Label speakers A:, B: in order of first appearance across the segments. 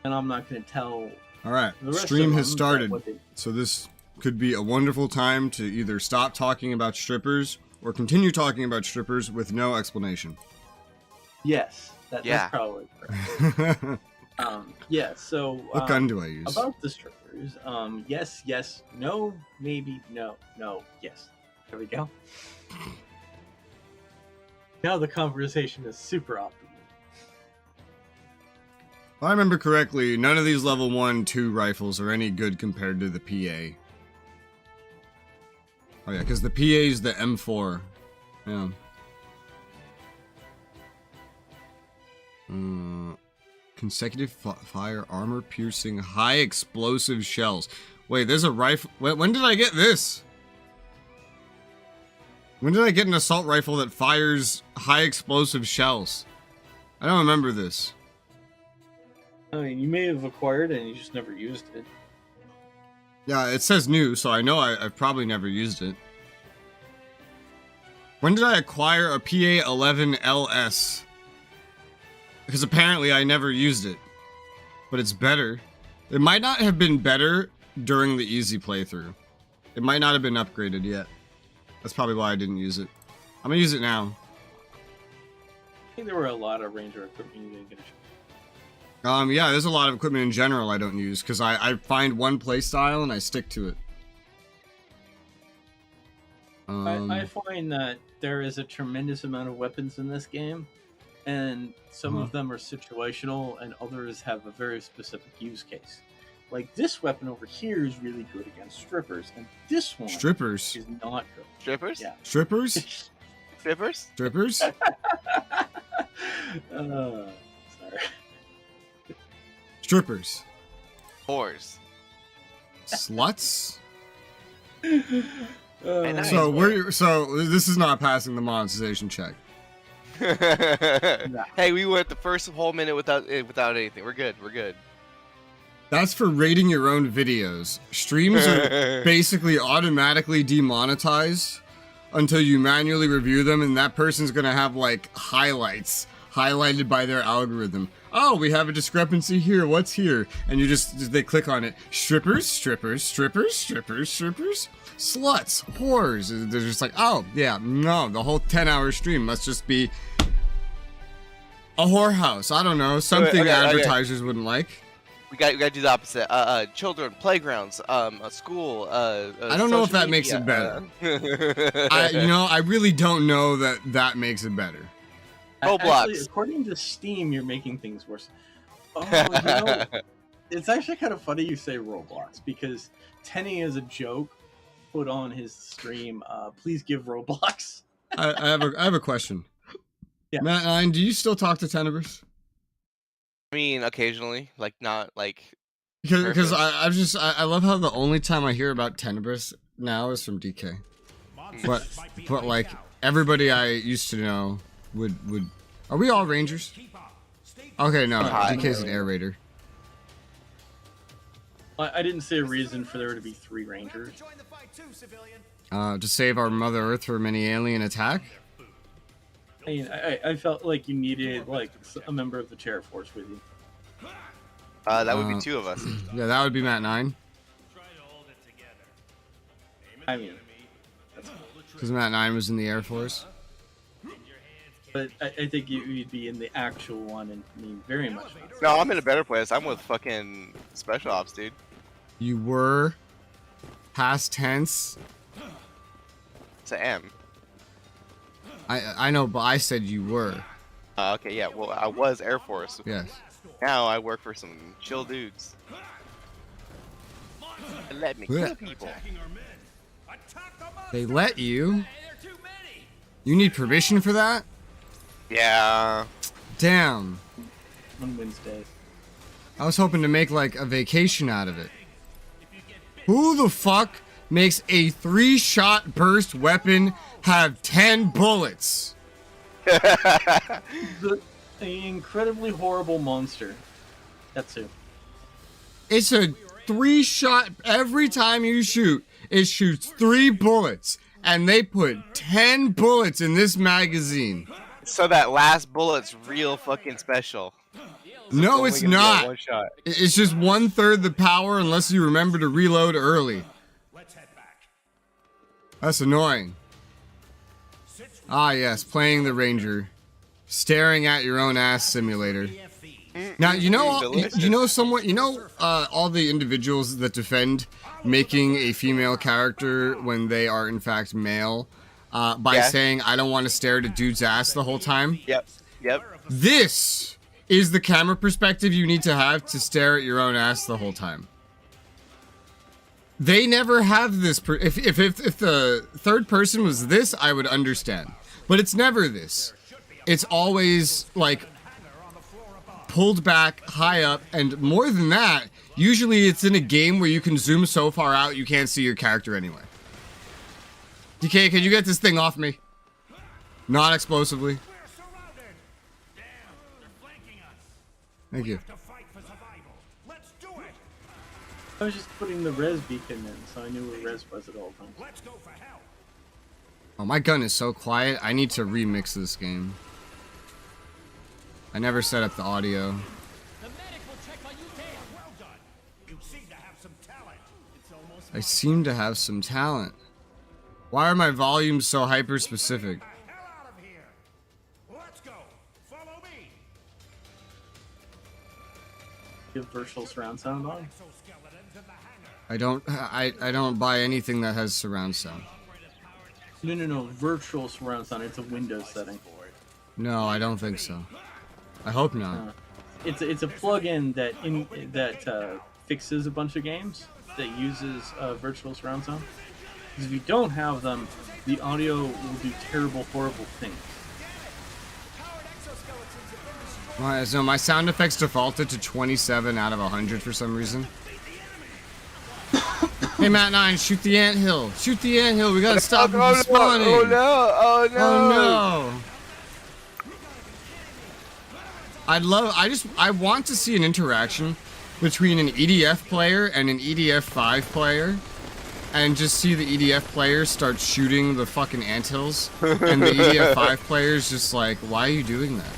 A: and I'm not going to tell.
B: All right,
A: the rest
B: stream
A: of
B: has
A: them
B: started,
A: what they-
B: so this could be a wonderful time to either stop talking about strippers or continue talking about strippers with no explanation.
A: Yes, that's probably correct. Yeah. So
B: what gun do I use?
A: About the strippers, yes, yes, no, maybe, no, yes. There we go. Now the conversation is super optimal.
B: If I remember correctly, none of these level 1, 2 rifles are any good compared to the PA. Oh yeah, because the PA is the M4. Yeah. Consecutive fire, armor piercing, high explosive shells. Wait, there's a rifle. When did I get this? When did I get an assault rifle that fires high explosive shells? I don't remember this.
A: I mean, you may have acquired it and you just never used it.
B: Yeah, it says new, so I know I've probably never used it. When did I acquire a PA-11LS? Because apparently I never used it. But it's better. It might not have been better during the easy playthrough. It might not have been upgraded yet. That's probably why I didn't use it. I'm gonna use it now.
A: I think there were a lot of Ranger equipment you didn't get.
B: Yeah, there's a lot of equipment in general I don't use, because I find one playstyle and I stick to it.
A: I find that there is a tremendous amount of weapons in this game, and some of them are situational, and others have a very specific use case. Like, this weapon over here is really good against strippers, and this one
B: strippers
A: is not good.
C: Strippers?
A: Yeah.
B: Strippers?
C: Strippers?
B: Strippers?
A: Sorry.
B: Strippers.
C: Whores.
B: Sluts?
C: So
B: this is not passing the monetization check.
C: Hey, we went the first whole minute without anything. We're good. We're good.
B: That's for rating your own videos. Streams are basically automatically demonetized until you manually review them, and that person's gonna have like highlights highlighted by their algorithm. Oh, we have a discrepancy here. What's here? And they click on it. Strippers, strippers, strippers, strippers, strippers, sluts, whores. They're just like, oh yeah, no, the whole 10-hour stream must just be a whorehouse. I don't know, something advertisers wouldn't like.
C: We got to do the opposite. Children, playgrounds, a school.
B: I don't know if that makes it better. I really don't know that makes it better.
C: Roblox.
A: Actually, according to Steam, you're making things worse. Oh, it's actually kind of funny you say Roblox, because Tenny, as a joke, put on his stream, please give Roblox.
B: I have a question.
A: Yeah.
B: Matnine, do you still talk to Tenebris?
C: I mean, occasionally, like not like.
B: Because I love how the only time I hear about Tenebris now is from DK. But like everybody I used to know would. Are we all Rangers? Okay, no, DK's an air raider.
A: I didn't see a reason for there to be 3 Rangers.
B: To save our Mother Earth from any alien attack?
A: I mean, I felt like you needed like a member of the Terror Force with you.
C: That would be 2 of us.
B: Yeah, that would be Matnine.
A: I mean,
B: because Matnine was in the Air Force.
A: But I think you'd be in the actual one and mean very much.
C: No, I'm in a better place. I'm with fucking Special Ops, dude.
B: You were past tense.
C: It's an M.
B: I know, but I said you were.
C: Okay, yeah. Well, I was Air Force.
B: Yes.
C: Now I work for some chill dudes. And let me kill people.
B: They let you? You need permission for that?
C: Yeah.
B: Damn.
A: On Wednesday.
B: I was hoping to make like a vacation out of it. Who the fuck makes a 3-shot burst weapon have 10 bullets?
A: The incredibly horrible monster. That's who.
B: It's a 3-shot. Every time you shoot, it shoots 3 bullets. And they put 10 bullets in this magazine.
C: So that last bullet's real fucking special.
B: No,
C: only
B: it's
C: gonna be a
B: not.
C: one shot.
B: It's just 1/3 the power unless you remember to reload early. That's annoying. Ah, yes, playing the Ranger. Staring at your own ass simulator. Now, you know all the individuals that defend making a female character when they are in fact male by saying, I don't want to stare at a dude's ass the whole time?
C: Yep.
B: This is the camera perspective you need to have to stare at your own ass the whole time. They never have this. If the third person was this, I would understand. But it's never this. It's always like pulled back, high up, and more than that, usually it's in a game where you can zoom so far out you can't see your character anyway. DK, can you get this thing off me? Not explosively. Thank you.
A: I was just putting the res beacon in, so I knew where res was at all times.
B: Oh, my gun is so quiet. I need to remix this game. I never set up the audio. I seem to have some talent. Why are my volumes so hyper-specific?
A: Give virtual surround sound on?
B: I don't buy anything that has surround sound.
A: No. Virtual surround sound. It's a Windows setting.
B: No, I don't think so. I hope not.
A: It's a plugin that fixes a bunch of games that uses virtual surround sound. Because if you don't have them, the audio will do terrible, horrible things.
B: So my sound effects defaulted to 27 out of 100 for some reason. Hey, Matnine, shoot the anthill. Shoot the anthill. We gotta stop it from spawning.
C: Oh no! Oh no!
B: Oh no! I want to see an interaction between an EDF player and an EDF 5 player, and just see the EDF players start shooting the fucking anthills, and the EDF 5 players just like, why are you doing that?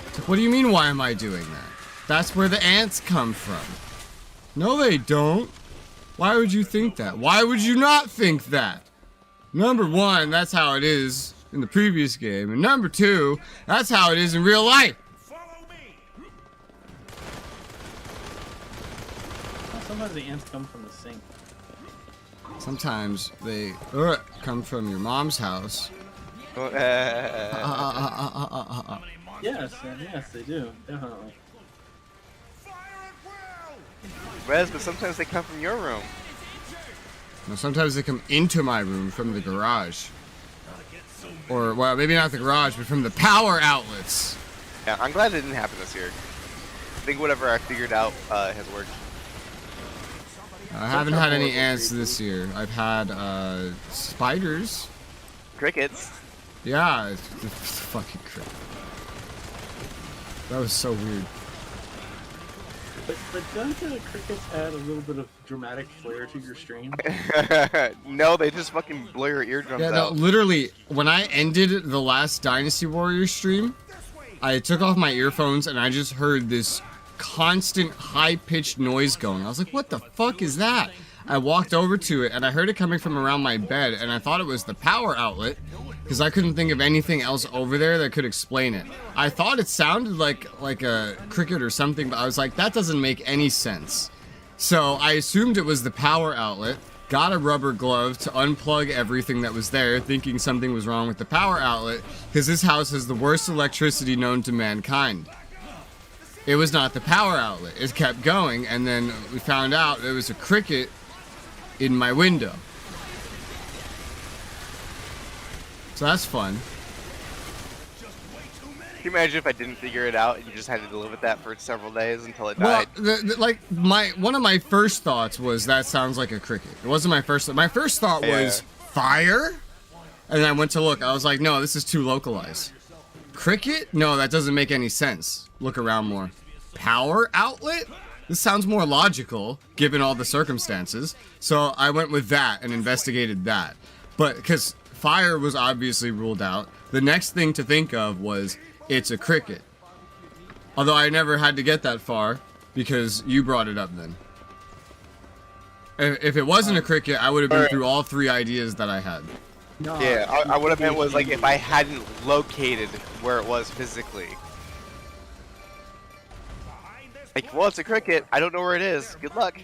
B: It's like, what do you mean, why am I doing that? That's where the ants come from. No, they don't. Why would you think that? Why would you not think that? Number one, that's how it is in the previous game, and number two, that's how it is in real life.
A: Sometimes the ants come from the sink.
B: Sometimes they come from your mom's house.
A: Yes, they do, definitely.
C: Res, but sometimes they come from your room.
B: No, sometimes they come into my room from the garage. Or, well, maybe not the garage, but from the power outlets.
C: Yeah, I'm glad it didn't happen this year. I think whatever I figured out has worked.
B: I haven't had any ants this year. I've had spiders.
C: Crickets.
B: Yeah, it's fucking cricket. That was so weird.
A: But don't the crickets add a little bit of dramatic flair to your stream?
C: No, they just fucking blow your eardrums out.
B: No, literally, when I ended the last Dynasty Warriors stream, I took off my earphones and I just heard this constant high-pitched noise going. I was like, what the fuck is that? I walked over to it and I heard it coming from around my bed, and I thought it was the power outlet because I couldn't think of anything else over there that could explain it. I thought it sounded like a cricket or something, but I was like, that doesn't make any sense. So I assumed it was the power outlet, got a rubber glove to unplug everything that was there, thinking something was wrong with the power outlet, because this house has the worst electricity known to mankind. It was not the power outlet. It kept going, and then we found out it was a cricket in my window. So that's fun.
C: Can you imagine if I didn't figure it out and you just had to live with that for several days until it died?
B: Well, one of my first thoughts was that sounds like a cricket. It wasn't my first thought. My first thought was fire, and then I went to look. I was like, no, this is too localized. Cricket? No, that doesn't make any sense. Look around more. Power outlet? This sounds more logical, given all the circumstances. So I went with that and investigated that. But, because fire was obviously ruled out, the next thing to think of was, it's a cricket. Although I never had to get that far because you brought it up then. If it wasn't a cricket, I would have been through all 3 ideas that I had.
A: No,
C: Yeah, I would have meant was like if I hadn't located where it was physically. Like, well, it's a cricket. I don't know where it is. Good luck.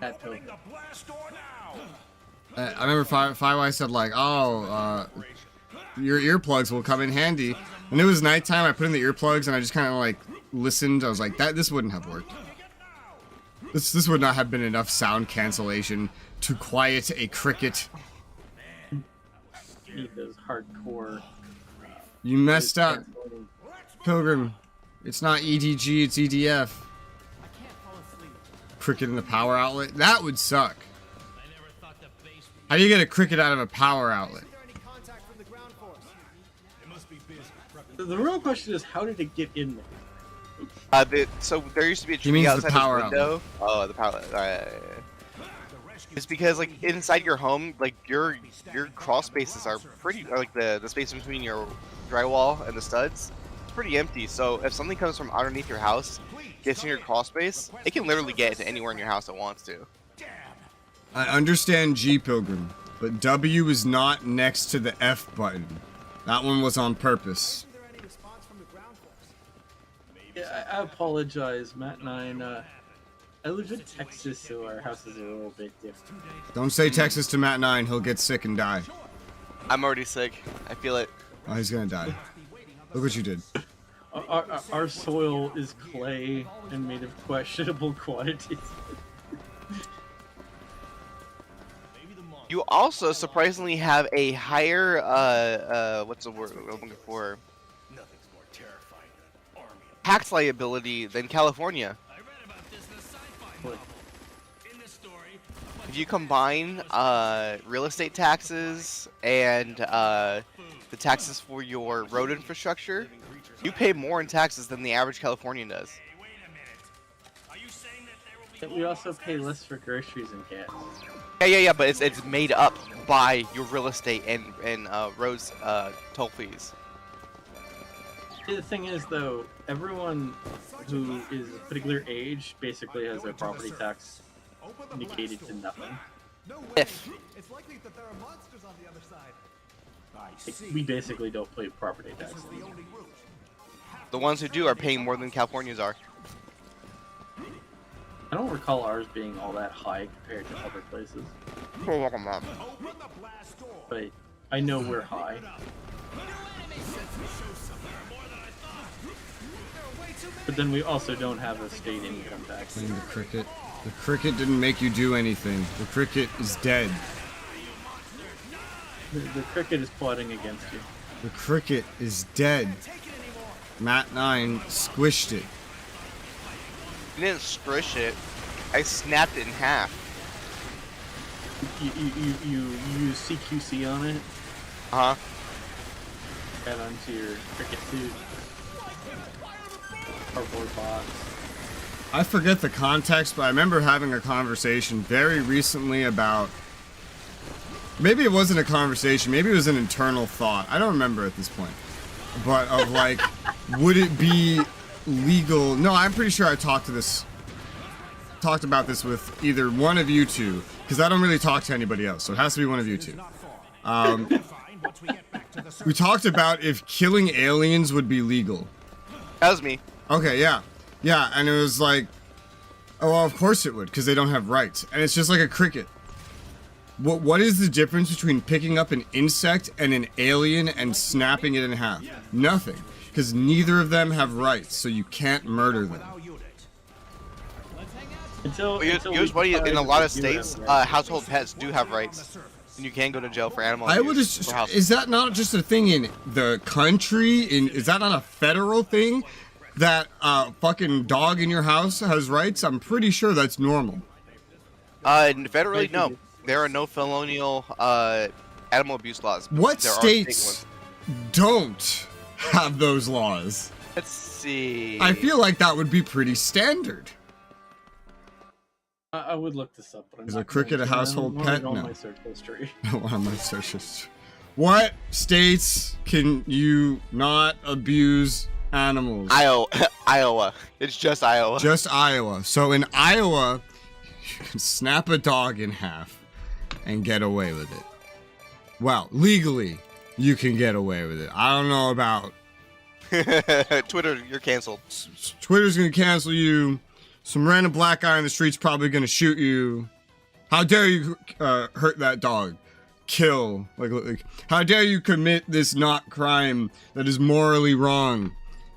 B: I remember Firewise said like, oh, your earplugs will come in handy. When it was nighttime, I put in the earplugs and I just kind of like listened. I was like, this wouldn't have worked. This would not have been enough sound cancellation to quiet a cricket.
A: Need those hardcore.
B: You messed up, Pilgrim. It's not EDG, it's EDF. Cricket in the power outlet? That would suck. How do you get a cricket out of a power outlet?
A: The real question is, how did it get in there?
C: So there used to be a
B: He means
C: tree outside
B: the power
C: his window. Oh, the power. It's because like inside your home, like your crawl spaces are pretty, or like the space between your drywall and the studs, it's pretty empty. So if something comes from underneath your house, gets in your crawl space, it can literally get into anywhere in your house it wants to.
B: I understand G, Pilgrim, but W is not next to the F button. That one was on purpose.
A: Yeah, I apologize, Matnine. I live in Texas, so our houses are a little bit different.
B: Don't say Texas to Matnine, he'll get sick and die.
C: I'm already sick. I feel it.
B: Oh, he's gonna die. Look what you did.
A: Our soil is clay and made of questionable quantities.
C: You also surprisingly have a higher what's the word I'm looking for? Tax liability than California. If you combine real estate taxes and the taxes for your road infrastructure, you pay more in taxes than the average Californian does.
A: We also pay less for groceries and gas.
C: Yeah, but it's made up by your real estate and roads toll fees.
A: The thing is, though, everyone who is a particular age basically has their property tax indicated to nothing.
C: If
A: Like, we basically don't pay property tax.
C: the ones who do are paying more than Californians are.
A: I don't recall ours being all that high compared to other places, but I know we're high. But then we also don't have a state income tax.
B: Playing the cricket. The cricket didn't make you do anything. The cricket is dead.
A: The cricket is plotting against you.
B: The cricket is dead. Matnine squished it.
C: I didn't squish it. I snapped it in half.
A: You use CQC on it.
C: Uh huh.
A: Add onto your cricket suit. Cardboard box.
B: I forget the context, but I remember having a conversation very recently about... Maybe it wasn't a conversation, maybe it was an internal thought. I don't remember at this point. But of like, would it be legal? No, I'm pretty sure I talked about this with either one of you two, because I don't really talk to anybody else, so it has to be one of you two. We talked about if killing aliens would be legal.
C: That was me.
B: Okay, yeah. Yeah, and it was like, oh, well, of course it would, because they don't have rights. And it's just like a cricket. What is the difference between picking up an insect and an alien and snapping it in half? Nothing. Because neither of them have rights, so you can't murder them.
C: Here's what in a lot of states, household pets do have rights. And you can go to jail for animal
B: I
C: abuse.
B: would just, is that not just a thing in the country? Is that not a federal thing? That fucking dog in your house has rights? I'm pretty sure that's normal.
C: Federally, no. There are no felonial animal abuse laws.
B: What
C: There are
B: states
C: state
B: don't have those laws?
C: Let's see.
B: I feel like that would be pretty standard.
A: I would look this up, but I'm
B: Is
A: not
B: a cricket
A: going
B: a
A: to.
B: household
A: I don't
B: pet?
A: want it on
B: No.
A: my search history.
B: One of my searches. What states can you not abuse animals?
C: Iowa. It's just Iowa.
B: Just Iowa. So in Iowa, you can snap a dog in half and get away with it. Well, legally, you can get away with it. I don't know about...
C: Twitter, you're canceled.
B: Twitter's gonna cancel you. Some random black guy on the street's probably gonna shoot you. How dare you hurt that dog? Kill. Like, how dare you commit this not crime that is morally wrong?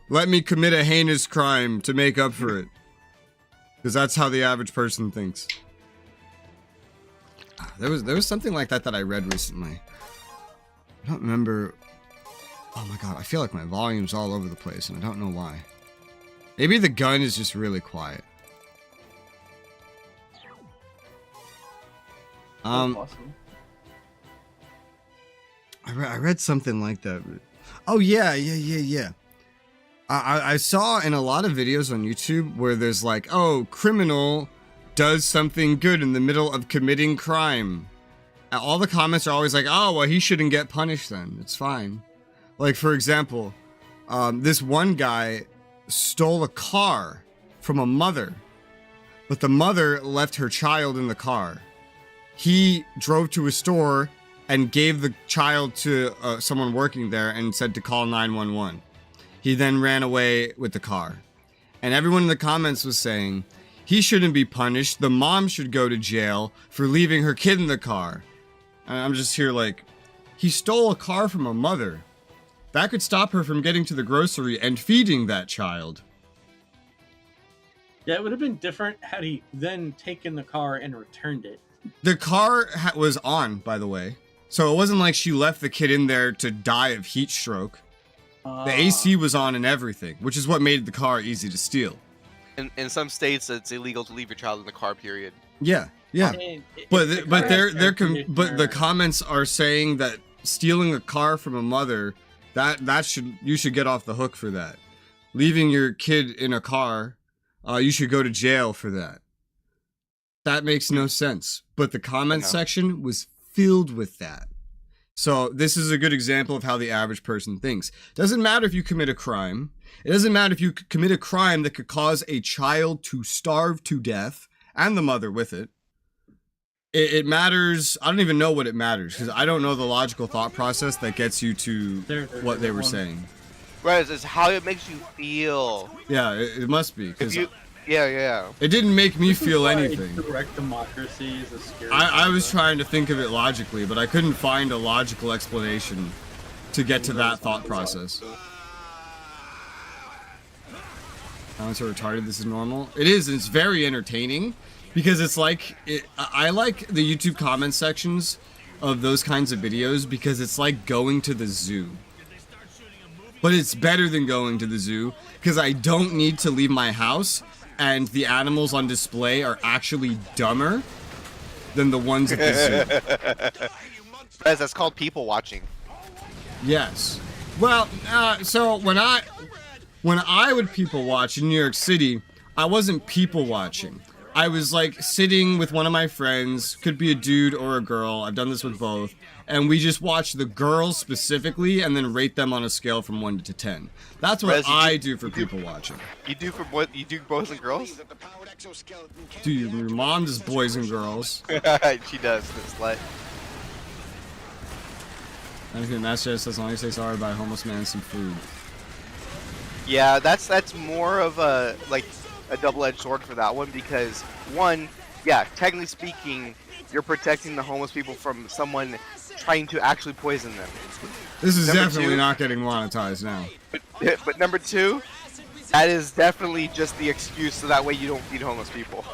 B: Let me commit a heinous crime to make up for it. Because that's how the average person thinks. There was something like that I read recently. I don't remember. Oh my god, I feel like my volume's all over the place and I don't know why. Maybe the gun is just really quiet.
A: Awesome.
B: I read something like that. Oh yeah. I saw in a lot of videos on YouTube where there's like, oh, criminal does something good in the middle of committing crime. And all the comments are always like, oh, well, he shouldn't get punished then. It's fine. Like, for example, this one guy stole a car from a mother, but the mother left her child in the car. He drove to a store and gave the child to someone working there and said to call 911. He then ran away with the car. And everyone in the comments was saying, he shouldn't be punished. The mom should go to jail for leaving her kid in the car. And I'm just here like, he stole a car from a mother. That could stop her from getting to the grocery and feeding that child.
A: Yeah, it would have been different had he then taken the car and returned it.
B: The car was on, by the way. So it wasn't like she left the kid in there to die of heat stroke. The AC was on and everything, which is what made the car easy to steal.
C: In some states, it's illegal to leave your child in the car. Period.
B: Yeah.
A: I mean,
B: But the comments are saying that stealing a car from a mother, you should get off the hook for that. Leaving your kid in a car, you should go to jail for that. That makes no sense. But the comment section was filled with that. So this is a good example of how the average person thinks. Doesn't matter if you commit a crime. It doesn't matter if you commit a crime that could cause a child to starve to death and the mother with it. It matters. I don't even know what it matters because I don't know the logical thought process that gets you to what they were saying.
C: Right, it's how it makes you feel.
B: Yeah, it must be. Cause
C: yeah.
B: It didn't make me feel anything.
A: Direct democracy is a scary
B: I was trying to think of it logically, but I couldn't find a logical explanation to get to that thought process. I'm so retarded, this is normal. It is, and it's very entertaining because it's like, I like the YouTube comment sections of those kinds of videos because it's like going to the zoo. But it's better than going to the zoo because I don't need to leave my house and the animals on display are actually dumber than the ones at the zoo.
C: That's called people watching.
B: Yes. Well, so when I would people watch in New York City, I wasn't people watching. I was like sitting with one of my friends, could be a dude or a girl. I've done this with both. And we just watch the girls specifically and then rate them on a scale from 1 to 10. That's what I do for people watching.
C: You do for what? You do boys and girls?
B: Dude, your mom does boys and girls.
C: She does, this slut.
B: And that's just as long as you say sorry, buy a homeless man some food.
C: Yeah, that's more of a double-edged sword for that one because one, yeah, technically speaking, you're protecting the homeless people from someone trying to actually poison them.
B: This is definitely not getting monetized now.
C: But number two, that is definitely just the excuse so that way you don't feed homeless people.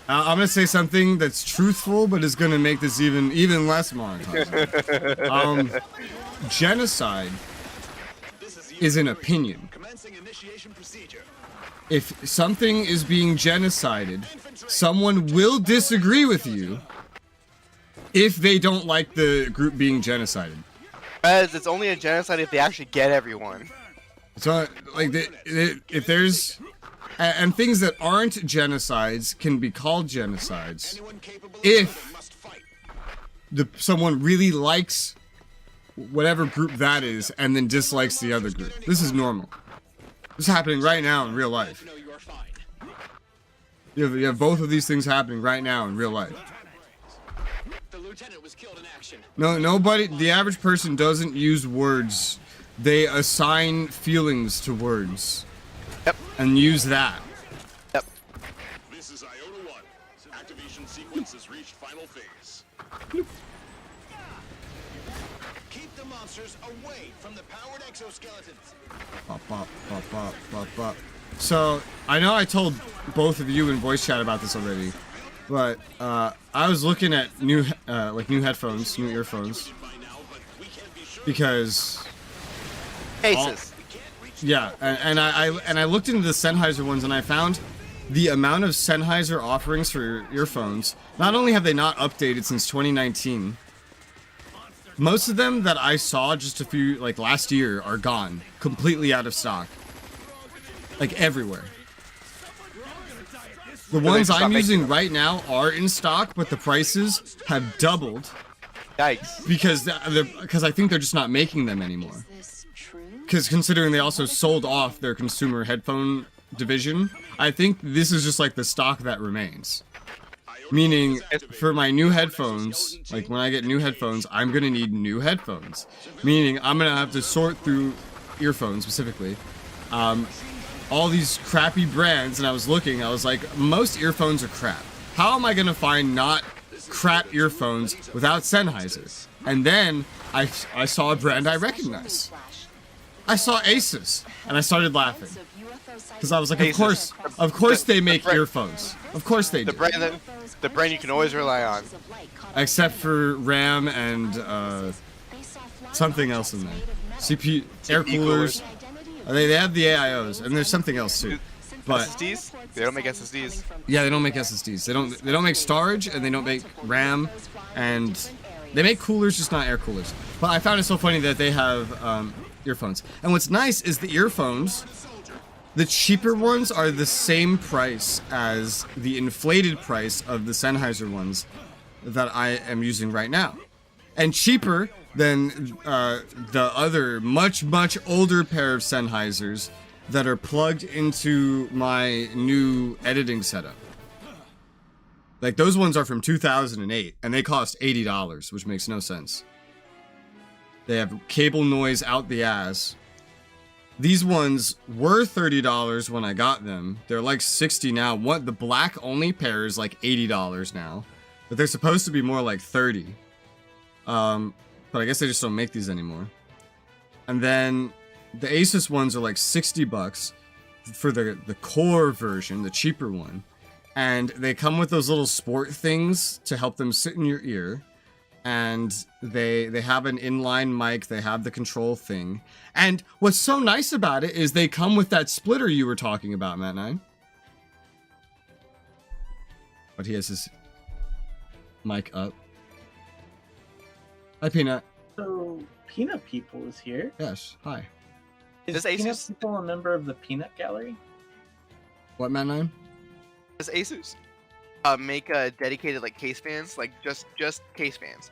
B: I'm gonna say something that's truthful, but is gonna make this even less monetized. Genocide is an opinion. If something is being genocided, someone will disagree with you if they don't like the group being genocided.
C: Because it's only a genocide if they actually get everyone.
B: So, like, if there's... And things that aren't genocides can be called genocides if someone really likes whatever group that is and then dislikes the other group. This is normal. This is happening right now in real life. You have both of these things happening right now in real life. No, nobody, the average person doesn't use words. They assign feelings to words.
C: Yep.
B: And use that.
C: Yep.
D: This is Iota 1. Activation sequence has reached final phase. Keep the monsters away from the powered exoskeletons.
B: Bop, bop, bop, bop, bop, bop. So, I know I told both of you in voice chat about this already, but I was looking at new headphones, new earphones, because
C: Aces.
B: yeah, and I looked into the Sennheiser ones and I found the amount of Sennheiser offerings for earphones. Not only have they not updated since 2019, most of them that I saw just a few, like last year, are gone, completely out of stock. Like everywhere. The ones I'm using right now are in stock, but the prices have doubled.
C: Yikes.
B: Because I think they're just not making them anymore. Because considering they also sold off their consumer headphone division, I think this is just like the stock that remains. Meaning, for my new headphones, like when I get new headphones, I'm gonna need new headphones. Meaning, I'm gonna have to sort through earphones specifically. All these crappy brands, and I was looking, I was like, most earphones are crap. How am I gonna find not crap earphones without Sennheiser? And then I saw a brand I recognize. I saw Asus, and I started laughing. Because I was like, of course they make earphones. Of course they do.
C: The brand you can always rely on.
B: Except for RAM and something else in there. CPU, air coolers. They have the AIOs, and there's something else too. But
C: SSDs? They don't make SSDs.
B: yeah, they don't make SSDs. They don't make storage, and they don't make RAM, and they make coolers, just not air coolers. But I found it so funny that they have earphones. And what's nice is the earphones, the cheaper ones are the same price as the inflated price of the Sennheiser ones that I am using right now. And cheaper than the other much older pair of Sennheisers that are plugged into my new editing setup. Like those ones are from 2008 and they cost $80, which makes no sense. They have cable noise out the ass. These ones were $30 when I got them. They're like $60 now. The black only pair is like $80 now, but they're supposed to be more like $30. But I guess they just don't make these anymore. And then the Asus ones are like $60 for the core version, the cheaper one. And they come with those little sport things to help them sit in your ear. And they have an inline mic, they have the control thing. And what's so nice about it is they come with that splitter you were talking about, Matnine. But he has his mic up. Hi, Peanut.
A: So, Peanut People is here.
B: Yes, hi.
A: Is Peanut People a member of the Peanut Gallery?
B: What, Matnine?
C: Does Asus make dedicated like case fans, like just case fans?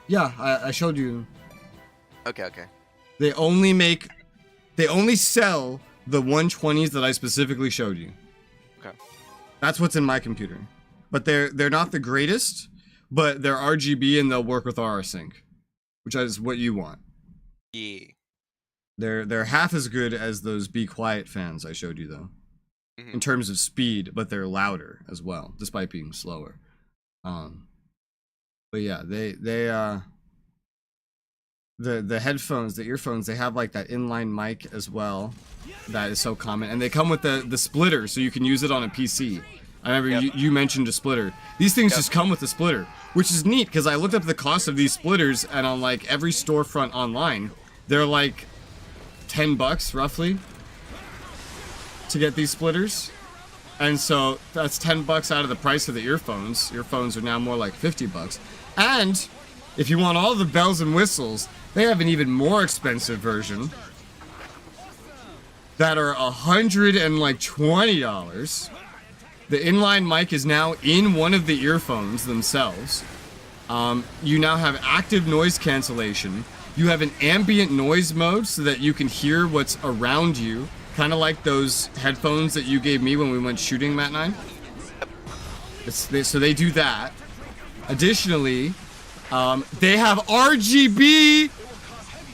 B: Yeah, I showed you.
C: Okay.
B: They only sell the 120s that I specifically showed you.
C: Okay.
B: That's what's in my computer. But they're not the greatest, but they're RGB and they'll work with RSync, which is what you want.
C: Yeah.
B: They're half as good as those Be Quiet fans I showed you though. Mm-hmm. In terms of speed, but they're louder as well, despite being slower. But yeah, the headphones, the earphones, they have like that inline mic as well. That is so common, and they come with the splitter, so you can use it on a PC. I remember you mentioned a splitter. These things just come with a splitter, which is neat because I looked up the cost of these splitters, and on like every storefront online, they're like $10 roughly to get these splitters. And so that's $10 out of the price of the earphones. Earphones are now more like $50. And if you want all the bells and whistles, they have an even more expensive version that are $120. The inline mic is now in one of the earphones themselves. You now have active noise cancellation. You have an ambient noise mode so that you can hear what's around you, kind of like those headphones that you gave me when we went shooting, Matnine. So they do that. Additionally, they have RGB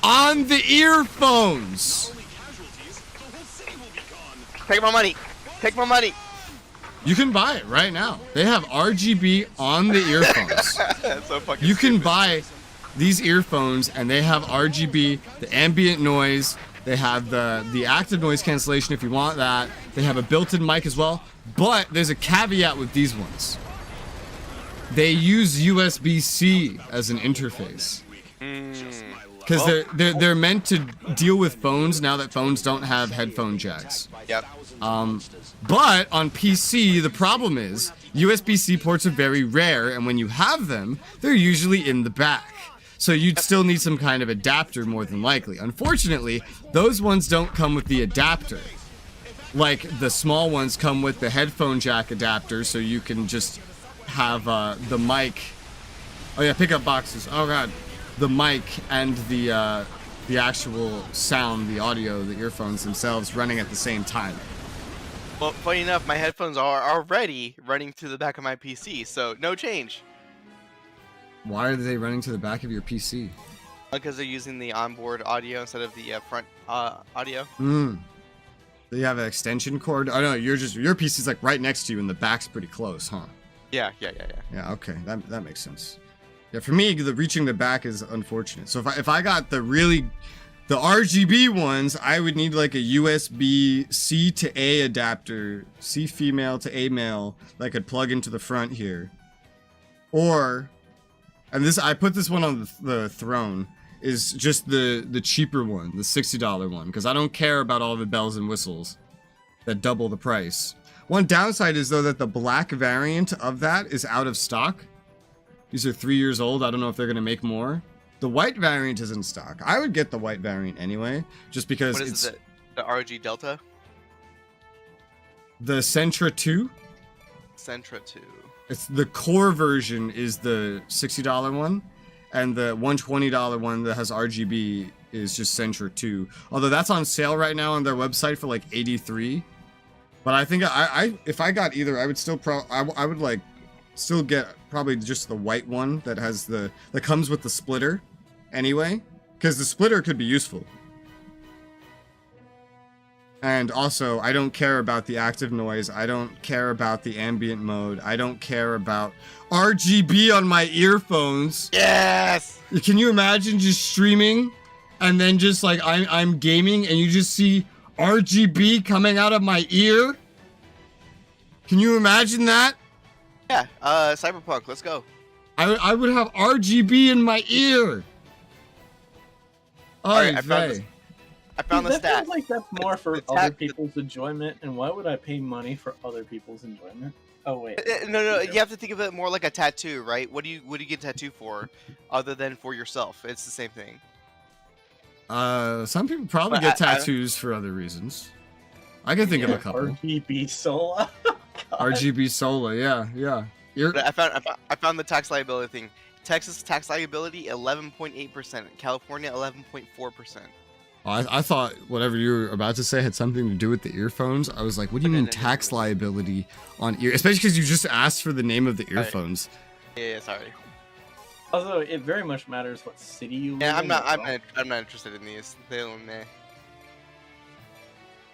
B: on the earphones.
C: Take my money. Take my money.
B: You can buy it right now. They have RGB on the earphones.
C: That's so fucking
B: You can
C: stupid.
B: buy these earphones and they have RGB, the ambient noise, they have the active noise cancellation if you want that. They have a built-in mic as well, but there's a caveat with these ones. They use USB-C as an interface. Because they're meant to deal with phones now that phones don't have headphone jacks.
C: Yep.
B: But on PC, the problem is USB-C ports are very rare, and when you have them, they're usually in the back. So you'd still need some kind of adapter more than likely. Unfortunately, those ones don't come with the adapter. Like the small ones come with the headphone jack adapter, so you can just have the mic. Oh yeah, pickup boxes. Oh god, the mic and the actual sound, the audio, the earphones themselves running at the same time.
C: Well, funny enough, my headphones are already running through the back of my PC, so no change.
B: Why are they running to the back of your PC?
C: Because they're using the onboard audio instead of the front audio.
B: Do you have an extension cord? Oh no, your PC's like right next to you and the back's pretty close, huh?
C: Yeah.
B: Yeah, okay, that makes sense. Yeah, for me, the reaching the back is unfortunate. So if I got the RGB ones, I would need like a USB C to A adapter, C female to A male, that I could plug into the front here. Or, and I put this one on the throne, is just the cheaper one, the $60 one, because I don't care about all the bells and whistles that double the price. One downside is though that the black variant of that is out of stock. These are 3 years old. I don't know if they're gonna make more. The white variant is in stock. I would get the white variant anyway, just because
C: What is it? The RG Delta?
B: The Sentra 2.
C: Sentra 2.
B: It's the core version is the $60 one, and the $120 one that has RGB is just Sentra 2. Although that's on sale right now on their website for like 83. But I think if I got either, I would still I would like still get probably just the white one that comes with the splitter anyway, because the splitter could be useful. And also, I don't care about the active noise. I don't care about the ambient mode. I don't care about RGB on my earphones.
C: Yes!
B: Can you imagine just streaming and then just like I'm gaming and you just see RGB coming out of my ear? Can you imagine that?
C: Yeah, Cyberpunk, let's go.
B: I would have RGB in my ear.
C: Alright, I found the
A: that
C: stat.
A: feels like that's more for other people's enjoyment, and why would I pay money for other people's enjoyment? Oh wait.
C: No, you have to think of it more like a tattoo, right? What do you get a tattoo for, other than for yourself? It's the same thing.
B: Some people probably get tattoos for other reasons. I can think of a couple.
A: RGB Sola.
B: RGB Sola, yeah.
C: I found the tax liability thing. Texas tax liability 11.8%. California 11.4%.
B: I thought whatever you were about to say had something to do with the earphones. I was like, what do you mean tax liability on ear? Especially because you just asked for the name of the earphones.
C: Yeah, sorry.
A: Although it very much matters what city you live in.
C: Yeah, I'm not interested in these. They don't.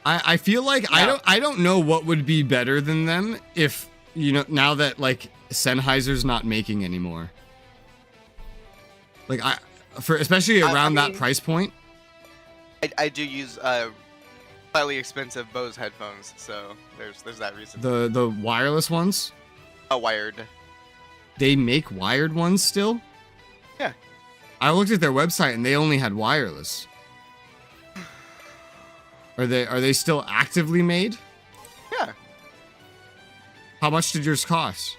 B: I feel like I don't know what would be better than them if now that like Sennheiser's not making anymore. Like especially around that price point.
C: I do use slightly expensive Bose headphones, so there's that reason.
B: The wireless ones?
C: Wired.
B: They make wired ones still?
C: Yeah.
B: I looked at their website and they only had wireless. Are they still actively made?
C: Yeah.
B: How much did yours cost?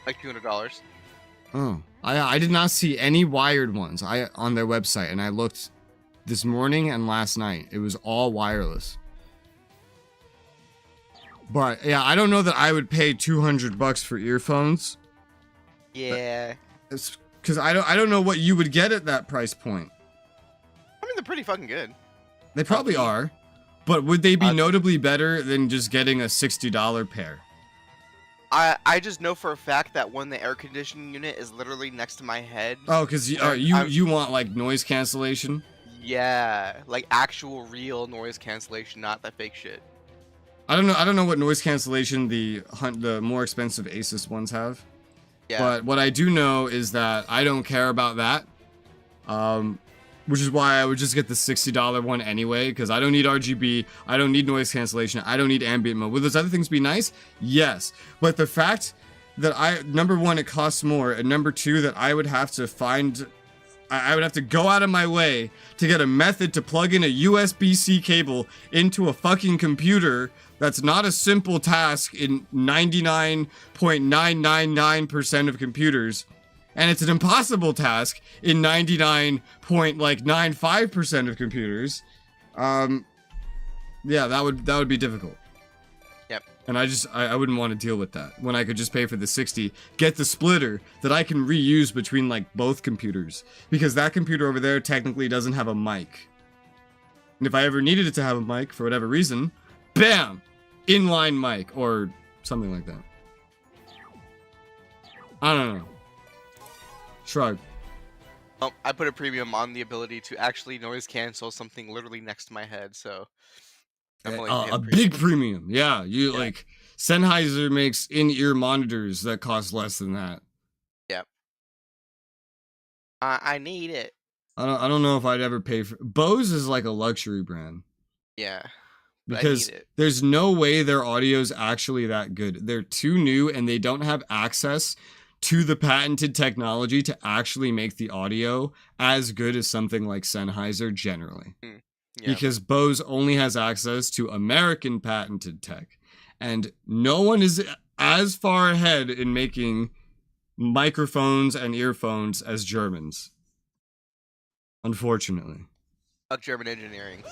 C: Like $200.
B: Oh, I did not see any wired ones on their website, and I looked this morning and last night. It was all wireless. But yeah, I don't know that I would pay $200 for earphones.
C: Yeah.
B: Because I don't know what you would get at that price point.
C: I mean, they're pretty fucking good.
B: They probably are, but would they be notably better than just getting a $60 pair?
C: I just know for a fact that the air conditioning unit is literally next to my head.
B: Oh, because you want like noise cancellation?
C: Yeah, like actual real noise cancellation, not that fake shit.
B: I don't know what noise cancellation the more expensive Asus ones have.
C: Yeah.
B: But what I do know is that I don't care about that. Which is why I would just get the $60 one anyway, because I don't need RGB, I don't need noise cancellation, I don't need ambient mode. Would those other things be nice? Yes. But the fact that number one, it costs more, and number two, that I would have to go out of my way to get a method to plug in a USB-C cable into a fucking computer. That's not a simple task in 99.999% of computers. And it's an impossible task in 99.95% of computers. Yeah, that would be difficult.
C: Yep.
B: And I wouldn't want to deal with that when I could just pay for the 60, get the splitter that I can reuse between like both computers, because that computer over there technically doesn't have a mic. And if I ever needed it to have a mic for whatever reason, bam, inline mic or something like that. I don't know. Shrug.
C: I put a premium on the ability to actually noise cancel something literally next to my head, so
B: a big premium. Yeah, like Sennheiser makes in-ear monitors that cost less than that.
C: Yep. I need it.
B: I don't know if I'd ever pay for Bose is like a luxury brand.
C: Yeah.
B: Because there's no way their audio's actually that good. They're too new and they don't have access to the patented technology to actually make the audio as good as something like Sennheiser generally. Yeah. Because Bose only has access to American patented tech. And no one is as far ahead in making microphones and earphones as Germans. Unfortunately.
C: German engineering.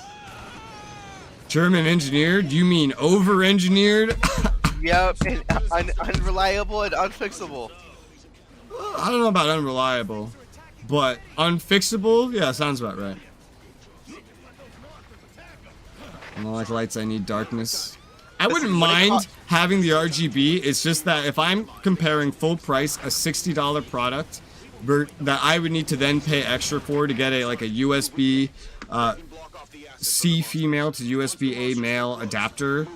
B: German engineered? You mean over-engineered?
C: Yep, and unreliable and unfixable.
B: I don't know about unreliable, but unfixable? Yeah, sounds about right. I don't like lights, I need darkness. I wouldn't mind having the RGB, it's just that if I'm comparing full price, a $60 product, that I would need to then pay extra for to get a USB C female to USB A male adapter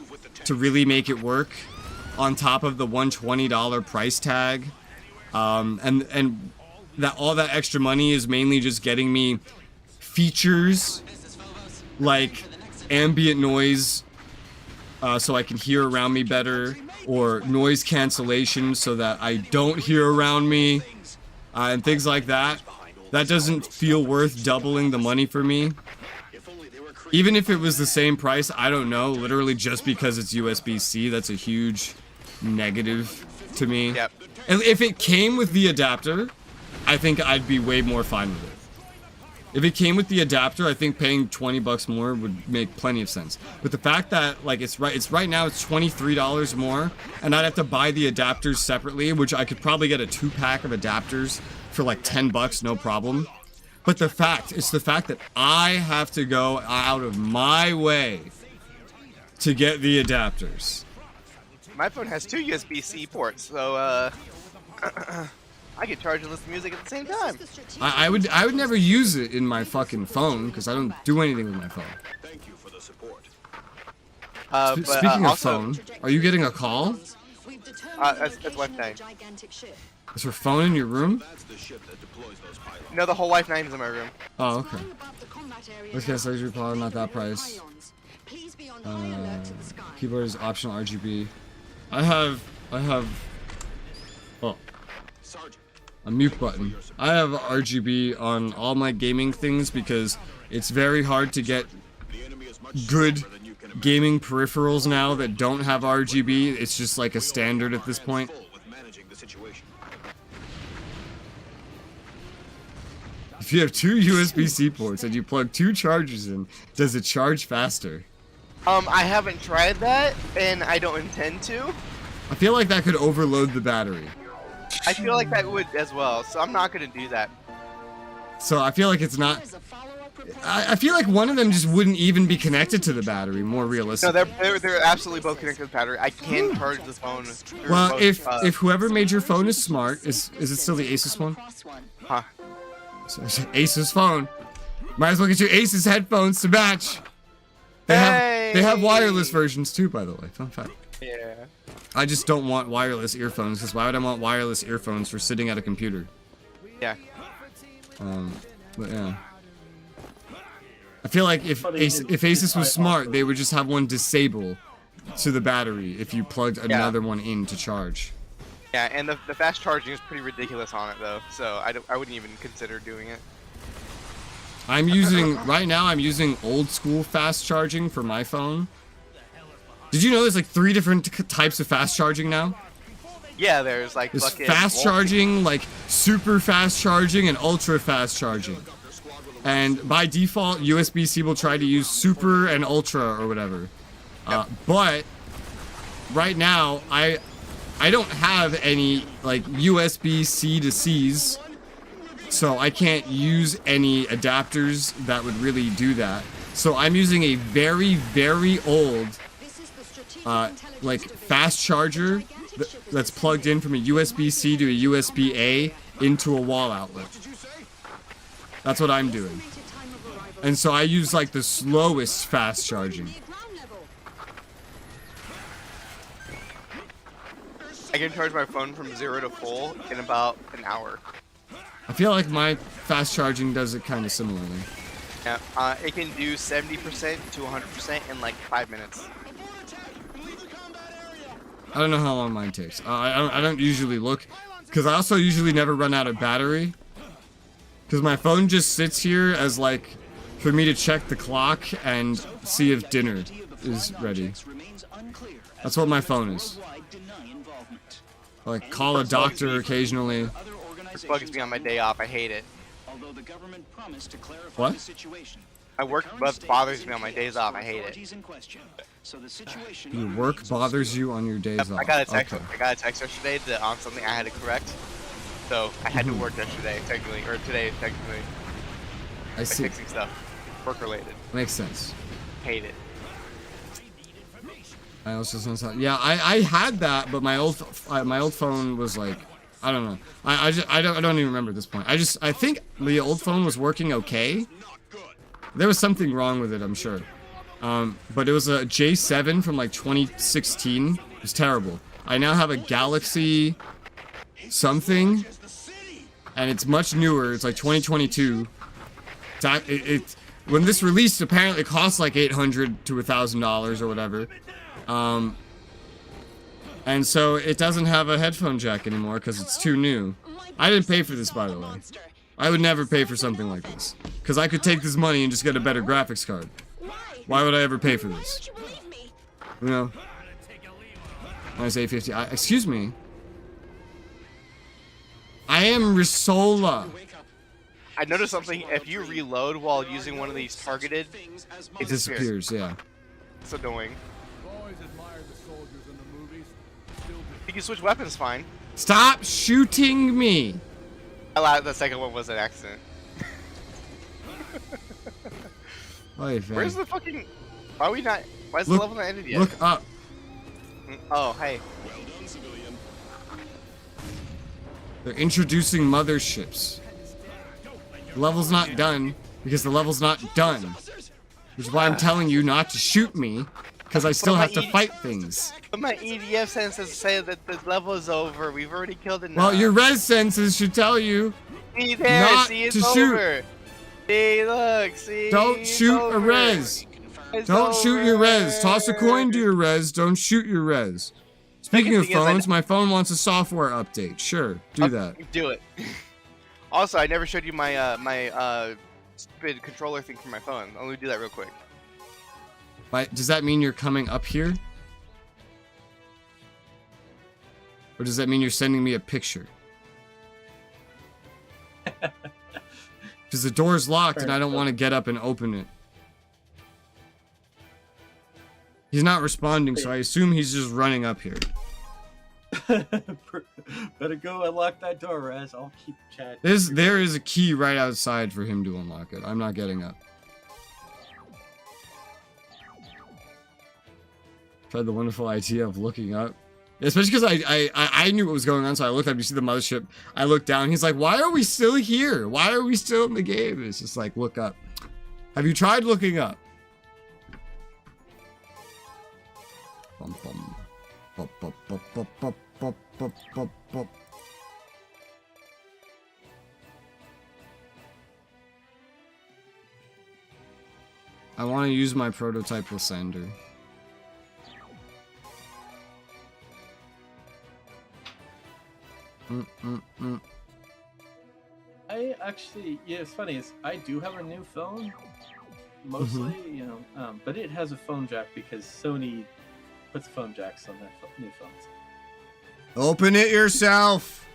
B: to really make it work, on top of the $120 price tag. And that all that extra money is mainly just getting me features like ambient noise so I can hear around me better, or noise cancellation so that I don't hear around me, and things like that. That doesn't feel worth doubling the money for me. Even if it was the same price, I don't know, literally just because it's USB-C, that's a huge negative to me.
C: Yep.
B: And if it came with the adapter, I think I'd be way more fine with it. If it came with the adapter, I think paying $20 more would make plenty of sense. But the fact that like it's right now it's $23 more, and I'd have to buy the adapters separately, which I could probably get a 2-pack of adapters for like $10, no problem. But it's the fact that I have to go out of my way to get the adapters.
C: My phone has 2 USB-C ports, so I can charge and listen to music at the same time.
B: I would never use it in my fucking phone because I don't do anything with my phone.
D: Thank you for the support.
B: Speaking of phone, are you getting a call?
C: That's Life9.
B: Is her phone in your room?
D: That's the ship that deploys those pilots.
C: No, the whole Life9 is in my room.
B: Oh, okay. Let's get laser power, not that price. Keyboard is optional RGB. I have a mute button. I have RGB on all my gaming things because it's very hard to get good gaming peripherals now that don't have RGB. It's just like a standard at this point. If you have 2 USB-C ports and you plug 2 chargers in, does it charge faster?
C: I haven't tried that, and I don't intend to.
B: I feel like that could overload the battery.
C: I feel like that would as well, so I'm not gonna do that.
B: So I feel like it's not. I feel like one of them just wouldn't even be connected to the battery. More realistic.
C: No, they're absolutely both connected to the battery. I can charge the phone. through
B: Well,
C: both,
B: if whoever made your phone is smart, is it still the Asus one?
C: huh?
B: So, Asus phone. Might as well get your Asus headphones to match. They have wireless versions too, by the way. Fun fact.
C: Yeah.
B: I just don't want wireless earphones, because why would I want wireless earphones for sitting at a computer?
C: Yeah.
B: But yeah. I feel like if Asus was smart, they would just have one disable to the battery if you plugged another one in to charge.
C: Yeah, and the fast charging is pretty ridiculous on it though, so I wouldn't even consider doing it.
B: Right now I'm using old school fast charging for my phone. Did you know there's like 3 different types of fast charging now?
C: Yeah, there's like
B: There's
C: fucking
B: fast charging, like super fast charging, and ultra fast charging. And by default, USB-C will try to use super and ultra or whatever. But right now, I don't have any like USB-C to C's, so I can't use any adapters that would really do that. So I'm using a very, very old like fast charger that's plugged in from a USB-C to a USB-A into a wall outlet. That's what I'm doing. And so I use like the slowest fast charging.
C: I can charge my phone from 0 to full in about an hour.
B: I feel like my fast charging does it kind of similarly.
C: Yeah, it can do 70% to 100% in like 5 minutes.
B: I don't know how long mine takes. I don't usually look, because I also usually never run out of battery. Because my phone just sits here as like, for me to check the clock and see if dinner is ready. That's what my phone is. I like call a doctor occasionally.
C: This bugs me on my day off. I hate it.
B: What?
C: My work bothers me on my days off. I hate it.
B: Your work bothers you on your days off.
C: I got a text.
B: Okay.
C: I got a text yesterday on something I had to correct. So I had to work yesterday, technically, or today, technically.
B: I
C: Like
B: see.
C: fixing stuff, work related.
B: Makes sense.
C: Hate it.
B: I also yeah, I had that, but my old phone was like, I don't know. I don't even remember at this point. I think the old phone was working okay. There was something wrong with it, I'm sure. But it was a J7 from like 2016. It was terrible. I now have a Galaxy something, and it's much newer. It's like 2022. When this released, apparently it cost like $800 to $1,000 or whatever. And so it doesn't have a headphone jack anymore because it's too new. I didn't pay for this, by the way. I would never pay for something like this, because I could take this money and just get a better graphics card. Why would I ever pay for this? You know? I say 50. Excuse me. I am Resoula.
C: I noticed something. If you reload while using one of these targeted,
B: It disappears, yeah.
C: it's annoying. You can switch weapons fine.
B: Stop shooting me!
C: I lied, the second one was an accident. Where's the fucking... Why are we not... Why is the level not ended yet?
B: Look up.
C: Oh, hey.
B: They're introducing motherships. The level's not done, because the level's not done. Which is why I'm telling you not to shoot me, because I still have to fight things.
C: But my EDF senses say that the level is over. We've already killed enough.
B: Well, your res senses should tell you
C: See there,
B: not
C: see, it's
B: to
C: over.
B: shoot.
C: See, look, see.
B: Don't shoot
C: over.
B: a res.
C: It's
B: Don't shoot your res.
C: over.
B: Toss a coin to your res. Don't shoot your res. Speaking of
C: thing is,
B: phones, my phone wants a software update. Sure, do that.
C: Do it. Also, I never showed you my my stupid controller thing for my phone. Let me do that real quick.
B: Does that mean you're coming up here? Or does that mean you're sending me a picture? Because the door's locked and I don't want to get up and open it. He's not responding, so I assume he's just running up here.
A: Better go unlock that door, Raz. I'll keep chatting.
B: There is a key right outside for him to unlock it. I'm not getting up. Tried the wonderful idea of looking up. Especially because I knew what was going on, so I looked up. You see the mothership. I looked down. He's like, "Why are we still here? Why are we still in the game?" It's just like, look up. Have you tried looking up? Bum, bum. Bum, bum, bum, bum, bum, bum, bum, bum, bum. I want to use my prototype with Sander.
A: I actually, yeah, it's funny. I do have a new phone, mostly, you know, but it has a phone jack because Sony puts phone jacks on their new phones.
B: Open it yourself.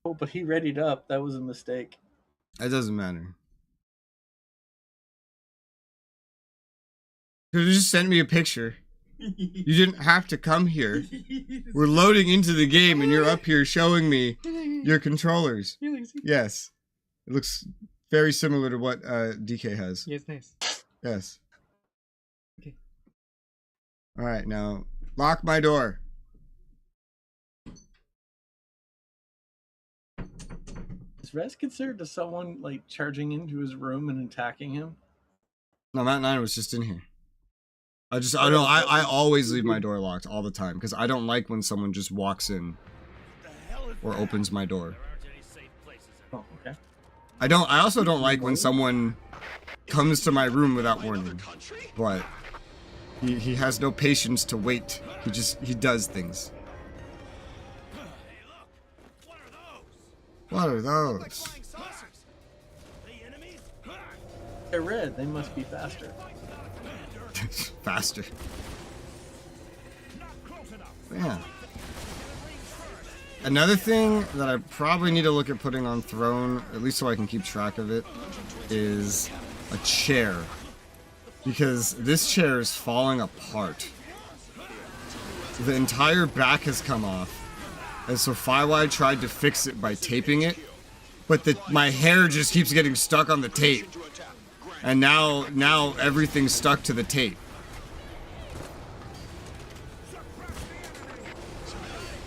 A: Oh, but he readied up. That was a mistake.
B: That doesn't matter. You just sent me a picture. You didn't have to come here. We're loading into the game and you're up here showing me your controllers. Yes. It looks very similar to what DK has.
E: Yes, nice.
B: Yes.
E: Okay.
B: Alright, now lock my door.
A: Is Rez considered as someone like charging into his room and attacking him?
B: No, Matnine was just in here. I always leave my door locked all the time because I don't like when someone just walks in or opens my door.
A: Oh, okay.
B: I also don't like when someone comes to my room without warning. But he has no patience to wait. He does things. What are those?
A: They're red. They must be faster.
B: Faster. Yeah. Another thing that I probably need to look at putting on throne, at least so I can keep track of it, is a chair. Because this chair is falling apart. The entire back has come off. And so Firewide tried to fix it by taping it, but my hair just keeps getting stuck on the tape. And now everything's stuck to the tape.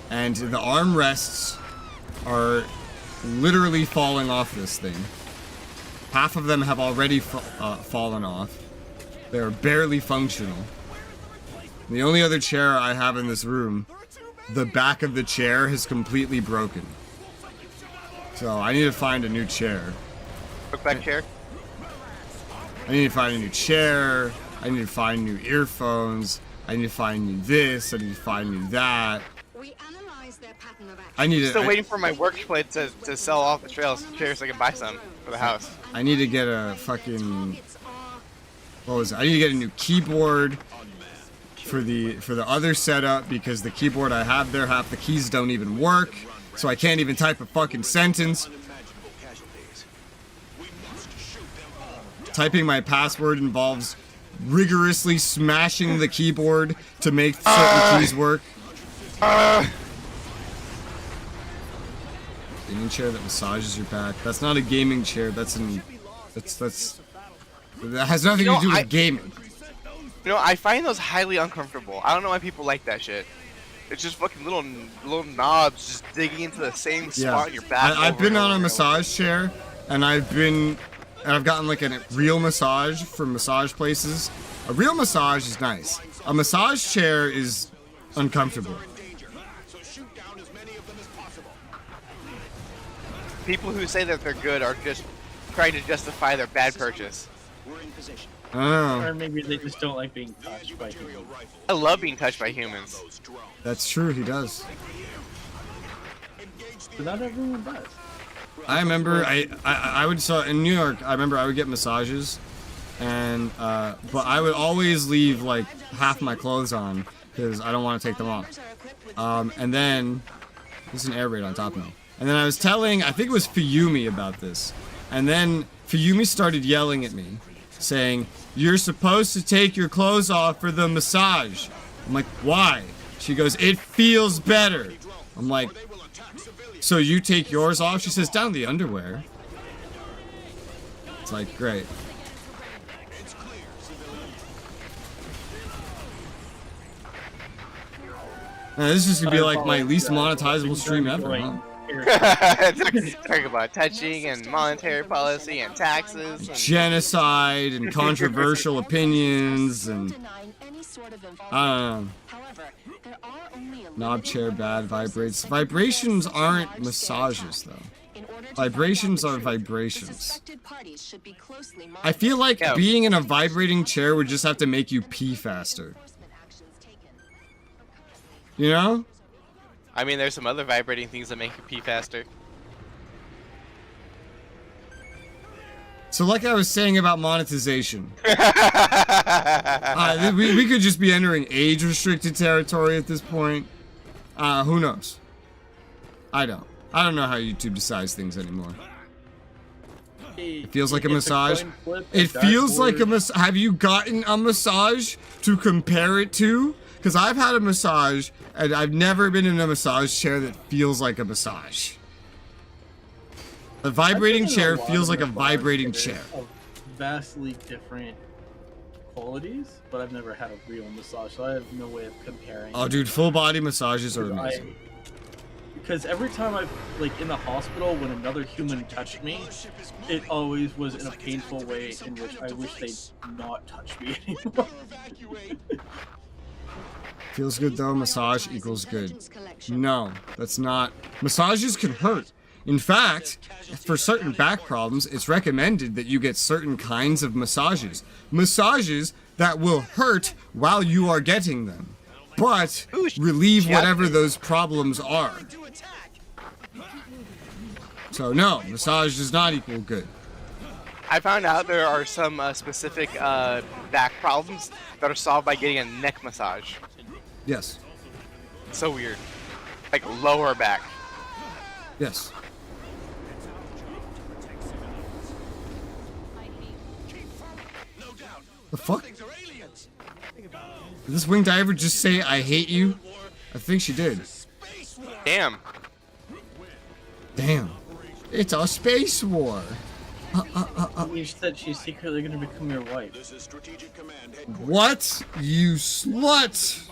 B: And the armrests are literally falling off this thing. Half of them have already fallen off. They're barely functional. The only other chair I have in this room, the back of the chair has completely broken. So I need to find a new chair.
C: Look back chair.
B: I need to find a new chair. I need to find new earphones. I need to find new this. I need to find new that. I need to.
C: Still waiting for my workplace to sell off the chairs so I can buy some for the house.
B: I need to get a fucking. What was it? I need to get a new keyboard for the other setup because the keyboard I have there, half the keys don't even work, so I can't even type a fucking sentence. Typing my password involves rigorously smashing the keyboard to make certain keys work. Gaming chair that massages your back. That's not a gaming chair. That has nothing to do with gaming.
C: You know, I find those highly uncomfortable. I don't know why people like that shit. It's just fucking little knobs just digging into the same spot in your back.
B: I've been on a massage chair, and I've gotten like a real massage from massage places. A real massage is nice. A massage chair is uncomfortable.
C: People who say that they're good are just trying to justify their bad purchase.
B: I don't know.
A: Or maybe they just don't like being touched by humans.
C: I love being touched by humans.
B: That's true, he does.
A: But not everyone does.
B: I remember I would in New York. I remember I would get massages, and but I would always leave like half my clothes on because I don't want to take them off. And then there's an air raid on top of me. And then I was telling, I think it was Fuyumi about this, and then Fuyumi started yelling at me, saying, "You're supposed to take your clothes off for the massage." I'm like, "Why?" She goes, it feels better. I'm like, so you take yours off? She says, down the underwear. It's like, great. Now, this is gonna be like my least monetizable stream ever, huh?
C: Talking about touching and monetary policy and taxes. And
B: genocide and controversial opinions and I don't know. Knob chair bad vibrates. Vibrations aren't massages though. Vibrations are vibrations. I feel like being in a vibrating chair would just have to make you pee faster. You know?
C: I mean, there's some other vibrating things that make you pee faster.
B: So like I was saying about monetization. We could just be entering age-restricted territory at this point. Who knows? I don't know how YouTube decides things anymore. It feels like a massage. It feels like a massage. Have you gotten a massage to compare it to? Because I've had a massage, and I've never been in a massage chair that feels like a massage. A vibrating chair feels like a vibrating chair.
A: Vastly different qualities, but I've never had a real massage, so I have no way of comparing.
B: Oh, dude, full body massages are amazing.
A: Because every time I've, like, in the hospital, when another human touched me, it always was in a painful way in which I wish they'd not touch me anymore.
B: Feels good though, massage equals good. No, that's not. Massages can hurt. In fact, for certain back problems, it's recommended that you get certain kinds of massages. Massages that will hurt while you are getting them, but relieve whatever those problems are. So no, massage does not equal good.
C: I found out there are some specific back problems that are solved by getting a neck massage.
B: Yes.
C: So weird. Like lower back.
B: Yes. The fuck? Did this winged diver just say, I hate you? I think she did.
C: Damn.
B: Damn. It's a space war.
A: You said she's secretly going to become your wife.
B: What? You slut!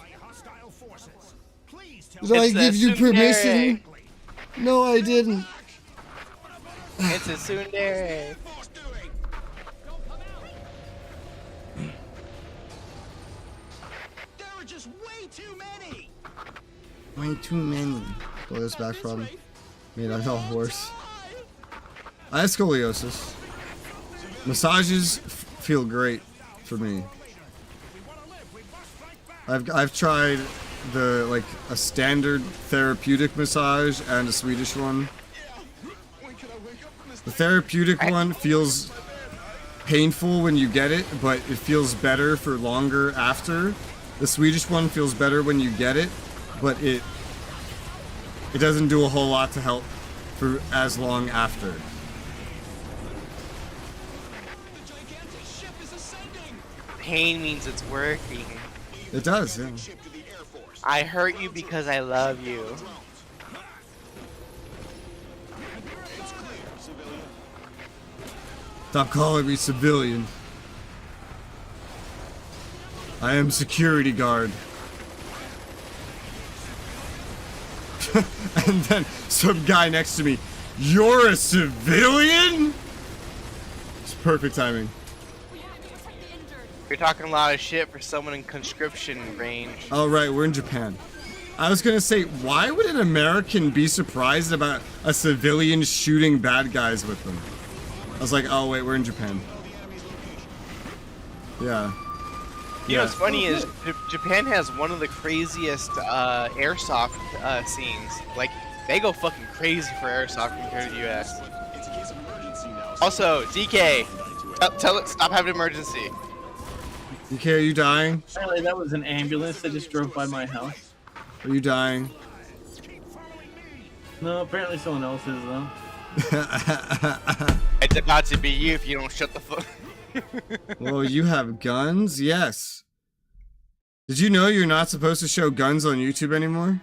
B: Did I give you permission? No, I didn't.
C: It's a tsundere.
E: There are just way too many.
B: Way too many. Pull this back from. Made I felt horse. I have scoliosis. Massages feel great for me. I've tried a standard therapeutic massage and a Swedish one. The therapeutic one feels painful when you get it, but it feels better for longer after. The Swedish one feels better when you get it, but it doesn't do a whole lot to help for as long after.
C: Pain means it's working.
B: It does, yeah.
C: I hurt you because I love you.
B: Stop calling me civilian. I am security guard. And then some guy next to me, you're a civilian? It's perfect timing.
C: You're talking a lot of shit for someone in conscription range.
B: Oh right, we're in Japan. I was gonna say, why would an American be surprised about a civilian shooting bad guys with them? I was like, oh wait, we're in Japan. Yeah.
C: You know what's funny is Japan has one of the craziest airsoft scenes. Like, they go fucking crazy for airsoft compared to the US. Also, DK, tell it, stop having an emergency.
B: DK, are you dying?
A: Apparently that was an ambulance that just drove by my house.
B: Are you dying?
A: No, apparently someone else is though.
C: It's about to be you if you don't shut the fuck.
B: Well, you have guns? Yes. Did you know you're not supposed to show guns on YouTube anymore?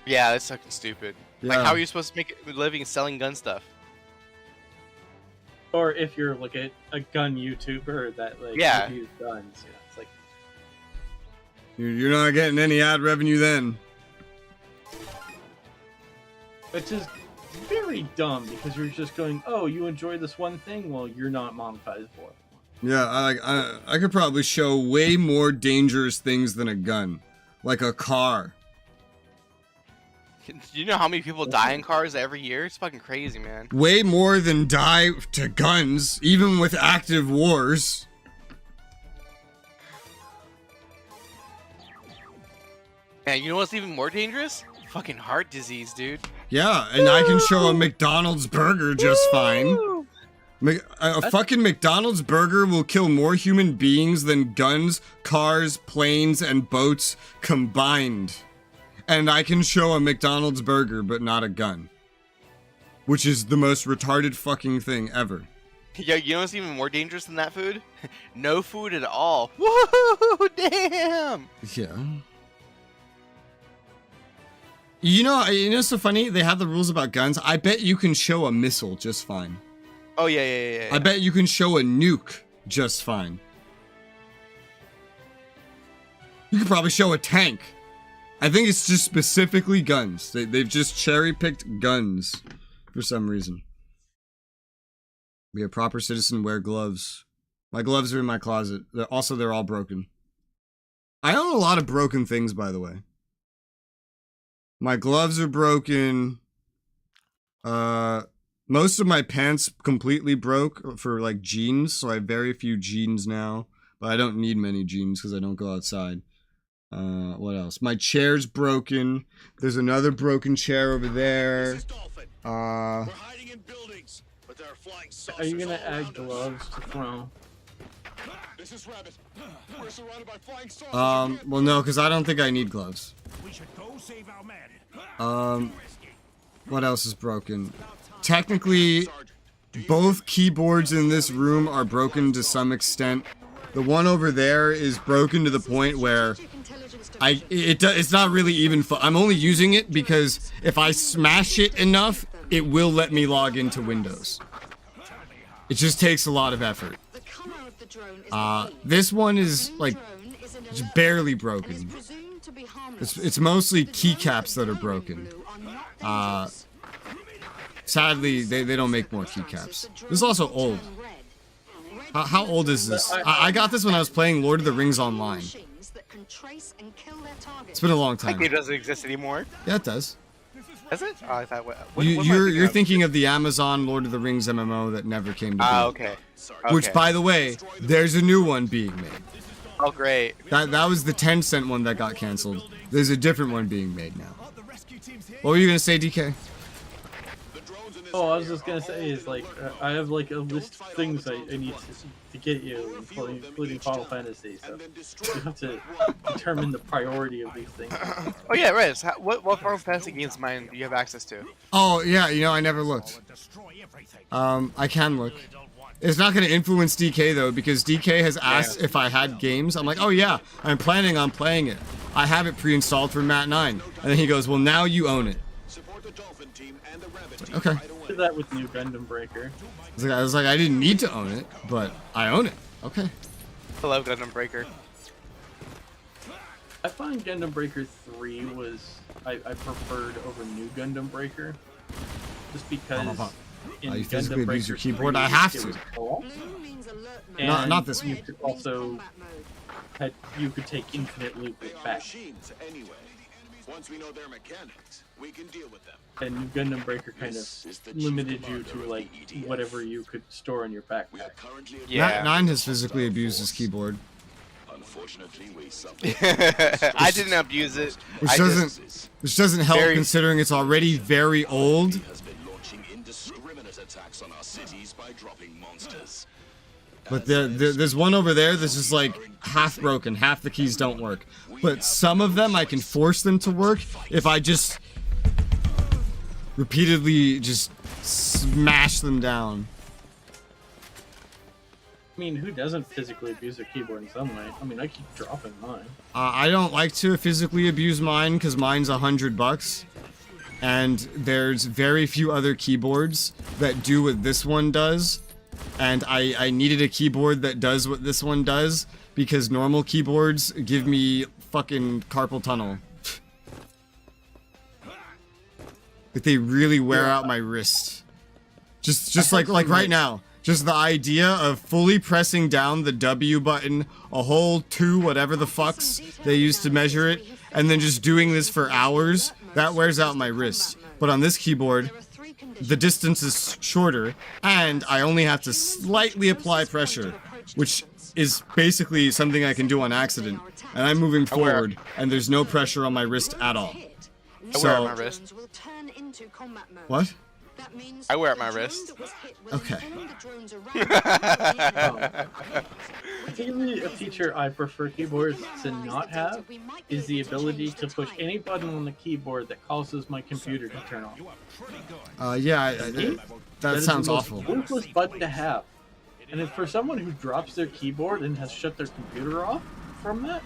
C: Yeah, that's fucking stupid.
B: Yeah.
C: Like, how are you supposed to make a living selling gun stuff?
A: Or if you're like a gun YouTuber that like
C: Yeah.
A: reviews guns, you know, it's like
B: You're not getting any ad revenue then.
A: which is very dumb because you're just going, oh, you enjoy this one thing, well, you're not monetized for it.
B: Yeah, I could probably show way more dangerous things than a gun, like a car.
C: Do you know how many people die in cars every year? It's fucking crazy, man.
B: Way more than die to guns, even with active wars.
C: Man, you know what's even more dangerous? Fucking heart disease, dude.
B: Yeah, and I can show a McDonald's burger just fine. A fucking McDonald's burger will kill more human beings than guns, cars, planes, and boats combined. And I can show a McDonald's burger, but not a gun. Which is the most retarded fucking thing ever.
C: Yo, you know what's even more dangerous than that food? No food at all. Woohoo! Damn!
B: Yeah. You know so funny? They have the rules about guns. I bet you can show a missile just fine.
C: Oh, yeah.
B: I bet you can show a nuke just fine. You could probably show a tank. I think it's just specifically guns. They've just cherry-picked guns for some reason. Be a proper citizen, wear gloves. My gloves are in my closet. They're all broken. I own a lot of broken things, by the way. My gloves are broken. Most of my pants completely broke for like jeans, so I have very few jeans now. But I don't need many jeans because I don't go outside. What else? My chair's broken. There's another broken chair over there.
D: This is Dolphin. We're hiding in buildings, but there are flying saucers.
A: Are you gonna
D: all
A: add
D: around us.
A: gloves to throw?
D: This is Rabbit. We're surrounded by flying saucers.
B: Well, no, because I don't think I need gloves.
E: We should go save our man.
B: What else is broken? Technically, both keyboards in this room are broken to some extent. The one over there is broken to the point where it's not really even fun. I'm only using it because if I smash it enough, it will let me log into Windows. It just takes a lot of effort. This one is like just barely broken. It's mostly keycaps that are broken. Sadly, they don't make more keycaps. This is also old. How old is this? I got this when I was playing Lord of the Rings Online. It's been a long
C: That
B: time.
C: game doesn't exist anymore.
B: Yeah, it does.
C: Is it? Oh, I thought.
B: You're thinking of the Amazon Lord of the Rings MMO that never came to be.
C: Okay.
B: Which, by the way, there's a new one being made.
C: Oh, great.
B: That was the Tencent one that got canceled. There's a different one being made now. What were you gonna say, DK?
A: Oh, I was just gonna say is like I have like a list of things I need to get you, including Final Fantasy. So you have to determine the priority of these things.
C: Oh yeah, Rez. What Final Fantasy games of mine do you have access to?
B: Oh yeah, I never looked. I can look. It's not gonna influence DK though, because DK has asked if I had games. I'm like, oh yeah, I'm planning on playing it. I have it pre-installed for Matnine, and then he goes, well now you own it.
D: Support the Dolphin team and the Rabbit team.
B: Okay.
A: I did that with New Gundam Breaker.
B: I was like, I didn't need to own it, but I own it. Okay.
C: I love Gundam Breaker.
A: I find Gundam Breaker 3 was I preferred over New Gundam Breaker, just because in
B: You physically
A: Gundam
B: abuse your
A: Breaker
B: keyboard?
A: 3,
B: I have
A: it
B: to.
A: was co-op,
B: Not
A: and
B: this
A: you
B: one.
A: could also you could take infinite loop
D: They are
A: back.
D: machines anyway. Once we know their mechanics, we can deal with them.
A: And New Gundam Breaker kind of limited you to like whatever you could store in your
D: We are
A: backpack.
D: currently
C: Yeah.
B: Nine has physically abused his keyboard,
D: unfortunately we suffer.
C: I didn't abuse it.
B: which
C: I
B: doesn't help
C: Very-
B: considering it's already very old.
D: Has been launching indiscriminate attacks on our cities by dropping monsters.
B: But there's one over there that's just like half broken, half the keys don't work. But some of them I can force them to work if I just repeatedly just smash them down.
A: I mean, who doesn't physically abuse their keyboard in some way? I mean, I keep dropping mine.
B: I don't like to physically abuse mine because mine's $100, and there's very few other keyboards that do what this one does, and I needed a keyboard that does what this one does because normal keyboards give me fucking carpal tunnel. Like they really wear out my wrist. Just like right now. Just the idea of fully pressing down the W button, a whole 2 whatever the fucks they use to measure it, and then just doing this for hours, that wears out my wrist. But on this keyboard, the distance is shorter, and I only have to slightly apply pressure, which is basically something I can do on accident. And I'm moving forward, and there's no pressure on my wrist at all.
C: I wear it on my wrist.
B: What?
C: I wear it on my wrist.
B: Okay.
A: Particularly a feature I prefer keyboards to not have is the ability to push any button on the keyboard that causes my computer to turn off.
B: Yeah, that sounds
A: is the
B: awful.
A: most useless button to have. And if for someone who drops their keyboard and has shut their computer off from that,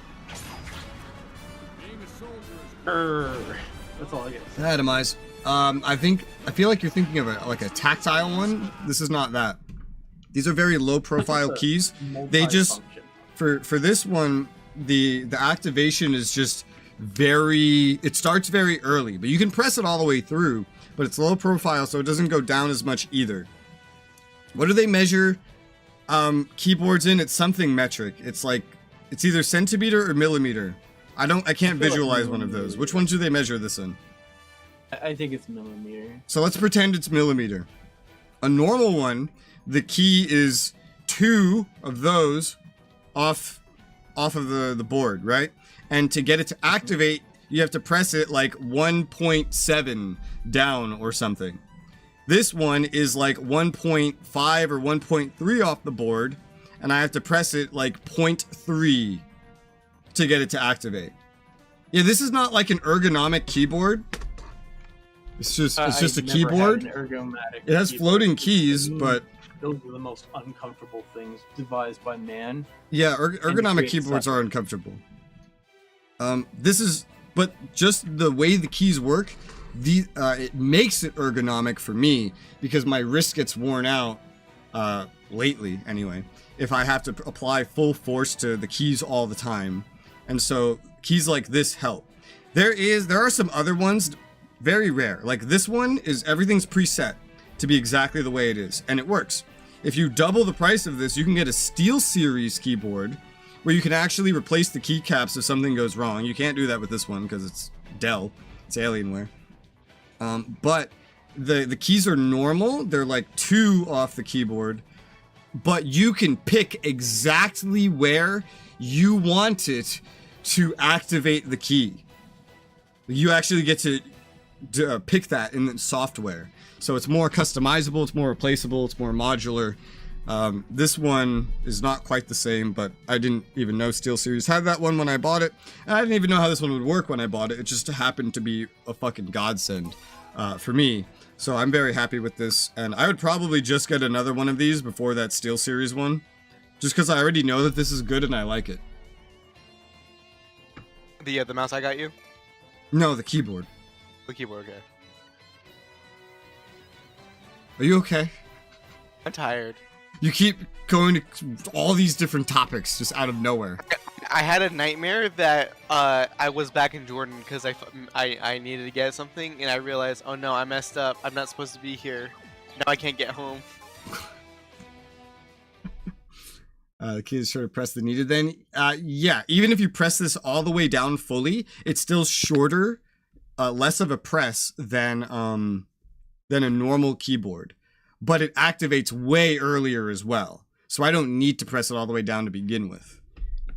A: that's all I get.
B: Atomize. I feel like you're thinking of a tactile one. This is not that. These are very low profile keys. They just, for this one, the activation is just very, it starts very early, but you can press it all the way through, but it's low profile, so it doesn't go down as much either. What do they measure keyboards in? It's something metric. It's like, it's either centimeter or millimeter. I can't visualize one of those. Which ones do they measure this in?
A: I think it's millimeter.
B: So let's pretend it's millimeter. A normal one, the key is 2 of those off of the board, right? And to get it to activate, you have to press it like 1.7 down or something. This one is like 1.5 or 1.3 off the board, and I have to press it like 0.3 to get it to activate. Yeah, this is not like an ergonomic keyboard. It's just a keyboard. It has floating keys, but
A: those are the most uncomfortable things devised by man.
B: Yeah, ergonomic keyboards are uncomfortable. But just the way the keys work, it makes it ergonomic for me because my wrist gets worn out lately anyway. If I have to apply full force to the keys all the time, and so keys like this help. There are some other ones. Very rare. Like this one is everything's preset to be exactly the way it is, and it works. If you double the price of this, you can get a Steel Series keyboard where you can actually replace the keycaps if something goes wrong. You can't do that with this one because it's Dell. It's Alienware. But the keys are normal. They're like 2 off the keyboard, but you can pick exactly where you want it to activate the key. You actually get to pick that in the software, so it's more customizable, it's more replaceable, it's more modular. This one is not quite the same, but I didn't even know SteelSeries had that one when I bought it, and I didn't even know how this one would work when I bought it. It just happened to be a fucking godsend for me, so I'm very happy with this, and I would probably just get another one of these before that SteelSeries one, just because I already know that this is good and I like it.
C: The mouse I got you?
B: No, the keyboard.
C: The keyboard, okay.
B: Are you okay?
C: I'm tired.
B: You keep going to all these different topics just out of nowhere.
C: I had a nightmare that I was back in Jordan because I needed to get something, and I realized, oh no, I messed up. I'm not supposed to be here. Now I can't get home.
B: The key is sure to press the needed then. Yeah, even if you press this all the way down fully, it's still shorter, less of a press than a normal keyboard. But it activates way earlier as well. So I don't need to press it all the way down to begin with.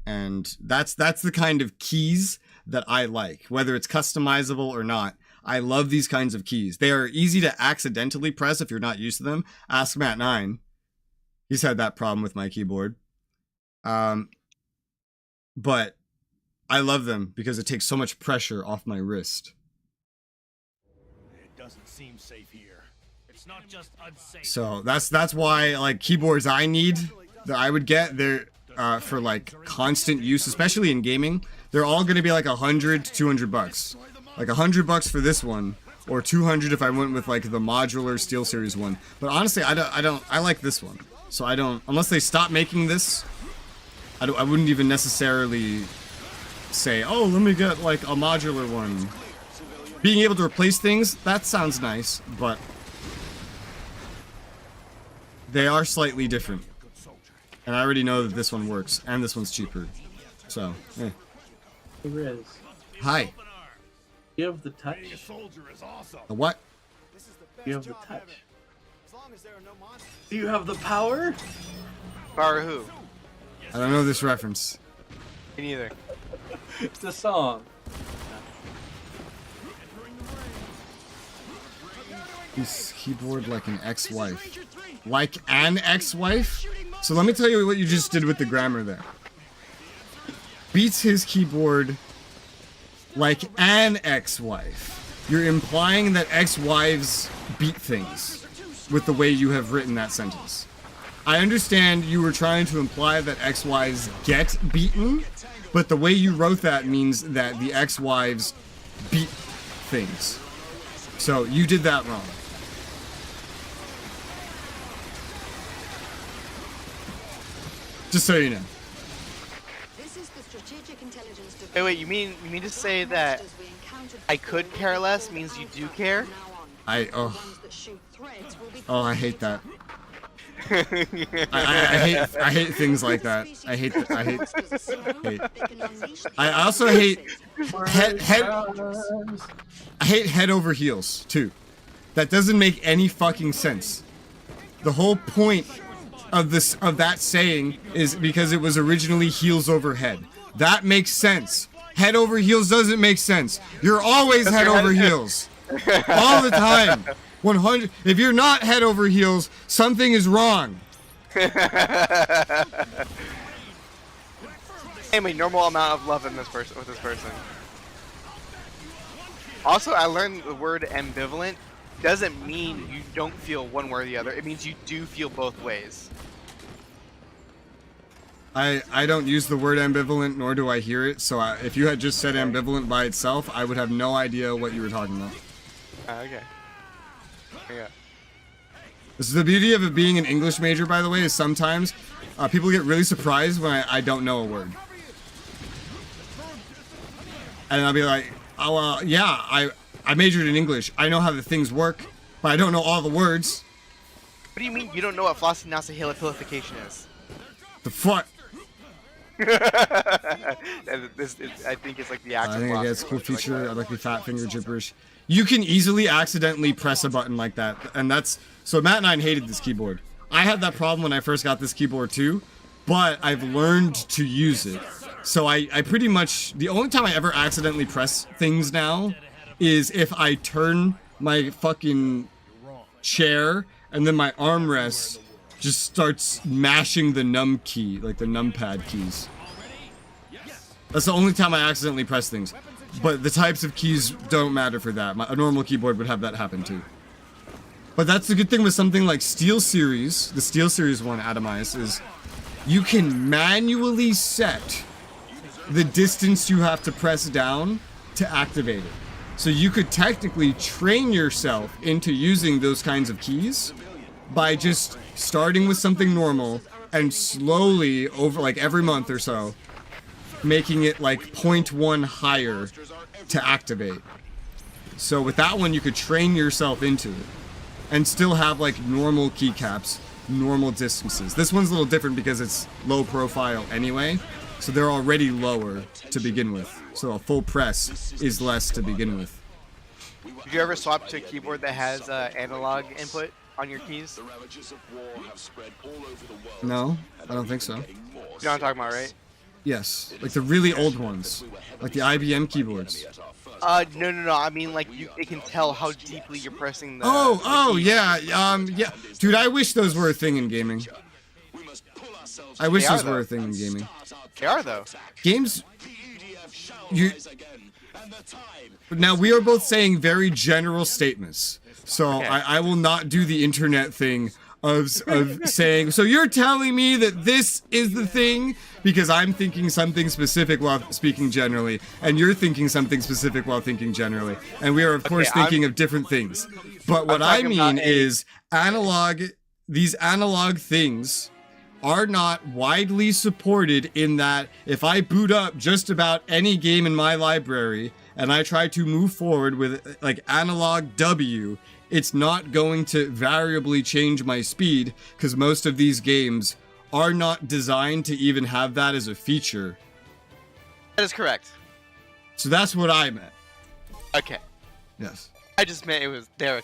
B: And that's the kind of keys that I like, whether it's customizable or not. I love these kinds of keys. They are easy to accidentally press if you're not used to them. Ask Matnine. He's had that problem with my keyboard. But I love them because it takes so much pressure off my wrist.
E: It doesn't seem safe here. It's not just unsafe.
B: So that's why, like, keyboards I need that I would get, they're for like constant use, especially in gaming. They're all going to be like $100 to $200. Like $100 for this one, or $200 if I went with like the modular SteelSeries one. But honestly, I like this one. So I don't, unless they stop making this, I wouldn't even necessarily say, oh, let me get like a modular one. Being able to replace things, that sounds nice, but they are slightly different. And I already know that this one works, and this one's cheaper. So, eh.
A: Hey, Riz,
B: Hi.
A: you have the touch.
B: The what?
A: You have the touch. Do you have the power?
C: Power who?
B: I don't know this reference.
C: Me neither.
A: It's a song.
B: Use keyboard like an ex-wife. Like an ex-wife? So let me tell you what you just did with the grammar there. Beats his keyboard like an ex-wife. You're implying that ex-wives beat things with the way you have written that sentence. I understand you were trying to imply that ex-wives get beaten, but the way you wrote that means that the ex-wives beat things. So you did that wrong. Just so you know.
C: Hey, wait, you mean to say that I could care less means you do care?
B: I hate that. I hate things like that. I also hate I hate head over heels too. That doesn't make any fucking sense. The whole point of that saying is because it was originally heels over head. That makes sense. Head over heels doesn't make sense. You're always head over heels. All the time. 100. If you're not head over heels, something is wrong.
C: I'm a normal amount of love in this person with this person. Also, I learned the word ambivalent doesn't mean you don't feel one way or the other. It means you do feel both ways.
B: I don't use the word ambivalent, nor do I hear it. So if you had just said ambivalent by itself, I would have no idea what you were talking about.
C: Okay. Yeah.
B: This is the beauty of it being an English major, by the way, is sometimes people get really surprised when I don't know a word. And I'll be like, oh, yeah, I majored in English. I know how the things work, but I don't know all the words.
C: What do you mean you don't know what flossinacihalipilification is?
B: The fuck?
C: I think it's like the actual.
B: I think it's a cool feature. I like the fat finger gibberish. You can easily accidentally press a button like that, and that's so. Matnine hated this keyboard. I had that problem when I first got this keyboard too, but I've learned to use it. So I pretty much the only time I ever accidentally press things now is if I turn my fucking chair and then my armrest just starts mashing the num key, like the numpad keys. That's the only time I accidentally press things. But the types of keys don't matter for that. A normal keyboard would have that happen too. But that's the good thing with something like SteelSeries, the SteelSeries one, Atomize, is you can manually set the distance you have to press down to activate it. So you could technically train yourself into using those kinds of keys by just starting with something normal and slowly over like every month or so making it like 0.1 higher to activate. So with that one you could train yourself into it and still have like normal keycaps, normal distances. This one's a little different because it's low profile anyway, so they're already lower to begin with. So a full press is less to begin with.
C: Did you ever swap to a keyboard that has analog input on your keys?
B: No, I don't think so.
C: You know what I'm talking about, right?
B: Yes, like the really old ones, like the IBM keyboards.
C: No. I mean, like, it can tell how deeply you're pressing the...
B: Yeah, yeah. Dude, I wish those were a thing in gaming. I wish those were a thing in gaming.
C: They are, though.
B: Games... Now, we are both saying very general statements. So,
C: Okay.
B: I will not do the internet thing of saying, so you're telling me that this is the thing because I'm thinking something specific while speaking generally, and you're thinking something specific while thinking generally, and we are of course thinking of different things. But what I mean is these analog things are not widely supported in that if I boot up just about any game in my library and I try to move forward with like analog W, it's not going to variably change my speed because most of these games are not designed to even have that as a feature.
C: That is correct.
B: So that's what I meant.
C: Okay.
B: Yes.
C: I just meant it was there,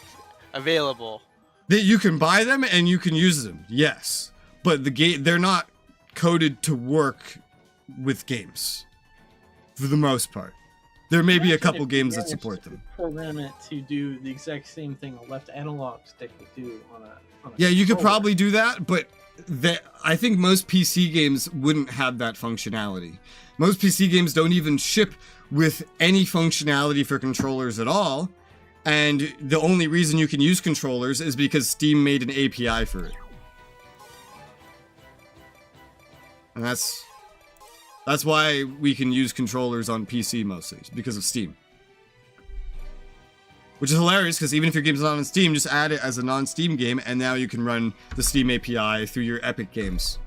C: available.
B: That you can buy them and you can use them, yes. But they're not coded to work with games, for the most part. There may be a couple games that support them.
A: Program it to do the exact same thing a left analog stick would do on a
B: yeah, you could
A: controller.
B: probably do that, but I think most PC games wouldn't have that functionality. Most PC games don't even ship with any functionality for controllers at all, and the only reason you can use controllers is because Steam made an API for it. And that's why we can use controllers on PC mostly, it's because of Steam. Which is hilarious, because even if your game's not on Steam, just add it as a non-Steam game, and now you can run the Steam API through your Epic games.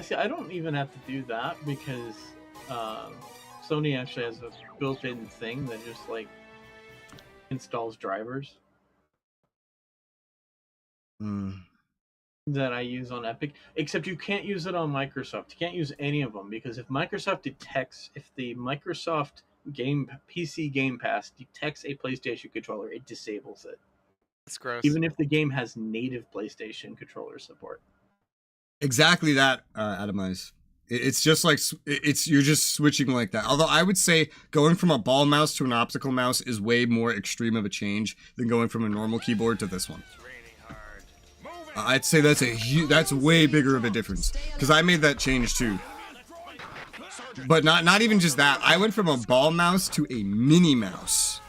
A: See, I don't even have to do that, because Sony actually has a built-in thing that just, like, installs drivers. That I use on Epic, except you can't use it on Microsoft. You can't use any of them, because if Microsoft detects, if the Microsoft PC Game Pass detects a PlayStation controller, it disables it.
C: That's gross.
A: Even if the game has native PlayStation controller support.
B: Exactly that, Atomize. It's just like, you're just switching like that. Although I would say going from a ball mouse to an optical mouse is way more extreme of a change than going from a normal keyboard to this one. I'd say that's way bigger of a difference, because I made that change too. But not even just that. I went from a ball mouse to a mini mouse.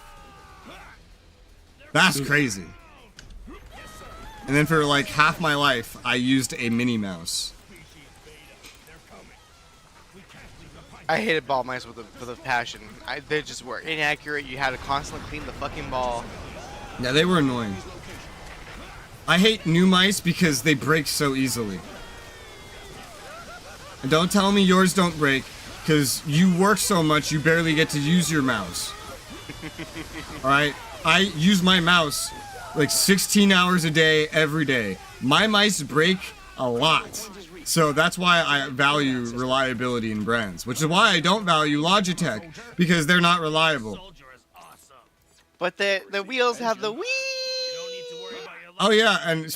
B: That's crazy. And then for like half my life, I used a mini mouse.
C: I hated ball mice with a passion. They just were inaccurate. You had to constantly clean the fucking ball.
B: Yeah, they were annoying. I hate new mice because they break so easily. And don't tell me yours don't break, because you work so much you barely get to use your mouse. Alright? I use my mouse like 16 hours a day, every day. My mice break a lot. So that's why I value reliability in brands, which is why I don't value Logitech, because they're not reliable.
C: But the wheels have the whee!
B: Oh yeah, and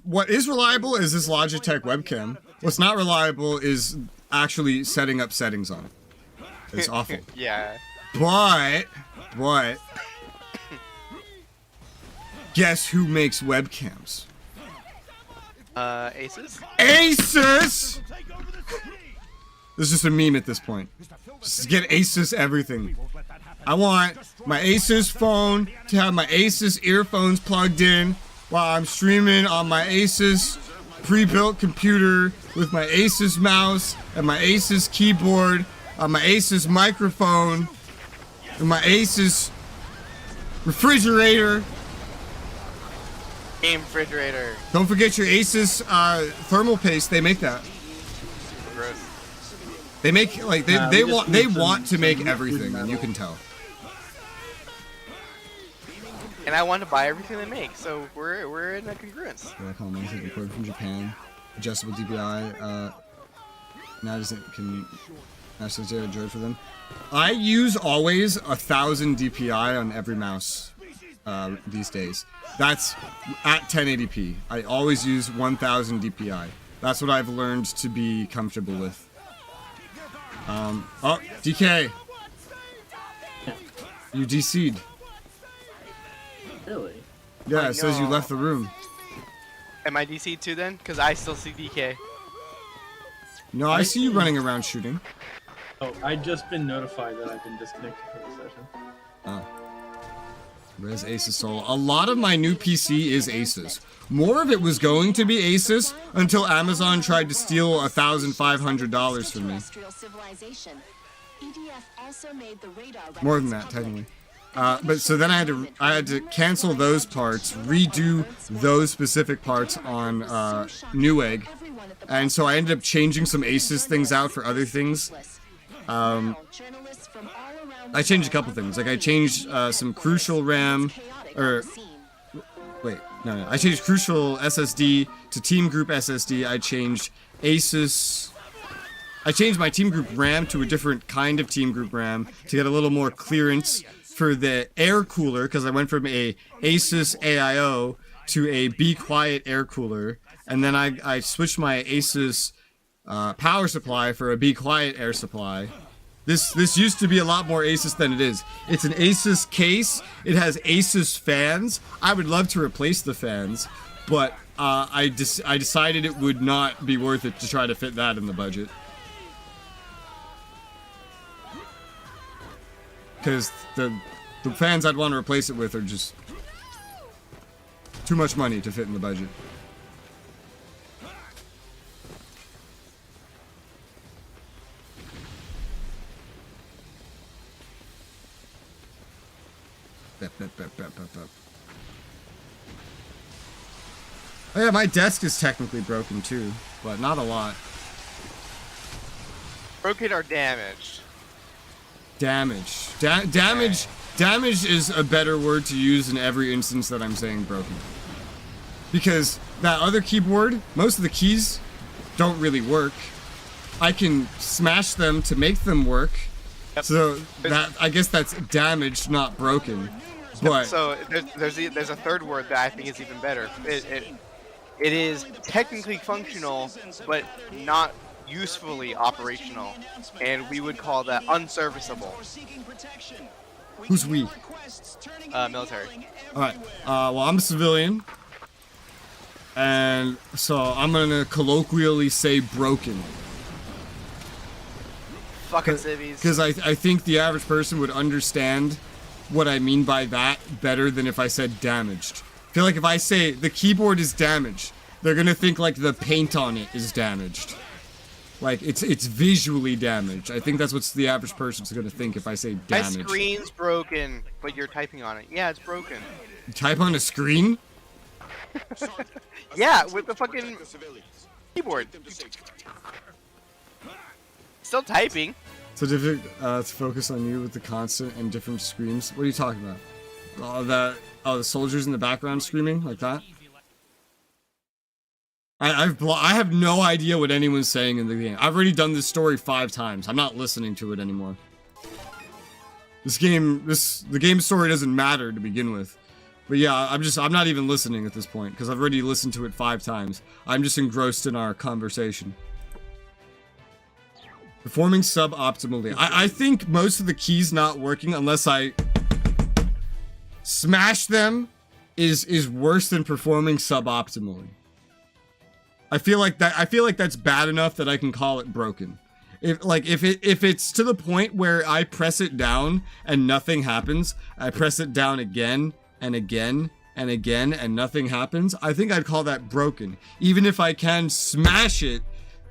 B: what is reliable is this Logitech webcam. What's not reliable is actually setting up settings on it. It's awful.
C: Yeah.
B: But guess who makes webcams?
C: Asus?
B: Asus! This is just a meme at this point. Just get Asus everything. I want my Asus phone to have my Asus earphones plugged in while I'm streaming on my Asus pre-built computer with my Asus mouse and my Asus keyboard, on my Asus microphone, and my Asus refrigerator.
C: Game refrigerator.
B: Don't forget your Asus thermal paste. They make that.
C: Gross.
B: They make like they want to make everything, and you can tell.
C: And I want to buy everything they make, so we're in a congruence.
B: Yeah, I call them imported from Japan. Adjustable DPI. Now can zero droid for them. I use always 1,000 DPI on every mouse these days. That's at 1080p. I always use 1,000 DPI. That's what I've learned to be comfortable with. Oh, DK. You DC'd.
A: Really?
B: Yeah, it says you left the room.
C: Am I DC too then? Because I still see DK.
B: No, I see you running around shooting.
A: Oh, I've just been notified that I've been disconnected from the session.
B: Oh. Res Asus Solo. A lot of my new PC is Asus. More of it was going to be Asus until Amazon tried to steal $1,500 from me. More than that, technically. But so then I had to cancel those parts, redo those specific parts on Newegg, and so I ended up changing some Asus things out for other things. I changed a couple things. Like I changed some Crucial RAM, or wait, no. I changed Crucial SSD to Team Group SSD. I changed Asus. I changed my Team Group RAM to a different kind of Team Group RAM to get a little more clearance for the air cooler, because I went from a Asus AIO to a Be Quiet air cooler, and then I switched my Asus power supply for a Be Quiet air supply. This used to be a lot more Asus than it is. It's an Asus case. It has Asus fans. I would love to replace the fans, but I decided it would not be worth it to try to fit that in the budget. Because the fans I'd want to replace it with are just too much money to fit in the budget. Oh yeah, my desk is technically broken too, but not a lot.
C: Broken or damaged?
B: Damaged. Damage is a better word to use in every instance that I'm saying broken. Because that other keyboard, most of the keys don't really work. I can smash them to make them work. Yep. So that, I guess that's damaged, not broken. But
C: so there's a third word that I think is even better. It is technically functional, but not usefully operational, and we would call that unserviceable.
B: Who's we?
C: Military.
B: Alright, well, I'm a civilian, and so I'm gonna colloquially say broken.
C: Fucking civvies.
B: Because I think the average person would understand what I mean by that better than if I said damaged. I feel like if I say the keyboard is damaged, they're gonna think like the paint on it is damaged. Like, it's visually damaged. I think that's what the average person's gonna think if I say damaged.
C: My screen's broken, but you're typing on it. Yeah, it's broken.
B: You type on a screen?
C: Yeah, with the fucking keyboard. Still typing.
B: So difficult to focus on you with the constant and different screams. What are you talking about? The soldiers in the background screaming like that? I have no idea what anyone's saying in the game. I've already done this story 5 times. I'm not listening to it anymore. The game story doesn't matter to begin with. But yeah, I'm not even listening at this point because I've already listened to it 5 times. I'm just engrossed in our conversation. Performing suboptimally. I think most of the keys not working unless I smash them is worse than performing suboptimally. I feel like that's bad enough that I can call it broken. If it's to the point where I press it down and nothing happens, I press it down again and again and again and nothing happens, I think I'd call that broken. Even if I can smash it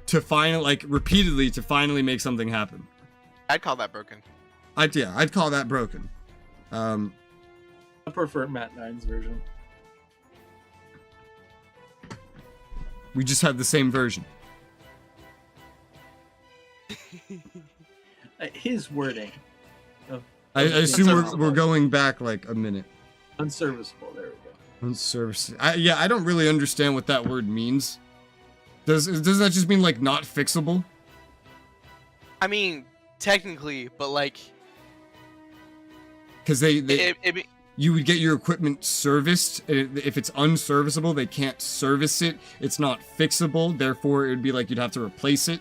B: to repeatedly to finally make something happen.
C: I'd call that broken.
B: I'd call that broken.
A: I prefer Matnine's version.
B: We just have the same version.
A: His wording.
B: I assume we're going back like a minute.
A: Unserviceable, there we go.
B: Unserviceable. I don't really understand what that word means. Does that just mean like not fixable?
C: I mean, technically, but like...
B: Because you would get your equipment serviced. If it's unserviceable, they can't service it. It's not fixable. Therefore, it would be like you'd have to replace it.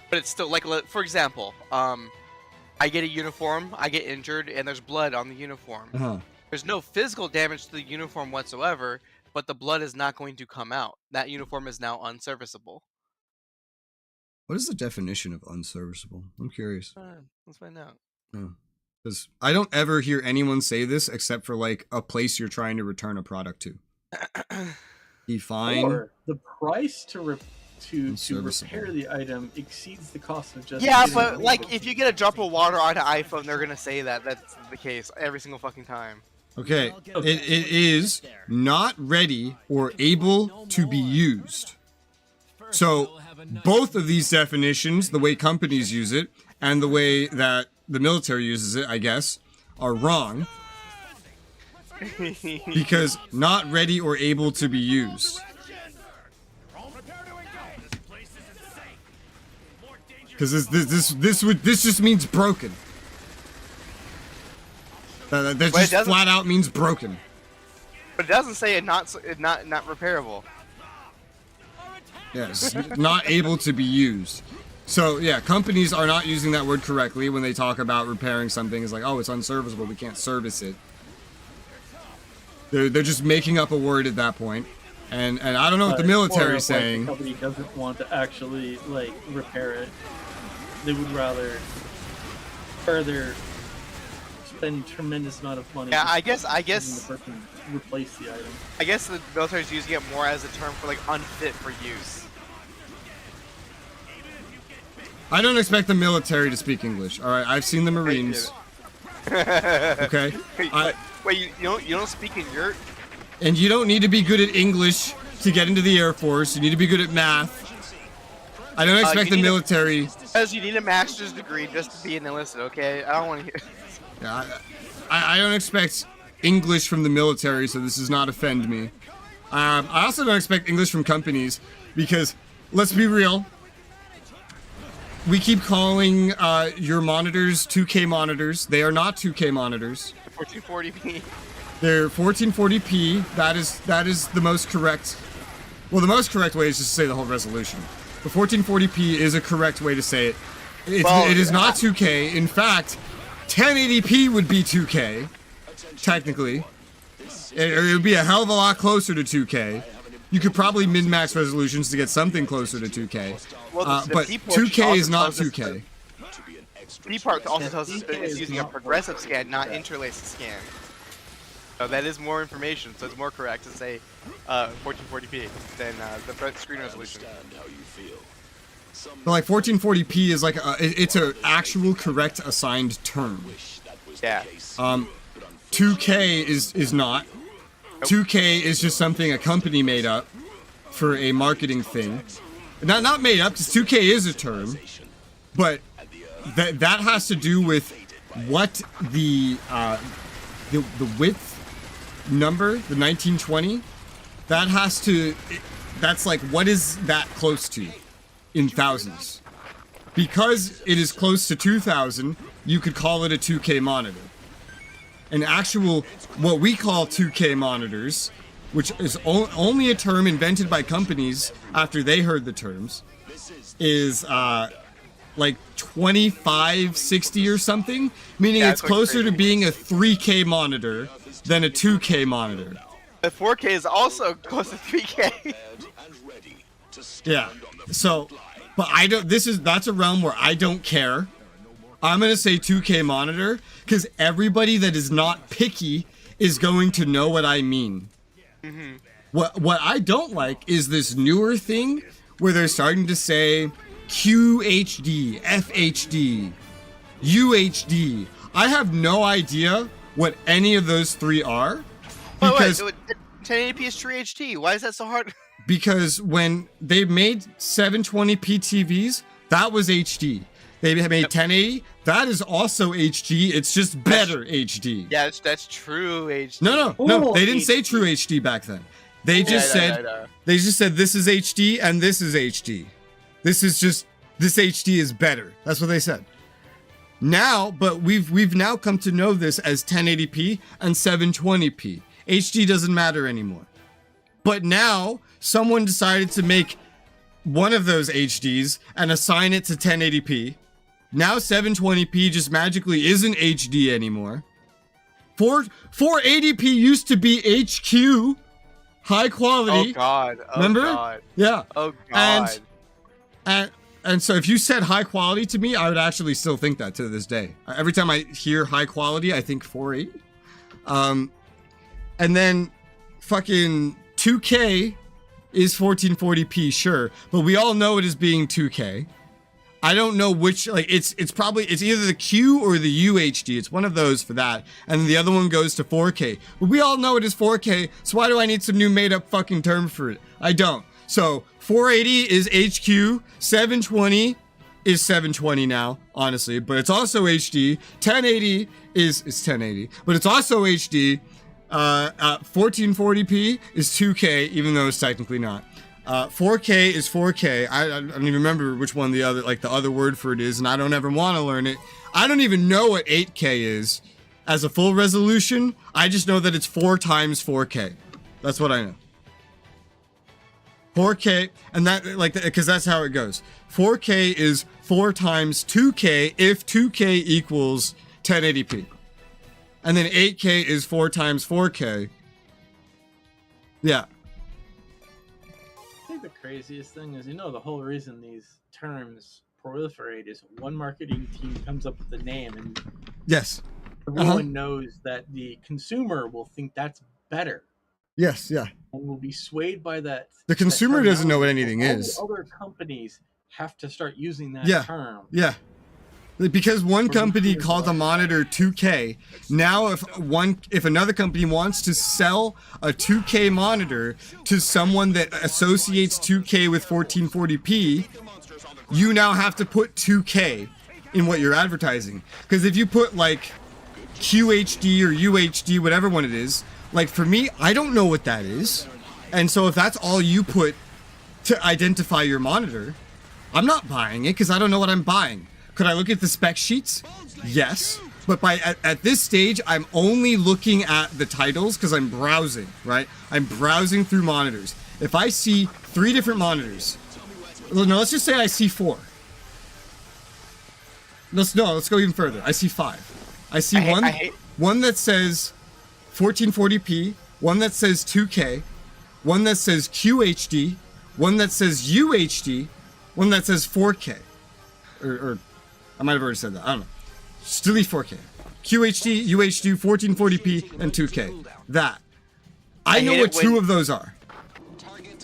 C: But it's still, like, for example, I get a uniform, I get injured, and there's blood on the uniform.
B: Uh-huh.
C: There's no physical damage to the uniform whatsoever, but the blood is not going to come out. That uniform is now unserviceable.
B: What is the definition of unserviceable? I'm curious.
C: Let's find out.
B: Oh. Because I don't ever hear anyone say this except for like a place you're trying to return a product to. Define.
A: Or the price to repair the item exceeds the cost of just.
C: Yeah, but like if you get a drop of water on an iPhone, they're gonna say that. That's the case every single fucking time.
B: Okay, it is not ready or able to be used. So both of these definitions, the way companies use it and the way that the military uses it, I guess, are wrong. Because not ready or able to be used. Because this just means broken. That just flat out means broken.
C: But it doesn't say not repairable.
B: Yes, not able to be used. So yeah, companies are not using that word correctly when they talk about repairing something. It's like, oh, it's unserviceable, we can't service it. They're just making up a word at that point. And I don't know what the military's saying.
A: The company doesn't want to actually like repair it. They would rather further spend tremendous amount of money.
C: Yeah, I guess
A: the person replace the item.
C: I guess the military's using it more as a term for like unfit for use.
B: I don't expect the military to speak English. All right, I've seen the Marines. Okay.
C: Wait, you don't speak in your.
B: And you don't need to be good at English to get into the Air Force. You need to be good at math. I don't expect the military.
C: Because you need a master's degree just to be an enlisted. Okay, I don't want to hear.
B: Yeah, I don't expect English from the military, so this does not offend me. I also don't expect English from companies because, let's be real, we keep calling your monitors 2K monitors. They are not 2K monitors.
C: 1440p.
B: They're 1440p. That is the most correct. Well, the most correct way is just to say the whole resolution. The 1440p is a correct way to say it. It is not 2K. In fact, 1080p would be 2K, technically. It would be a hell of a lot closer to 2K. You could probably min-max resolutions to get something closer to 2K. But 2K is not 2K.
C: B part also tells us it's using a progressive scan, not interlaced scan. So that is more information, so it's more correct to say 1440p than the screen resolution.
B: But like 1440p is like it's an actual correct assigned term.
C: Yeah.
B: 2K is not. 2K is just something a company made up for a marketing thing. Not made up, because 2K is a term, but that has to do with what the width number, the 1920, that's like, what is that close to in thousands? Because it is close to 2000, you could call it a 2K monitor. An actual, what we call 2K monitors, which is only a term invented by companies after they heard the terms, is like 2560 or something, meaning it's closer to being a 3K monitor than a 2K monitor.
C: The 4K is also close to 3K.
B: Yeah. So, but that's a realm where I don't care. I'm gonna say 2K monitor because everybody that is not picky is going to know what I mean. Mm-hmm. What I don't like is this newer thing where they're starting to say QHD, FHD, UHD. I have no idea what any of those three are. Because
C: wait, 1080p is true HD. Why is that so hard?
B: Because when they made 720p TVs, that was HD. They made 1080. That is also HD. It's just better HD.
C: Yeah, that's true HD.
B: No. They didn't say true HD back then. They just said this is HD and this is HD. This HD is better. That's what they said. Now, but we've now come to know this as 1080p and 720p. HD doesn't matter anymore. But now someone decided to make one of those HDs and assign it to 1080p. Now 720p just magically isn't HD anymore. 480p used to be HQ, high quality.
C: Oh God. Oh
B: Remember?
C: God.
B: Yeah.
C: Oh God.
B: And And so if you said high quality to me, I would actually still think that to this day. Every time I hear high quality, I think 480. And then fucking 2K is 1440p, sure, but we all know it as being 2K. I don't know which, like, it's either the Q or the UHD. It's one of those for that. And the other one goes to 4K. But we all know it is 4K, so why do I need some new made up fucking term for it? I don't. So 480 is HQ, 720 is 720 now, honestly, but it's also HD. 1080 is 1080, but it's also HD. 1440p is 2K, even though it's technically not. 4K is 4K. I don't even remember which one the other word for it is, and I don't ever want to learn it. I don't even know what 8K is as a full resolution. I just know that it's 4 times 4K. That's what I know. 4K, and that, like, because that's how it goes. 4K is 4 times 2K if 2K equals 1080p. And then 8K is 4 times 4K. Yeah.
A: I think the craziest thing is, the whole reason these terms proliferate is one marketing team comes up with a name and
B: yes,
A: everyone knows that the consumer will think that's better.
B: Yes, yeah.
A: And will be swayed by that.
B: The consumer doesn't know what anything is.
A: Other companies have to start using that term.
B: Yeah. Because one company called a monitor 2K, now if another company wants to sell a 2K monitor to someone that associates 2K with 1440p, you now have to put 2K in what you're advertising. Because if you put like QHD or UHD, whatever one it is, like for me, I don't know what that is. And so if that's all you put to identify your monitor, I'm not buying it because I don't know what I'm buying. Could I look at the spec sheets? Yes. But at this stage, I'm only looking at the titles because I'm browsing, right? I'm browsing through monitors. If I see 3 different monitors, no, let's just say I see 4. Let's go even further. I see 5. I see one that says 1440p, one that says 2K, one that says QHD, one that says UHD, one that says 4K. Or I might have already said that. I don't know. Just delete 4K. QHD, UHD, 1440p, and 2K. That. I know what 2 of those are.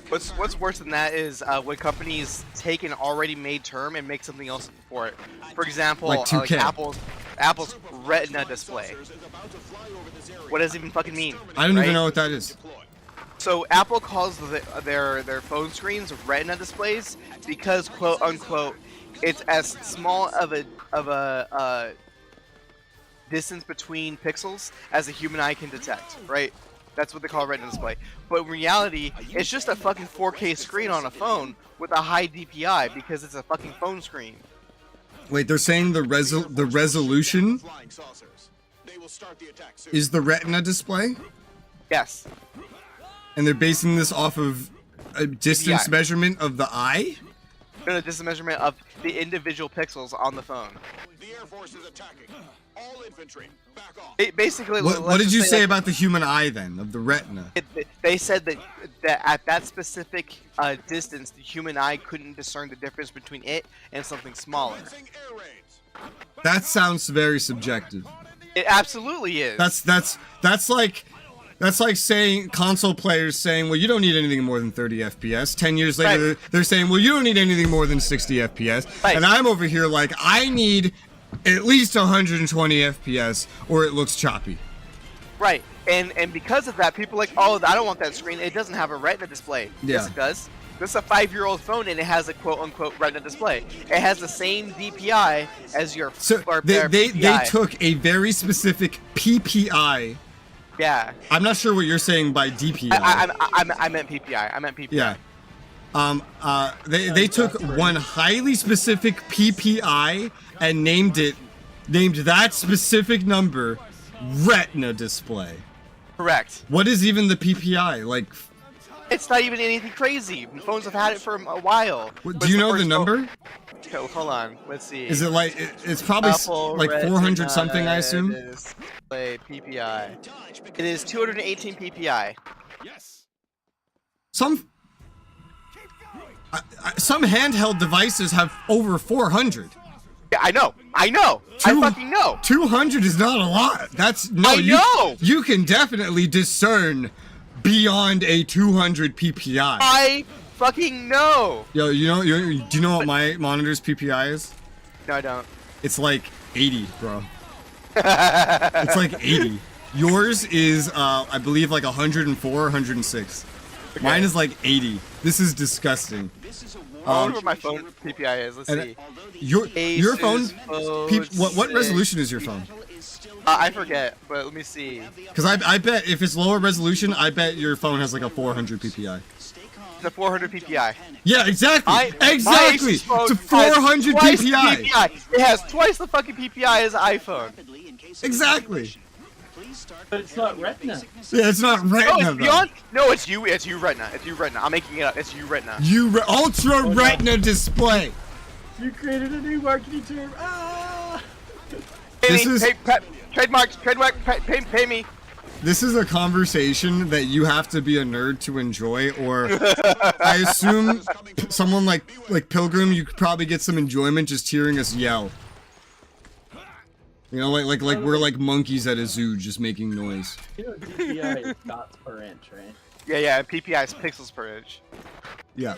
C: What's worse than that is when companies take an already made term and make something else for it. For example,
B: like 2K.
C: Apple's Retina display. What does it even fucking mean?
B: I don't even know what that is.
C: So Apple calls their phone screens Retina displays because, quote unquote, it's as small of a distance between pixels as a human eye can detect, right? That's what they call a Retina display. But in reality, it's just a fucking 4K screen on a phone with a high DPI because it's a fucking phone screen.
B: Wait, they're saying the resolution is the Retina display?
C: Yes.
B: And they're basing this off of a distance measurement of the eye?
C: No, this is a measurement of the individual pixels on the phone.
D: The Air Force is attacking. All infantry, back off.
C: Basically,
B: what did you say about the human eye then, of the retina?
C: They said that at that specific distance, the human eye couldn't discern the difference between it and something smaller.
B: That sounds very subjective.
C: It absolutely is.
B: That's like saying console players saying, well, you don't need anything more than 30 FPS. 10 years later, they're saying, well, you don't need anything more than 60 FPS. Right. And I'm over here like, I need at least 120 FPS or it looks choppy.
C: Right. And because of that, people are like, oh, I don't want that screen. It doesn't have a Retina display.
B: Yeah.
C: Yes, it does. This is a 5-year-old phone and it has a quote-unquote Retina display. It has the same DPI as your
B: they took a very specific PPI.
C: Yeah.
B: I'm not sure what you're saying by DPI.
C: I meant PPI. I meant PPI.
B: Yeah. They took one highly specific PPI and named that specific number Retina display.
C: Correct.
B: What is even the PPI? Like,
C: it's not even anything crazy. Phones have had it for a while.
B: Do you know the number?
C: Okay, well, hold on. Let's see.
B: Is it like it's probably
C: Apple
B: like 400 something, I assume?
C: Display PPI. It is 218 PPI.
D: Yes.
B: Some handheld devices have over 400.
C: Yeah, I know. I fucking know.
B: 200 is not a lot. That's no.
C: I know.
B: You can definitely discern beyond a 200 PPI.
C: I fucking know.
B: Yo, do you know what my monitor's PPI is?
C: No, I don't.
B: It's like 80, bro. It's like 80. Yours is, I believe, like 104 or 106. Okay. Mine is like 80. This is disgusting.
C: I wonder what my phone PPI is. Let's see.
B: Your phone? What resolution is your phone?
C: I forget, but let me see.
B: Because I bet if it's lower resolution, I bet your phone has like a 400 PPI.
C: It's a 400 PPI.
B: Yeah, exactly. Exactly. It's a 400 PPI.
C: It has twice the fucking PPI as an iPhone.
B: Exactly.
A: But it's not Retina.
B: Yeah, it's not Retina.
C: No, it's beyond. No, it's you. It's you Retina. It's you Retina. I'm making it up. It's you Retina.
B: Ultra Retina display.
A: You created a new marketing term. Ah!
C: Trademark, pay me.
B: This is a conversation that you have to be a nerd to enjoy, or I assume someone like Pilgrim, you could probably get some enjoyment just hearing us yell. You know, like we're like monkeys at a zoo just making noise.
A: You know, DPI is dots per inch, right?
C: Yeah, PPI is pixels per inch.
B: Yeah.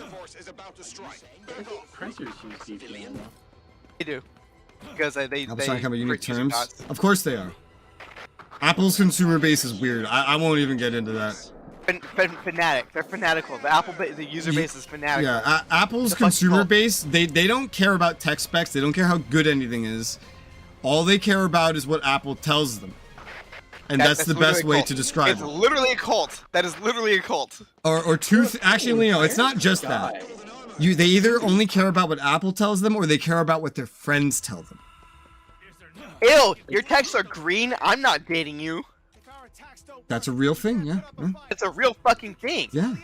A: Printers use DPI though.
C: They do. Because they
B: talking about unique terms.
C: Dots.
B: Of course they are. Apple's consumer base is weird. I won't even get into that.
C: Fanatic. They're fanatical. The user base is fanatical.
B: Yeah, Apple's consumer base, they don't care about tech specs. They don't care how good anything is. All they care about is what Apple tells them. And that's the best way to describe it.
C: It's literally a cult. That is literally a cult.
B: Actually, no, it's not just that. They either only care about what Apple tells them or they care about what their friends tell them.
C: Ew, your texts are green. I'm not dating you.
B: That's a real thing, yeah.
C: It's a real fucking thing.
B: Yeah.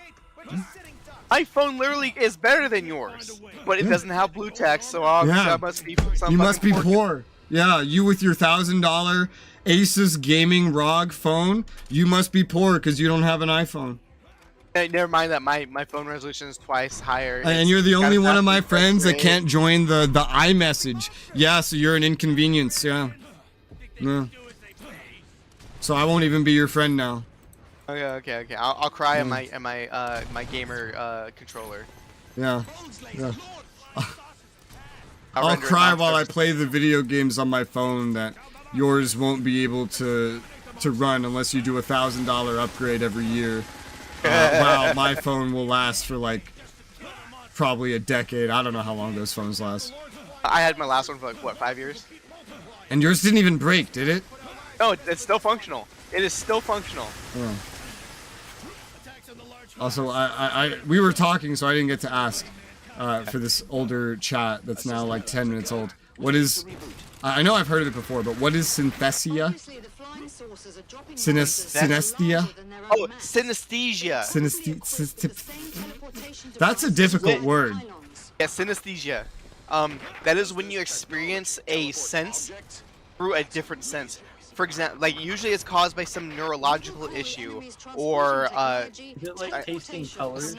C: My phone literally is better than yours, but it doesn't have blue text, so I must be some.
B: You must be poor. Yeah, you with your $1,000 Asus gaming ROG phone, you must be poor because you don't have an iPhone.
C: Hey, never mind that my phone resolution is twice higher.
B: And you're the only one of my friends that can't join the iMessage. Yeah, so you're an inconvenience. Yeah. So I won't even be your friend now.
C: Okay. I'll cry at my gamer controller.
B: Yeah. I'll cry while I play the video games on my phone that yours won't be able to run unless you do a $1,000 upgrade every year. Wow, my phone will last for like probably a decade. I don't know how long those phones last.
C: I had my last one for like what, 5 years?
B: And yours didn't even break, did it?
C: No, it's still functional. It is still functional.
B: Oh. Also, we were talking, so I didn't get to ask for this older chat that's now like 10 minutes old. What is? I know I've heard of it before, but what is synesthesia? Synesthesia?
C: Oh, synesthesia.
B: That's a difficult word.
C: Yeah, synesthesia. That is when you experience a sense through a different sense. For example, like usually it's caused by some neurological issue, or
A: is it like tasting colors?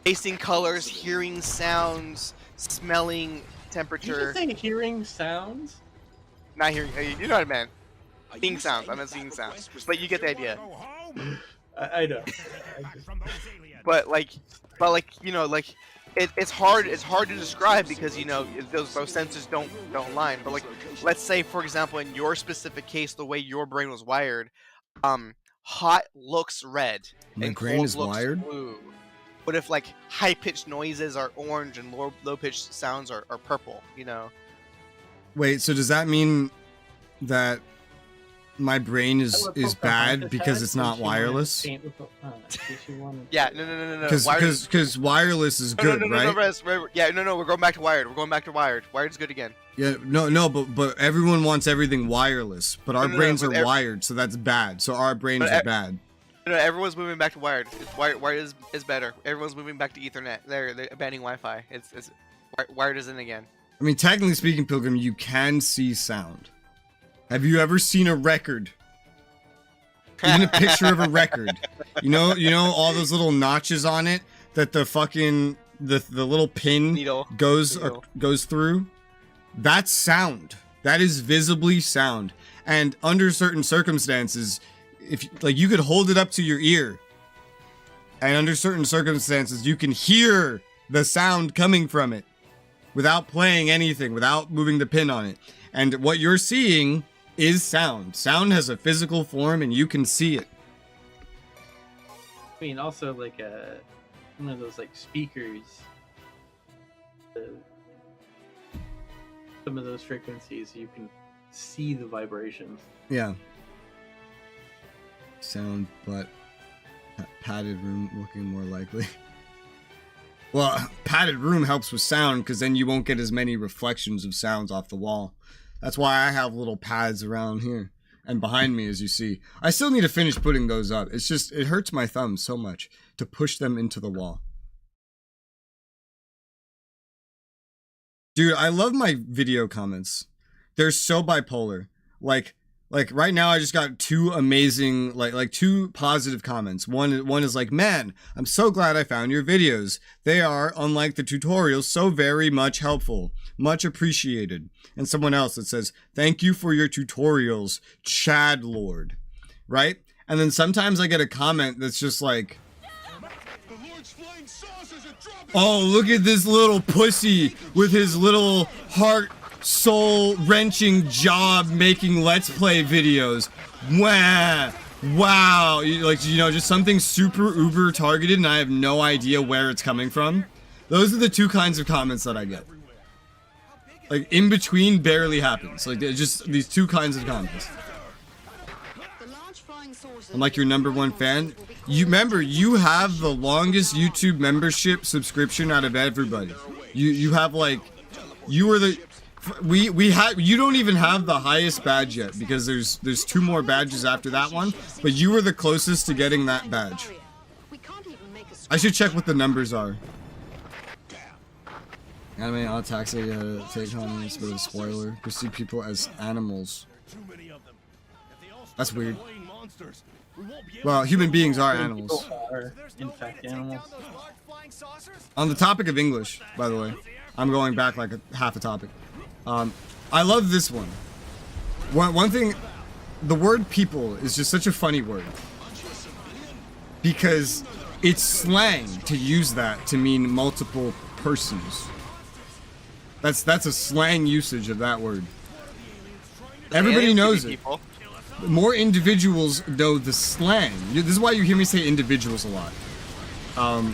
C: Tasting colors, hearing sounds, smelling temperature.
A: Did you say hearing sounds?
C: Not hearing. You know what I meant. Seeing sounds. I'm not seeing sounds, but you get the idea.
A: I know.
C: But you know, like it's hard to describe because you know those senses don't line. But like, let's say for example in your specific case, the way your brain was wired, hot looks red and
B: brain is
C: cold looks
B: wired
C: blue. What if like high-pitched noises are orange and low-pitched sounds are purple? You know. Wait,
B: so does that mean that my brain is bad because it's not wireless?
C: Yeah, no.
B: Because wireless is good, right?
C: No, we're going back to wired. We're going back to wired. Wired's good again.
B: Yeah, no, but everyone wants everything wireless, but our brains are wired, so that's bad. So our brains are bad.
C: No, everyone's moving back to wired. Wired is better. Everyone's moving back to Ethernet. They're banning Wi-Fi. Wired is in again.
B: I mean, technically speaking, Pilgrim, you can see sound. Have you ever seen a record? Even a picture of a record. You know all those little notches on it that the fucking the little pin
C: Needle.
B: goes
C: Needle.
B: goes through, that's sound. That is visibly sound. And under certain circumstances, if like you could hold it up to your ear, and under certain circumstances you can hear the sound coming from it without playing anything, without moving the pin on it. And what you're seeing is sound. Sound has a physical form and you can see it.
A: I mean, also like one of those like speakers. Some of those frequencies you can see the vibrations.
B: Yeah. Sound, but padded room looking more likely. Well, padded room helps with sound because then you won't get as many reflections of sounds off the wall. That's why I have little pads around here and behind me, as you see. I still need to finish putting those up. It's just, it hurts my thumbs so much to push them into the wall. Dude, I love my video comments. They're so bipolar. Like right now I just got two amazing, like two positive comments. One is like, man, I'm so glad I found your videos. They are, unlike the tutorials, so very much helpful. Much appreciated. And someone else that says, thank you for your tutorials, Chad Lord. Right? And then sometimes I get a comment that's just like, oh, look at this little pussy with his little heart, soul wrenching job making Let's Play videos. Wah, wow. Like, you know, just something super uber targeted and I have no idea where it's coming from. Those are the two kinds of comments that I get. Like, in between barely happens. Like, they're just these two kinds of comments. I'm like your #1 fan. You remember, you have the longest YouTube membership subscription out of everybody. You have like, you were the, we had, you don't even have the highest badge yet because there's 2 more badges after that one, but you were the closest to getting that badge. I should check what the numbers are. Anime auto taxi take on this bit of a spoiler. Perceive people as animals. That's weird. Well, human beings are animals.
A: People are, in fact, animals.
B: On the topic of English, by the way, I'm going back like half a topic. I love this one. One thing, the word people is just such a funny word. Because it's slang to use that to mean multiple persons. That's a slang usage of that word. Everybody knows it. More individuals know the slang. This is why you hear me say individuals a lot.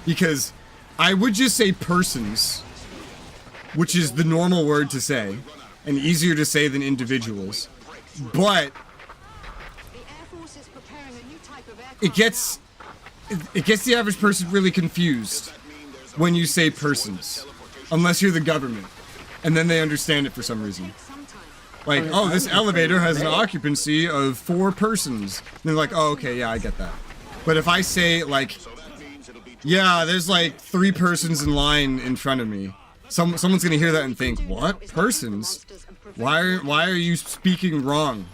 B: Because I would just say persons, which is the normal word to say, and easier to say than individuals. But it gets the average person really confused when you say persons, unless you're the government, and then they understand it for some reason. Like, oh, this elevator has an occupancy of 4 persons. And they're like, oh, okay, yeah, I get that. But if I say, like, yeah, there's like 3 persons in line in front of me, someone's gonna hear that and think, what? Persons? Why are you speaking wrong?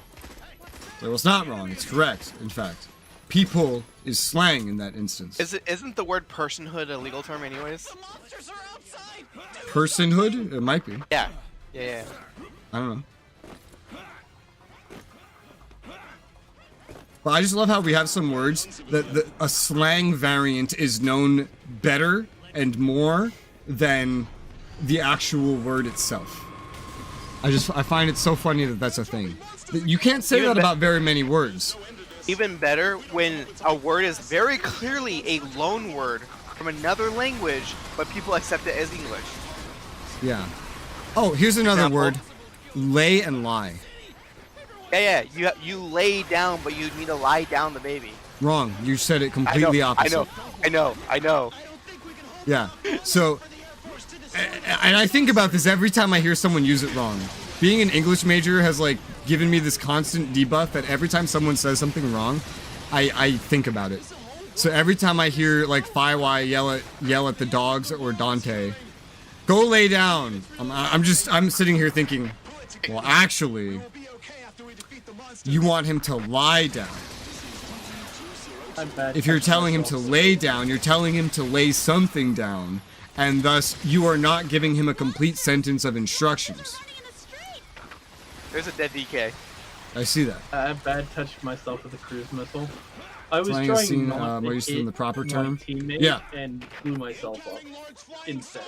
B: Well, it's not wrong, it's correct, in fact. People is slang in that instance.
C: Isn't the word personhood a legal term anyways?
B: Personhood? It might be.
C: Yeah.
B: I don't know. But I just love how we have some words that a slang variant is known better and more than the actual word itself. I find it so funny that that's a thing. You can't say that about very many words.
C: Even better when a word is very clearly a loan word from another language, but people accept it as English.
B: Yeah. Oh, here's another word. Lay and lie.
C: Yeah. You lay down, but you need to lie down the baby.
B: Wrong. You said it completely opposite.
C: I know.
B: Yeah. So, and I think about this every time I hear someone use it wrong. Being an English major has like given me this constant debuff that every time someone says something wrong, I think about it. So every time I hear like Fiwai yell at the dogs or Dante, go lay down. I'm sitting here thinking, well, actually, you want him to lie down. If you're telling him to lay down, you're telling him to lay something down, and thus you are not giving him a complete sentence of instructions.
C: There's a dead DK.
B: I see that.
A: I bad touched myself with a cruise missile. I was
B: Playing a
A: trying
B: scene,
A: not
B: more
A: to
B: used
A: hit
B: in the proper
A: my
B: term.
A: teammate
B: Yeah.
A: and blew myself up instead.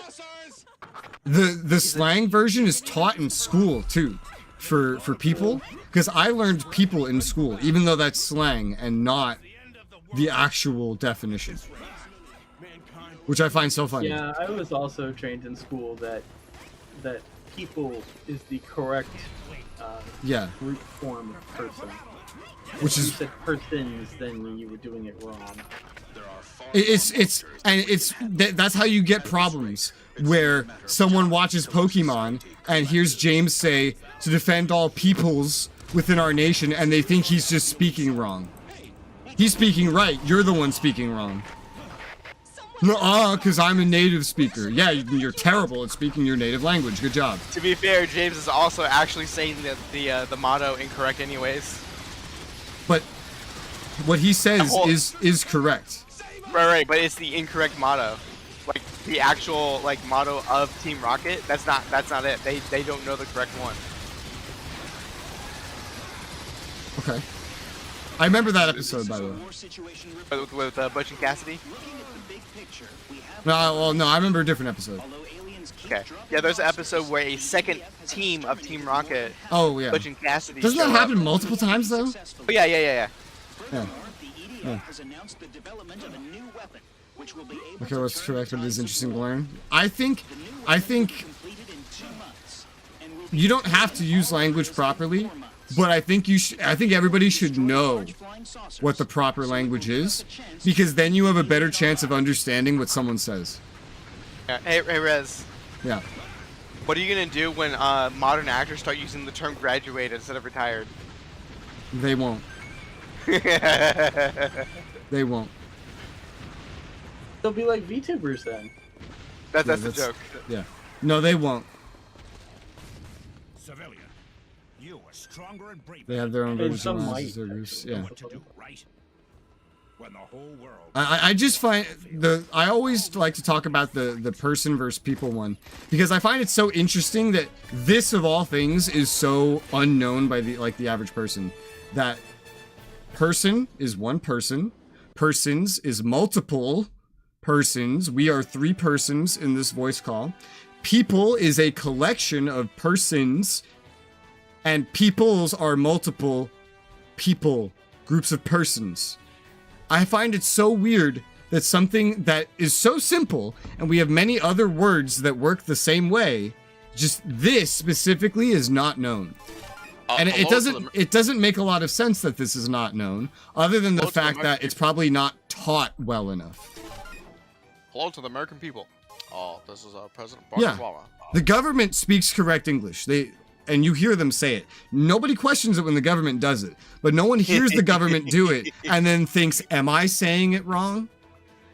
B: The slang version is taught in school too, for people, because I learned people in school, even though that's slang and not the actual definition, which I find so funny.
A: Yeah, I was also trained in school that people is the correct
B: Yeah,
A: root form of person.
B: which
A: If you
B: is
A: said persons, then you were doing it wrong.
B: that's how you get problems where someone watches Pokemon and hears James say to defend all peoples within our nation, and they think he's just speaking wrong. He's speaking right. You're the one speaking wrong. No, because I'm a native speaker. Yeah, you're terrible at speaking your native language. Good job.
C: To be fair, James is also actually saying the motto incorrect anyways.
B: But what he says is correct.
C: Right, but it's the incorrect motto. Like the actual motto of Team Rocket. That's not it. They don't know the correct one.
B: Okay. I remember that episode, by the way.
C: With Butch and Cassidy.
B: No, well, no, I remember a different episode.
C: Okay. Yeah, there's an episode where a second team of Team Rocket,
B: Oh, yeah.
C: Butch and Cassidy.
B: Doesn't that
C: show up.
B: happen multiple times, though?
C: Oh, yeah.
B: Yeah.
F: Yeah.
B: Okay, what's correct, but it is interesting to learn. I think you don't have to use language properly, but I think everybody should know what the proper language is, because then you have a better chance of understanding what someone says.
C: Yeah. Hey, Rez.
B: Yeah.
C: What are you gonna do when modern actors start using the term graduated instead of retired?
B: They won't. They won't.
A: They'll be like VTubers then.
C: That's the joke.
B: Yeah. No, they won't.
E: Civilian, you are stronger and braver.
B: They have their own
A: And
B: version
A: some
B: of
A: might.
B: Masters. Yeah.
E: What to do, right? When the whole world.
B: I just find I always like to talk about the person versus people one, because I find it so interesting that this of all things is so unknown by the average person. That person is one person, persons is multiple persons. We are 3 persons in this voice call. People is a collection of persons, and peoples are multiple people, groups of persons. I find it so weird that something that is so simple, and we have many other words that work the same way, just this specifically is not known. And it doesn't make a lot of sense that this is not known, other than the fact that it's probably not taught well enough.
C: Hello to the American people. Oh, this is President
B: Yeah.
C: Obama.
B: The government speaks correct English. And you hear them say it. Nobody questions it when the government does it, but no one hears the government do it and then thinks, am I saying it wrong?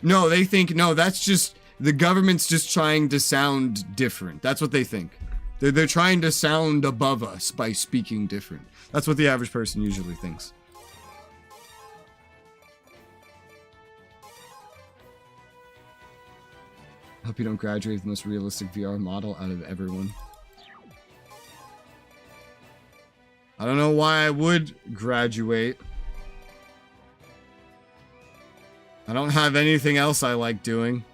B: No, they think, no, that's just, the government's just trying to sound different. That's what they think. They're trying to sound above us by speaking different. That's what the average person usually thinks. Hope you don't graduate with the most realistic VR model out of everyone. I don't know why I would graduate. I don't have anything else I like doing.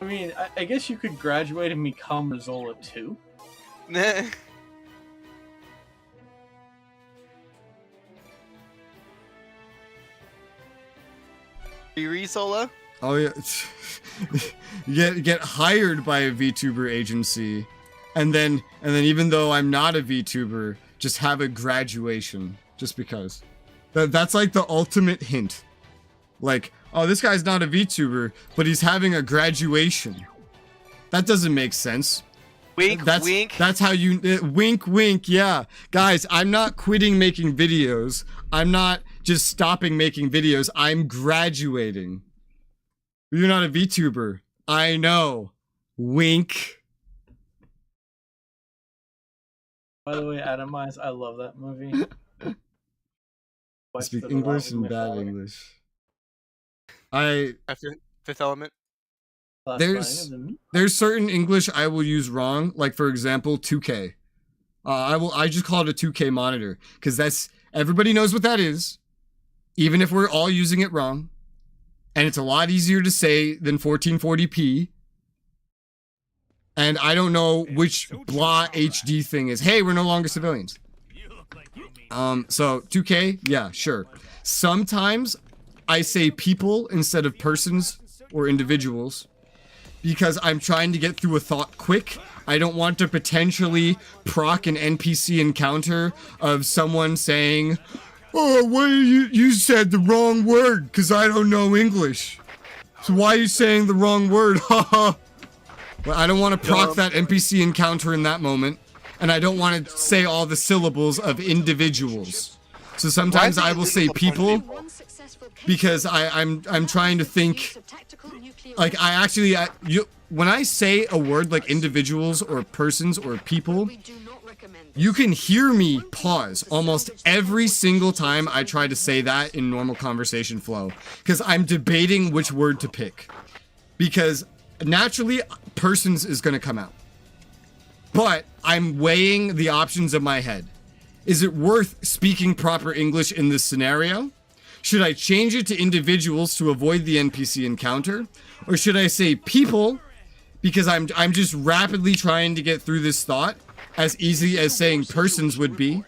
A: I mean, I guess you could graduate and become Resoula too.
C: Resoula?
B: Oh yeah, get hired by a VTuber agency, and then even though I'm not a VTuber, just have a graduation just because. That's like the ultimate hint. Like, oh, this guy's not a VTuber, but he's having a graduation. That doesn't make sense.
C: Wink, wink.
B: That's how you wink, wink. Yeah, guys, I'm not quitting making videos. I'm not just stopping making videos. I'm graduating. You're not a VTuber. I know. Wink.
A: By the way, Atomize, I love that movie.
B: I speak English and bad English.
C: Fifth Element.
B: There's certain English I will use wrong. Like for example, 2K. I just call it a 2K monitor because that's everybody knows what that is, even if we're all using it wrong, and it's a lot easier to say than 1440p. And I don't know which blah HD thing is. Hey, we're no longer civilians. So 2K, yeah, sure. Sometimes I say people instead of persons or individuals because I'm trying to get through a thought quick. I don't want to potentially proc an NPC encounter of someone saying, "Oh, why you said the wrong word because I don't know English. So why are you saying the wrong word?" Haha. Well, I don't want to proc that NPC encounter in that moment, and I don't want to say all the syllables of individuals. So sometimes I will say people because I'm trying to think. Like when I say a word like individuals or persons or people, you can hear me pause almost every single time I try to say that in normal conversation flow because I'm debating which word to pick. Because naturally, persons is going to come out. But I'm weighing the options in my head. Is it worth speaking proper English in this scenario? Should I change it to individuals to avoid the NPC encounter? Or should I say people because I'm just rapidly trying to get through this thought as easy as saying persons would be,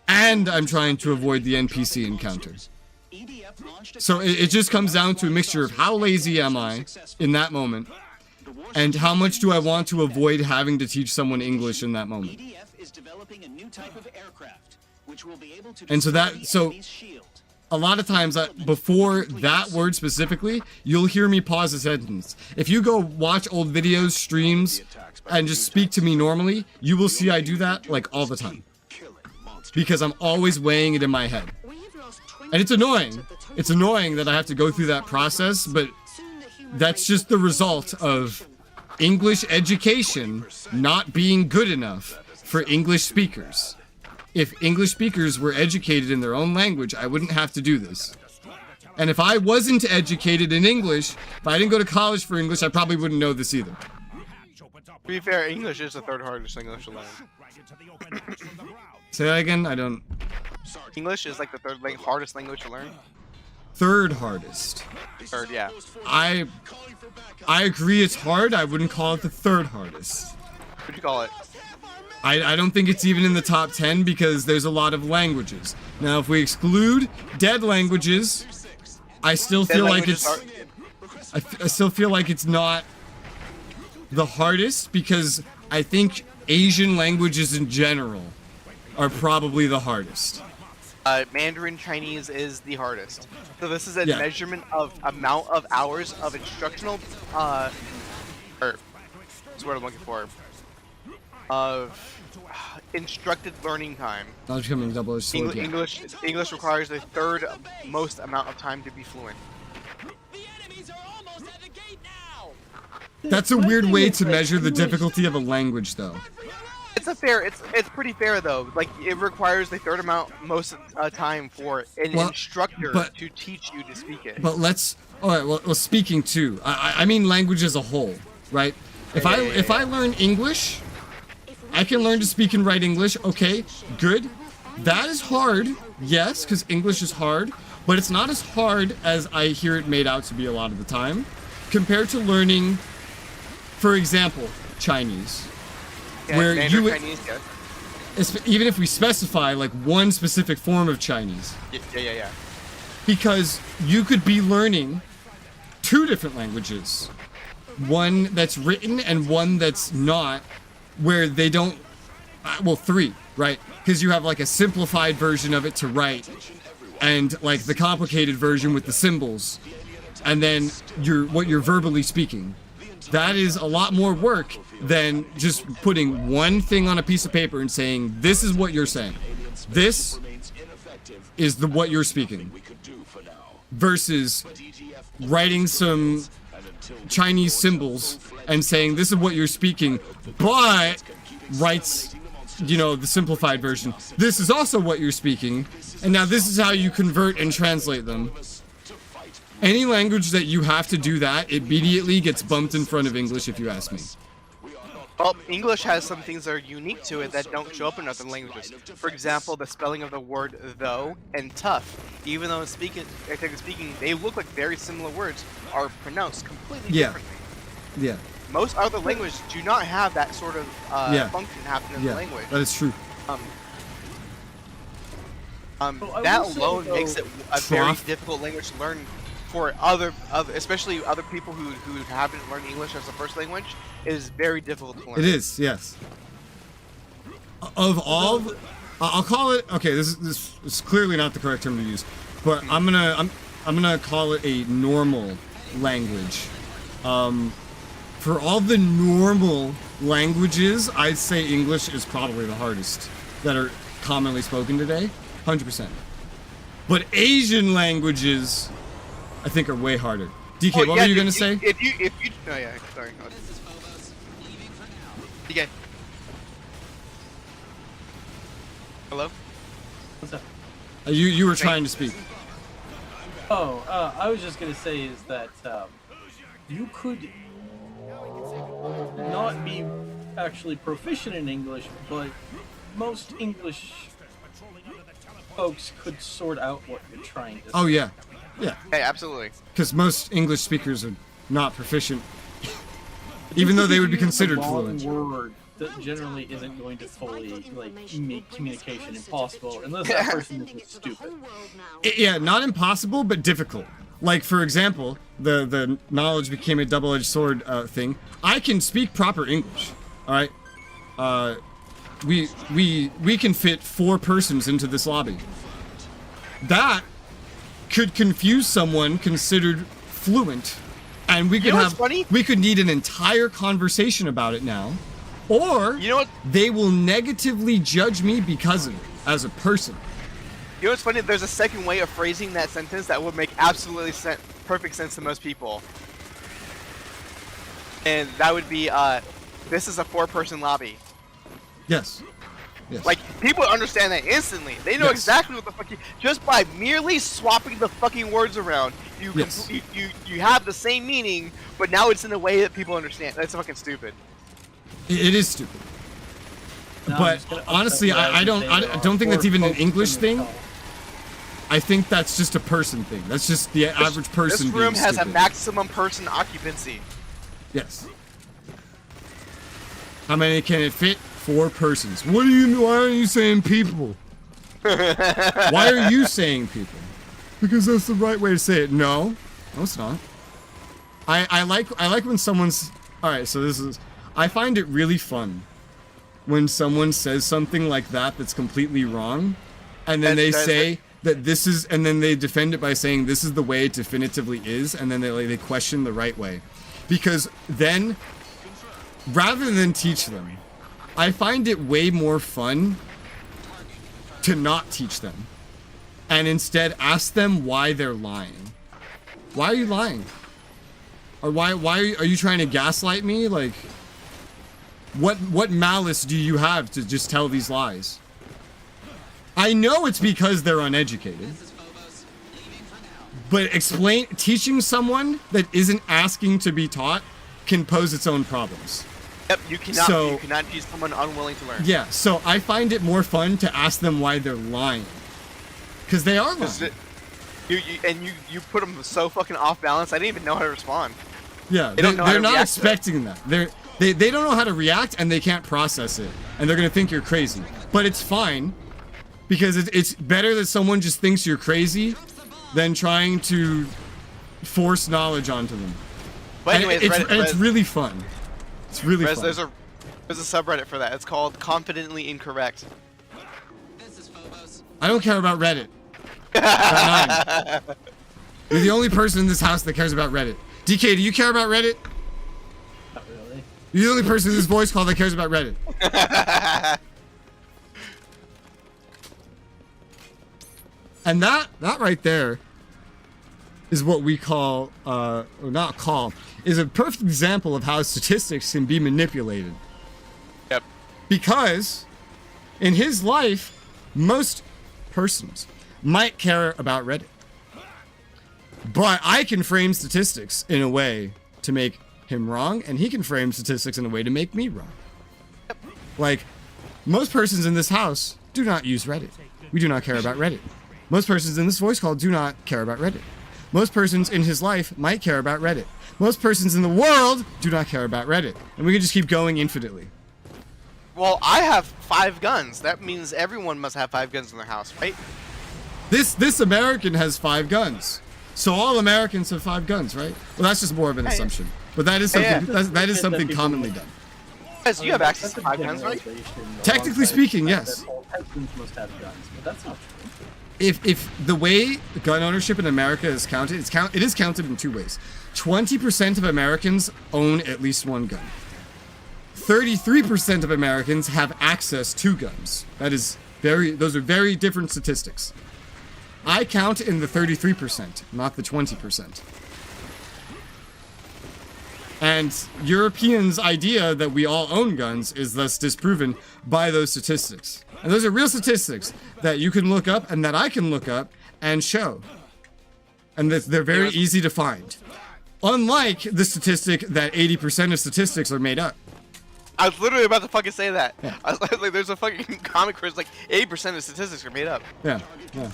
B: and I'm trying to avoid the NPC encounter. So it just comes down to a mixture of how lazy am I in that moment and how much do I want to avoid having to teach someone English in that moment. And so a lot of times before that word specifically, you'll hear me pause a sentence. If you go watch old videos, streams, and just speak to me normally, you will see I do that like all the time. Because I'm always weighing it in my head. And it's annoying. It's annoying that I have to go through that process, but that's just the result of English education not being good enough for English speakers. If English speakers were educated in their own language, I wouldn't have to do this. And if I wasn't educated in English, if I didn't go to college for English, I probably wouldn't know this either.
C: To be fair, English is the third hardest language to learn.
B: Say that again? I don't...
C: English is like the third hardest language to learn.
B: Third hardest.
C: Third, yeah.
B: I agree it's hard. I wouldn't call it the third hardest.
C: What would you call it?
B: I don't think it's even in the top 10 because there's a lot of languages. Now, if we exclude dead languages, I still feel like it's... I still feel like it's not the hardest because I think Asian languages in general are probably the hardest.
C: Mandarin Chinese is the hardest. So this is a measurement of amount of hours of instructional, or that's what I'm looking for. Of instructed learning time. English requires the third most amount of time to be fluent.
B: That's a weird way to measure the difficulty of a language, though.
C: It's pretty fair though. Like it requires the third amount most time for an instructor to teach you to speak it.
B: But well, speaking too. I mean language as a whole, right? If I learn English, I can learn to speak and write English. Okay, good. That is hard, yes, because English is hard, but it's not as hard as I hear it made out to be a lot of the time, compared to learning, for example, Chinese.
C: Yeah,
B: where you
C: Chinese,
B: even if we specify like one specific form of Chinese.
C: Yeah.
B: Because you could be learning two different languages. One that's written and one that's not, where they don't, well, three, right? Because you have like a simplified version of it to write and like the complicated version with the symbols and then what you're verbally speaking. That is a lot more work than just putting one thing on a piece of paper and saying, this is what you're saying. This is what you're speaking. Versus writing some Chinese symbols and saying, this is what you're speaking, but writes you know, the simplified version. This is also what you're speaking, and now this is how you convert and translate them. Any language that you have to do that immediately gets bumped in front of English, if you ask me.
C: Well, English has some things that are unique to it that don't show up in other languages. For example, the spelling of the word though and tough. Even though technically speaking, they look like very similar words, are pronounced completely differently.
B: Yeah.
C: Most other languages do not have that sort of function happen in the language.
B: That is true.
C: That alone makes it a very difficult language to learn for especially other people who haven't learned English as a first language. It is very difficult to learn.
B: It is, yes. Of all, I'll call it. Okay, this is clearly not the correct term to use, but I'm gonna call it a normal language. For all the normal languages, I'd say English is probably the hardest that are commonly spoken today, 100%. But Asian languages, I think, are way harder. DK, what were you gonna say?
C: If you, oh yeah, sorry. DK. Hello?
A: What's up?
B: You were trying to speak.
A: Oh, I was just gonna say is that you could not be actually proficient in English, but most English folks could sort out what you're trying to say.
B: Oh yeah, yeah.
C: Hey, absolutely.
B: Because most English speakers are not proficient, even though they would be considered fluent.
A: Word that generally isn't going to fully make communication impossible unless that person is just stupid.
B: Yeah, not impossible, but difficult. Like, for example, the knowledge became a double-edged sword thing. I can speak proper English, all right? We can fit 4 persons into this lobby. That could confuse someone considered fluent, and we could we could need an entire conversation about it now, or
C: you know what?
B: They will negatively judge me because of it as a person.
C: You know what's funny? There's a second way of phrasing that sentence that would make absolutely perfect sense to most people. And that would be, this is a 4-person lobby.
B: Yes. Yes.
C: Like, people understand that instantly. They know exactly what the fuck just by merely swapping the fucking words around, you have the same meaning, but now it's in a way that people understand. That's fucking stupid.
B: It is stupid.
A: No,
B: but honestly, I don't think that's even an English thing. I think that's just a person thing. That's just the average person.
C: This room
B: being
C: has
B: stupid.
C: a maximum person occupancy.
B: Yes. How many can it fit? 4 persons. What do you? Why are you saying people? Why are you saying people? Because that's the right way to say it. No, it's not. I like when someone's. All right, so this is. I find it really fun when someone says something like that that's completely wrong, and then they say that this is, and then they defend it by saying this is the way it definitively is, and then they question the right way, because then, rather than teach them, I find it way more fun to not teach them, and instead ask them why they're lying. Why are you lying? Or why are you trying to gaslight me? Like, what malice do you have to just tell these lies? I know it's because they're uneducated. But teaching someone that isn't asking to be taught can pose its own problems.
C: Yep, you cannot teach someone unwilling to learn.
B: Yeah, so I find it more fun to ask them why they're lying. Because they are lying.
C: You put them so fucking off balance, I didn't even know how to respond.
B: Yeah, they're not expecting that. They don't know how to react, and they can't process it. And they're going to think you're crazy. But it's fine, because it's better that someone just thinks you're crazy than trying to force knowledge onto them.
C: But anyways,
B: it's really fun. It's really fun.
C: There's a subreddit for that. It's called Confidently Incorrect.
B: I don't care about Reddit. You're the only person in this house that cares about Reddit. DK, do you care about Reddit?
A: Not really.
B: You're the only person in this voice call that cares about Reddit. And that right there is what we call, or not call, is a perfect example of how statistics can be manipulated.
C: Yep.
B: Because In his life, most persons might care about Reddit. But I can frame statistics in a way to make him wrong, and he can frame statistics in a way to make me wrong. Like, most persons in this house do not use Reddit. We do not care about Reddit. Most persons in this voice call do not care about Reddit. Most persons in his life might care about Reddit. Most persons in the world do not care about Reddit. And we can just keep going infinitely.
C: Well, I have 5 guns. That means everyone must have 5 guns in their house, right?
B: This American has 5 guns. So all Americans have 5 guns, right? Well, that's just more of an assumption. But that is something that is something commonly done.
C: Because you have access to 5 guns, right?
B: Technically speaking, yes.
A: All Texans must have guns, but that's not true.
B: If the way gun ownership in America is counted, it is counted in 2 ways. 20% of Americans own at least 1 gun. 33% of Americans have access to guns. Those are very different statistics. I count in the 33%, not the 20%. And Europeans' idea that we all own guns is thus disproven by those statistics. And those are real statistics that you can look up and that I can look up and show. And that they're very easy to find. Unlike the statistic that 80% of statistics are made up.
C: I was literally about to fucking say that.
B: Yeah.
C: I was like, there's a fucking comic where it's like 80% of statistics are made up.
B: Yeah, yeah.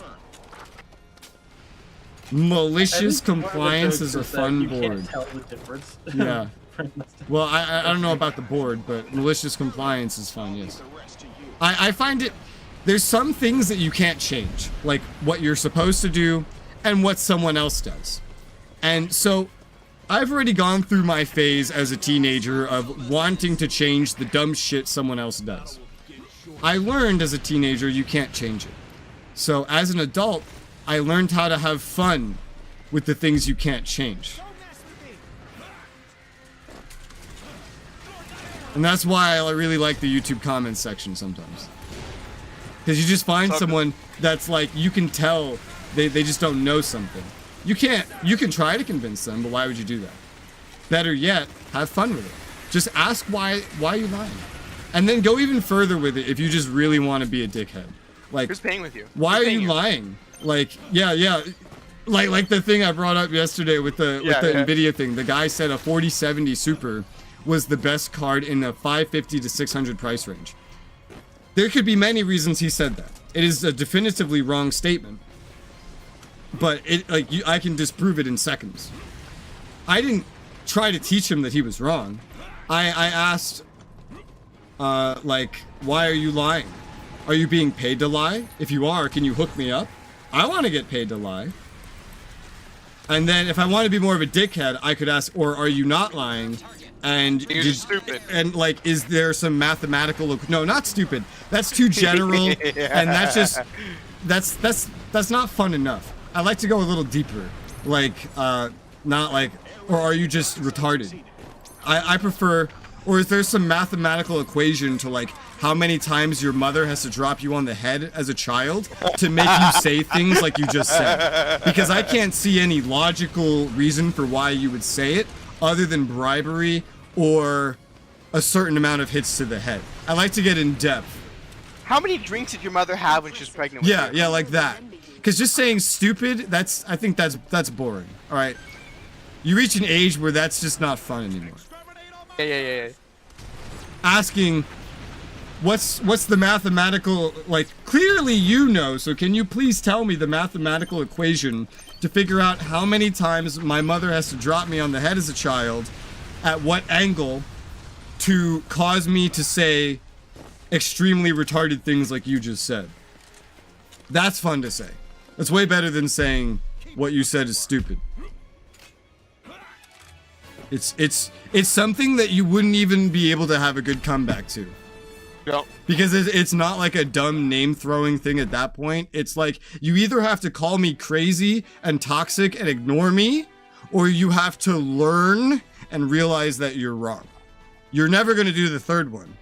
B: Malicious compliance is a fun board.
A: You can't tell the difference.
B: Yeah. Well, I don't know about the board, but malicious compliance is fun, yes. I find it... There's some things that you can't change, like what you're supposed to do and what someone else does. And so, I've already gone through my phase as a teenager of wanting to change the dumb shit someone else does. I learned as a teenager you can't change it. So, as an adult, I learned how to have fun with the things you can't change. And that's why I really like the YouTube comments section sometimes. Because you just find someone that's like, you can tell they just don't know something. You can try to convince them, but why would you do that? Better yet, have fun with it. Just ask why you're lying. And then go even further with it if you just really want to be a dickhead. Like,
C: Who's paying with you?
B: Why are you lying? Like, yeah. Like the thing I brought up yesterday with the Nvidia thing. The guy said a 4070 Super was the best card in the 550 to 600 price range. There could be many reasons he said that. It is a definitively wrong statement. But I can disprove it in seconds. I didn't try to teach him that he was wrong. I asked, why are you lying? Are you being paid to lie? If you are, can you hook me up? I want to get paid to lie. And then if I want to be more of a dickhead, I could ask, or are you not lying? And
C: you're just stupid.
B: And like, is there some mathematical? No, not stupid. That's too general, and that's not fun enough. I like to go a little deeper, like not like, or are you just retarded? I prefer, or is there some mathematical equation to like how many times your mother has to drop you on the head as a child to make you say things like you just said? Because I can't see any logical reason for why you would say it other than bribery or a certain amount of hits to the head. I like to get in depth.
C: How many drinks did your mother have when she was pregnant with you?
B: Yeah, like that. Because just saying stupid, I think that's boring. All right, you reach an age where that's just not fun anymore.
C: Yeah.
B: Asking, what's the mathematical, like, clearly you know, so can you please tell me the mathematical equation to figure out how many times my mother has to drop me on the head as a child, at what angle, to cause me to say extremely retarded things like you just said. That's fun to say. That's way better than saying what you said is stupid. It's something that you wouldn't even be able to have a good comeback to.
C: Yep.
B: Because it's not like a dumb name-throwing thing at that point. It's like, you either have to call me crazy and toxic and ignore me, or you have to learn and realize that you're wrong. You're never going to do the third one.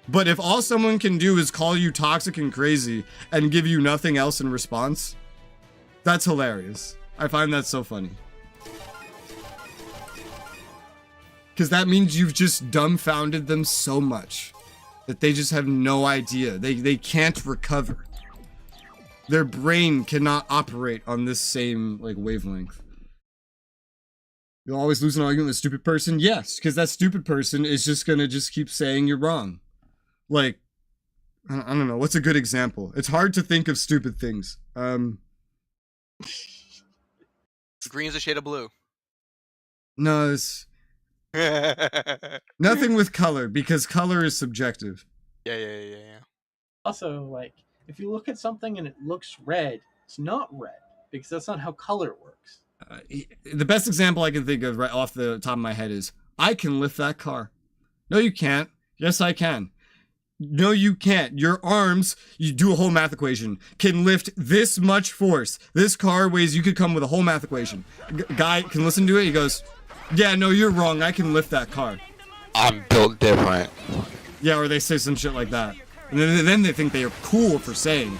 B: But if all someone can do is call you toxic and crazy and give you nothing else in response, that's hilarious. I find that so funny. Because that means you've just dumbfounded them so much. that they just have no idea. They can't recover. Their brain cannot operate on this same like wavelength. You'll always lose an argument with a stupid person? Yes, because that stupid person is just gonna just keep saying you're wrong. Like, I don't know, what's a good example? It's hard to think of stupid things.
C: Green's a shade of blue.
B: No, it's nothing with color, because color is subjective.
C: Yeah.
A: Also, like, if you look at something and it looks red, it's not red, because that's not how color works.
B: The best example I can think of right off the top of my head is, I can lift that car. No, you can't. Yes, I can. No, you can't. Your arms, you do a whole math equation, can lift this much force. This car weighs, you could come with a whole math equation. Guy can listen to it, he goes, yeah, no, you're wrong, I can lift that car.
C: I'm built different.
B: Yeah, or they say some shit like that. And then they think they are cool for saying it.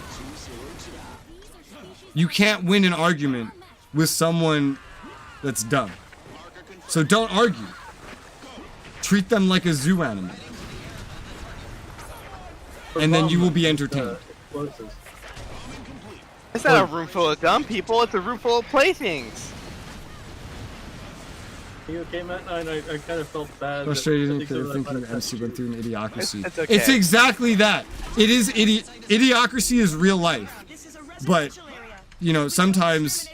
B: You can't win an argument with someone that's dumb. So don't argue. Treat them like a zoo animal. And then you will be entertained.
C: It's not a room full of dumb people, it's a room full of playthings.
A: Are you okay, Matt? I kind of felt bad.
B: Frustrating because they're thinking the MC went through an idiocracy.
C: It's okay.
B: It's exactly that. It is idiocracy is real life. But, you know, sometimes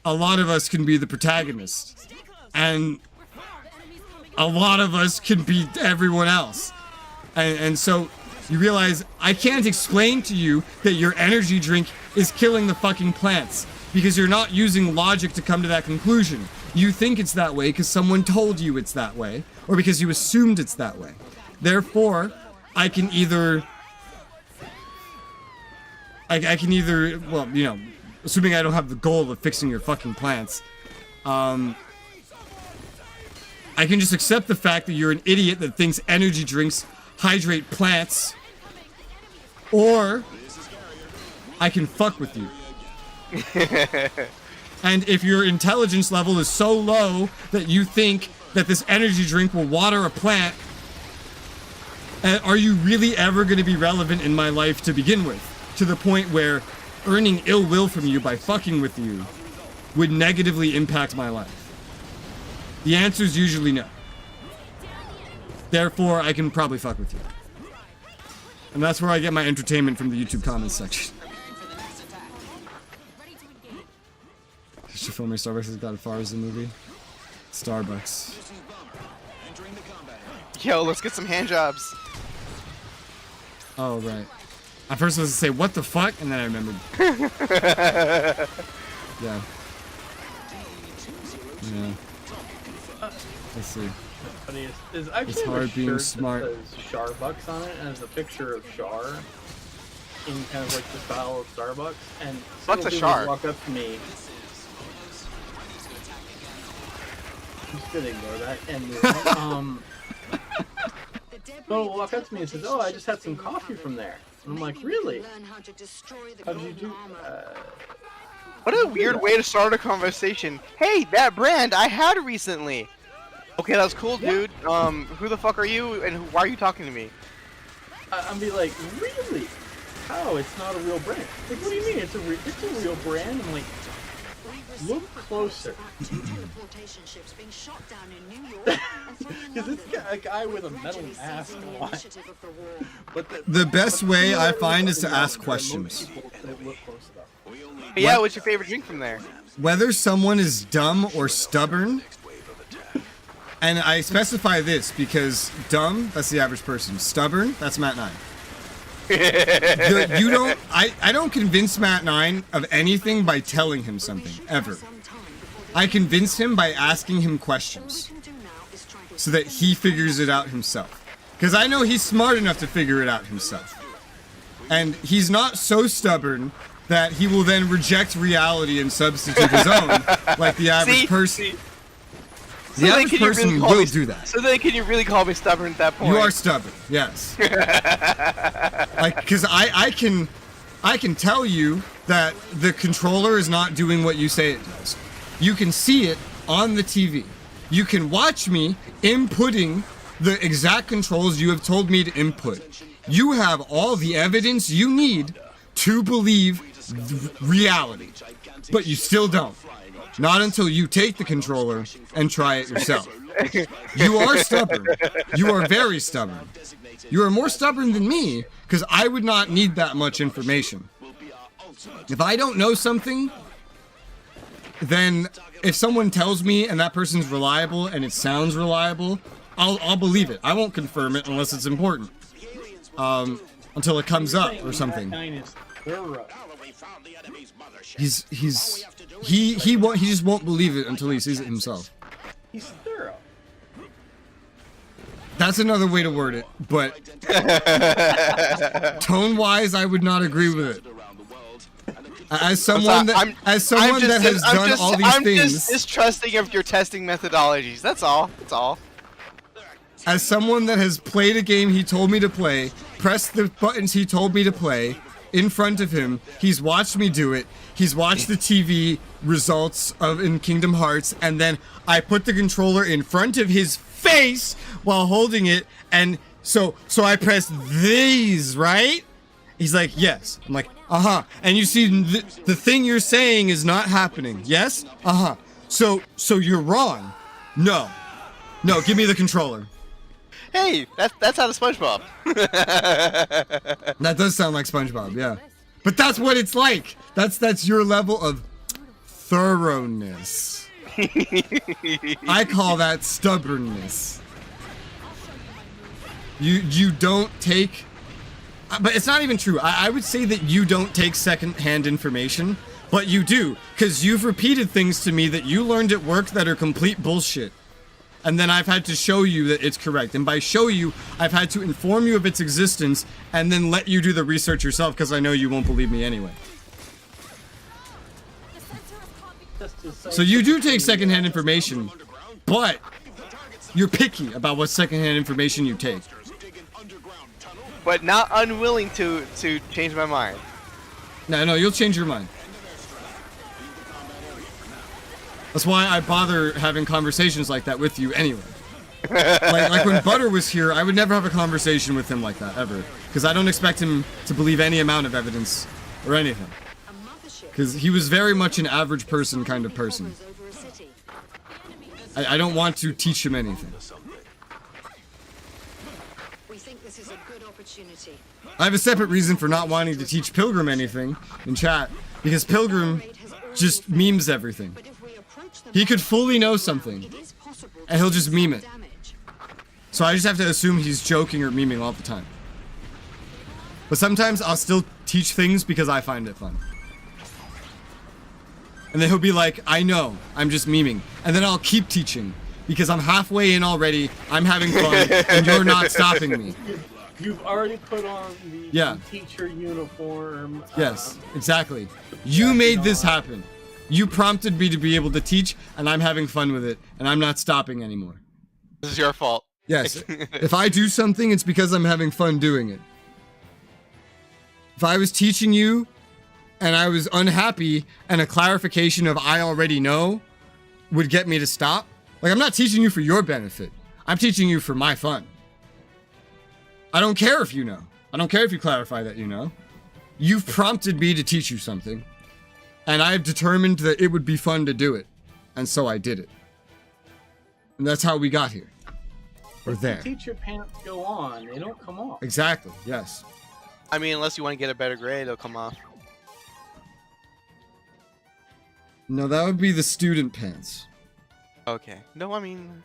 B: a lot of us can be the protagonist. And a lot of us can be everyone else. And so you realize I can't explain to you that your energy drink is killing the fucking plants, because you're not using logic to come to that conclusion. You think it's that way because someone told you it's that way, or because you assumed it's that way. Therefore, I can either, well, you know, assuming I don't have the goal of fixing your fucking plants, I can just accept the fact that you're an idiot that thinks energy drinks hydrate plants, or I can fuck with you. And if your intelligence level is so low that you think that this energy drink will water a plant, are you really ever going to be relevant in my life to begin with? To the point where earning ill will from you by fucking with you would negatively impact my life? The answer is usually no. Therefore, I can probably fuck with you. And that's where I get my entertainment from the YouTube comments section. Should film me Starbucks has got as far as the movie. Starbucks.
C: Yo, let's get some hand jobs.
B: Oh, right. At first I was to say, what the fuck? And then I remembered. Yeah. Yeah. Let's see.
A: Funny is actually
B: It's hard being smart.
A: That says Starbucks on it, and has a picture of Char in kind of like the style of Starbucks. And
C: what's a
A: people
C: Char?
A: walk up to me. I'm just gonna ignore that and move on. They'll walk up to me and says, "Oh, I just had some coffee from there." And I'm like, "Really? How did you do?"
C: What a weird way to start a conversation. Hey, that brand I had recently. Okay, that was cool, dude. Who the fuck are you, and why are you talking to me?
A: I'll be like, "Really? How? It's not a real brand." Like, what do you mean? It's a real brand? I'm like, look closer. Because it's a guy with a metal mask on. But
B: The best way I find is to ask questions.
C: But yeah, what's your favorite drink from there?
B: Whether someone is dumb or stubborn, and I specify this because dumb, that's the average person. Stubborn, that's Matnine. I don't convince Matnine of anything by telling him something, ever. I convince him by asking him questions, so that he figures it out himself. Because I know he's smart enough to figure it out himself. And he's not so stubborn that he will then reject reality and substitute his own, like the average person. The average person will do that.
C: So then can you really call me stubborn at that point?
B: You are stubborn, yes. Like, because I can tell you that the controller is not doing what you say it does. You can see it on the TV. You can watch me inputting the exact controls you have told me to input. You have all the evidence you need to believe reality, but you still don't. Not until you take the controller and try it yourself. You are stubborn. You are very stubborn. You are more stubborn than me, because I would not need that much information. If I don't know something, then if someone tells me and that person's reliable and it sounds reliable, I'll believe it. I won't confirm it unless it's important. Until it comes up or something. He just won't believe it until he sees it himself.
A: He's thorough.
B: That's another way to word it, but tone-wise, I would not agree with it. As someone that has done all these things,
C: I'm just distrusting of your testing methodologies. That's all. That's all.
B: As someone that has played a game he told me to play, pressed the buttons he told me to play in front of him, he's watched me do it. He's watched the TV results in Kingdom Hearts, and then I put the controller in front of his face while holding it, and so I pressed these, right? He's like, yes. I'm like, uh-huh. And you see, the thing you're saying is not happening. Yes? Uh-huh. So you're wrong. No, give me the controller.
C: Hey, that's out of SpongeBob.
B: That does sound like SpongeBob, yeah. But that's what it's like. That's your level of thoroughness. I call that stubbornness. You don't take... But it's not even true. I would say that you don't take second-hand information, but you do, because you've repeated things to me that you learned at work that are complete bullshit. And then I've had to show you that it's correct. And by show you, I've had to inform you of its existence and then let you do the research yourself because I know you won't believe me anyway. So you do take secondhand information, but you're picky about what secondhand information you take.
C: But not unwilling to change my mind.
B: No, you'll change your mind. That's why I bother having conversations like that with you anyway. like when Butter was here, I would never have a conversation with him like that, ever. Because I don't expect him to believe any amount of evidence or anything. Because he was very much an average person kind of person. I don't want to teach him anything.
G: We think this is a good opportunity.
B: I have a separate reason for not wanting to teach Pilgrim anything in chat. Because Pilgrim just memes everything. He could fully know something, and he'll just meme it. So I just have to assume he's joking or memeing all the time. But sometimes I'll still teach things because I find it fun. And then he'll be like, I know, I'm just memeing. And then I'll keep teaching, because I'm halfway in already, I'm having fun, and you're not stopping me.
A: You've already put on the teacher uniform.
B: Yes, exactly. You made this happen. You prompted me to be able to teach, and I'm having fun with it, and I'm not stopping anymore.
C: This is your fault.
B: Yes. If I do something, it's because I'm having fun doing it. If I was teaching you, and I was unhappy, and a clarification of I already know would get me to stop, like, I'm not teaching you for your benefit. I'm teaching you for my fun. I don't care if you know. I don't care if you clarify that you know. You've prompted me to teach you something. And I've determined that it would be fun to do it. And so I did it. And that's how we got here. Or there.
A: If you teach your pants go on, they don't come off.
B: Exactly, yes.
C: I mean, unless you want to get a better grade, they'll come off.
B: No, that would be the student pants.
C: Okay. No, I mean...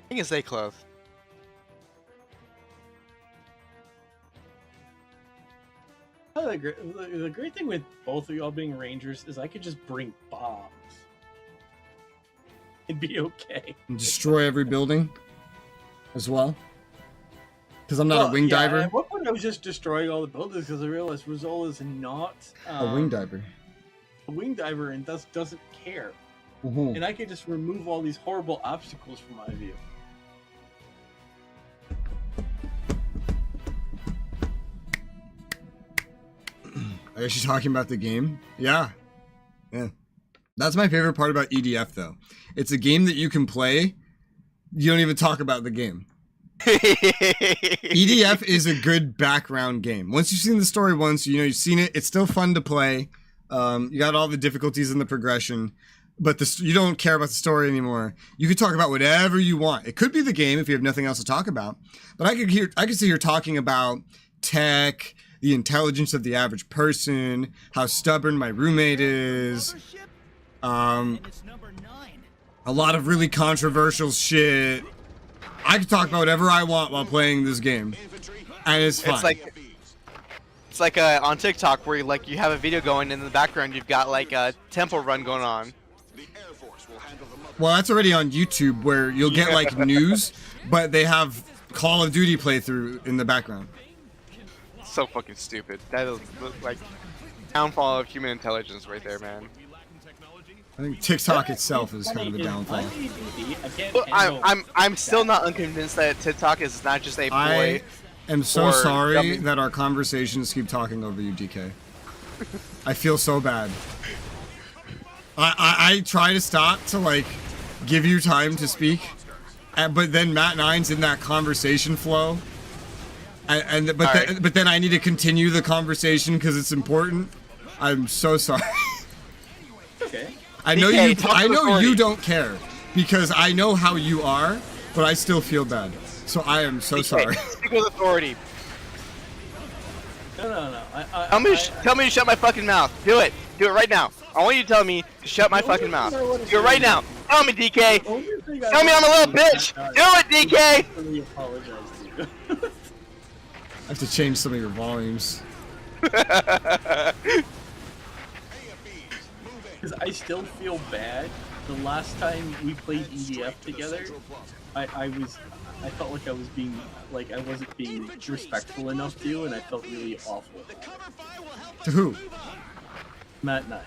C: I can stay close.
A: Oh, the great thing with both of y'all being rangers is I could just bring bombs. It'd be okay.
B: And destroy every building as well. Because I'm not a wing diver.
A: At one point I was just destroying all the buildings because I realized Resoula is not
B: a wing diver.
A: A wing diver and doesn't care.
B: Mm-hmm.
A: And I could just remove all these horrible obstacles from my view.
B: Are you talking about the game? Yeah. That's my favorite part about EDF, though. It's a game that you can play you don't even talk about the game. EDF is a good background game. Once you've seen the story once, you know you've seen it. It's still fun to play. You got all the difficulties in the progression, but you don't care about the story anymore. You could talk about whatever you want. It could be the game if you have nothing else to talk about. But I could see you're talking about tech, the intelligence of the average person, how stubborn my roommate is, a lot of really controversial shit. I can talk about whatever I want while playing this game, and it's fun.
C: It's like on TikTok where you have a video going and in the background you've got like a temple run going on.
B: Well, that's already on YouTube where you'll get like news, but they have Call of Duty playthrough in the background.
C: So fucking stupid. That is like downfall of human intelligence right there, man.
B: I think TikTok itself is kind of a downfall.
C: I'm still not unconvinced that TikTok is not just a boy.
B: I am so sorry that our conversations keep talking over you, DK. I feel so bad. I try to stop to like give you time to speak, but then Matnine's in that conversation flow, but then I need to continue the conversation because it's important. I'm so sorry.
A: Okay.
B: I know you don't care because I know how you are, but I still feel bad. So I am so sorry.
C: Speak with authority.
A: No.
C: Tell me to shut my fucking mouth. Do it. Do it right now. I want you to tell me to shut my fucking mouth. Do it right now. Tell me, DK. Tell me I'm a little bitch. Do it, DK.
A: I apologize to you.
B: I have to change some of your volumes.
A: Because I still feel bad. The last time we played EDF together, I felt like I was being, I wasn't being respectful enough to you, and I felt really awful.
B: To who?
A: Matnine.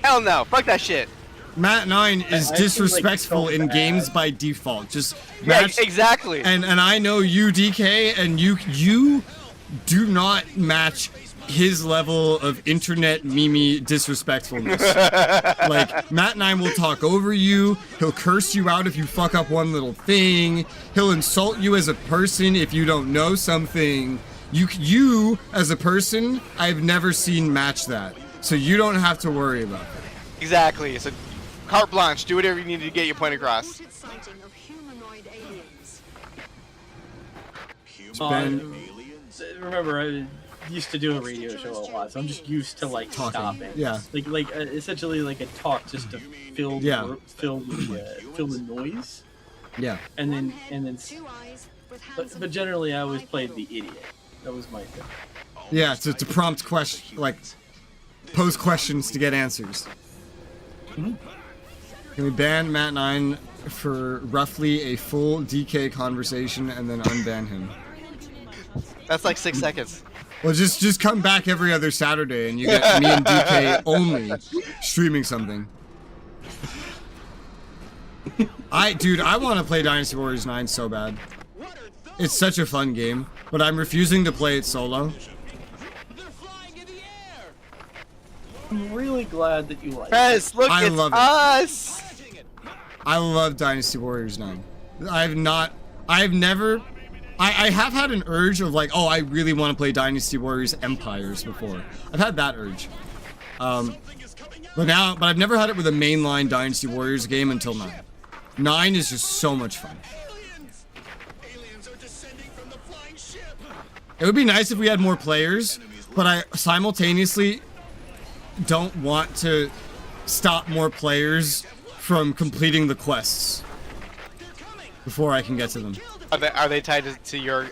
C: Hell no, fuck that shit.
B: Matnine is disrespectful in games by default. Just
C: exactly.
B: And I know you, DK, and you do not match his level of internet meme disrespectfulness. Like, Matnine will talk over you, he'll curse you out if you fuck up one little thing, he'll insult you as a person if you don't know something. You as a person, I've never seen match that. So you don't have to worry about it.
C: Exactly. So carte blanche, do whatever you need to get your point across.
A: Remember, I used to do a radio show a lot, so I'm just used to talking. Stopping.
B: Yeah.
A: Essentially like a talk just to fill the noise.
B: Yeah.
A: And then but generally I always played the idiot. That was my thing.
B: Yeah, to prompt pose questions to get answers.
A: Mm-hmm.
B: Can we ban Matnine for roughly a full DK conversation and then unban him?
C: That's like 6 seconds.
B: Well, just come back every other Saturday and you get me and DK only streaming something. I want to play Dynasty Warriors 9 so bad. It's such a fun game, but I'm refusing to play it solo.
A: I'm really glad that you like
C: it. Look,
B: I
C: it's
B: love
C: us!
B: I love Dynasty Warriors 9. I have had an urge of I really want to play Dynasty Warriors Empires before. I've had that urge. But I've never had it with a mainline Dynasty Warriors game until 9. 9 is just so much fun. It would be nice if we had more players, but I simultaneously don't want to stop more players from completing the quests before I can get to them.
C: Are they tied to your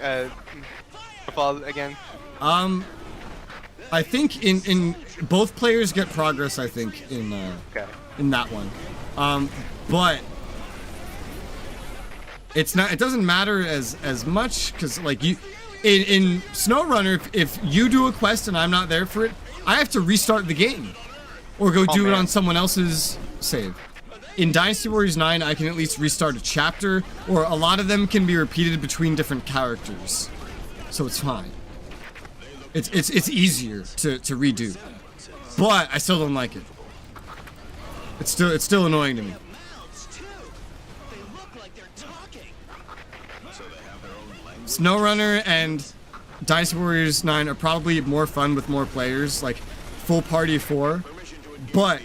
C: profile again?
B: I think in both players get progress. I think in that one, but it's not. It doesn't matter as much because in SnowRunner, if you do a quest and I'm not there for it, I have to restart the game or go do it on someone else's save. In Dynasty Warriors 9, I can at least restart a chapter, or a lot of them can be repeated between different characters, so it's fine. It's easier to redo, but I still don't like it. It's still annoying to me. SnowRunner and Dice Warriors 9 are probably more fun with more players, like full party of 4. But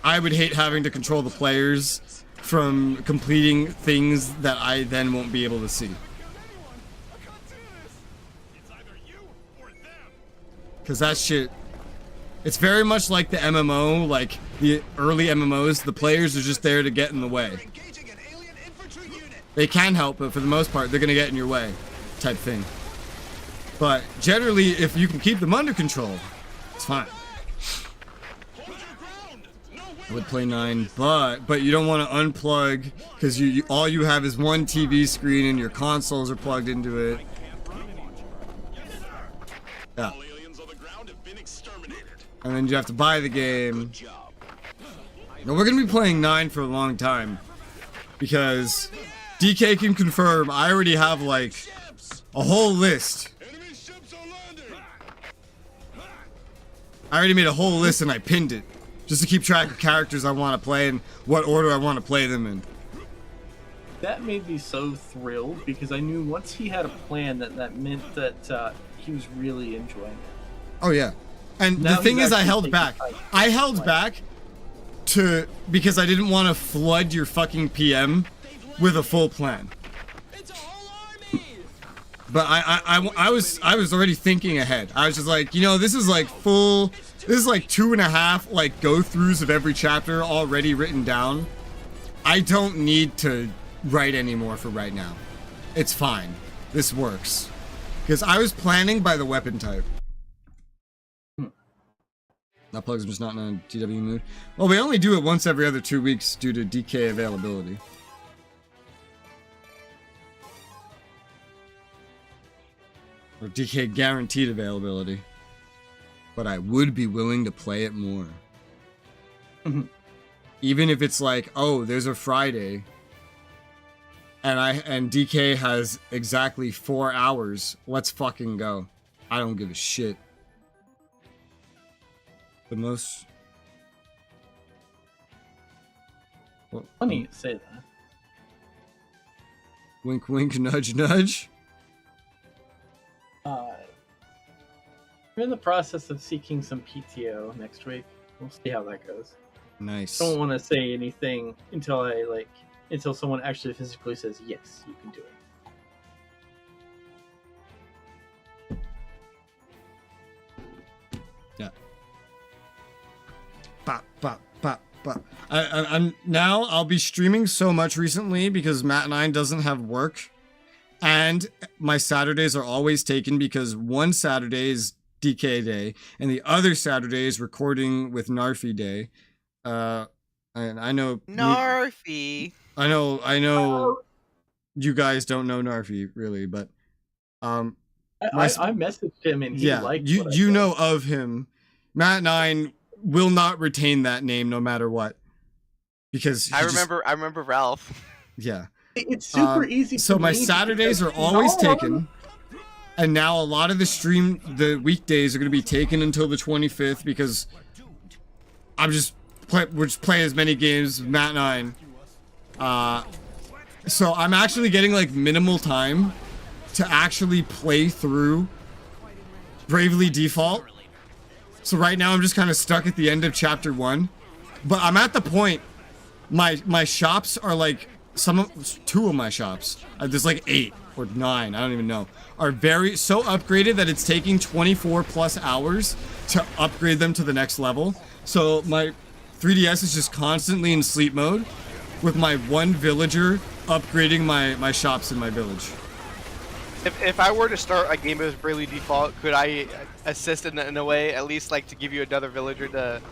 B: I would hate having to control the players from completing things that I then won't be able to see. Because that shit, it's very much like the MMO, like the early MMOs, the players are just there to get in the way. They can help, but for the most part, they're going to get in your way, type thing. But generally, if you can keep them under control, it's fine. I would play 9, but you don't want to unplug, because all you have is one TV screen and your consoles are plugged into it. Yeah. And then you have to buy the game. Now we're going to be playing 9 for a long time, because DK can confirm I already have like a whole list. I already made a whole list and I pinned it just to keep track of characters I want to play and what order I want to play them in.
A: That made me so thrilled because I knew once he had a plan that meant that he was really enjoying it.
B: Oh yeah. And
A: Now
B: the thing
A: he's
B: is, I
A: actually
B: held
A: taking
B: back.
A: time.
B: I held back because I didn't want to flood your fucking PM with a full plan. But I was already thinking ahead. I was just like, you know, this is like 2.5 like go-throughs of every chapter already written down. I don't need to write anymore for right now. It's fine. This works. Because I was planning by the weapon type. That plug's just not in a TW mood. Well, we only do it once every other 2 weeks due to DK availability. Or DK guaranteed availability. But I would be willing to play it more. Even if it's like, oh, there's a Friday. And DK has exactly 4 hours. Let's fucking go. I don't give a shit. The most... Well,
A: Funny you say that.
B: Wink, wink, nudge, nudge.
A: We're in the process of seeking some PTO next week. We'll see how that goes.
B: Nice.
A: Don't want to say anything until until someone actually physically says yes, you can do it.
B: Yeah. Bop, bop, bop, bop. I'll be streaming so much recently because Matnine doesn't have work. And my Saturdays are always taken because one Saturday is DK day and the other Saturday is recording with Narfi day. And I know
C: Narfi.
B: I know you guys don't know Narfi really, but
A: I messaged him and he liked
B: you
A: what I
B: you
A: said.
B: know of him. Matnine will not retain that name no matter what. Because
C: I remember Ralph.
B: Yeah.
A: It's super easy.
B: So
A: for
B: my
A: me
B: Saturdays are
A: because-
B: always taken. And now a lot of the weekdays are going to be taken until the 25th because we're just playing as many games with Matnine. So I'm actually getting like minimal time to actually play through Bravely Default. So right now I'm just kind of stuck at the end of chapter 1. But I'm at the point, my shops are like, two of my shops, there's like 8 or 9, I don't even know, are so upgraded that it's taking 24 plus hours to upgrade them to the next level. So my 3DS is just constantly in sleep mode with my one villager upgrading my shops in my village.
C: If I were to start a game as Bravely Default, could I assist in a way, at least like to give you another villager to...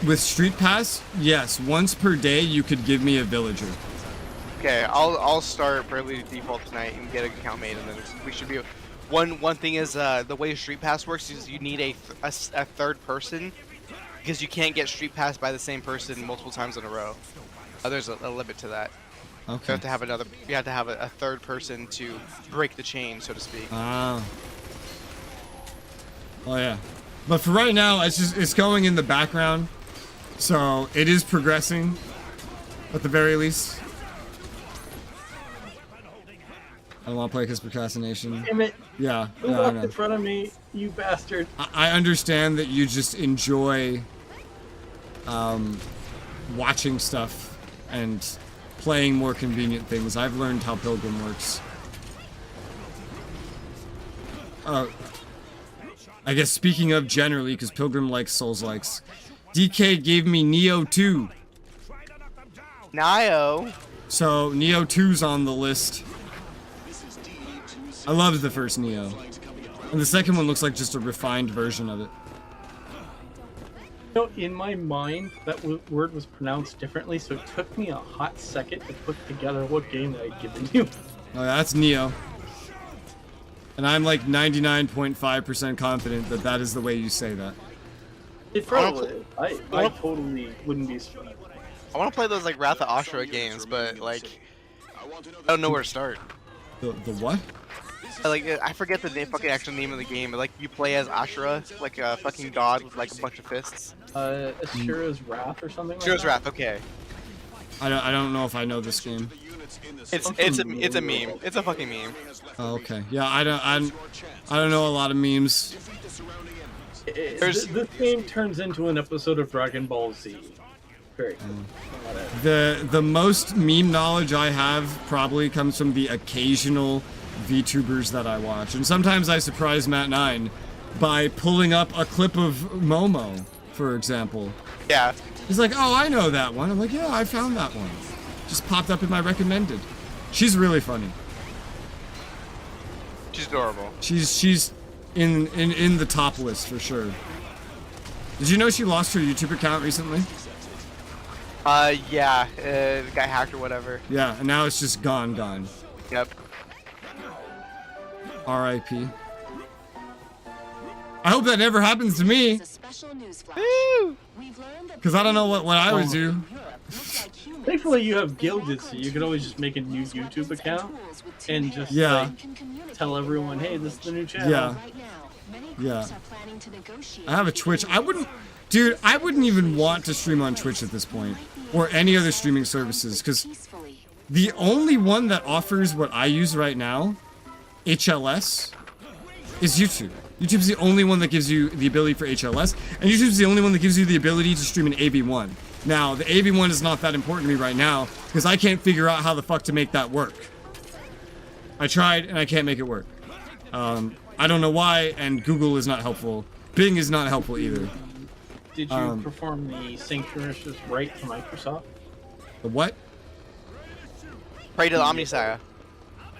B: With Street Pass, yes, once per day you could give me a villager.
C: Okay, I'll start Bravely Default tonight and get an account made, and then we should be... One thing is, the way Street Pass works is you need a third person, because you can't get Street Pass by the same person multiple times in a row. There's a limit to that.
B: Okay.
C: You have to have a third person to break the chain, so to speak.
B: Ah. Oh yeah. But for right now, it's going in the background. So it is progressing, at the very least. don't want to play because procrastination.
A: Damn it!
B: Yeah,
A: Who
B: yeah, I
A: walked
B: know.
A: in front of me, you bastard?
B: I understand that you just enjoy watching stuff and playing more convenient things. I've learned how Pilgrim works. I guess speaking of generally, because Pilgrim likes Souls-likes, DK gave me Neo 2.
C: Nio.
B: So Neo 2's on the list. I loved the first Neo. And the second one looks like just a refined version of it.
A: You know, in my mind, that word was pronounced differently, so it took me a hot second to put together what game that I'd given you.
B: Oh, that's Neo. And I'm like 99.5% confident that that is the way you say that.
A: It probably is. I totally wouldn't be surprised.
C: I want to play those like Wrath of Ashura games, but like I don't know where to start.
B: The what?
C: I forget the fucking actual name of the game. But, like you play as Ashura, like a fucking god with like a bunch of fists.
A: Ashura's Wrath or something.
C: Ashura's
A: like
C: Wrath. Okay.
B: I don't know if I know this game.
C: It's a meme. It's a fucking meme.
B: Oh, okay. Yeah, I don't know a lot of memes.
A: This game turns into an episode of Dragon Ball Z. Very cool.
B: The most meme knowledge I have probably comes from the occasional VTubers that I watch, and sometimes I surprise Matnine by pulling up a clip of Momo, for example.
C: Yeah.
B: He's like, "Oh, I know that one." I'm like, "Yeah, I found that one. Just popped up in my recommended." She's really funny.
C: She's adorable.
B: She's in the top list for sure. Did you know she lost her YouTube account recently?
C: Yeah. The guy hacked or whatever.
B: Yeah, and now it's just gone.
C: Yep.
B: R.I.P. I hope that never happens to me, because I don't know what I would do.
A: Thankfully, you have Gilded, so you can always just make a new YouTube account and just tell everyone, "Hey, this is the new channel."
B: Yeah. I have a Twitch. I wouldn't even want to stream on Twitch at this point, or any other streaming services, because the only one that offers what I use right now, HLS, is YouTube. YouTube's the only one that gives you the ability for HLS, and YouTube's the only one that gives you the ability to stream an AV1. Now, the AV1 is not that important to me right now, because I can't figure out how the fuck to make that work. I tried, and I can't make it work. I don't know why, and Google is not helpful. Bing is not helpful either.
A: Did you perform the synchronous rite to Microsoft?
B: The what?
C: Pray to the Omnisire.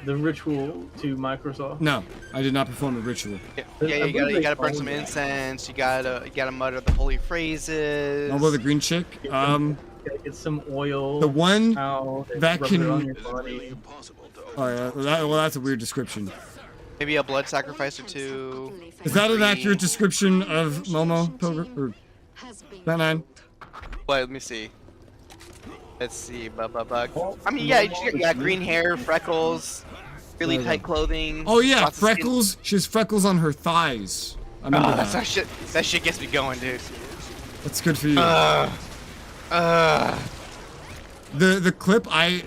A: The ritual to Microsoft?
B: No, I did not perform the ritual.
C: Yeah, you gotta burn some incense. You gotta mutter the holy phrases.
B: Oh, well, the green chick.
A: You gotta get some oil.
B: The one
A: out,
B: that
A: rub
B: can.
A: it on your body.
B: Oh yeah, well that's a weird description.
C: Maybe a blood sacrifice or two.
B: Is that an accurate description of Momo Pilgrim or Matnine?
C: Wait, let me see. Let's see. I mean, yeah, green hair, freckles, really tight clothing.
B: Oh yeah,
C: lots of skin.
B: freckles. She has freckles on her thighs. I remember that.
C: That shit gets me going, dude.
B: That's good for you. The clip I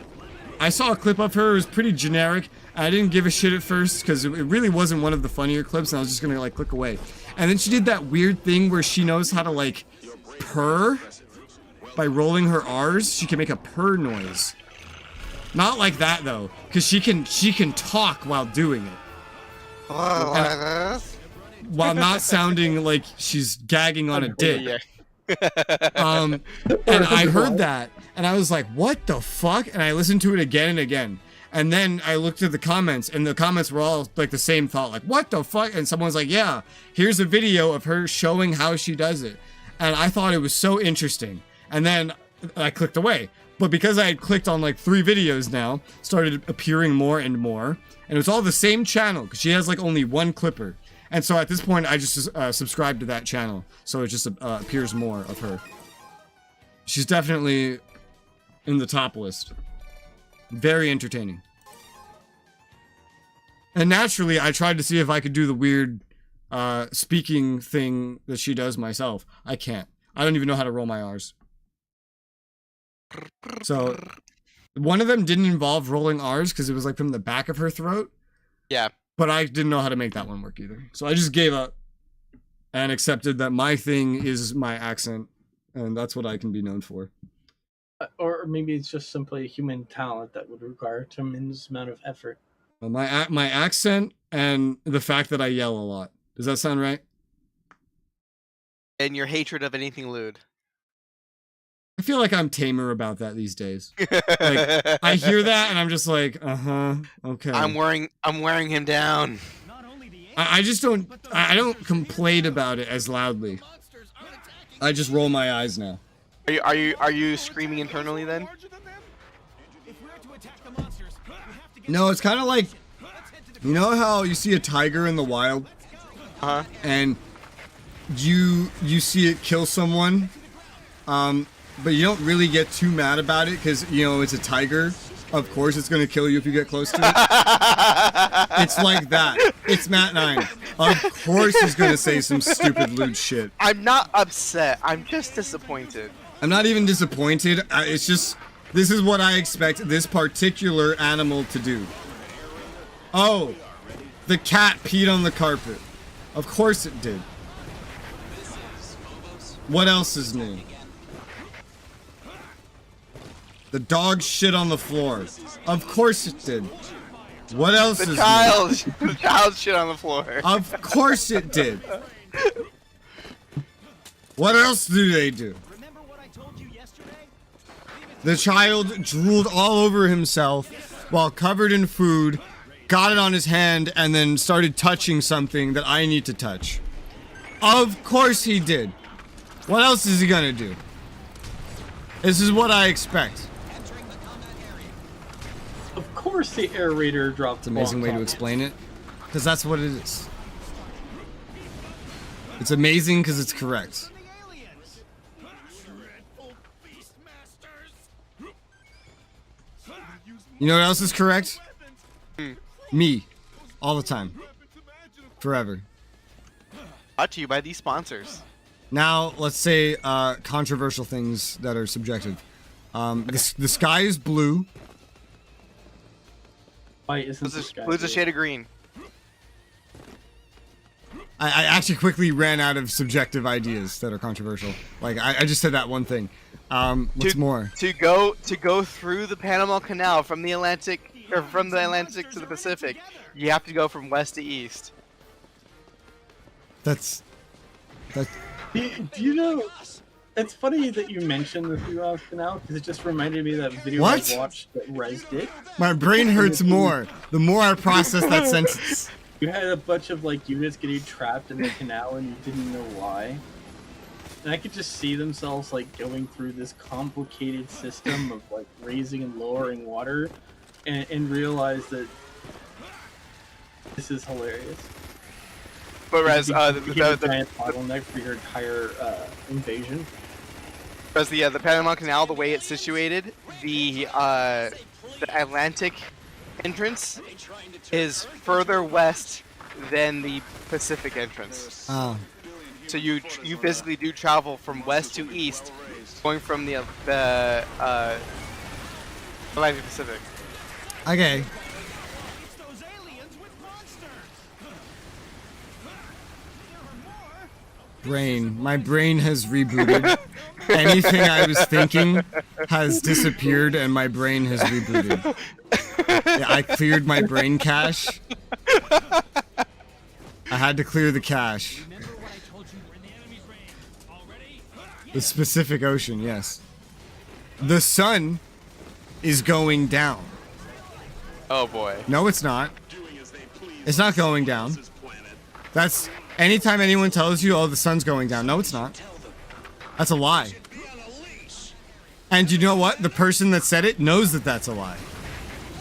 B: saw a clip of her. It was pretty generic. I didn't give a shit at first because it really wasn't one of the funnier clips, and I was just gonna like click away. And then she did that weird thing where she knows how to like purr by rolling her R's. She can make a purr noise. Not like that though, because she can talk while doing it, while not sounding like she's gagging on a dick. And I heard that, and I was like, "What the fuck?" And I listened to it again and again. And then I looked at the comments, and the comments were all like the same thought, like, "What the fuck?" And someone's like, "Yeah, here's a video of her showing how she does it." And I thought it was so interesting. And then I clicked away. But because I had clicked on like 3 videos now, started appearing more and more. And it was all the same channel, because she has like only one clipper. And so at this point, I just subscribed to that channel. So it just appears more of her. She's definitely in the top list. Very entertaining. And naturally, I tried to see if I could do the weird speaking thing that she does myself. I can't. I don't even know how to roll my R's. So One of them didn't involve rolling R's because it was like from the back of her throat.
C: Yeah.
B: But I didn't know how to make that one work either. So I just gave up and accepted that my thing is my accent, and that's what I can be known for.
A: Or maybe it's just simply a human talent that would require a tremendous amount of effort.
B: Well, my accent and the fact that I yell a lot. Does that sound right?
C: And your hatred of anything lewd.
B: I feel like I'm tamer about that these days. Like, I hear that and I'm just like, okay.
C: I'm wearing him down.
B: I just don't, I don't complain about it as loudly. I just roll my eyes now.
C: Are you screaming internally then?
B: No, it's kind of like, you know how you see a tiger in the wild?
C: Uh-huh.
B: And you see it kill someone, but you don't really get too mad about it because, you know, it's a tiger. Of course it's going to kill you if you get close to it. It's like that. It's Matnine. Of course he's going to say some stupid lewd shit.
C: I'm not upset. I'm just disappointed.
B: I'm not even disappointed. It's just, this is what I expect this particular animal to do. Oh, the cat peed on the carpet. Of course it did. What else is new? The dog shit on the floor. Of course it did. What else is new?
C: The child shit on the floor.
B: Of course it did. What else do they do? The child drooled all over himself while covered in food, got it on his hand, and then started touching something that I need to touch. Of course he did. What else is he gonna do? This is what I expect.
A: Of course the aerator dropped.
B: It's an amazing way to explain it, because that's what it is. It's amazing because it's correct. You know what else is correct? Me. All the time. Forever.
C: Brought to you by these sponsors.
B: Now, let's say controversial things that are subjective. The sky is blue.
A: Why isn't this guy
C: Blue's a shade of green.
B: I actually quickly ran out of subjective ideas that are controversial. Like, I just said that one thing. What's more?
C: To go through the Panama Canal from the Atlantic, or from the Atlantic to the Pacific, you have to go from west to east.
B: That's...
A: Do you know? It's funny that you mentioned the Suez Canal because it just reminded me of that video I watched that Res did.
B: My brain hurts more the more I process that sentence.
A: You had a bunch of like units getting trapped in the canal and you didn't know why. And I could just see themselves like going through this complicated system of like raising and lowering water and realize that this is hilarious.
C: But Res,
A: the giant bottleneck for your entire invasion.
C: Res, the Panama Canal, the way it's situated, the Atlantic entrance is further west than the Pacific entrance.
B: Oh.
C: So you basically do travel from west to east, going from the Atlantic Pacific.
B: Okay. My brain has rebooted. Anything I was thinking has disappeared and my brain has rebooted. Yeah, I cleared my brain cache. I had to clear the cache. The Pacific Ocean, yes. The sun is going down.
C: Oh boy.
B: No, it's not. It's not going down. That's... Anytime anyone tells you, oh, the sun's going down. No, it's not. That's a lie. And you know what? The person that said it knows that that's a lie.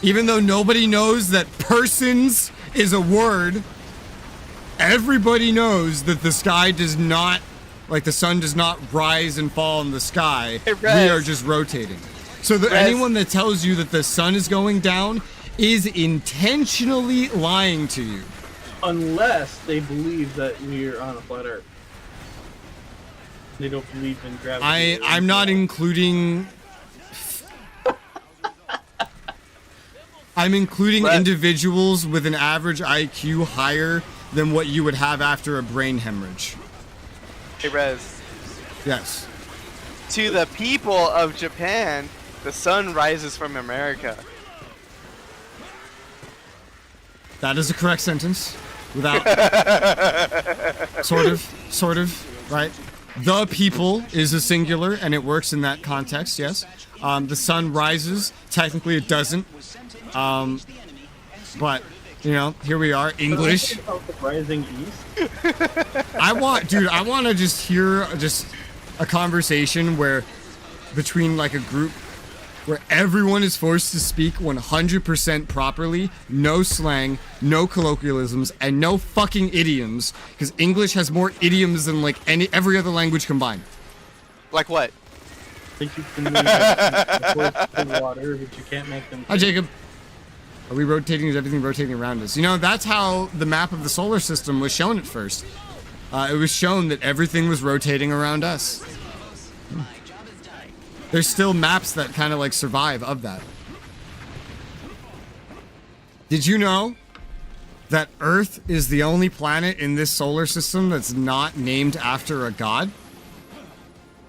B: Even though nobody knows that persons is a word, everybody knows that the sky does not, like the sun does not rise and fall in the sky.
C: Hey,
B: we are just rotating. So anyone that tells you that the sun is going down is intentionally lying to you.
A: Unless they believe that we're on a flat Earth. They don't believe in gravity.
B: I'm not including... I'm including
C: But-
B: individuals with an average IQ higher than what you would have after a brain hemorrhage.
C: Hey, Rez.
B: Yes.
C: To the people of Japan, the sun rises from America.
B: That is a correct sentence. Without sort of, right? The people is a singular, and it works in that context, yes. The sun rises. Technically, it doesn't. But, you know, here we are. English.
A: Rising east.
B: I want to just hear just a conversation where between like a group where everyone is forced to speak 100% properly, no slang, no colloquialisms, and no fucking idioms, because English has more idioms than like every other language combined.
C: Like what?
A: I think you can leave the water, but you can't make them.
B: Hi, Jacob. Are we rotating? Is everything rotating around us? You know, that's how the map of the solar system was shown at first. It was shown that everything was rotating around us. There's still maps that kind of like survive of that. Did you know that Earth is the only planet in this solar system that's not named after a god?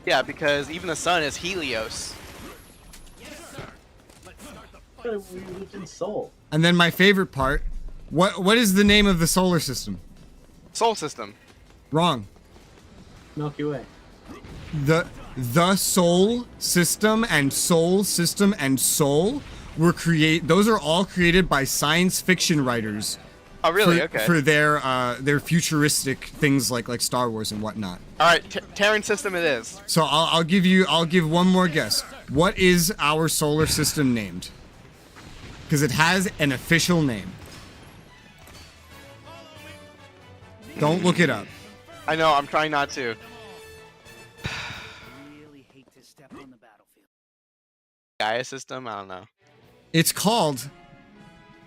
C: Yeah, because even the sun is Helios.
A: We lived in Seoul.
B: And then my favorite part, what is the name of the solar system?
C: Soul system.
B: Wrong.
A: Milky Way.
B: The Sol system and Sol system and Sol were those are all created by science fiction writers.
C: Oh, really?
B: For,
C: Okay.
B: For their futuristic things like Star Wars and whatnot.
C: All right, Terran system it is.
B: So I'll give one more guess. What is our solar system named? Because it has an official name. Don't look it up.
C: I know. I'm trying not to.
F: Really hate to step on the battlefield.
C: Gaia system. I don't know.
B: It's called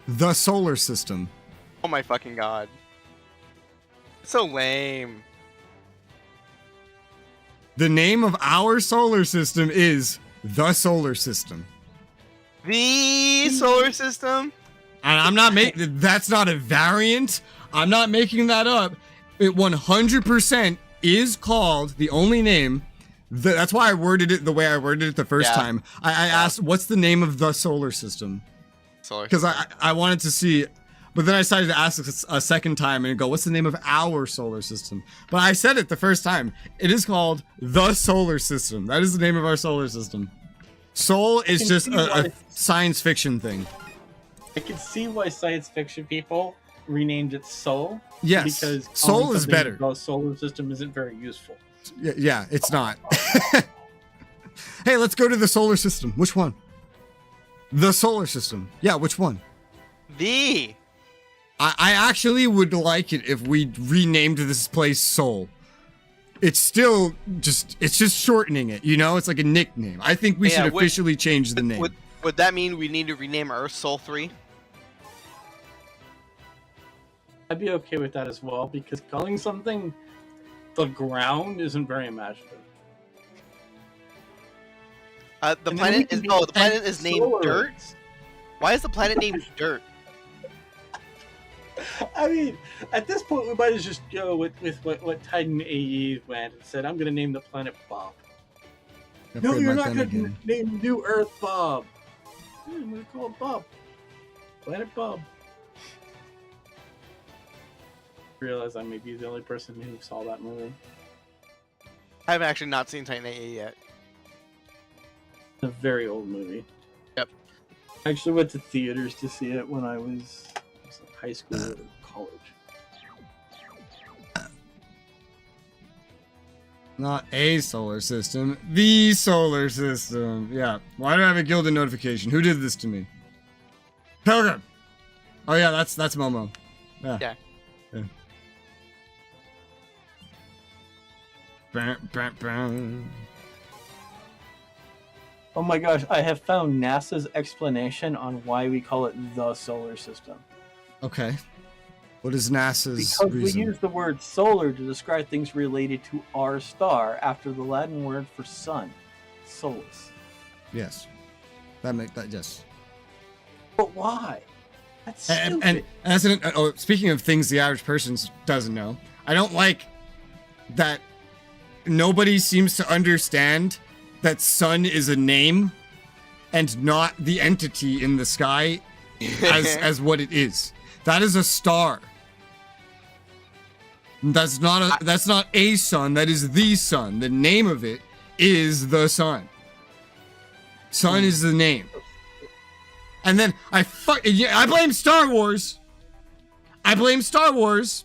B: the solar system.
C: Oh my fucking god. It's so lame.
B: The name of our solar system is the solar system.
C: The solar system?
B: And I'm not making that's not a variant. I'm not making that up. It 100% is called the only name. That's why I worded it the way I worded it the first time. I asked, what's the name of the solar system? Because I wanted to see, but then I decided to ask a second time and go, what's the name of our solar system? But I said it the first time. It is called the solar system. That is the name of our solar system. Sol is just a science fiction thing.
A: I can see why science fiction people renamed it Sol.
B: Yes,
A: because
B: Sol is better.
A: The solar system isn't very useful.
B: Yeah, it's not. Hey, let's go to the solar system. Which one? The solar system. Yeah, which one?
C: The.
B: I actually would like it if we renamed this place Sol. It's still just shortening it, you know? It's like a nickname. I think we should officially change the name.
C: Would that mean we need to rename Earth Sol 3?
A: I'd be okay with that as well, because calling something the ground isn't very imaginative.
C: The planet is named Dirt. Why is the planet named Dirt?
A: I mean, at this point, we might as just go with what Titan AE went and said, I'm going to name the planet Bob. No, you're not going to name New Earth Bob. I'm going to call it Bob. Planet Bob. I realize I may be the only person who saw that movie.
C: I haven't actually not seen Titan AE yet.
A: It's a very old movie.
C: Yep.
A: I actually went to theaters to see it when I was in high school or college.
B: Not a solar system, the solar system. Yeah. Why do I have a Gildan notification? Who did this to me? Pilgrim. Oh yeah, that's Momo. Yeah.
C: Yeah.
A: Oh my gosh, I have found NASA's explanation on why we call it the solar system.
B: Okay. What is NASA's
A: Because
B: reason?
A: we use the word solar to describe things related to our star after the Latin word for sun, solus.
B: Yes. Yes.
A: But why? That's
B: And,
A: stupid.
B: speaking of things the average person doesn't know, I don't like that nobody seems to understand that sun is a name and not the entity in the sky as what it is. That is a star. That's not a sun, that is the sun. The name of it is the sun. Sun is the name. And then I blame Star Wars. I blame Star Wars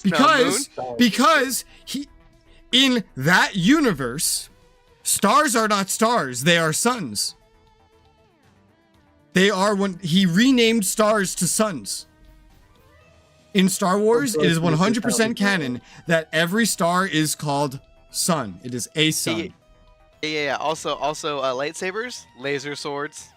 B: because in that universe, stars are not stars, they are suns. They are he renamed stars to suns. In Star Wars, it is 100% canon that every star is called sun. It is a sun.
C: Yeah. Also, lightsabers, laser swords.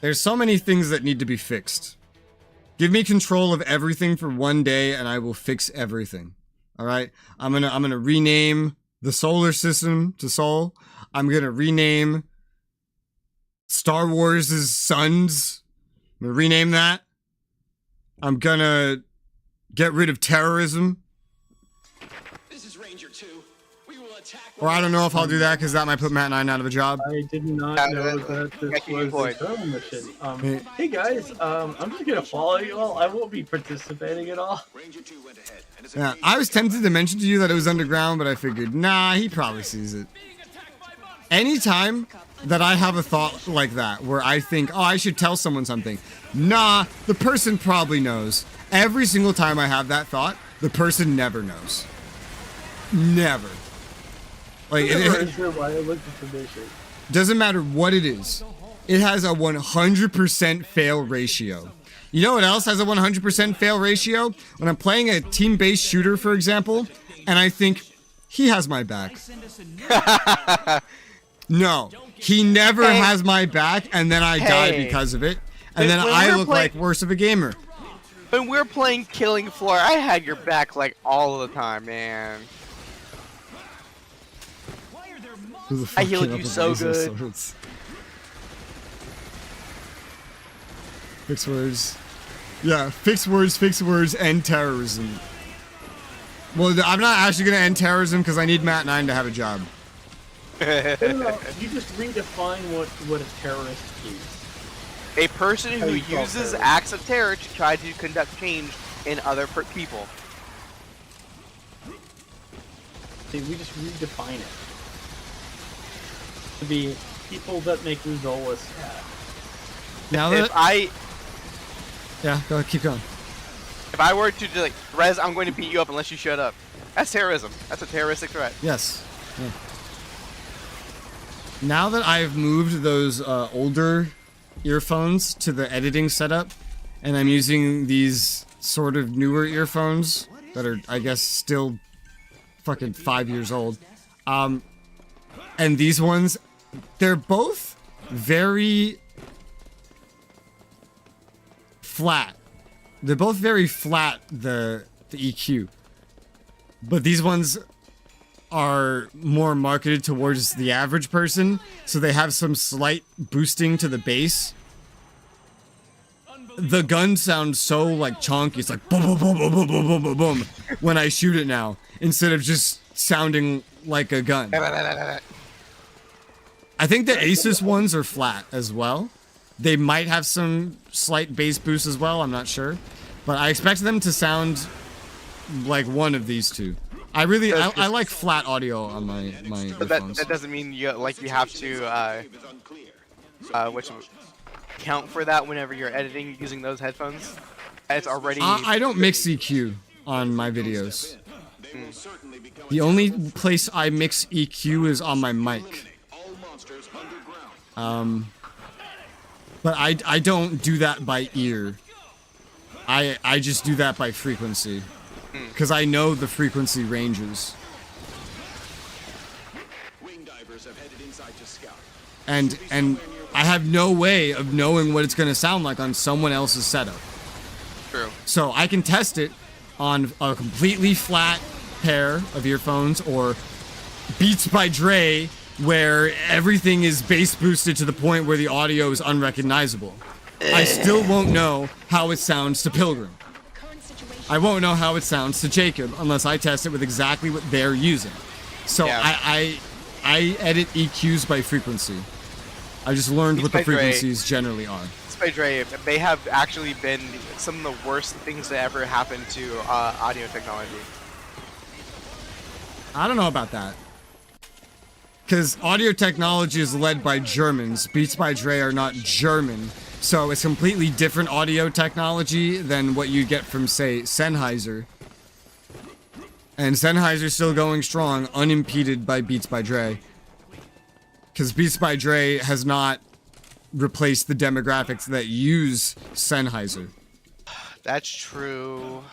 B: There's so many things that need to be fixed. Give me control of everything for one day and I will fix everything. All right? I'm going to rename the solar system to Sol. I'm going to rename Star Wars' suns. I'm going to rename that. I'm going to get rid of terrorism.
D: This is Ranger 2. We will attack.
B: Or I don't know if I'll do that because that might put Matnine out of a job.
A: I did not know that this was a turtle mission. Hey guys, I'm just gonna follow you all. I won't be participating at all.
D: Ranger 2 went ahead. And is
B: Yeah, I was tempted to mention to you that it was underground, but I figured, nah, he probably sees it. Anytime that I have a thought like that, where I think, oh, I should tell someone something. Nah, the person probably knows. Every single time I have that thought, the person never knows. Never. Like, doesn't matter what it is. It has a 100% fail ratio. You know what else has a 100% fail ratio? When I'm playing a team-based shooter, for example, and I think, he has my back. No, he never has my back, and then I die because of it. And then I look like worse of a gamer.
C: When we were playing Killing Floor, I had your back like all the time, man. I healed you so good.
B: Swords? Fix words. Yeah, fix words, end terrorism. Well, I'm not actually going to end terrorism because I need Matnine to have a job.
A: You just redefine what a terrorist is.
C: A person who uses acts of terror to try to conduct change in other people.
A: See, we just redefine it. To be people that make Resoula sad.
B: Now that yeah, go ahead, keep going.
C: If I were to like, Rez, I'm going to beat you up unless you shut up. That's terrorism. That's a terroristic threat.
B: Yes. Yeah. Now that I've moved those older earphones to the editing setup, and I'm using these sort of newer earphones that are, I guess, still fucking 5 years old. And these ones, they're both very flat. They're both very flat, the EQ. But these ones are more marketed towards the average person, so they have some slight boosting to the bass. The gun sounds so like chonky. It's like boom, boom, boom, boom, boom, boom, boom, boom, boom when I shoot it now, instead of just sounding like a gun. I think the Asus ones are flat as well. They might have some slight bass boost as well, I'm not sure. But I expect them to sound like one of these two. I like flat audio on my earphones.
C: That doesn't mean you have to count for that whenever you're editing using those headphones. It's already.
B: I don't mix EQ on my videos. The only place I mix EQ is on my mic. But I don't do that by ear. I just do that by frequency. Because I know the frequency ranges. And I have no way of knowing what it's going to sound like on someone else's setup.
C: True.
B: So I can test it on a completely flat pair of earphones or Beats by Dre, where everything is bass boosted to the point where the audio is unrecognizable. I still won't know how it sounds to Pilgrim. I won't know how it sounds to Jacob unless I test it with exactly what they're using. So
C: Yeah.
B: I edit EQs by frequency. I just learned what the frequencies generally are.
C: Beats by Dre, they have actually been some of the worst things that ever happened to audio technology.
B: I don't know about that. Because audio technology is led by Germans. Beats by Dre are not German. So it's completely different audio technology than what you get from, say, Sennheiser. And Sennheiser's still going strong, unimpeded by Beats by Dre. Because Beats by Dre has not replaced the demographics that use Sennheiser.
C: That's true.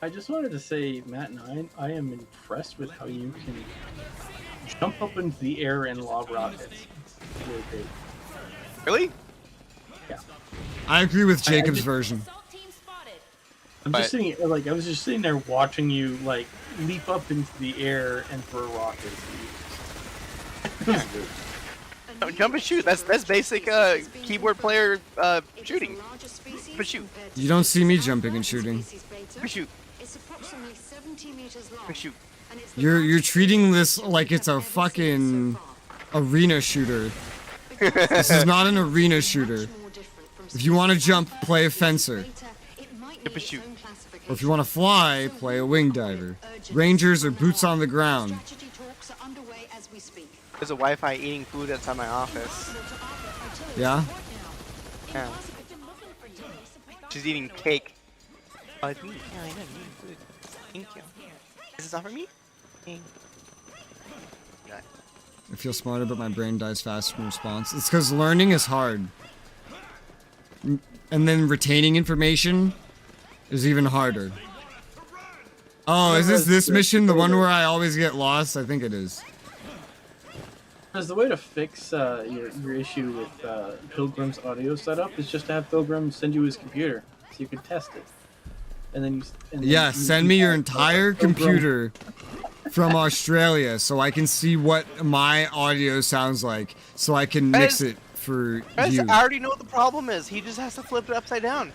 A: I just wanted to say, Matnine, I am impressed with how you can jump up into the air and lob rockets. It's really great.
C: Really?
A: Yeah.
B: I agree with Jacob's version.
A: I'm just sitting, like, I was just sitting there watching you, like, leap up into the air and throw rockets.
C: Oh, jump and shoot. That's basic keyboard player shooting. But shoot.
B: You don't see me jumping and shooting.
C: But shoot. But shoot.
B: You're treating this like it's a fucking arena shooter. This is not an arena shooter. If you want to jump, play a fencer.
C: But shoot.
B: Or if you want to fly, play a wing diver. Rangers are boots on the ground.
C: There's a Wi-Fi eating food outside my office.
B: Yeah?
C: Yeah. She's eating cake. Oh, it's me. Yeah, I know. You're eating food. Thank you. Is this not for me? Thank you.
B: I feel smarter, but my brain dies faster in response. It's because learning is hard. And then retaining information is even harder. Oh, is this mission the one where I always get lost? I think it is.
A: Because the way to fix your issue with Pilgrim's audio setup is just to have Pilgrim send you his computer so you can test it. And then
B: Yeah, send me your entire computer from Australia so I can see what my audio sounds like so I can mix it for you.
C: I already know what the problem is. He just has to flip it upside down.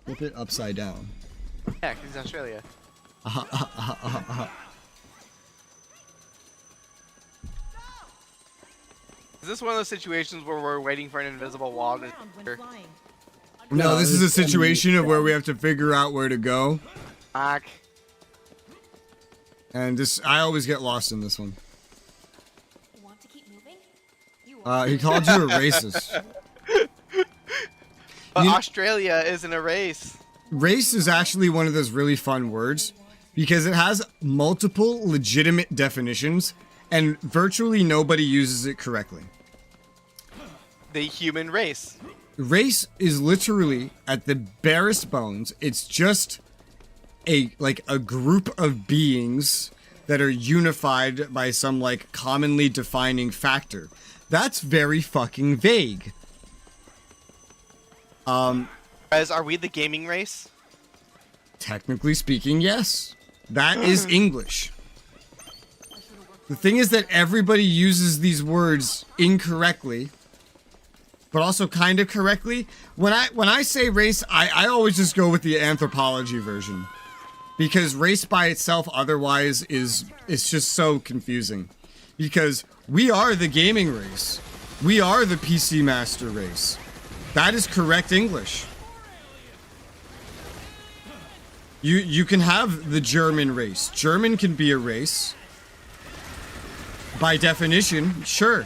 B: Flip it upside down.
C: Yeah, 'cause he's Australia. Is this one of those situations where we're waiting for an invisible wall to...
B: No, this is a situation of where we have to figure out where to go. And this, I always get lost in this one. He called you a racist.
C: But Australia isn't a race.
B: Race is actually one of those really fun words because it has multiple legitimate definitions and virtually nobody uses it correctly.
C: The human race.
B: Race is literally, at the barest bones, it's just a group of beings that are unified by some like commonly defining factor. That's very fucking vague.
C: Guys, are we the gaming race?
B: Technically speaking, yes. That is English. The thing is that everybody uses these words incorrectly, but also kind of correctly. When I say race, I always just go with the anthropology version. Because race by itself otherwise it's just so confusing. Because we are the gaming race. We are the PC master race. That is correct English. You can have the German race. German can be a race. By definition, sure.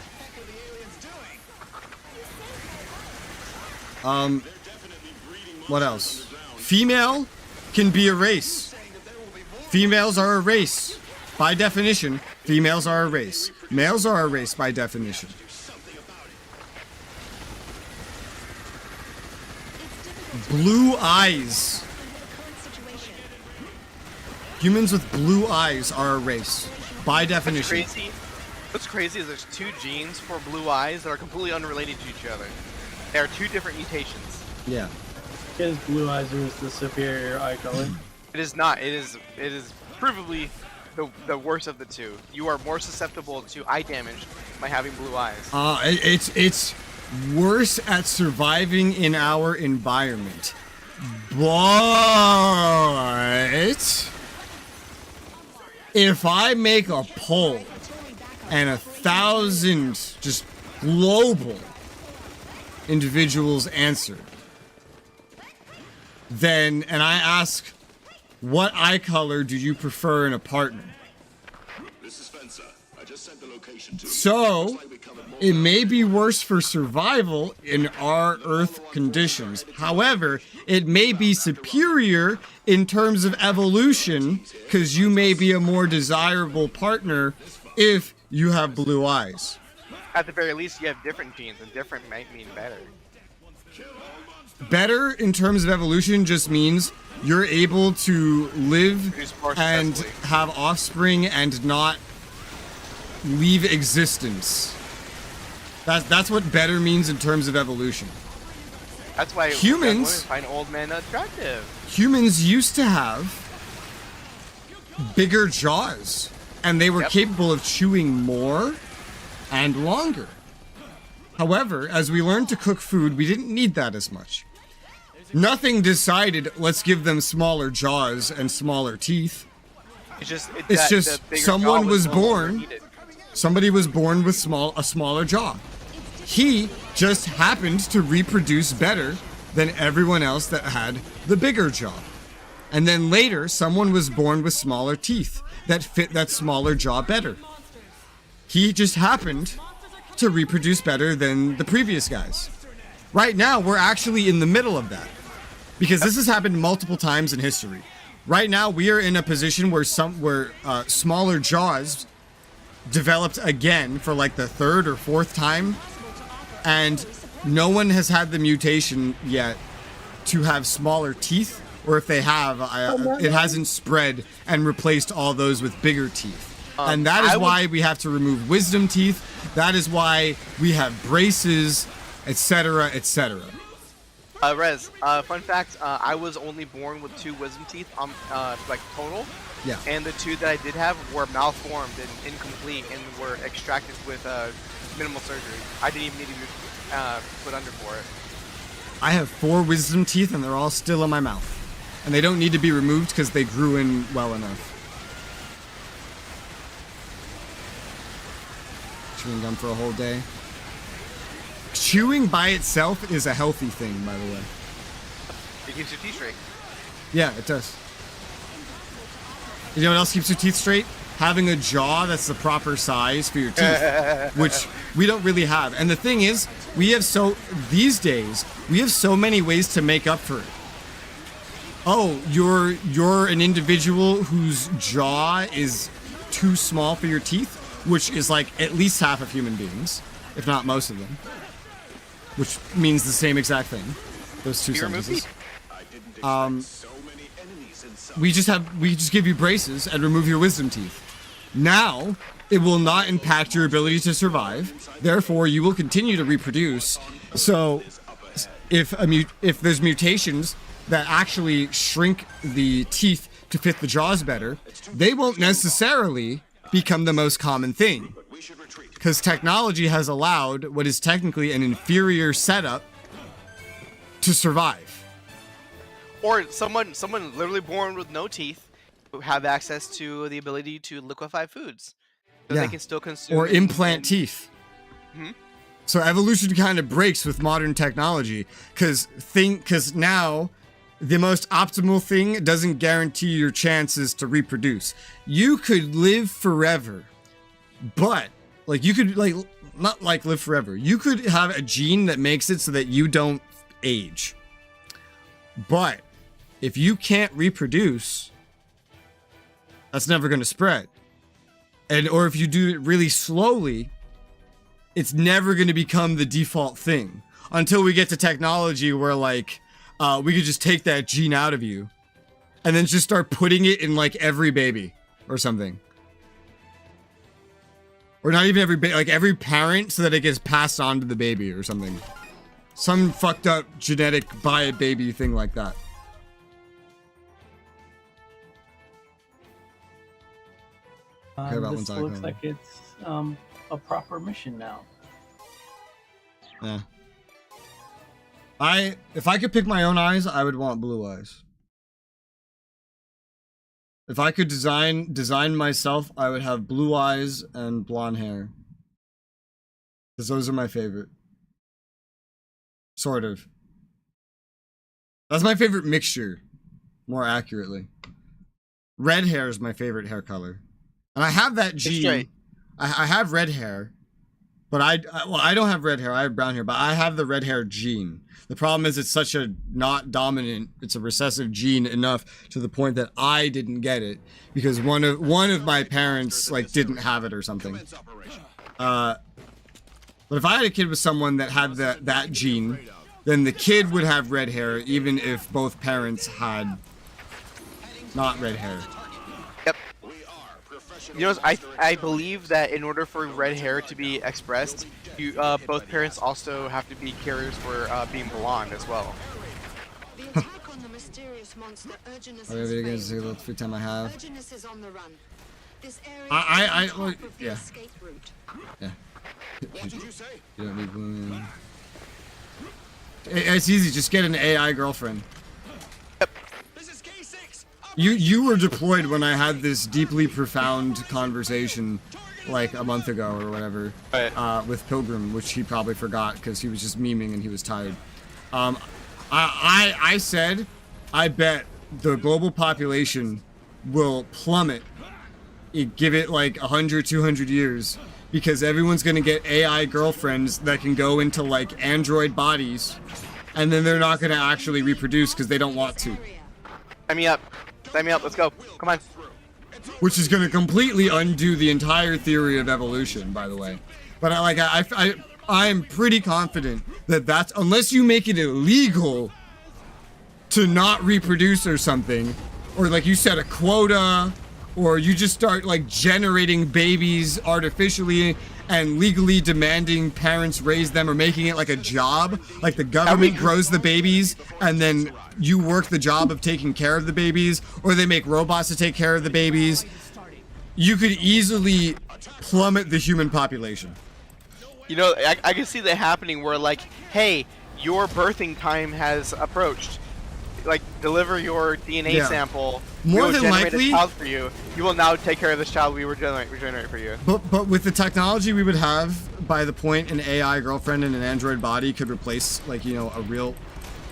B: What else? Female can be a race. Females are a race. By definition, females are a race. Males are a race by definition. Blue eyes. Humans with blue eyes are a race. By definition.
C: What's crazy is there's two genes for blue eyes that are completely unrelated to each other. They are two different mutations.
B: Yeah.
A: Because blue eyes is the superior eye color.
C: It is not. It is provably the worst of the two. You are more susceptible to eye damage by having blue eyes.
B: It's worse at surviving in our environment. But if I make a poll and 1,000 just global individuals answer, then, and I ask, what eye color do you prefer in a partner?
D: This is Spencer. I just sent the location to
B: So,
D: Looks like we covered more
B: it may be worse for survival in our Earth conditions. However, it may be superior in terms of evolution, because you may be a more desirable partner if you have blue eyes.
C: At the very least, you have different genes, and different might mean better.
B: Better in terms of evolution just means you're able to live
C: Produce more
B: and
C: successfully.
B: have offspring and not leave existence. That's what better means in terms of evolution.
C: That's why
B: Humans-
C: women find old men attractive.
B: Humans used to have bigger jaws, and they were
C: Yep.
B: capable of chewing more and longer. However, as we learned to cook food, we didn't need that as much. Nothing decided, let's give them smaller jaws and smaller teeth.
C: It's just
B: It's
C: that
B: just
C: the bigger
B: someone
C: jaw
B: was
C: no longer
B: born-
C: needed.
B: Somebody was born with a smaller jaw. He just happened to reproduce better than everyone else that had the bigger jaw. And then later, someone was born with smaller teeth that fit that smaller jaw better. He just happened to reproduce better than the previous guys. Right now, we're actually in the middle of that, because this has happened multiple times in history. Right now, we are in a position where smaller jaws developed again for like the third or fourth time, and no one has had the mutation yet to have smaller teeth, or if they have, it hasn't spread and replaced all those with bigger teeth. And that is why we have to remove wisdom teeth. That is why we have braces, etc., etc.
C: Rez, fun fact, I was only born with 2 wisdom teeth, like total.
B: Yeah.
C: And the 2 that I did have were malformed and incomplete and were extracted with minimal surgery. I didn't even need to be put under for it.
B: I have 4 wisdom teeth, and they're all still in my mouth. And they don't need to be removed because they grew in well enough. Chewing gum for a whole day. Chewing by itself is a healthy thing, by the way.
C: It keeps your teeth straight.
B: Yeah, it does. You know what else keeps your teeth straight? Having a jaw that's the proper size for your teeth, which we don't really have. And the thing is, these days, we have so many ways to make up for it. Oh, you're an individual whose jaw is too small for your teeth, which is like at least half of human beings, if not most of them. Which means the same exact thing. Those two
C: You remove
B: sentences.
C: teeth.
D: I didn't expect so many enemies inside.
B: We just give you braces and remove your wisdom teeth. Now, it will not impact your ability to survive. Therefore, you will continue to reproduce. So, if there's mutations that actually shrink the teeth to fit the jaws better, they won't necessarily become the most common thing.
D: We should retreat.
B: Because technology has allowed what is technically an inferior setup to survive.
C: Or someone literally born with no teeth who have access to the ability to liquefy foods. So
B: Yeah.
C: they can still consume
B: Or
C: and-
B: implant
C: and-
B: teeth.
C: Mhm.
B: So evolution kind of breaks with modern technology, because now the most optimal thing doesn't guarantee your chances to reproduce. You could live forever, but you could not live forever. You could have a gene that makes it so that you don't age. But if you can't reproduce, that's never going to spread. Or if you do it really slowly, it's never going to become the default thing until we get to technology where we could just take that gene out of you and then just start putting it in every baby or something. Or not even every baby, every parent, so that it gets passed on to the baby or something. Some fucked up genetic buy a baby thing like that. Okay, that
A: This
B: one's
A: looks
B: iconic.
A: like it's a proper mission now.
B: Yeah. If I could pick my own eyes, I would want blue eyes. If I could design myself, I would have blue eyes and blonde hair. Because those are my favorite. Sort of. That's my favorite mixture, more accurately. Red hair is my favorite hair color. And I have that gene. I have red hair. But I don't have red hair. I have brown hair. But I have the red hair gene. The problem is it's such a not dominant. It's a recessive gene enough to the point that I didn't get it because one of my parents like didn't have it or something. But if I had a kid with someone that had that gene, then the kid would have red hair even if both parents had not red hair.
C: Yep. You know, I believe that in order for red hair to be expressed, both parents also have to be carriers for being blonde as well.
G: The attack on the mysterious monster Urginus
B: Is a little free time I have.
G: Urginus is on the run. This area
B: I
G: is on top of the
B: yeah.
G: escape route.
B: Yeah.
D: What did you say?
B: You don't need blue. It's easy. Just get an AI girlfriend.
D: This is K6.
B: You were deployed when I had this deeply profound conversation like a month ago or whatever with Pilgrim, which he probably forgot because he was just memeing and he was tired. I said I bet the global population will plummet. Give it like 100, 200 years because everyone's gonna get AI girlfriends that can go into like android bodies and then they're not gonna actually reproduce because they don't want to.
C: Sign me up. Sign me up. Let's go. Come on.
B: Which is going to completely undo the entire theory of evolution, by the way. But I'm pretty confident that that's, unless you make it illegal to not reproduce or something, or like you said, a quota, or you just start like generating babies artificially and legally demanding parents raise them or making it like a job, like the government grows the babies and then you work the job of taking care of the babies, or they make robots to take care of the babies, you could easily plummet the human population.
C: You know, I can see that happening where like, hey, your birthing time has approached. Like, deliver your DNA sample.
B: More
C: we will
B: than
C: generate
B: likely,
C: a child for you. You will now take care of this child we were generate for you.
B: But with the technology we would have, by the point an AI girlfriend in an android body could replace, like, you know, a real,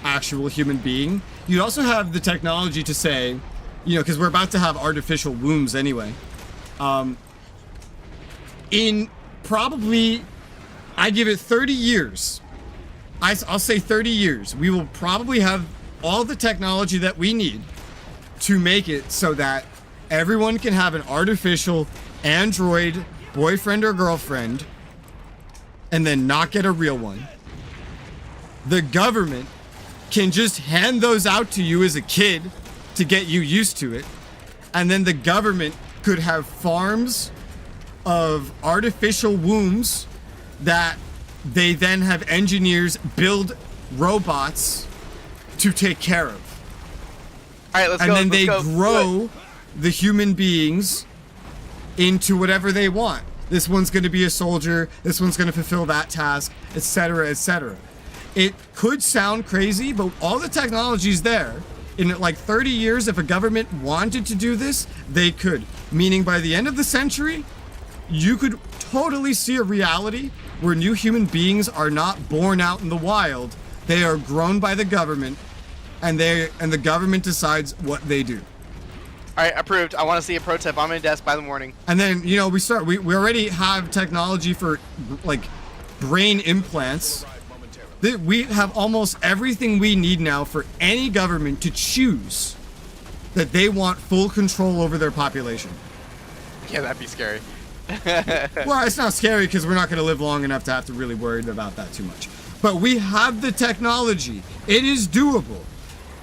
B: actual human being, you'd also have the technology to say, you know, because we're about to have artificial wombs anyway. In probably, I give it 30 years. I'll say 30 years. We will probably have all the technology that we need to make it so that everyone can have an artificial android boyfriend or girlfriend and then not get a real one. The government can just hand those out to you as a kid to get you used to it. And then the government could have farms of artificial wombs that they then have engineers build robots to take care of.
C: All right, let's
B: and
C: go.
B: then
C: Let's
B: they
C: go.
B: grow the human beings into whatever they want. This one's going to be a soldier. This one's going to fulfill that task, etc., etc. It could sound crazy, but all the technology's there. In like 30 years, if a government wanted to do this, they could. Meaning by the end of the century, you could totally see a reality where new human beings are not born out in the wild. They are grown by the government, and the government decides what they do.
C: All right, approved. I want to see a pro tip on my desk by the morning.
B: And then, you know, we already have technology for like brain implants. We have almost everything we need now for any government to choose that they want full control over their population.
C: Yeah, that'd be scary.
B: Well, it's not scary because we're not going to live long enough to have to really worry about that too much. But we have the technology. It is doable.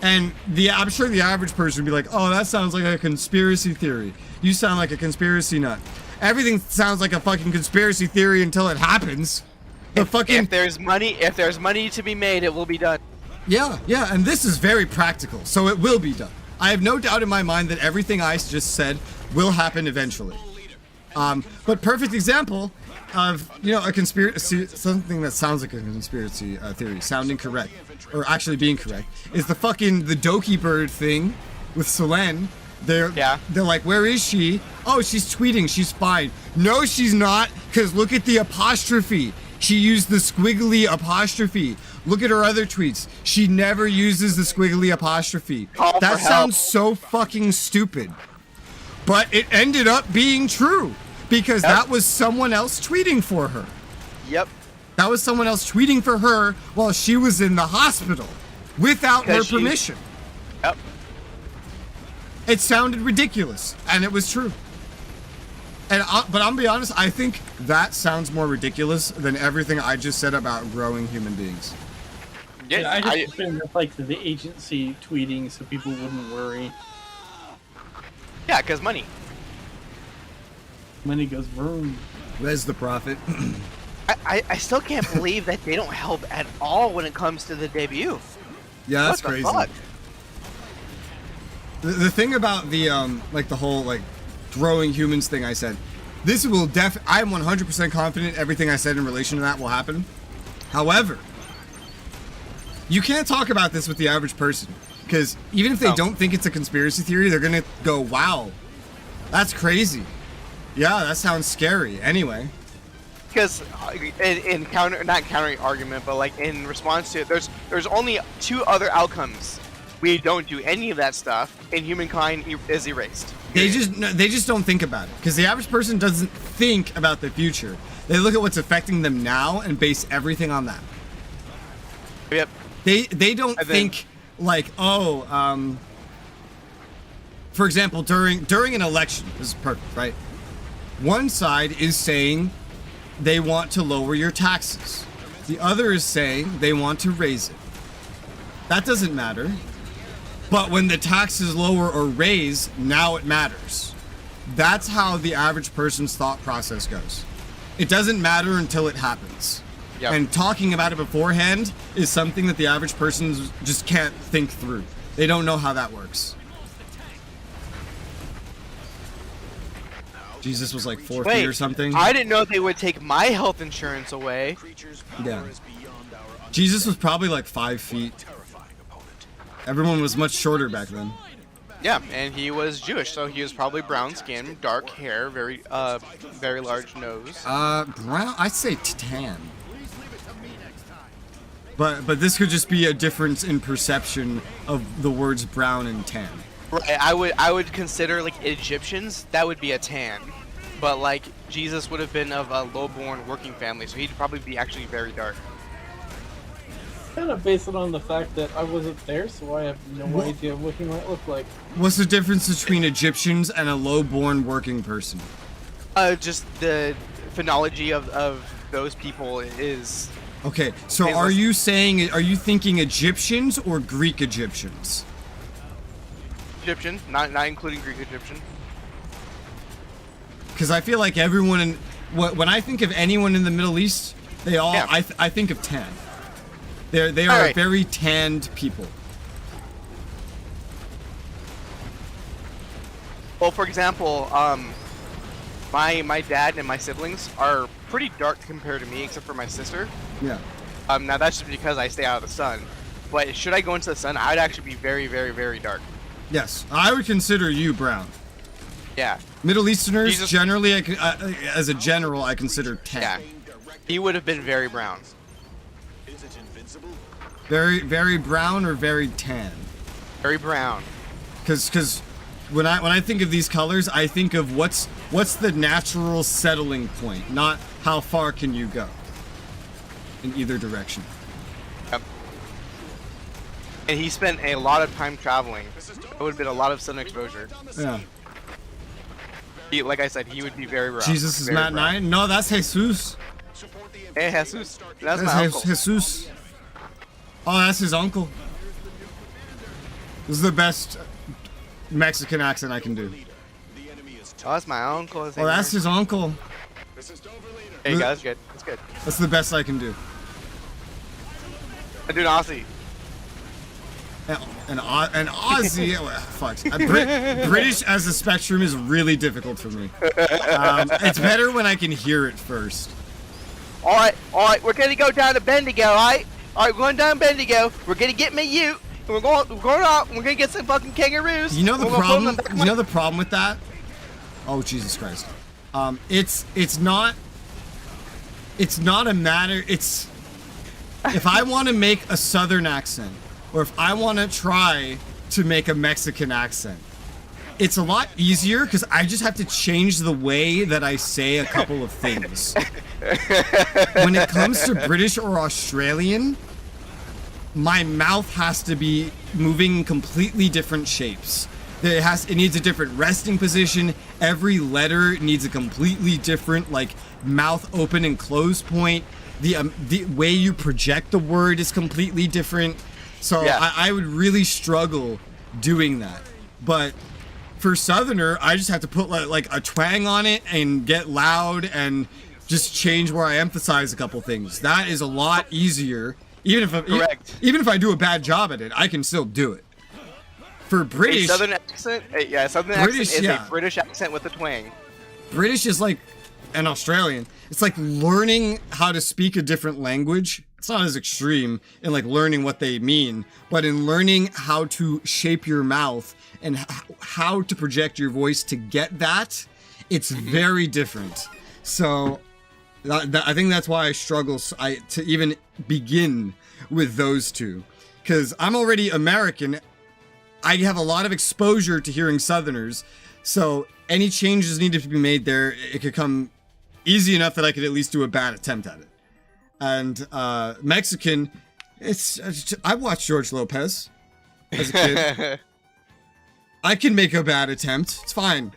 B: And I'm sure the average person would be like, oh, that sounds like a conspiracy theory. You sound like a conspiracy nut. Everything sounds like a fucking conspiracy theory until it happens.
C: If there's money to be made, it will be done.
B: Yeah, and this is very practical, so it will be done. I have no doubt in my mind that everything I just said will happen eventually. But perfect example of, a conspiracy, something that sounds like a conspiracy theory, sounding correct, or actually being correct, is the Doki bird thing with Selene. They're like, where is she? Oh, she's tweeting, she's fine. No, she's not, because look at the apostrophe. She used the squiggly apostrophe. Look at her other tweets. She never uses the squiggly apostrophe. That sounds so fucking stupid. But it ended up being true. Because that was someone else tweeting for her.
C: Yep.
B: That was someone else tweeting for her while she was in the hospital. Without her permission.
C: Yep.
B: It sounded ridiculous. And it was true. But I'm gonna be honest, I think that sounds more ridiculous than everything I just said about growing human beings.
A: Yeah, I just assumed it's like the agency tweeting so people wouldn't worry.
C: Yeah, because money.
A: Money goes vroom.
B: Res the prophet.
C: I still can't believe that they don't help at all when it comes to the debut.
B: Yeah, that's crazy.
C: Fuck?
B: The thing about the the whole growing humans thing I said, this will I'm 100% confident everything I said in relation to that will happen. However, you can't talk about this with the average person, because even if they don't think it's a conspiracy theory, they're gonna go, wow, that's crazy. Yeah, that sounds scary. Anyway.
C: Because not countering argument, but in response to it, there's only two other outcomes. We don't do any of that stuff, and humankind is erased.
B: They just don't think about it, because the average person doesn't think about the future. They look at what's affecting them now and base everything on that.
C: Yep.
B: They don't think for example, during an election, this is perfect, right? One side is saying they want to lower your taxes. The other is saying they want to raise it. That doesn't matter. But when the taxes lower or raise, now it matters. That's how the average person's thought process goes. It doesn't matter until it happens. Yep. And talking about it beforehand is something that the average person just can't think through. They don't know how that works. Jesus was 4 feet or something.
C: I didn't know they would take my health insurance away.
B: Yeah. Jesus was probably 5 feet. Everyone was much shorter back then.
C: Yeah, and he was Jewish, so he was probably brown skin, dark hair, very large nose.
B: Brown? I'd say tan. But this could just be a difference in perception of the words brown and tan.
C: Right, I would consider Egyptians, that would be a tan. But Jesus would have been of a low-born working family, so he'd probably be actually very dark.
A: Kind of based it on the fact that I wasn't there, so I have no idea what he might look like.
B: What's the difference between Egyptians and a low-born working person?
C: Just the phonology of those people is...
B: Okay, so are you thinking Egyptians or Greek Egyptians?
C: Egyptian, not including Greek Egyptian.
B: Because I feel like everyone when I think of anyone in the Middle East, they all I think of tan. They are very tanned people.
C: Well, for example, my dad and my siblings are pretty dark compared to me, except for my sister.
B: Yeah.
C: Now that's just because I stay out of the sun. But should I go into the sun, I'd actually be very, very, very dark.
B: Yes, I would consider you brown.
C: Yeah.
B: Middle Easterners, generally, as a general, I consider tan.
C: Yeah. He would have been very brown.
B: Very, very brown or very tan?
C: Very brown.
B: Because when I think of these colors, I think of what's the natural settling point, not how far can you go in either direction.
C: Yep. And he spent a lot of time traveling. It would have been a lot of sun exposure.
B: Yeah.
C: Like I said, he would be very brown.
B: Jesus is Matnine? No, that's Jesus.
C: Hey, Jesus. That's my uncle.
B: Jesus. Oh, that's his uncle. This is the best Mexican accent I can do.
C: Oh, that's my uncle.
B: Oh, that's his uncle.
C: Hey, guys, good. It's good.
B: That's the best I can do.
C: I do an Aussie.
B: An Aussie, fuck. British as a spectrum is really difficult for me. It's better when I can hear it first.
C: All right, we're gonna go down to Bendigo, all right, we're going down Bendigo. We're gonna get me ute, and we're going out. We're gonna get some fucking kangaroos.
B: You know the problem. You know the problem with that? Oh Jesus Christ! It's not a matter. It's if I want to make a Southern accent, or if I want to try to make a Mexican accent, it's a lot easier because I just have to change the way that I say a couple of things. When it comes to British or Australian, my mouth has to be moving completely different shapes. It needs a different resting position. Every letter needs a completely different, like, mouth open and close point. The way you project the word is completely different. So yeah. I would really struggle doing that. But for Southerner, I just have to put like a twang on it and get loud and just change where I emphasize a couple things. That is a lot easier. Even if I do a bad job at it, I can still do it. For British,
C: a Southern accent, Southern accent is a British accent with a twang.
B: British is like an Australian. It's like learning how to speak a different language. It's not as extreme in like learning what they mean, but in learning how to shape your mouth and how to project your voice to get that, it's very different. So I think that's why I struggle to even begin with those two, because I'm already American. I have a lot of exposure to hearing Southerners, so any changes needed to be made there, it could come easy enough that I could at least do a bad attempt at it. And Mexican, I watched George Lopez as a kid. I can make a bad attempt. It's fine.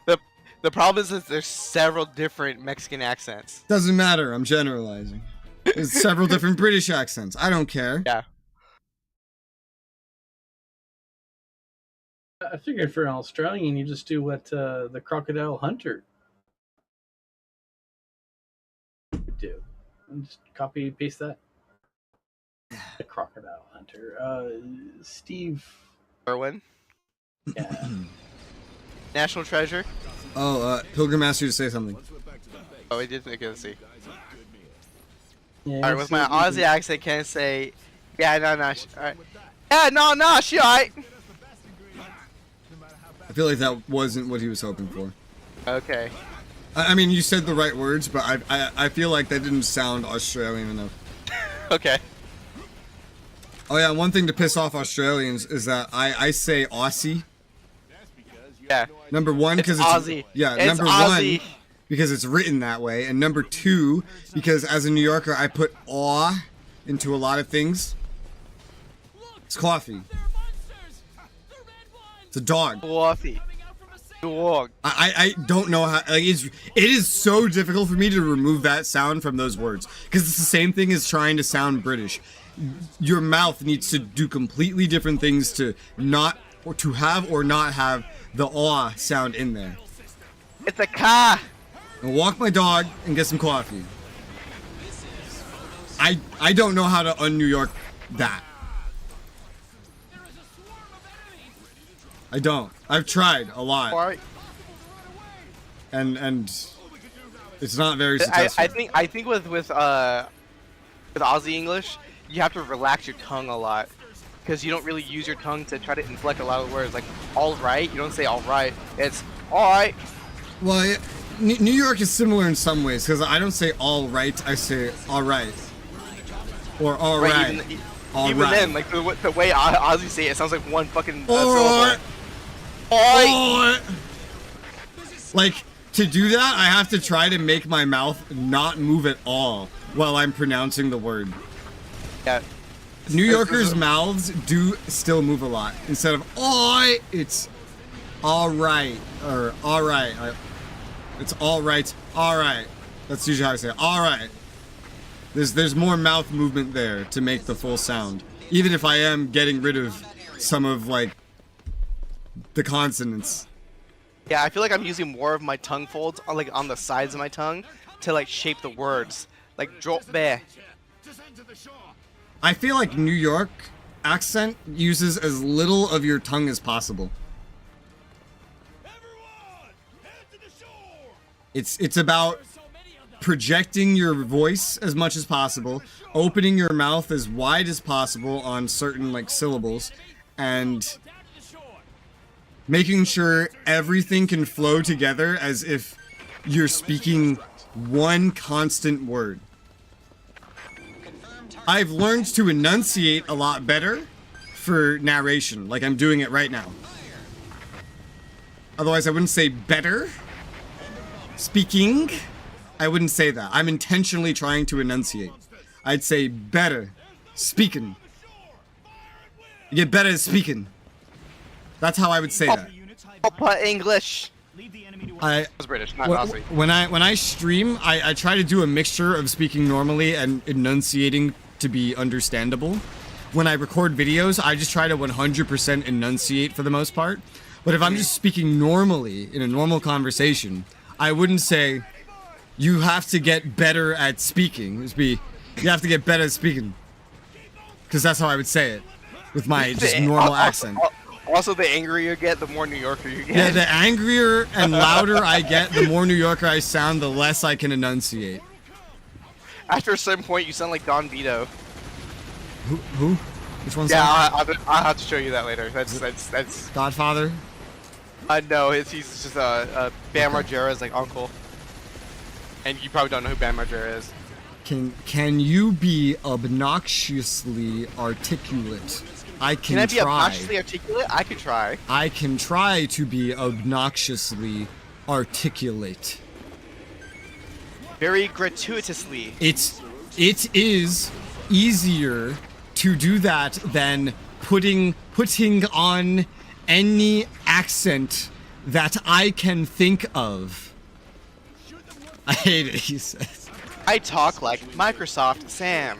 C: The problem is that there's several different Mexican accents.
B: Doesn't matter. I'm generalizing. There's several different British accents. I don't care.
C: Yeah.
A: I figured for an Australian, you just do what the crocodile hunter would do. And just copy and paste that. The crocodile hunter. Steve
C: Irwin.
A: Yeah.
C: National Treasure.
B: Oh, Pilgrim asked you to say something.
C: Oh, he did make it. See.
A: Yeah,
C: Alright, with my Aussie accent, can I say, yeah, no, alright. Yeah, no, she alright.
B: I feel like that wasn't what he was hoping for.
C: Okay.
B: I mean, you said the right words, but I feel like that didn't sound Australian enough.
C: Okay.
B: Oh yeah, one thing to piss off Australians is that I say Aussie.
C: Yeah.
B: Number one, because it's
C: Aussie.
B: Yeah,
C: it's
B: number
C: Aussie.
B: one, because it's written that way, and number two, because as a New Yorker, I put aw into a lot of things. It's coffee. It's a dog.
C: Coffee. Dog.
B: I don't know how, like, it is so difficult for me to remove that sound from those words, because it's the same thing as trying to sound British. Your mouth needs to do completely different things to have or not have the aw sound in there.
C: It's a car.
B: I'll walk my dog and get some coffee. I don't know how to un-New York that. I don't. I've tried a lot.
C: Alright.
B: And it's not very successful.
C: I think with Aussie English, you have to relax your tongue a lot, because you don't really use your tongue to try to inflect a lot of words. Like all right, you don't say all right. It's all right.
B: Well, yeah, New York is similar in some ways, because I don't say all right. I say all right, or all right.
C: Even then, like the way Aussie say it sounds like one fucking
B: syllable.
C: Oi!
B: Like, to do that, I have to try to make my mouth not move at all while I'm pronouncing the word.
C: Yeah.
B: New Yorkers' mouths do still move a lot. Instead of oi, it's alright, or alright. It's alright, alright. That's usually how I say it. Alright. There's more mouth movement there to make the full sound. Even if I am getting rid of some of, like, the consonants.
C: Yeah, I feel like I'm using more of my tongue folds on the sides of my tongue to like shape the words. Like drop bear.
B: I feel like New York accent uses as little of your tongue as possible. It's about projecting your voice as much as possible, opening your mouth as wide as possible on certain like syllables, and making sure everything can flow together as if you're speaking one constant word. I've learned to enunciate a lot better for narration, like I'm doing it right now. Otherwise, I wouldn't say better. Speaking, I wouldn't say that. I'm intentionally trying to enunciate. I'd say better. Speaking. You get better at speaking. That's how I would say that.
C: Proper English.
B: I
C: was British, not Aussie.
B: when I stream, I try to do a mixture of speaking normally and enunciating to be understandable. When I record videos, I just try to 100% enunciate for the most part. But if I'm just speaking normally in a normal conversation, I wouldn't say you have to get better at speaking. It'd be you have to get better at speaking, because that's how I would say it with my just normal accent.
C: Also, the angrier you get, the more New Yorker you get.
B: Yeah, the angrier and louder I get, the more New Yorker I sound, the less I can enunciate.
C: After a certain point, you sound like Don Vito.
B: Who? Which one's
C: Yeah,
B: that?
C: I'll have to show you that later. That's
B: Godfather?
C: no, he's just Bam Margera's like uncle. And you probably don't know who Bam Margera is.
B: Can you be obnoxiously articulate? I can
C: Can I be
B: try.
C: obnoxiously articulate? I could try.
B: I can try to be obnoxiously articulate.
C: Very gratuitously.
B: It is easier to do that than putting on any accent that I can think of. I hate it, he says.
C: I talk like Microsoft Sam.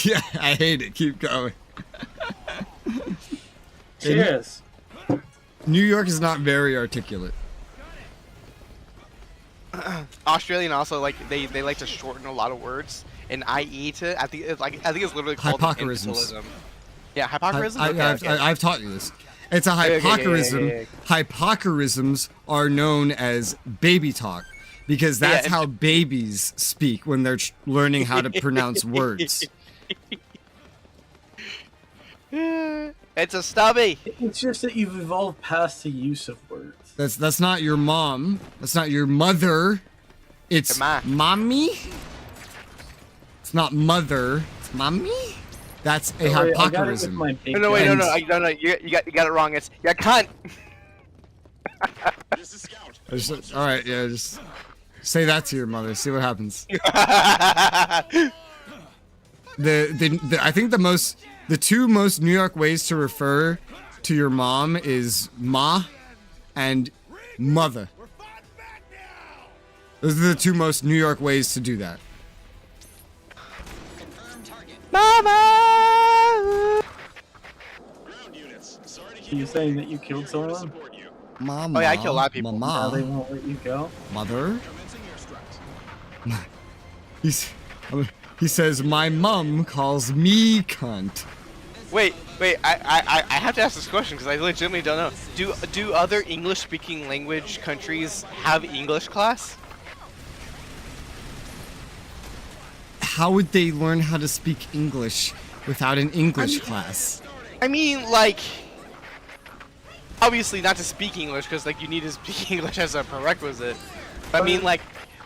B: Yeah, I hate it. Keep going.
A: Cheers.
B: New York is not very articulate.
C: Australian also like they like to shorten a lot of words, and IE to I think it's literally called
B: Hypocorisms.
C: infantilism. Yeah, hypocorism.
B: I've taught you this. It's a hypocorism.
C: Yeah.
B: Hypocorisms are known as baby talk because that's how babies speak when they're learning how to pronounce words.
C: It's a stubby.
A: It's just that you've evolved past the use of words.
B: That's not your mom. That's not your mother. It's mommy. It's not mother. It's mommy. That's a hypocorism.
C: No, you got it wrong. It's you cunt.
D: This is Scout.
B: All right, yeah, just say that to your mother. See what happens. I think the two most New York ways to refer to your mom is ma and mother. Those are the two most New York ways to do that.
C: Mama.
D: Ground units. Sorry to
A: Are
D: hear
A: you saying that you killed someone?
D: support you.
B: Mama.
C: Oh yeah, I kill a lot of people.
A: Now they
B: Mama.
A: won't let you go?
B: Mother.
D: Commencing airstrike.
B: He says, my mom calls me cunt.
C: Wait. I have to ask this question because I legitimately don't know. Do other English-speaking language countries have English class?
B: How would they learn how to speak English without an English class?
C: I mean, like, obviously not to speak English because like you need to speak English as a prerequisite. But I mean, like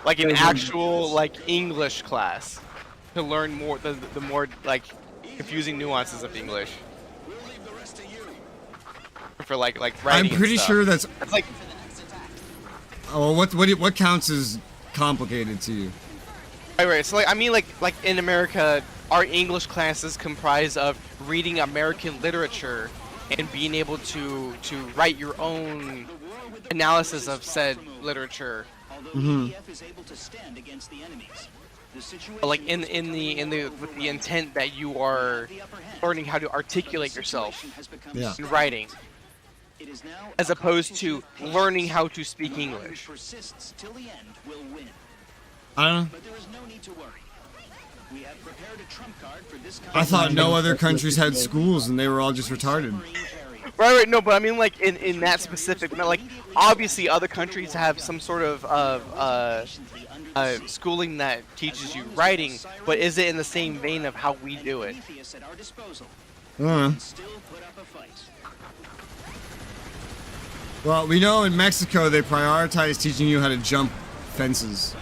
C: an actual like English class to learn more the more like confusing nuances of English. For like writing.
B: I'm pretty sure that's
C: like.
B: Oh, what counts as complicated to you?
C: Right. So like I mean like in America, our English classes comprise of reading American literature and being able to write your own analysis of said literature. Like in the with the intent that you are learning how to articulate yourself in writing.
F: It is now
C: as
F: a
C: opposed to
F: competition
C: learning
F: of
C: how to speak
F: patience.
C: English.
F: Whoever persists till the end will win.
B: I don't know.
F: But there is no need to worry. We have prepared a trump card for this
B: I thought
F: competition.
B: no other countries had schools and they were all just retarded.
C: Right, no, but I mean, like, in that specific, like, obviously other countries have some sort of schooling that teaches you writing, but is it in the same vein of how we do it?
B: I don't know. Well, we know in Mexico they prioritize teaching you how to jump fences.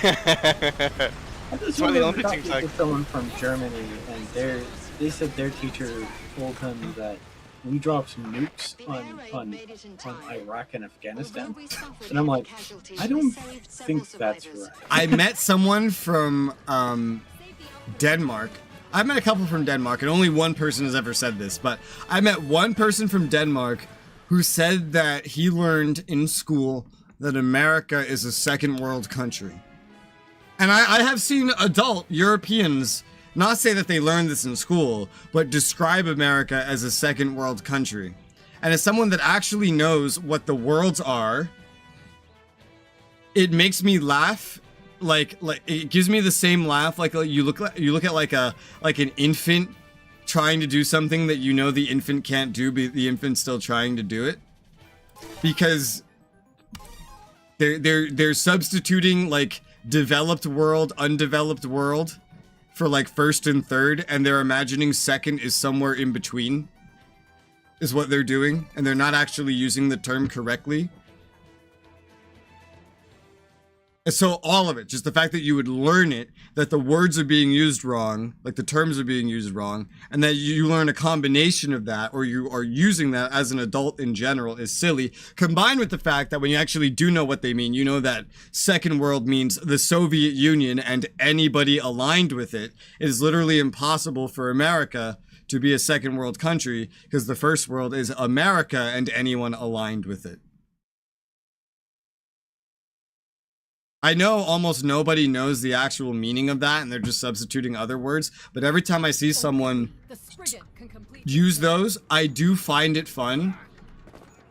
A: I just
C: why the
A: remember
C: Olympics
A: talking
C: seems like-
A: to someone from Germany, and they said their teacher told him that we dropped nukes on Iraq and Afghanistan. And I'm like, I don't think that's right.
B: I met someone from Denmark. I've met a couple from Denmark, and only one person has ever said this, but I met one person from Denmark who said that he learned in school that America is a second world country. And I have seen adult Europeans not say that they learned this in school, but describe America as a second world country. And as someone that actually knows what the worlds are, it makes me laugh. Like it gives me the same laugh. Like you look at like an infant trying to do something that you know the infant can't do, but the infant's still trying to do it, because they're substituting like developed world, undeveloped world for like first and third, and they're imagining second is somewhere in between, is what they're doing, and they're not actually using the term correctly. And so all of it, just the fact that you would learn it, that the words are being used wrong, like the terms are being used wrong, and that you learn a combination of that, or you are using that as an adult in general, is silly, combined with the fact that when you actually do know what they mean, you know that second world means the Soviet Union and anybody aligned with it. It is literally impossible for America to be a second world country, because the first world is America and anyone aligned with it. I know almost nobody knows the actual meaning of that, and they're just substituting other words, but every time I see someone use those, I do find it fun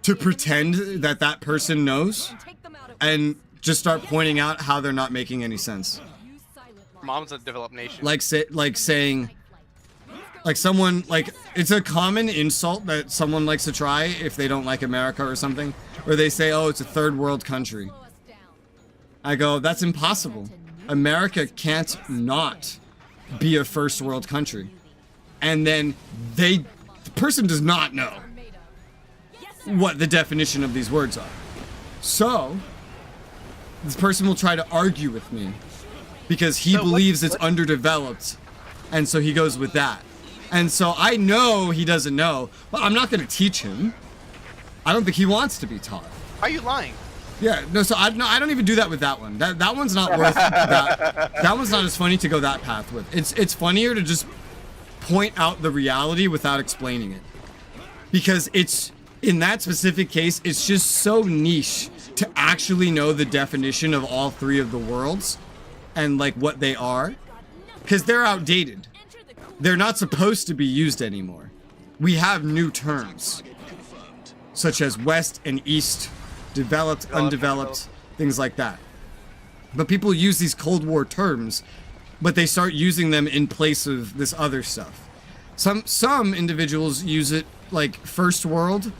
B: to pretend that that person knows and just start pointing out how they're not making any sense.
C: Mom's a developed nation.
B: Like saying, like someone, like, it's a common insult that someone likes to try if they don't like America or something, where they say, oh, it's a third world country. I go, that's impossible. America can't not be a first world country. And then the person does not know what the definition of these words are. So, this person will try to argue with me because he believes it's underdeveloped. And so he goes with that. And so I know he doesn't know, but I'm not going to teach him. I don't think he wants to be taught.
C: Why are you lying?
B: Yeah, no, so I don't even do that with that one. That one's not worth that. That one's not as funny to go that path with. It's funnier to just point out the reality without explaining it. Because it's, in that specific case, it's just so niche to actually know the definition of all three of the worlds and like what they are. Because they're outdated. They're not supposed to be used anymore. We have new terms, such as West and East, developed, undeveloped, things like that. But people use these Cold War terms, but they start using them in place of this other stuff. Some individuals use it like first world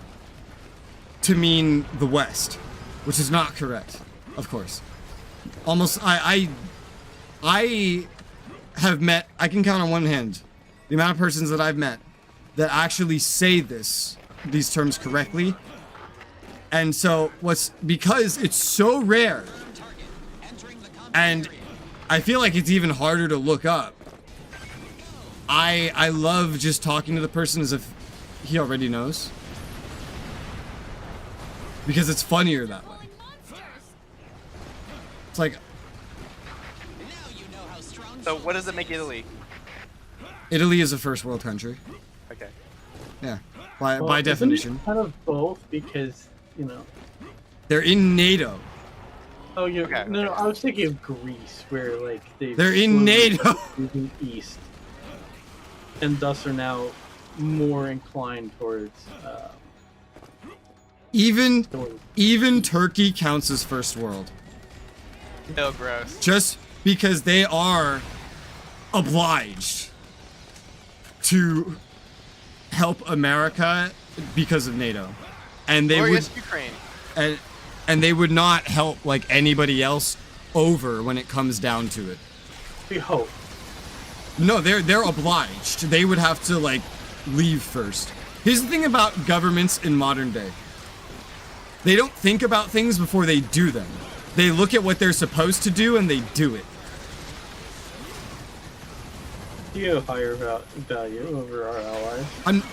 B: to mean the West, which is not correct, of course. Almost, I have met, I can count on one hand the amount of persons that I've met that actually say these terms correctly. And so because it's so rare, and I feel like it's even harder to look up, I love just talking to the person as if he already knows. Because it's funnier that way. It's like,
C: So what does it make Italy?
B: Italy is a first world country.
C: Okay.
B: Yeah,
A: Well,
B: by
A: isn't it
B: definition.
A: kind of both, because, you know.
B: They're in NATO.
A: Oh, you're
C: Okay,
A: no,
C: okay.
A: I was thinking of Greece, where like
B: They're in NATO.
A: moving east, and thus are now more inclined towards
B: Even Turkey counts as first world.
C: Oh, gross.
B: Just because they are obliged to help America because of NATO. And they would
C: Ukraine.
B: And they would not help like anybody else over when it comes down to it.
A: We hope.
B: No, they're obliged. They would have to like leave first. Here's the thing about governments in modern day. They don't think about things before they do them. They look at what they're supposed to do and they do it.
A: You have higher value over our allies.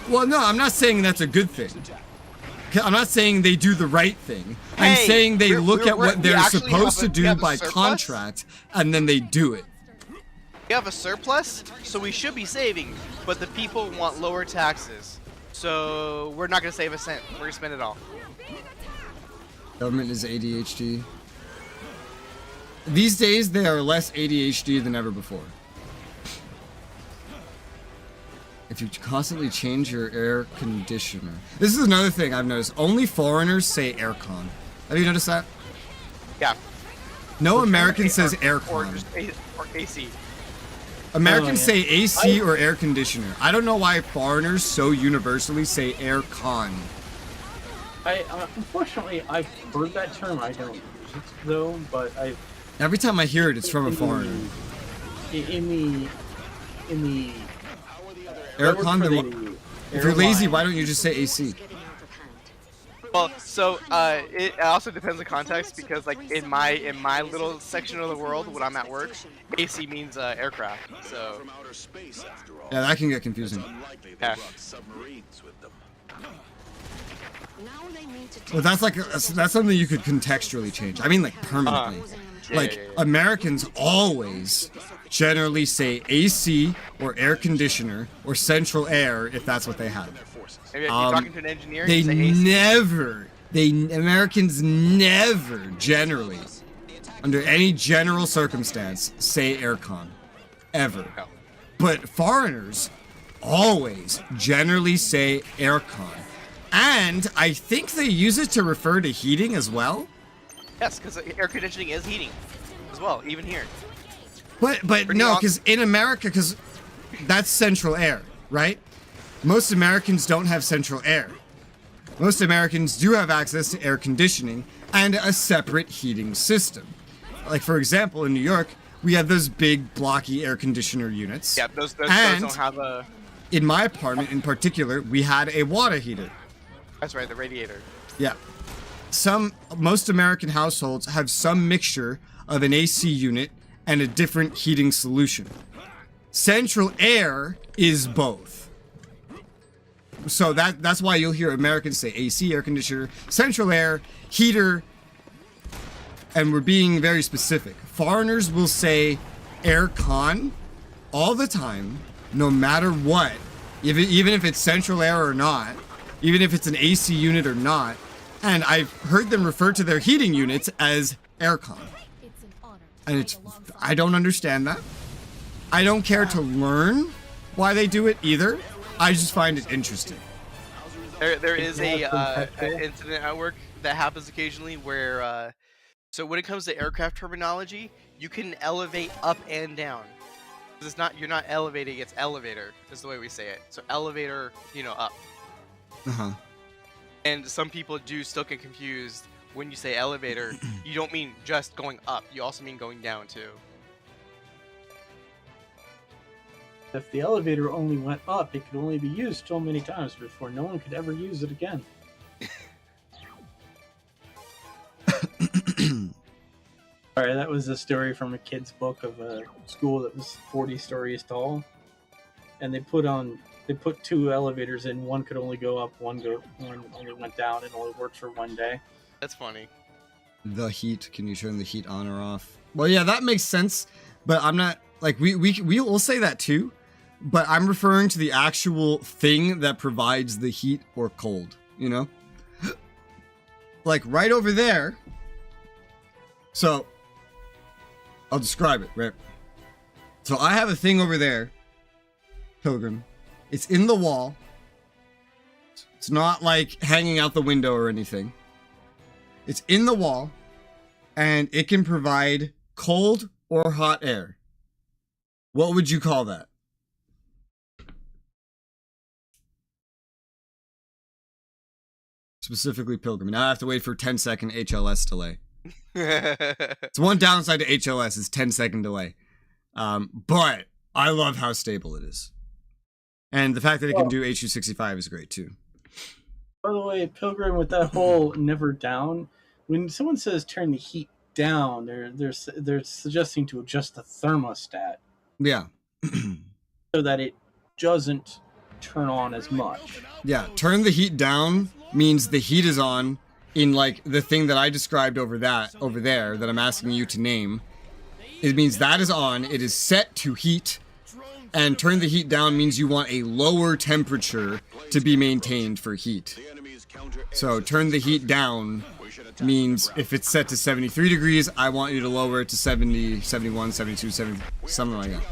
B: Well, no, I'm not saying that's a good thing. I'm not saying they do the right thing.
C: Hey,
B: I'm saying they look at what they're
C: actually
B: supposed to
C: we
B: do
C: have a
B: by
C: surplus?
B: contract and then they do it.
C: We have a surplus, so we should be saving, but the people want lower taxes. So we're not going to save a cent. We're going to spend it all.
B: Government is ADHD. These days, they are less ADHD than ever before. If you constantly change your air conditioner. This is another thing I've noticed. Only foreigners say aircon. Have you noticed that?
C: Yeah.
B: No American says
C: Or
B: aircon.
C: just or AC.
B: Americans
A: Oh, yeah.
B: say AC or air conditioner. I don't know why foreigners so universally say aircon.
A: Unfortunately, I've heard that term. I don't use it though, but
B: Every time I hear it, it's from a foreigner.
A: In the
B: Aircon, then if you're lazy, why don't you just say AC?
C: Well, so it also depends on context because like in my little section of the world when I'm at work, AC means aircraft. So
D: From outer space, after all.
B: Yeah, that can get confusing.
D: Unlikely they
C: Yeah.
D: brought submarines with them.
G: Now they need to
B: Well, that's something you could contextually change. I mean, like permanently. Like Americans always generally say AC or air conditioner or central air if that's what they have.
C: maybe if you're talking to an engineer,
B: They
C: you say AC.
B: Americans never generally, under any general circumstance, say aircon, ever.
C: No.
B: But foreigners always generally say aircon. And I think they use it to refer to heating as well.
C: Yes, because air conditioning is heating as well, even here.
B: But no, because in America, because that's central air, right? Most Americans don't have central air. Most Americans do have access to air conditioning and a separate heating system. Like, for example, in New York, we have those big blocky air conditioner units.
C: Yeah, those don't have a.
B: In my apartment in particular, we had a water heater.
C: That's right, the radiator.
B: Yeah. Most American households have some mixture of an AC unit and a different heating solution. Central air is both. So that's why you'll hear Americans say AC, air conditioner, central air, heater, and we're being very specific. Foreigners will say air con all the time, no matter what, even if it's central air or not, even if it's an AC unit or not, and I've heard them refer to their heating units as aircon. And I don't understand that. I don't care to learn why they do it either. I just find it interesting.
C: There is an incident at work that happens occasionally where, so when it comes to aircraft terminology, you can elevate up and down. It's not, you're not elevating, it's elevator, is the way we say it. So elevator, up.
B: Uh-huh.
C: And some people do still get confused when you say elevator. You don't mean just going up, you also mean going down too.
A: If the elevator only went up, it could only be used so many times before no one could ever use it again. Alright, that was a story from a kid's book of a school that was 40 stories tall. And they put two elevators in. One could only go up, one only went down. It only worked for one day.
C: That's funny.
B: The heat, can you turn the heat on or off? Well, yeah, that makes sense, but I'm not, like, we will say that too, but I'm referring to the actual thing that provides the heat or cold, Like, right over there. So, I'll describe it, right? So I have a thing over there, Pilgrim. It's in the wall. It's not like hanging out the window or anything. It's in the wall, and it can provide cold or hot air. What would you call that? Specifically Pilgrim. Now I have to wait for 10-second HLS delay. It's one downside to HLS is 10-second delay. But I love how stable it is. And the fact that it can do H265 is great too.
A: By the way, Pilgrim, with that whole never down, when someone says turn the heat down, they're suggesting to adjust the thermostat.
B: Yeah.
A: So that it doesn't turn on as much.
B: Yeah, turn the heat down means the heat is on in like the thing that I described over there that I'm asking you to name. It means that is on, it is set to heat, and turn the heat down means you want a lower temperature to be maintained for heat. So turn the heat down means if it's set to 73 degrees, I want you to lower it to 70, 71, 72, 70, something like that.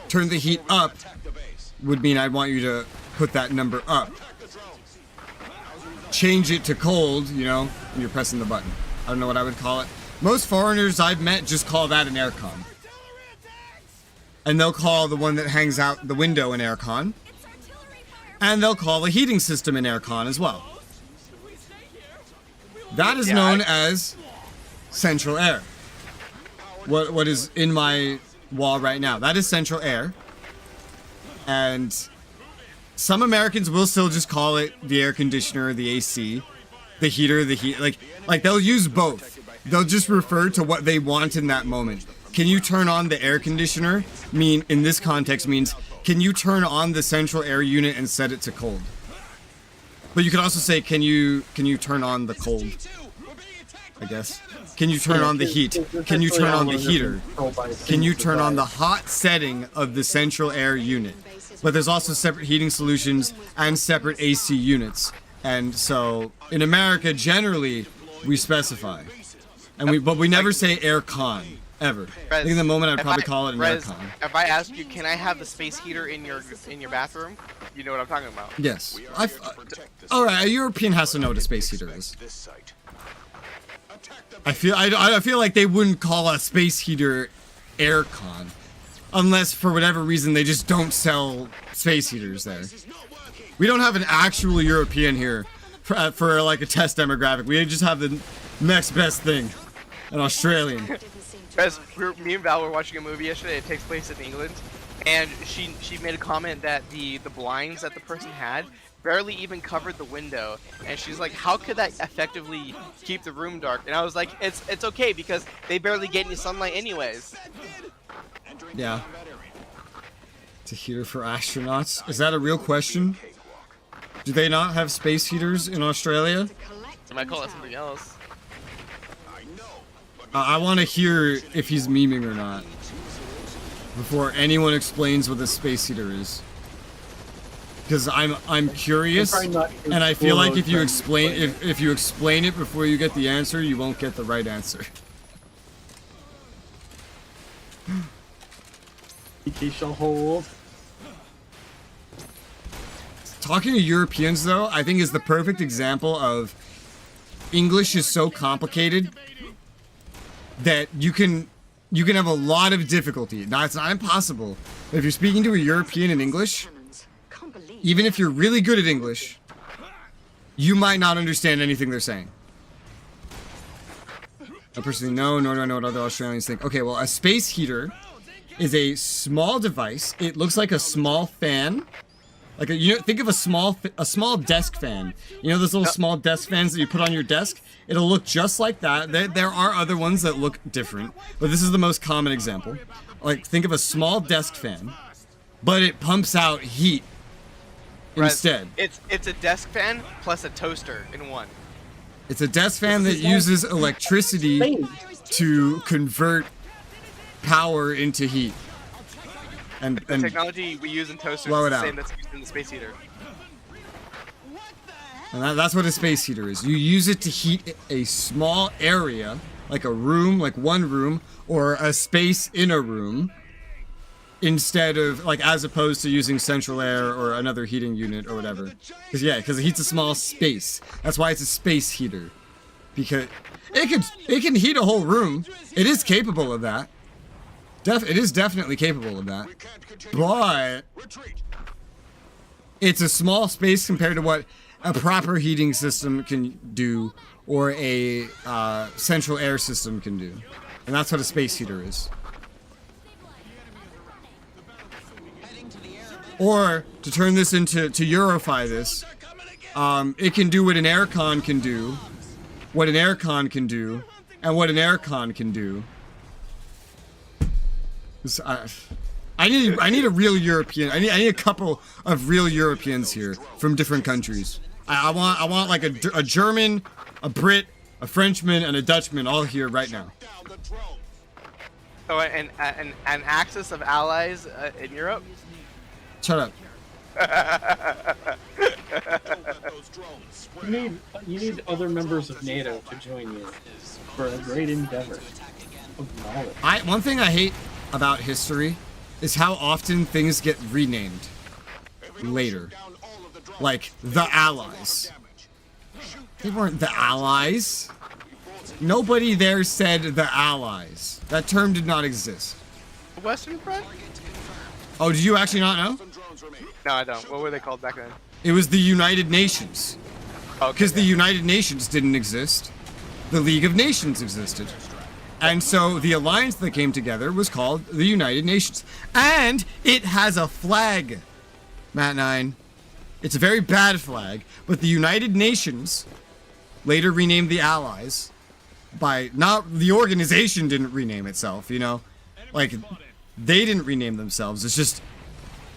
B: Turn the heat up would mean I'd want you to put that number up. Change it to cold, you know, and you're pressing the button. I don't know what I would call it. Most foreigners I've met just call that an aircon. And they'll call the one that hangs out the window an aircon. And they'll call the heating system an aircon as well. That is known as central air. What is in my wall right now. That is central air. And some Americans will still just call it the air conditioner, the AC, the heater, the heat. Like they'll use both. They'll just refer to what they want in that moment. Can you turn on the air conditioner? In this context means, can you turn on the central air unit and set it to cold? But you could also say, can you turn on the cold? I guess. Can you turn on the heat? Can you turn on the heater? Can you turn on the hot setting of the central air unit? But there's also separate heating solutions and separate AC units. And so in America, generally, we specify. But we never say air con, ever. I think in the moment I'd probably call it an air con.
C: If I ask you, can I have the space heater in your bathroom? You know what I'm talking about.
B: Yes. Alright, a European has to know what a space heater is. I feel like they wouldn't call a space heater air con. Unless, for whatever reason, they just don't sell space heaters there. We don't have an actual European here for like a test demographic. We just have the next best thing. An Australian.
C: Me and Val were watching a movie yesterday. It takes place in England. And she made a comment that the blinds that the person had barely even covered the window. And she's like, how could that effectively keep the room dark? And I was like, it's okay because they barely get any sunlight anyways.
B: Yeah. It's a heater for astronauts. Is that a real question? Do they not have space heaters in Australia?
C: I might call it something else.
B: I want to hear if he's memeing or not before anyone explains what a space heater is. Because I'm curious, and I feel like if you explain it before you get the answer, you won't get the right answer.
A: He shall hold.
B: Talking to Europeans, though, I think is the perfect example of English is so complicated that you can have a lot of difficulty. Now, it's not impossible, but if you're speaking to a European in English, even if you're really good at English, you might not understand anything they're saying. I personally know, nor do I know what other Australians think. Okay, well, a space heater is a small device. It looks like a small fan. Like think of a small desk fan. You know those little small desk fans that you put on your desk? It'll look just like that. There are other ones that look different, but this is the most common example. Like think of a small desk fan, but it pumps out heat instead.
C: It's a desk fan plus a toaster in one.
B: It's a desk fan that uses electricity to convert power into heat. And
C: the technology we use in toasters is the same that's used in the space heater.
B: And that's what a space heater is. You use it to heat a small area, like a room, like one room, or a space in a room. instead of like as opposed to using central air or another heating unit or whatever. Because it heats a small space. That's why it's a space heater. Because it can heat a whole room. It is capable of that. It is definitely capable of that. But it's a small space compared to what a proper heating system can do or a central air system can do. And that's what a space heater is. Or, to turn this into, to Eurofy this, it can do what an aircon can do, what an aircon can do, and what an aircon can do. I need a real European. I need a couple of real Europeans here from different countries. I want like a German, a Brit, a Frenchman, and a Dutchman all here right now.
C: Oh, and an axis of allies in Europe.
B: Shut up.
A: You need other members of NATO to join you for a great endeavor of knowledge.
B: One thing I hate about history is how often things get renamed later. Like, the Allies. They weren't the Allies. Nobody there said the Allies. That term did not exist.
C: The Western Front?
B: Oh, did you actually not know?
C: No, I don't. What were they called back then?
B: It was the United Nations.
C: Okay,
B: Because the United Nations didn't exist. The League of Nations existed. And so the alliance that came together was called the United Nations. And it has a flag, Matnine. It's a very bad flag, but the United Nations, later renamed the Allies, by, not, the organization didn't rename itself, you know? Like, they didn't rename themselves. It's just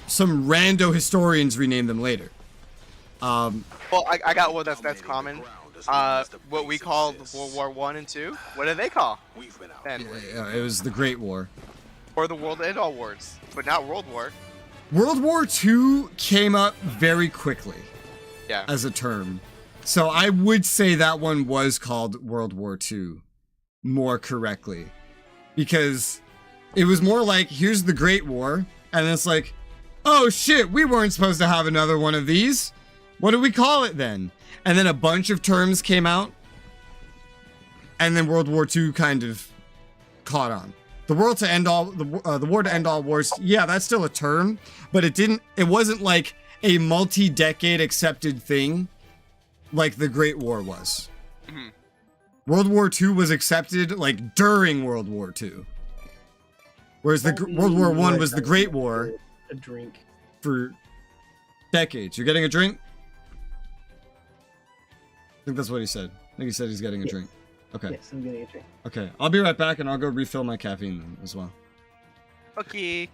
B: some rando historians renamed them later.
C: Well, I got one that's common. What we called World War I and II. What did they call? Then?
B: Yeah, it was the Great War.
C: Or the World End All Wars, but not World War.
B: World War II came up very quickly.
C: Yeah.
B: As a term. So I would say that one was called World War II more correctly. Because it was more like, here's the Great War, and it's like, oh shit, we weren't supposed to have another one of these. What do we call it then? And then a bunch of terms came out, and then World War II kind of caught on. The war to end all wars, yeah, that's still a term, but it wasn't like a multi-decade accepted thing like the Great War was.
C: Mm-hmm.
B: World War II was accepted like during World War II. Whereas the World War I was the Great War.
A: A drink.
B: For decades. You're getting a drink? I think that's what he said. I think he said he's getting a drink. Okay.
A: Yes, I'm getting a drink.
B: Okay, I'll be right back and I'll go refill my caffeine then as well.
C: Okay.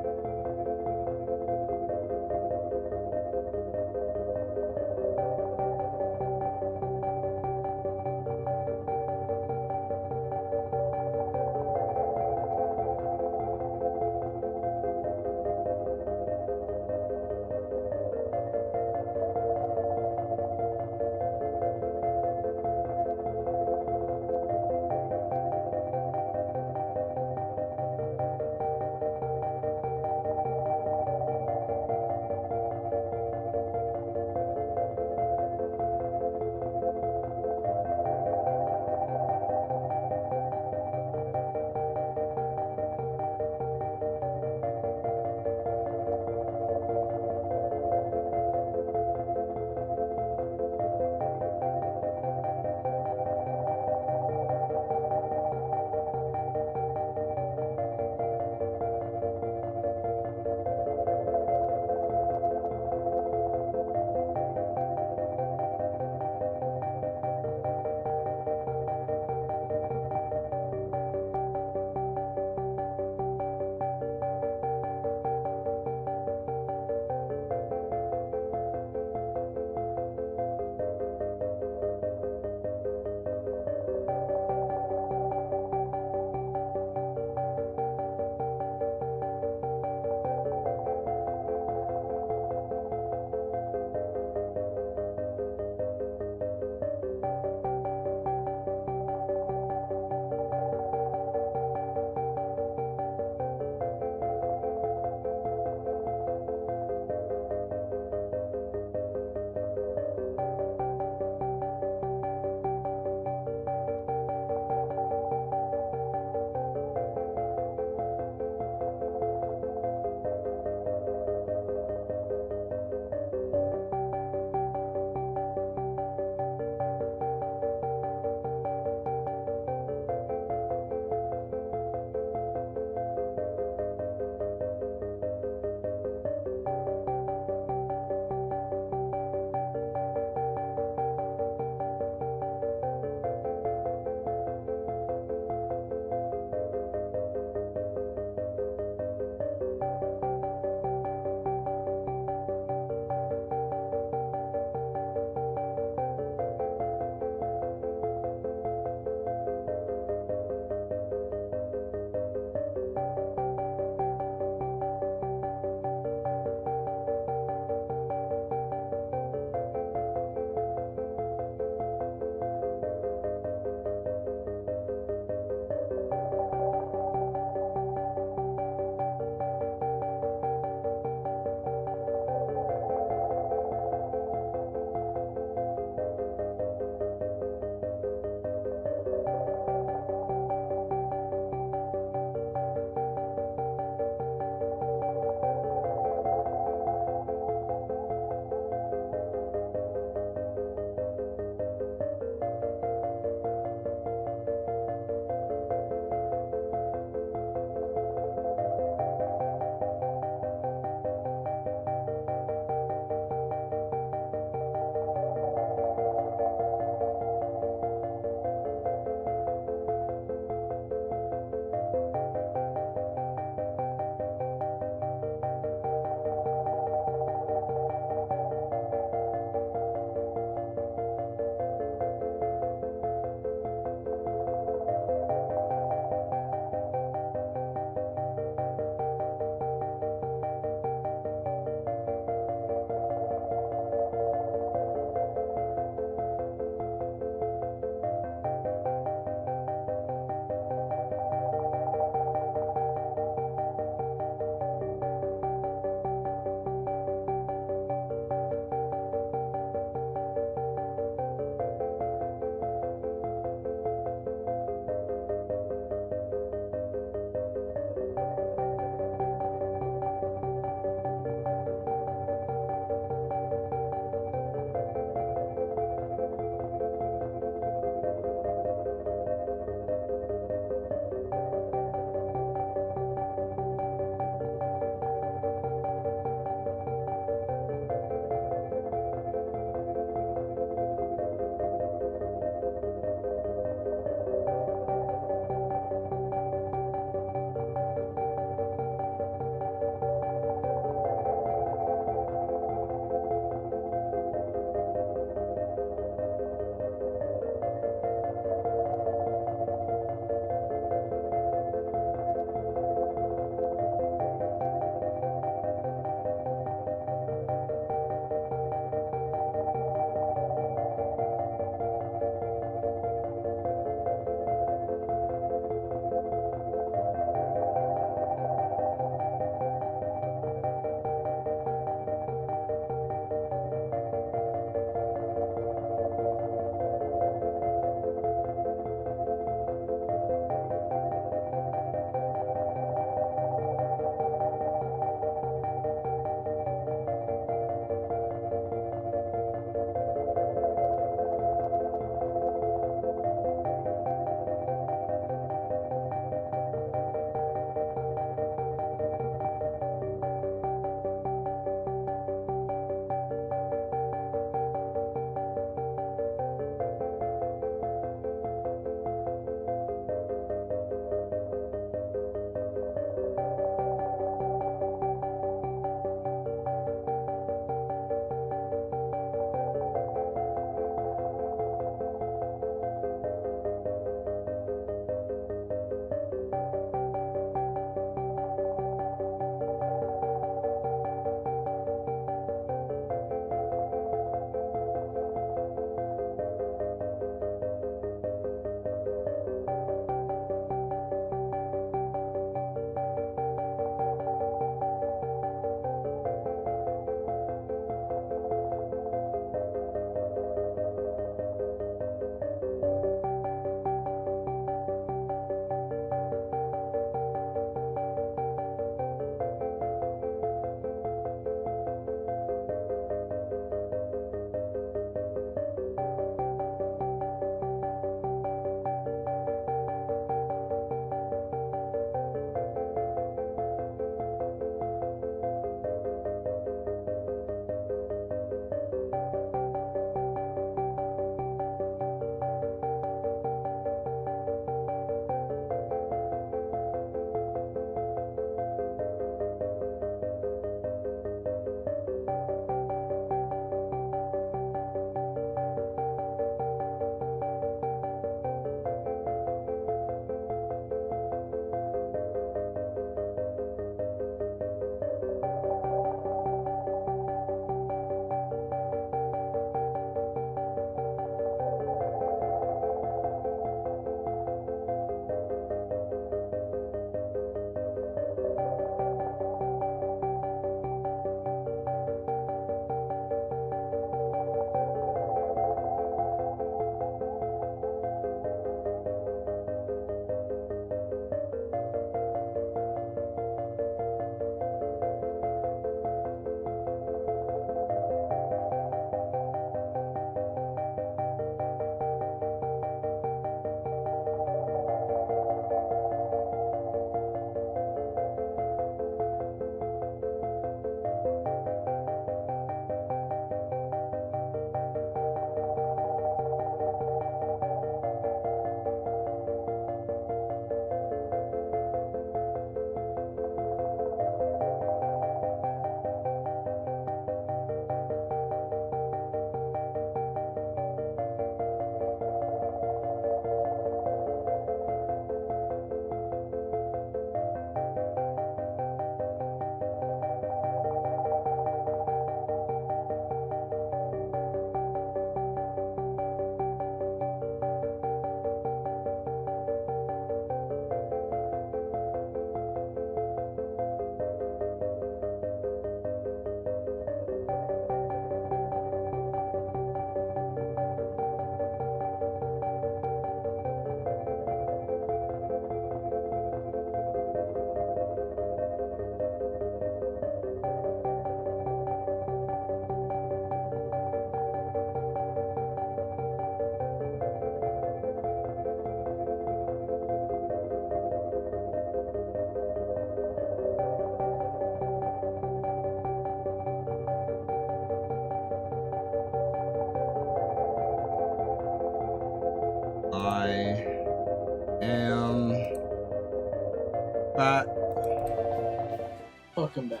A: Welcome back.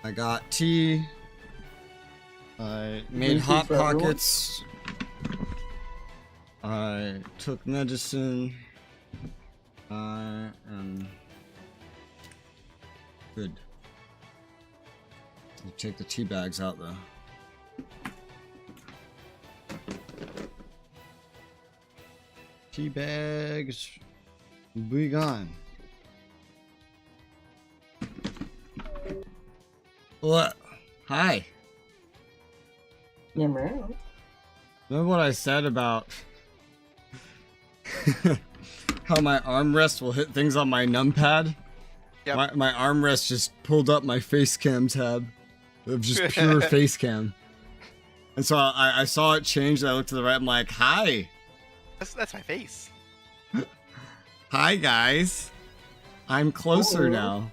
B: I got tea. I made
A: Green tea
B: hot
A: for everyone?
B: pockets. I took medicine. I am good. I'll take the tea bags out though. Tea bags be gone. What? Hi. Remember what I said about how my armrest will hit things on my numpad?
C: Yep.
B: My armrest just pulled up my face cam tab of just pure face cam. And so I saw it change, and I looked to the right, I'm like, hi.
C: That's my face.
B: Hi, guys. I'm closer now.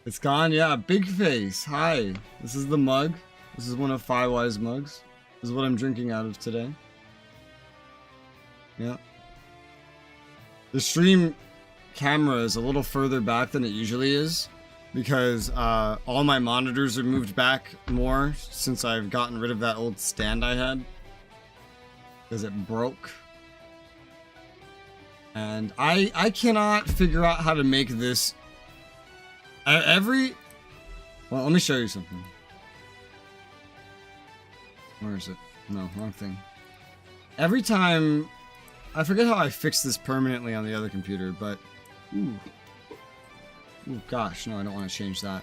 B: It's gone, yeah, big face. Hi. This is the mug. This is one of Five Wise mugs. This is what I'm drinking out of today. Yeah. The stream camera is a little further back than it usually is because all my monitors are moved back more since I've gotten rid of that old stand I had because it broke. And I cannot figure out how to make this well, let me show you something. Where is it? No, wrong thing. Every time, I forget how I fixed this permanently on the other computer, but ooh, gosh, no, I don't want to change that.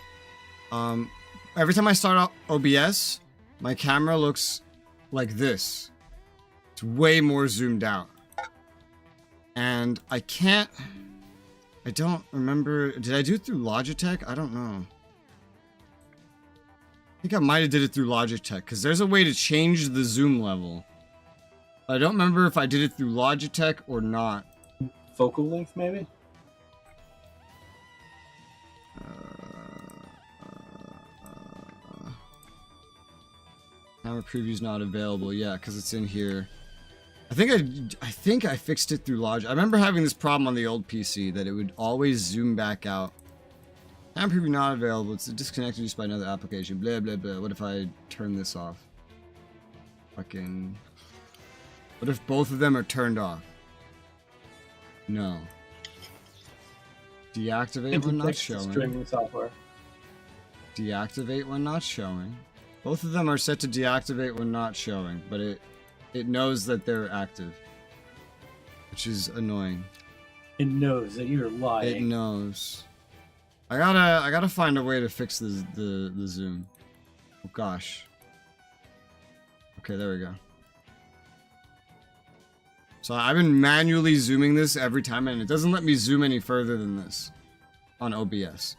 B: Every time I start up OBS, my camera looks like this. It's way more zoomed out. And I don't remember, did I do it through Logitech? I don't know. I think I might have did it through Logitech, because there's a way to change the zoom level. I don't remember if I did it through Logitech or not.
A: Focal length, maybe?
B: Camera preview's not available, yeah, because it's in here. I think I fixed it through Logitech. I remember having this problem on the old PC that it would always zoom back out. Camera preview not available. It's disconnected used by another application. Blah blah blah. What if I turn this off? Fucking. What if both of them are turned off? No. Deactivate when not showing.
A: Streaming software.
B: Deactivate when not showing. Both of them are set to deactivate when not showing, but it knows that they're active, which is annoying.
A: It knows that you're lying.
B: It knows. I gotta find a way to fix the zoom. Oh gosh. Okay, there we go. So I've been manually zooming this every time, and it doesn't let me zoom any further than this on OBS.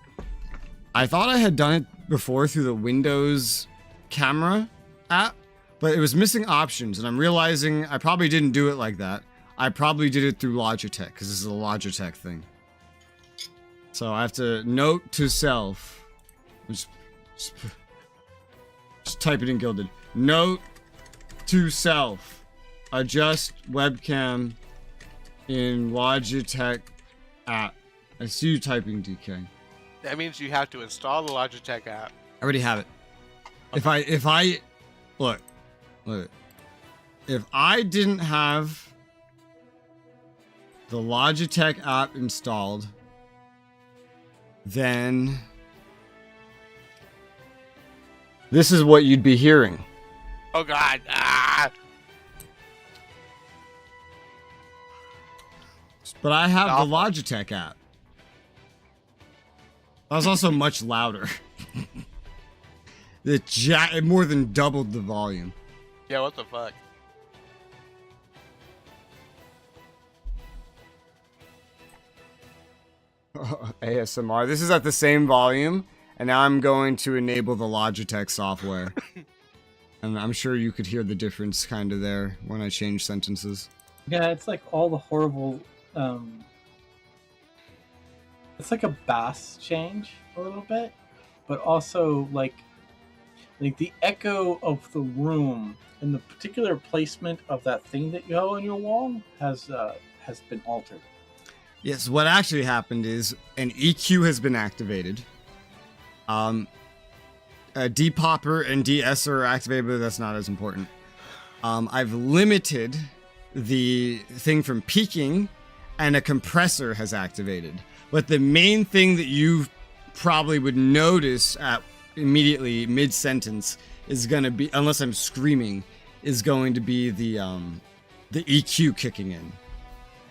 B: I thought I had done it before through the Windows camera app, but it was missing options, and I'm realizing I probably didn't do it like that. I probably did it through Logitech, because this is a Logitech thing. So I have to note to self. Just type it in Gilded. Note to self. Adjust webcam in Logitech app. I see you typing, DK.
C: That means you have to install the Logitech app.
B: I already have it. If I look. If I didn't have the Logitech app installed, then this is what you'd be hearing.
C: Oh god. Ah!
B: But I have the Logitech app. That was also much louder. It more than doubled the volume.
C: Yeah, what the fuck?
B: ASMR. This is at the same volume, and now I'm going to enable the Logitech software. And I'm sure you could hear the difference kind of there when I change sentences.
A: Yeah, it's like all the horrible... it's like a bass change a little bit, but also like the echo of the room and the particular placement of that thing that you have on your wall has been altered.
B: Yes, what actually happened is an EQ has been activated, Depopper and de-esser are activated, but that's not as important. I've limited the thing from peaking, and a compressor has activated. But the main thing that you probably would notice at immediately mid-sentence is going to be, unless I'm screaming, is going to be the EQ kicking in.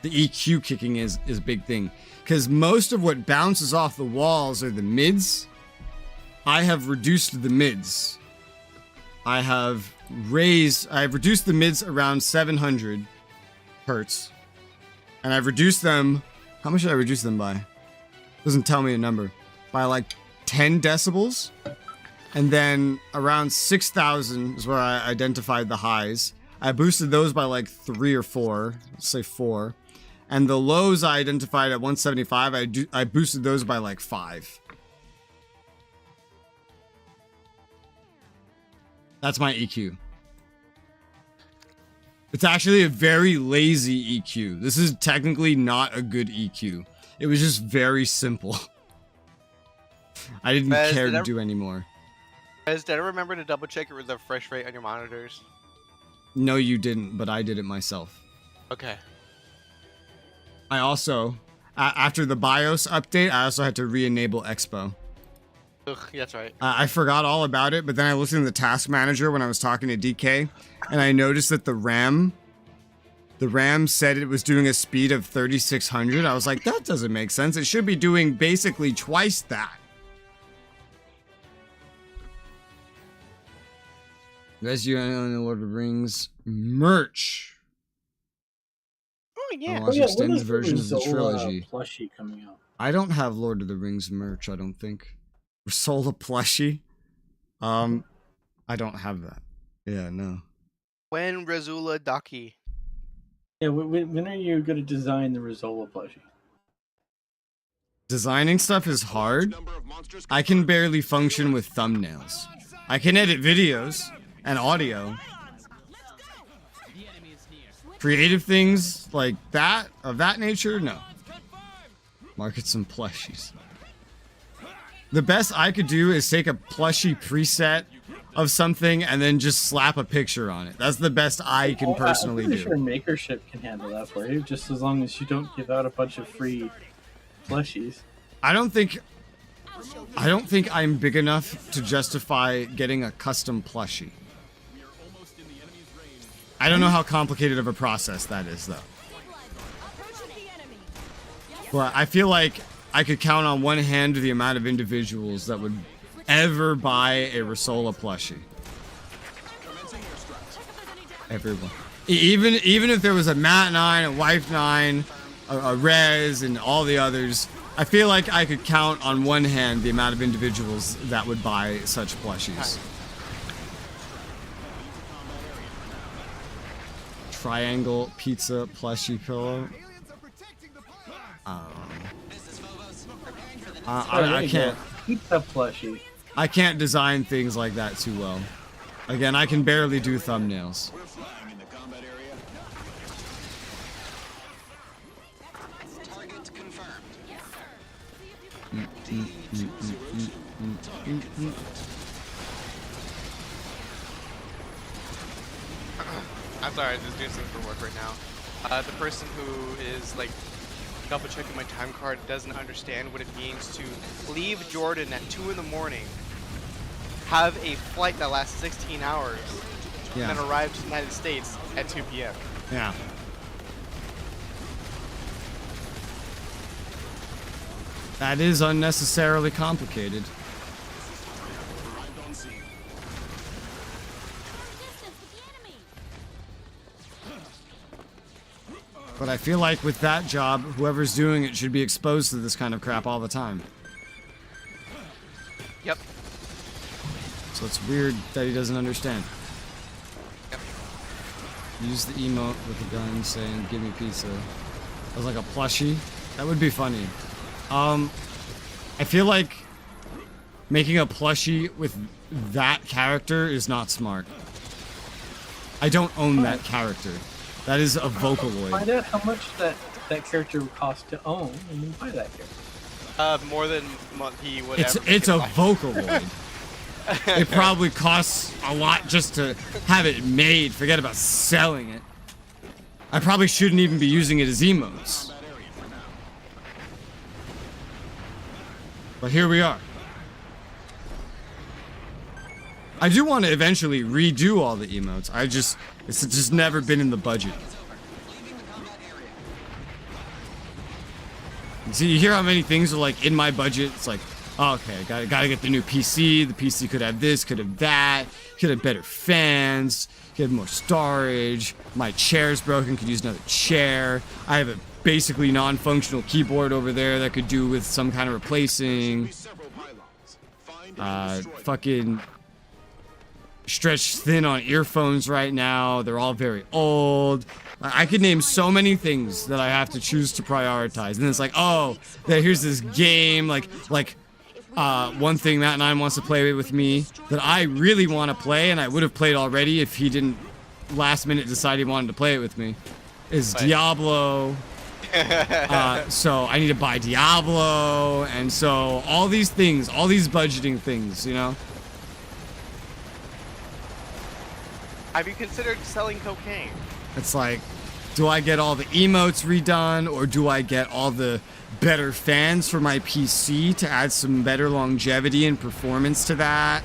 B: The EQ kicking is a big thing. Because most of what bounces off the walls are the mids. I have reduced the mids. I have reduced the mids around 700 hertz. And I've reduced them, how much did I reduce them by? Doesn't tell me a number. By like 10 decibels. And then around 6,000 is where I identified the highs. I boosted those by like 3 or 4, let's say 4. And the lows I identified at 175, I boosted those by like 5. That's my EQ. It's actually a very lazy EQ. This is technically not a good EQ. It was just very simple. I didn't care to do any more.
C: Did I remember to double check the refresh rate on your monitors?
B: No, you didn't, but I did it myself.
C: Okay.
B: I also, after the BIOS update, I also had to re-enable Expo.
C: Ugh, that's right.
B: I forgot all about it, but then I listened to the task manager when I was talking to DK, and I noticed that the RAM said it was doing a speed of 3600. I was like, that doesn't make sense. It should be doing basically twice that. Guys, you know the Lord of the Rings merch.
C: Oh yeah.
B: Watch extended versions of the trilogy.
A: Plushie coming out.
B: I don't have Lord of the Rings merch. I don't think. Resoula plushie. I don't have that. Yeah, no.
C: When Resoula Daki?
A: Yeah, when are you going to design the Resoula plushie?
B: Designing stuff is hard. I can barely function with thumbnails. I can edit videos and audio. Creative things like that, of that nature, no. Market some plushies. The best I could do is take a plushie preset of something and then just slap a picture on it. That's the best I can personally do.
A: I'm pretty sure Makership can handle that for you, just as long as you don't give out a bunch of free plushies.
B: I don't think I'm big enough to justify getting a custom plushie. I don't know how complicated of a process that is, though. But I feel like I could count on one hand the amount of individuals that would ever buy a Resoula plushie. Everyone. Even if there was a Matnine, a Wife9, a Res, and all the others, I feel like I could count on one hand the amount of individuals that would buy such plushies. Triangle pizza plushie pillow. I can't.
A: Pizza plushie.
B: I can't design things like that too well. Again, I can barely do thumbnails.
F: Target confirmed.
C: I'm sorry, I'm just doing something for work right now. The person who is like double checking my time card doesn't understand what it means to leave Jordan at 2 in the morning, have a flight that lasts 16 hours, and then arrive to the United States at 2 p.m.
B: Yeah. That is unnecessarily complicated. But I feel like with that job, whoever's doing it should be exposed to this kind of crap all the time.
C: Yep.
B: So it's weird that he doesn't understand.
C: Yep.
B: Use the emote with the gun saying, "Give me pizza." As like a plushie. That would be funny. I feel like making a plushie with that character is not smart. I don't own that character. That is a Vocaloid.
A: Find out how much that character would cost to own, and then buy that character.
C: More than what he would
B: It's
C: ever.
B: it's a Vocaloid. It probably costs a lot just to have it made. Forget about selling it. I probably shouldn't even be using it as emotes. But here we are. I do want to eventually redo all the emotes. It's just never been in the budget. See, you hear how many things are like in my budget? It's like, oh, okay, gotta get the new PC. The PC could have this, could have that, could have better fans, could have more storage. My chair's broken, could use another chair. I have a basically non-functional keyboard over there that could do with some kind of replacing. Fucking stretched thin on earphones right now. They're all very old. I could name so many things that I have to choose to prioritize. And it's like, oh, here's this game, like one thing Matnine wants to play with me that I really want to play, and I would have played already if he didn't last minute decide he wanted to play it with me, is Diablo. So I need to buy Diablo, and so all these things, all these budgeting things, you know?
C: Have you considered selling cocaine?
B: It's like, do I get all the emotes redone, or do I get all the better fans for my PC to add some better longevity and performance to that?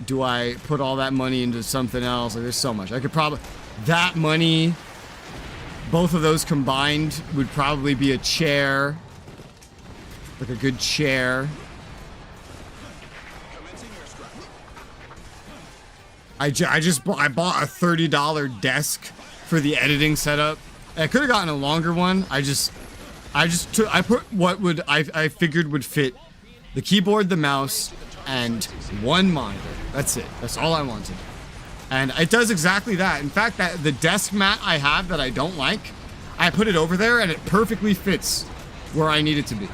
B: Do I put all that money into something else? Like, there's so much. I could probably... That money, both of those combined, would probably be a chair. Like a good chair. I bought a $30 desk for the editing setup. I could have gotten a longer one. I put what I figured would fit the keyboard, the mouse, and one monitor. That's it. That's all I wanted. And it does exactly that. In fact, that the desk mat I have that I don't like, I put it over there and it perfectly fits where I need it to be,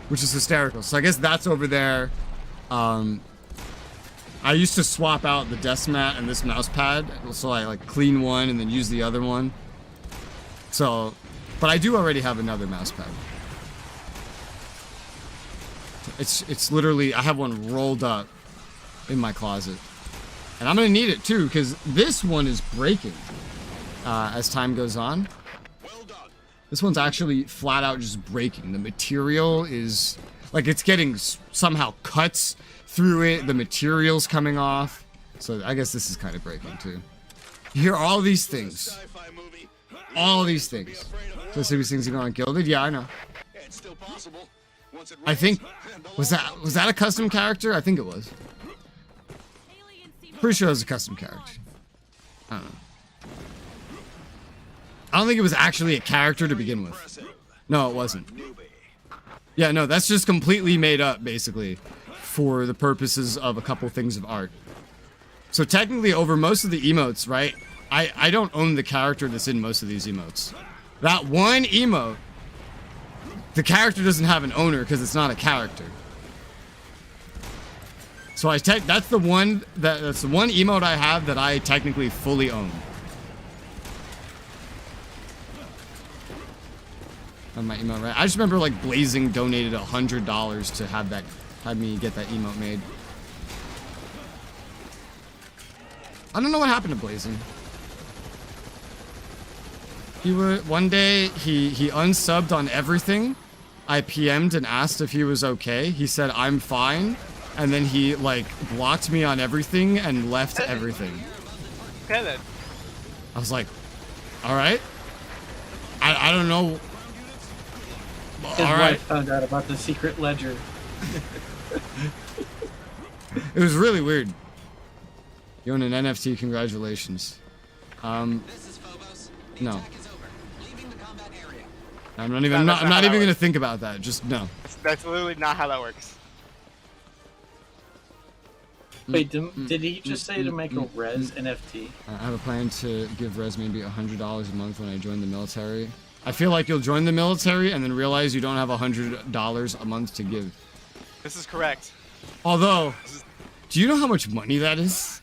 B: which is hysterical. So I guess that's over there. I used to swap out the desk mat and this mouse pad, so I like clean one and then use the other one. So, but I do already have another mouse pad. It's literally, I have one rolled up in my closet. And I'm gonna need it too, because this one is breaking as time goes on. This one's actually flat out just breaking. The material is, like, it's getting somehow cuts through it, the material's coming off. So I guess this is kind of breaking too. You hear all these things. All these things. So these things are going gilded? Yeah, I know. I think, was that a custom character? I think it was. Pretty sure it was a custom character. I don't know. I don't think it was actually a character to begin with. No, it wasn't. Yeah, no, that's just completely made up, basically, for the purposes of a couple things of art. So technically, over most of the emotes, right, I don't own the character that's in most of these emotes. That one emote, the character doesn't have an owner because it's not a character. So that's the one emote I have that I technically fully own. On my emote, right? I just remember like Blazing donated $100 to have me get that emote made. I don't know what happened to Blazing. One day he unsubbed on everything. I PM'd and asked if he was okay. He said I'm fine, and then he like blocked me on everything and left everything.
C: Okay then.
B: I was like, all right. I don't know.
A: His wife found out about the secret ledger.
B: It was really weird. You own an NFT, congratulations. No. I'm not even gonna think about that. Just no.
C: That's literally not how that works.
A: Wait, did he just say to make a Res NFT?
B: I have a plan to give Res maybe $100 a month when I join the military. I feel like you'll join the military and then realize you don't have $100 a month to give.
C: This is correct.
B: Although, do you know how much money that is?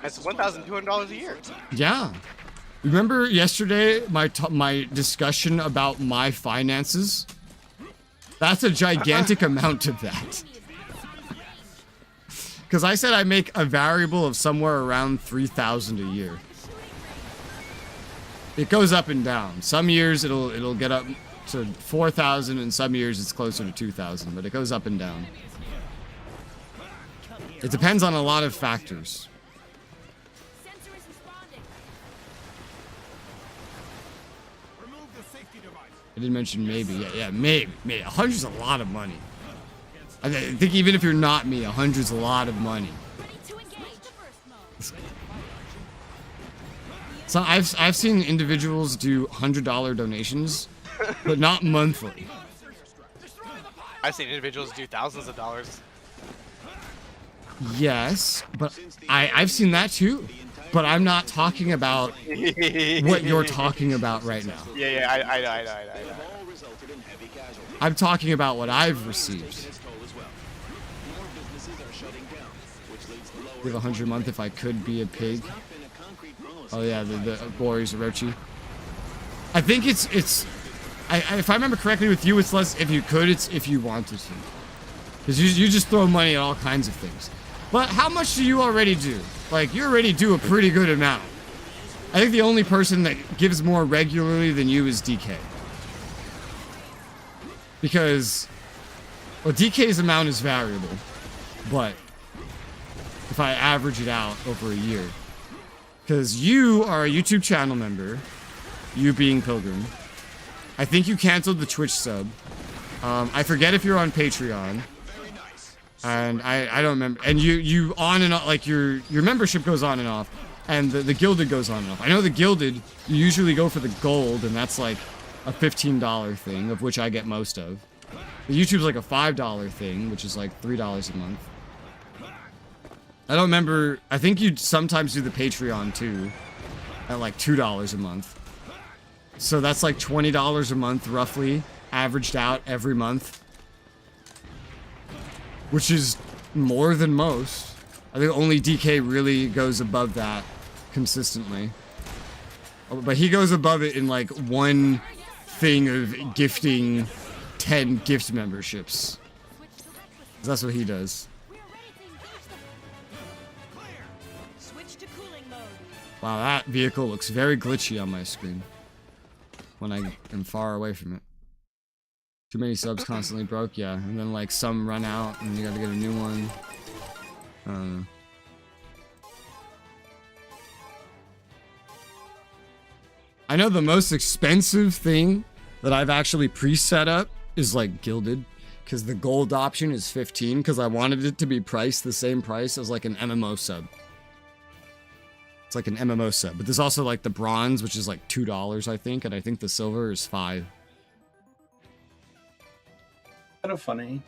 C: That's $1,200 a year.
B: Yeah. Remember yesterday my discussion about my finances? That's a gigantic amount of that. Because I said I make a variable of somewhere around 3,000 a year. It goes up and down. Some years it'll get up to 4,000, and some years it's closer to 2,000, but it goes up and down. It depends on a lot of factors. I did mention maybe. Yeah, maybe. 100's a lot of money. I think even if you're not me, 100's a lot of money. So I've seen individuals do $100 donations, but not monthly.
C: I've seen individuals do thousands of dollars.
B: Yes, but I've seen that too. But I'm not talking about what you're talking about right now.
C: Yeah, I know.
B: I'm talking about what I've received. Give 100 a month if I could be a pig. Oh yeah, the Boris Orochi. I think it's if I remember correctly with you, it's less if you could, it's if you wanted to. Because you just throw money at all kinds of things. But how much do you already do? Like, you already do a pretty good amount. I think the only person that gives more regularly than you is DK. Because, well, DK's amount is variable. But, if I average it out over a year. Because you are a YouTube channel member. You being Pilgrim. I think you canceled the Twitch sub. I forget if you're on Patreon. And I don't remember. And you on and off, like your membership goes on and off, and the gilded goes on and off. I know the gilded, you usually go for the gold, and that's like a $15 thing, of which I get most of. The YouTube's like a $5 thing, which is like $3 a month. I don't remember. I think you sometimes do the Patreon too, at like $2 a month. So that's like $20 a month roughly, averaged out every month. Which is more than most. I think only DK really goes above that consistently. But he goes above it in like one thing of gifting 10 gift memberships. That's what he does. Wow, that vehicle looks very glitchy on my screen when I am far away from it. Too many subs constantly broke, yeah. And then like some run out and you gotta get a new one. I don't know. I know the most expensive thing that I've actually pre-set up is like gilded. Because the gold option is 15 because I wanted it to be priced the same price as like an MMO sub. It's like an MMO sub. But there's also like the bronze, which is like $2 I think. And I think the silver is $5.
A: Kind of funny.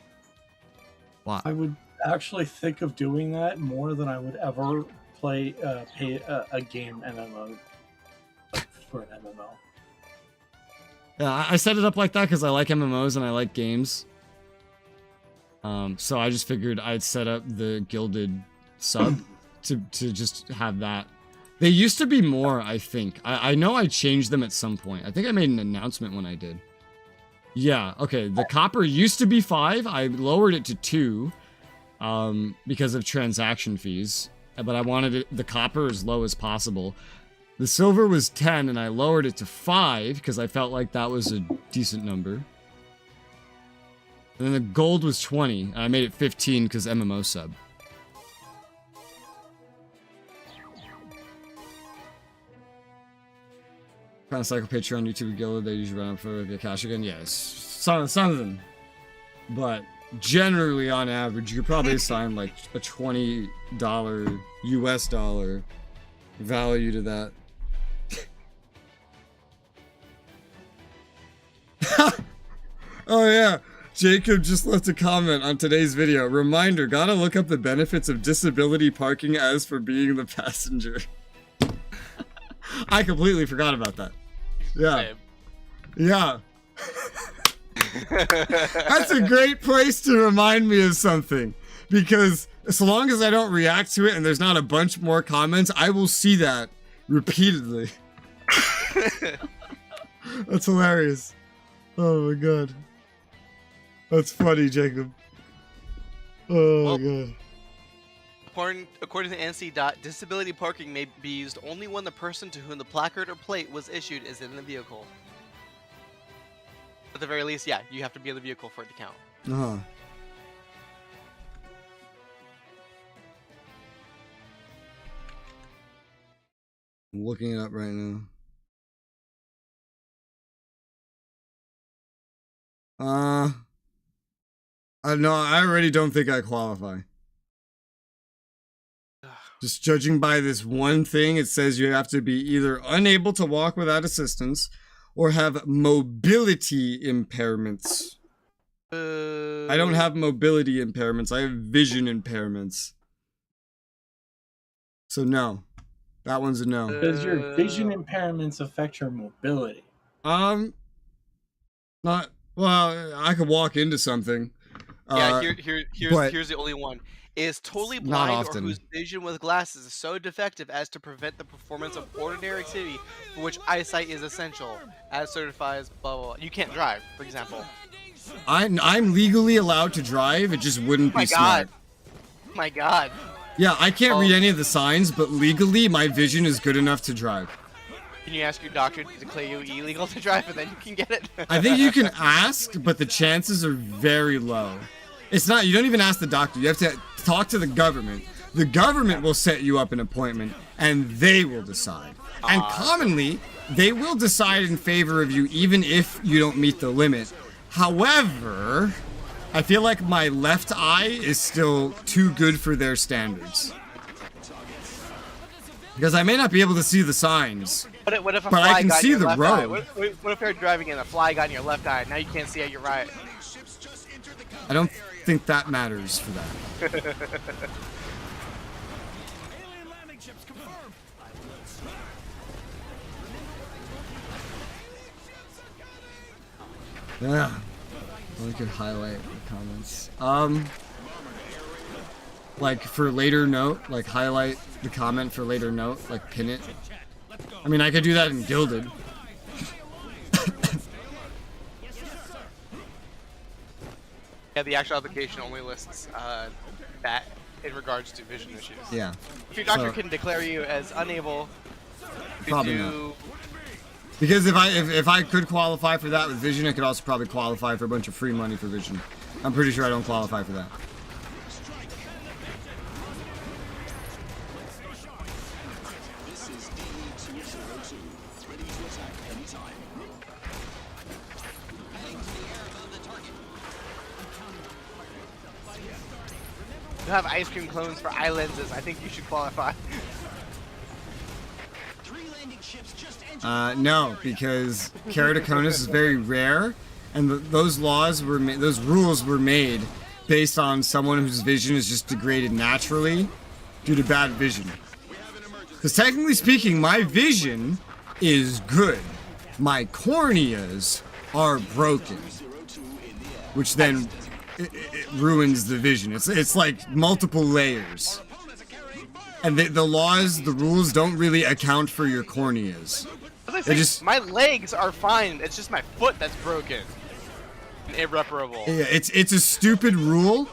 B: What?
A: I would actually think of doing that more than I would ever pay a game MMO for an MMO.
B: Yeah, I set it up like that because I like MMOs and I like games. So I just figured I'd set up the gilded sub to just have that. They used to be more, I think. I know I changed them at some point. I think I made an announcement when I did. Yeah, okay, the copper used to be 5. I lowered it to 2 because of transaction fees. But I wanted the copper as low as possible. The silver was 10 and I lowered it to 5 because I felt like that was a decent number. And then the gold was 20 and I made it 15 because MMO sub. Kind of cycle picture on YouTube Guild, they usually run up for the cash again. Yes, some of them. But generally, on average, you could probably assign like a $20 US dollar value to that. Oh yeah, Jacob just left a comment on today's video. Reminder, gotta look up the benefits of disability parking as for being the passenger. I completely forgot about that. Yeah.
C: Same.
B: Yeah. That's a great place to remind me of something. Because as long as I don't react to it and there's not a bunch more comments, I will see that repeatedly. That's hilarious. Oh my god. That's funny, Jacob. Oh, God.
C: According to NC. Disability parking may be used only when the person to whom the placard or plate was issued is in the vehicle. At the very least, yeah, you have to be in the vehicle for it to count.
B: Uh-huh. I'm looking it up right now. No, I already don't think I qualify. Just judging by this one thing, it says you have to be either unable to walk without assistance or have mobility impairments. I don't have mobility impairments. I have vision impairments. So no. That one's a no.
A: Does your vision impairments affect your mobility?
B: Not well. I could walk into something.
C: Yeah, here's the only one. Is totally blind or whose vision with glasses is so defective as to prevent the performance of ordinary activity for which eyesight is essential, as certified as blah blah blah. You can't drive, for example.
B: I'm legally allowed to drive. It just wouldn't be smart.
C: My God.
B: Yeah, I can't read any of the signs, but legally, my vision is good enough to drive.
C: Can you ask your doctor to declare you illegal to drive, and then you can get it?
B: I think you can ask, but the chances are very low. It's not, you don't even ask the doctor. You have to talk to the government. The government will set you up an appointment, and they will decide. And commonly, they will decide in favor of you, even if you don't meet the limit. However, I feel like my left eye is still too good for their standards. Because I may not be able to see the signs.
C: What if a
B: but
C: fly
B: I can
C: got
B: see
C: in your
B: the
C: left eye?
B: road.
C: What if you're driving and a fly got in your left eye? Now you can't see out your right.
B: I don't think that matters for that. Yeah. I could highlight the comments. Like for later note, like highlight the comment for later note, like pin it. I mean, I could do that in Gilded.
C: Yeah, the actual application only lists that in regards to vision issues.
B: Yeah.
C: If your doctor can declare you as unable to
B: probably
C: do...
B: not. Because if I could qualify for that with vision, I could also probably qualify for a bunch of free money for vision. I'm pretty sure I don't qualify for that.
C: You have ice cream cones for eye lenses. I think you should qualify.
B: No, because keratoconus is very rare, and those rules were made based on someone whose vision is just degraded naturally due to bad vision. Because technically speaking, my vision is good. My corneas are broken, which then it ruins the vision. It's like multiple layers. And the rules don't really account for your corneas.
C: My legs are fine. It's just my foot that's broken. Irreparable.
B: Yeah, it's a stupid rule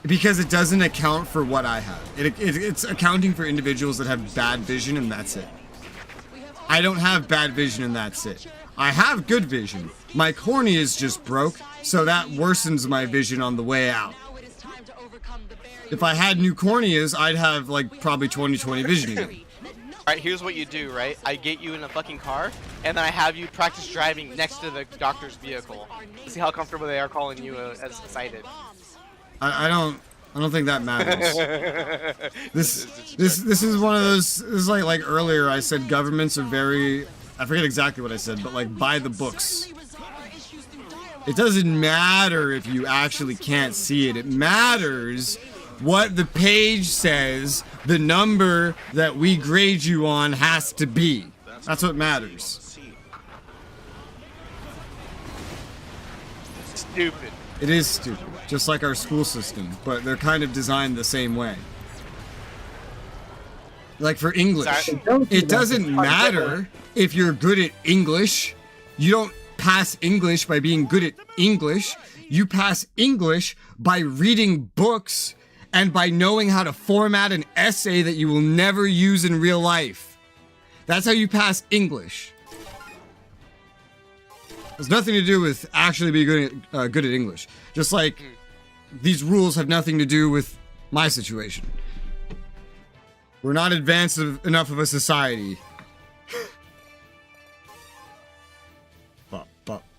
B: because it doesn't account for what I have. It's accounting for individuals that have bad vision, and that's it. I don't have bad vision, and that's it. I have good vision. My cornea is just broke, so that worsens my vision on the way out. If I had new corneas, I'd have like probably 20/20 vision again.
C: Alright, here's what you do, right? I get you in a fucking car, and then I have you practice driving next to the doctor's vehicle. See how comfortable they are calling you as sighted.
B: I don't think that matters. This is one of those. This is like earlier I said governments are very. I forget exactly what I said, but like by the books. It doesn't matter if you actually can't see it. It matters what the page says the number that we grade you on has to be. That's what matters.
C: Stupid.
B: It is stupid, just like our school system, but they're kind of designed the same way. Like for English, it doesn't matter if you're good at English. You don't pass English by being good at English. You pass English by reading books and by knowing how to format an essay that you will never use in real life. That's how you pass English. Has nothing to do with actually being good at English. Just like these rules have nothing to do with my situation. We're not advanced enough of a society.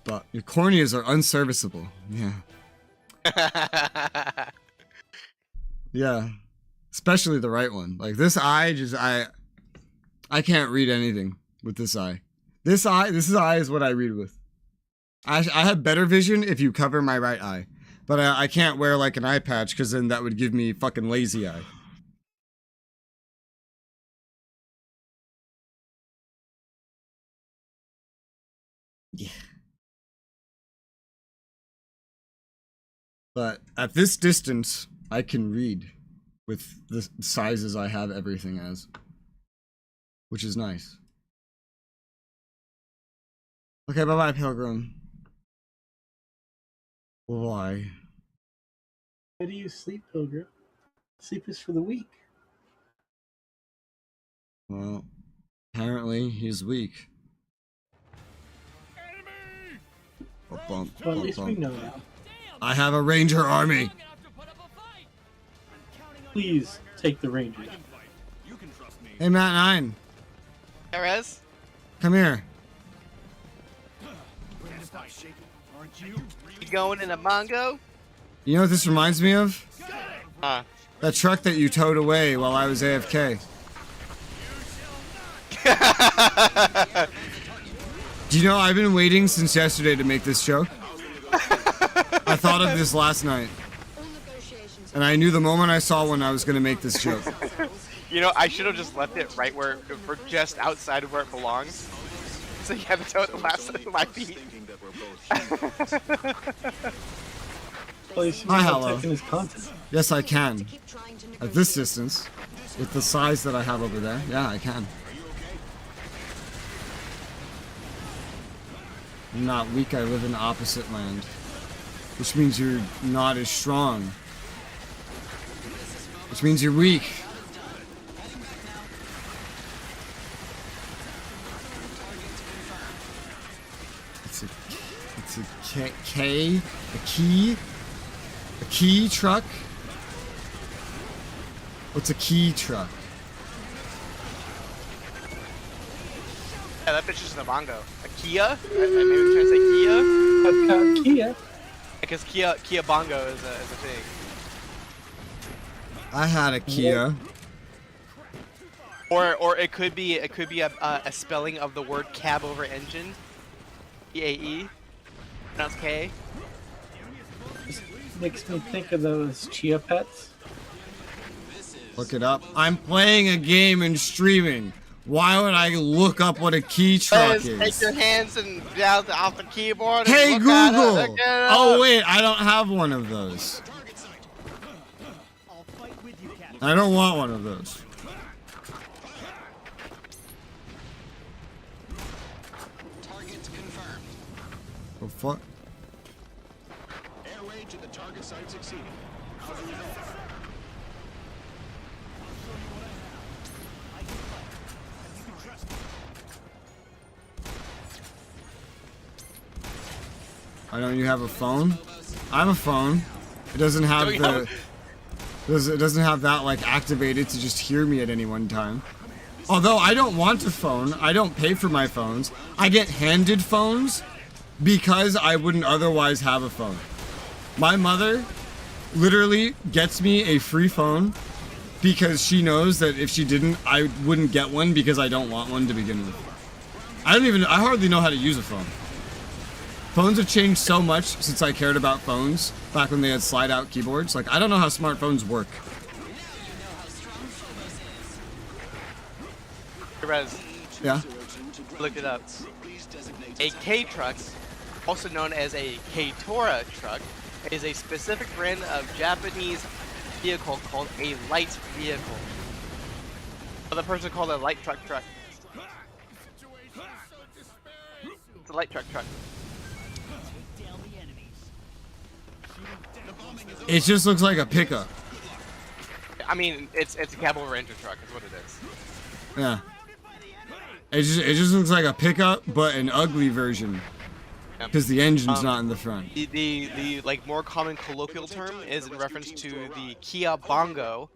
B: But your corneas are unserviceable. Yeah. Yeah. Especially the right one. Like this eye I can't read anything with this eye. This eye is what I read with. I have better vision if you cover my right eye. But I can't wear like an eye patch because then that would give me fucking lazy eye. Yeah. But at this distance, I can read with the sizes I have everything as. Which is nice. Okay, bye-bye, Pilgrim. Why?
A: How do you sleep, Pilgrim? Sleep is for the weak.
B: Well, apparently he's weak.
A: Well, at least we know now.
B: I have a ranger army.
A: Please take the Rangers.
B: Hey, Matnine.
C: Hey, Rez?
B: Come here.
C: You going in a Mongo?
B: You know what this reminds me of?
C: Huh.
B: That truck that you towed away while I was AFK. Do you know I've been waiting since yesterday to make this joke? I thought of this last night. And I knew the moment I saw one I was going to make this joke.
C: You know, I should have just left it right where, or just outside of where it belongs. So you have to tell it the last of my feet.
B: Hi, hello. Yes, I can. At this distance, with the size that I have over there, yeah, I can. I'm not weak, I live in opposite land. Which means you're not as strong. Which means you're weak. It's a key truck? What's a key truck?
C: Yeah, that bitch is in a Mongo. A Kia? I maybe trying to say Kia?
A: Kia.
C: Because Kia Bongo is a thing.
B: I had a Kia.
C: Or it could be a spelling of the word cab over engine. EAE. Pronounced K.
A: This makes me think of those Chia Pets.
B: Look it up. I'm playing a game and streaming. Why would I look up what a key truck is?
C: Take your hands and down off the keyboard.
B: Hey
C: and
B: Google! Oh wait, I don't have one of those. I don't want one of those.
F: Targets confirmed.
B: Oh fuck.
D: Air raid to the target site succeeding. How's the result?
B: I know you have a phone. I have a phone. It doesn't have the. It doesn't have that like activated to just hear me at any one time. Although I don't want a phone. I don't pay for my phones. I get handed phones because I wouldn't otherwise have a phone. My mother literally gets me a free phone because she knows that if she didn't, I wouldn't get one because I don't want one to begin with. I hardly know how to use a phone. Phones have changed so much since I cared about phones back when they had slide-out keyboards. Like, I don't know how smartphones work.
C: Rez,
B: Yeah?
C: look it up. A K truck, also known as a K-Tora truck, is a specific brand of Japanese vehicle called a light vehicle. Another person called a light truck. It's a light truck.
B: It just looks like a pickup.
C: I mean, it's a cavalry ranger truck, is what it is.
B: Yeah. It just looks like a pickup, but an ugly version.
C: Yep.
B: Because the engine's not in the front.
C: The like more common colloquial term is in reference to the Kia Bongo.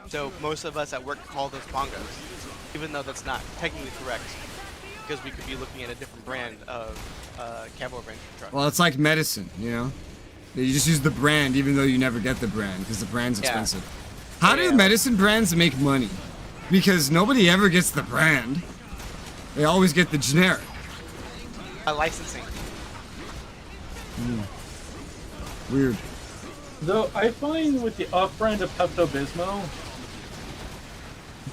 C: So most of us at work call those bongos, even though that's not technically correct, because we could be looking at a different brand of cavalry ranger truck.
B: Well, it's like medicine, you know? You just use the brand even though you never get the brand because the brand's expensive. How do medicine brands make money? Because nobody ever gets the brand. They always get the generic.
C: Licensing.
B: Weird.
A: Though I find with the off-brand of Pepto-Bismol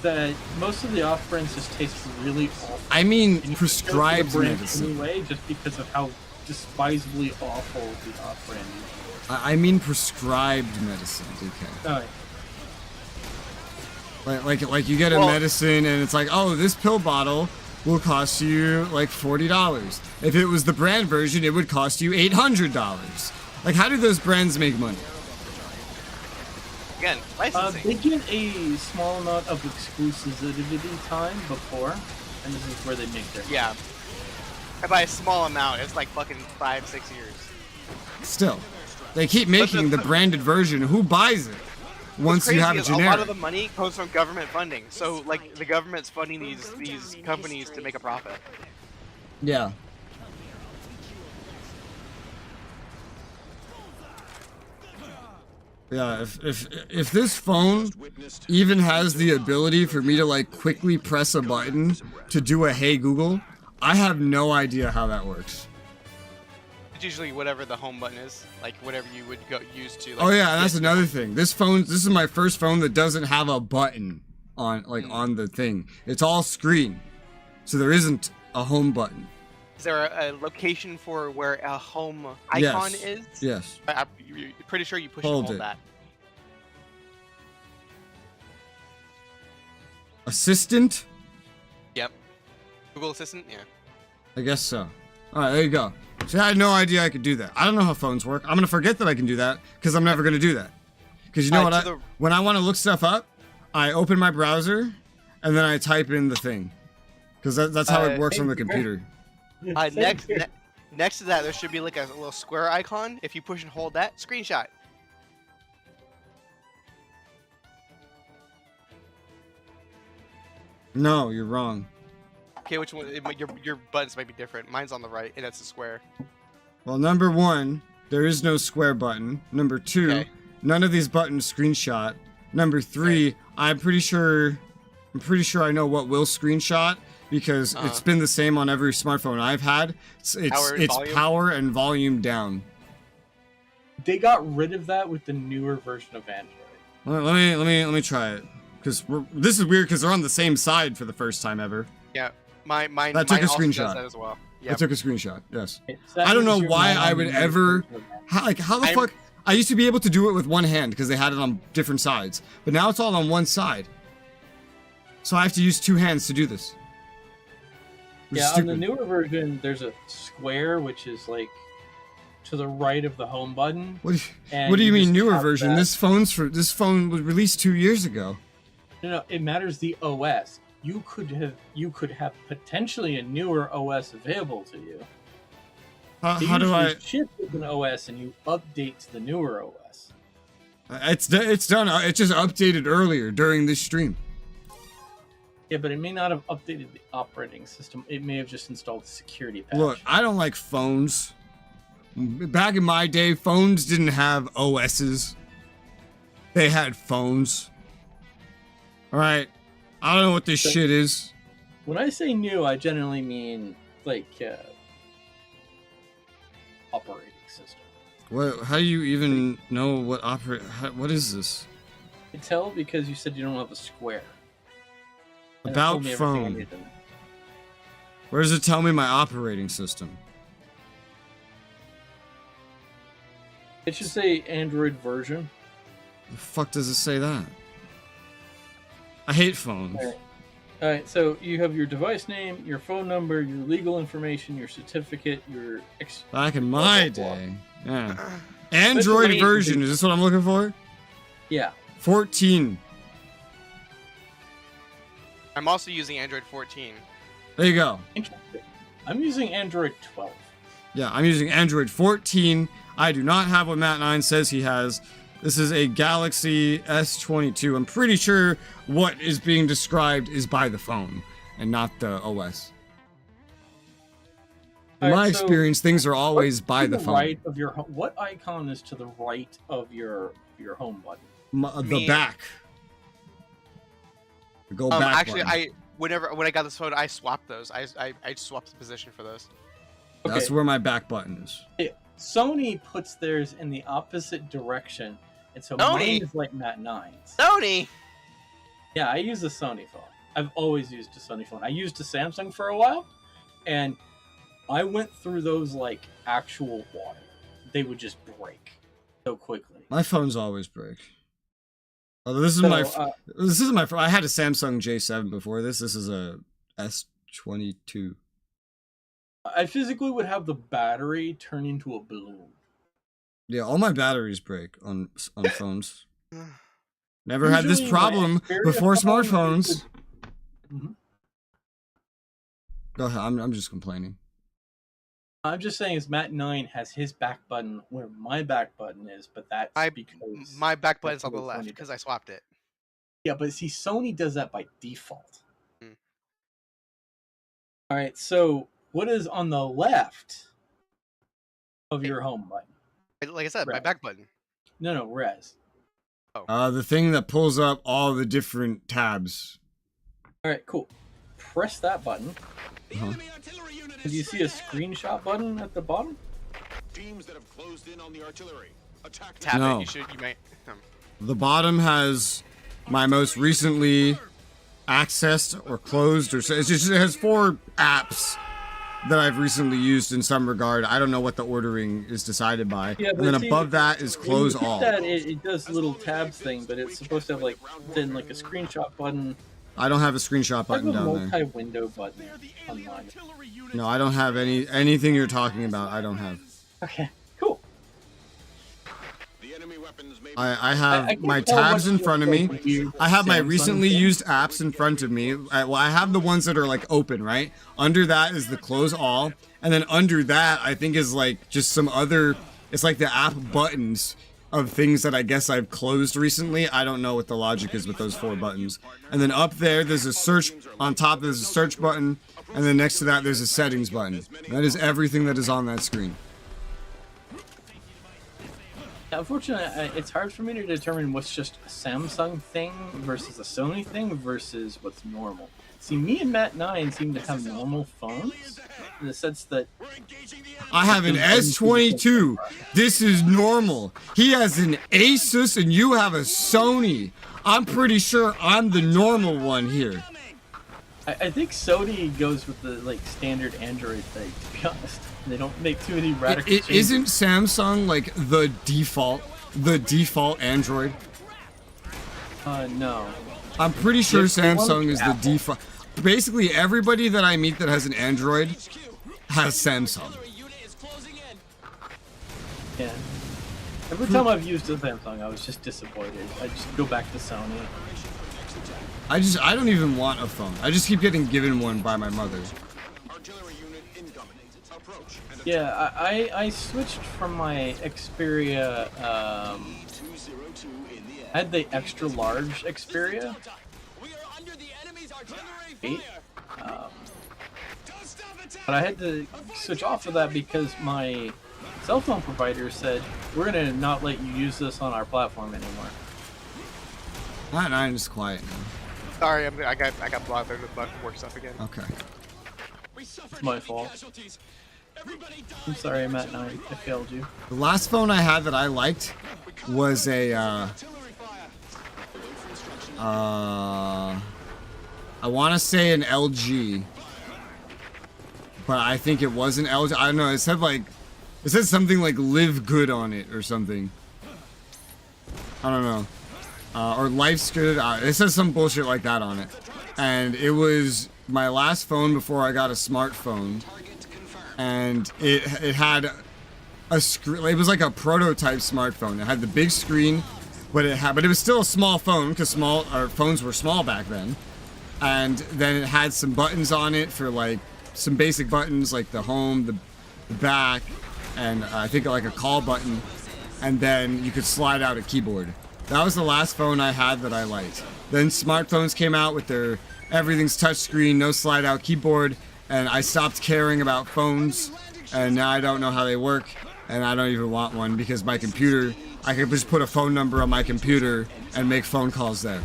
A: that most of the off-brands just taste really awful.
B: I mean,
A: And you
B: prescribed
A: go for the brand
B: medicine.
A: anyway, just because of how despisably awful the off-brand is.
B: I mean prescribed medicine, DK. Like you get a medicine and it's like, oh, this pill bottle will cost you like $40. If it was the brand version, it would cost you $800. Like, how do those brands make money?
C: Again, licensing.
A: They get a small amount of exclusivity time before, and this is where they make their money.
C: Yeah. And by a small amount, it's like fucking 5-6 years.
B: Still, they keep making the branded version. Who buys it? Once you have a generic.
C: A lot of the money comes from government funding. So, like, the government's funding these companies to make a profit.
B: Yeah. Yeah, if this phone even has the ability for me to like quickly press a button to do a Hey Google, I have no idea how that works.
C: It's usually whatever the home button is, like whatever you would use to. Like,
B: oh yeah, that's another thing. This is my first phone that doesn't have a button on on the thing. It's all screen, so there isn't a home button.
C: Is there a location for where a home icon is?
B: Yes.
C: I'm pretty sure you push and hold that.
B: Assistant?
C: Yep. Google Assistant? Yeah.
B: I guess so. Alright, there you go. See, I had no idea I could do that. I don't know how phones work. I'm gonna forget that I can do that, because I'm never gonna do that. Because you know what? When I want to look stuff up, I open my browser, and then I type in the thing. Because that's how it works on the computer.
C: Next to that, there should be like a little square icon. If you push and hold that, screenshot.
B: No, you're wrong.
C: Okay, which one? Your buttons might be different. Mine's on the right, and that's a square.
B: Well, number one, there is no square button. Number two, none of these buttons screenshot. Number three, I'm pretty sure I know what will screenshot. Because it's been the same on every smartphone I've had. It's power and volume down.
A: They got rid of that with the newer version of Android.
B: Let me try it. Because this is weird because they're on the same side for the first time ever.
C: Yeah, mine.
B: That took a screenshot.
C: Does that as well.
B: Yep. I took a screenshot. Yes.
A: So
B: I don't know why I would ever. How the fuck? I used to be able to do it with one hand because they had it on different sides, but now it's all on one side. So I have to use two hands to do this.
A: Yeah, on the newer version, there's a square, which is like to the right of the home button.
B: What do you mean newer version? This phone was released 2 years ago.
A: No, it matters the OS. You could have potentially a newer OS available to you.
B: How do I
A: ship with an OS and you update to the newer OS?
B: It's done. It just updated earlier during this stream.
A: Yeah, but it may not have updated the operating system. It may have just installed the security patch.
B: Look, I don't like phones. Back in my day, phones didn't have OSs. They had phones. Alright, I don't know what this shit is.
A: When I say new, I generally mean, like, operating system.
B: What? How do you even know what what is this?
A: I can tell because you said you don't have a square.
B: About phone. Where does it tell me my operating system?
A: It should say Android version.
B: The fuck does it say that? I hate phones.
A: Alright, so you have your device name, your phone number, your legal information, your certificate, your...
B: Back in my day. Yeah. Android
A: Especially-
B: version. Is this what I'm looking for?
A: Yeah.
B: 14.
C: I'm also using Android 14.
B: There you go.
A: Interesting. I'm using Android 12.
B: Yeah, I'm using Android 14. I do not have what Matnine says he has. This is a Galaxy S22. I'm pretty sure what is being described is by the phone and not the OS. In my
A: Alright, so
B: experience, things are always
A: what's
B: by
A: to
B: the phone.
A: Right of your what icon is to the right of your home button?
B: The
C: Me-
B: back. The go back
C: Actually,
B: button.
C: when I got this phone, I swapped those. I swapped the position for those.
B: That's
A: Okay.
B: where my back button is.
A: Sony puts theirs in the opposite direction, and so
C: Sony?
A: mine is like Matnine's.
C: Sony.
A: Yeah, I use a Sony phone. I've always used a Sony phone. I used a Samsung for a while, and I went through those like actual water. They would just break so quickly.
B: My phones always break. Although this is my I had a Samsung J7 before this. This is a S22.
A: I physically would have the battery turn into a balloon.
B: Yeah, all my batteries break on phones. Never had this
A: Usually
B: problem
A: my Xperia
B: before
A: phone
B: smartphones.
A: is- Mhm.
B: Go ahead. I'm just complaining.
A: I'm just saying, is Matt9 has his back button where my back button is, but that's because
C: My back button's
A: that's
C: on the
A: what
C: left
A: Sony
C: because
A: does.
C: I swapped it.
A: Yeah, but see, Sony does that by default.
C: Hmm.
A: All right, so what is on the left of your home button?
C: Like I said, my
A: Right.
C: back button.
A: No, res.
B: The thing that pulls up all the different tabs.
A: All right, cool. Press that button.
B: Uh-huh.
A: Do you see a screenshot button at the bottom?
D: Teams that have closed in on the artillery. Attack
C: Tap
B: No.
C: it. You might.
B: The bottom has my most recently accessed or closed, or it has 4 apps that I've recently used in some regard. I don't know what the ordering is decided by.
A: Yeah,
B: And then
A: but see,
B: above that is
A: when
B: close
A: you hit
B: all.
A: That, it does little tabs thing, but it's supposed to have like then like a screenshot button.
B: I don't have a screenshot
A: I have
B: button
A: a
B: down there.
A: multi-window button on mine.
B: No, I don't have anything you're talking about. I don't have.
A: Okay, cool.
D: The enemy weapons may be
B: I have
A: I can
B: my
A: tell
B: tabs
A: what
B: in
A: you
B: front of me.
A: like weird
B: I have my
A: Samsung
B: recently
A: thing.
B: used apps in front of me. I have the ones that are like open, right? Under that is the close all. And then under that, I think is like just some other, it's like the app buttons of things that I guess I've closed recently. I don't know what the logic is with those 4 buttons. And then up there, there's a search, on top there's a search button. And then next to that, there's a settings button. That is everything that is on that screen.
A: Unfortunately, it's hard for me to determine what's just a Samsung thing versus a Sony thing versus what's normal. See, me and Matt9 seem to have normal phones in the sense that
B: I have an S22. This is normal. He has an Asus and you have a Sony. I'm pretty sure I'm the normal one here.
A: I think Sony goes with the like standard Android thing. To be honest, they don't make too many radical
B: It
A: changes.
B: isn't Samsung like the default Android.
A: No.
B: I'm pretty sure
A: It's the one
B: Samsung
A: with
B: is the
A: Apple.
B: default. Basically, everybody that I meet that has an Android has Samsung.
A: Yeah. Every time I've used a Samsung, I was just disappointed. I just go back to Sony.
B: I don't even want a phone. I just keep getting given one by my mother.
D: artillery unit incoming. Approach and
A: Yeah, I switched from my Xperia.
D: 202 in the air.
A: I had the extra large Xperia.
F: We are under the enemy's artillery
A: 8.
F: fire.
A: But I had to switch off of that because my cell phone provider said, we're going to not let you use this on our platform anymore.
B: I'm just quiet now.
C: Sorry, I got bothered with my work stuff again.
B: Okay.
A: It's my fault. I'm sorry, Matt9. I failed you.
B: The last phone I had that I liked was a, I want to say an LG, but I think it was an LG. I don't know. It said something like "Live Good" on it or something. I don't know. Or "Life's Good." It says some bullshit like that on it. And it was my last phone before I got a smartphone. And it had a screen. It was like a prototype smartphone. It had the big screen, but it was still a small phone because our phones were small back then. And then it had some buttons on it for like some basic buttons like the home, the back, and I think like a call button. And then you could slide out a keyboard. That was the last phone I had that I liked. Then smartphones came out with their everything's touchscreen, no slide out keyboard, and I stopped caring about phones, and now I don't know how they work, and I don't even want one because my computer, I could just put a phone number on my computer and make phone calls there.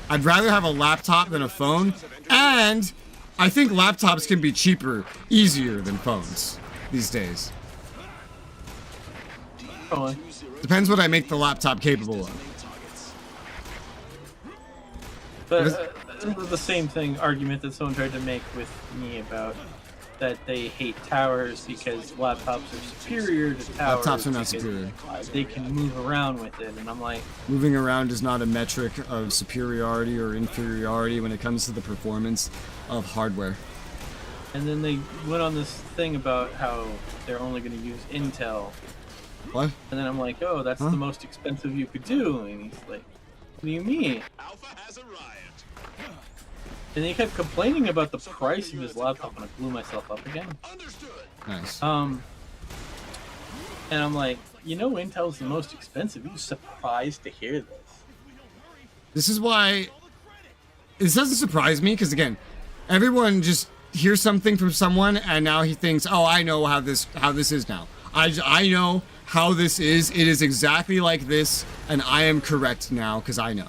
B: I'd rather have a laptop than a phone, and I think laptops can be cheaper, easier than phones these days.
A: Oh,
B: Depends what I make the laptop capable of.
A: but this is the same argument that someone tried to make with me about that they hate towers because laptops are superior to towers.
B: Laptops are not superior.
A: They can move around with it, and I'm like,
B: Moving around is not a metric of superiority or inferiority when it comes to the performance of hardware.
A: and then they went on this thing about how they're only going to use Intel.
B: What?
A: And then I'm like, oh, that's the most expensive you could do. And he's like, what do you mean?
D: Alpha has arrived.
A: And he kept complaining about the price of his laptop, and I blew myself up again.
D: Understood.
B: Nice.
A: And I'm like, you know, Intel's the most expensive. You surprised to hear this?
B: This is why this doesn't surprise me, because again, everyone just hears something from someone and now he thinks, oh, I know how this is now. I know how this is. It is exactly like this, and I am correct now because I know.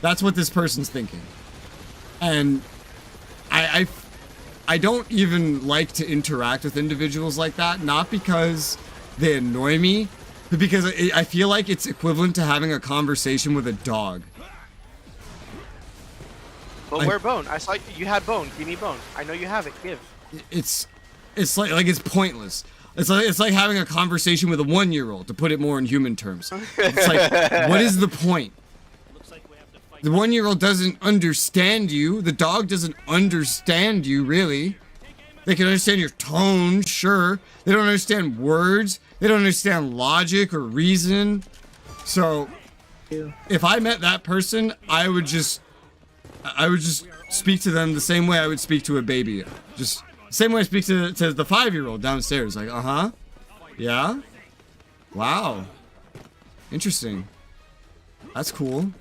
B: That's what this person's thinking. And I don't even like to interact with individuals like that, not because they annoy me, but because I feel like it's equivalent to having a conversation with a dog.
C: But where bone? I saw you had bone. Give me bone. I know you have it. Give.
B: It's like it's pointless. It's like having a conversation with a 1-year-old, to put it more in human terms. It's like, what is the point? The 1-year-old doesn't understand you. The dog doesn't understand you, really. They can understand your tone, sure. They don't understand words. They don't understand logic or reason. So, if I met that person, I would just speak to them the same way I would speak to a baby. Just the same way I speak to the 5-year-old downstairs. Like, uh-huh. Yeah? Wow. Interesting. That's cool.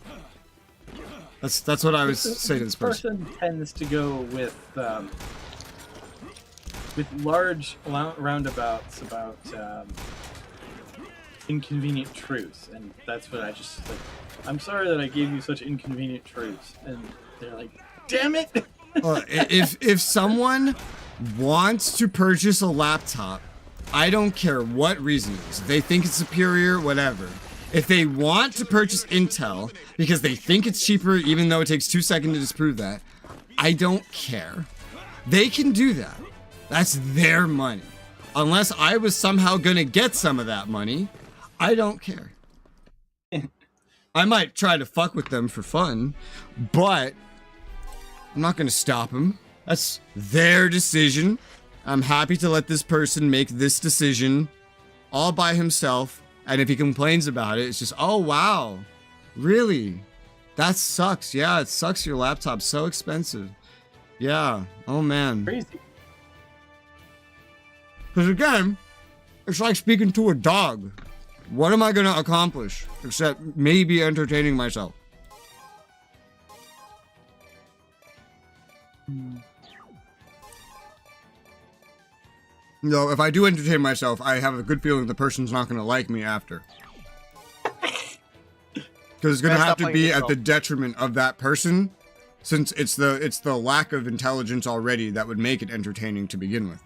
B: That's what I would say to this person.
A: This person tends to go with large roundabouts about inconvenient truths, and that's what I just like. I'm sorry that I gave you such inconvenient truths, and they're like, damn it.
B: If someone wants to purchase a laptop, I don't care what reason it is. If they think it's superior, whatever. If they want to purchase Intel because they think it's cheaper, even though it takes 2 seconds to disprove that, I don't care. They can do that. That's their money. Unless I was somehow gonna get some of that money, I don't care. I might try to fuck with them for fun, but I'm not gonna stop them. That's their decision. I'm happy to let this person make this decision all by himself. And if he complains about it, it's just, oh, wow. Really? That sucks. Yeah, it sucks your laptop's so expensive. Yeah. Oh, man.
A: Crazy.
B: Because again, it's like speaking to a dog. What am I going to accomplish except maybe entertaining myself? No, if I do entertain myself, I have a good feeling the person's not going to like me after. Because it's going to have to be at the detriment of that person, since it's the lack of intelligence already that would make it entertaining to begin with.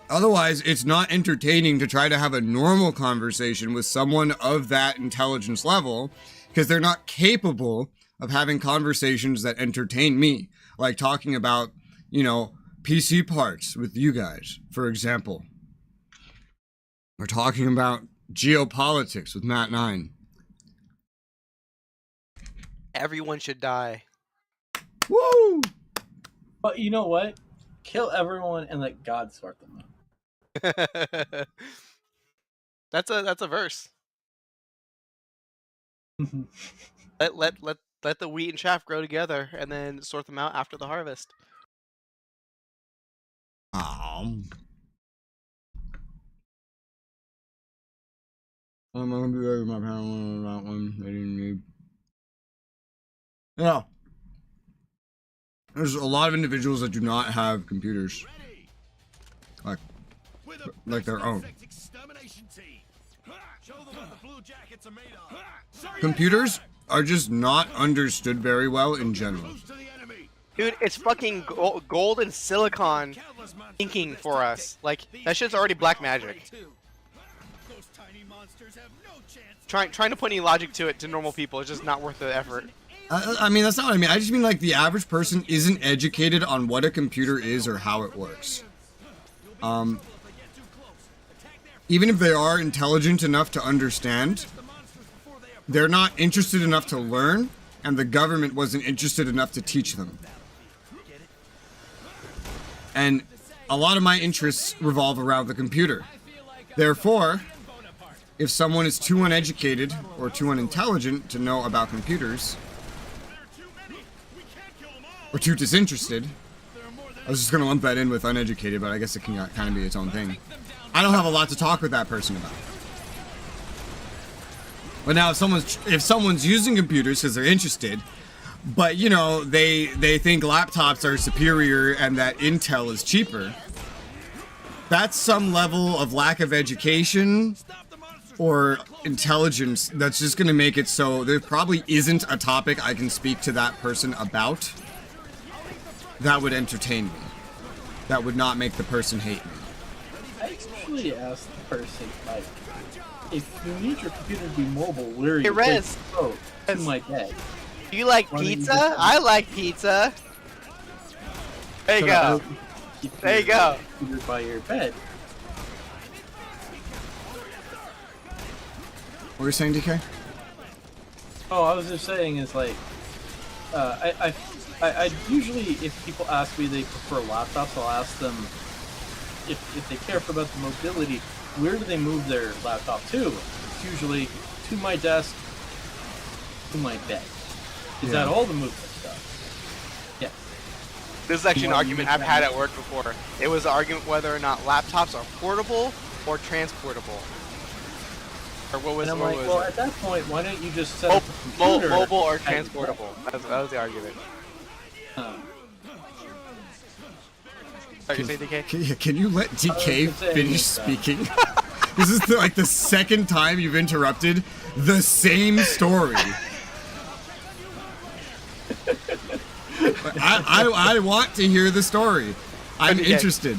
B: Otherwise, it's not entertaining to try to have a normal conversation with someone of that intelligence level, because they're not capable of having conversations that entertain me, like talking about, you know, PC parts with you guys, for example. We're talking about geopolitics with Matnine.
C: Everyone should die.
B: Woo!
A: But you know what? Kill everyone and let God sort them out.
C: That's a verse. Let the wheat and chaff grow together, and then sort them out after the harvest.
B: I'm gonna be with my parents on that one. They didn't need. Yeah. There's a lot of individuals that do not have computers. Like their own. Computers are just not understood very well in general.
C: Dude, it's fucking gold and silicon inking for us. Like, that shit's already black magic. Trying to put any logic to it to normal people is just not worth the effort.
B: I mean, that's not what I mean. I just mean like the average person isn't educated on what a computer is or how it works. Even if they are intelligent enough to understand, they're not interested enough to learn, and the government wasn't interested enough to teach them. And a lot of my interests revolve around the computer. Therefore, if someone is too uneducated or too unintelligent to know about computers, or too disinterested, I was just going to lump that in with uneducated, but I guess it can kind of be its own thing. I don't have a lot to talk with that person about. But now if someone's using computers because they're interested, but you know, they think laptops are superior and that Intel is cheaper, that's some level of lack of education or intelligence that's just going to make it so there probably isn't a topic I can speak to that person about that would entertain me. That would not make the person hate me.
A: I usually ask the person, like, if you need your computer to be mobile, where are you?
C: Hey, Rez.
A: To my bed.
C: Do you like pizza? I like pizza. There you go. There you go.
A: Computer by your bed.
B: What were you saying, DK?
A: Oh, I was just saying is like, I usually, if people ask me they prefer laptops, I'll ask them if they care about the mobility, where do they move their laptop to? It's usually to my desk, to my bed. Is that all the movement stuff? Yes.
C: This is actually an argument I've had at work before. It was the argument whether or not laptops are portable or transportable. Or what was,
A: and I'm
C: what
A: like,
C: was
A: well,
C: it?
A: at that point, why don't you just set up a computer?
C: Mobile or transportable. That was the argument. Sorry, you say DK?
B: Can you let DK finish speaking? This is like the second time you've interrupted the same story. I want to hear the story. I'm interested.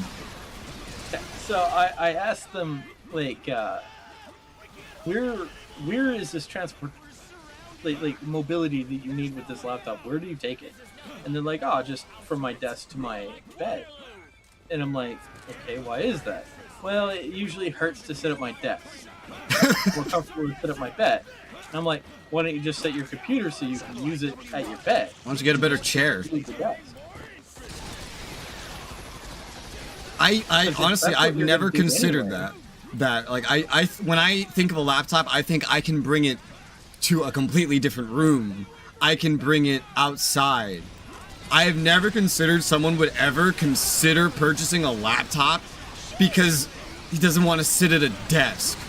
A: So I asked them, like, where is this transport, like mobility that you need with this laptop? Where do you take it? And they're like, oh, just from my desk to my bed. And I'm like, okay, why is that? Well, it usually hurts to sit at my desk. More comfortable to sit at my bed. And I'm like, why don't you just set your computer so you can use it at your bed?
B: Why don't you get a better chair? I honestly, I've never considered that. Like, when I think of a laptop, I think I can bring it to a completely different room. I can bring it outside. I have never considered someone would ever consider purchasing a laptop because he doesn't want to sit at a desk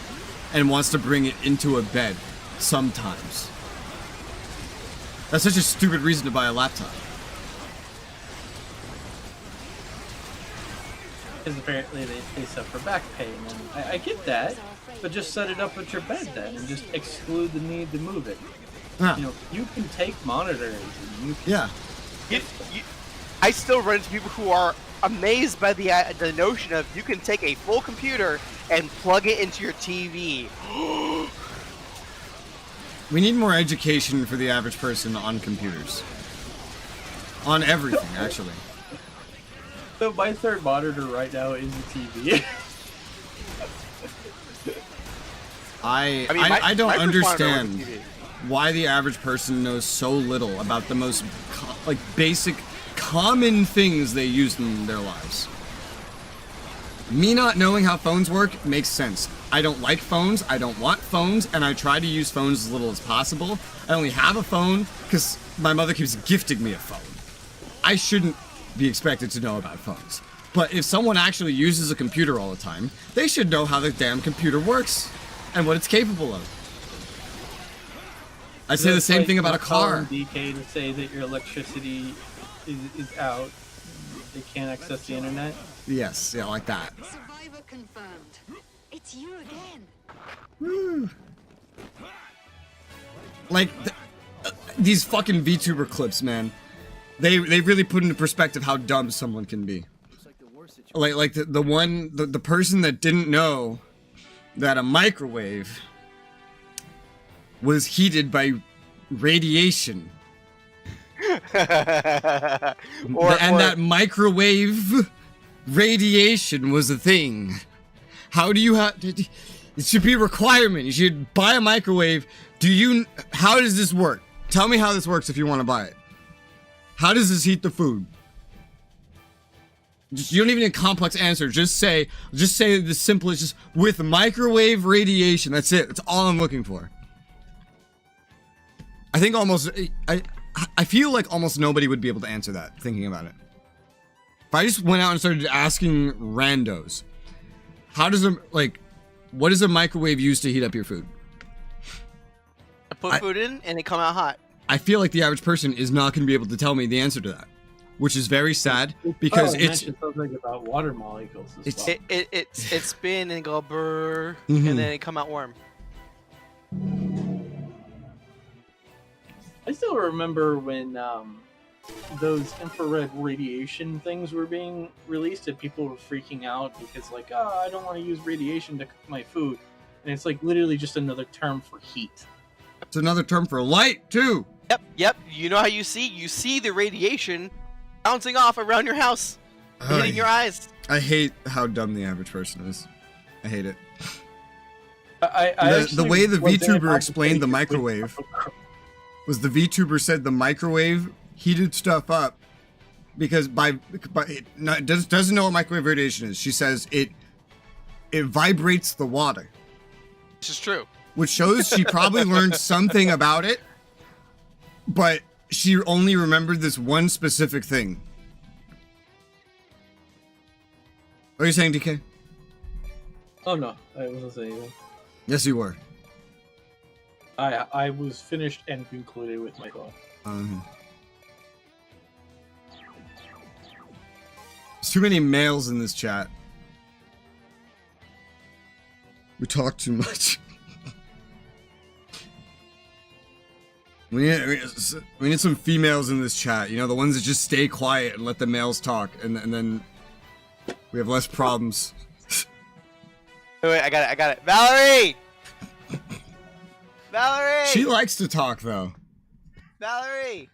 B: and wants to bring it into a bed sometimes. That's such a stupid reason to buy a laptop.
A: Because apparently they suffer back pain, and I get that, but just set it up at your bed then, and just exclude the need to move it.
B: Yeah.
A: You know, you can take monitors, and you can...
B: Yeah.
C: I still run into people who are amazed by the notion of you can take a full computer and plug it into your TV.
B: We need more education for the average person on computers. On everything, actually.
A: So my third monitor right now is a TV.
B: I don't understand why the average person knows so little about the most basic common things they use in their lives. Me not knowing how phones work makes sense. I don't like phones, I don't want phones, and I try to use phones as little as possible. I only have a phone because my mother keeps gifting me a phone. I shouldn't be expected to know about phones. But if someone actually uses a computer all the time, they should know how the damn computer works and what it's capable of. I say the same thing about a car.
A: DK to say that your electricity is out. They can't access the internet.
B: Yes, yeah, like that.
G: Survivor confirmed. It's you again.
B: Woo. Like these fucking VTuber clips, man. They really put into perspective how dumb someone can be. Like the person that didn't know that a microwave was heated by radiation. That microwave radiation was a thing. How do you have? It should be a requirement. You should buy a microwave. How does this work? Tell me how this works if you want to buy it. How does this heat the food? You don't even need a complex answer. Just say the simplest, just with microwave radiation. That's it. That's all I'm looking for. I think I feel like almost nobody would be able to answer that, thinking about it. If I just went out and started asking randos, what does a microwave use to heat up your food?
C: I put food in and it come out hot.
B: I feel like the average person is not going to be able to tell me the answer to that, which is very sad because it's
A: something about water molecules as well.
C: It spin and go brrr,
B: Mm-hmm.
C: and then it come out warm.
A: I still remember when those infrared radiation things were being released and people were freaking out because like, oh, I don't want to use radiation to cook my food. And it's like literally just another term for heat.
B: It's another term for light too.
C: Yep. You know how you see the radiation bouncing off around your house, hitting your eyes.
B: I hate how dumb the average person is. I hate it.
A: The
B: way the VTuber explained the microwave was the VTuber said the microwave heated stuff up because doesn't know what microwave radiation is. She says it vibrates the water.
C: This is true.
B: Which shows she probably learned something about it, but she only remembered this one specific thing. What are you saying, DK?
A: Oh no, I wasn't saying anything.
B: Yes, you were.
A: I was finished and concluded with my thought.
B: There's too many males in this chat. We talk too much. We need some females in this chat. You know, the ones that just stay quiet and let the males talk, and then we have less problems.
C: Wait, I got it. Valerie! Valerie!
B: She likes to talk, though.
C: Valerie!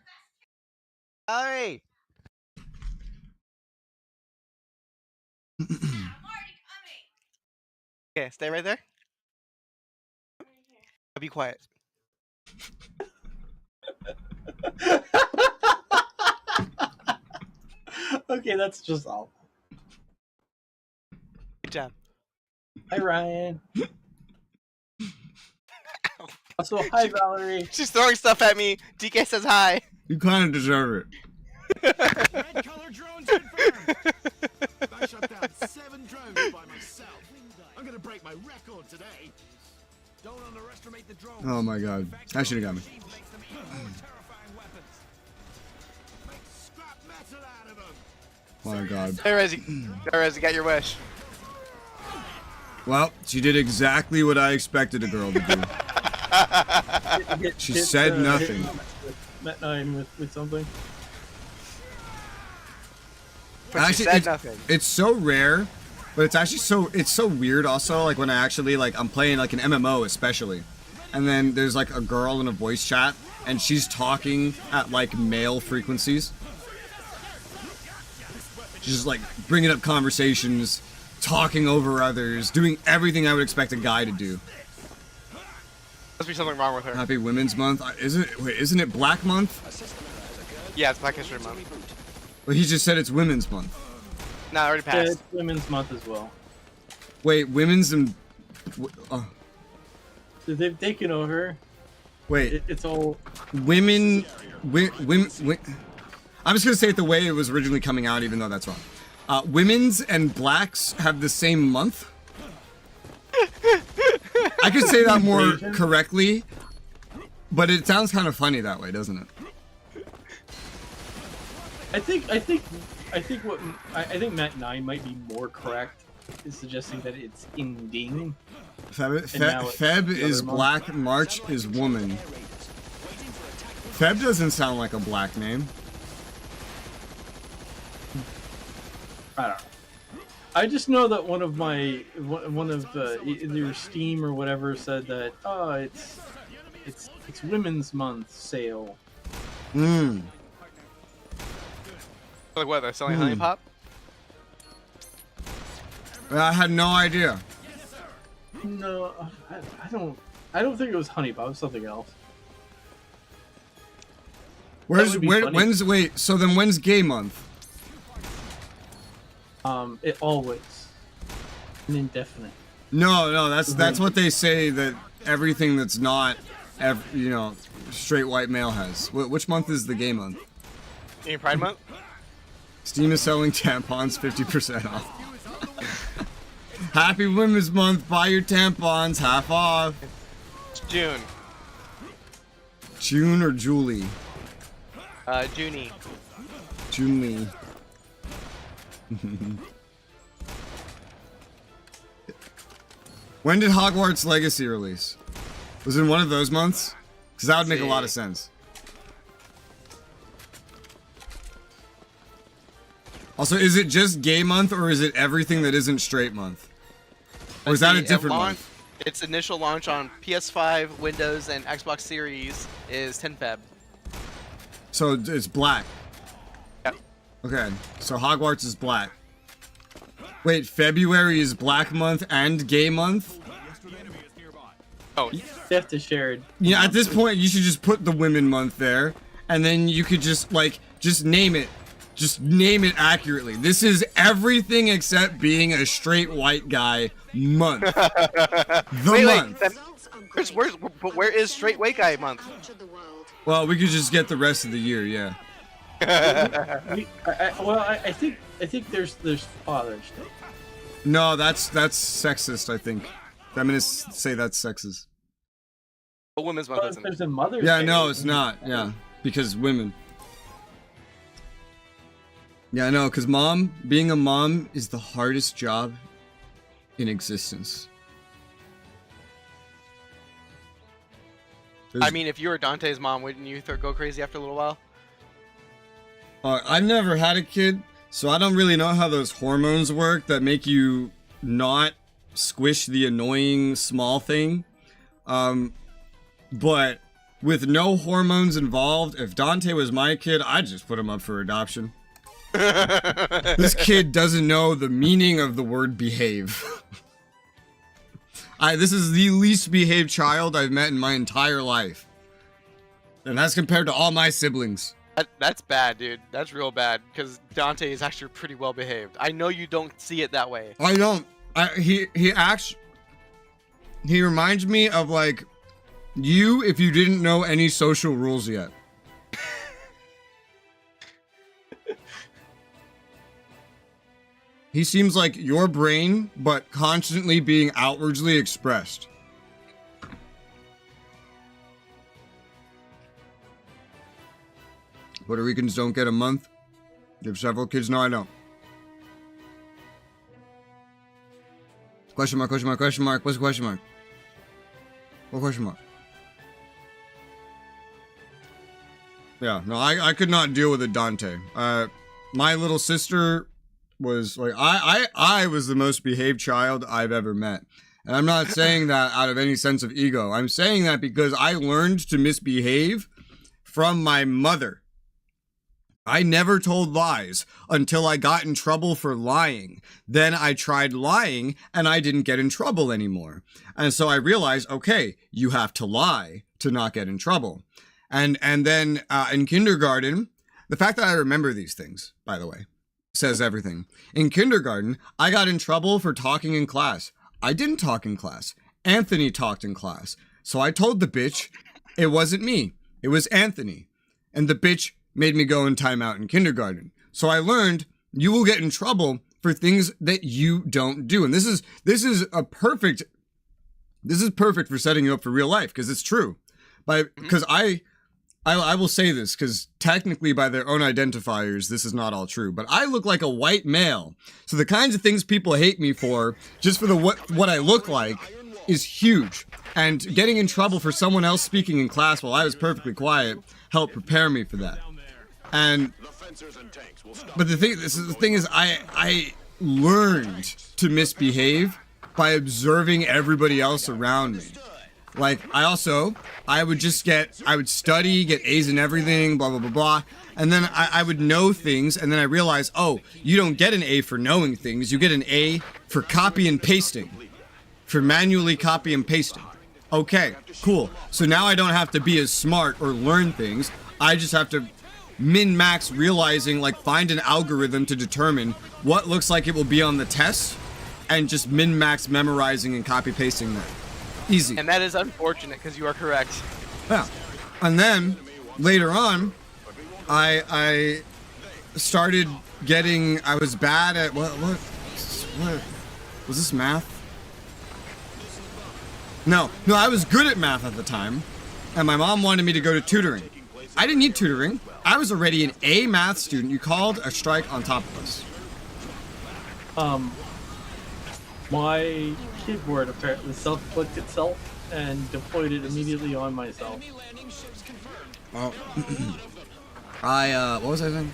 C: Okay, stay right there. I'll be quiet.
A: Okay, that's just all.
C: Good job.
A: Hi, Ryan. Also, hi, Valerie.
C: She's throwing stuff at me. DK says hi.
B: You kind of deserve
E: Red color drones confirmed. I shot down 7 drones by myself. I'm gonna break my record today. Don't underestimate the drones.
B: it. Oh my god. That should have got me.
E: Makes them even more terrifying weapons. Make scrap metal out of them.
B: My god.
C: There, Resi, got your wish.
B: Well, she did exactly what I expected a girl to do. She said nothing.
A: Matnine with something.
C: But she said nothing.
B: It's so rare, but it's actually so weird also, like when I actually I'm playing like an MMO especially, and then there's like a girl in a voice chat and she's talking at like male frequencies. She's just like bringing up conversations, talking over others, doing everything I would expect a guy to do.
C: Must be something wrong with her.
B: Happy Women's Month. Isn't it Black Month?
C: Yeah, it's Black History Month.
B: Well, he just said it's Women's Month.
C: No, I already
A: Yeah,
C: passed.
A: it's Women's Month as well.
B: Wait, Women's and...
A: So they've taken over.
B: wait,
A: It's all...
B: women... I'm just going to say it the way it was originally coming out, even though that's wrong. Women's and blacks have the same month. I could say that more correctly, but it sounds kind of funny that way, doesn't it?
A: I think Matnine might be more correct in suggesting that it's ending.
B: Feb is black, March is woman. Feb doesn't sound like a black name.
A: I don't know. I just know that one of either Steam or whatever said that it's Women's Month sale.
B: Hmm.
C: Like what? They're selling Honey Pop?
B: I had no idea.
A: No, I don't think it was Honey Pop. It was something else.
B: When's
A: funny.
B: so then when's gay month?
A: It always an indefinite.
B: No, that's what they say that everything that's not, straight white male has. Which month is the gay month?
C: In Pride Month?
B: Steam is selling tampons 50% off. Happy Women's Month, buy your tampons, half off.
C: It's June.
B: June or Julie?
C: Junie.
B: Julie. When did Hogwarts Legacy release? Was it in one of those months? Because that would make a lot of sense. Also, is it just gay month or is it everything that isn't straight month? Or is that a different month?
C: Its initial launch on PS5, Windows, and Xbox Series is 10 Feb.
B: So it's black.
C: Yep.
B: Okay, so Hogwarts is black. Wait, February is black month and gay month?
C: Oh,
A: You have to share it.
B: Yeah, at this point, you should just put the women month there, and then you could just name it. Just name it accurately. This is everything except being a straight white guy month. The month.
C: Where is Straight White Guy Month?
B: Well, we could just get the rest of the year, yeah.
A: I think there's Father's Day.
B: No, that's sexist, I think. I'm gonna say that's sexist.
C: But Women's Month isn't.
A: There's a Mother's Day.
B: Yeah, no, it's not. Yeah, because women. Yeah, I know, because being a mom is the hardest job in existence.
C: I mean, if you were Dante's mom, wouldn't you go crazy after a little while?
B: I've never had a kid, so I don't really know how those hormones work that make you not squish the annoying small thing. But with no hormones involved, if Dante was my kid, I'd just put him up for adoption. This kid doesn't know the meaning of the word behave. This is the least behaved child I've met in my entire life. And that's compared to all my siblings.
C: That's bad, dude. That's real bad, because Dante is actually pretty well behaved. I know you don't see it that way.
B: I don't. He reminds me of, like, you if you didn't know any social rules yet. He seems like your brain, but constantly being outwardly expressed. Puerto Ricans don't get a month. You have several kids? No, I don't. Question mark, question mark, question mark. What's the question mark? What question mark? Yeah, no, I could not deal with a Dante. My little sister was like, I was the most behaved child I've ever met. And I'm not saying that out of any sense of ego. I'm saying that because I learned to misbehave from my mother. I never told lies until I got in trouble for lying. Then I tried lying and I didn't get in trouble anymore. And so I realized, okay, you have to lie to not get in trouble. And then in kindergarten, The fact that I remember these things, by the way, says everything. In kindergarten, I got in trouble for talking in class. I didn't talk in class. Anthony talked in class. So I told the bitch it wasn't me. It was Anthony. And the bitch made me go in timeout in kindergarten. So I learned you will get in trouble for things that you don't do. And this is perfect for setting you up for real life, because it's true. Because I will say this, because technically by their own identifiers, this is not all true, but I look like a white male. So the kinds of things people hate me for, just for what I look like, is huge. And getting in trouble for someone else speaking in class while I was perfectly quiet helped prepare me for that. But the thing is, I learned to misbehave by observing everybody else around me. Like, I would study, get A's in everything, blah, blah, blah, blah. And then I would know things, and then I realized, oh, you don't get an A for knowing things. You get an A for copy and pasting. For manually copy and pasting. Okay, cool. So now I don't have to be as smart or learn things. I just have to min-max realizing, like, find an algorithm to determine what looks like it will be on the test, and just min-max memorizing and copy-pasting that. Easy.
C: And that is unfortunate, because you are correct.
B: Yeah. And then, later on, I started getting, I was bad at, what, was this math? No, I was good at math at the time, and my mom wanted me to go to tutoring. I didn't need tutoring. I was already an A math student. You called a strike on top of us.
A: My keyboard apparently self-clicked itself and deployed it immediately on myself.
B: Oh. What was I saying?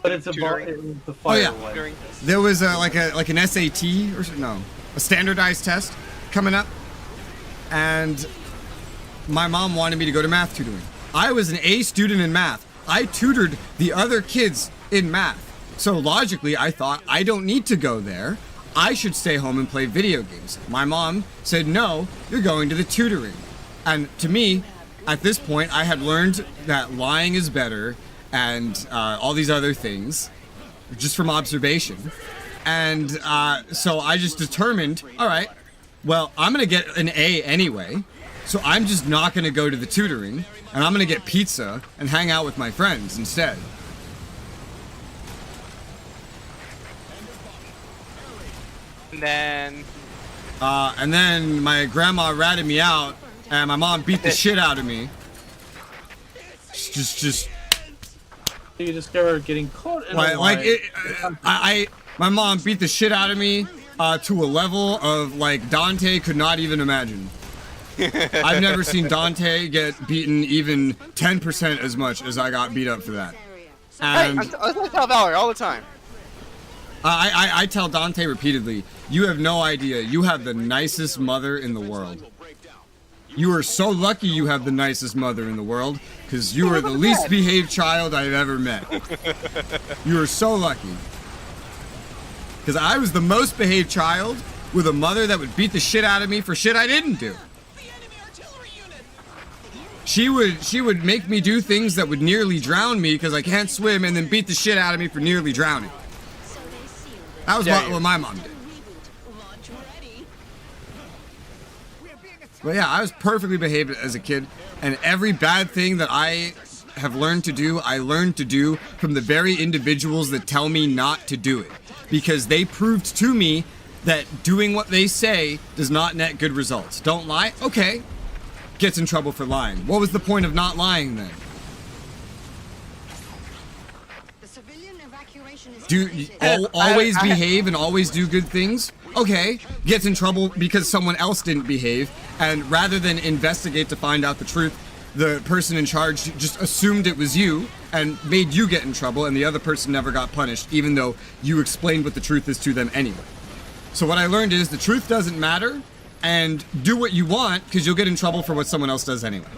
A: But it's about the fire one.
B: There was like an SAT or a standardized test coming up, and my mom wanted me to go to math tutoring. I was an A student in math. I tutored the other kids in math. So logically, I thought, I don't need to go there. I should stay home and play video games. My mom said, no, you're going to the tutoring. And to me, at this point, I had learned that lying is better and all these other things, just from observation. And so I just determined, all right, well, I'm going to get an A anyway, so I'm just not going to go to the tutoring, and I'm going to get pizza and hang out with my friends instead.
C: And then
B: my grandma ratted me out, and my mom beat the shit out of me. Just.
A: You discover getting caught in
B: my mom beat the shit out of me to a level of like Dante could not even imagine. I've never seen Dante get beaten even 10% as much as I got beat up for that. And
C: I tell Valor all the time.
B: I tell Dante repeatedly, you have no idea. You have the nicest mother in the world. You are so lucky you have the nicest mother in the world, because you are the least behaved child I've ever met. You are so lucky. Because I was the most behaved child with a mother that would beat the shit out of me for shit I didn't do. She would make me do things that would nearly drown me because I can't swim, and then beat the shit out of me for nearly drowning. That was what my mom did. But yeah, I was perfectly behaved as a kid, and every bad thing that I have learned to do, I learned to do from the very individuals that tell me not to do it. Because they proved to me that doing what they say does not net good results. Don't lie? Okay. Gets in trouble for lying. What was the point of not lying then?
G: The civilian evacuation is
B: Do always behave and always do good things? Okay, gets in trouble because someone else didn't behave, and rather than investigate to find out the truth, the person in charge just assumed it was you and made you get in trouble, and the other person never got punished, even though you explained what the truth is to them anyway. So what I learned is the truth doesn't matter, and do what you want, because you'll get in trouble for what someone else does anyway.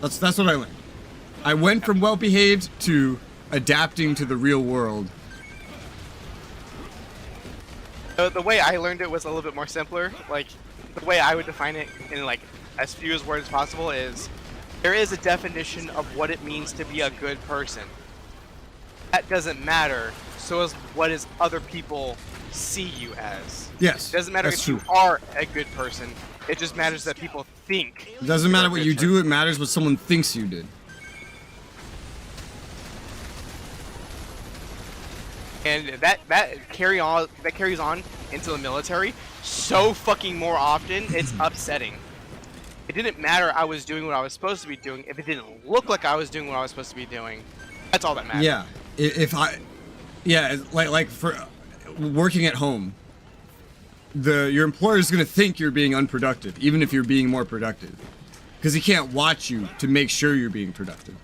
B: That's what I learned. I went from well-behaved to adapting to the real world.
C: The way I learned it was a little bit more simpler. Like, the way I would define it in like as few as words as possible is there is a definition of what it means to be a good person. That doesn't matter. So is what is other people see you as.
B: Yes.
C: It doesn't matter
B: that's
C: if
B: true.
C: you are a good person. It just matters that people think.
B: It doesn't matter what
C: you're a
B: you
C: good
B: do, it matters what someone thinks you did.
C: And that carries on into the military so fucking more often. It's upsetting. It didn't matter I was doing what I was supposed to be doing if it didn't look like I was doing what I was supposed to be doing. That's all that matters.
B: Yeah. Like for working at home, your employer is gonna think you're being unproductive, even if you're being more productive, because he can't watch you to make sure you're being productive.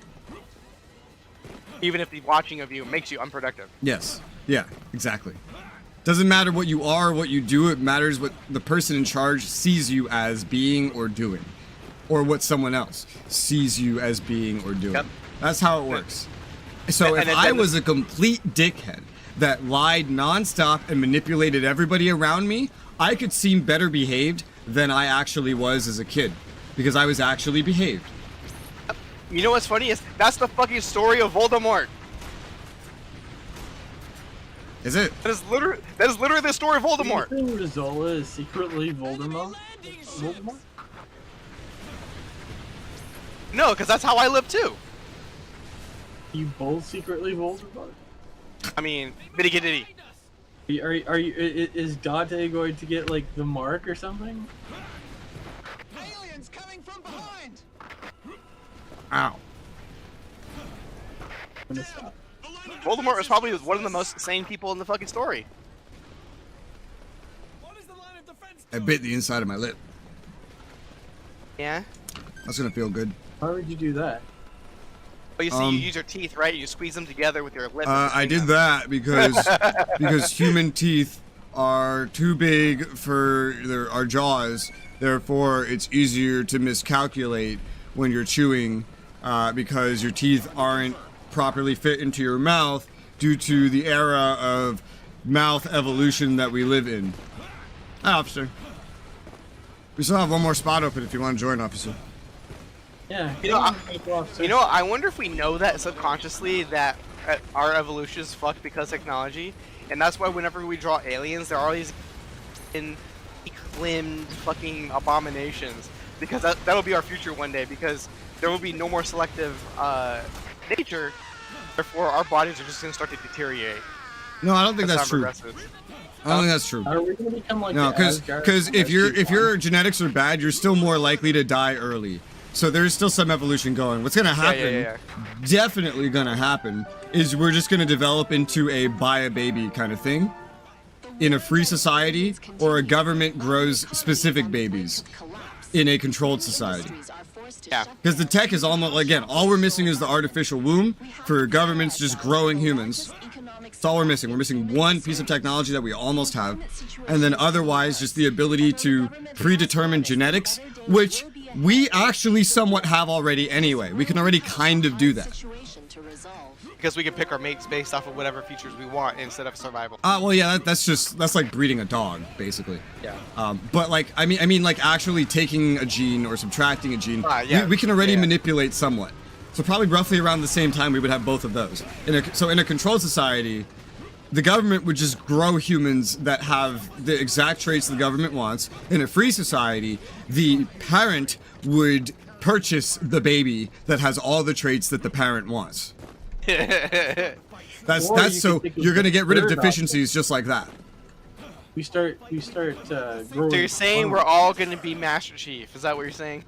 C: Even if the watching of you makes you unproductive.
B: Yes. Yeah, exactly. Doesn't matter what you are, what you do, it matters what the person in charge sees you as being or doing. Or what someone else sees you as being or doing.
C: Yep.
B: That's how it works. So if I was a complete dickhead that lied nonstop and manipulated everybody around me, I could seem better behaved than I actually was as a kid. Because I was actually behaved.
C: You know what's funny is that's the fucking story of Voldemort.
B: Is it?
C: That is literally the story of Voldemort.
A: Do you think Resoula is secretly Voldemort?
C: No, because that's how I live too.
A: You both secretly Voldemort?
C: I mean, bitty giddy.
A: Are you? Is Dante going to get like the mark or something?
E: Aliens coming from behind.
B: Ow.
A: I'm gonna stop.
C: Voldemort was probably one of the most sane people in the fucking story.
B: I bit the inside of my lip.
C: Yeah.
B: That's gonna feel good.
A: Why would you do that?
C: But you see, you use your teeth, right? You squeeze them together with your lip.
B: I did that because human teeth are too big for our jaws. Therefore, it's easier to miscalculate when you're chewing because your teeth aren't properly fit into your mouth due to the era of mouth evolution that we live in. Hi, officer. We still have one more spot open if you want to join, officer.
A: Yeah.
C: I wonder if we know that subconsciously that our evolution is fucked because of technology, and that's why whenever we draw aliens, there are all these limbed fucking abominations. Because that'll be our future one day. Because there will be no more selective nature. Therefore, our bodies are just gonna start to deteriorate.
B: No, I don't think that's true. I don't think that's true.
A: Are we gonna become like
B: no, because if your genetics are bad, you're still more likely to die early. So there's still some evolution going. What's gonna happen, definitely gonna happen, is we're just gonna develop into a buy a baby kind of thing in a free society, or a government grows specific babies in a controlled society.
C: Yeah.
B: Because the tech is almost, again, all we're missing is the artificial womb for governments just growing humans. That's all we're missing. We're missing one piece of technology that we almost have, and then otherwise just the ability to predetermine genetics, which we actually somewhat have already anyway. We can already kind of do that.
C: Because we can pick our mates based off of whatever features we want instead of survival.
B: Well, yeah, that's like breeding a dog, basically.
C: Yeah.
B: But like, I mean, like actually taking a gene or subtracting a gene,
C: yeah.
B: we can already manipulate somewhat. So probably roughly around the same time we would have both of those. So in a controlled society, the government would just grow humans that have the exact traits the government wants. In a free society, the parent would purchase the baby that has all the traits that the parent wants. That's so you're gonna get rid of deficiencies just like that.
A: We start growing.
C: So you're saying we're all gonna be Master Chief? Is that what you're saying?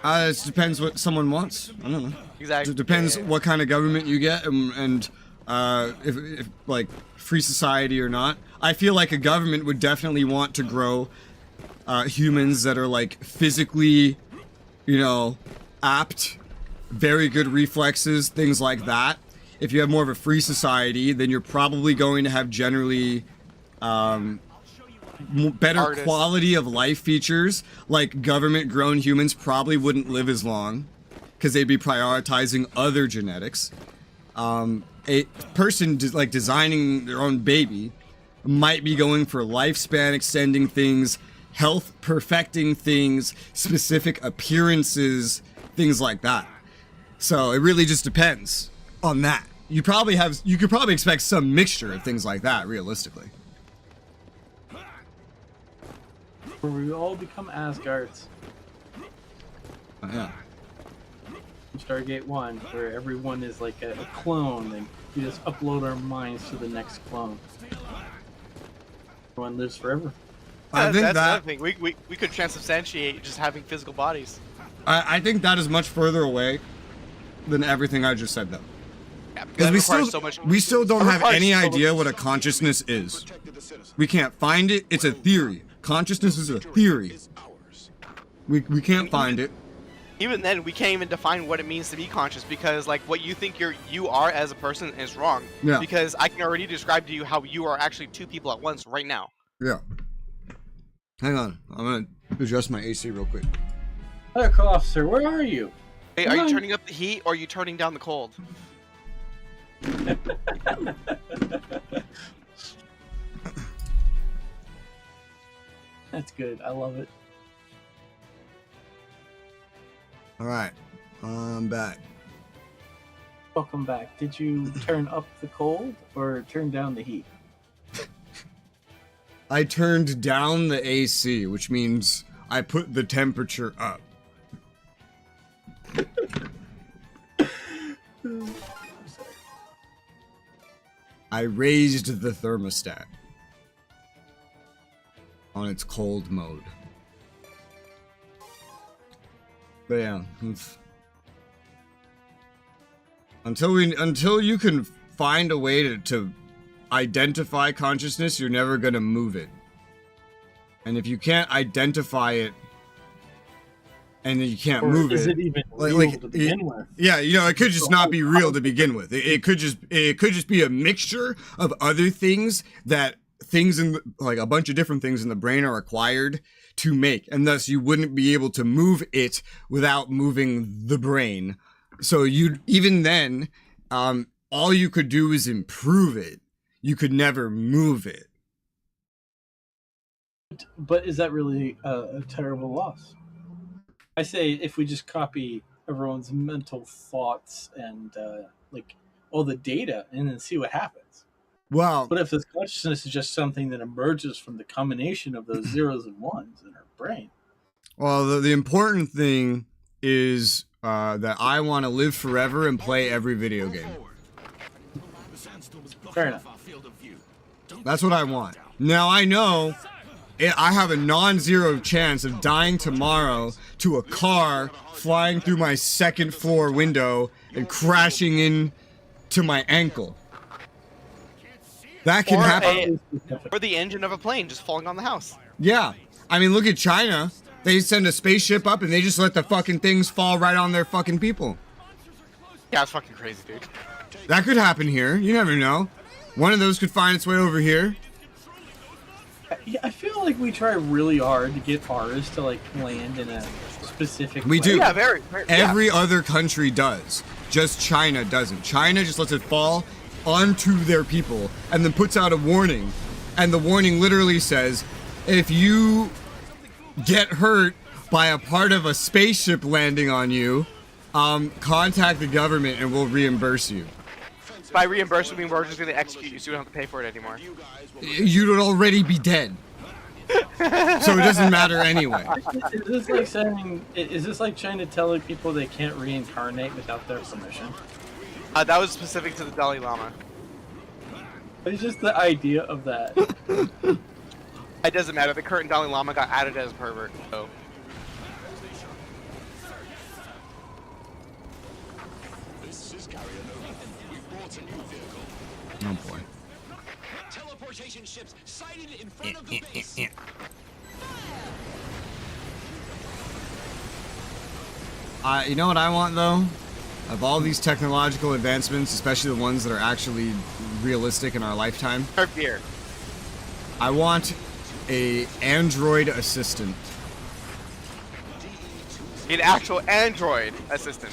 B: It depends what someone wants. I don't know.
C: Exactly.
B: It depends what kind of government you get and if like free society or not. I feel like a government would definitely want to grow humans that are like physically, apt, very good reflexes, things like that. If you have more of a free society, then you're probably going to have generally better quality of life features. Like government-grown humans probably wouldn't live as long because they'd be prioritizing other genetics. A person like designing their own baby might be going for lifespan extending things, health perfecting things, specific appearances, things like that. So it really just depends on that. You could probably expect some mixture of things like that, realistically.
A: Where we all become Asgards.
B: Yeah.
A: Stargate 1, where everyone is like a clone, and we just upload our minds to the next clone. Everyone lives forever.
B: I think
C: that's
B: that
C: another thing. We could transubstantiate just having physical bodies.
B: I think that is much further away than everything I just said, though.
C: Yeah,
B: Because we still don't have any idea
C: much.
B: what a consciousness is. We can't find it. It's a theory. Consciousness is a theory. We can't find it.
C: Even then, we can't even define what it means to be conscious, because like what you think you are as a person is wrong.
B: Yeah.
C: Because I can already describe to you how you are actually two people at once right now.
B: Yeah. Hang on. I'm gonna adjust my AC real quick.
A: Medical officer, where are you?
C: Hey, are you turning up the heat or are you turning down the cold?
A: That's good. I love it.
B: Alright. I'm back.
A: Welcome back. Did you turn up the cold or turn down the heat?
B: I turned down the AC, which means I put the temperature up. I raised the thermostat on its cold mode. But yeah, until you can find a way to identify consciousness, you're never gonna move it. And if you can't identify it, and then you can't move
A: is
B: it,
A: it even real to begin with?
B: yeah, you know, it could just not be real to begin with. It could just be a mixture of other things that like a bunch of different things in the brain are required to make, and thus you wouldn't be able to move it without moving the brain. So even then, all you could do is improve it. You could never move it.
A: But is that really a terrible loss? I say if we just copy everyone's mental thoughts and like all the data and then see what happens.
B: Well,
A: But if this consciousness is just something that emerges from the combination of those zeros and ones in our brain.
B: well, the important thing is that I want to live forever and play every video game.
A: Fair enough.
B: That's what I want. Now I know I have a non-zero chance of dying tomorrow to a car flying through my second floor window and crashing into my ankle. That can happen.
C: Or the engine of a plane just falling on the house.
B: Yeah. I mean, look at China. They send a spaceship up and they just let the fucking things fall right on their fucking people.
C: Yeah, it's fucking crazy, dude.
B: That could happen here. You never know. One of those could find its way over here.
A: Yeah, I feel like we try really hard to get ours to like land in a specific
B: We
A: way.
B: do.
C: Yeah, very
B: Every other country does. Just China doesn't. China just lets it fall onto their people and then puts out a warning. And the warning literally says, if you get hurt by a part of a spaceship landing on you, contact the government and we'll reimburse you.
C: By reimbursement, I mean we're just going to execute you so you don't have to pay for it anymore.
B: You'd already be dead. So it doesn't matter anyway.
A: Is this like trying to tell people they can't reincarnate without their permission?
C: That was specific to the Dalai Lama.
A: It's just the idea of that.
C: It doesn't matter. The current Dalai Lama got added as a pervert, so.
D: This is Carrier Nova. We brought a new vehicle.
B: Oh boy.
E: Teleportation ships sighted in front of the base.
B: You know what I want though? Of all these technological advancements, especially the ones that are actually realistic in our lifetime,
C: Or beer.
B: I want a android assistant.
C: An actual android assistant.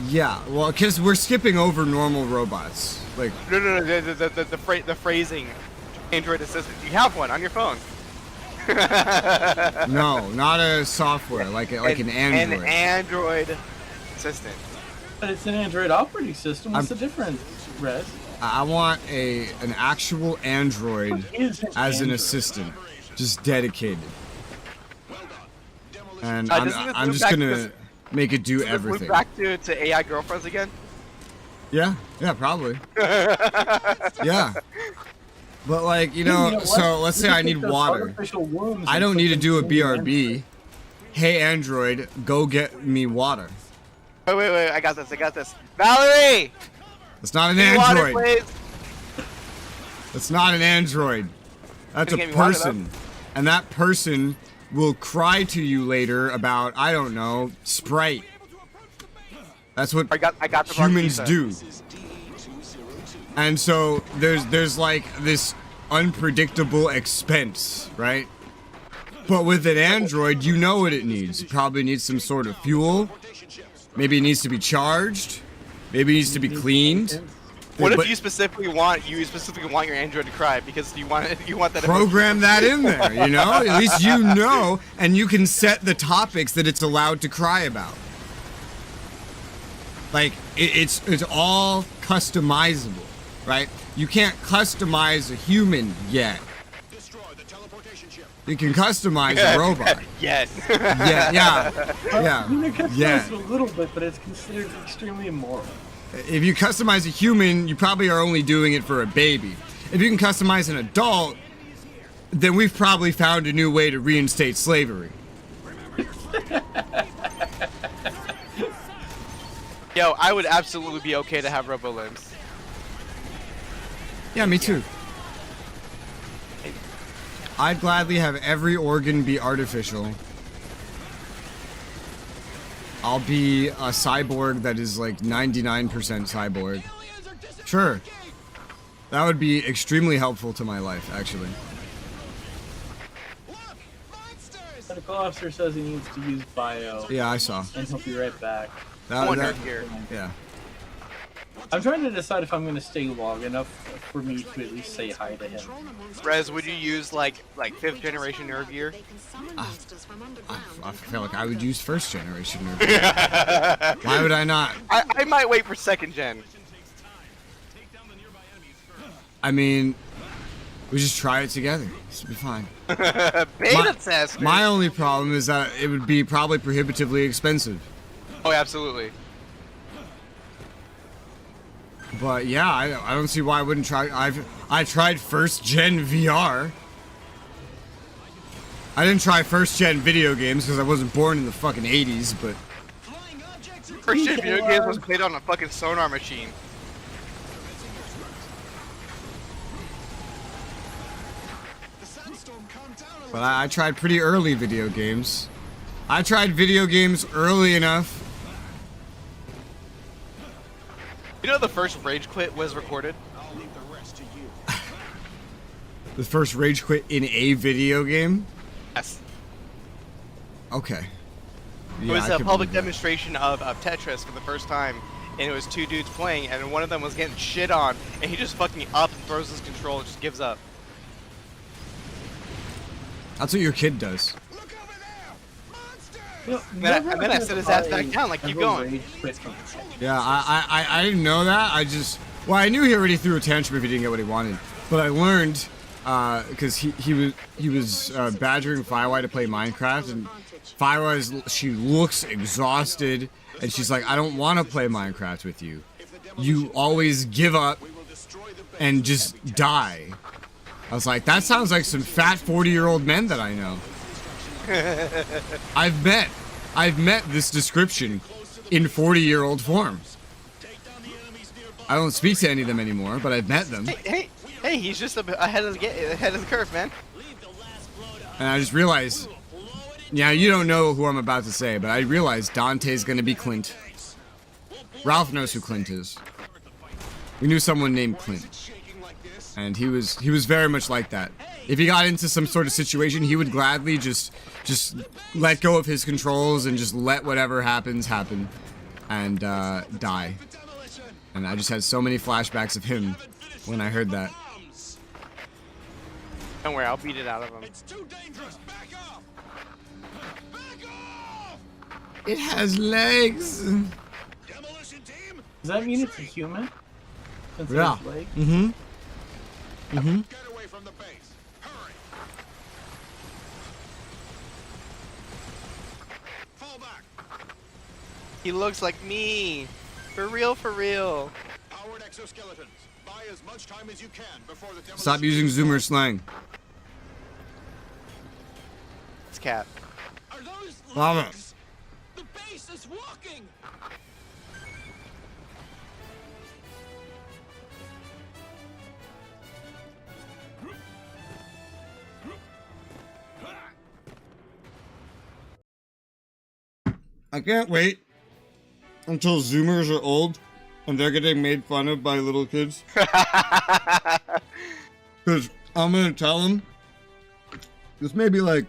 B: Yeah, well, because we're skipping over normal robots. Like,
C: No, the phrasing Android assistant. You have one on your phone.
B: No, not a software, like an Android.
C: An Android assistant.
A: But it's an Android operating system. What's the difference, Rez?
B: I want an actual Android
A: What is an
B: as an
A: Android?
B: assistant, just dedicated. And
C: Doesn't this
B: I'm
C: move
B: just
C: back to
B: gonna
C: this-
B: make it do
C: Let's move
B: everything.
C: back to AI girlfriends again.
B: Yeah, probably. Yeah. But like, you
A: You
B: know,
A: know what?
B: so let's
A: You
B: say
A: can
B: I
A: take
B: need
A: those
B: water.
A: artificial wombs
B: I
A: and
B: don't
A: put
B: need to
A: them
B: do a
A: in the
B: BRB.
A: Android.
B: Hey Android, go get me water.
C: Wait, I got this. Valerie!
B: It's not an
C: Water,
B: Android.
C: please.
B: It's not an Android. That's a
C: Can you get me water,
B: person. And that person will cry to you later about, I don't know, Sprite. That's what
C: I got the wrong
B: humans
C: pizza.
B: do. And so there's like this unpredictable expense, right? But with an Android, you know what it needs. It probably needs some sort of fuel. Maybe it needs to be charged. Maybe it needs to be cleaned.
C: What
B: But
C: if you specifically want your Android to cry because you want that
B: program that in there, you know? At least you know, and you can set the topics that it's allowed to cry about. Like, it's all customizable, right? You can't customize a human yet.
D: Destroy the teleportation ship.
B: You can customize a robot.
C: Yes.
B: Yeah.
A: You can customize
B: Yeah.
A: it a little bit, but it's considered extremely immoral.
B: If you customize a human, you probably are only doing it for a baby. If you can customize an adult, then we've probably found a new way to reinstate slavery.
C: Yo, I would absolutely be okay to have robo limbs.
B: Yeah, me too. I'd gladly have every organ be artificial. I'll be a cyborg that is like 99% cyborg. Sure. That would be extremely helpful to my life, actually.
A: The medical officer says he needs to use bio,
B: Yeah, I saw.
A: and he'll be right back.
C: Wonder here.
B: Yeah.
A: I'm trying to decide if I'm going to stay long enough for me to at least say hi to him.
C: Rez, would you use like 5th generation nerve gear?
B: I feel like I would use first generation. Why would I not?
C: I might wait for 2nd gen.
B: I mean, we just try it together. This would be fine.
C: Beta test.
B: My only problem is that it would be probably prohibitively expensive.
C: Oh, absolutely.
B: But yeah, I don't see why I wouldn't try. I tried first gen VR. I didn't try first gen video games because I wasn't born in the fucking 80s, but
C: First gen video games was played on a fucking sonar machine.
B: I tried pretty early video games. I tried video games early enough.
C: You know the first rage quit was recorded?
B: The first rage quit in a video game?
C: Yes.
B: Okay.
C: It was
B: I
C: a
B: could
C: public
B: believe that.
C: demonstration of Tetris for the first time, and it was 2 dudes playing, and one of them was getting shit on, and he just fucking up and throws his control and just gives up.
B: That's what your kid does.
A: You know,
C: And then I set his ass back down, like, keep going.
B: Yeah, I didn't know that. Well, I knew he already threw a tantrum if he didn't get what he wanted. But I learned, because he was badgering Firewire to play Minecraft, and Firewire, she looks exhausted, and she's like, I don't want to play Minecraft with you. You always give up and just die. I was like, that sounds like some fat 40-year-old men that I know. I've met this description in 40-year-old form. I don't speak to any of them anymore, but I've met them.
C: Hey, he's just ahead of the curve, man.
B: And I just realized, yeah, you don't know who I'm about to say, but I realized Dante's gonna be Clint. Ralph knows who Clint is. We knew someone named Clint. And he was very much like that. If he got into some sort of situation, he would gladly just let go of his controls and just let whatever happens happen and die. And I just had so many flashbacks of him when I heard that.
C: Don't worry, I'll beat it out of him.
E: It's too dangerous. Back off. Back off.
B: It has legs.
E: Demolition team.
A: Does that mean it's a human? Since it
B: Yeah.
A: has legs?
B: Mm-hmm. Mm-hmm.
E: Get away from the base. Hurry. Fall back.
C: He looks like me. For real, for real.
E: Powered exoskeletons. Buy as much time as you can before the demolition.
B: Stop using Zoomer slang.
C: It's cat.
E: Are those
B: Lava.
E: legs? The base is walking.
B: I can't wait until Zoomers are old and they're getting made fun of by little kids. Because I'm going to tell them, this may be like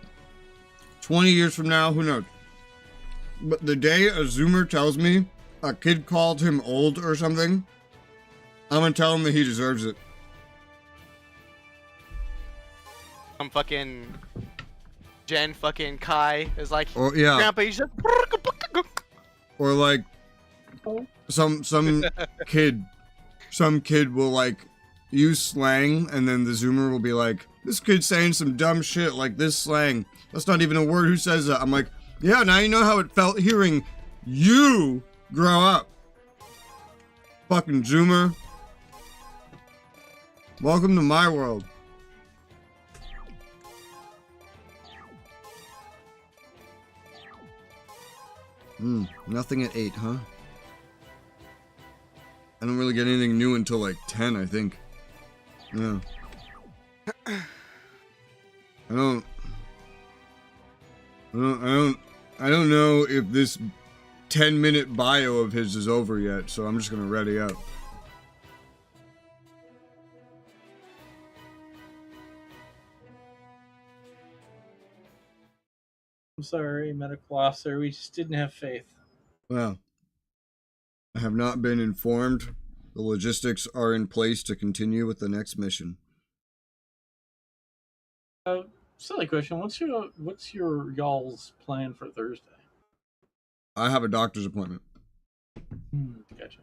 B: 20 years from now, who knows. But the day a Zoomer tells me a kid called him old or something, I'm going to tell him that he deserves it.
C: I'm fucking Jen fucking Kai is like,
B: Or, yeah.
C: Grandpa, you should.
B: Or like some kid will like use slang and then the Zoomer will be like, this kid's saying some dumb shit like this slang. That's not even a word. Who says that? I'm like, yeah, now you know how it felt hearing you grow up. Fucking Zoomer. Welcome to my world. Nothing at 8, huh? I don't really get anything new until like 10, I think. Yeah. I don't know if this 10-minute bio of his is over yet, so I'm just gonna ready up.
A: I'm sorry, medical officer. We just didn't have faith.
B: Well, I have not been informed. The logistics are in place to continue with the next mission.
A: Silly question. What's your y'all's plan for Thursday?
B: I have a doctor's appointment.
A: Gotcha.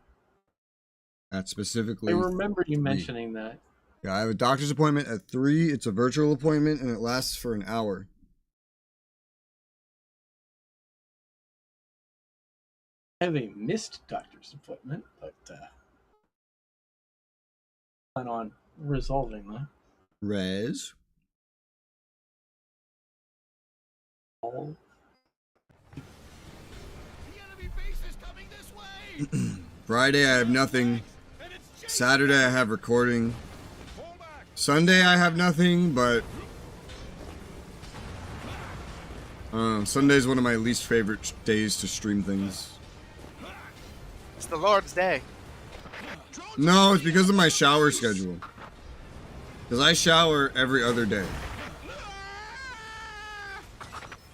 B: At specifically.
A: I remember you mentioning that.
B: Yeah, I have a doctor's appointment at 3. It's a virtual appointment and it lasts for an hour.
A: I have a missed doctor's appointment, but plan on resolving that.
B: Res.
A: All.
E: The enemy base is coming this way.
B: Friday I have nothing.
E: And it's chasing.
B: Saturday I have recording.
E: Fall back.
B: Sunday I have nothing, but Sunday's one of my least favorite days to stream things.
C: It's the Lord's Day.
B: No, it's because of my shower schedule. Because I shower every other day.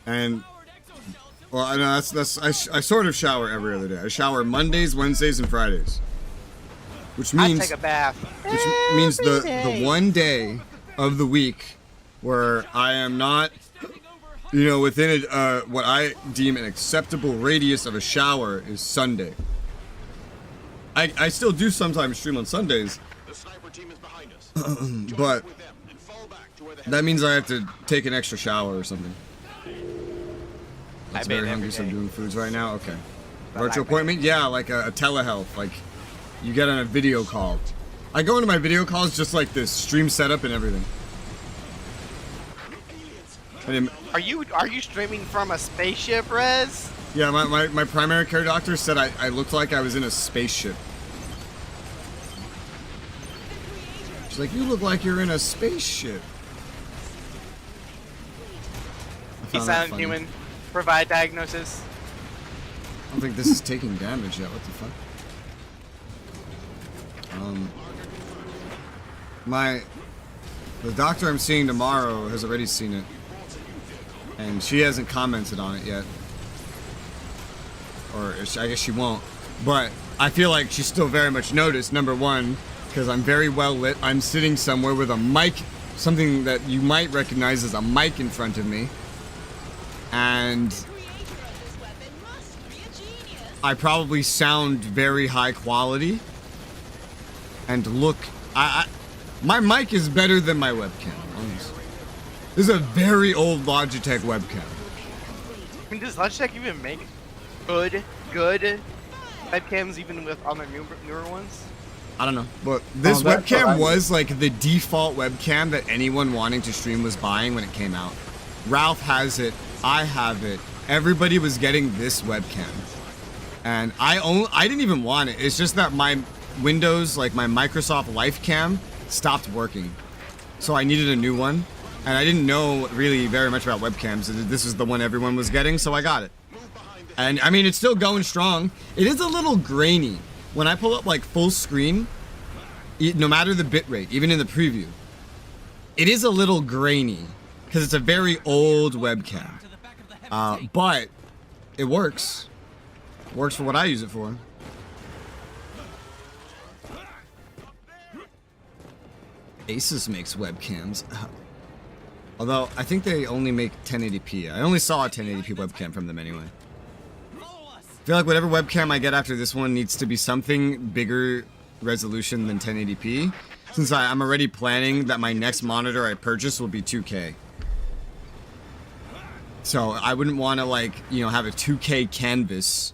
B: And well, I know I sort of shower every other day. I shower Mondays, Wednesdays, and Fridays. Which
C: I
B: means
C: take a bath.
B: which means the one day of the week where I am not, you know, within what I deem an acceptable radius of a shower is Sunday. I still do sometimes stream on Sundays,
E: The sniper team is behind us.
B: but
E: With them and fall back to where the
B: that means I have to take an extra shower or something. That's
C: bathe
B: very
C: every
B: hungry, so I'm
C: day.
B: doing foods right now. Okay.
C: But
B: Virtual
C: I bathe.
B: appointment? Yeah, like a telehealth. Like, you get on a video call. I go into my video calls just like this, stream setup and everything. And
C: Are you streaming from a spaceship, Rez?
B: yeah, my primary care doctor said I looked like I was in a spaceship. She's like, you look like you're in a spaceship. I
C: He's
B: found that
C: silent
B: funny.
C: human. Provide diagnosis.
B: I don't think this is taking damage yet. What the fuck? The doctor I'm seeing tomorrow has already seen it, and she hasn't commented on it yet, or I guess she won't. But I feel like she still very much noticed. Number one, because I'm very well lit. I'm sitting somewhere with a mic something that you might recognize as a mic in front of me. And I probably sound very high quality. And look, my mic is better than my webcam. This is a very old Logitech webcam.
C: I mean, does Logitech even make good webcams even with on the newer ones?
B: I don't know, but this webcam was like the default webcam that anyone wanting to stream was buying when it came out. Ralph has it, I have it. Everybody was getting this webcam, and I didn't even want it. It's just that my Windows, like my Microsoft Life Cam, stopped working, so I needed a new one, and I didn't know really very much about webcams. This is the one everyone was getting, so I got it. And I mean, it's still going strong. It is a little grainy. When I pull up like full screen, no matter the bitrate, even in the preview, it is a little grainy because it's a very old webcam. But it works. Works for what I use it for. Asus makes webcams. Although I think they only make 1080p. I only saw a 1080p webcam from them anyway. I feel like whatever webcam I get after this one needs to be something bigger resolution than 1080p, since I'm already planning that my next monitor I purchase will be 2K. So I wouldn't want to, like, you know, have a 2K canvas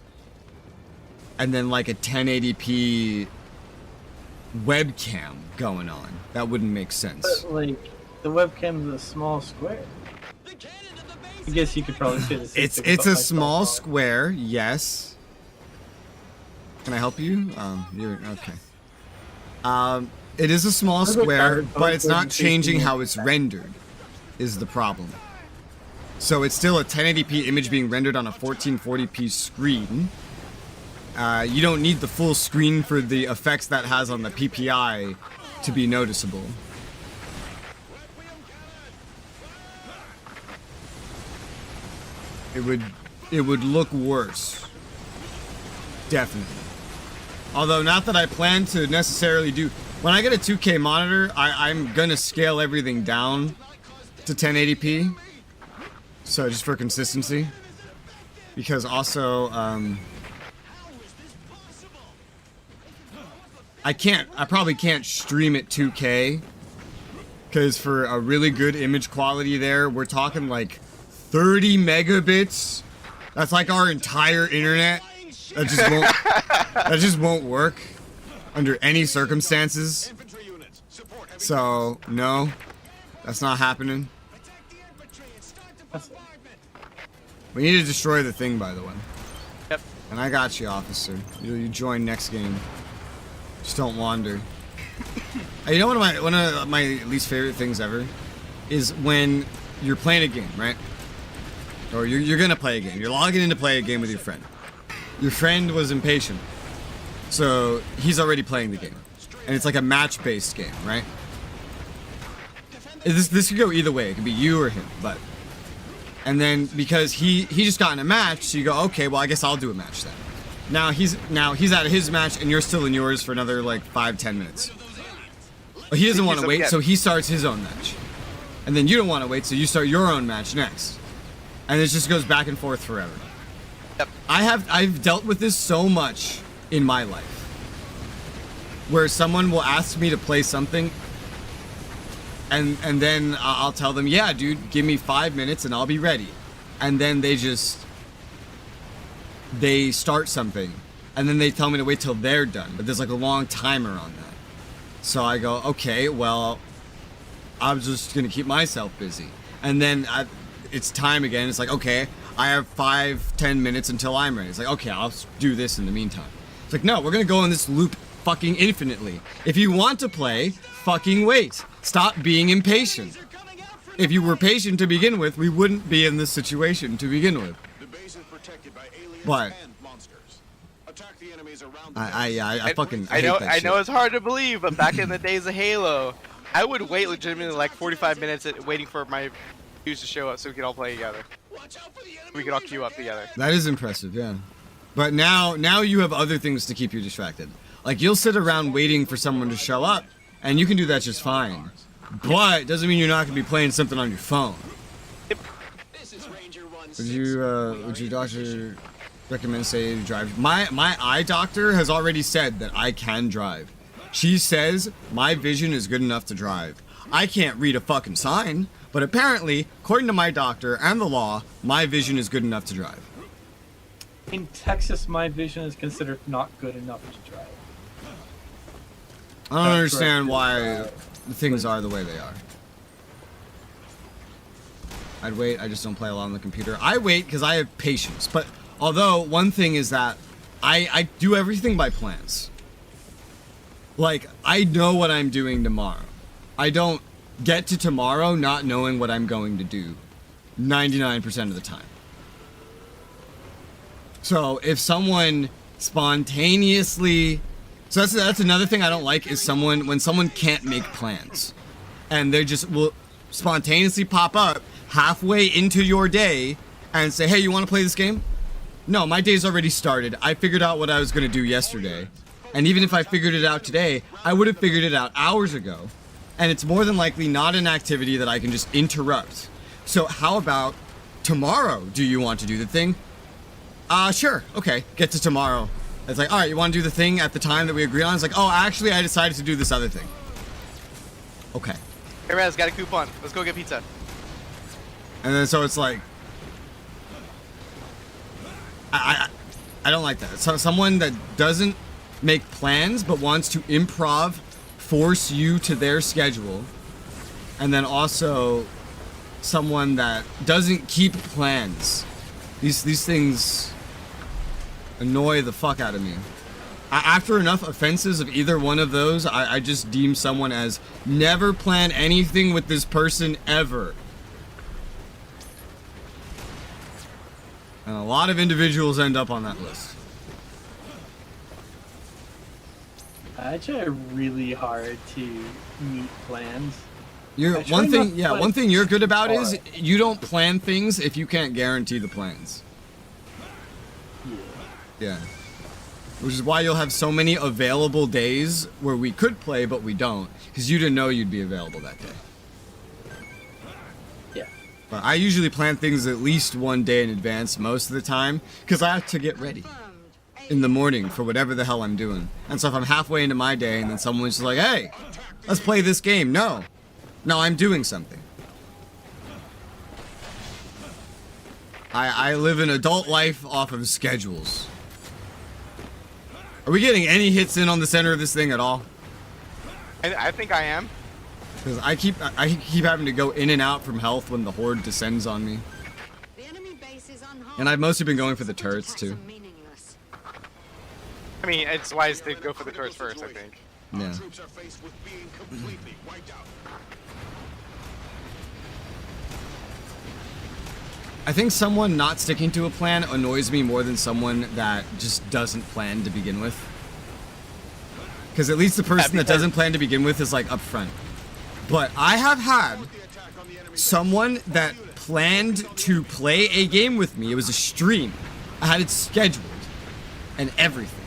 B: and then like a 1080p webcam going on. That wouldn't make sense.
A: But, like, the webcam is a small square. I guess you could probably say the same thing.
B: It's a small square, yes. Can I help you? You're okay. It is a small square, but it's not changing how it's rendered, is the problem. So it's still a 1080p image being rendered on a 1440p screen. You don't need the full screen for the effects that has on the PPI to be noticeable. It would look worse. Definitely. Although not that I plan to necessarily do. When I get a 2K monitor, I'm gonna scale everything down to 1080p. So just for consistency. Because also, I probably can't stream at 2K. Because for a really good image quality there, we're talking like 30 megabits. That's like our entire internet. That just won't work under any circumstances. So no, that's not happening. We need to destroy the thing, by the way.
C: Yep.
B: And I got you, officer. You join next game. Just don't wander. You know, one of my least favorite things ever is when you're playing a game, right? Or you're gonna play a game. You're logging in to play a game with your friend. Your friend was impatient, so he's already playing the game, and it's like a match-based game, right? This could go either way. It could be you or him, but and then because he just got in a match, so you go, okay, well I guess I'll do a match then. Now he's out of his match, and you're still in yours for another like 5-10 minutes. But he doesn't want to wait, so he starts his own match, and then you don't want to wait, so you start your own match next. And it just goes back and forth forever.
C: Yep.
B: I've dealt with this so much in my life. Where someone will ask me to play something, and then I'll tell them, yeah, dude, give me 5 minutes and I'll be ready. And then they start something, and then they tell me to wait till they're done. But there's like a long timer on that. So I go, okay, well, I'm just gonna keep myself busy. And then it's time again. It's like, okay, I have 5-10 minutes until I'm ready. It's like, okay, I'll do this in the meantime. It's like, no, we're gonna go in this loop fucking infinitely. If you want to play, fucking wait. Stop being impatient. If you were patient to begin with, we wouldn't be in this situation to begin with.
D: The base is protected by aliens
B: But
D: and monsters. Attack the enemies around the
B: I hate
C: I know
B: that shit.
C: it's hard to believe, but back in the days of Halo, I would wait legitimately like 45 minutes waiting for my views to show up so we could all play together. We could all queue up together.
B: That is impressive, yeah. But now you have other things to keep you distracted. Like, you'll sit around waiting for someone to show up, and you can do that just fine. but doesn't mean you're not gonna be playing something on your phone.
F: This is Ranger 1.
B: Would your doctor recommend say to drive? My eye doctor has already said that I can drive. She says my vision is good enough to drive. I can't read a fucking sign, but apparently, according to my doctor and the law, my vision is good enough to drive.
A: In Texas, my vision is considered not good enough to drive.
B: I don't understand why things are the way they are. I'd wait, I just don't play a lot on the computer. I wait because I have patience, but although one thing is that I do everything by plans. Like, I know what I'm doing tomorrow. I don't get to tomorrow not knowing what I'm going to do 99% of the time. So if someone spontaneously... So that's another thing I don't like is when someone can't make plans. And they just will spontaneously pop up halfway into your day and say, hey, you want to play this game? No, my day's already started. I figured out what I was going to do yesterday. And even if I figured it out today, I would have figured it out hours ago. And it's more than likely not an activity that I can just interrupt. So how about tomorrow? Do you want to do the thing? Sure. Okay. Get to tomorrow. It's like, all right, you want to do the thing at the time that we agreed on? It's like, oh, actually, I decided to do this other thing. Okay.
C: Hey, Raz, got a coupon. Let's go get pizza.
B: And then so it's like, I don't like that. So someone that doesn't make plans but wants to improv, force you to their schedule, and then also someone that doesn't keep plans. These things annoy the fuck out of me. After enough offenses of either one of those, I just deem someone as never plan anything with this person ever. And a lot of individuals end up on that list.
A: I try really hard to meet plans.
B: One thing you're good about is you don't plan things if you can't guarantee the plans. Yeah. Which is why you'll have so many available days where we could play, but we don't. Because you didn't know you'd be available that day.
A: Yeah.
B: But I usually plan things at least one day in advance most of the time. Because I have to get ready in the morning for whatever the hell I'm doing. And so if I'm halfway into my day and then someone's just like, hey, let's play this game. No, I'm doing something. I live an adult life off of schedules. Are we getting any hits in on the center of this thing at all?
C: I think I am.
B: Because I keep having to go in and out from health when the horde descends on me. And I've mostly been going for the turrets too.
C: I mean, it's wise to go for the turrets first, I think.
B: Yeah.
D: Troops are faced with being completely wiped out.
B: I think someone not sticking to a plan annoys me more than someone that just doesn't plan to begin with. Because at least the person that doesn't plan to begin with is like upfront. But I have had someone that planned to play a game with me. It was a stream. I had it scheduled and everything.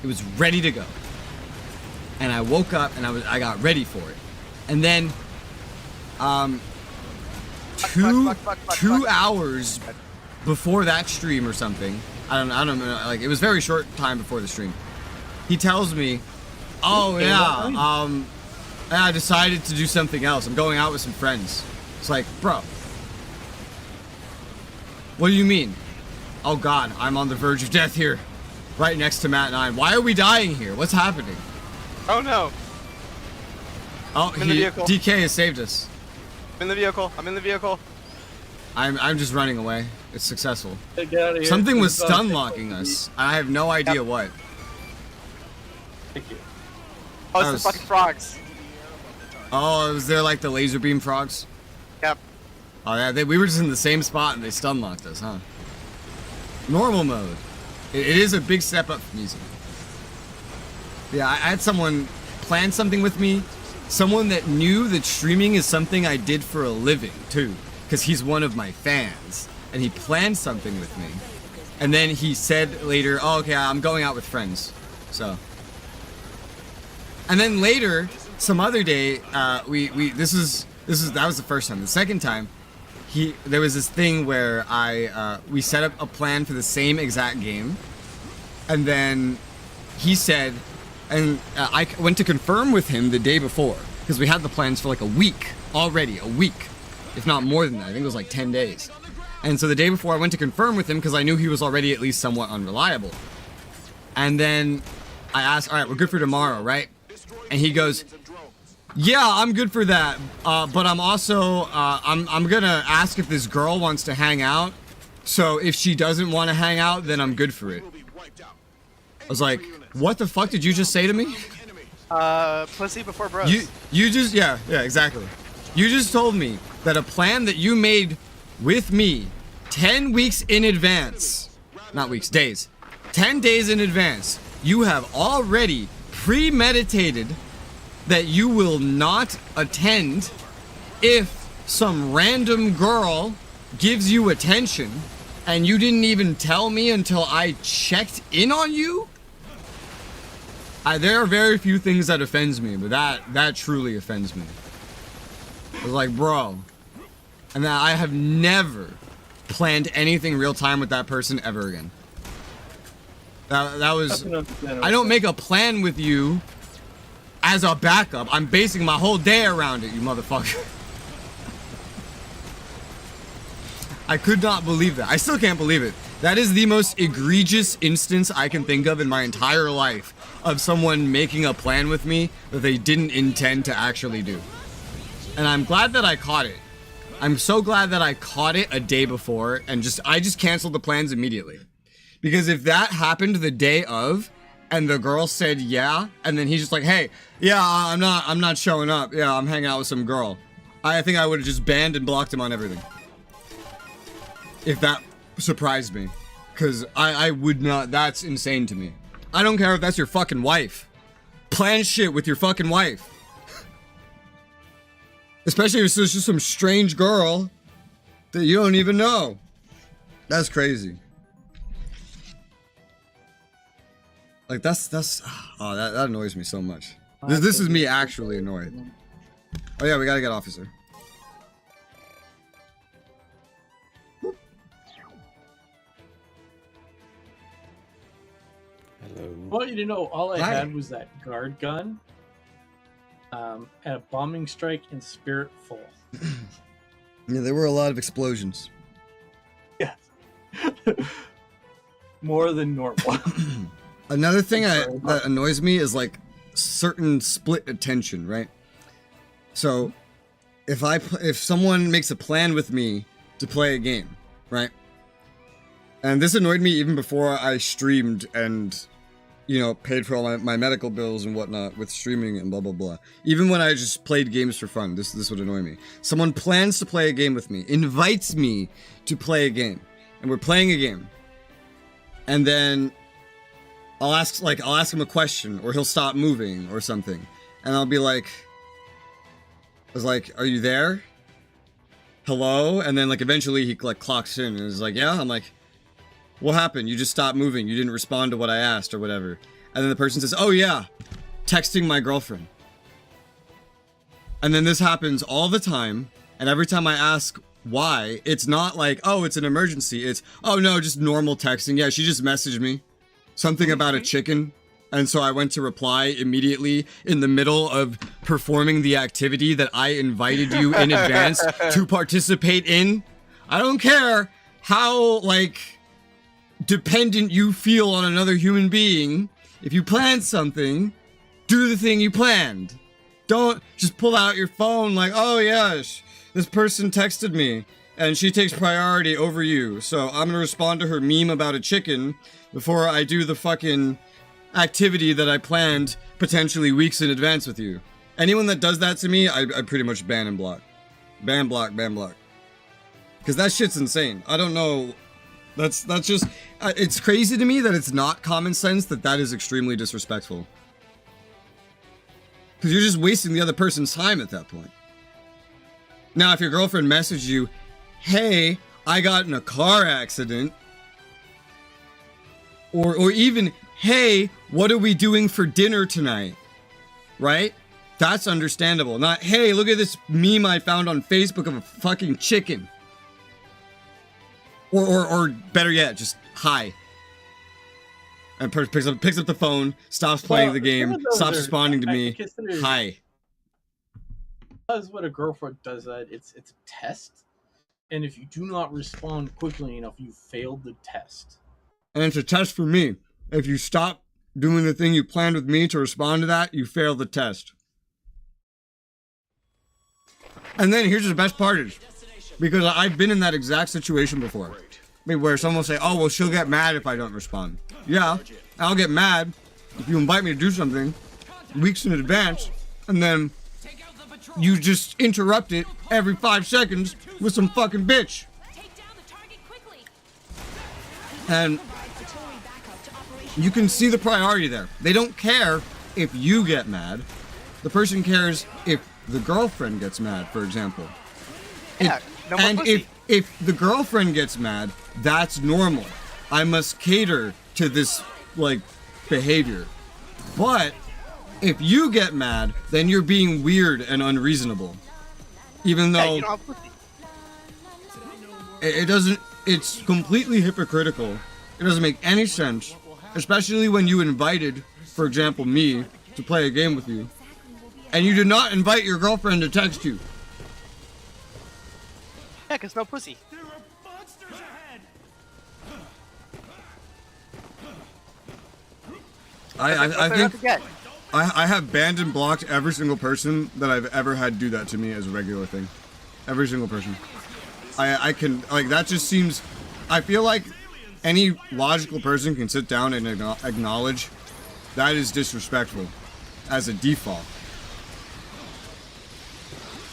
B: It was ready to go. And I woke up and I got ready for it. And then two hours before that stream or something, I don't know, like it was very short time before the stream, he tells me, oh yeah, I decided to do something else. I'm going out with some friends. It's like, bro, what do you mean? Oh god, I'm on the verge of death here, right next to Matnine. Why are we dying here? What's happening?
C: Oh no.
B: Oh, DK has saved us.
C: I'm in the vehicle. I'm in the vehicle.
B: I'm just running away. It's successful.
A: Get out of here.
B: Something was stun locking us. I have no idea what.
A: Thank you.
C: Oh, it's the fucking frogs.
B: Oh, was there like the laser beam frogs?
C: Yep.
B: Oh yeah, we were just in the same spot and they stun locked us, huh? Normal mode. It is a big step up from easy. Yeah, I had someone plan something with me. Someone that knew that streaming is something I did for a living, too. Because he's one of my fans. And he planned something with me. And then he said later, oh, okay, I'm going out with friends. So. And then later, some other day, that was the first time. The second time, there was this thing where we set up a plan for the same exact game, and then he said, and I went to confirm with him the day before, because we had the plans for like a week already, if not more than that. I think it was like 10 days. And so the day before I went to confirm with him because I knew he was already at least somewhat unreliable. And then I asked, all right, we're good for tomorrow, right? And he goes, yeah, I'm good for that. But I'm also, I'm gonna ask if this girl wants to hang out. So if she doesn't want to hang out, then I'm good for it. I was like, what the fuck did you just say to me?
C: Pussy before bros.
B: You just, yeah, exactly. You just told me that a plan that you made with me 10 weeks in advance, not weeks, days, 10 days in advance, you have already premeditated that you will not attend if some random girl gives you attention and you didn't even tell me until I checked in on you? There are very few things that offends me, but that truly offends me. I was like, bro. And I have never planned anything real time with that person ever again. That was... I don't make a plan with you as a backup. I'm basing my whole day around it, you motherfucker. I could not believe that. I still can't believe it. That is the most egregious instance I can think of in my entire life of someone making a plan with me that they didn't intend to actually do. And I'm glad that I caught it. I'm so glad that I caught it a day before and I just canceled the plans immediately. Because if that happened the day of and the girl said yeah, and then he's just like, hey, yeah, I'm not showing up. Yeah, I'm hanging out with some girl. I think I would have just banned and blocked him on everything. If that surprised me. Because I would not, that's insane to me. I don't care if that's your fucking wife. Plan shit with your fucking wife. Especially if it's just some strange girl that you don't even know. That's crazy. Like that annoys me so much. This is me actually annoyed. Oh yeah, we gotta get officer.
A: Hello. I want you to know all I had was that guard gun. And a bombing strike in Spirit Full.
B: Yeah, there were a lot of explosions.
A: Yes. More than normal.
B: Another thing that annoys me is like certain split attention, right? So if someone makes a plan with me to play a game, right? And this annoyed me even before I streamed and, you know, paid for all my medical bills and whatnot with streaming and blah, blah, blah. Even when I just played games for fun, this would annoy me. Someone plans to play a game with me, invites me to play a game, and we're playing a game. And then I'll ask him a question, or he'll stop moving or something. And I'll be like, are you there? Hello? And then like eventually he like clocks in and is like, yeah? I'm like, what happened? You just stopped moving. You didn't respond to what I asked or whatever. And then the person says, oh yeah, texting my girlfriend. And then this happens all the time. And every time I ask why, it's not like, oh, it's an emergency. It's, oh no, just normal texting. Yeah, she just messaged me something about a chicken. And so I went to reply immediately in the middle of performing the activity that I invited you in advance to participate in. I don't care how, like, dependent you feel on another human being. If you plan something, do the thing you planned. Don't just pull out your phone like, oh yeah, this person texted me and she takes priority over you, so I'm gonna respond to her meme about a chicken before I do the fucking activity that I planned potentially weeks in advance with you. Anyone that does that to me, I pretty much ban and block. Ban, block, ban, block. Because that shit's insane. I don't know. That's just, it's crazy to me that it's not common sense that is extremely disrespectful. Because you're just wasting the other person's time at that point. Now, if your girlfriend messaged you, hey, I got in a car accident, or even, hey, what are we doing for dinner tonight? Right? That's understandable. Not, hey, look at this meme I found on Facebook of a fucking chicken. Or better yet, just hi. And picks up the phone, stops playing the game, stops responding to me. Hi.
A: Because what a girlfriend does that, it's a test. And if you do not respond quickly enough, you failed the test.
B: And it's a test for me. If you stop doing the thing you planned with me to respond to that, you fail the test. And then here's the best part is, because I've been in that exact situation before. I mean, where someone will say, oh, well, she'll get mad if I don't respond. Yeah, I'll get mad if you invite me to do something weeks in advance, and then you just interrupt it every 5 seconds with some fucking bitch. And you can see the priority there. They don't care if you get mad. The person cares if the girlfriend gets mad, for example.
C: Yeah, no more
B: and
C: pussy.
B: if the girlfriend gets mad, that's normal. I must cater to this, like, behavior. But if you get mad, then you're being weird and unreasonable. Even though
C: Yeah, you don't have pussy.
B: it doesn't, it's completely hypocritical. It doesn't make any sense. Especially when you invited, for example, me to play a game with you. And you did not invite your girlfriend to text you.
C: Yeah, cause no pussy.
E: There are monsters ahead.
B: I
C: That's
B: think
C: what
B: I have banned and blocked every single person that I've ever had do that to me as a regular thing. Every single person. I can, like, that just seems, I feel like any logical person can sit down and acknowledge that is disrespectful as a default.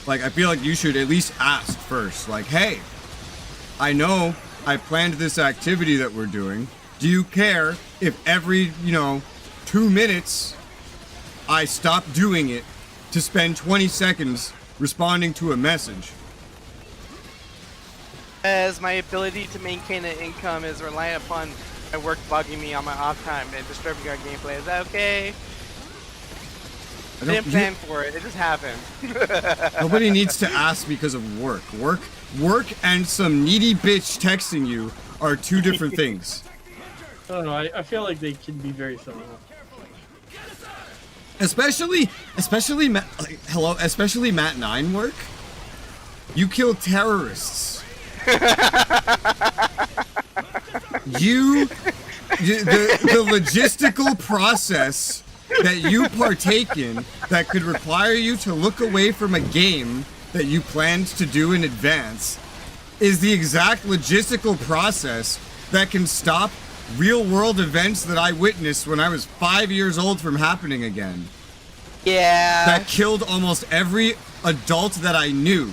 B: Like, I feel like you should at least ask first, like, hey, I know I planned this activity that we're doing. Do you care if every, 2 minutes I stop doing it to spend 20 seconds responding to a message?
C: As my ability to maintain an income is reliant upon my work bugging me on my off time and disturbing our gameplay. Is that okay? I didn't plan for it. It just happened.
B: Nobody needs to ask because of work. Work and some needy bitch texting you are two different things.
A: I don't know. I feel like they can be very similar.
B: Especially Matnine work. You kill terrorists. The logistical process that you partake in that could require you to look away from a game that you planned to do in advance is the exact logistical process that can stop real-world events that I witnessed when I was 5 years old from happening again.
C: Yeah.
B: That killed almost every adult that I knew.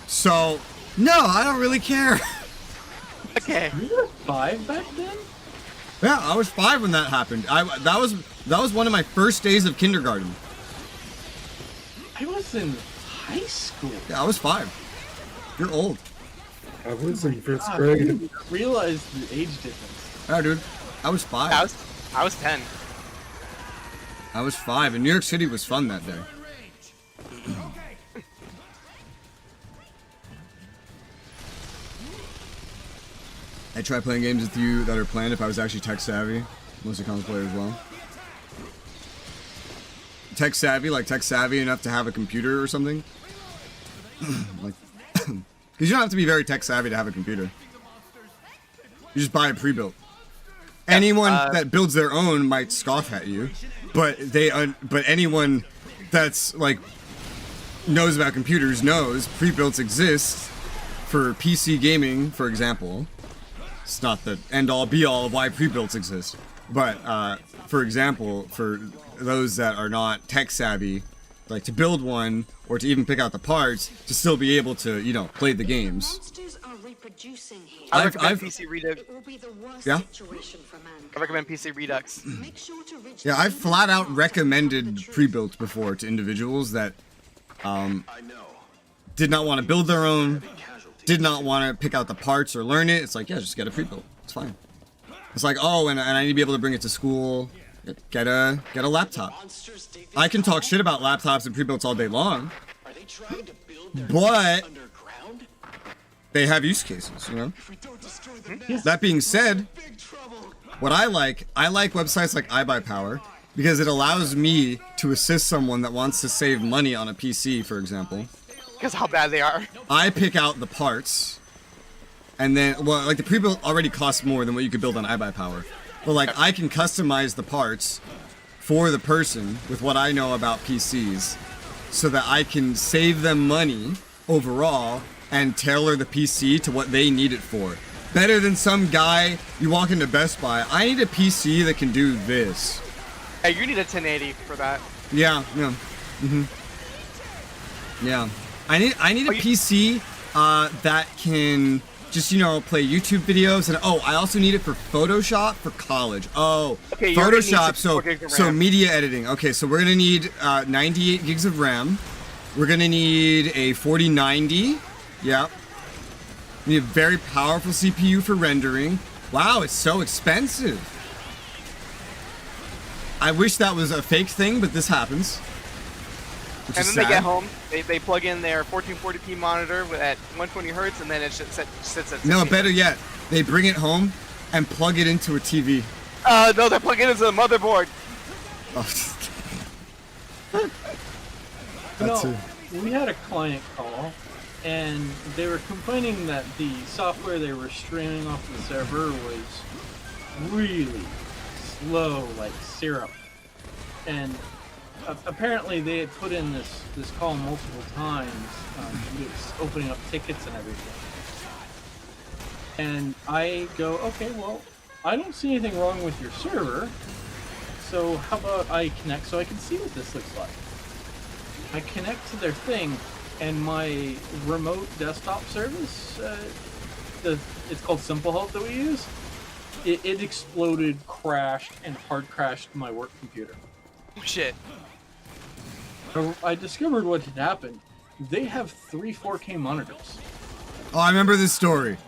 B: So, no, I don't really care.
C: Okay.
A: You were 5 back then?
B: Yeah, I was 5 when that happened. That was one of my first days of kindergarten.
A: I was in high school.
B: Yeah, I was 5. You're old.
H: I was in first
A: I
H: grade.
A: didn't realize the age difference.
B: Yeah, dude. I was 5.
C: I was 10.
B: I was 5, and New York City was fun that day. I try playing games with you that are planned if I was actually tech savvy. Mostly comes player as well. Tech savvy, like tech savvy enough to have a computer or something. Like, because you don't have to be very tech savvy to have a computer. You just buy a pre-built. Anyone that builds their own might scoff at you, but anyone that's like knows about computers knows pre-builts exist for PC gaming, for example. It's not the end-all be-all of why pre-builts exist, but for example, for those that are not tech savvy, like to build one or to even pick out the parts to still be able to, play the games.
G: Monsters are reproducing here.
C: I recommend PC Redux.
G: It will be the worst
B: Yeah?
G: situation for mankind.
C: I recommend PC Redux.
G: Make sure to reach
B: Yeah,
G: the
B: I've flat out
G: center
B: recommended
G: of the truth.
B: pre-builts before to individuals that did not want to build their own, did not want to pick out the parts or learn it. It's like, yeah, just get a pre-built. It's fine. It's like, oh, and I need to be able to bring it to school. Get a laptop.
F: Monsters dig
B: I can talk shit about laptops and pre-builts all day long,
F: Are they trying to build their
B: but
F: underground?
B: they have use cases, you know?
E: If we don't destroy the nest,
B: That being said,
E: big trouble.
B: what I like websites like iBuyPower because it allows me to assist someone that wants to save money on a PC, for example.
C: Because how bad they are.
B: I pick out the parts, and then, well, like the pre-built already costs more than what you could build on iBuyPower. But like, I can customize the parts for the person with what I know about PCs, so that I can save them money overall and tailor the PC to what they need it for. Better than some guy, you walk into Best Buy, I need a PC that can do this.
C: Hey, you need a 1080 for that.
B: Yeah. Yeah. I need a PC that can just, you know, play YouTube videos, and I also need it for Photoshop for college. Oh,
C: Okay, you're gonna need
B: Photoshop,
C: 64 gigs of
B: so
C: RAM.
B: media editing. Okay, so we're gonna need 98 gigs of RAM. We're gonna need a 4090. Yeah. We need a very powerful CPU for rendering. Wow, it's so expensive. I wish that was a fake thing, but this happens. Which
C: And
B: is
C: then they
B: sad.
C: get home, they plug in their 1440p monitor at 120 hertz, and then it sits at
B: No,
C: 60.
B: better yet, they bring it home and plug it into a TV.
C: No, they're plugging it into the motherboard.
B: Oh.
A: No,
B: it.
A: we had a client call, and they were complaining that the software they were streaming off the server was really slow, like syrup. And apparently they had put in this call multiple times, just opening up tickets and everything. And I go, okay, well, I don't see anything wrong with your server, so how about I connect so I can see what this looks like. I connect to their thing, and my remote desktop service, it's called Simple Help that we use, it exploded, crashed, and hard crashed my work computer.
C: Oh, shit.
A: I discovered what had happened. They have 3 4K monitors.
B: Oh, I remember this story.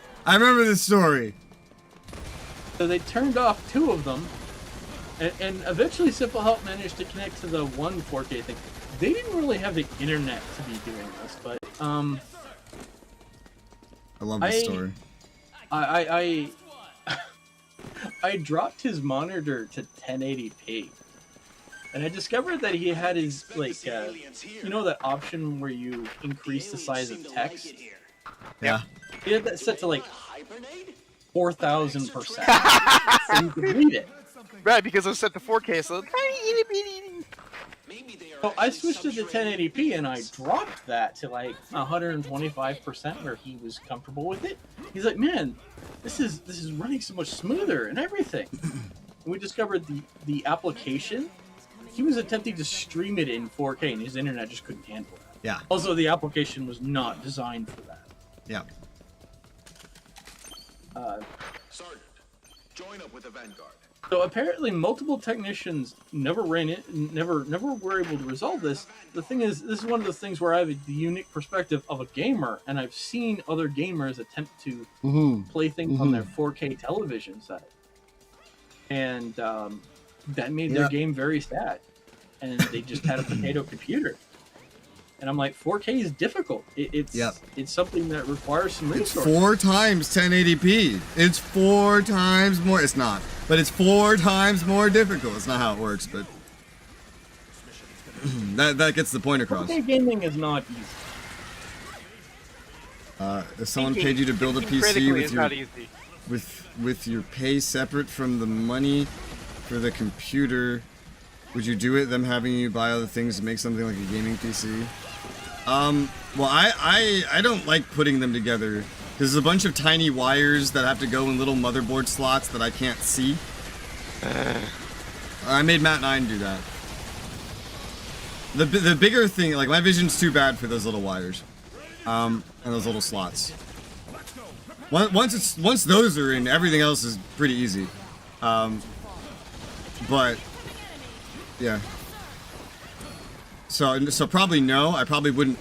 A: So they turned off 2 of them, and eventually Simple Help managed to connect to the 1 4K thing. They didn't really have the internet to be doing this, but
B: I love this story.
A: I dropped his monitor to 1080p, and I discovered that he had his, like, you know that option where you increase the size of text?
B: Yeah.
A: He had that set to like 4,000%, so you could read it.
C: Right, because it was set to 4K, so
A: So I switched it to 1080p, and I dropped that to like 125% where he was comfortable with it. He's like, "Man, this is running so much smoother and everything." And we discovered the application. He was attempting to stream it in 4K, and his internet just couldn't handle it.
B: Yeah.
A: Also, the application was not designed for that.
B: Yeah.
D: Sergeant, join up with the Vanguard.
A: So apparently, multiple technicians never were able to resolve this. The thing is, this is one of those things where I have the unique perspective of a gamer, and I've seen other gamers attempt to play things on their 4K television set, and that made their game very sad. And they just had a potato computer, and I'm like, 4K is difficult. It's something that requires some
B: It's
A: resources.
B: 4 times 1080p. It's 4 times more. It's not, but it's 4 times more difficult. It's not how it works, but that gets the point across.
A: 4K gaming is not easy.
B: If someone
C: Thinking-
B: paid you to build a
C: thinking
B: PC
C: critically
B: with
C: is
B: your
C: not easy.
B: with your pay separate from the money for the computer, would you do it? Them having you buy other things to make something like a gaming PC? Well, I don't like putting them together. There's a bunch of tiny wires that have to go in little motherboard slots that I can't see. I made Matnine do that. The bigger thing, like my vision's too bad for those little wires, and those little slots. Once those are in, everything else is pretty easy. But yeah. So probably no. I probably wouldn't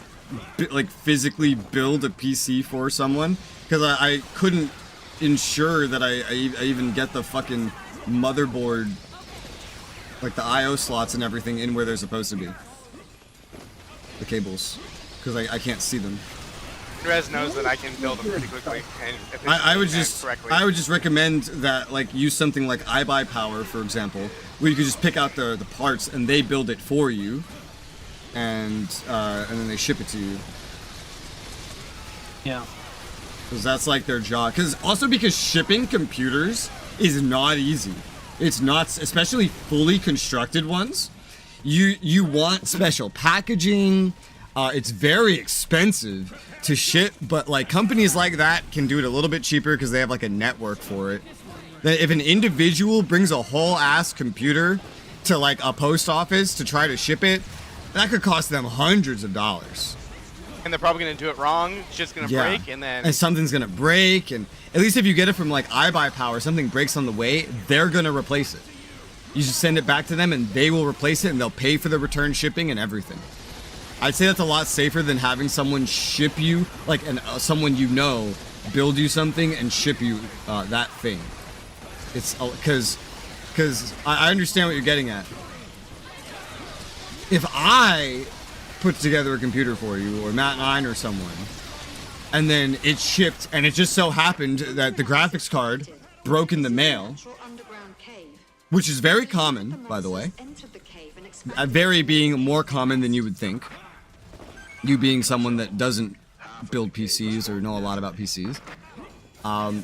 B: like physically build a PC for someone because I couldn't ensure that I even get the fucking motherboard like the I/O slots and everything in where they're supposed to be. The cables, because I can't see them.
C: Rez knows that I can build them pretty quickly. And
B: I would just recommend that like use something like iBuyPower, for example, where you could just pick out the parts and they build it for you, and then they ship it to you.
A: Yeah.
B: Because that's like their job. Because shipping computers is not easy. It's not, especially fully constructed ones. You want special packaging. It's very expensive to ship, but like companies like that can do it a little bit cheaper because they have like a network for it. That if an individual brings a whole ass computer to like a post office to try to ship it, that could cost them hundreds of dollars.
C: And they're probably going to do it wrong. It's just going to break, and then...
B: And something's going to break, and at least if you get it from, like, iBuyPower, something breaks on the way, they're going to replace it. You just send it back to them, and they will replace it, and they'll pay for the return shipping and everything. I'd say that's a lot safer than having someone ship you, like, someone you know, build you something and ship you that thing. It's... Because I understand what you're getting at. If I put together a computer for you, or Matnine or someone, and then it shipped, and it just so happened that the graphics card broke in the mail, which is very common, by the way, very being more common than you would think, you being someone that doesn't build PCs or know a lot about PCs. I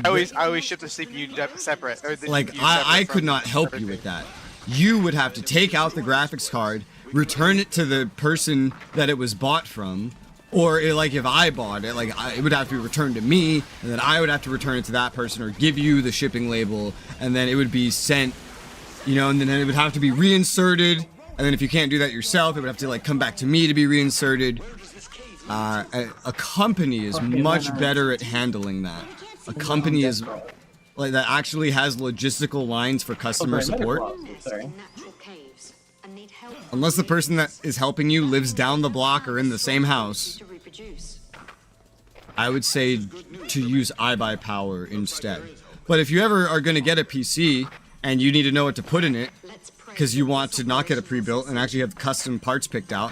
C: always ship the CPU separate. Or the
B: like,
C: GPU separate
B: I could
C: from
B: not help you with that. You would have to take out the graphics card, return it to the person that it was bought from, or like if I bought it, like it would have to be returned to me, and then I would have to return it to that person or give you the shipping label, and then it would be sent, you know, and then it would have to be reinserted, and then if you can't do that yourself, it would have to like come back to me to be reinserted. A company is much better at handling that. A company is like that actually has logistical lines for customer support. Unless the person that is helping you lives down the block or in the same house, I would say to use iBuyPower instead. But if you ever are going to get a PC and you need to know what to put in it, because you want to not get a pre-built and actually have custom parts picked out,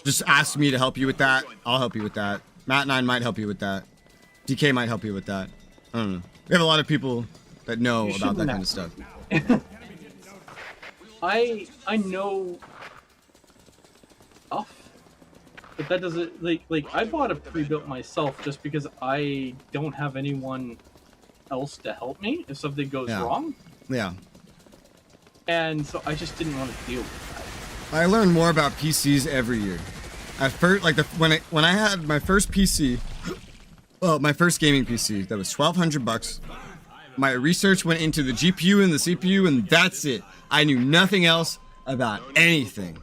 B: just ask me to help you with that. I'll help you with that. Matnine might help you with that. DK might help you with that. I don't know. We have a lot of people that know about that kind of stuff.
A: I know stuff, but that doesn't like I bought a pre-built myself just because I don't have anyone else to help me if something goes wrong.
B: Yeah.
A: And so I just didn't want to deal with that.
B: I learn more about PCs every year. At first, like when I had my first PC, well, my first gaming PC, that was $1,200. My research went into the GPU and the CPU, and that's it. I knew nothing else about anything.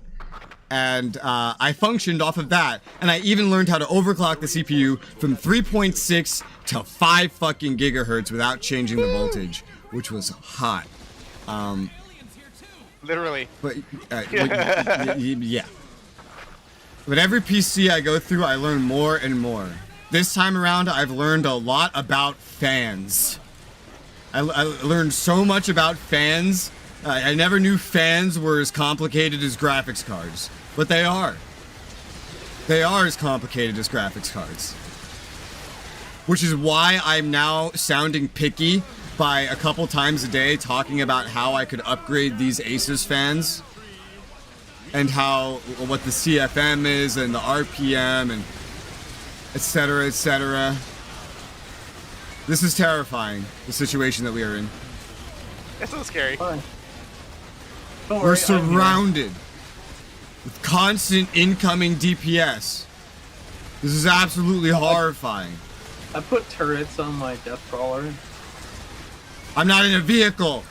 B: And I functioned off of that. And I even learned how to overclock the CPU from 3.6 to 5 fucking gigahertz without changing the voltage, which was hot.
C: Literally.
B: But yeah. But every PC I go through, I learn more and more. This time around, I've learned a lot about fans. I learned so much about fans. I never knew fans were as complicated as graphics cards, but they are. They are as complicated as graphics cards. Which is why I'm now sounding picky by a couple times a day talking about how I could upgrade these Asus fans and what the CFM is and the RPM and etc., etc. This is terrifying, the situation that we are in.
C: It's so scary.
B: We're surrounded with constant incoming DPS. This is absolutely horrifying.
A: I put turrets on my death crawler.
B: I'm not in a vehicle.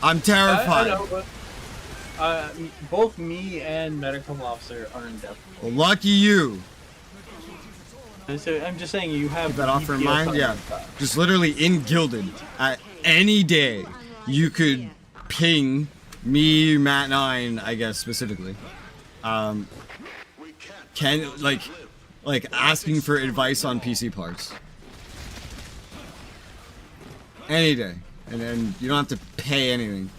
B: I'm terrified.
A: I know, but both me and medical officer are in death.
B: Well, lucky you.
A: So I'm just saying you have
B: Keep that offer in mind. Yeah,
A: stuff.
B: just literally in Gilded at any day, you could ping me, Matnine, I guess specifically. Like asking for advice on PC parts. Any day. and you don't have to pay anything.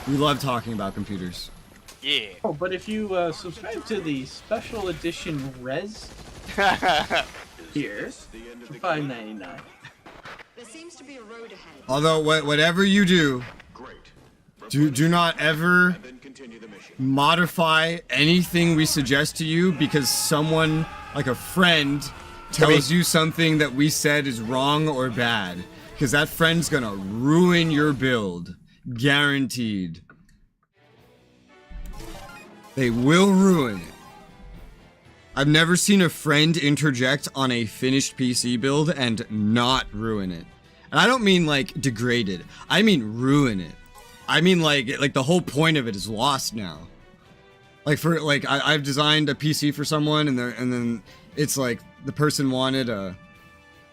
B: We love talking about computers.
C: Yeah.
A: Oh, but if you subscribe to the special edition Res here for $5.99.
G: There seems to be a road ahead.
B: Although, whatever you do, do not ever modify anything we suggest to you because someone, like a friend, tells you something that we said is wrong or bad. Because that friend's gonna ruin your build. Guaranteed. They will ruin it. I've never seen a friend interject on a finished PC build and not ruin it. And I don't mean like degrade it. I mean ruin it. I mean like the whole point of it is lost now. Like I've designed a PC for someone and then it's like the person wanted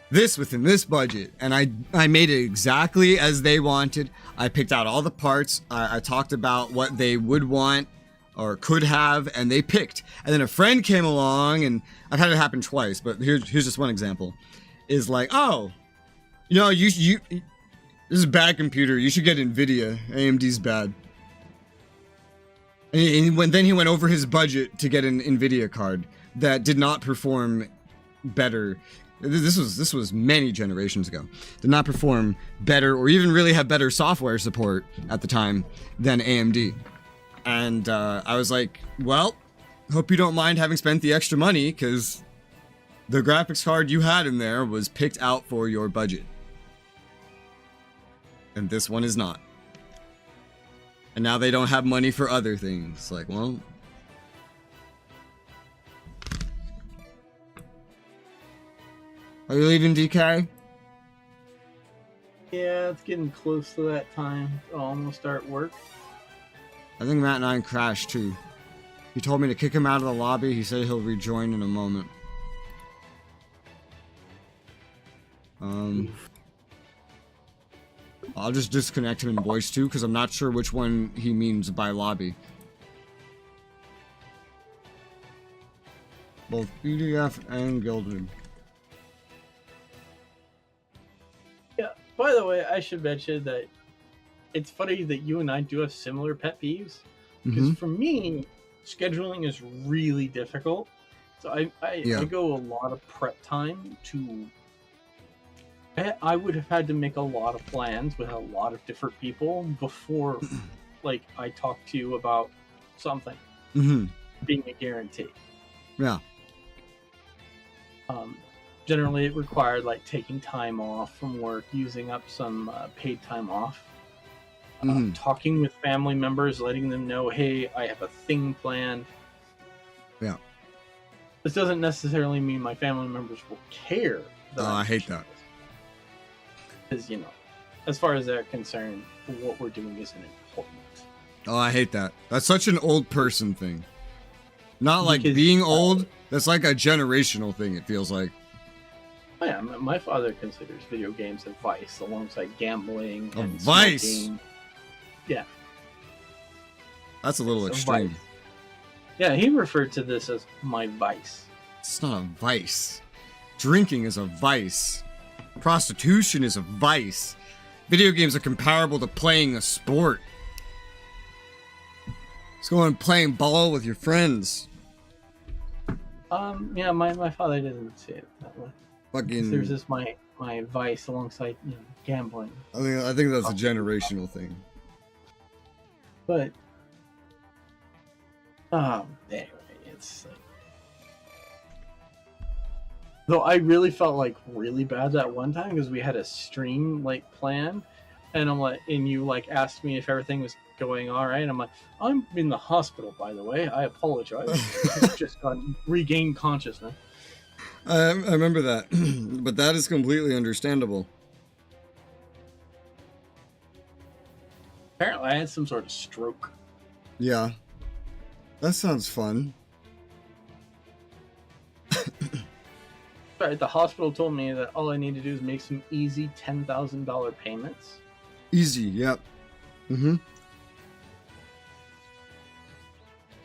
B: this within this budget, and I made it exactly as they wanted. I picked out all the parts. I talked about what they would want or could have, and they picked. And then a friend came along, and I've had it happen twice, but here's just one example. Is like, oh, you know, you this is a bad computer. You should get NVIDIA. AMD's bad. And then he went over his budget to get an NVIDIA card that did not perform better. This was many generations ago. Did not perform better or even really have better software support at the time than AMD. And I was like, well, hope you don't mind having spent the extra money because the graphics card you had in there was picked out for your budget. And this one is not. And now they don't have money for other things. Like, well... Are you leaving, DK?
A: Yeah, it's getting close to that time. I'll almost start work.
B: I think Matnine crashed too. He told me to kick him out of the lobby. He said he'll rejoin in a moment. I'll just disconnect him in voice too, because I'm not sure which one he means by lobby. Both BDF and Gilded.
A: Yeah, by the way, I should mention that it's funny that you and I do have similar pet peeves. Because for me, scheduling is really difficult. So I go a lot of prep time to... I would have had to make a lot of plans with a lot of different people before, like, I talk to you about something being a guarantee.
B: Yeah.
A: Generally, it required, like, taking time off from work, using up some paid time off, talking with family members, letting them know, hey, I have a thing planned.
B: Yeah.
A: This doesn't necessarily mean my family members will care.
B: I hate that.
A: Because, you know, as far as they're concerned, what we're doing isn't important.
B: Oh, I hate that. That's such an old person thing. Not like being old, that's like a generational thing, it feels like.
A: Oh, yeah, my father considers video games a vice alongside gambling
B: a
A: and
B: vice?
A: smoking. Yeah.
B: That's a little extreme.
A: Vice. Yeah, he referred to this as my vice.
B: It's not a vice. Drinking is a vice. Prostitution is a vice. Video games are comparable to playing a sport. Let's go and playing ball with your friends.
A: Yeah, my father doesn't say it that way.
B: Fucking.
A: There's just my vice alongside, you know, gambling.
B: I think that's a generational thing.
A: But anyway, it's like, though I really felt like really bad that one time because we had a stream like planned, and I'm like, and you like asked me if everything was going all right. I'm like, I'm in the hospital, by the way. I apologize. I've just regained consciousness.
B: I remember that, but that is completely understandable.
A: Apparently, I had some sort of stroke.
B: Yeah, that sounds fun.
A: Sorry, the hospital told me that all I need to do is make some easy $10,000 payments.
B: Easy, yep.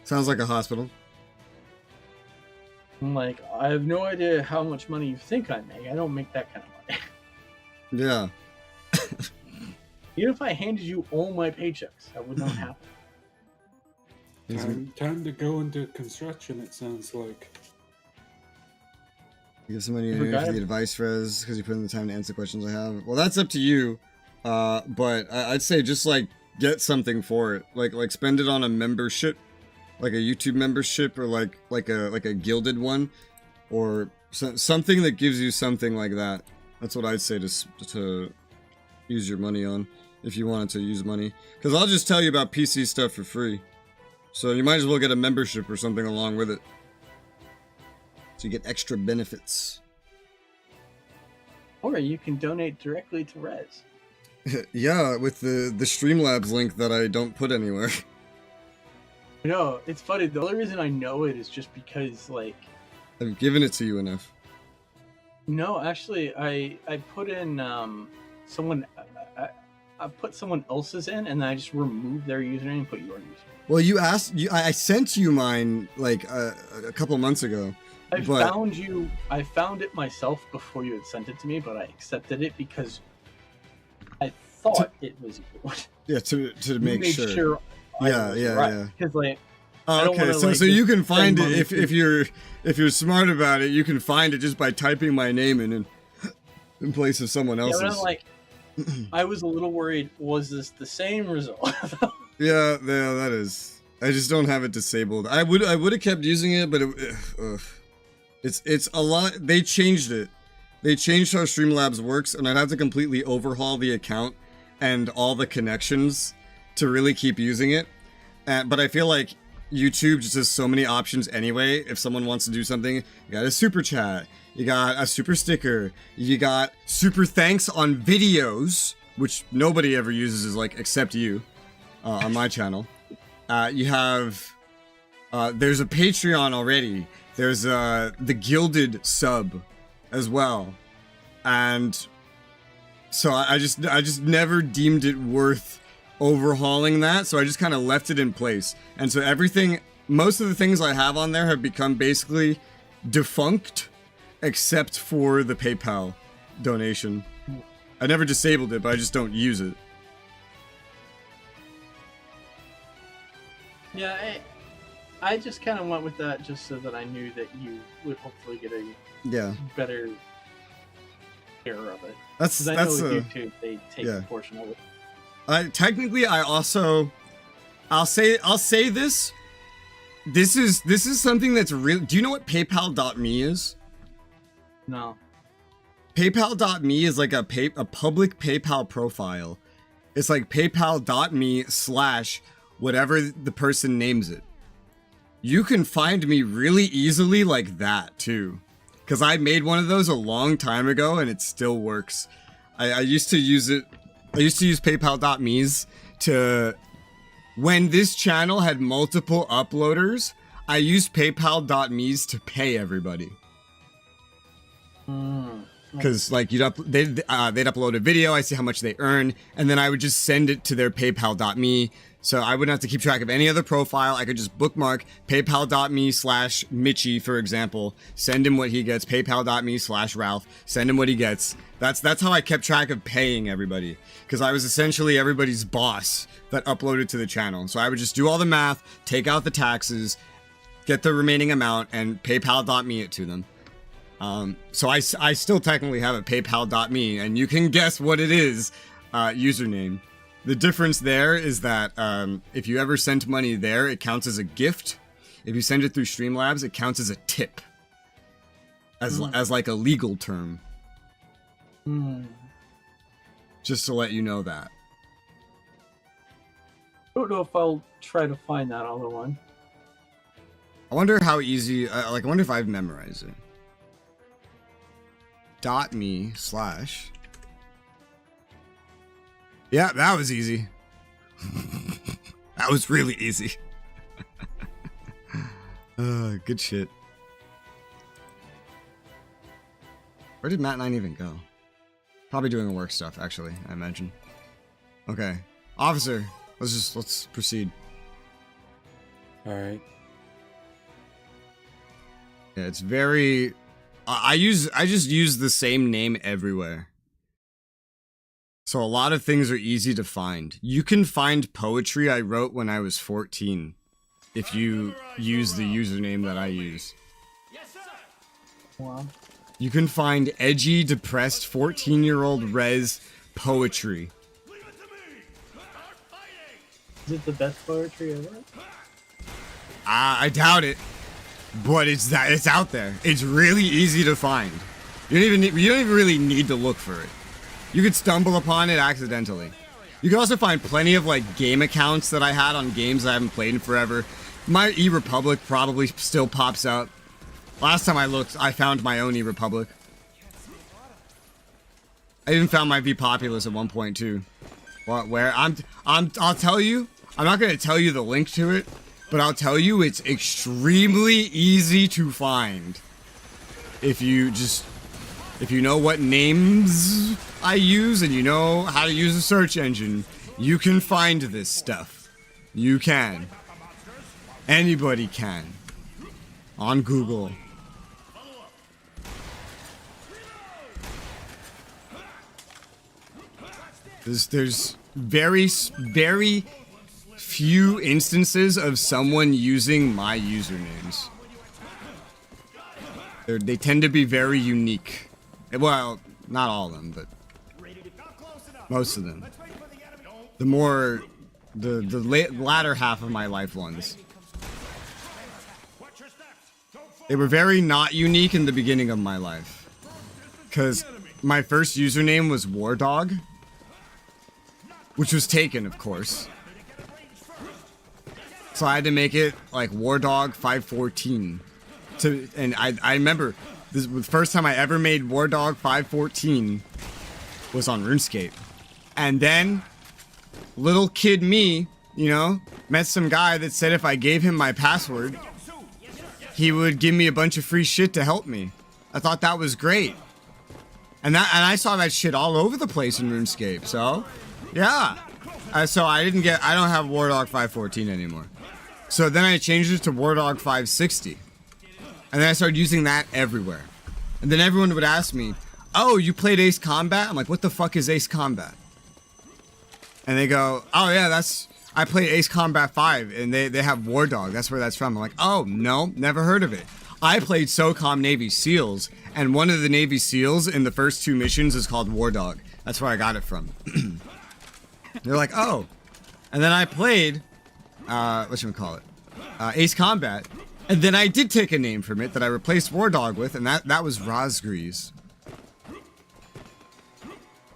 B: Sounds like a hospital.
A: I'm like, I have no idea how much money you think I make. I don't make that kind of money.
B: Yeah.
A: Even if I handed you all my paychecks, that would not happen.
H: Time to go into construction, it sounds like.
B: You give somebody for the advice, Rez, because you put in the time to answer questions I have. Well, that's up to you. But I'd say just like get something for it. Like spend it on a membership, like a YouTube membership, or like a gilded one, or something that gives you something like that. That's what I'd say to use your money on if you wanted to use money. Because I'll just tell you about PC stuff for free. So you might as well get a membership or something along with it. So you get extra benefits.
A: Or you can donate directly to Rez.
B: Yeah, with the Streamlabs link that I don't put anywhere.
A: No, it's funny. The only reason I know it is just because, like...
B: I've given it to you enough.
A: No, actually, I put in someone... I put someone else's in, and then I just removed their username and put your username.
B: Well, you asked... I sent you mine, like, a couple months ago.
A: I found it myself before you had sent it to me, but I accepted it because I thought it was you.
B: Yeah, to make sure. Yeah.
A: Because like,
B: okay, so you can find it if you're smart about it. You can find it just by typing my name in place of someone else's.
A: Yeah, but I'm like, I was a little worried. Was this the same result?
B: yeah, that is. I just don't have it disabled. I would have kept using it, but it's a lot. They changed it. They changed how Streamlabs works, and I'd have to completely overhaul the account and all the connections to really keep using it. But I feel like YouTube just has so many options anyway. If someone wants to do something, you got a super chat, you got a super sticker, you got super thanks on videos, which nobody ever uses, like except you, on my channel. You have there's a Patreon already. There's the gilded sub as well, and so I just never deemed it worth overhauling that, so I just kind of left it in place. And so most of the things I have on there have become basically defunct, except for the PayPal donation. I never disabled it, but I just don't use it.
A: Yeah, I just kind of went with that just so that I knew that you would hopefully get a better share of it. Because I know with YouTube they take a portion of it.
B: Technically, I'll say this. This is something that's real. Do you know what PayPal.me is?
A: No.
B: PayPal.me is like a public PayPal profile. It's like PayPal.me / whatever the person names it. You can find me really easily like that too, because I made one of those a long time ago and it still works. I used to use it. I used to use PayPal.me's to, when this channel had multiple uploaders, I used PayPal.me's to pay everybody. Because like they'd upload a video, I see how much they earn, and then I would just send it to their PayPal.me. So I wouldn't have to keep track of any other profile. I could just bookmark PayPal.me / Mitchie, for example. Send him what he gets. PayPal.me / Ralph. Send him what he gets. That's how I kept track of paying everybody. Because I was essentially everybody's boss that uploaded to the channel. So I would just do all the math, take out the taxes, get the remaining amount, and PayPal.me it to them. So I still technically have a PayPal.me, and you can guess what it is, username. The difference there is that if you ever sent money there, it counts as a gift. If you send it through Streamlabs, it counts as a tip. As like a legal term. Just to let you know that.
A: I don't know if I'll try to find that other one.
B: I wonder how easy, I wonder if I've memorized it. .me / Yeah, that was easy. That was really easy. Good shit. Where did Matnine even go? Probably doing work stuff, actually, I imagine. Okay. Officer, let's proceed.
H: Alright.
B: Yeah, it's very... I just use the same name everywhere. So a lot of things are easy to find. You can find poetry I wrote when I was 14 if you use the username that I use.
A: Wow.
B: You can find edgy, depressed 14-year-old Res poetry.
A: Is it the best poetry ever?
B: I doubt it, but it's out there. It's really easy to find. You don't even really need to look for it. You could stumble upon it accidentally. You can also find plenty of like game accounts that I had on games I haven't played in forever. My eRepublic probably still pops up. Last time I looked, I found my own eRepublic. I even found my vPopulous at one point too. Where I'll tell you, I'm not gonna tell you the link to it, but I'll tell you it's extremely easy to find. If you know what names I use and you know how to use a search engine, you can find this stuff. You can. Anybody can. On Google. There's very few instances of someone using my usernames. They tend to be very unique. Well, not all of them, but most of them. The latter half of my life ones. They were very not unique in the beginning of my life. Because my first username was Wardog. Which was taken, of course. So I had to make it like Wardog 514. And I remember this was the first time I ever made Wardog 514 was on RuneScape. And then little kid me, you know, met some guy that said if I gave him my password, he would give me a bunch of free shit to help me. I thought that was great. And I saw that shit all over the place in RuneScape. So, yeah. So I don't have Wardog 514 anymore. So then I changed it to Wardog 560. And then I started using that everywhere. And then everyone would ask me, oh, you played Ace Combat? I'm like, what the fuck is Ace Combat? And they go, oh yeah, I played Ace Combat 5, and they have Wardog. That's where that's from. I'm like, oh, no, never heard of it. I played SOCOM Navy SEALs, and one of the Navy SEALs in the first 2 missions is called Wardog. That's where I got it from. They're like, oh. And then I played, Ace Combat. And then I did take a name from it that I replaced Wardog with, and that was Rosgrees.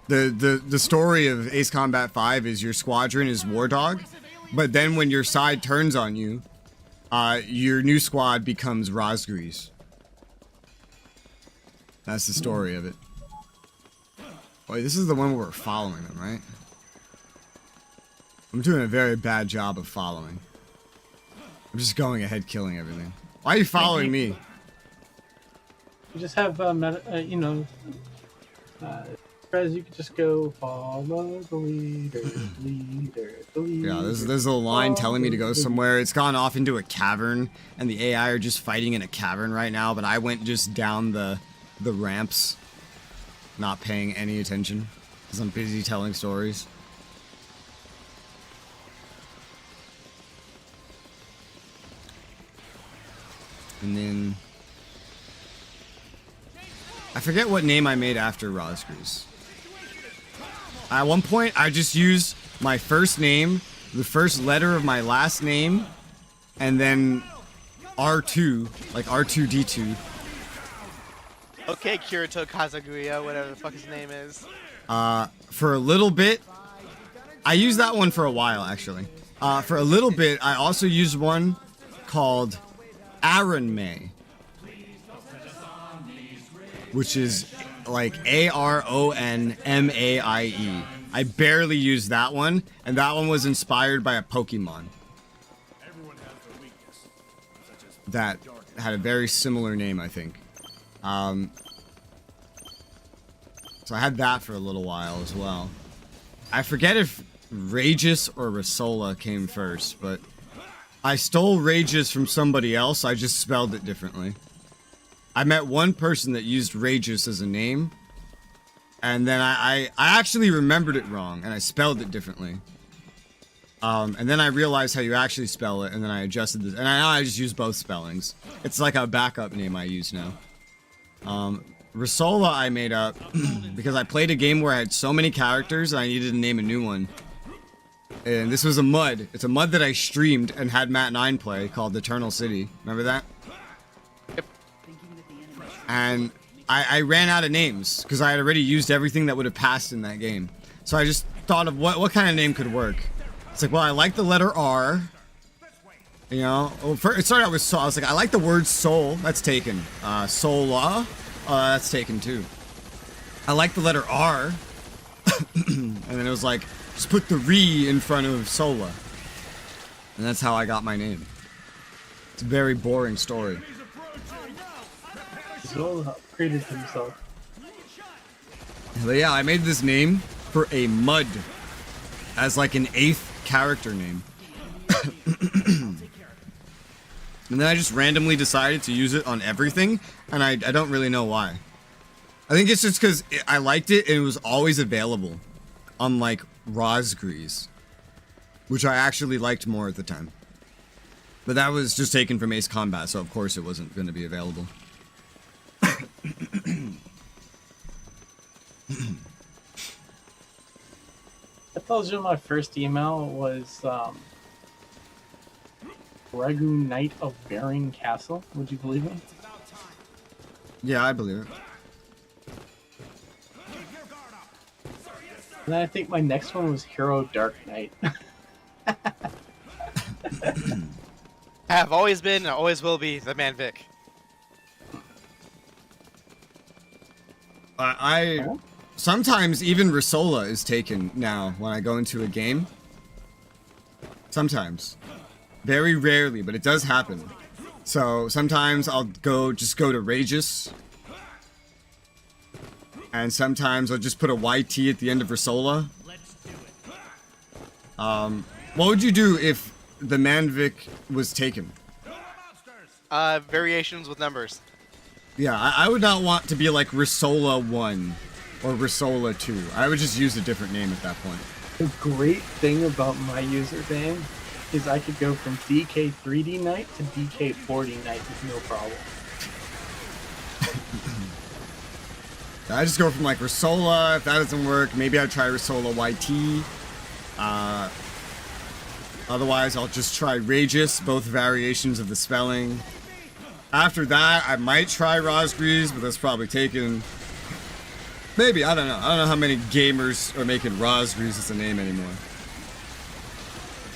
B: The story of Ace Combat 5 is your squadron is Wardog, but then when your side turns on you, your new squad becomes Rosgrees. That's the story of it. Wait, this is the one where we're following them, right? I'm doing a very bad job of following. I'm just going ahead killing everything. Why are you following me?
A: You just have, Prez, you could just go follow the leader, the leader.
B: Yeah, there's a line telling me to go somewhere. It's gone off into a cavern, and the AI are just fighting in a cavern right now, but I went just down the ramps, not paying any attention, because I'm busy telling stories. And then I forget what name I made after Rosgrees. At one point, I just used my first name, the first letter of my last name, and then R2, like R2D2.
C: Okay, Kirito Kazaguya, whatever the fuck his name is.
B: For a little bit, I used that one for a while, actually. For a little bit, I also used one called Aaron May, which is like ARONMAIE. I barely used that one, and that one was inspired by a Pokemon that had a very similar name, I think. So I had that for a little while as well. I forget if Rageous or Resoula came first, but I stole Rageous from somebody else, I just spelled it differently. I met one person that used Rageous as a name, And then I actually remembered it wrong, and I spelled it differently. And then I realized how you actually spell it, and then I adjusted this. And now I just use both spellings. It's like a backup name I use now. Resoula I made up because I played a game where I had so many characters and I needed to name a new one. And this was a mud. It's a mud that I streamed and had Matnine play called Eternal City. Remember that?
C: Yep.
B: And I ran out of names because I had already used everything that would have passed in that game. So I just thought of what kind of name could work. It's like, well, I like the letter R. You know, well, it started out with soul. I was like, I like the word soul. That's taken. Sola. That's taken too. I like the letter R. And then it was like, just put the re in front of Sola. And that's how I got my name. It's a very boring story.
A: Resoula upgraded himself.
B: But yeah, I made this name for a mud as like an 8th character name. And then I just randomly decided to use it on everything, and I don't really know why. I think it's just because I liked it and it was always available, unlike Rosgrees, which I actually liked more at the time. But that was just taken from Ace Combat, so of course it wasn't going to be available.
A: I told you my first email was Regu Knight of Bearing Castle. Would you believe it?
B: Yeah, I believe it.
A: And then I think my next one was Hero Dark Knight.
C: Have always been and always will be the Man Vic.
B: Sometimes even Resoula is taken now when I go into a game. Sometimes. Very rarely, but it does happen. So sometimes I'll just go to Rageous. And sometimes I'll just put a YT at the end of Resoula. What would you do if the Manvic was taken?
C: Variations with numbers.
B: Yeah, I would not want to be like Resoula 1 or Resoula 2. I would just use a different name at that point.
A: The great thing about my username is I could go from DK3D Knight to DK40 Knight with no problem.
B: I just go from like Resoula. If that doesn't work, maybe I'd try Resoula YT. Otherwise, I'll just try Rageous, both variations of the spelling. After that, I might try Rosgrees, but that's probably taken. Maybe, I don't know. I don't know how many gamers are making Rosgrees as a name anymore.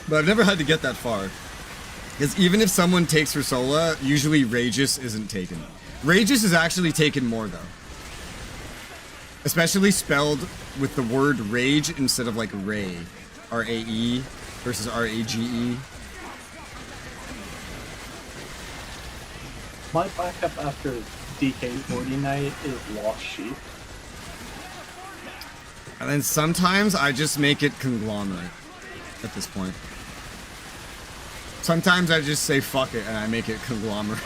B: But I've never had to get that far. Because even if someone takes Resoula, usually Rageous isn't taken. Rageous is actually taken more, though. Especially spelled with the word rage instead of like Ray. R-A-E versus R-A-G-E.
A: My backup after DK40 Knight is Lost Sheep.
B: And then sometimes I just make it Konglomerat at this point. Sometimes I just say fuck it and I make it Konglomerat.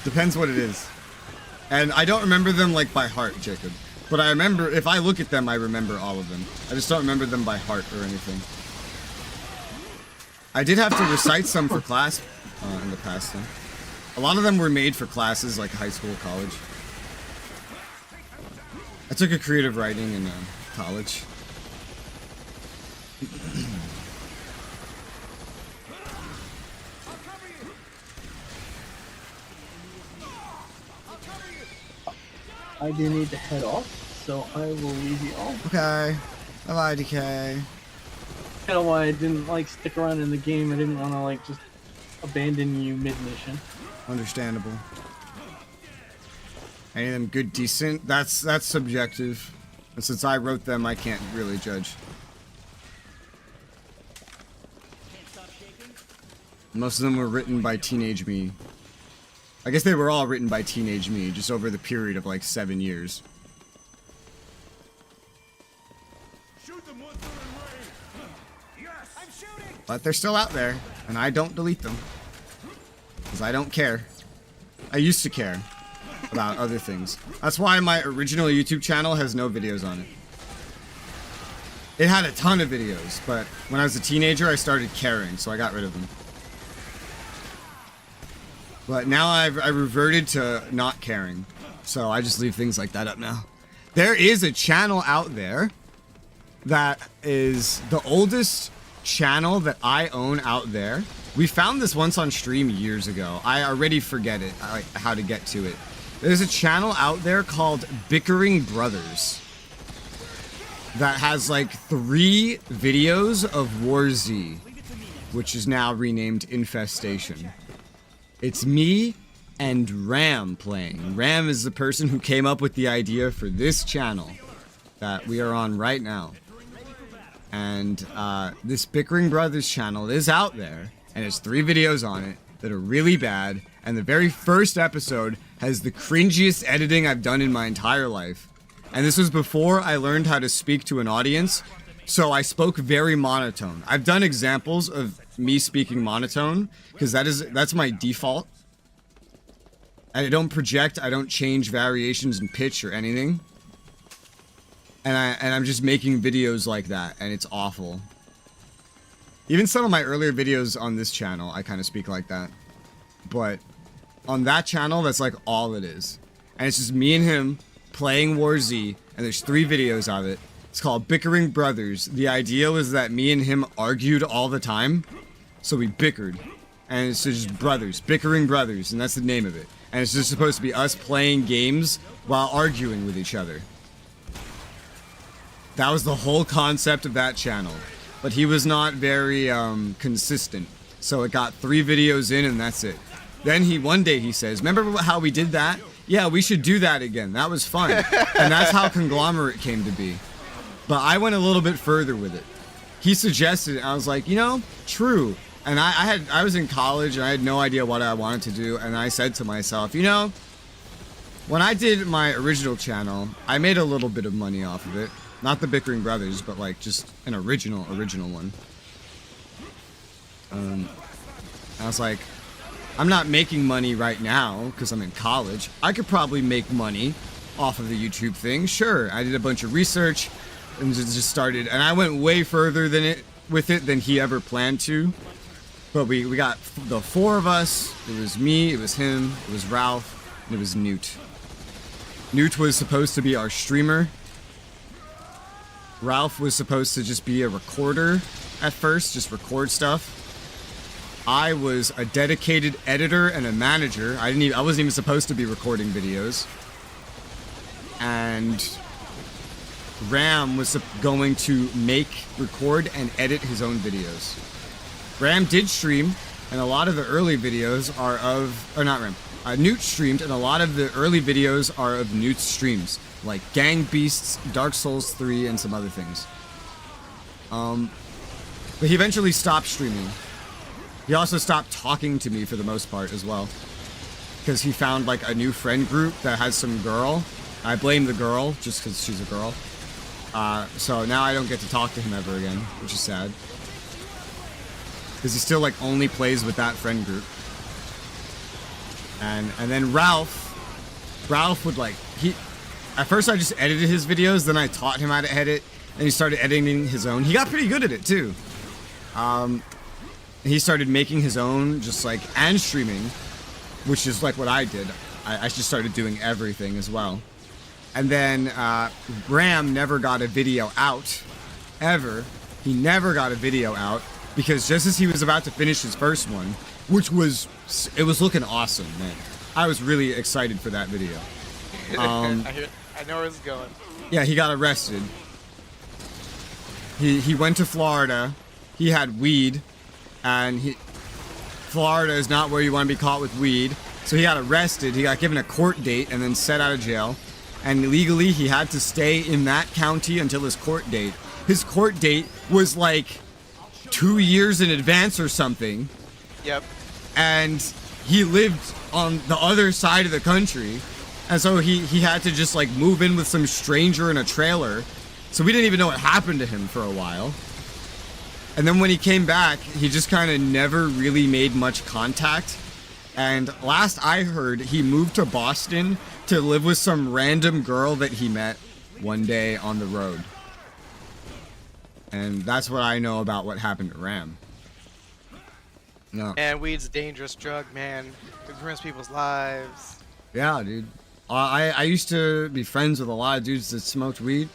B: Depends what it is. And I don't remember them like by heart, Jacob. But I remember, if I look at them, I remember all of them. I just don't remember them by heart or anything. I did have to recite some for class in the past, though. A lot of them were made for classes like high school, college. I took a creative writing in college.
A: I do need to head off, so I will leave you all.
B: Okay. Bye-bye, DK.
A: You know why I didn't like stick around in the game. I didn't want to like just abandon you mid-mission.
B: Understandable. Any of them good, decent? That's subjective. And since I wrote them, I can't really judge. Most of them were written by teenage me. I guess they were all written by teenage me, just over the period of like 7 years. But they're still out there, and I don't delete them. Because I don't care. I used to care. about other things. That's why my original YouTube channel has no videos on it. It had a ton of videos, but when I was a teenager, I started caring, so I got rid of them. But now I reverted to not caring, so I just leave things like that up now. There is a channel out there that is the oldest channel that I own out there. We found this once on stream years ago. I already forget it, how to get to it. There's a channel out there called Bickering Brothers that has like 3 videos of War Z, which is now renamed Infestation. It's me and Ram playing. Ram is the person who came up with the idea for this channel that we are on right now. And this Bickering Brothers channel is out there, and it's 3 videos on it that are really bad, and the very first episode has the cringiest editing I've done in my entire life. And this was before I learned how to speak to an audience, so I spoke very monotone. I've done examples of me speaking monotone, because that's my default. I don't project, I don't change variations in pitch or anything. And I'm just making videos like that, and it's awful. Even some of my earlier videos on this channel, I kind of speak like that. But on that channel, that's like all it is. And it's just me and him playing War Z, and there's 3 videos of it. It's called Bickering Brothers. The idea was that me and him argued all the time, so we bickered. And it's just brothers, Bickering Brothers, and that's the name of it. And it's just supposed to be us playing games while arguing with each other. That was the whole concept of that channel. But he was not very consistent. So it got 3 videos in and that's it. Then one day he says, remember how we did that? Yeah, we should do that again. That was fun. And that's how Konglomerat came to be. But I went a little bit further with it. He suggested it, and I was like, you know, true. And I was in college and I had no idea what I wanted to do. And I said to myself, you know, when I did my original channel, I made a little bit of money off of it. Not the Bickering Brothers, but like just an original one. I was like, I'm not making money right now because I'm in college. I could probably make money off of the YouTube thing. Sure, I did a bunch of research and just started, and I went way further with it than he ever planned to. But we got the 4 of us. It was me, it was him, it was Ralph, and it was Newt. Newt was supposed to be our streamer. Ralph was supposed to just be a recorder at first, just record stuff. I was a dedicated editor and a manager. I wasn't even supposed to be recording videos. And Ram was going to record and edit his own videos. Ram did stream, and a lot of the early videos are Newt streamed, and a lot of the early videos are of Newt's streams, like Gang Beasts, Dark Souls 3, and some other things. But he eventually stopped streaming. He also stopped talking to me for the most part as well, because he found like a new friend group that has some girl. I blame the girl just because she's a girl. So now I don't get to talk to him ever again, which is sad. Because he still like only plays with that friend group. And then Ralph would like, at first I just edited his videos, then I taught him how to edit, and he started editing his own. He got pretty good at it too. He started making his own, just like, and streaming, which is like what I did. I just started doing everything as well. And then Ram never got a video out, ever. He never got a video out, because just as he was about to finish his first one, which was, it was looking awesome, man. I was really excited for that video.
C: I know where it's going.
B: Yeah, he got arrested. He went to Florida. He had weed, and Florida is not where you want to be caught with weed. So he got arrested. He got given a court date and then set out of jail. And legally, he had to stay in that county until his court date. His court date was like 2 years in advance or something.
C: Yep.
B: And he lived on the other side of the country. And so he had to just like move in with some stranger in a trailer. So we didn't even know what happened to him for a while. And then when he came back, he just kind of never really made much contact. And last I heard, he moved to Boston to live with some random girl that he met one day on the road. And that's what I know about what happened to Ram. No.
C: And weed's a dangerous drug, man. It ruins people's lives.
B: Yeah, dude. I used to be friends with a lot of dudes that smoked weed.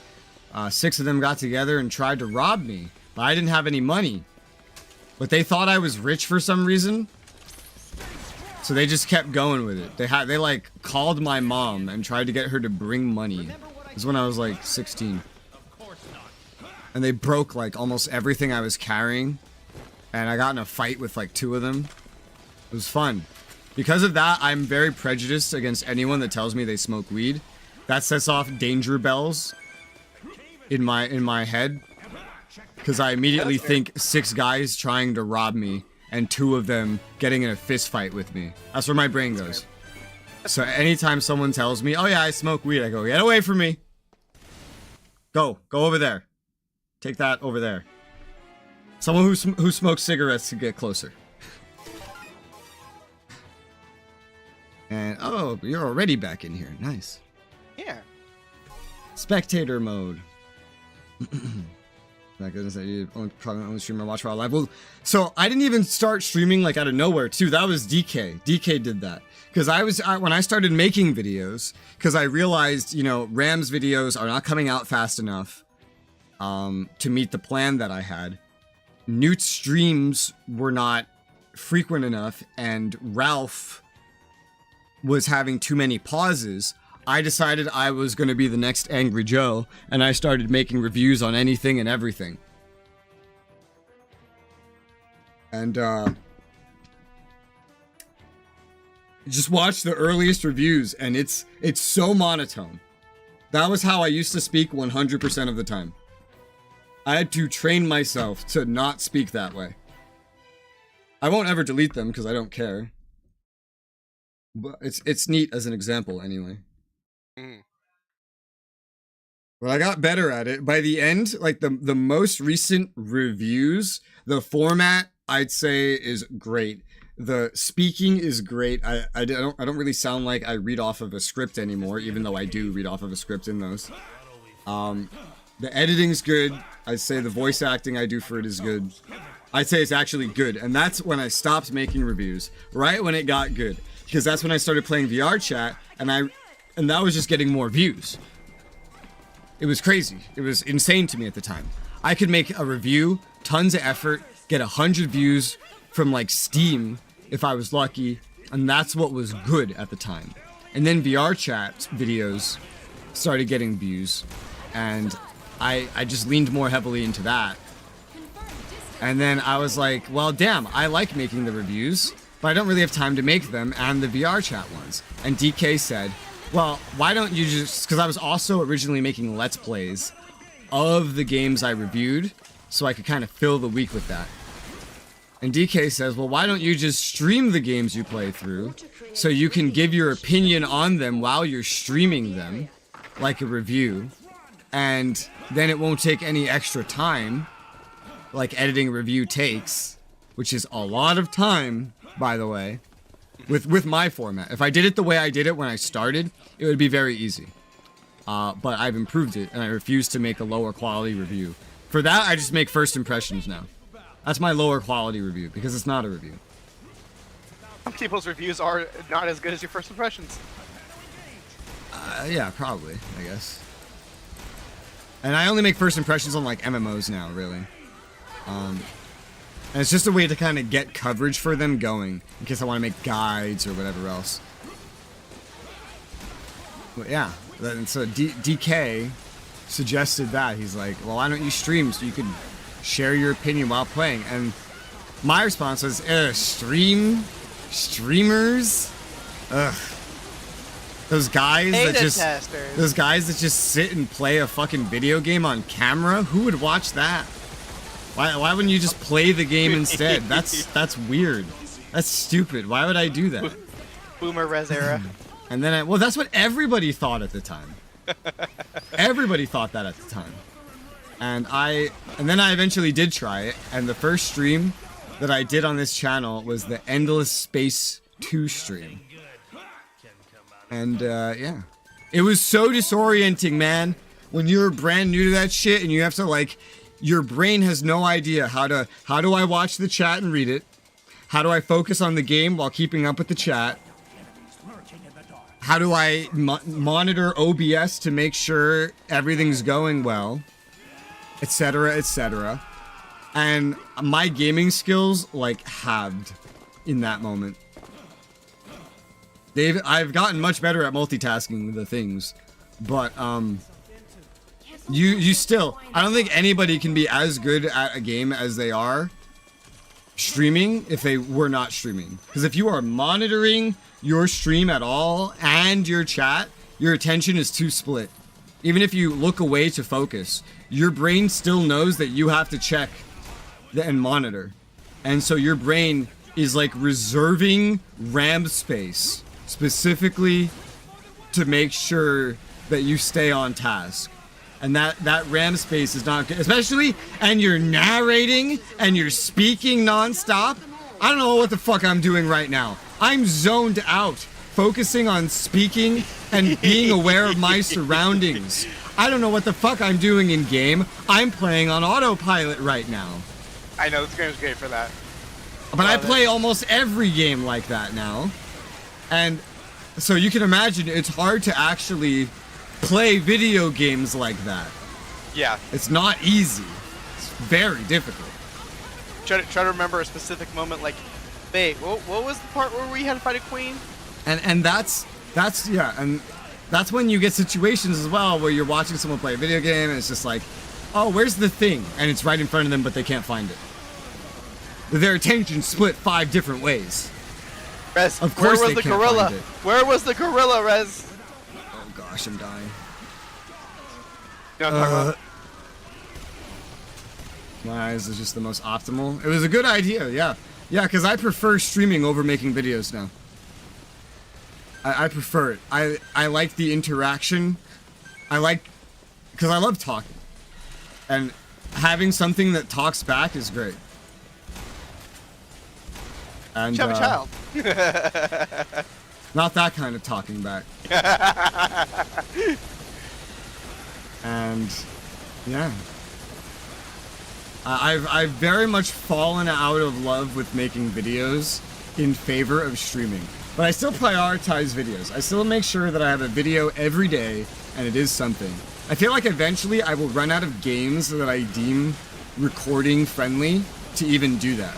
B: 6 of them got together and tried to rob me, but I didn't have any money. But they thought I was rich for some reason, so they just kept going with it. They like called my mom and tried to get her to bring money. It was when I was like 16. And they broke like almost everything I was carrying, and I got in a fight with like 2 of them. It was fun. Because of that, I'm very prejudiced against anyone that tells me they smoke weed. That sets off danger bells in my head, because I immediately think 6 guys trying to rob me and 2 of them getting in a fist fight with me. That's where my brain goes. So anytime someone tells me, "Oh yeah, I smoke weed," I go, "Get away from me. Go over there. Take that over there." Someone who smokes cigarettes to get closer. And oh, you're already back in here. Nice.
C: Yeah.
B: Spectator mode. Not gonna say you probably only stream or watch while live. Well, so I didn't even start streaming like out of nowhere too. That was DK. DK did that because when I started making videos, because I realized, you know, Ram's videos are not coming out fast enough to meet the plan that I had. Newt's streams were not frequent enough, and Ralph was having too many pauses. I decided I was going to be the next Angry Joe, and I started making reviews on anything and everything. And just watch the earliest reviews, and it's so monotone. That was how I used to speak 100% of the time. I had to train myself to not speak that way. I won't ever delete them because I don't care. But it's neat as an example anyway. But I got better at it. By the end, like the most recent reviews, the format I'd say is great. The speaking is great. I don't really sound like I read off of a script anymore, even though I do read off of a script in those. The editing's good. I'd say the voice acting I do for it is good. I'd say it's actually good, and that's when I stopped making reviews. Right when it got good. Because that's when I started playing VR chat, and that was just getting more views. It was crazy. It was insane to me at the time. I could make a review, tons of effort, get 100 views from like Steam if I was lucky, and that's what was good at the time. And then VR chat videos started getting views, and I just leaned more heavily into that. And then I was like, well, damn, I like making the reviews, but I don't really have time to make them and the VR chat ones. And DK said, well, why don't you just, because I was also originally making Let's Plays of the games I reviewed, so I could kind of fill the week with that. And DK says, well, why don't you just stream the games you play through, so you can give your opinion on them while you're streaming them, like a review, and then it won't take any extra time, like editing a review takes, which is a lot of time, by the way, with my format. If I did it the way I did it when I started, it would be very easy. But I've improved it, and I refuse to make a lower quality review. For that, I just make first impressions now. That's my lower quality review, because it's not a review.
C: Some people's reviews are not as good as your first impressions.
B: Yeah, probably, I guess. And I only make first impressions on, like, MMOs now, really. And it's just a way to kind of get coverage for them going, in case I want to make guides or whatever else. But yeah, and so DK suggested that. He's like, well, why don't you stream so you could share your opinion while playing? And my response was, streamers? Ugh. Those guys that just sit and play a fucking video game on camera? Who would watch that? Why wouldn't you just play the game instead? That's weird. That's stupid. Why would I do that?
C: Boomer Res era.
B: And then well, that's what everybody thought at the time. Everybody thought that at the time. And then I eventually did try it, and the first stream that I did on this channel was the Endless Space to stream. And yeah, it was so disorienting, man, when you're brand new to that shit and you have to like, your brain has no idea how do I watch the chat and read it? How do I focus on the game while keeping up with the chat? How do I monitor OBS to make sure everything's going well? Etc, etc. And my gaming skills like halved in that moment. I've gotten much better at multitasking the things, but you still, I don't think anybody can be as good at a game as they are streaming if they were not streaming. Because if you are monitoring your stream at all and your chat, your attention is too split. Even if you look away to focus, your brain still knows that you have to check and monitor. And so your brain is like reserving RAM space specifically to make sure that you stay on task. And that RAM space is not good, especially, and you're narrating and you're speaking nonstop. I don't know what the fuck I'm doing right now. I'm zoned out, focusing on speaking and being aware of my surroundings. I don't know what the fuck I'm doing in game. I'm playing on autopilot right now.
C: I know, this game's great for that.
B: But I play almost every game like that now. And so you can imagine it's hard to actually play video games like that.
C: Yeah.
B: It's not easy. It's very difficult.
C: Try to remember a specific moment, like, wait, what was the part where we had to fight a queen?
B: And that's yeah, and that's when you get situations as well where you're watching someone play a video game and it's just like, oh, where's the thing? And it's right in front of them, but they can't find it. Their attention split 5 different ways.
C: Rez,
B: of course
C: where was
B: they
C: the
B: can't
C: gorilla?
B: find it.
C: Where was the gorilla, Rez?
B: Oh gosh, I'm dying.
C: You know what I'm talking about?
B: My eyes is just the most optimal. It was a good idea, yeah. Yeah, because I prefer streaming over making videos now. I prefer it. I like the interaction. Because I love talking. And having something that talks back is great. And,
C: You have a child.
B: Not that kind of talking back. And yeah. I've very much fallen out of love with making videos in favor of streaming. But I still prioritize videos. I still make sure that I have a video every day and it is something. I feel like eventually I will run out of games that I deem recording friendly to even do that.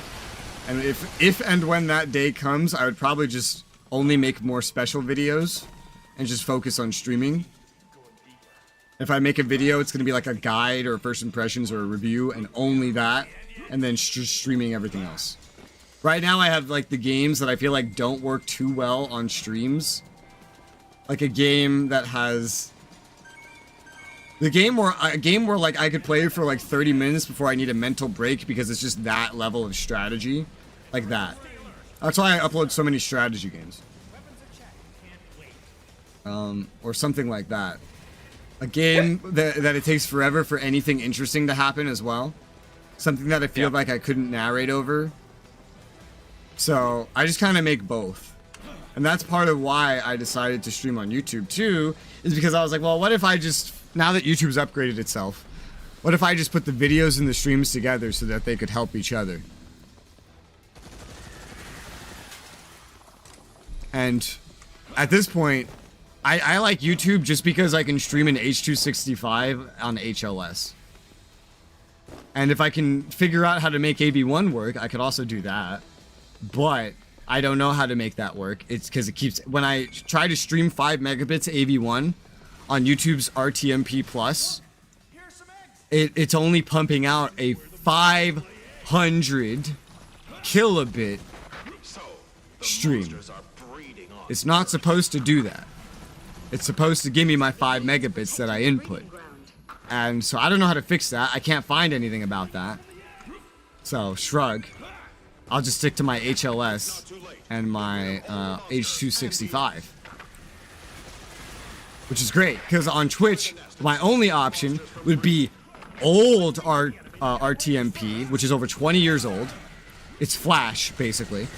B: And if and when that day comes, I would probably just only make more special videos and just focus on streaming. If I make a video, it's going to be like a guide or first impressions or a review and only that, and then just streaming everything else. Right now I have like the games that I feel like don't work too well on streams. Like a game that has... A game where like I could play for like 30 minutes before I need a mental break because it's just that level of strategy. Like that. That's why I upload so many strategy games. Or something like that. A game that it takes forever for anything interesting to happen as well. Something that I feel like I couldn't narrate over. So I just kind of make both. And that's part of why I decided to stream on YouTube too, is because I was like, well, what if I just, now that YouTube's upgraded itself, what if I just put the videos and the streams together so that they could help each other? And at this point, I like YouTube just because I can stream in H.265 on HLS. And if I can figure out how to make AV1 work, I could also do that. But I don't know how to make that work. It's because it keeps... When I try to stream 5 megabits AV1 on YouTube's RTMP Plus, it's only pumping out a 500 kilobit stream. It's not supposed to do that. It's supposed to give me my 5 megabits that I input. And so I don't know how to fix that. I can't find anything about that. So, shrug. I'll just stick to my HLS and my H.265. Which is great, because on Twitch, my only option would be old RTMP, which is over 20 years old. It's Flash, basically.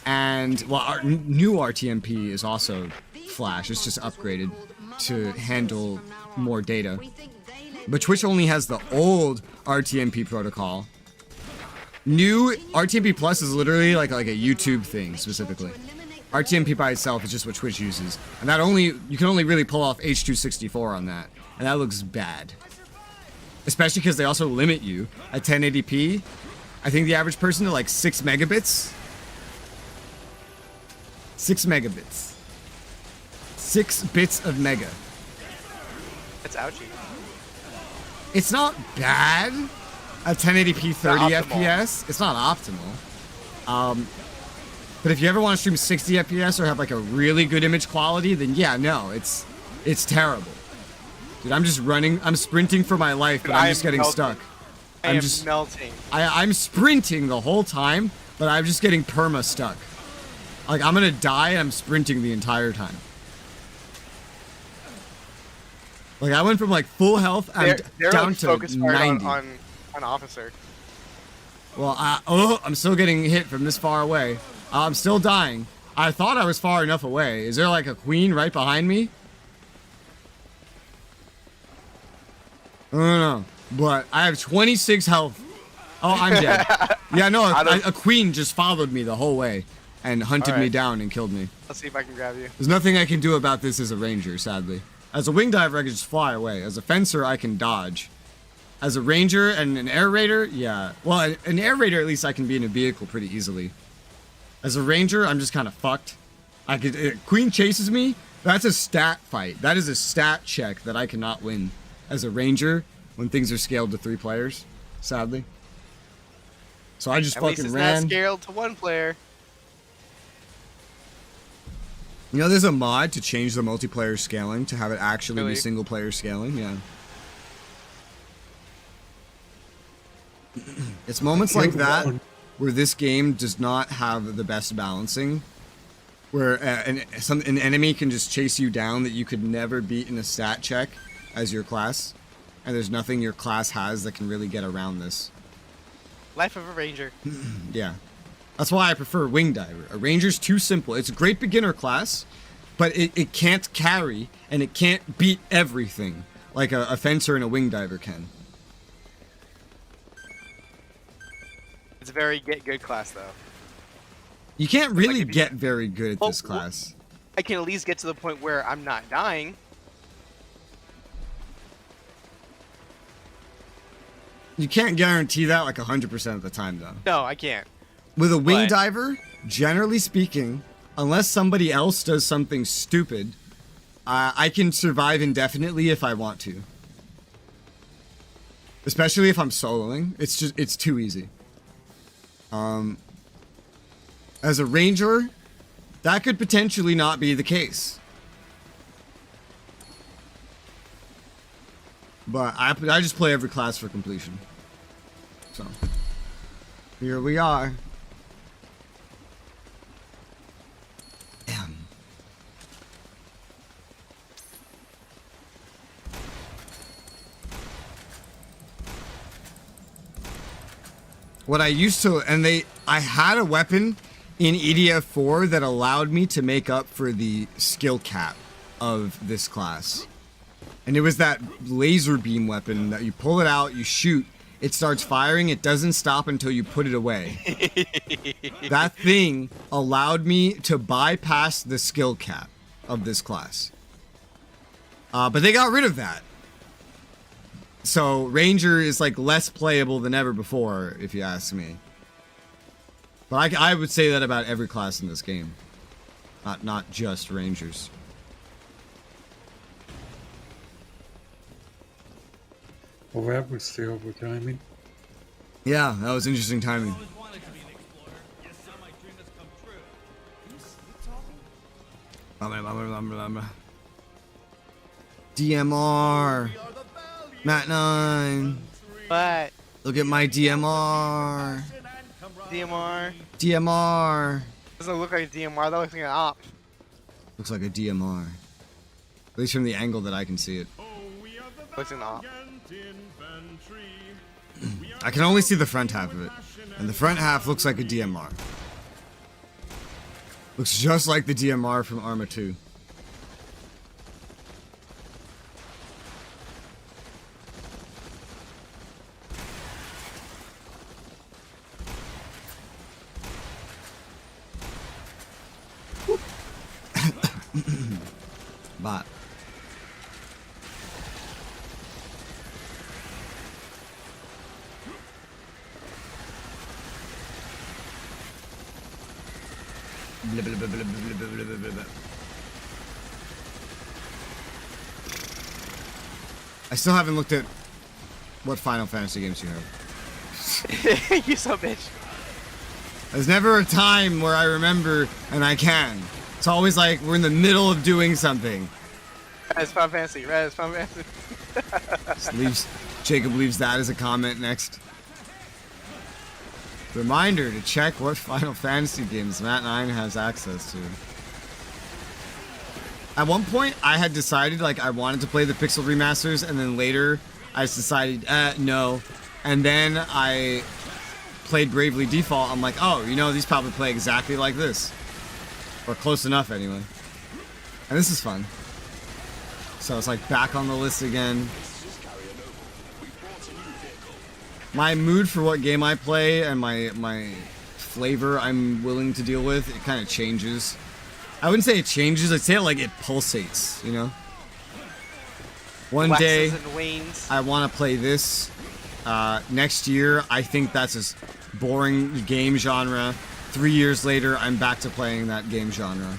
B: And, well, our new RTMP is also Flash. It's just upgraded to handle more data. But Twitch only has the old RTMP protocol. New RTMP Plus is literally like a YouTube thing, specifically. RTMP by itself is just what Twitch uses. And that you can only really pull off H.264 on that. And that looks bad. Especially because they also limit you at 1080p. I think the average person to like 6 megabits. 6 megabits. 6 bits of mega.
C: That's ouchie.
B: It's not bad at 1080p 30 FPS. It's not optimal. But if you ever want to stream 60 FPS or have like a really good image quality, then yeah, no, it's terrible. Dude, I'm just running. I'm sprinting for my life, but I'm just getting stuck.
C: I'm just melting.
B: I'm sprinting the whole time, but I'm just getting perma stuck. Like, I'm gonna die and I'm sprinting the entire time. Like, I went from like full health and down to 90.
C: On officer.
B: Well, I'm still getting hit from this far away. I'm still dying. I thought I was far enough away. Is there like a queen right behind me? I don't know. But I have 26 health. Oh, I'm dead. Yeah, no, a queen just followed me the whole way and hunted me down and killed me.
C: Let's see if I can grab you.
B: There's nothing I can do about this as a ranger, sadly. As a wing diver, I can just fly away. As a fencer, I can dodge. As a ranger and an air raider, yeah. Well, an air raider, at least I can be in a vehicle pretty easily. As a ranger, I'm just kind of fucked. Queen chases me, that's a stat fight. That is a stat check that I cannot win as a ranger when things are scaled to 3 players, sadly. So I just fucking ran. At least it's
C: not scaled to 1 player.
B: You know, there's a mod to change the multiplayer scaling to have it actually be single player scaling, yeah. It's moments like that where this game does not have the best balancing, where an enemy can just chase you down that you could never beat in a stat check as your class, and there's nothing your class has that can really get around this.
C: Life of a ranger.
B: Yeah. That's why I prefer Wing Diver. A ranger's too simple. It's a great beginner class, but it can't carry, and it can't beat everything like a fencer and a Wing Diver can.
C: It's a very get good class, though.
B: You can't really get very good at this class.
C: I can at least get to the point where I'm not dying.
B: You can't guarantee that like 100% of the time, though.
C: No, I can't.
B: With a Wing Diver, generally speaking, unless somebody else does something stupid, I can survive indefinitely if I want to. Especially if I'm soloing. It's too easy. As a ranger, that could potentially not be the case. But I just play every class for completion. So, here we are. Damn. What I used to, I had a weapon in EDF4 that allowed me to make up for the skill cap of this class. And it was that laser beam weapon that you pull it out, you shoot, it starts firing, it doesn't stop until you put it away. That thing allowed me to bypass the skill cap of this class. But they got rid of that. So Ranger is like less playable than ever before, if you ask me. But I would say that about every class in this game. Not just Rangers.
H: Well, that was the overtiming.
B: Yeah, that was interesting timing. DMR. Matnine.
C: What?
B: Look at my DMR.
C: DMR.
B: DMR.
C: Doesn't look like a DMR. That looks like an op.
B: Looks like a DMR. At least from the angle that I can see it.
C: Looks like an op.
B: I can only see the front half of it. And the front half looks like a DMR. Looks just like the DMR from Arma 2. Bot. Blah, blah, blah, blah, blah, blah, blah, blah, blah. I still haven't looked at what Final Fantasy games you have.
C: You so bitch.
B: There's never a time where I remember and I can. It's always like we're in the middle of doing something.
C: Res Final Fantasy. Res Final Fantasy.
B: Jacob leaves that as a comment next. Reminder to check what Final Fantasy games Matnine has access to. At one point, I had decided like I wanted to play the Pixel remasters, and then later I just decided no. And then I played Bravely Default. I'm like, oh, you know, these probably play exactly like this, or close enough anyway. And this is fun. So it's like back on the list again. My mood for what game I play and my flavor I'm willing to deal with, it kind of changes. I wouldn't say it changes, I'd say like it pulsates, you know? One day,
C: and wanes.
B: I want to play this. Next year, I think that's a boring game genre. 3 years later, I'm back to playing that game genre.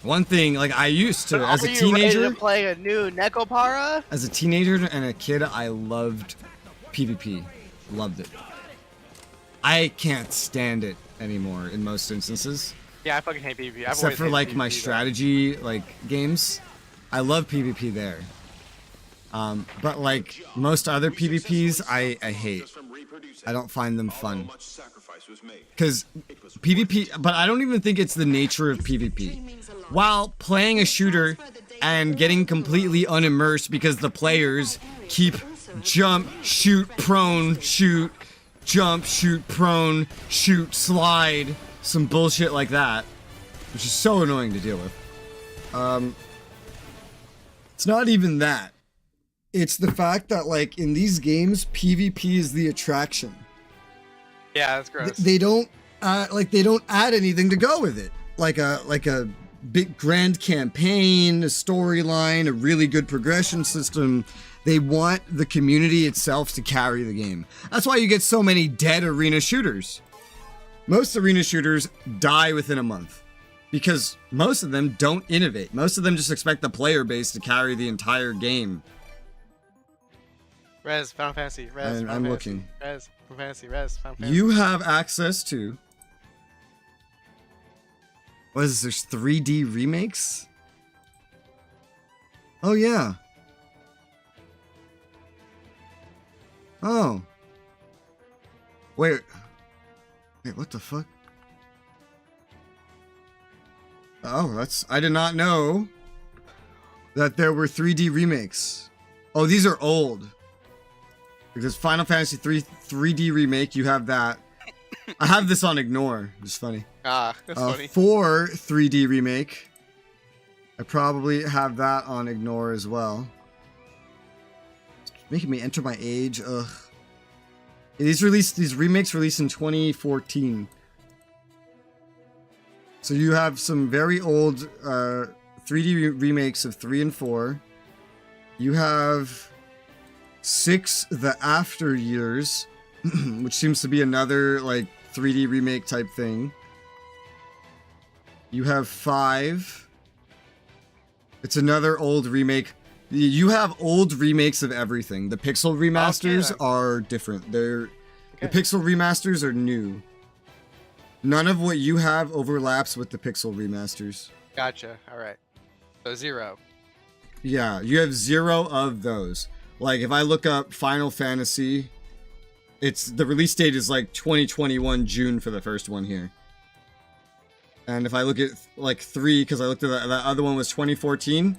B: One thing, like I used to, as a teenager,
C: Ready to play a new Nekopara?
B: as a teenager and a kid, I loved PvP. Loved it. I can't stand it anymore in most instances.
C: Yeah, I fucking hate PvP.
B: Except for like my strategy like games. I love PvP there. But like most other PvPs, I hate. I don't find them fun. Because PvP, but I don't even think it's the nature of PvP. While playing a shooter and getting completely unimmersed because the players keep jump, shoot, prone, shoot, jump, shoot, prone, shoot, slide, some bullshit like that, which is so annoying to deal with. It's not even that. It's the fact that like in these games, PvP is the attraction.
C: Yeah, that's gross.
B: They don't add anything to go with it. Like a big grand campaign, a storyline, a really good progression system. They want the community itself to carry the game. That's why you get so many dead arena shooters. Most arena shooters die within a month because most of them don't innovate. Most of them just expect the player base to carry the entire game.
C: Res Final Fantasy. Res.
B: I'm looking.
C: Res Final Fantasy. Res Final Fantasy.
B: You have access to. What is this? There's 3D remakes? Oh, yeah. Oh. Wait, what the fuck? Oh, I did not know that there were 3D remakes. Oh, these are old. Because Final Fantasy 3 3D remake, you have that. I have this on Ignore. It's funny.
C: Ah, that's funny.
B: 4 3D remake. I probably have that on Ignore as well. It's making me enter my age. Ugh. These remakes released in 2014. So you have some very old 3D remakes of 3 and 4. You have 6 The After Years, which seems to be another like 3D remake type thing. You have 5. It's another old remake. You have old remakes of everything. The Pixel remasters are different. The Pixel remasters are new. None of what you have overlaps with the Pixel remasters.
C: Gotcha. All right. So 0.
B: Yeah, you have 0 of those. Like if I look up Final Fantasy, the release date is like 2021 June for the first one here. And if I look at like 3, because I looked at that other one was 2014.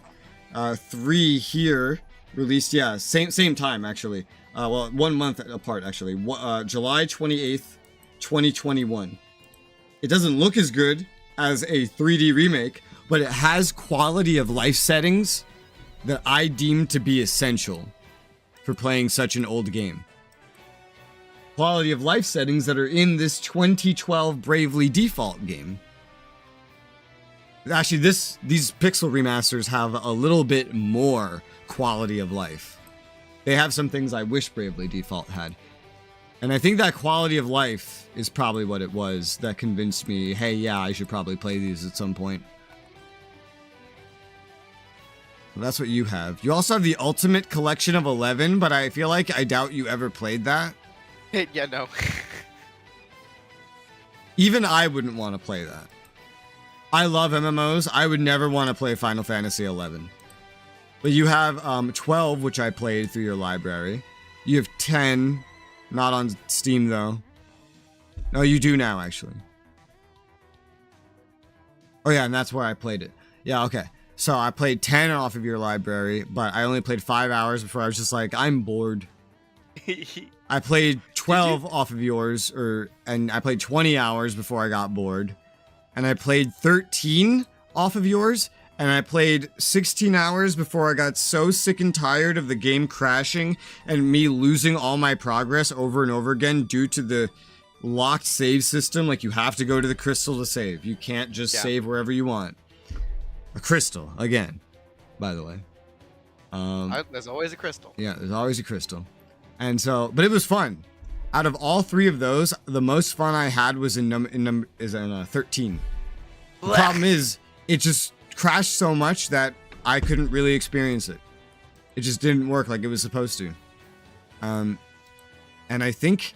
B: 3 here released, yeah, same time actually. Well, 1 month apart actually. July 28th, 2021. It doesn't look as good as a 3D remake, but it has quality of life settings that I deem to be essential for playing such an old game. Quality of life settings that are in this 2012 Bravely Default game. Actually, these pixel remasters have a little bit more quality of life. They have some things I wish Bravely Default had. And I think that quality of life is probably what it was that convinced me, hey, yeah, I should probably play these at some point. Well, that's what you have. You also have the Ultimate Collection of 11, but I feel like I doubt you ever played that.
C: Yeah, no.
B: Even I wouldn't want to play that. I love MMOs. I would never want to play Final Fantasy 11. But you have 12, which I played through your library. You have 10, not on Steam though. No, you do now, actually. Oh yeah, and that's where I played it. Yeah, okay. So I played 10 off of your library, but I only played 5 hours before I was just like, I'm bored. I played 12 off of yours, and I played 20 hours before I got bored. And I played 13 off of yours, and I played 16 hours before I got so sick and tired of the game crashing and me losing all my progress over and over again due to the locked save system. Like, you have to go to the crystal to save. You can't just save wherever you want. A crystal, again, by the way.
C: There's always a crystal.
B: Yeah, there's always a crystal. And so, but it was fun. Out of all 3 of those, the most fun I had was in 13. The problem is, it just crashed so much that I couldn't really experience it. It just didn't work like it was supposed to. And I think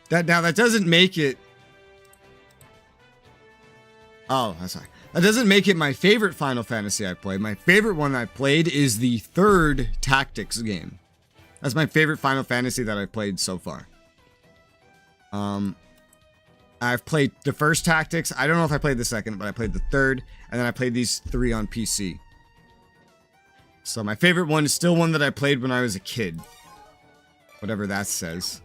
B: that now that doesn't make it. Oh, I'm sorry. That doesn't make it my favorite Final Fantasy I played. My favorite one I played is the 3rd Tactics game. That's my favorite Final Fantasy that I've played so far. I've played the first Tactics. I don't know if I played the second, but I played the 3rd, and then I played these 3 on PC. So my favorite one is still one that I played when I was a kid. Whatever that says.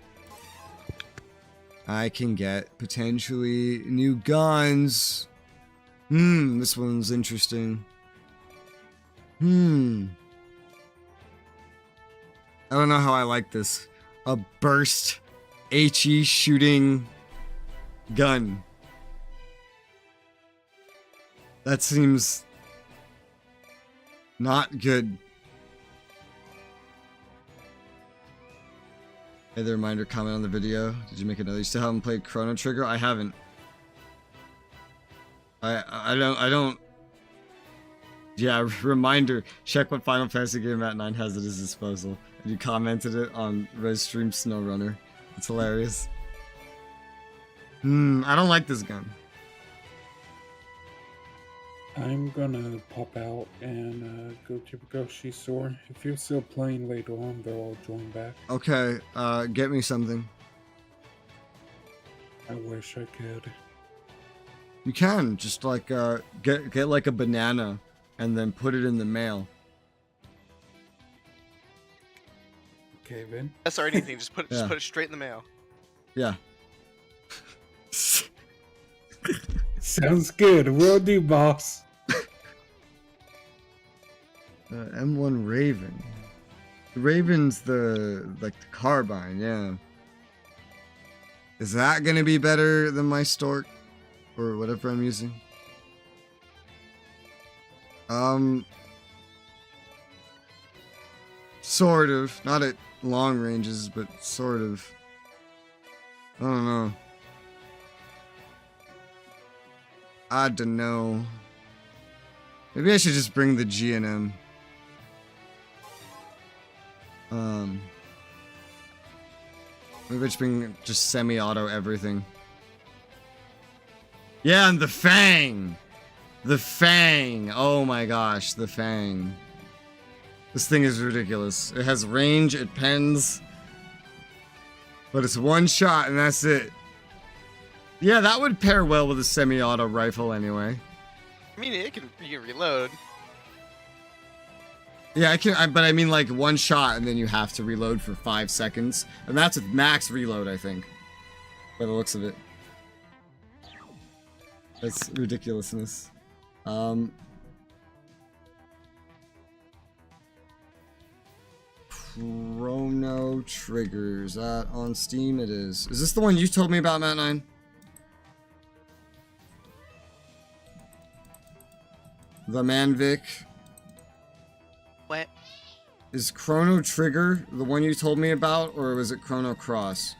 B: I can get potentially new guns. This one's interesting. I don't know how I like this. A burst HE shooting gun. That seems not good. Hey, the reminder comment on the video. Did you make another? You still haven't played Chrono Trigger? I haven't. I don't. Yeah, reminder. Check what Final Fantasy game Matnine has at his disposal. And you commented it on ResStreams SnowRunner. It's hilarious. I don't like this gun.
H: I'm gonna pop out and go to the grocery store. If you're still playing later on, though, I'll join back.
B: Okay, get me something.
H: I wish I could.
B: You can just like get like a banana and then put it in the mail.
H: Okay, then.
C: That's or anything. Just put it straight in the mail.
B: Yeah.
H: Sounds good. Will do, boss.
B: M1 Raven. The Raven's the carbine, yeah. Is that gonna be better than my Stork? Or whatever I'm using? Sort of. Not at long ranges, but sort of. I don't know. I don't know. Maybe I should just bring the G&M. Maybe I should bring just semi-auto everything. Yeah, and the Fang! The Fang! Oh my gosh, the Fang. This thing is ridiculous. It has range, it pens. But it's one shot and that's it. Yeah, that would pair well with a semi-auto rifle anyway.
C: I mean, you can reload.
B: Yeah, but I mean like one shot and then you have to reload for 5 seconds. And that's with max reload, I think. by the looks of it. That's ridiculousness. Chrono Trigger. Is that on Steam? It is. Is this the one you told me about, Matnine? The Manvic.
C: What?
B: Is Chrono Trigger the one you told me about, or was it Chrono Cross?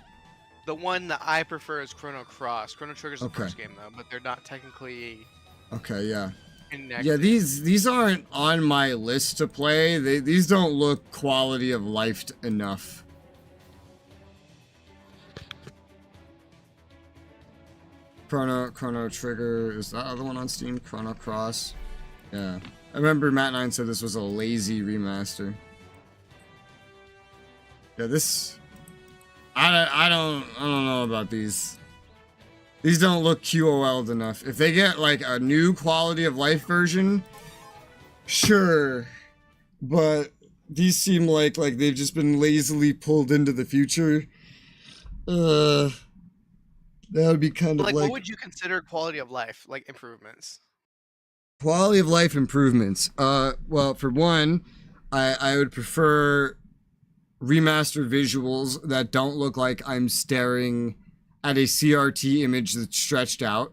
C: The one that I prefer is Chrono Cross. Chrono Trigger's the
B: Okay.
C: first game though, but they're not technically
B: Okay, yeah.
C: connected.
B: Yeah, these aren't on my list to play. These don't look quality of life enough. Chrono Trigger, is that other one on Steam? Chrono Cross. Yeah. I remember Matnine said this was a lazy remaster. Yeah, this I don't know about these. These don't look QOL'd enough. If they get like a new quality of life version, sure. But these seem like they've just been lazily pulled into the future. That would be kind of like
C: what would you consider quality of life, like improvements?
B: quality of life improvements. Well, for one, I would prefer remastered visuals that don't look like I'm staring at a CRT image that's stretched out.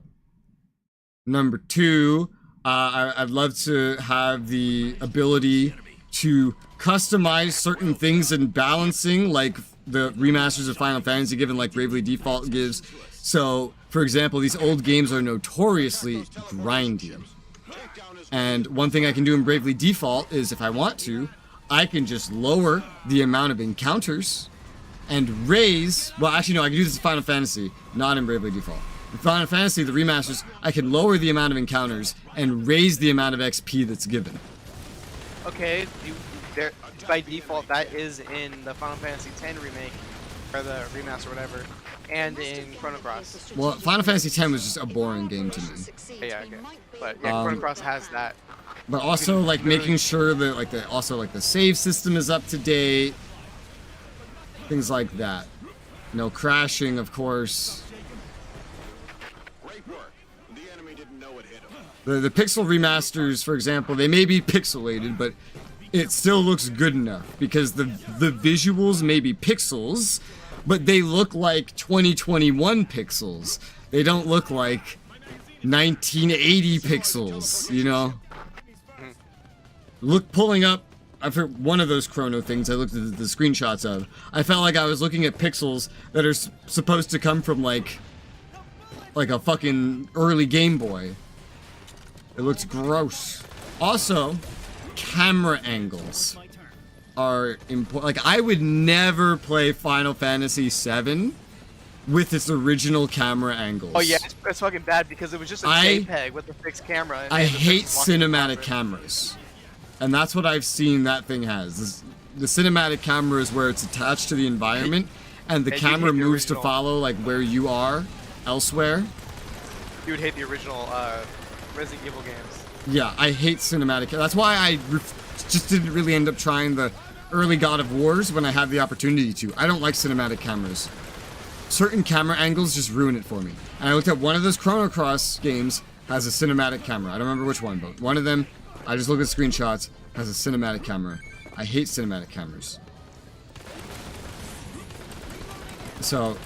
B: Number two, I'd love to have the ability to customize certain things in balancing, like the remasters of Final Fantasy given, like Bravely Default gives. So, for example, these old games are notoriously grindy. And one thing I can do in Bravely Default is, if I want to, I can just lower the amount of encounters and raise... Well, actually, no, I can do this in Final Fantasy, not in Bravely Default. In Final Fantasy, the remasters, I can lower the amount of encounters and raise the amount of XP that's given.
C: Okay, by default, that is in the Final Fantasy X remake, or the remaster, or whatever, and in Chrono Cross.
B: Well, Final Fantasy X was just a boring game to me.
C: Yeah, okay. But yeah, Chrono Cross has that.
B: But also, like, making sure that, the save system is up to date. Things like that. No crashing, of course.
D: Great work. The enemy didn't know it hit him.
B: The pixel remasters, for example, they may be pixelated, but it still looks good enough because the visuals may be pixels, but they look like 2021 pixels. They don't look like 1980 pixels, you know? Pulling up for one of those Chrono things I looked at the screenshots of, I felt like I was looking at pixels that are supposed to come from like a fucking early Game Boy. It looks gross. Also, camera angles are important. Like, I would never play Final Fantasy VII with its original camera angles.
C: Oh yeah, it's fucking bad because it was just a JPEG with a fixed camera. And
B: I hate cinematic cameras. And that's what I've seen that thing has. The cinematic camera is where it's attached to the environment, and the camera moves to follow like where you are elsewhere.
C: You would hate the original Resident Evil games.
B: Yeah, I hate cinematic. That's why I just didn't really end up trying the early God of Wars when I had the opportunity to. I don't like cinematic cameras. Certain camera angles just ruin it for me. And I looked at one of those Chrono Cross games has a cinematic camera. I don't remember which one, but one of them, I just looked at screenshots, has a cinematic camera. I hate cinematic cameras. So,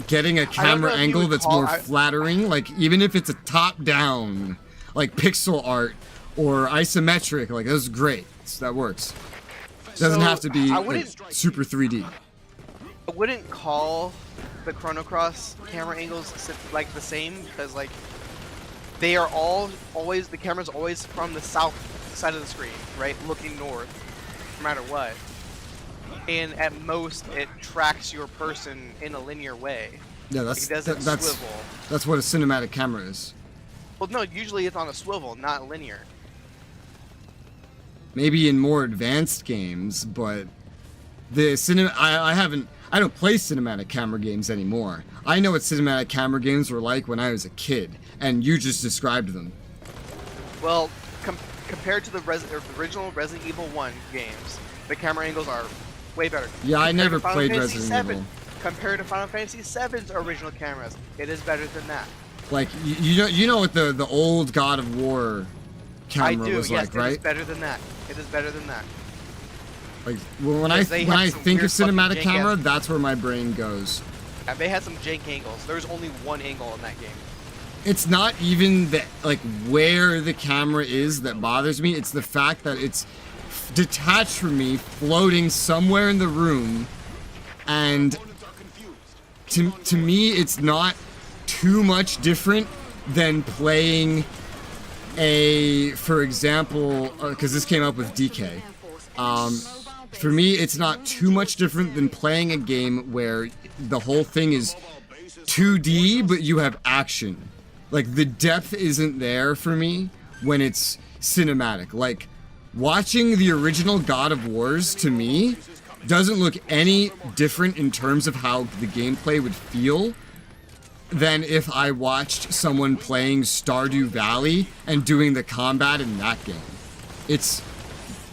B: getting a camera angle that's more flattering, like even if it's a top-down, like pixel art or isometric, like that's great. That works. It doesn't have to be like, super 3D.
C: I wouldn't call the Chrono Cross camera angles like the same because like they are always the camera's always from the south side of the screen, right, looking north, no matter what. And at most, it tracks your person in a linear way.
B: Yeah,
C: that's swivel.
B: That's what a cinematic camera is.
C: Well, no, usually it's on a swivel, not linear.
B: Maybe in more advanced games, but the I don't play cinematic camera games anymore. I know what cinematic camera games were like when I was a kid, and you just described them.
C: Well, compared to the original Resident Evil 1 games, the camera angles are way better.
B: Yeah, I never played Resident Evil.
C: compared to Final Fantasy VII's original cameras, it is better than that.
B: Like you know what the old God of War camera was
C: yes,
B: like, right?
C: It is better than that. It is better than that.
B: Like when I think of cinematic camera, that's where my brain goes.
C: Yeah, they had some jank angles. There's only one angle in that game.
B: It's not even the like where the camera is that bothers me. It's the fact that it's detached from me, floating somewhere in the room, and to me, it's not too much different than playing for example, because this came up with DK. For me, it's not too much different than playing a game where the whole thing is 2D, but you have action. Like, the depth isn't there for me when it's cinematic. Like, watching the original God of Wars, to me, doesn't look any different in terms of how the gameplay would feel than if I watched someone playing Stardew Valley and doing the combat in that game.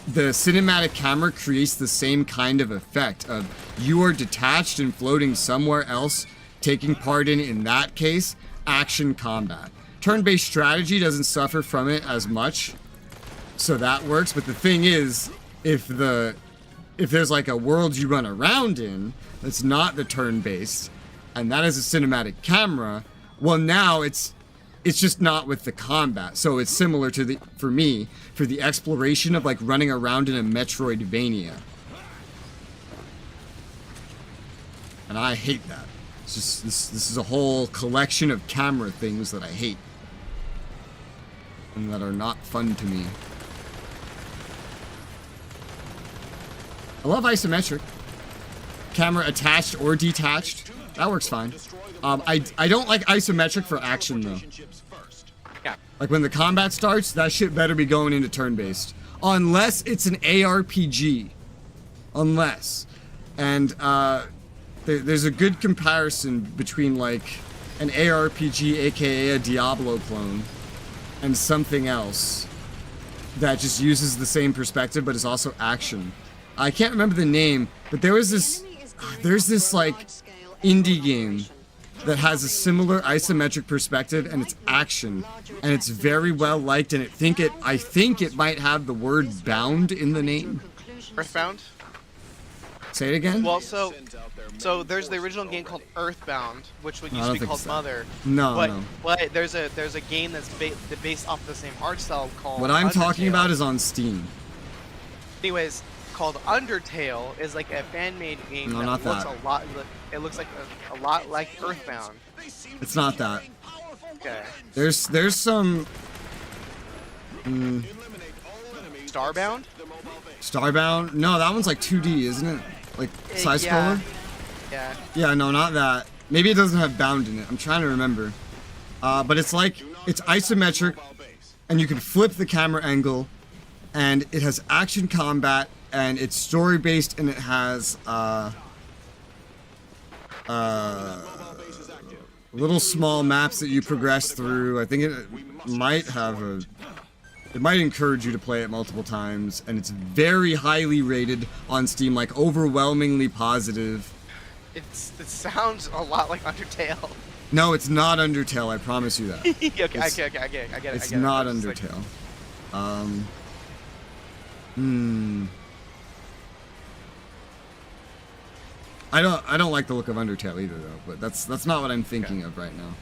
B: The cinematic camera creates the same kind of effect of you are detached and floating somewhere else, taking part in that case, action combat. Turn-based strategy doesn't suffer from it as much, so that works. But the thing is, if there's like a world you run around in that's not the turn-based, and that is a cinematic camera, well, now it's just not with the combat. So it's similar to for the exploration of like running around in a Metroidvania. And I hate that. It's just, this is a whole collection of camera things that I hate. And that are not fun to me. I love isometric. Camera attached or detached. That works fine. I don't like isometric for action though.
C: Yeah.
B: Like when the combat starts, that shit better be going into turn-based. Unless it's an ARPG. Unless. And there's a good comparison between like an ARPG, aka a Diablo clone, and something else that just uses the same perspective but is also action. I can't remember the name, but there's this like indie game that has a similar isometric perspective, and it's action, and it's very well liked, and I think it might have the word bound in the name.
C: Earthbound?
B: Say it again?
C: Well, so there's the original game called Earthbound, which used to be called Mother.
B: No.
C: But there's a game that's based off the same art style called
B: What I'm
C: Undertale.
B: talking about is on Steam.
C: Anyways, called Undertale is like a fan-made game
B: No, not
C: looks
B: that.
C: a lot. It looks like a lot like Earthbound.
B: It's not that.
C: Okay.
B: There's some
C: Starbound?
B: Starbound. No, that one's like 2D, isn't it? Like side scroller.
C: Yeah.
B: Yeah, no, not that. Maybe it doesn't have bound in it. I'm trying to remember. But it's isometric, and you can flip the camera angle, and it has action combat, and it's story based, and it has little small maps that you progress through. I think it might encourage you to play it multiple times, and it's very highly rated on Steam, like overwhelmingly positive.
C: It sounds a lot like Undertale.
B: No, it's not Undertale, I promise you that.
C: Okay, I get it.
B: It's not Undertale. I don't like the look of Undertale either though, but that's not what I'm thinking of right now.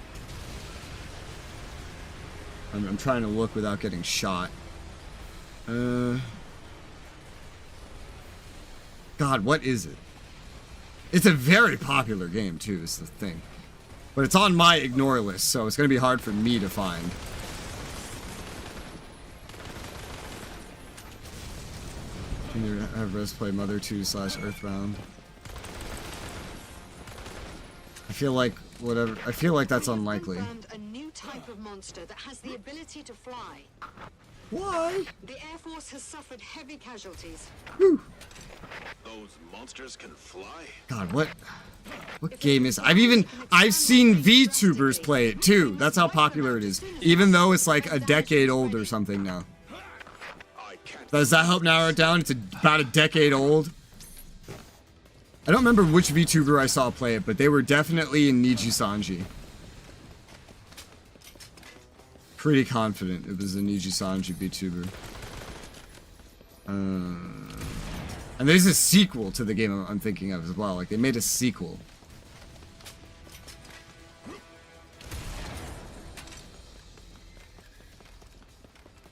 B: I'm trying to look without getting shot. God, what is it? It's a very popular game too, is the thing. But it's on my ignore list, so it's gonna be hard for me to find. Can you have Res play Mother 2 / Earthbound? I feel like that's unlikely.
G: A new type of monster that has the ability to fly.
B: Why?
G: The Air Force has suffered heavy casualties.
B: Whew.
D: Those monsters can fly?
B: God, what game is? I've seen VTubers play it too. That's how popular it is. Even though it's like a decade old or something now. Does that help narrow it down? It's about a decade old. I don't remember which VTuber I saw play it, but they were definitely in Niji Sanji. Pretty confident it was a Niji Sanji VTuber. And there's a sequel to the game I'm thinking of as well. Like, they made a sequel.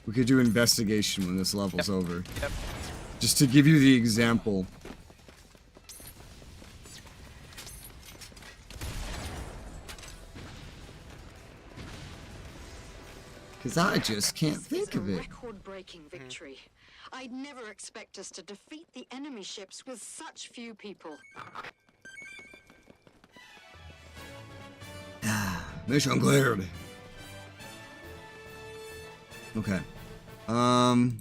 B: We could do investigation when this level's over.
C: Yep.
B: Just to give you the example. Because I just can't think of it.
G: Record-breaking victory. I'd never expect us to defeat the enemy ships with such few people.
B: Mission cleared. Okay.
C: Do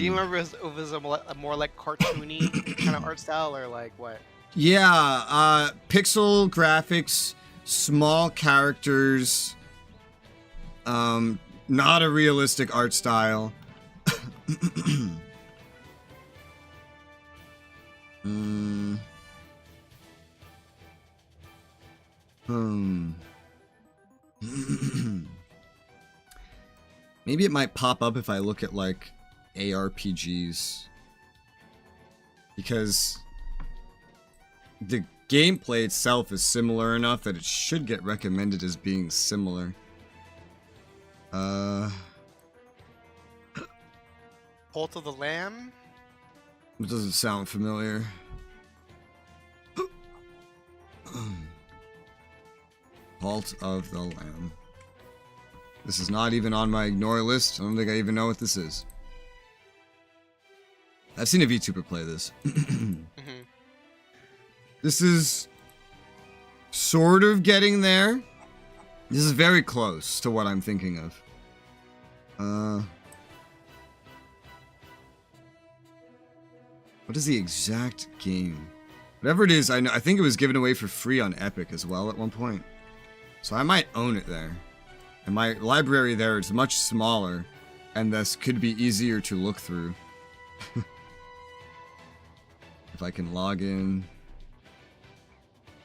C: you remember if it was a more like cartoony kind of art style, or like what?
B: Yeah, pixel graphics, small characters, not a realistic art style. Maybe it might pop up if I look at like ARPGs, because the gameplay itself is similar enough that it should get recommended as being similar.
C: Cult of the Lamb?
B: It doesn't sound familiar. Cult of the Lamb. This is not even on my ignore list. I don't think I even know what this is. I've seen a VTuber play this. This is sort of getting there. This is very close to what I'm thinking of. What is the exact game? Whatever it is, I know. I think it was given away for free on Epic as well at one point. So I might own it there. And my library there is much smaller, and thus could be easier to look through. If I can log in.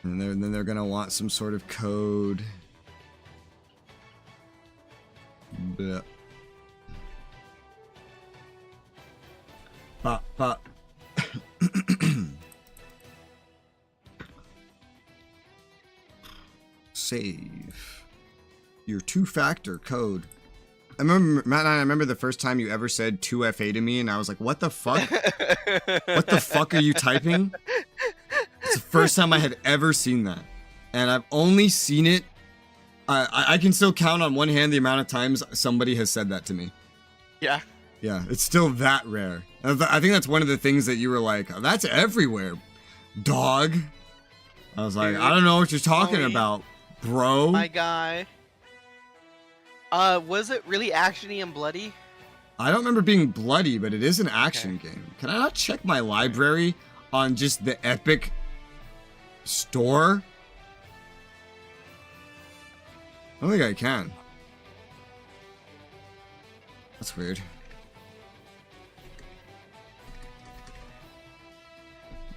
B: And then they're gonna want some sort of code. Bleh. Pop. Save. Your two-factor code. I remember, Matnine, I remember the first time you ever said 2FA to me, and I was like, what the fuck? What the fuck are you typing? It's the first time I had ever seen that. And I've only seen it... I can still count on one hand the amount of times somebody has said that to me.
C: Yeah.
B: Yeah, it's still that rare. I think that's one of the things that you were like, oh, that's everywhere, dog. I was like, I don't know what you're talking about, bro.
C: My guy. Was it really actiony and bloody?
B: I don't remember being bloody, but it is an action game. Can I not check my library on just the Epic store? I don't think I can. That's weird.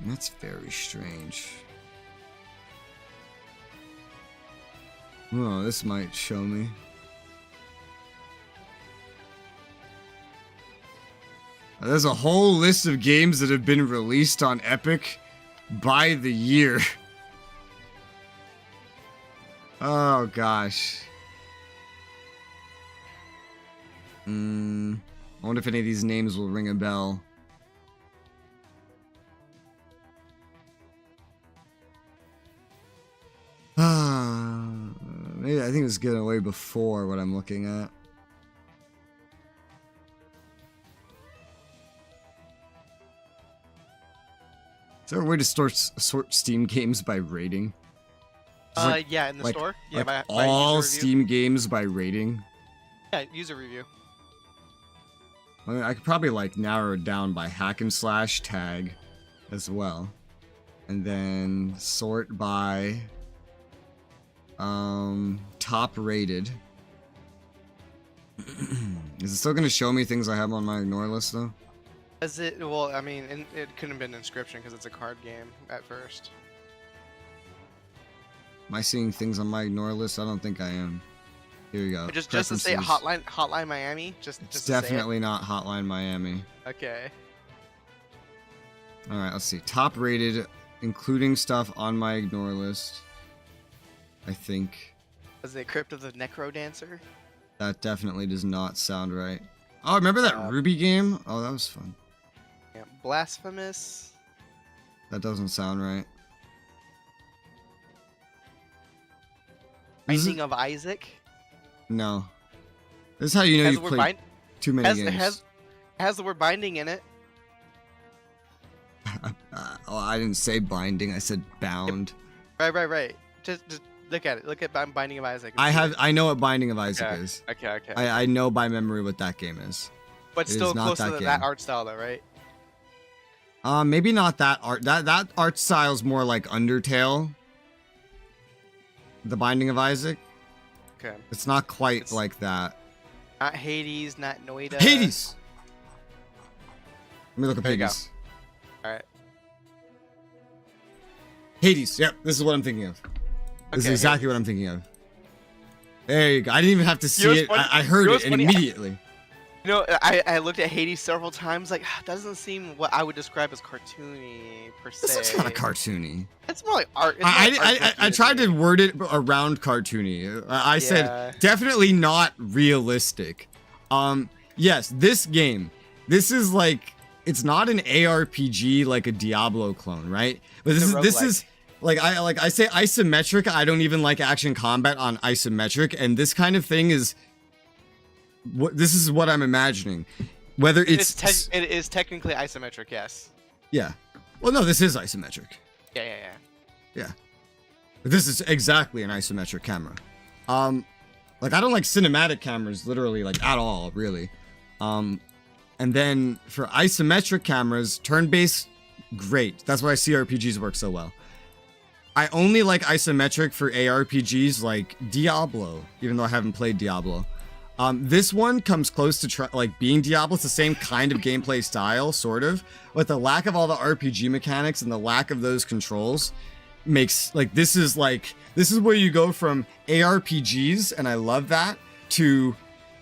B: That's very strange. Oh, this might show me. There's a whole list of games that have been released on Epic by the year. Oh, gosh. I wonder if any of these names will ring a bell. Maybe I think it was getting away before what I'm looking at. Is there a way to sort Steam games by rating?
C: Yeah, in the store. Yeah,
B: like
C: by
B: all
C: user review.
B: Steam games by rating.
C: Yeah, user review.
B: I mean, I could probably like narrow it down by hack and slash tag as well, and then sort by top rated. Is it still gonna show me things I have on my ignore list though?
C: Is it? Well, I mean, it couldn't have been Inscription because it's a card game at first.
B: Am I seeing things on my ignore list? I don't think I am. Here we go.
C: But just to say
B: Preferences.
C: Hotline Miami. Just
B: It's
C: to say it.
B: definitely not Hotline Miami.
C: Okay.
B: All right, let's see. Top rated, including stuff on my ignore list. I think
C: Was it Crypt of the Necro Dancer?
B: that definitely does not sound right. Oh, remember that Ruby game? Oh, that was fun.
C: Yeah. Blasphemous.
B: That doesn't sound right.
C: Binding of Isaac.
B: No. This is how you know
C: Has
B: you
C: the word
B: played too many games.
C: Has the word binding in it.
B: Oh, I didn't say binding. I said bound.
C: Right. Just look at it. Look at Binding of Isaac.
B: I know what Binding of Isaac is.
C: Okay.
B: I know by memory what that game is.
C: But
B: It
C: still
B: is not
C: close to
B: that
C: that
B: game.
C: art style, though, right?
B: Maybe not that art. That art style's more like Undertale. The Binding of Isaac.
C: Okay.
B: It's not quite like that.
C: Not Hades, not Noida.
B: Hades. Let me look up
C: There you go.
B: Hades.
C: All right.
B: Hades. Yep, this is what I'm thinking of. This is
C: Okay,
B: exactly what I'm thinking of. There you go. I didn't even have to see
C: what's
B: it.
C: funny?
B: I heard
C: You know
B: it
C: what's funny?
B: immediately.
C: You know, I looked at Hades several times. Like, doesn't seem what I would describe as cartoony per se.
B: This looks kind of cartoony.
C: It's more like art. It's more like art
B: I
C: cartoony
B: tried
C: me.
B: to word it around cartoony. I
C: Yeah.
B: said definitely not realistic. Yes, this game. This is like it's not an ARPG like a Diablo clone, right? But
C: It's a
B: this
C: roguelike.
B: is I say isometric. I don't even like action combat on isometric, and this kind of thing is this is what I'm imagining. Whether
C: it is technically isometric, yes.
B: yeah. Well, no, this is isometric.
C: Yeah.
B: But this is exactly an isometric camera. Like I don't like cinematic cameras literally like at all, really. And then for isometric cameras, turn-based, great. That's why CRPGs work so well. I only like isometric for ARPGs like Diablo, even though I haven't played Diablo. This one comes close to like being Diablo. It's the same kind of gameplay style, sort of, but the lack of all the RPG mechanics and the lack of those controls makes this is where you go from ARPGs, and I love that, to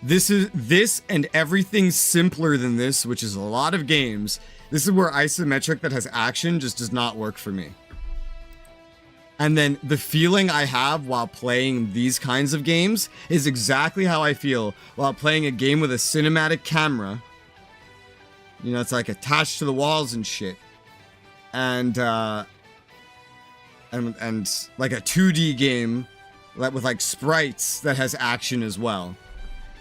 B: this and everything simpler than this, which is a lot of games. This is where isometric that has action just does not work for me. And then the feeling I have while playing these kinds of games is exactly how I feel while playing a game with a cinematic camera. You know, it's like attached to the walls and shit. And like a 2D game with like sprites that has action as well.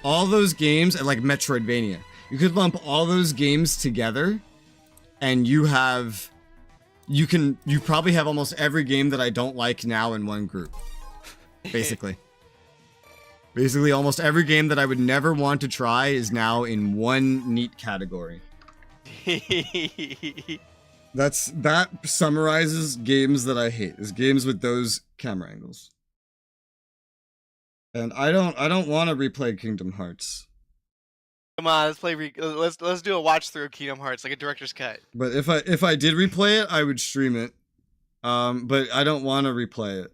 B: All those games, and like Metroidvania. You could lump all those games together and you probably have almost every game that I don't like now in one group. Basically. Basically, almost every game that I would never want to try is now in one neat category. That summarizes games that I hate. Is games with those camera angles. And I don't want to replay Kingdom Hearts.
C: Come on, let's play. Let's do a watch through of Kingdom Hearts, like a director's cut.
B: But if I did replay it, I would stream it. But I don't want to replay it.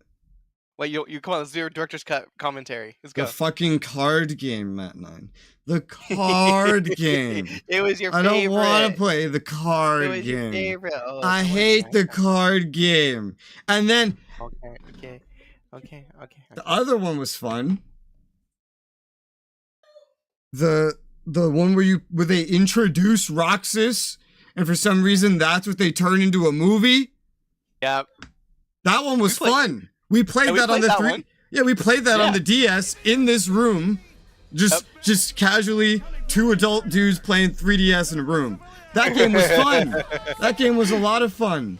C: Wait, you come on. Let's do a director's cut commentary. Let's go.
B: The fucking card game, Matnine. The card game.
C: It was your
B: I
C: favorite.
B: don't want to play the card
C: It was
B: game.
C: your favorite. Oh,
B: I
C: come on,
B: hate
C: guys.
B: the card game. And then
C: Okay.
B: the other one was fun. The one where they introduce Roxas, and for some reason that's what they turn into a movie.
C: Yep.
B: That one was fun. We played that on the
C: one?
B: Yeah, we played that on the DS in this room. Just casually, two adult dudes playing 3DS in a room. That game was fun. That game was a lot of fun.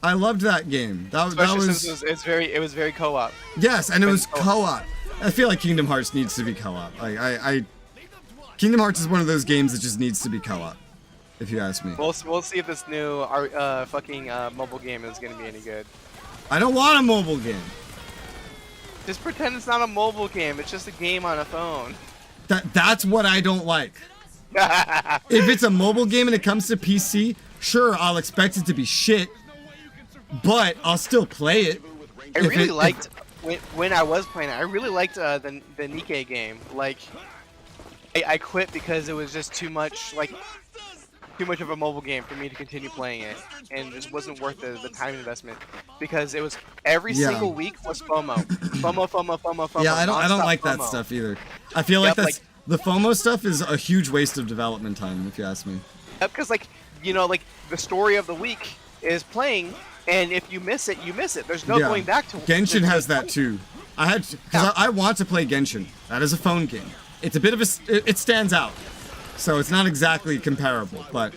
B: I loved that game.
C: Especially since it was very co-op.
B: Yes, and it was co-op. I feel like Kingdom Hearts needs to be co-op. Kingdom Hearts is one of those games that just needs to be co-op, if you ask me.
C: We'll see if this new mobile game is gonna be any good.
B: I don't want a mobile game.
C: Just pretend it's not a mobile game. It's just a game on a phone.
B: That's what I don't like. If it's a mobile game and it comes to PC, sure, I'll expect it to be shit, but I'll still play it.
C: I really liked when I was playing it. I really liked the Nikkei game. Like, I quit because it was just too much of a mobile game for me to continue playing it, and it just wasn't worth the time investment because it was every single week was FOMO. FOMO.
B: Yeah, I don't like
C: FOMO.
B: that stuff either. I feel like that's the FOMO stuff is a huge waste of development time, if you ask me.
C: Because the story of the week is playing, and if you miss it, you miss it. There's no going back to.
B: Genshin has that too. I want to play Genshin. That is a phone game. It's a bit of it stands out. So it's not exactly comparable, but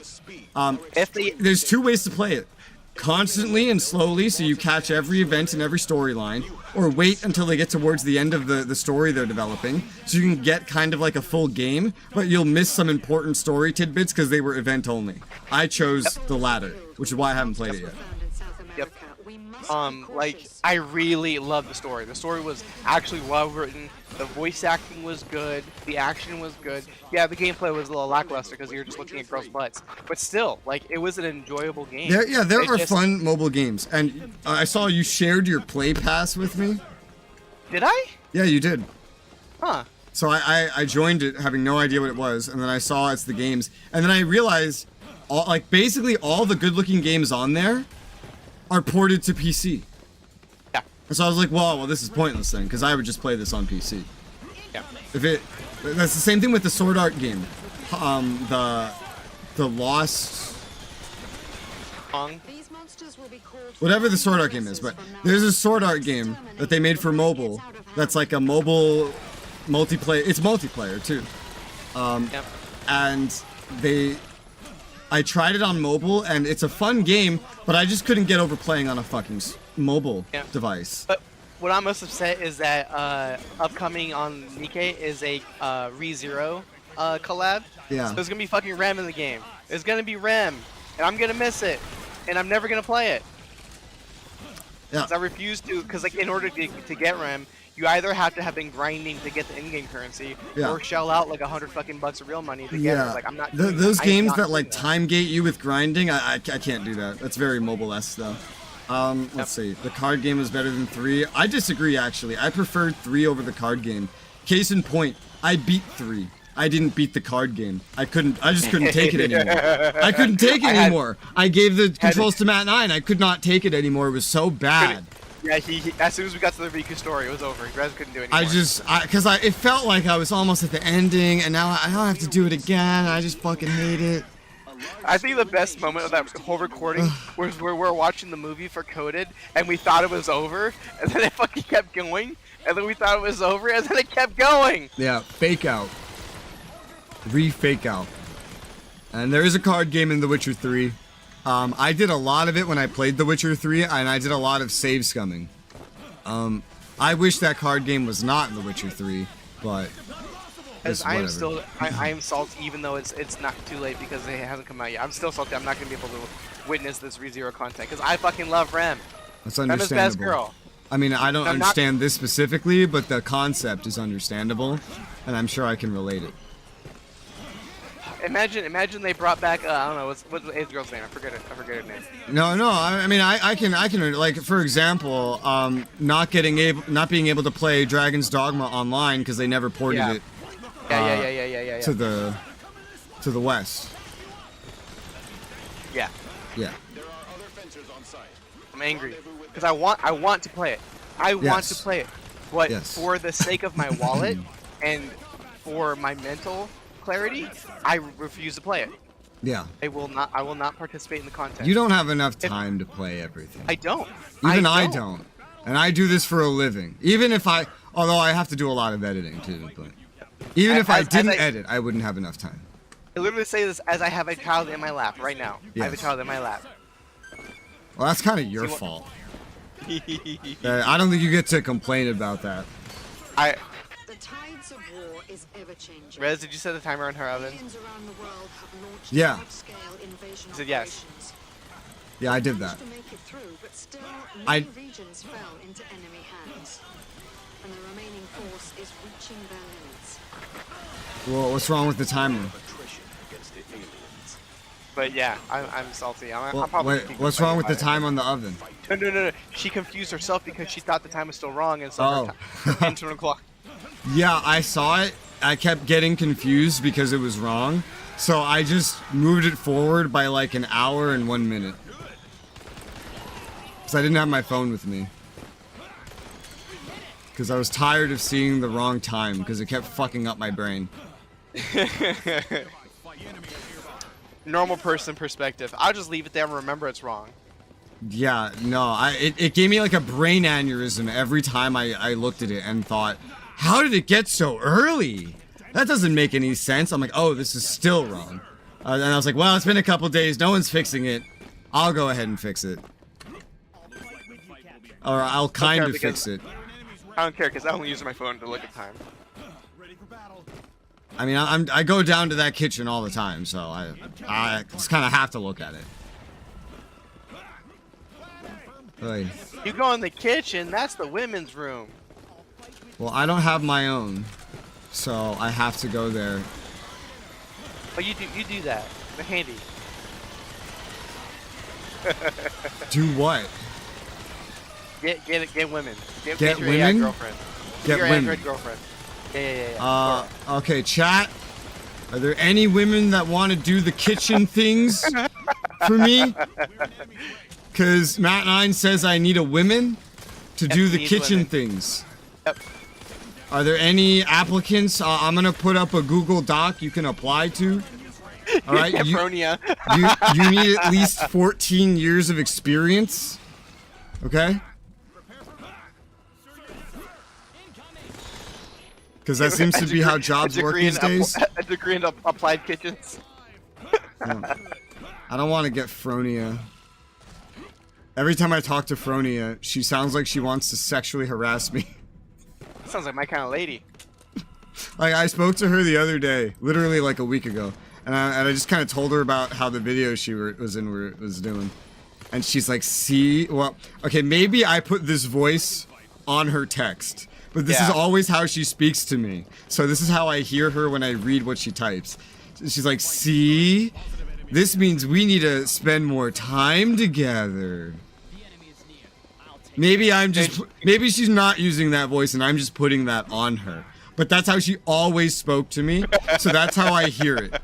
B: there's two ways to play it. Constantly and slowly, so you catch every event and every storyline, or wait until they get towards the end of the story they're developing, so you can get kind of like a full game, but you'll miss some important story tidbits because they were event only. I chose the latter, which is why I haven't played it yet.
C: Yep. I really loved the story. The story was actually well written. The voice acting was good. The action was good. Yeah, the gameplay was a little lackluster because you're just looking at girls' butts. But still, it was an enjoyable game.
B: There are fun mobile games. And I saw you shared your Play Pass with me.
C: Did I?
B: Yeah, you did.
C: Huh.
B: So I joined it having no idea what it was, and then I saw it's the games. And then I realized, basically all the good-looking games on there are ported to PC.
C: Yeah.
B: And so I was like, well, this is pointless then, because I would just play this on PC.
C: Yeah.
B: That's the same thing with the Sword Art game. The Lost... Whatever the Sword Art game is, but there's a Sword Art game that they made for mobile that's like a mobile multiplayer. It's multiplayer too. And I tried it on mobile, and it's a fun game, but I just couldn't get over playing on a fucking mobile device.
C: But what I'm most upset is that upcoming on Nikkei is a ReZero collab.
B: Yeah.
C: So there's gonna be fucking Rem in the game. There's gonna be Rem, and I'm gonna miss it, and I'm never gonna play it.
B: Yeah.
C: Because I refuse to, because in order to get Rem, you either have to have been grinding to get the in-game currency, or shell out $100 fucking bucks of real money to get it. I'm not.
B: Those games that time gate you with grinding, I can't do that. That's very mobile-esque though. Let's see. The card game was better than 3. I disagree actually. I preferred 3 over the card game. Case in point, I beat 3. I didn't beat the card game. I just couldn't take it anymore. I couldn't take it anymore. I gave the controls to Matnine. I could not take it anymore. It was so bad.
C: Yeah, he as soon as we got to the Riku story, it was over. Rez couldn't do it anymore.
B: It felt like I was almost at the ending, and now I don't have to do it again. I just fucking hate it.
C: I think the best moment of that whole recording was where we're watching the movie for Coded, and we thought it was over, and then it fucking kept going, and then we thought it was over, and then it kept going.
B: Yeah, fake out. Re-fake out. And there is a card game in The Witcher 3. I did a lot of it when I played The Witcher 3, and I did a lot of save scumming. I wish that card game was not in The Witcher 3, but
C: I am salty, even though it's not too late because it hasn't come out yet. I'm still salty. I'm not gonna be able to witness this ReZero content because I fucking love Rem.
B: That's understandable.
C: Rem is best girl.
B: I mean, I don't understand this specifically, but the concept is understandable, and I'm sure I can relate it.
C: Imagine they brought back I don't know what's the girl's name? I forget her name.
B: No. I mean, I can like, for example, not being able to play Dragon's Dogma online because they never ported it.
C: Yeah.
B: To the west.
C: Yeah.
B: Yeah.
C: I'm angry because I want to play it. I want to play it, but for the sake of my wallet and for my mental clarity, I refuse to play it.
B: Yeah.
C: I will not participate in the content.
B: You don't have enough time to play everything.
C: I don't.
B: Even I don't. And I do this for a living. Although I have to do a lot of editing too. But even if I didn't edit, I wouldn't have enough time.
C: I literally say this as I have a child in my lap right now.
B: Yes.
C: I have a child in my lap.
B: Well, that's kind of your fault. I don't think you get to complain about that.
G: The tides of war is ever-changing.
C: Rez, did you set the timer on her oven?
G: Millions around the world have launched
B: Yeah.
G: large-scale invasion
C: He said yes.
G: operations.
B: Yeah, I did that.
G: To make it through, but still,
B: I-
G: many regions fell into enemy hands, and the remaining force is reaching their limits.
B: Well, what's wrong with the timer?
F: Attrition against the aliens.
C: But yeah, I'm salty. I'm
B: Well,
C: probably
B: wait,
C: thinking
B: what's
C: about
B: wrong with the
C: it.
B: time on the oven?
C: No. She confused herself because she thought the time was still wrong and saw
B: Oh.
C: her internal clock.
B: Yeah, I saw it. I kept getting confused because it was wrong. So I just moved it forward by like an hour and 1 minute. Because I didn't have my phone with me. Because I was tired of seeing the wrong time because it kept fucking up my brain.
C: Normal person perspective. I'll just leave it there and remember it's wrong.
B: Yeah, no, it gave me like a brain aneurysm every time I looked at it and thought, how did it get so early? That doesn't make any sense. I'm like, oh, this is still wrong. And I was like, well, it's been a couple days. No one's fixing it. I'll go ahead and fix it. Or I'll kind of fix it.
C: I don't care because I only use my phone to look at time.
B: I mean, I go down to that kitchen all the time, so I just kind of have to look at it. Oy.
C: You go in the kitchen, that's the women's room.
B: Well, I don't have my own, so I have to go there.
C: But you do that. They're handy.
B: Do what?
C: Get women. Get your
B: women?
C: AI girlfriend.
B: Get
C: your
B: women.
C: Android girlfriend. Yeah.
B: Okay, chat. Are there any women that want to do the kitchen things for me? Because Matnine says I need a woman to do the
C: need
B: kitchen
C: women.
B: things.
C: Yep.
B: Are there any applicants? I'm going to put up a Google Doc you can apply to. All right,
C: Fronia.
B: you need at least 14 years of experience. Okay? Because that seems to be how jobs work these days.
C: A degree in applied kitchens.
B: I don't want to get Fronia. Every time I talk to Fronia, she sounds like she wants to sexually harass me.
C: Sounds like my kind of lady.
B: Like, I spoke to her the other day, literally like a week ago, and I just kind of told her about how the video she was doing. And she's like, see? Well, okay, maybe I put this voice on her text, but this is always how she speaks to me. So this is how I hear her when I read what she types. She's like, see? This means we need to spend more time together. Maybe maybe she's not using that voice and I'm just putting that on her. But that's how she always spoke to me, so that's how I hear it.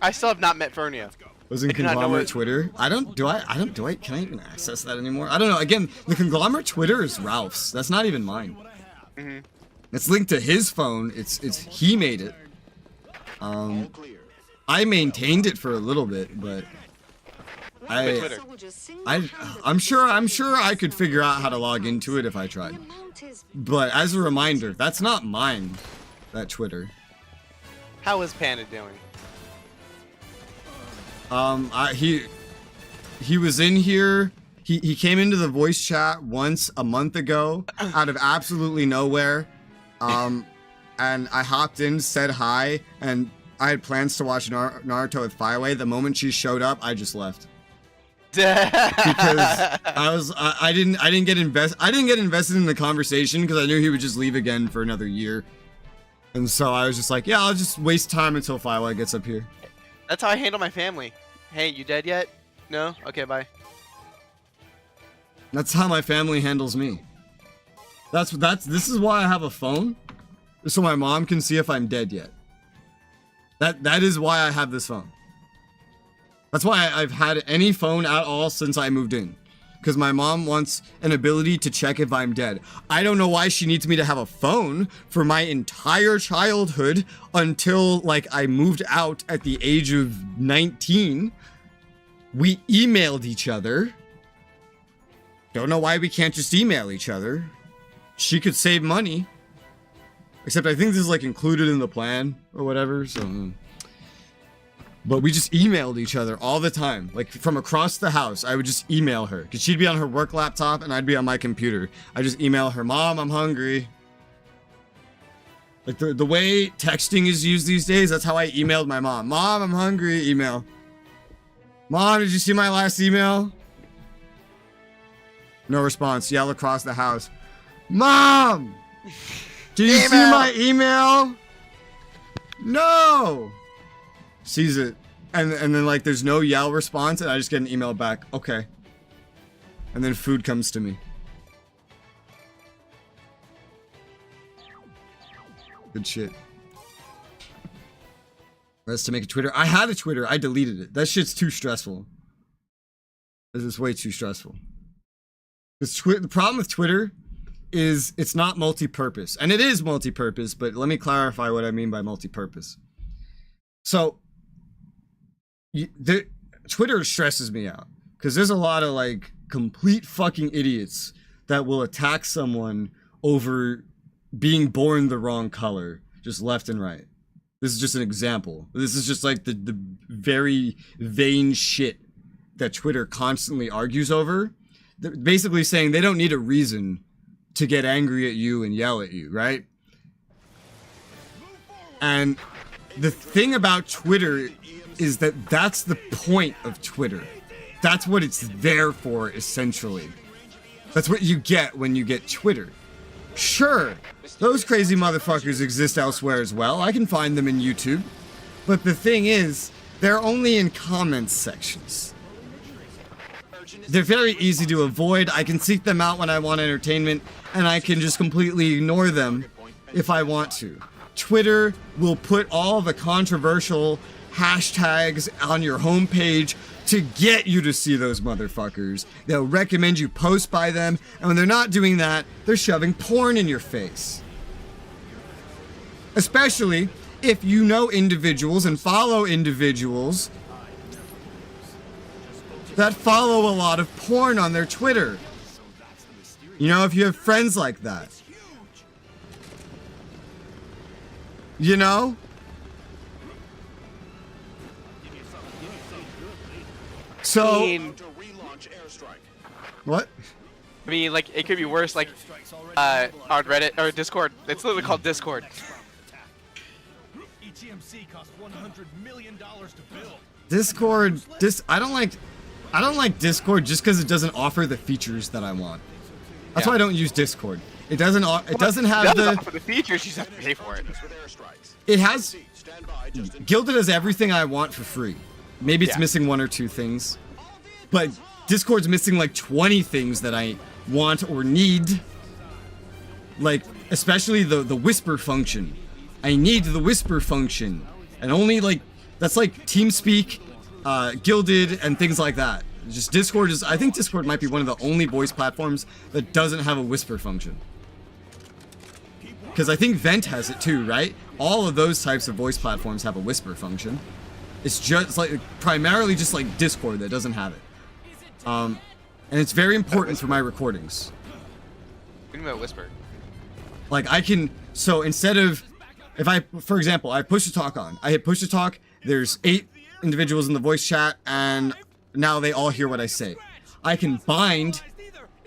C: I still have not met Fronia.
B: Was in Konglomerat Twitter? Can I even access that anymore? I don't know. Again, the Konglomerat Twitter is Ralph's. That's not even mine.
C: Mm-hmm.
B: It's linked to his phone. He made it. I maintained it for a little bit, but I'm sure I could figure out how to log into it if I tried. But as a reminder, that's not mine. That Twitter.
C: How is Panda doing?
B: He was in here. He came into the voice chat once a month ago out of absolutely nowhere. And I hopped in, said hi, and I had plans to watch Naruto with Fireway. The moment she showed up, I just left. Because I didn't get invested in the conversation because I knew he would just leave again for another year. And so I was just like, yeah, I'll just waste time until Fireway gets up here.
C: That's how I handle my family. Hey, you dead yet? No? Okay, bye.
B: That's how my family handles me. This is why I have a phone, so my mom can see if I'm dead yet. That is why I have this phone. That's why I've had any phone at all since I moved in. Because my mom wants an ability to check if I'm dead. I don't know why she needs me to have a phone for my entire childhood until, like, I moved out at the age of 19. We emailed each other. Don't know why we can't just email each other. She could save money. Except I think this is, like, included in the plan or whatever, so... But we just emailed each other all the time. Like, from across the house, I would just email her. Because she'd be on her work laptop, and I'd be on my computer. I just email her, Mom, I'm hungry. Like, the way texting is used these days, that's how I emailed my mom. Mom, I'm hungry, email. Mom, did you see my last email? No response. Yell across the house. Mom! Did you see my email? No! Sees it. And then like there's no yell response and I just get an email back. Okay. And then food comes to me. Good shit. That's to make a Twitter. I had a Twitter. I deleted it. That shit's too stressful. This is way too stressful. The problem with Twitter is it's not multi-purpose. And it is multi-purpose, but let me clarify what I mean by multi-purpose. So, Twitter stresses me out. Because there's a lot of, like, complete fucking idiots that will attack someone over being born the wrong color. Just left and right. This is just an example. This is just, like, the very vain shit that Twitter constantly argues over. They're basically saying they don't need a reason to get angry at you and yell at you, right? And the thing about Twitter is that that's the point of Twitter. That's what it's there for, essentially. That's what you get when you get Twitter. Sure, those crazy motherfuckers exist elsewhere as well. I can find them in YouTube. But the thing is, they're only in comments sections. They're very easy to avoid. I can seek them out when I want entertainment, and I can just completely ignore them if I want to. Twitter will put all the controversial hashtags on your homepage to get you to see those motherfuckers. They'll recommend you post by them, and when they're not doing that, they're shoving porn in your face. Especially if you know individuals and follow individuals that follow a lot of porn on their Twitter. You know, if you have friends like that. You know? So... What?
C: I mean, like, it could be worse, like, on Reddit, or Discord. It's literally called Discord.
B: Discord, I don't like Discord just because it doesn't offer the features that I want. That's why I don't use Discord. It doesn't have
C: offer the features, you just have to pay for it.
B: It has... Gilded has everything I want for free. Maybe it's missing one or two things. But Discord's missing like 20 things that I want or need. Like, especially the whisper function. I need the whisper function. And only like, that's like TeamSpeak, Gilded, and things like that. Just Discord is, I think Discord might be one of the only voice platforms that doesn't have a whisper function. Because I think Vent has it too, right? All of those types of voice platforms have a whisper function. It's just like, primarily just like Discord that doesn't have it. And it's very important for my recordings.
C: What do you mean by whisper?
B: Like I can, so instead of, if I, for example, I push to talk on, I hit push to talk, there's 8 individuals in the voice chat, and now they all hear what I say. I can bind,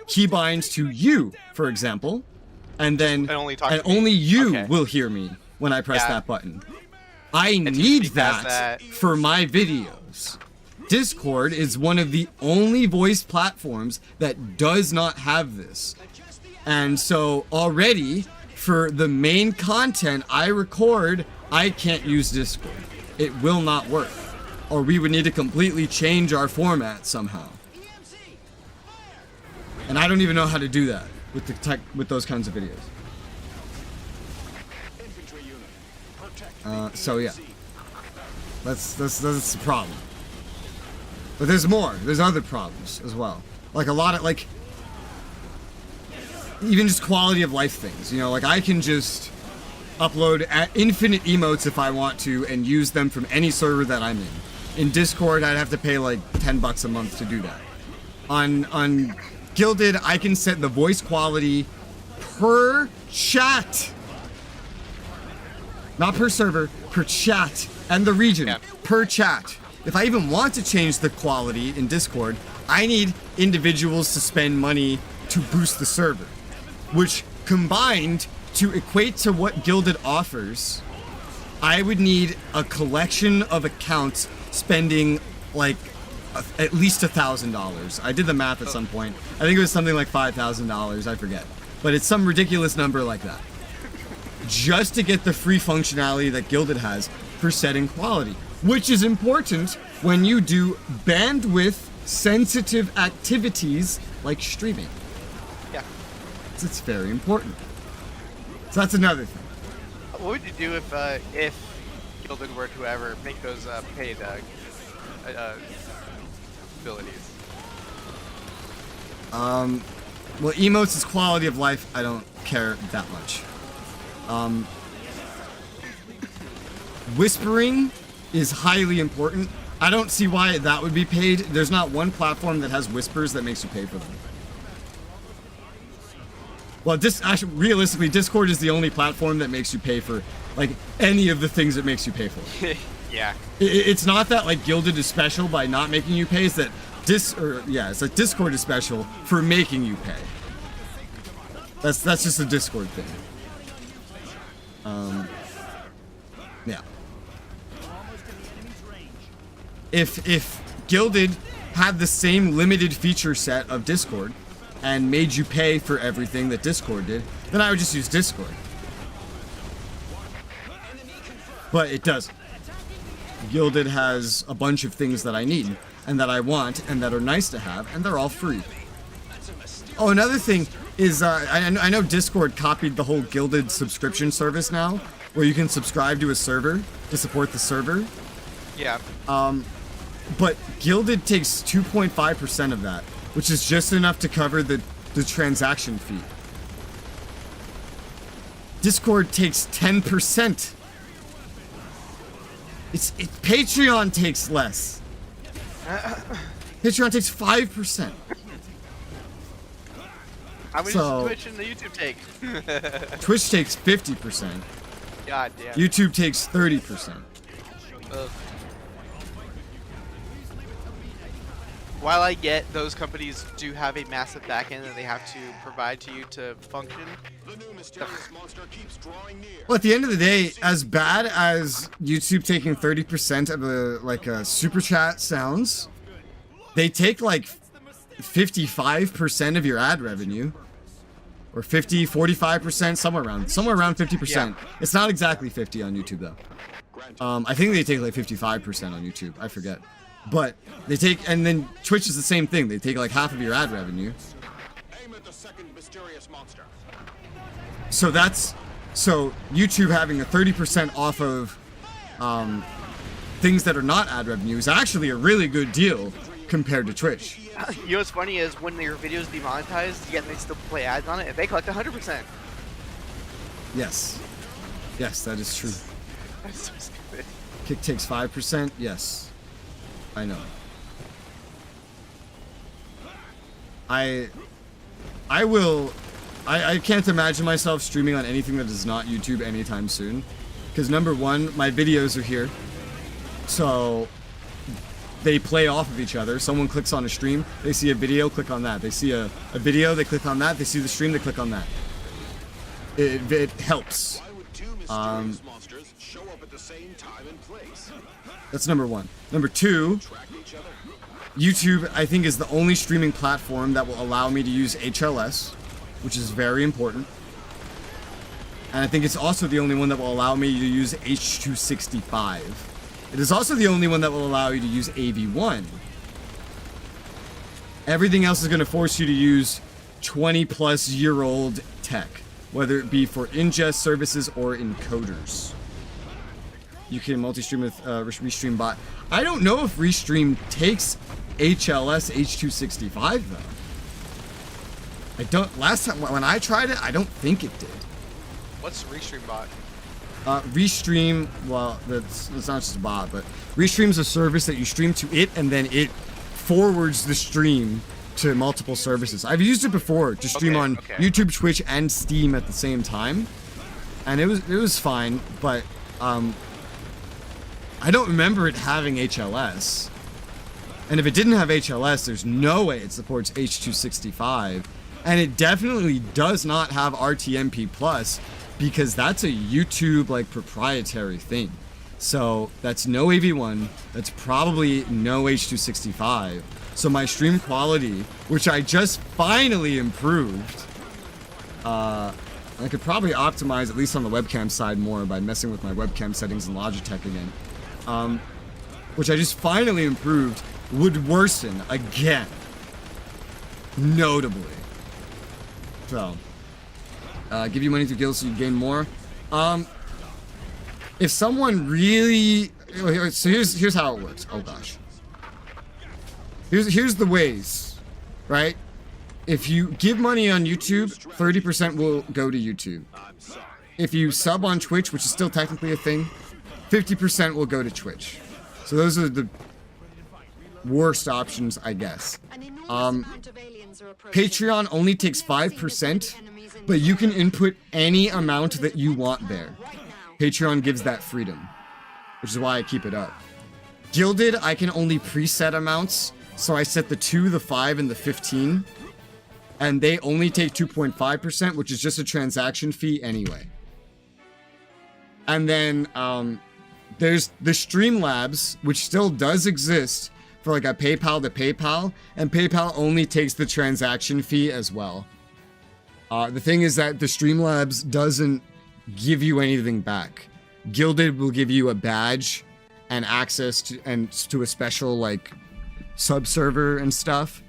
B: keybind to you, for example, and then only you will hear me when I press that button. I need that for my videos. Discord is one of the only voice platforms that does not have this. And so already, for the main content I record, I can't use Discord. It will not work. Or we would need to completely change our format somehow. And I don't even know how to do that with those kinds of videos. So yeah. That's the problem. But there's more. There's other problems as well. Like a lot of, like, even just quality of life things. You know, like I can just upload infinite emotes if I want to and use them from any server that I'm in. In Discord, I'd have to pay like $10 a month to do that. On Gilded, I can set the voice quality per chat. Not per server, per chat. And the region, per chat. If I even want to change the quality in Discord, I need individuals to spend money to boost the server. Which, combined to equate to what Gilded offers, I would need a collection of accounts spending like at least $1,000. I did the math at some point. I think it was something like $5,000. I forget, but it's some ridiculous number like that, just to get the free functionality that Gilded has for setting quality, which is important when you do bandwidth sensitive activities like streaming.
C: Yeah.
B: It's very important. So that's another thing.
C: What would you do if Gilded were to ever make those paid abilities?
B: Well, emotes is quality of life. I don't care that much. Whispering is highly important. I don't see why that would be paid. There's not one platform that has whispers that makes you pay for them. Well, actually, realistically, Discord is the only platform that makes you pay for, like, any of the things it makes you pay for.
C: Yeah.
B: It's not that, like, Gilded is special by not making you pay. It's that it's like Discord is special for making you pay. That's just a Discord thing. Yeah. If Gilded had the same limited feature set of Discord and made you pay for everything that Discord did, then I would just use Discord. But it doesn't. Gilded has a bunch of things that I need and that I want and that are nice to have, and they're all free. Oh, another thing is I know Discord copied the whole Gilded subscription service now, where you can subscribe to a server to support the server.
C: Yeah.
B: But Gilded takes 2.5% of that, which is just enough to cover the transaction fee. Discord takes 10%. Patreon takes less. Patreon takes 5%.
C: How many does Twitch and the YouTube take?
B: Twitch takes 50%.
C: God damn.
B: YouTube takes 30%.
C: While I get those companies do have a massive backend that they have to provide to you to function.
D: The new mysterious monster keeps drawing near.
B: Well, at the end of the day, as bad as YouTube taking 30% of a super chat sounds, they take like 55% of your ad revenue, or 45%, somewhere around 50%. Yeah. It's not exactly 50 on YouTube though. I think they take like 55% on YouTube. I forget. But they take, and then Twitch is the same thing. They take like half of your ad revenue.
D: Aim at the second mysterious monster.
B: So YouTube having a 30% off of things that are not ad revenue is actually a really good deal compared to Twitch.
C: You know what's funny is when your video's demonetized, yet they still play ads on it, and they collect 100%.
B: Yes. Yes, that is true.
C: That's so stupid.
B: Kick takes 5%. Yes. I know. I can't imagine myself streaming on anything that is not YouTube anytime soon. Because number one, my videos are here. So they play off of each other. Someone clicks on a stream, they see a video, click on that. They see a video, they click on that. They see the stream, they click on that. It helps.
D: Why would two mysterious monsters show up at the same time and place?
B: That's number one. Number two, YouTube, I think, is the only streaming platform that will allow me to use HLS, which is very important. And I think it's also the only one that will allow me to use H.265. It is also the only one that will allow you to use AV1. Everything else is going to force you to use 20-plus-year-old tech, whether it be for ingest services or encoders. You can multi-stream with ResStream bot. I don't know if ResStream takes HLS H.265 though. I don't. Last time when I tried it, I don't think it did.
C: What's ResStream bot?
B: ResStream. Well, that's not just a bot, but ResStream's a service that you stream to it, and then it forwards the stream to multiple services. I've used it before to stream on YouTube, Twitch, and Steam at the same time, and it was fine, but I don't remember it having HLS. And if it didn't have HLS, there's no way it supports H.265. And it definitely does not have RTMP Plus, because that's a YouTube like proprietary thing. So that's no AV1, that's probably no H.265. So my stream quality, which I just finally improved, I could probably optimize, at least on the webcam side, more by messing with my webcam settings in Logitech again, which I just finally improved, would worsen again, notably. So, give you money through guilds so you gain more. If someone really, so here's how it works. Oh gosh. Here's the ways, right? If you give money on YouTube, 30% will go to YouTube. If you sub on Twitch, which is still technically a thing, 50% will go to Twitch. So those are the worst options, I guess. Patreon only takes 5%, but you can input any amount that you want there. Patreon gives that freedom, which is why I keep it up. Gilded, I can only preset amounts, so I set the 2, the 5, and the 15, and they only take 2.5%, which is just a transaction fee anyway. And then there's the Streamlabs, which still does exist for like a PayPal to PayPal, and PayPal only takes the transaction fee as well. The thing is that the Streamlabs doesn't give you anything back. Gilded will give you a badge and access to a special like sub server and stuff,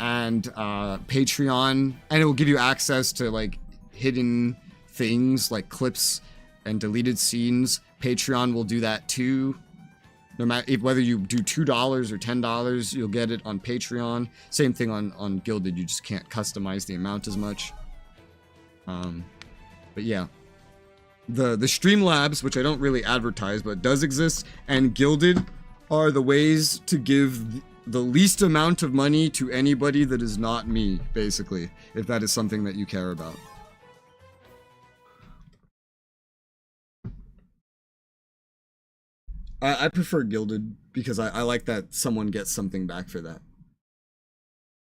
B: and Patreon, and it will give you access to like hidden things like clips and deleted scenes. Patreon will do that too. No matter whether you do $2 or $10, you'll get it on Patreon. Same thing on Gilded. You just can't customize the amount as much. But yeah, the Streamlabs, which I don't really advertise but does exist, and Gilded are the ways to give the least amount of money to anybody that is not me, basically, if that is something that you care about. I prefer Gilded because I like that someone gets something back for that.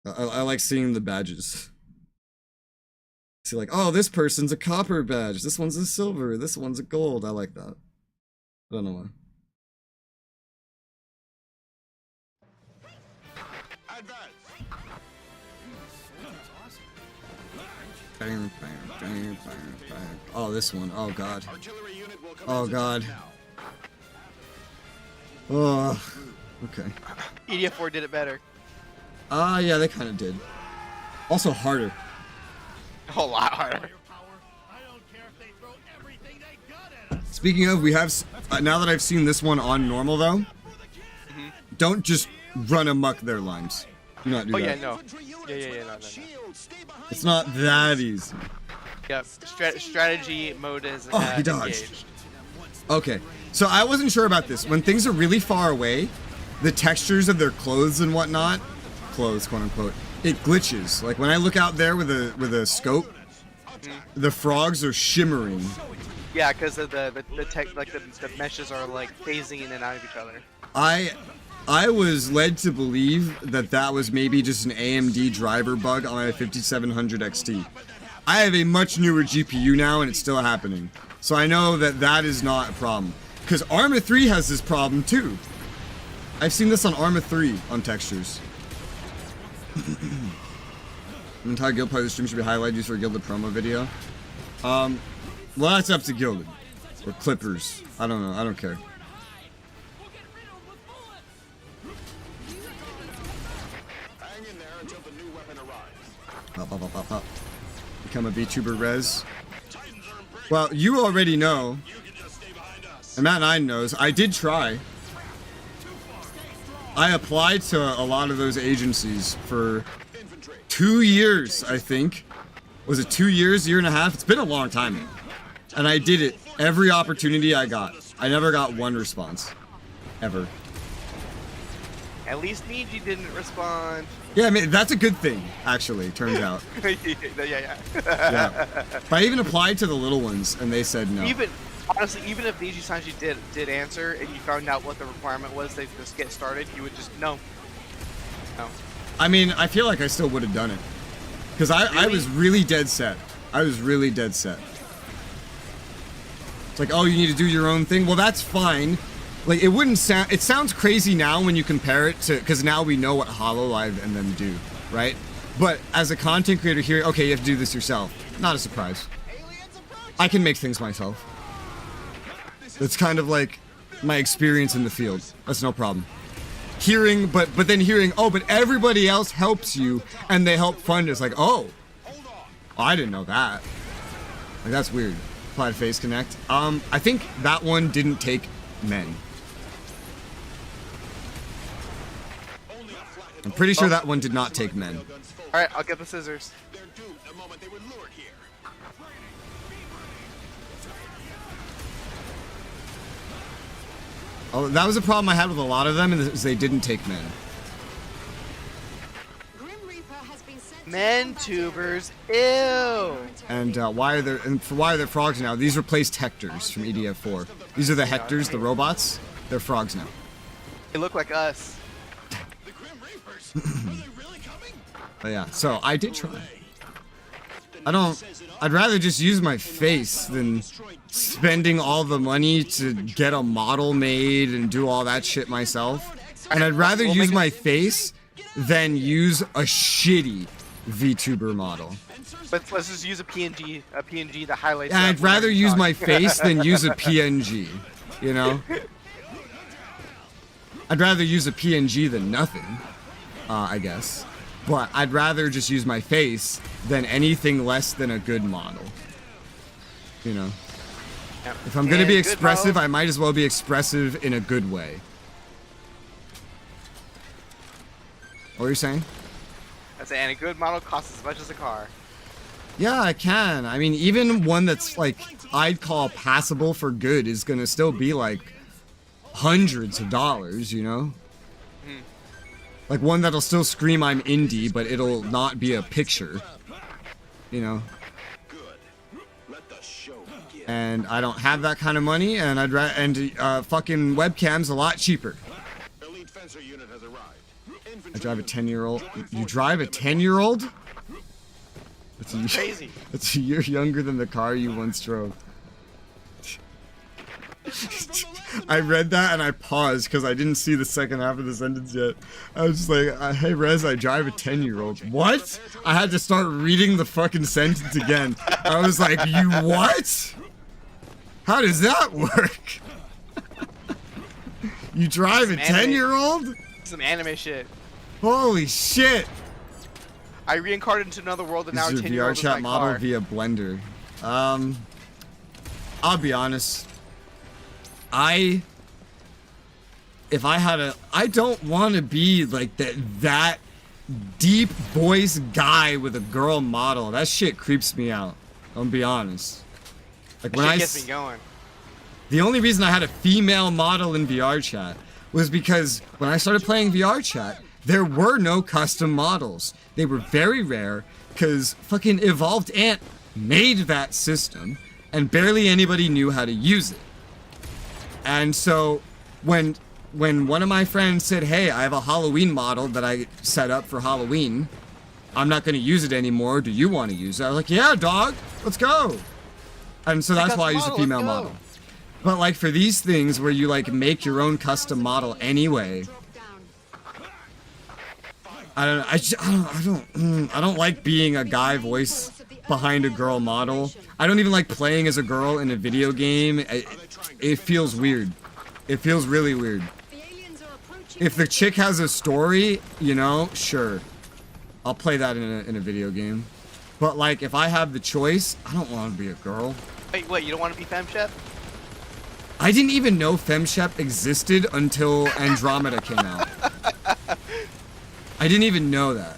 B: I like seeing the badges. See, like, oh, this person's a copper badge, this one's a silver, this one's a gold. I like that. I don't know why. Bang, bang, bang, bang, bang. Oh, this one. Oh god. Oh god. Oh, okay.
C: EDF4 did it better.
B: Yeah, they kind of did. Also harder.
C: A lot harder.
B: Speaking of, we have, now that I've seen this one on normal though, don't just run amok their lines. Do not do that.
C: Oh yeah, no. Yeah, no.
B: It's not that easy.
C: Yep, strategy mode is
B: he dodged.
C: engaged.
B: Okay, so I wasn't sure about this. When things are really far away, the textures of their clothes and whatnot, clothes, quote unquote, it glitches. Like when I look out there with a scope, the frogs are shimmering.
C: Yeah, because of the meshes are like phasing in and out of each other.
B: I was led to believe that was maybe just an AMD driver bug on my 5700 XT. I have a much newer GPU now and it's still happening. So I know that is not a problem. Because Arma 3 has this problem too. I've seen this on Arma 3 on textures. The entire guild part of the stream should be highlighted used for a Gilded promo video. Well, that's up to Gilded. Or Clippers. I don't know. I don't care. Pop. Become a VTuber res. Well, you already know, and Matnine knows, I did try. I applied to a lot of those agencies for 2 years, I think. Was it 2 years, year and a half? It's been a long time. And I did it every opportunity I got. I never got one response. Ever.
C: At least Niji didn't respond.
B: Yeah, I mean, that's a good thing, actually, turns out.
C: Yeah.
B: But I even applied to the little ones, and they said no.
C: Honestly, even if Niji Sanji did answer, and you found out what the requirement was to just get started, you would just, no.
B: I mean, I feel like I still would have done it. Because I was really dead set. I was really dead set. It's like, oh, you need to do your own thing. Well, that's fine. Like, it wouldn't sound... It sounds crazy now when you compare it to... Because now we know what HoloLive and them do, right? But as a content creator here, okay, you have to do this yourself. Not a surprise. I can make things myself. That's kind of like my experience in the field. That's no problem. Hearing, but then hearing, oh, but everybody else helps you, and they help fund it. It's like, oh, I didn't know that. Like, that's weird. Applied Face Connect. I think that one didn't take men. I'm pretty sure that one did not take men.
C: Alright, I'll get the scissors.
D: They're doomed the moment they were lured here.
B: Oh, that was a problem I had with a lot of them, is they didn't take men.
C: Men tubers, ew.
B: And why are there frogs now? These replaced Hectors from EDF4. These are the Hectors, the robots. They're frogs now.
C: They look like us.
D: The Grim Reapers? Are they really coming?
B: But yeah, so I did try. I'd rather just use my face than spending all the money to get a model made and do all that shit myself. And I'd rather use my face than use a shitty VTuber model.
C: But let's just use a PNG that highlights.
B: And I'd rather use my face than use a PNG, you know? I'd rather use a PNG than nothing, I guess. But I'd rather just use my face than anything less than a good model. You know?
C: Yep.
B: If I'm gonna be
C: good
B: expressive,
C: models.
B: I might as well be expressive in a good way. What were you saying?
C: I say, and a good model costs as much as a car.
B: Yeah, I can. I mean, even one that's like I'd call passable for good is gonna still be like hundreds of dollars, you know? Like one that'll still scream I'm indie, but it'll not be a picture, you know? And I don't have that kind of money, and fucking webcam's a lot cheaper.
D: Elite fencer unit has arrived.
B: I drive a 10-year-old. You drive a 10-year-old? That's
C: Crazy.
B: That's a year younger than the car you once drove. I read that and I paused because I didn't see the second half of the sentence yet. I was just like, hey Rez, I drive a 10-year-old. What? I had to start reading the fucking sentence again. I was like, you what? How does that work? You drive a 10-year-old?
C: Some anime shit.
B: Holy shit.
C: I reincarnated into another world and now a
B: This is
C: 10-year-old
B: VR
C: is my
B: chat model
C: car.
B: via Blender. I'll be honest. I don't want to be like that deep voice guy with a girl model. That shit creeps me out. I'll be honest. Like
C: That
B: when
C: shit gets me going.
B: the only reason I had a female model in VR chat was because when I started playing VR chat, there were no custom models. They were very rare because fucking Evolved Ant made that system and barely anybody knew how to use it. And so when one of my friends said, hey, I have a Halloween model that I set up for Halloween, I'm not going to use it anymore, do you want to use it? I was like, yeah, dog, let's go. And so that's why I used a female model. But like for these things where you like make your own custom model anyway, I don't like being a guy voice behind a girl model. I don't even like playing as a girl in a video game. It feels weird. It feels really weird. If the chick has a story, you know, sure, I'll play that in a video game. But like, if I have the choice, I don't want to be a girl.
C: Wait, what? You don't want to be FemShep?
B: I didn't even know FemShep existed until Andromeda came out. I didn't even know that.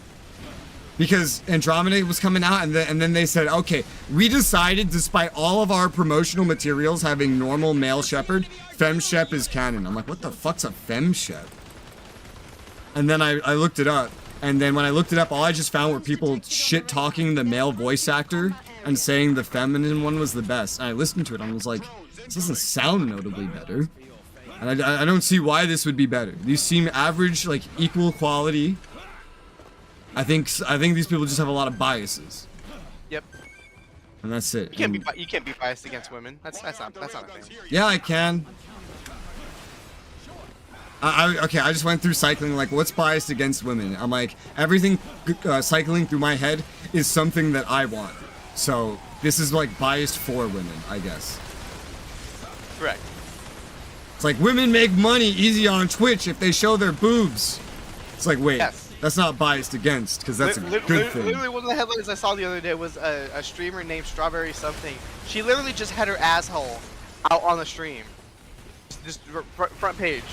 B: Because Andromeda was coming out, and then they said, okay, we decided, despite all of our promotional materials having normal male shepherd, FemShep is canon. I'm like, what the fuck's a FemShep? And then I looked it up, and then when I looked it up, all I just found were people shit-talking the male voice actor and saying the feminine one was the best. And I listened to it, and I was like, this doesn't sound notably better. And I don't see why this would be better. These seem average, like, equal quality. I think these people just have a lot of biases.
C: Yep.
B: And that's it.
C: You can't be biased against women. That's not a thing.
B: Yeah, I can. Okay, I just went through cycling, like, what's biased against women? I'm like, everything cycling through my head is something that I want. So, this is, like, biased for women, I guess.
C: Correct.
B: It's like, women make money easy on Twitch if they show their boobs. It's like, wait, that's not biased against, because that's a good thing.
C: Literally, one of the headlines I saw the other day was a streamer named Strawberry something. She literally just had her asshole out on the stream. Just front page.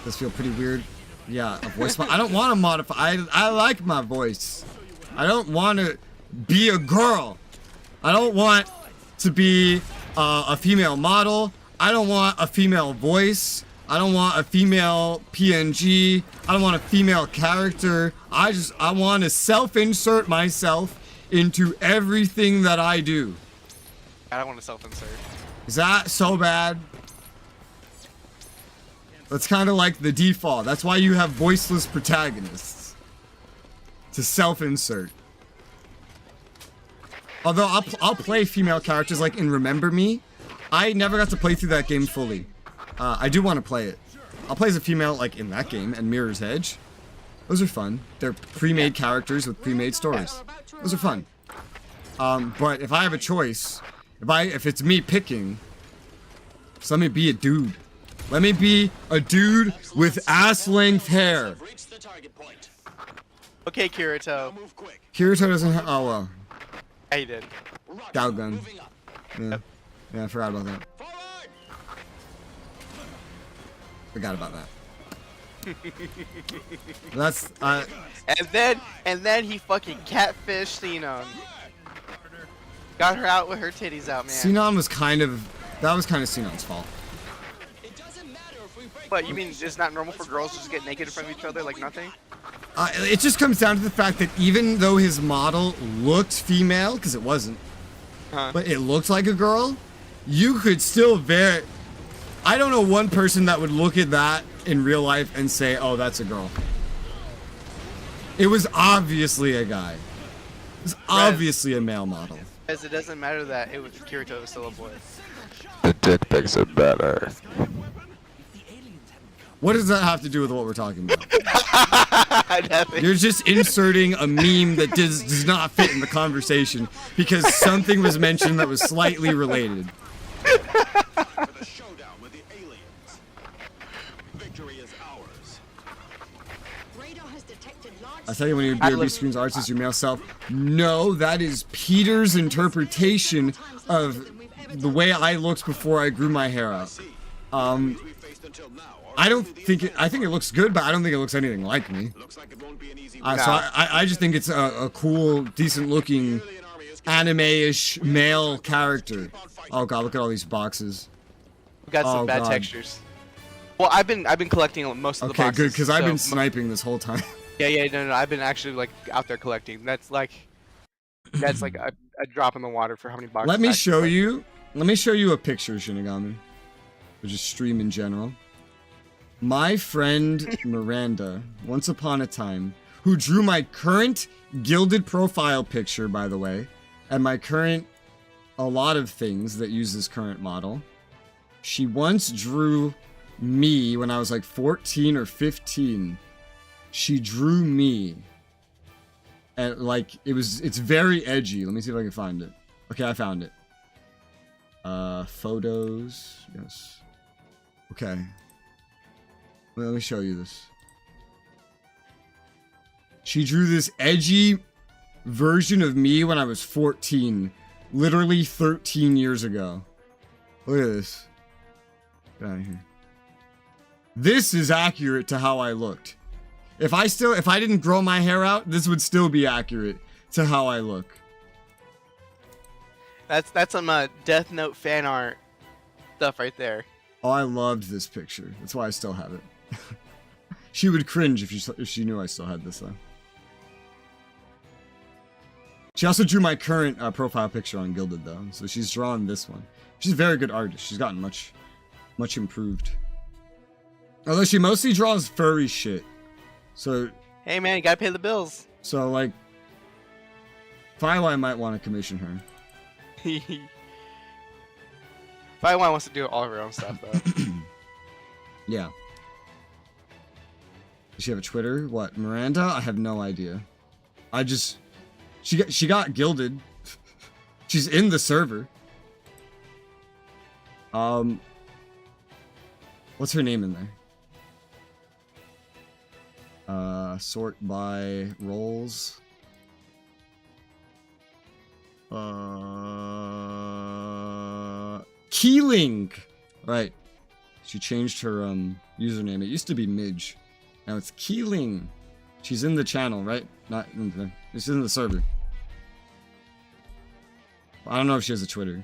B: Does feel pretty weird. Yeah, a voice. I don't want to modify. I like my voice. I don't want to be a girl. I don't want to be a female model. I don't want a female voice. I don't want a female PNG. I don't want a female character. I want to self-insert myself into everything that I do.
C: I don't want to self-insert.
B: Is that so bad? That's kind of like the default. That's why you have voiceless protagonists. To self-insert. Although I'll play female characters like in Remember Me. I never got to play through that game fully. I do want to play it. I'll play as a female like in that game and Mirror's Edge. Those are fun. They're pre-made characters with pre-made stories. Those are fun. But if I have a choice, if it's me picking, just let me be a dude. Let me be a dude with ass-length hair.
C: Okay, Kirito.
B: Kirito doesn't have. Oh well.
C: Yeah, he did.
B: Galgun. Yeah. Yeah, I forgot about that. Forgot about that. That's and then he fucking catfished Xenon. Got her out with her titties out, man. Xenon was kind of Xenon's fault.
C: What, you mean it's not normal for girls to just get naked in front of each other like nothing?
B: It just comes down to the fact that even though his model looked female, because it wasn't, but it looked like a girl, you could still I don't know one person that would look at that in real life and say, oh, that's a girl. It was obviously a guy. It was obviously a male model.
C: Because it doesn't matter that it was Kirito was still a boy.
I: The dick makes it better.
B: What does that have to do with what we're talking about? You're just inserting a meme that does not fit in the conversation because something was mentioned that was slightly related. I tell you, when your BRB screens arts as your male self. No, that is Peter's interpretation of the way I looked before I grew my hair out. I think it looks good, but I don't think it looks anything like me. So I just think it's a cool, decent-looking, anime-ish male character. Oh god, look at all these boxes.
C: We got some bad textures. Well, I've been collecting most of the boxes.
B: Okay, good, because I've been sniping this whole time.
C: Yeah, no, I've been actually like out there collecting. That's like a drop in the water for how many boxes.
B: Let me show you a picture, Shinigami. Or just stream in general. My friend Miranda, once upon a time, who drew my current gilded profile picture, by the way, and my current a lot of things that use this current model. She once drew me when I was like 14 or 15. She drew me. And like it's very edgy. Let me see if I can find it. Okay, I found it. Photos. Yes. Okay. Let me show you this. She drew this edgy version of me when I was 14. Literally 13 years ago. Look at this. Get out of here. This is accurate to how I looked. If I didn't grow my hair out, this would still be accurate to how I look.
C: That's some Death Note fan art stuff right there.
B: Oh, I loved this picture. That's why I still have it. She would cringe if she knew I still had this though. She also drew my current profile picture on Gilded though, so she's drawn this one. She's a very good artist. She's gotten much improved. Although she mostly draws furry shit. So
C: hey man, you gotta pay the bills.
B: So like Firewire might want to commission her.
C: Firewire wants to do all of her own stuff though.
B: Yeah. Does she have a Twitter? What, Miranda? I have no idea. She got gilded. She's in the server. What's her name in there? Sort by roles. Keeling! Right. She changed her username. It used to be Midge. Now it's Keeling. She's in the channel, right? Not in the... This isn't the server. I don't know if she has a Twitter.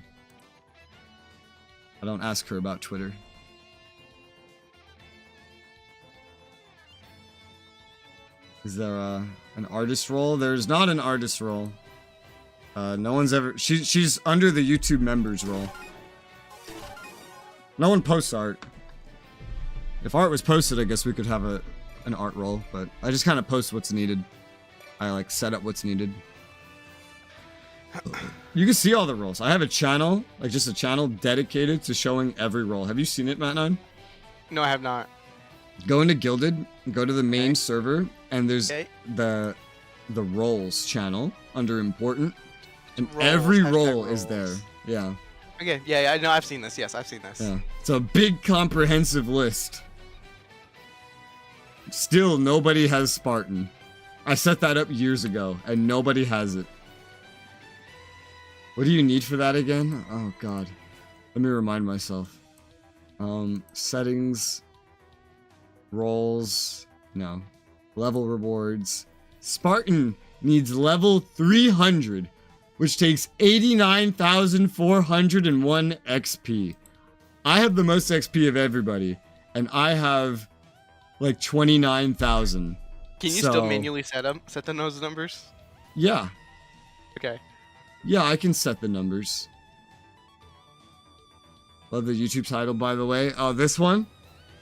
B: I don't ask her about Twitter. Is there an artist role? There's not an artist role. No one's ever... She's under the YouTube members role. No one posts art. If art was posted, I guess we could have an art role, but I just kind of post what's needed. I like set up what's needed. You can see all the roles. I have a channel, like just a channel dedicated to showing every role. Have you seen it, Matnine?
C: No, I have not.
B: Go into Gilded, go to the main
C: Okay.
B: server, and there's
C: Okay.
B: the roles channel under important, and
C: Roles,
B: every
C: hashtag
B: role is
C: roles.
B: there. Yeah,
C: Okay, yeah, I know, I've seen this. Yes, I've seen this.
B: yeah. It's a big comprehensive list. Still, nobody has Spartan. I set that up years ago, and nobody has it. What do you need for that again? Oh god. Let me remind myself. Settings. Roles. No. Level rewards. Spartan needs level 300, which takes 89,401 XP. I have the most XP of everybody, and I have like 29,000.
C: Can you still manually set those numbers?
B: Yeah.
C: Okay.
B: Yeah, I can set the numbers. Love the YouTube title, by the way. Oh, this one?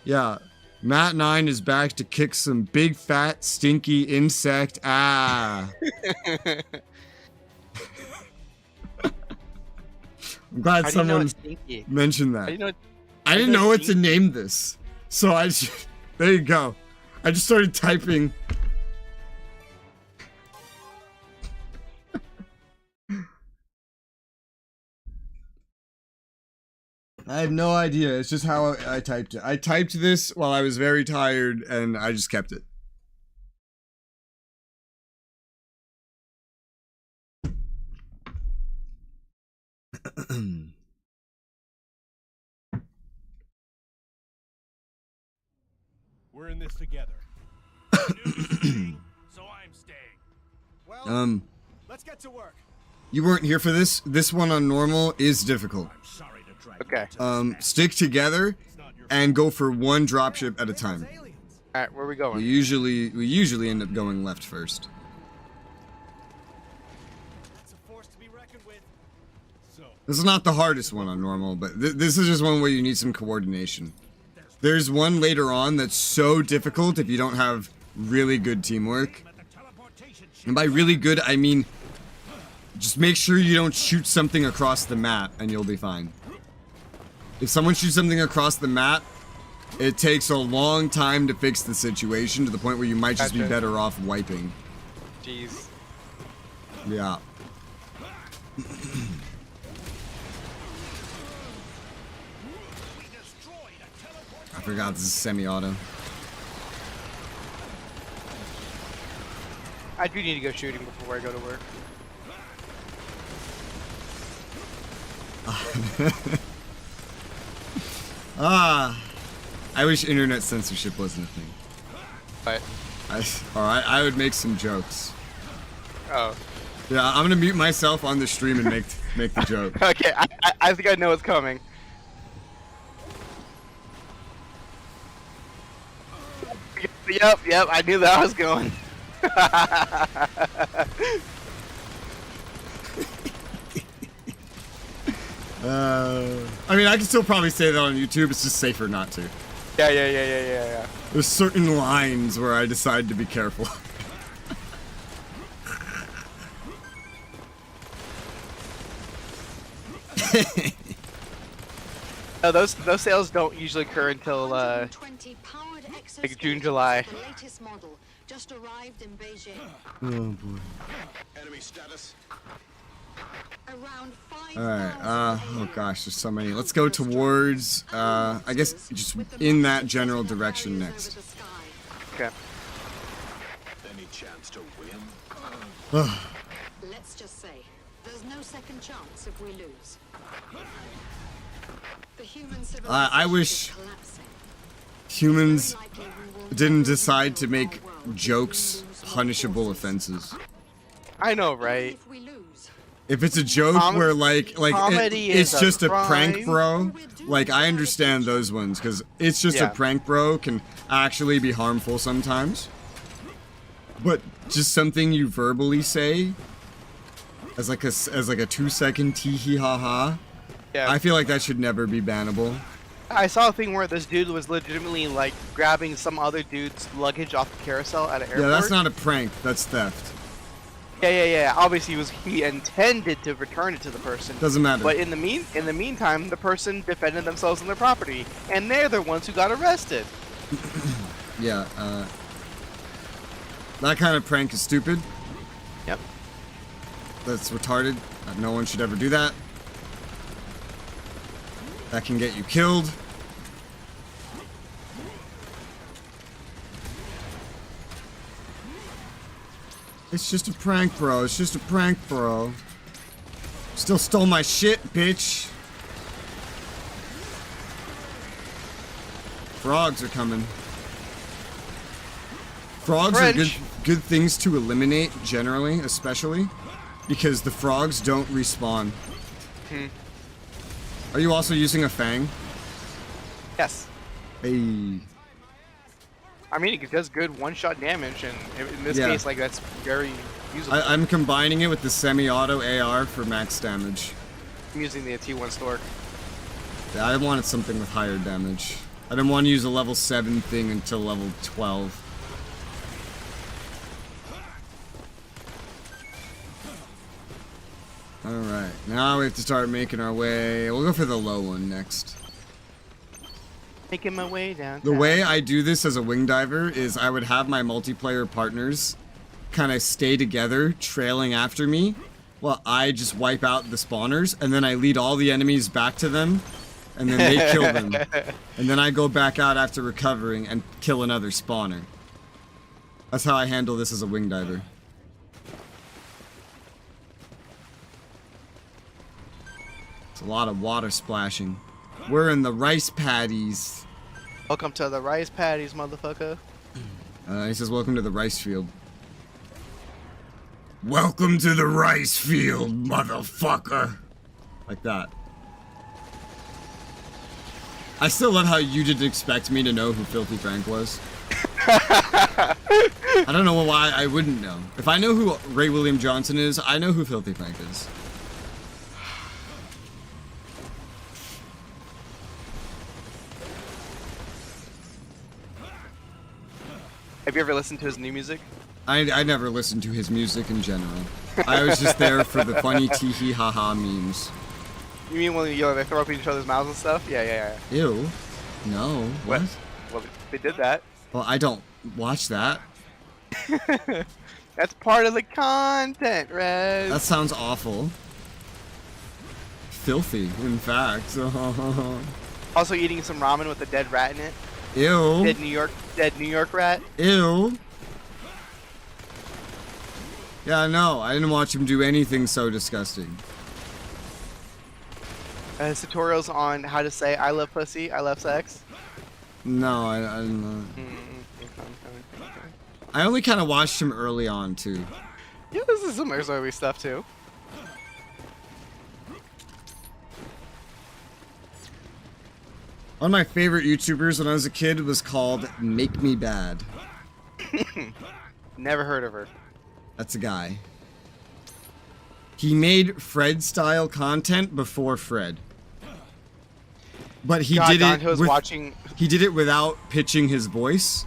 B: Yeah. Matnine is back to kick some big, fat, stinky insect. Ah. I'm glad someone mentioned that. I didn't know what to name this. So there you go. I just started typing. I have no idea. It's just how I typed it. I typed this while I was very tired, and I just kept it.
E: We're in this together. So I'm staying. Well, let's get to work.
B: You weren't here for this. This one on normal is difficult.
C: Okay.
B: Stick together and go for one dropship at a time.
C: Alright, where are we going?
B: We usually end up going left first.
E: It's a force to be reckoned with. So,
B: This is not the hardest one on normal, but this is just one where you need some coordination. There's one later on that's so difficult if you don't have really good teamwork. And by really good, I mean just make sure you don't shoot something across the map and you'll be fine. If someone shoots something across the map, it takes a long time to fix the situation to the point where you might just be better off wiping.
C: Jeez.
B: Yeah. I forgot this is semi-auto.
C: I do need to go shooting before I go to work.
B: I wish internet censorship wasn't a thing.
C: But
B: Alright, I would make some jokes.
C: oh.
B: Yeah, I'm gonna mute myself on the stream and make the joke.
C: Okay, I think I know what's coming. Yep, I knew that was going.
B: I mean, I can still probably say that on YouTube. It's just safer not to.
C: Yeah.
B: There's certain lines where I decide to be careful.
C: No, those sales don't usually occur until like June, July.
G: The latest model just arrived in Beijing.
B: Oh boy.
D: Enemy status.
G: Around 5,000.
B: Alright, oh gosh, there's so many. Let's go towards, I guess just in that general direction next.
C: Okay.
D: Any chance to win?
G: Let's just say, there's no second chance if we lose. The human
B: I wish
G: civilization is collapsing.
B: humans
G: Very likely we will
B: didn't
G: never
B: decide to
G: rebuild
B: make
G: our world
B: jokes
G: if we lose our
B: punishable
G: forces.
B: offenses.
C: I know,
G: Even
C: right?
G: if we lose,
B: If it's a joke where
C: Comedy
B: it's
C: is
B: just
C: a
B: a prank
C: crime.
B: bro, like I understand those ones because it's just
C: Yeah.
B: a prank bro can actually be harmful sometimes. But just something you verbally say as like a 2-second tee hee ha ha,
C: Yeah.
B: I feel like that should never be bannable.
C: I saw a thing where this dude was legitimately like grabbing some other dude's luggage off the carousel at an airport.
B: Yeah, that's not a prank, that's theft.
C: Yeah. Obviously, he intended to return it to the person.
B: Doesn't matter.
C: But in the meantime, the person defended themselves on their property, and they're the ones who got arrested.
B: Yeah, that kind of prank is stupid.
C: Yep.
B: That's retarded. No one should ever do that. That can get you killed. It's just a prank, bro. It's just a prank, bro. Still stole my shit, bitch. Frogs are coming. Frogs are good things to eliminate, generally, especially, because the frogs don't respawn. Are you also using a fang?
C: Yes.
B: Hey.
C: I mean, it does good one-shot damage, and in this
B: Yeah.
C: case, like that's very usable.
B: I'm combining it with the semi-auto AR for max damage.
C: I'm using the T1 Stork.
B: Yeah, I wanted something with higher damage. I didn't want to use a level 7 thing until level 12. Alright, now we have to start making our way. We'll go for the low one next.
C: Making my way down.
B: The way I do this as a wing diver is I would have my multiplayer partners kind of stay together, trailing after me, while I just wipe out the spawners, and then I lead all the enemies back to them, and then they kill them. And then I go back out after recovering and kill another spawner. That's how I handle this as a wing diver. It's a lot of water splashing. We're in the rice paddies.
C: Welcome to the rice paddies, motherfucker.
B: He says, welcome to the rice field. Welcome to the rice field, motherfucker. Like that. I still love how you didn't expect me to know who Filthy Frank was. I don't know why I wouldn't know. If I know who Ray William Johnson is, I know who Filthy Frank is.
C: Have you ever listened to his new music?
B: I never listened to his music in general. I was just there for the funny tee hee ha ha memes.
C: You mean when they throw up in each other's mouths and stuff? Yeah.
B: Ew. No. What?
C: Well, they did that.
B: Well, I don't watch that.
C: That's part of the content, Rez.
B: That sounds awful. Filthy, in fact.
C: Also eating some ramen with a dead rat in it.
B: Ew.
C: Dead New York rat.
B: Ew. Yeah, no, I didn't watch him do anything so disgusting.
C: His tutorials on how to say I love pussy, I love sex.
B: No, I only kind of watched him early on, too.
C: Yeah, this is some early stuff, too.
B: One of my favorite YouTubers when I was a kid was called Make Me Bad.
C: Never heard of her.
B: That's a guy. He made Fred-style content before Fred. But he did it without pitching his voice,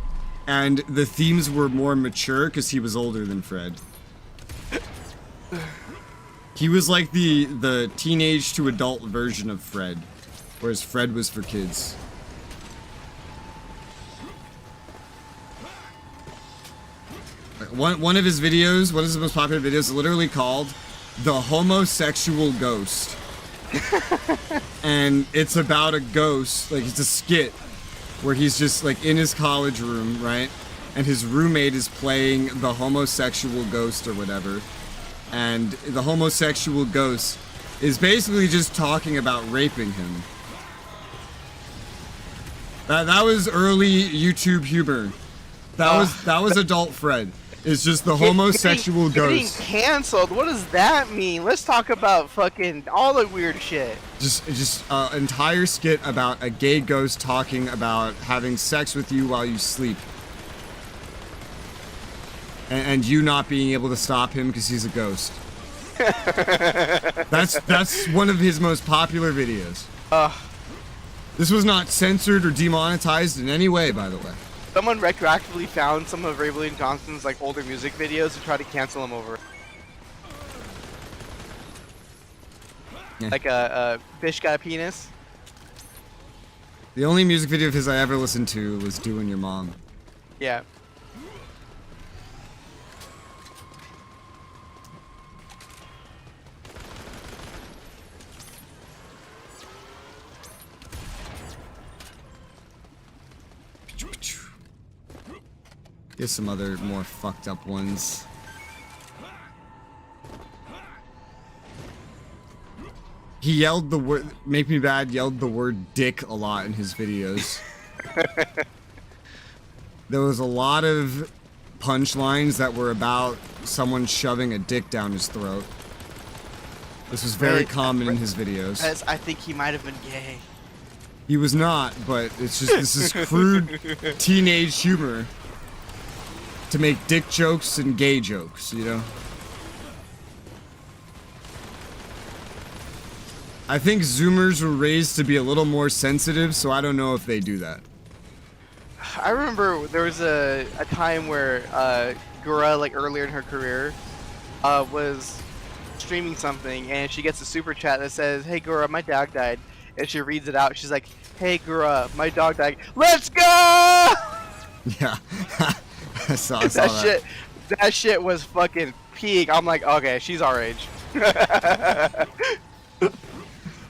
B: and the themes were more mature because he was older than Fred. He was like the teenage to adult version of Fred, whereas Fred was for kids. One of his videos, one of his most popular videos, is literally called "The Homosexual Ghost," and it's about a ghost. Like, it's a skit where he's just like in his college room, right? And his roommate is playing the homosexual ghost or whatever. And the homosexual ghost is basically just talking about raping him. That was early YouTube humor. That was adult Fred. It's just the homosexual ghost.
C: Getting canceled. What does that mean? Let's talk about fucking all the weird shit.
B: Just an entire skit about a gay ghost talking about having sex with you while you sleep. And you not being able to stop him because he's a ghost. That's one of his most popular videos. This was not censored or demonetized in any way, by the way.
C: Someone retroactively found some of Raybelline Johnson's like older music videos and tried to cancel him over.
B: Yeah.
C: Like a fish got a penis.
B: The only music video of his I ever listened to was "Doing Your Mom."
C: Yeah.
B: Here's some other more fucked up ones. He yelled the word, Make Me Bad yelled the word dick a lot in his videos. There was a lot of punchlines that were about someone shoving a dick down his throat. This was very common in his videos.
C: As I think he might have been gay.
B: He was not, but it's just, this is crude teenage humor to make dick jokes and gay jokes, you know? I think Zoomers were raised to be a little more sensitive, so I don't know if they do that.
C: I remember there was a time where Gura, like earlier in her career, was streaming something and she gets a super chat that says, "Hey Gura, my dog died." And she reads it out. She's like, "Hey Gura, my dog died. Let's go!"
B: Yeah. I saw that.
C: That shit was fucking peak. I'm like, okay, she's our age.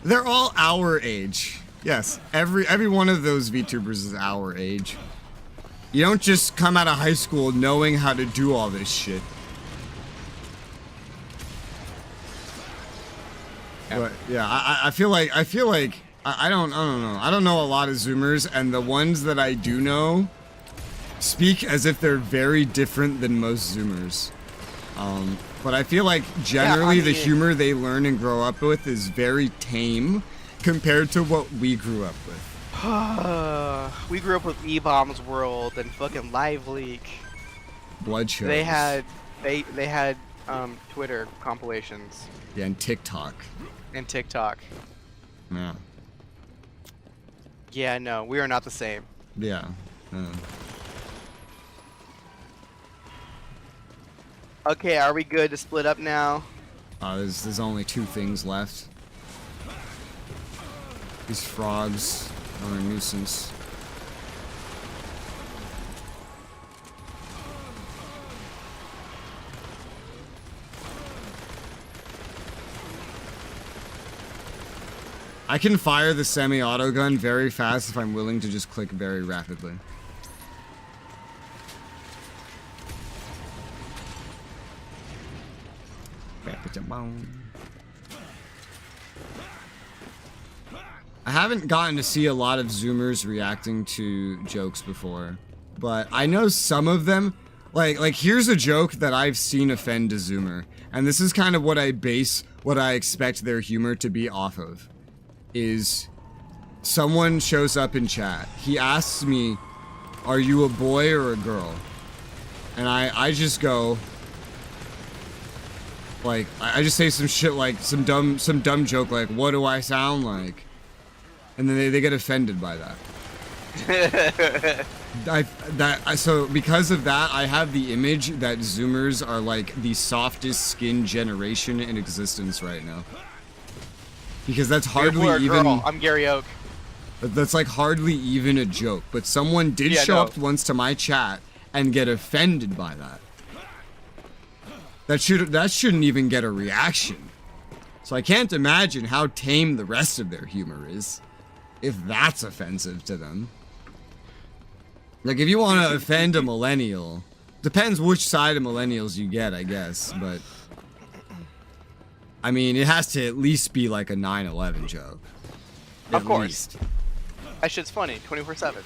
B: They're all our age. Yes, every one of those VTubers is our age. You don't just come out of high school knowing how to do all this shit. But yeah, I feel like I don't know. I don't know a lot of Zoomers, and the ones that I do know speak as if they're very different than most Zoomers. But I feel like generally the humor they learn and grow up with is very tame compared to what we grew up with.
C: We grew up with E-Bomb's World and fucking Live Leak.
B: Blood shows.
C: They had Twitter compilations.
B: Yeah, and TikTok.
C: And TikTok.
B: Yeah.
C: Yeah, no, we are not the same.
B: Yeah.
C: Okay, are we good to split up now?
B: There's only two things left. These frogs are a nuisance. I can fire the semi-auto gun very fast if I'm willing to just click very rapidly. I haven't gotten to see a lot of Zoomers reacting to jokes before, but I know some of them, like here's a joke that I've seen offend a Zoomer, and this is kind of what I base what I expect their humor to be off of, is someone shows up in chat. He asks me, "Are you a boy or a girl?" And I just go, like, I just say some shit like, some dumb joke like, "What do I sound like?" And then they get offended by that. So because of that, I have the image that Zoomers are like the softest skin generation in existence right now. Because that's hardly even.
C: Girl. I'm Gary Oak.
B: That's like hardly even a joke. But someone did show up once to my chat and get offended by that. That shouldn't even get a reaction. So I can't imagine how tame the rest of their humor is, if that's offensive to them. Like, if you want to offend a millennial, depends which side of millennials you get, I guess, but I mean, it has to at least be like a 9/11 joke.
C: Of course. That shit's funny, 24/7.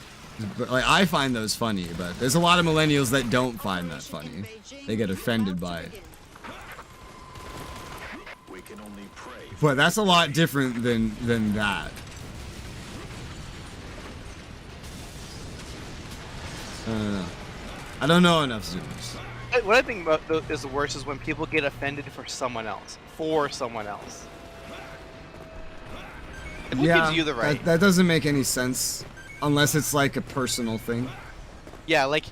B: But like, I find those funny, but there's a lot of millennials that don't find that funny. They get offended by it. But that's a lot different than that. I don't know. I don't know enough Zoomers.
C: What I think about is the worst is when people get offended for someone else. Who gives you the right?
B: That doesn't make any sense unless it's like a personal thing.
C: Yeah, like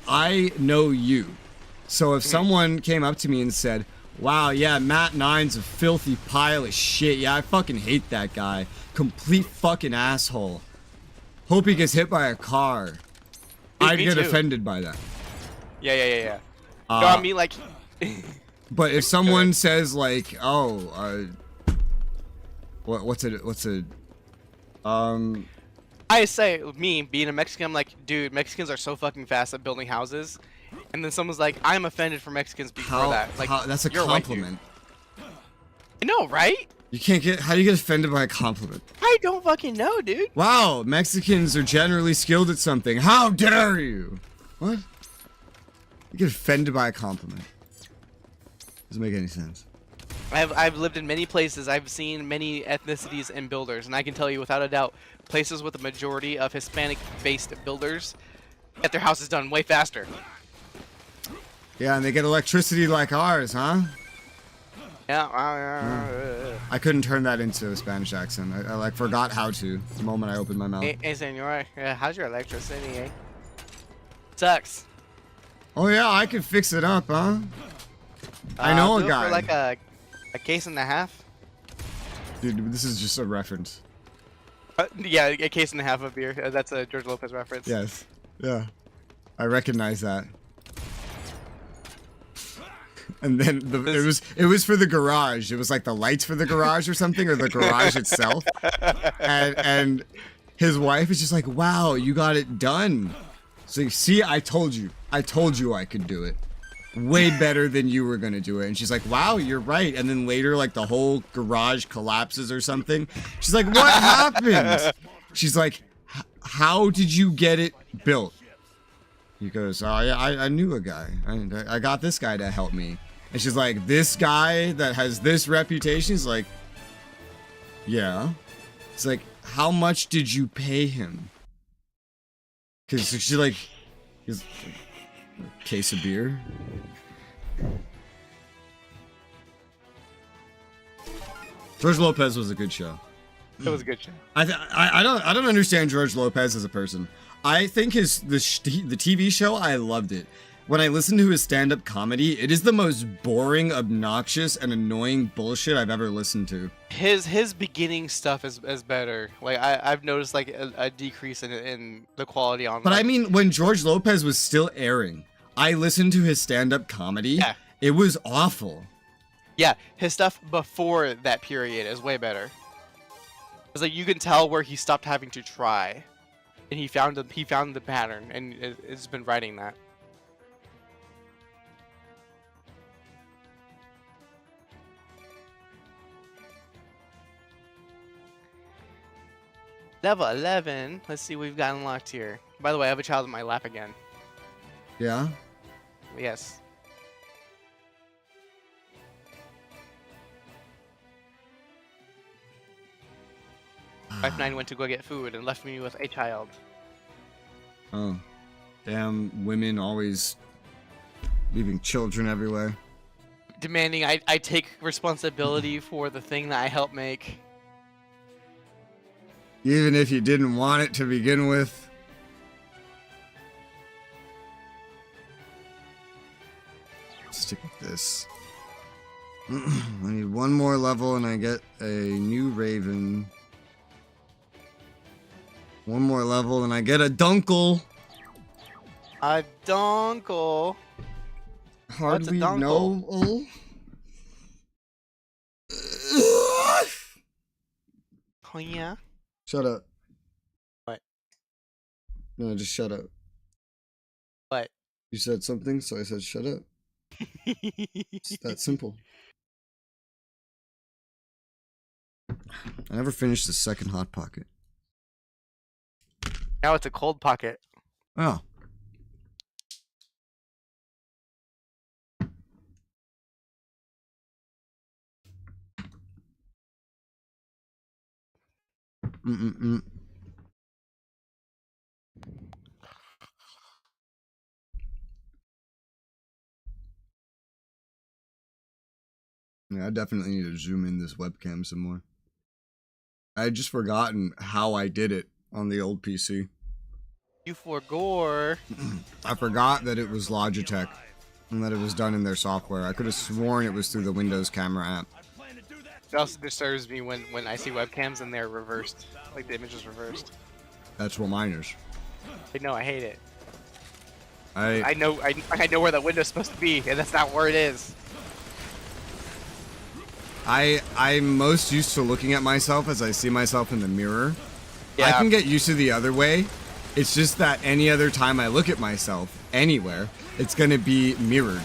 B: I know you. So if someone came up to me and said, "Wow, yeah, Matnine's a filthy pile of shit. Yeah, I fucking hate that guy. Complete fucking asshole. Hope he gets hit by a car." I'd get offended by that.
C: Yeah. No, I mean like.
B: But if someone says like, "Oh, what's it?
C: I say, me being a Mexican, I'm like, dude, Mexicans are so fucking fast at building houses, and then someone's like, I'm offended for Mexicans before that. Like,
B: that's a compliment.
C: I know, right?
B: How do you get offended by a compliment?
C: I don't fucking know, dude.
B: Wow, Mexicans are generally skilled at something. How dare you? What? You get offended by a compliment. Doesn't make any sense.
C: I've lived in many places. I've seen many ethnicities and builders, and I can tell you without a doubt, places with a majority of Hispanic-based builders get their houses done way faster.
B: Yeah, and they get electricity like ours, huh?
C: Yeah.
B: I couldn't turn that into a Spanish accent. I like forgot how to the moment I opened my mouth.
C: Hey, senor, how's your electricity, eh? Sucks.
B: Oh yeah, I could fix it up, huh? I know a guy.
C: For like a case and a half.
B: Dude, this is just a reference.
C: Yeah, a case and a half of beer. That's a George Lopez reference.
B: Yes. Yeah. I recognize that. And then it was for the garage. It was like the lights for the garage or something, or the garage itself. And his wife is just like, "Wow, you got it done." So see, I told you I could do it. Way better than you were gonna do it. And she's like, "Wow, you're right." And then later, like the whole garage collapses or something. She's like, "What happened?" She's like, "How did you get it built?" He goes, "Oh yeah, I knew a guy. I got this guy to help me." And she's like, "This guy that has this reputation?" He's like, "Yeah." It's like, "How much did you pay him?" Because she's like, "He's a case of beer." George Lopez was a good show.
C: It was a good show.
B: I don't understand George Lopez as a person. I think the TV show, I loved it. When I listened to his stand-up comedy, it is the most boring, obnoxious, and annoying bullshit I've ever listened to.
C: His beginning stuff is better. Like I've noticed like a decrease in the quality on.
B: But I mean, when George Lopez was still airing, I listened to his stand-up comedy.
C: Yeah.
B: It was awful.
C: Yeah, his stuff before that period is way better. It's like you can tell where he stopped having to try, and he found the pattern, and it's been writing that. Level 11. Let's see what we've got unlocked here. By the way, I have a child in my lap again.
B: Yeah?
C: Yes. Wife 9 went to go get food and left me with a child.
B: Oh. Damn, women always leaving children everywhere.
C: Demanding I take responsibility for the thing that I helped make.
B: Even if you didn't want it to begin with. this. I need one more level and I get a new Raven. One more level and I get a Dunkle.
C: A Dunkle.
B: Hardly
C: What's a Dunkle?
B: know.
C: Oh yeah.
B: Shut up.
C: What?
B: No, just shut up.
C: What?
B: You said something, so I said shut up. It's that simple. I never finished the second Hot Pocket.
C: Now it's a cold pocket.
B: Oh. Mm-mm-mm. Yeah, I definitely need to zoom in this webcam some more. I had just forgotten how I did it on the old PC.
C: You forgore.
B: I forgot that it was Logitech and that it was done in their software. I could have sworn it was through the Windows camera app.
C: It also disturbs me when I see webcams and they're reversed. Like the image is reversed.
B: That's what mine is.
C: I know, I hate it.
B: I
C: I know where that window's supposed to be, and that's not where it is.
B: I'm most used to looking at myself as I see myself in the mirror.
C: Yeah.
B: I can get used to the other way. It's just that any other time I look at myself anywhere, it's gonna be mirrored.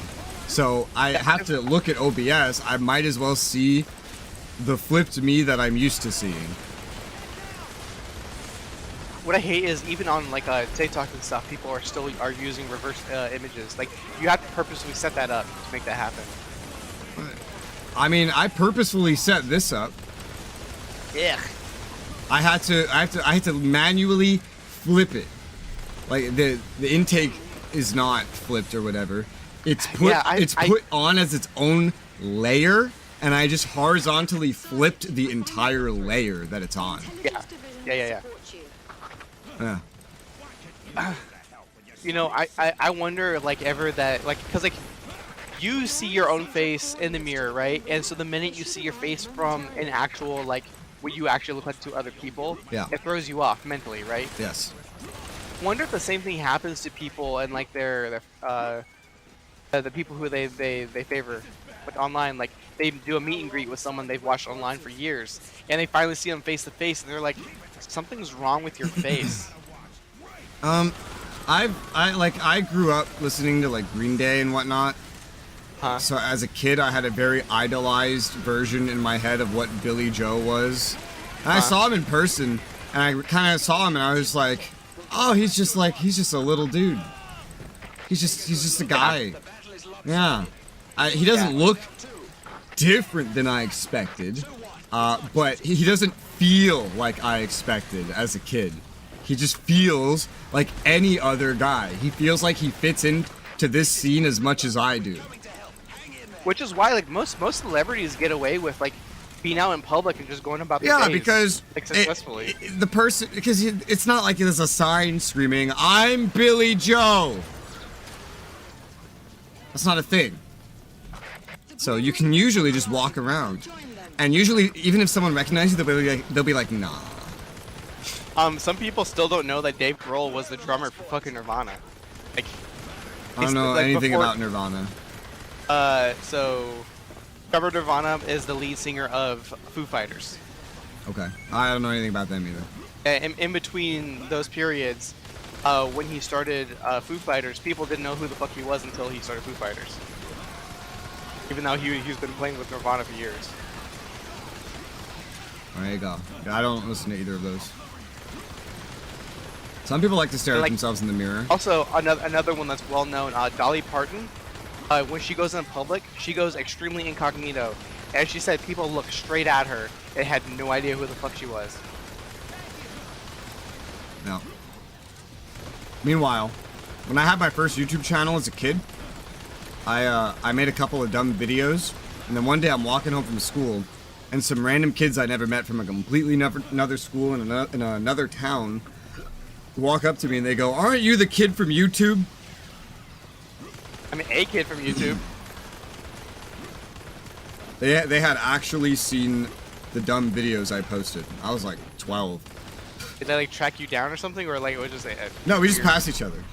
B: So I have to look at OBS. I might as well see the flipped me that I'm used to seeing.
C: What I hate is even on like TikTok and stuff, people are using reverse images. Like you have to purposely set that up to make that happen.
B: I mean, I purposefully set this up.
C: Yeah.
B: I had to manually flip it. Like the intake is not flipped or whatever. It's put put on as its own layer, and I just horizontally flipped the entire layer that it's on.
C: Yeah. You know, I wonder like ever that like because like you see your own face in the mirror, right? And so the minute you see your face from an actual like what you actually look like to other people,
B: yeah,
C: it throws you off mentally, right?
B: Yes.
C: Wonder if the same thing happens to people and like the people who they favor, like online. Like they do a meet and greet with someone they've watched online for years, and they finally see them face to face, and they're like, "Something's wrong with your face."
B: I grew up listening to like Green Day and whatnot.
C: Huh?
B: So as a kid, I had a very idolized version in my head of what Billy Joe was. And I saw him in person, and I kind of saw him, and I was like, "Oh, he's just a little dude. He's just a guy." Yeah, he doesn't look different than I expected, but he doesn't feel like I expected as a kid. He just feels like any other guy. He feels like he fits into this scene as much as I do.
C: Which is why like most celebrities get away with like being out in public and just going about their days,
B: because
C: like successfully.
B: The person, because it's not like there's a sign screaming, "I'm Billy Joe." That's not a thing. So you can usually just walk around, and usually even if someone recognizes you, they'll be like, "Nah."
C: Some people still don't know that Dave Grohl was the drummer for fucking Nirvana. Like,
B: I don't know anything about Nirvana.
C: So Trevor Nirvana is the lead singer of Foo Fighters.
B: Okay, I don't know anything about them either.
C: In between those periods, when he started Foo Fighters, people didn't know who the fuck he was until he started Foo Fighters. Even though he's been playing with Nirvana for years.
B: There you go. I don't listen to either of those. Some people like to stare at themselves in the mirror.
C: Also, another one that's well known, Dolly Parton. When she goes in public, she goes extremely incognito. As she said, people look straight at her and had no idea who the fuck she was.
B: No. Meanwhile, when I had my first YouTube channel as a kid, I made a couple of dumb videos, and then one day I'm walking home from school, and some random kids I never met from a completely another school in another town walk up to me and they go, "Aren't you the kid from YouTube?"
C: I mean, a kid from YouTube.
B: They had actually seen the dumb videos I posted. I was like 12.
C: Did they like track you down or something, or like it was just
B: No, we just passed each other.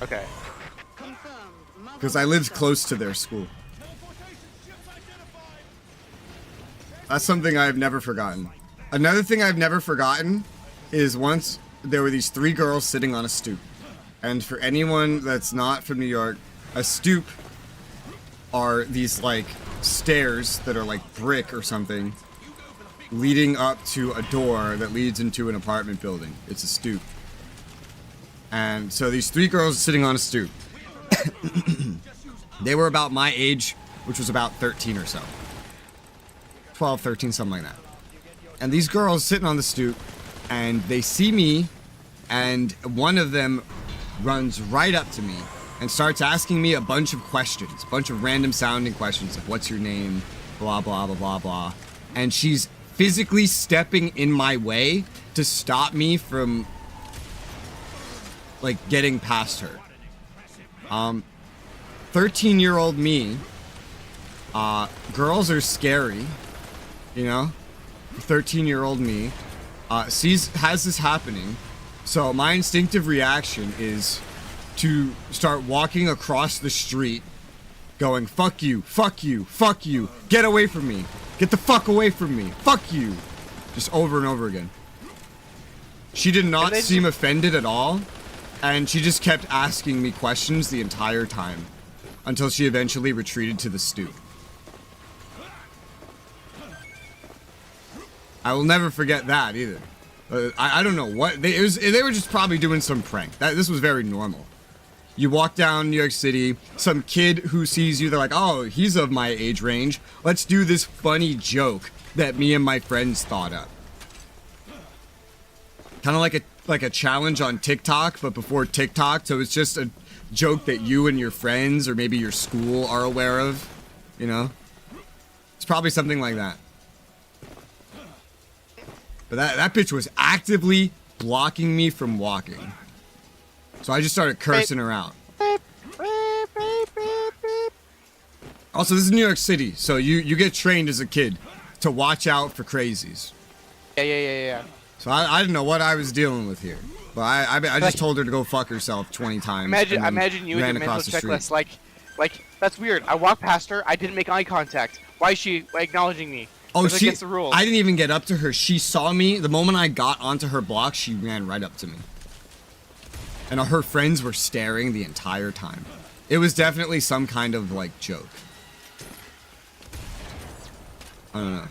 C: Okay.
B: Because I lived close to their school. That's something I've never forgotten. Another thing I've never forgotten is once there were these 3 girls sitting on a stoop. And for anyone that's not from New York, a stoop are these like stairs that are like brick or something leading up to a door that leads into an apartment building. It's a stoop. And so these 3 girls sitting on a stoop. They were about my age, which was about 13 or so. 12, 13, something like that. And these girls sitting on the stoop, and they see me, and one of them runs right up to me and starts asking me a bunch of questions, a bunch of random sounding questions, like what's your name, blah, blah, blah, blah, blah. And she's physically stepping in my way to stop me from, like, getting past her. 13-year-old me, girls are scary, you know? 13-year-old me, has this happening, so my instinctive reaction is to start walking across the street, going, fuck you, fuck you, fuck you, get away from me, get the fuck away from me, fuck you, just over and over again. She did not seem offended at all, and she just kept asking me questions the entire time, until she eventually retreated to the stoop. I will never forget that either. I don't know what they were just probably doing some prank. This was very normal. You walk down New York City, some kid who sees you, they're like, oh, he's of my age range. Let's do this funny joke that me and my friends thought up. Kind of like a challenge on TikTok, but before TikTok, so it's just a joke that you and your friends or maybe your school are aware of, you know? It's probably something like that. But that bitch was actively blocking me from walking. So I just started cursing her out. Also, this is New York City, so you get trained as a kid to watch out for crazies.
C: Yeah.
B: So I didn't know what I was dealing with here. But I just told her to go fuck herself 20 times.
C: Imagine you with your mental checklist, like that's weird. I walked past her, I didn't make eye contact. Why is she acknowledging me?
B: Oh,
C: it's against the rules.
B: I didn't even get up to her. She saw me. The moment I got onto her block, she ran right up to me. And her friends were staring the entire time. It was definitely some kind of, like, joke. I don't know.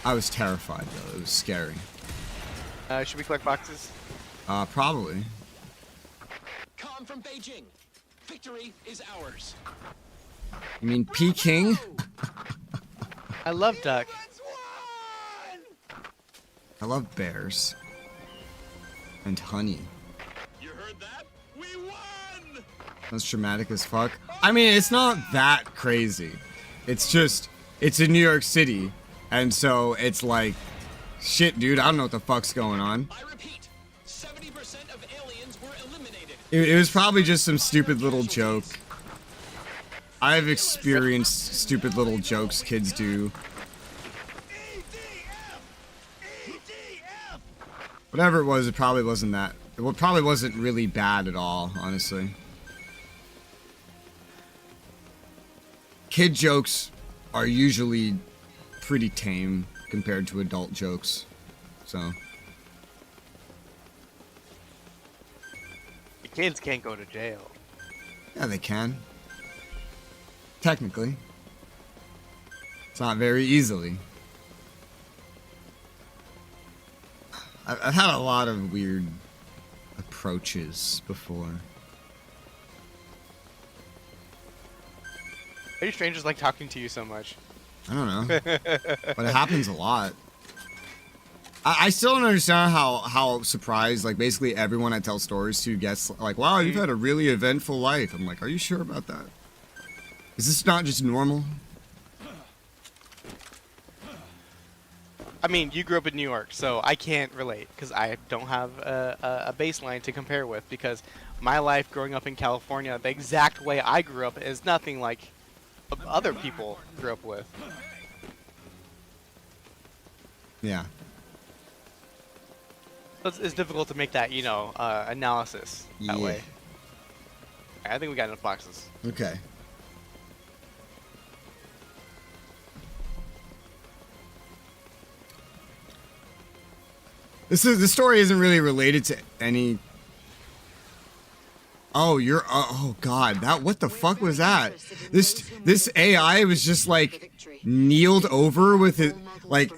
B: I was terrified, though. It was scary.
C: Should we collect boxes?
B: Probably.
F: Calm from Beijing. Victory is ours.
B: You mean Peking?
C: I love duck.
B: I love bears. And honey.
D: You heard that? We won!
B: That's dramatic as fuck. I mean, it's not that crazy. It's just, it's in New York City. And so it's like, shit, dude, I don't know what the fuck's going on.
F: I repeat, 70% of aliens were eliminated.
B: It was probably just some stupid little joke. I've experienced stupid little jokes kids do. Whatever it was, it probably wasn't that. It probably wasn't really bad at all, honestly. Kid jokes are usually pretty tame compared to adult jokes, so.
C: The kids can't go to jail.
B: Yeah, they can. Technically. It's not very easily. I've had a lot of weird approaches before.
C: Are you strangers like talking to you so much?
B: I don't know. But it happens a lot. I still don't understand how surprised, like, basically everyone I tell stories to gets, like, wow, you've had a really eventful life. I'm like, are you sure about that? Is this not just normal?
C: I mean, you grew up in New York, so I can't relate because I don't have a baseline to compare with because my life growing up in California, the exact way I grew up is nothing like other people grew up with.
B: Yeah.
C: It's difficult to make that, you know, analysis that way. I think we got enough boxes.
B: Okay. This story isn't really related to any. Oh, oh god, what the fuck was that? This AI was just like kneeled over with it, like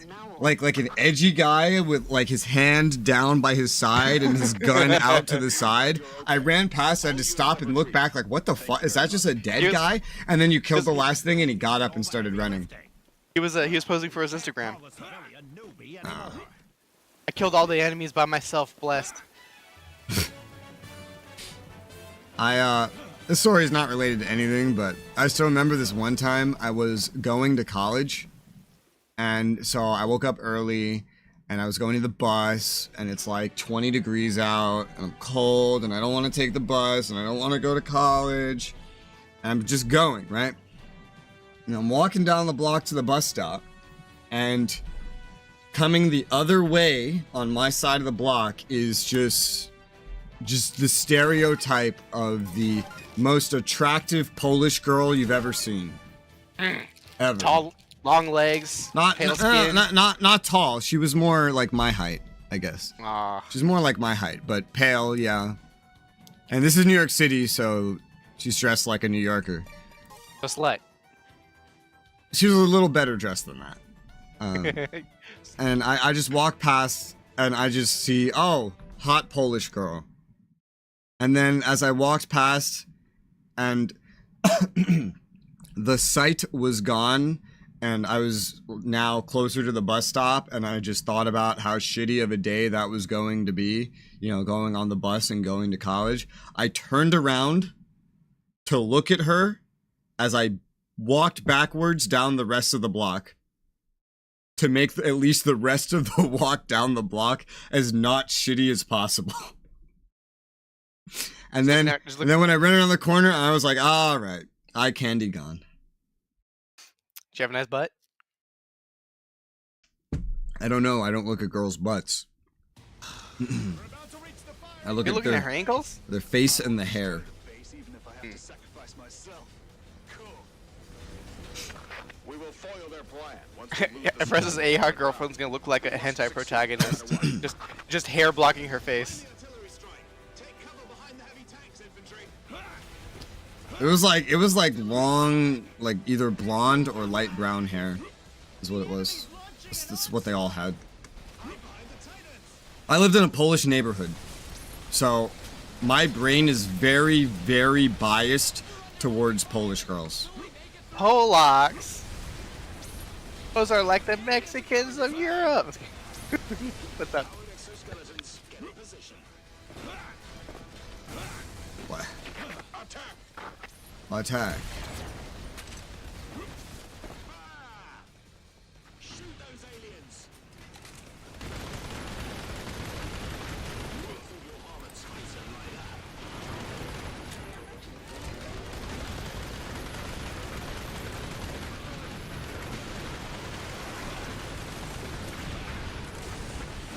B: an edgy guy with like his hand down by his side and his gun out to the side. I ran past, I had to stop and look back like, what the fuck? Is that just a dead guy? And then you killed the last thing and he got up and started running.
C: He was posing for his Instagram. I killed all the enemies by myself, blessed.
B: This story is not related to anything, but I still remember this one time I was going to college, and so I woke up early, and I was going to the bus, and it's like 20 degrees out, and I'm cold, and I don't want to take the bus, and I don't want to go to college, and I'm just going, right? And I'm walking down the block to the bus stop, and coming the other way on my side of the block is just the stereotype of the most attractive Polish girl you've ever seen. Ever.
C: Tall, long legs, pale skin.
B: Not tall. She was more like my height, I guess.
C: Ah.
B: She's more like my height, but pale, yeah. And this is New York City, so she's dressed like a New Yorker.
C: A slut.
B: She was a little better dressed than that. And I just walk past, and I just see, oh, hot Polish girl. And then as I walked past, and the sight was gone, and I was now closer to the bus stop, and I just thought about how shitty of a day that was going to be, you know, going on the bus and going to college. I turned around to look at her as I walked backwards down the rest of the block to make at least the rest of the walk down the block as not shitty as possible. And then when I ran around the corner, I was like, all right, eye candy gone.
C: Did you have a nice butt?
B: I don't know. I don't look at girls' butts. I look
C: You're
B: at
C: looking at her ankles?
B: their face and the hair.
D: We will foil their plan.
C: At Press's AR girlfriend's gonna look like a hentai protagonist. just hair blocking her face.
B: It was like long, like either blonde or light brown hair, is what it was. That's what they all had. I lived in a Polish neighborhood, so my brain is very, very biased towards Polish girls.
C: Polacks. Those are like the Mexicans of Europe. What's up?
B: What? Attack.
E: Shoot those aliens.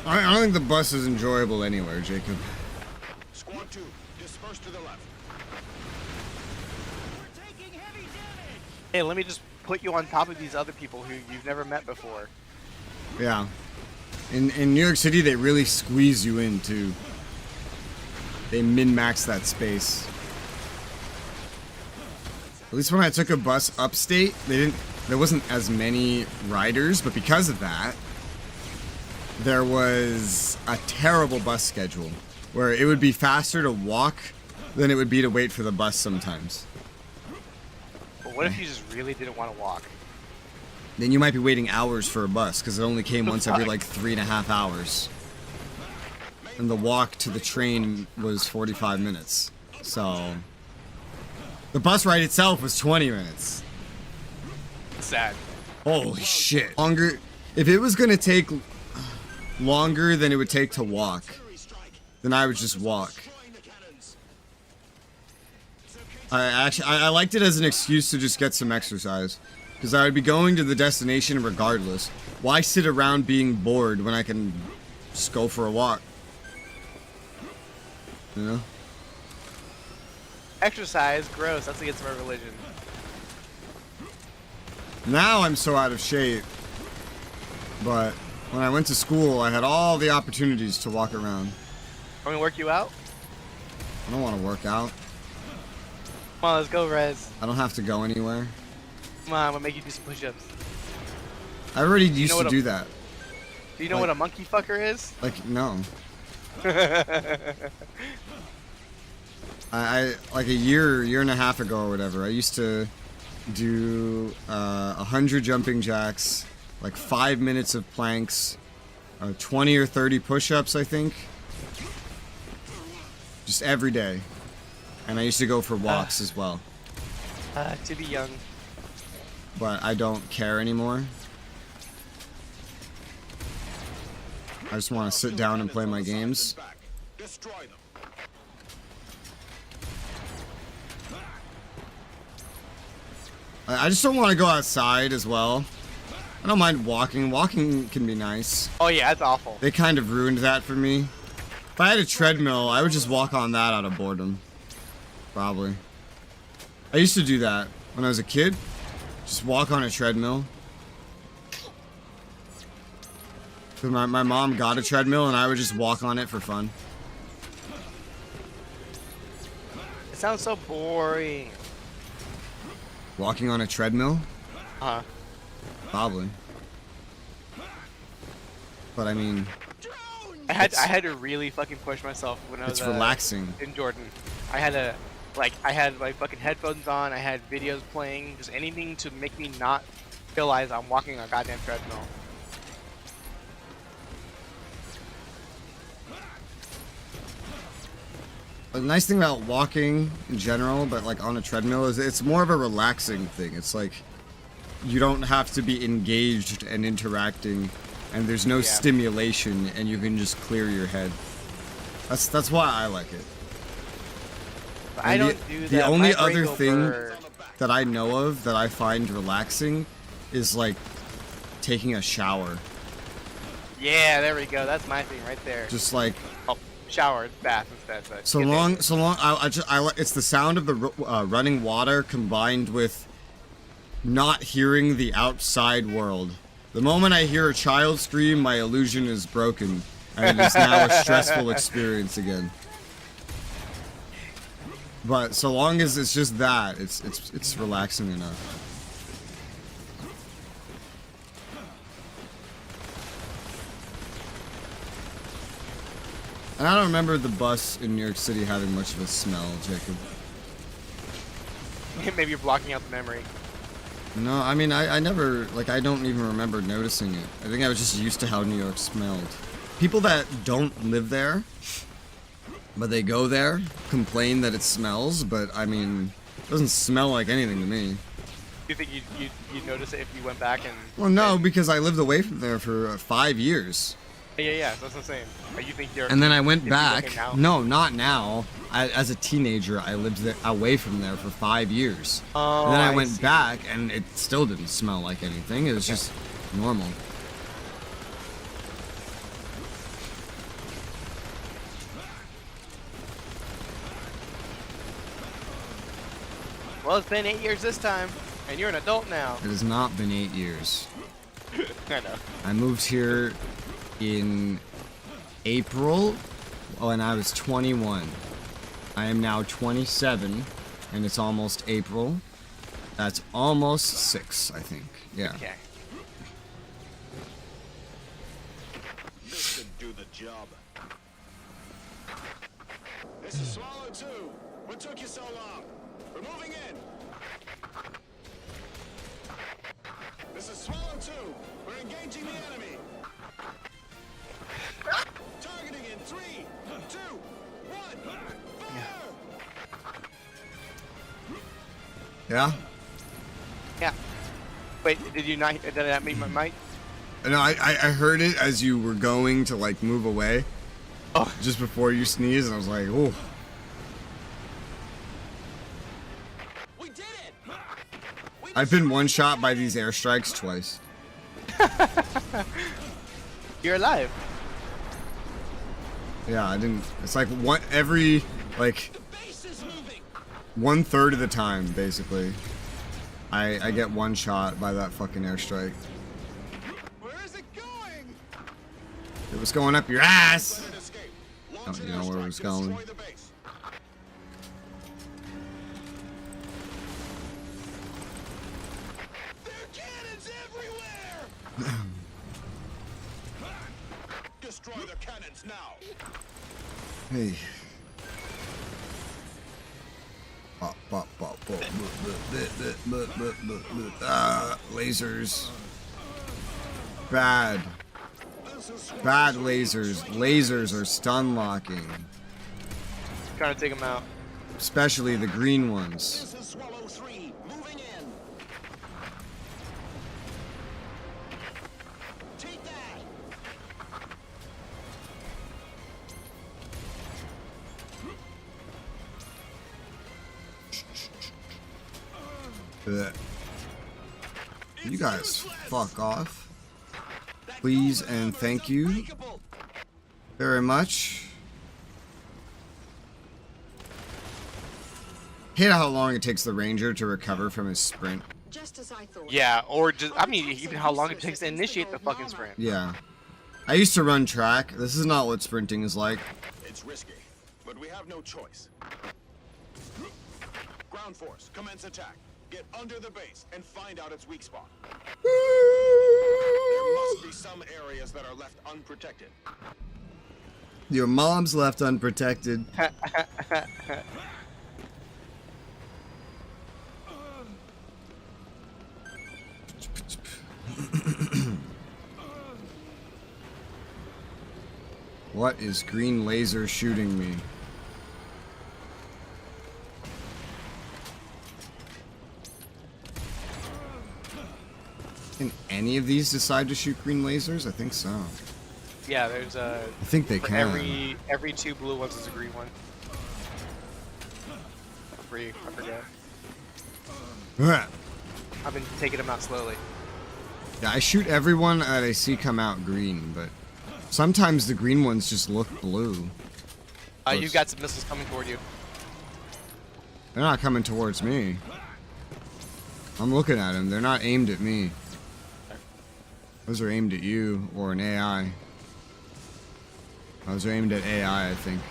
B: I don't think the bus is enjoyable anywhere, Jacob.
D: Squad 2, disperse to the left.
C: Hey, let me just put you on top of these other people who you've never met before.
B: Yeah. In New York City, they really squeeze you in, too. They min-max that space. At least when I took a bus upstate, there wasn't as many riders, but because of that, there was a terrible bus schedule where it would be faster to walk than it would be to wait for the bus sometimes.
C: But what if you just really didn't want to walk?
B: Then you might be waiting hours for a bus because it only came once every like 3.5 hours. And the walk to the train was 45 minutes. So the bus ride itself was 20 minutes.
C: Sad.
B: Holy shit. Longer. If it was going to take longer than it would take to walk, then I would just walk. I liked it as an excuse to just get some exercise. Because I would be going to the destination regardless. Why sit around being bored when I can just go for a walk? You know?
C: Exercise, gross. That's against my religion.
B: Now I'm so out of shape. But when I went to school, I had all the opportunities to walk around.
C: Want me to work you out?
B: I don't want to work out.
C: Come on, let's go, Rez.
B: I don't have to go anywhere.
C: Come on, I'm gonna make you do some push-ups.
B: I already used to do that.
C: Do you know what a monkey fucker is?
B: Like, no. I like a year and a half ago or whatever, I used to do 100 jumping jacks, like 5 minutes of planks, 20 or 30 push-ups, I think. Just every day. And I used to go for walks as well.
C: To be young.
B: But I don't care anymore. I just want to sit down and play my games.
D: Destroy them.
B: I just don't want to go outside as well. I don't mind walking. Walking can be nice.
C: Oh yeah, that's awful.
B: They kind of ruined that for me. If I had a treadmill, I would just walk on that out of boredom. Probably. I used to do that when I was a kid. Just walk on a treadmill. Because my mom got a treadmill and I would just walk on it for fun.
C: It sounds so boring.
B: Walking on a treadmill?
C: Uh-huh.
B: Probably. But I mean...
C: I had to really fucking push myself when I was
B: relaxing.
C: In Jordan. I had my fucking headphones on, I had videos playing, just anything to make me not realize I'm walking on a goddamn treadmill.
B: The nice thing about walking in general, but like on a treadmill, is it's more of a relaxing thing. It's like you don't have to be engaged and interacting, and there's no stimulation, and you can just clear your head. That's why I like it.
C: I don't do that.
B: The only other thing that I know of that I find relaxing is like taking a shower.
C: Yeah, there we go. That's my thing right there.
B: Just like
C: shower, bath instead. But
B: so long. It's the sound of the running water combined with not hearing the outside world. The moment I hear a child scream, my illusion is broken, and it is now a stressful experience again. But so long as it's just that, it's relaxing enough. And I don't remember the bus in New York City having much of a smell, Jacob.
C: Maybe you're blocking out the memory.
B: No, I mean, I never, like, I don't even remember noticing it. I think I was just used to how New York smelled. People that don't live there, but they go there, complain that it smells, but, I mean, it doesn't smell like anything to me.
C: Do you think you'd notice it if you went back and...
B: Well, no, because I lived away from there for 5 years.
C: Yeah, that's what I'm saying. You think you're...
B: And then I went back. No, not now. As a teenager, I lived there, away from there for 5 years.
C: Oh,
B: and then I went back, and it still didn't smell like anything. It was just normal.
C: Well, it's been 8 years this time, and you're an adult now.
B: It has not been 8 years.
C: I know.
B: I moved here in April when I was 21. I am now 27, and it's almost April. That's almost 6, I think. Yeah.
C: Okay.
D: This should do the job. This is Swallow 2. What took you so long? We're moving in. This is Swallow 2. We're engaging the enemy. Targeting in 3, 2, 1. Fire!
B: Yeah?
C: Yeah. Wait, did you not? Did that make my mic?
B: No, I heard it as you were going to, like, move away.
C: Oh.
B: Just before you sneezed, and I was like, oh. I've been one shot by these airstrikes twice.
C: You're alive.
B: Yeah, I didn't. It's like every 1/3 of the time, basically. I get one shot by that fucking airstrike.
E: Where is it going?
B: It was going up your ass. Oh, you know where it was going.
E: Destroy the cannons now.
B: Hey. Lasers. Bad. Bad lasers. Lasers are stun locking.
C: Trying to take him out.
B: Especially the green ones.
E: This is Swallow 3, moving in. Take that.
B: Blech. You guys fuck off. Please and thank you very much. Hate how long it takes the ranger to recover from his sprint.
G: Just as I thought.
C: Yeah, or just, I mean, even how long it takes to initiate the fucking sprint.
B: Yeah. I used to run track. This is not what sprinting is like.
D: It's risky, but we have no choice. Ground force, commence attack. Get under the base and find out its weak spot. There must be some areas that are left unprotected.
B: Your mom's left unprotected. What is green laser shooting me? Can any of these decide to shoot green lasers? I think so.
C: Yeah, there's
B: I think they can.
C: Every 2 blue ones is a green one. 3, I forget. I've been taking them out slowly.
B: Yeah, I shoot everyone that I see come out green, but sometimes the green ones just look blue.
C: You've got some missiles coming toward you.
B: They're not coming towards me. I'm looking at them. They're not aimed at me. Those are aimed at you or an AI. Those are aimed at AI, I think.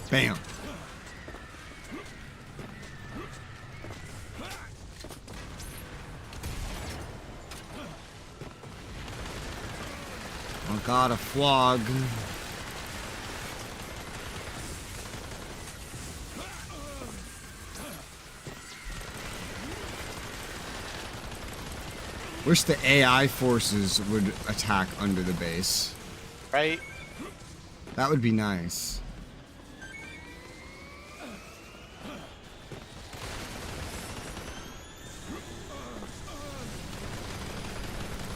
B: Bam. Oh god, a flog. Wish the AI forces would attack under the base.
C: Right?
B: That would be nice.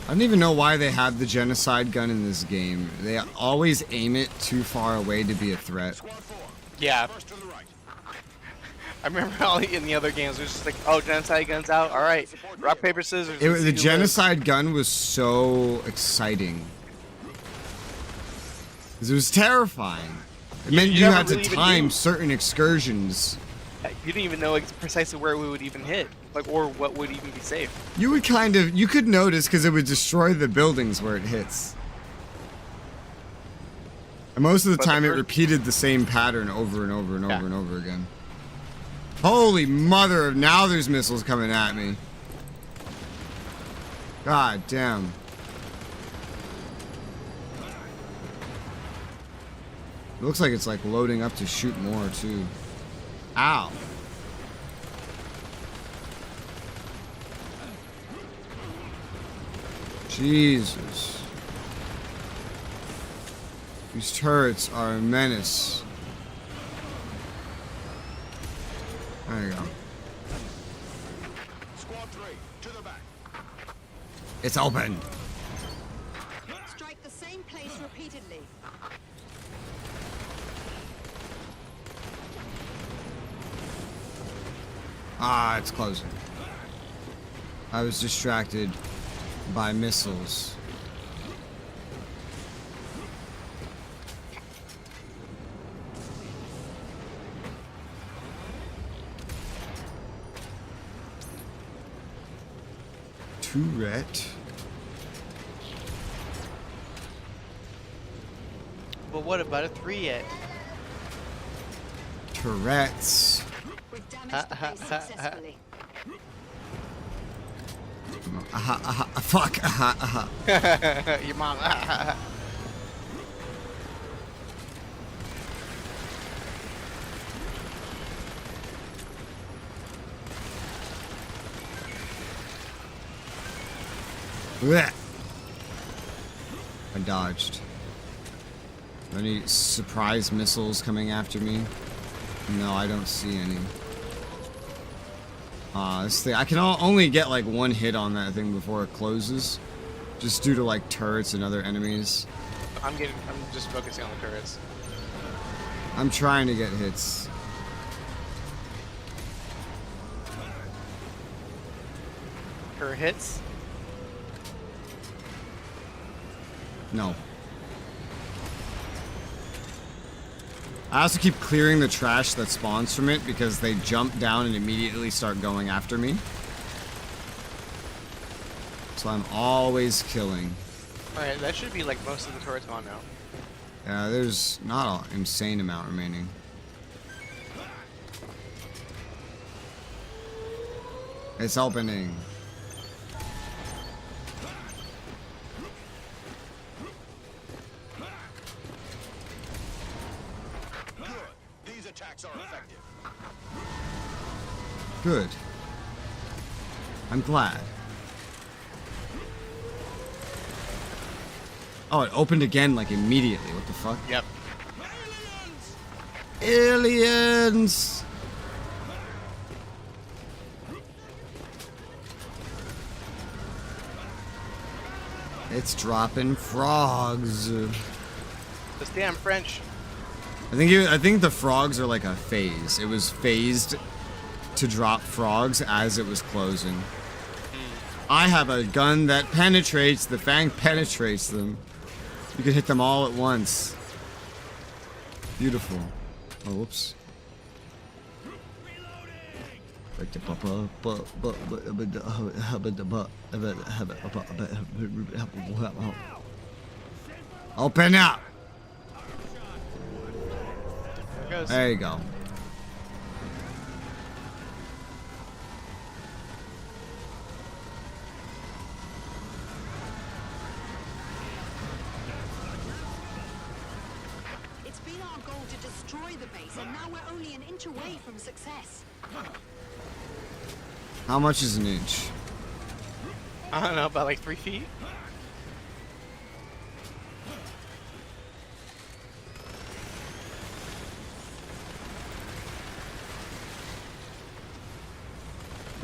B: I don't even know why they have the genocide gun in this game. They always aim it too far away to be a threat.
C: Yeah. I remember how in the other games it was just like, oh, genocide gun's out. All right, rock paper scissors.
B: The genocide gun was so exciting. 'Cause it was terrifying. It meant you had to time certain excursions.
C: You didn't even know precisely where we would even hit, like, or what would even be safe.
B: You would you could notice because it would destroy the buildings where it hits. And most of the time it repeated the same pattern over and over and over and over again. Holy mother of, now there's missiles coming at me. God damn. It looks like it's like loading up to shoot more too. Ow. Jesus. These turrets are a menace. There you go.
D: Squad 3, to the back.
B: It's open.
G: same place repeatedly.
B: Ah, it's closing. I was distracted by missiles. Turret.
C: But what about a 3 yet?
B: Turrets.
G: We've damaged the base successfully.
B: Fuck.
C: Your mom.
B: Blech. I dodged. Any surprise missiles coming after me? No, I don't see any. This thing, I can only get like one hit on that thing before it closes, just due to like turrets and other enemies.
C: I'm just focusing on the turrets.
B: I'm trying to get hits.
C: Her hits?
B: No. I also keep clearing the trash that spawns from it because they jump down and immediately start going after me. So I'm always killing.
C: Alright, that should be like most of the turrets gone now.
B: Yeah, there's not an insane amount remaining. It's opening.
D: These attacks are effective.
B: Good. I'm glad. Oh, it opened again like immediately. What the fuck?
C: Yep.
B: Aliens! It's dropping frogs.
C: This damn French.
B: I think the frogs are like a phase. It was phased to drop frogs as it was closing. I have a gun that penetrates. The fang penetrates them. You can hit them all at once. Beautiful. Oh, whoops. Open up.
C: There it goes.
B: There you go.
G: It's been our goal to destroy the base, and now we're only an inch away from success.
B: How much is an inch?
C: I don't know, about like 3 feet?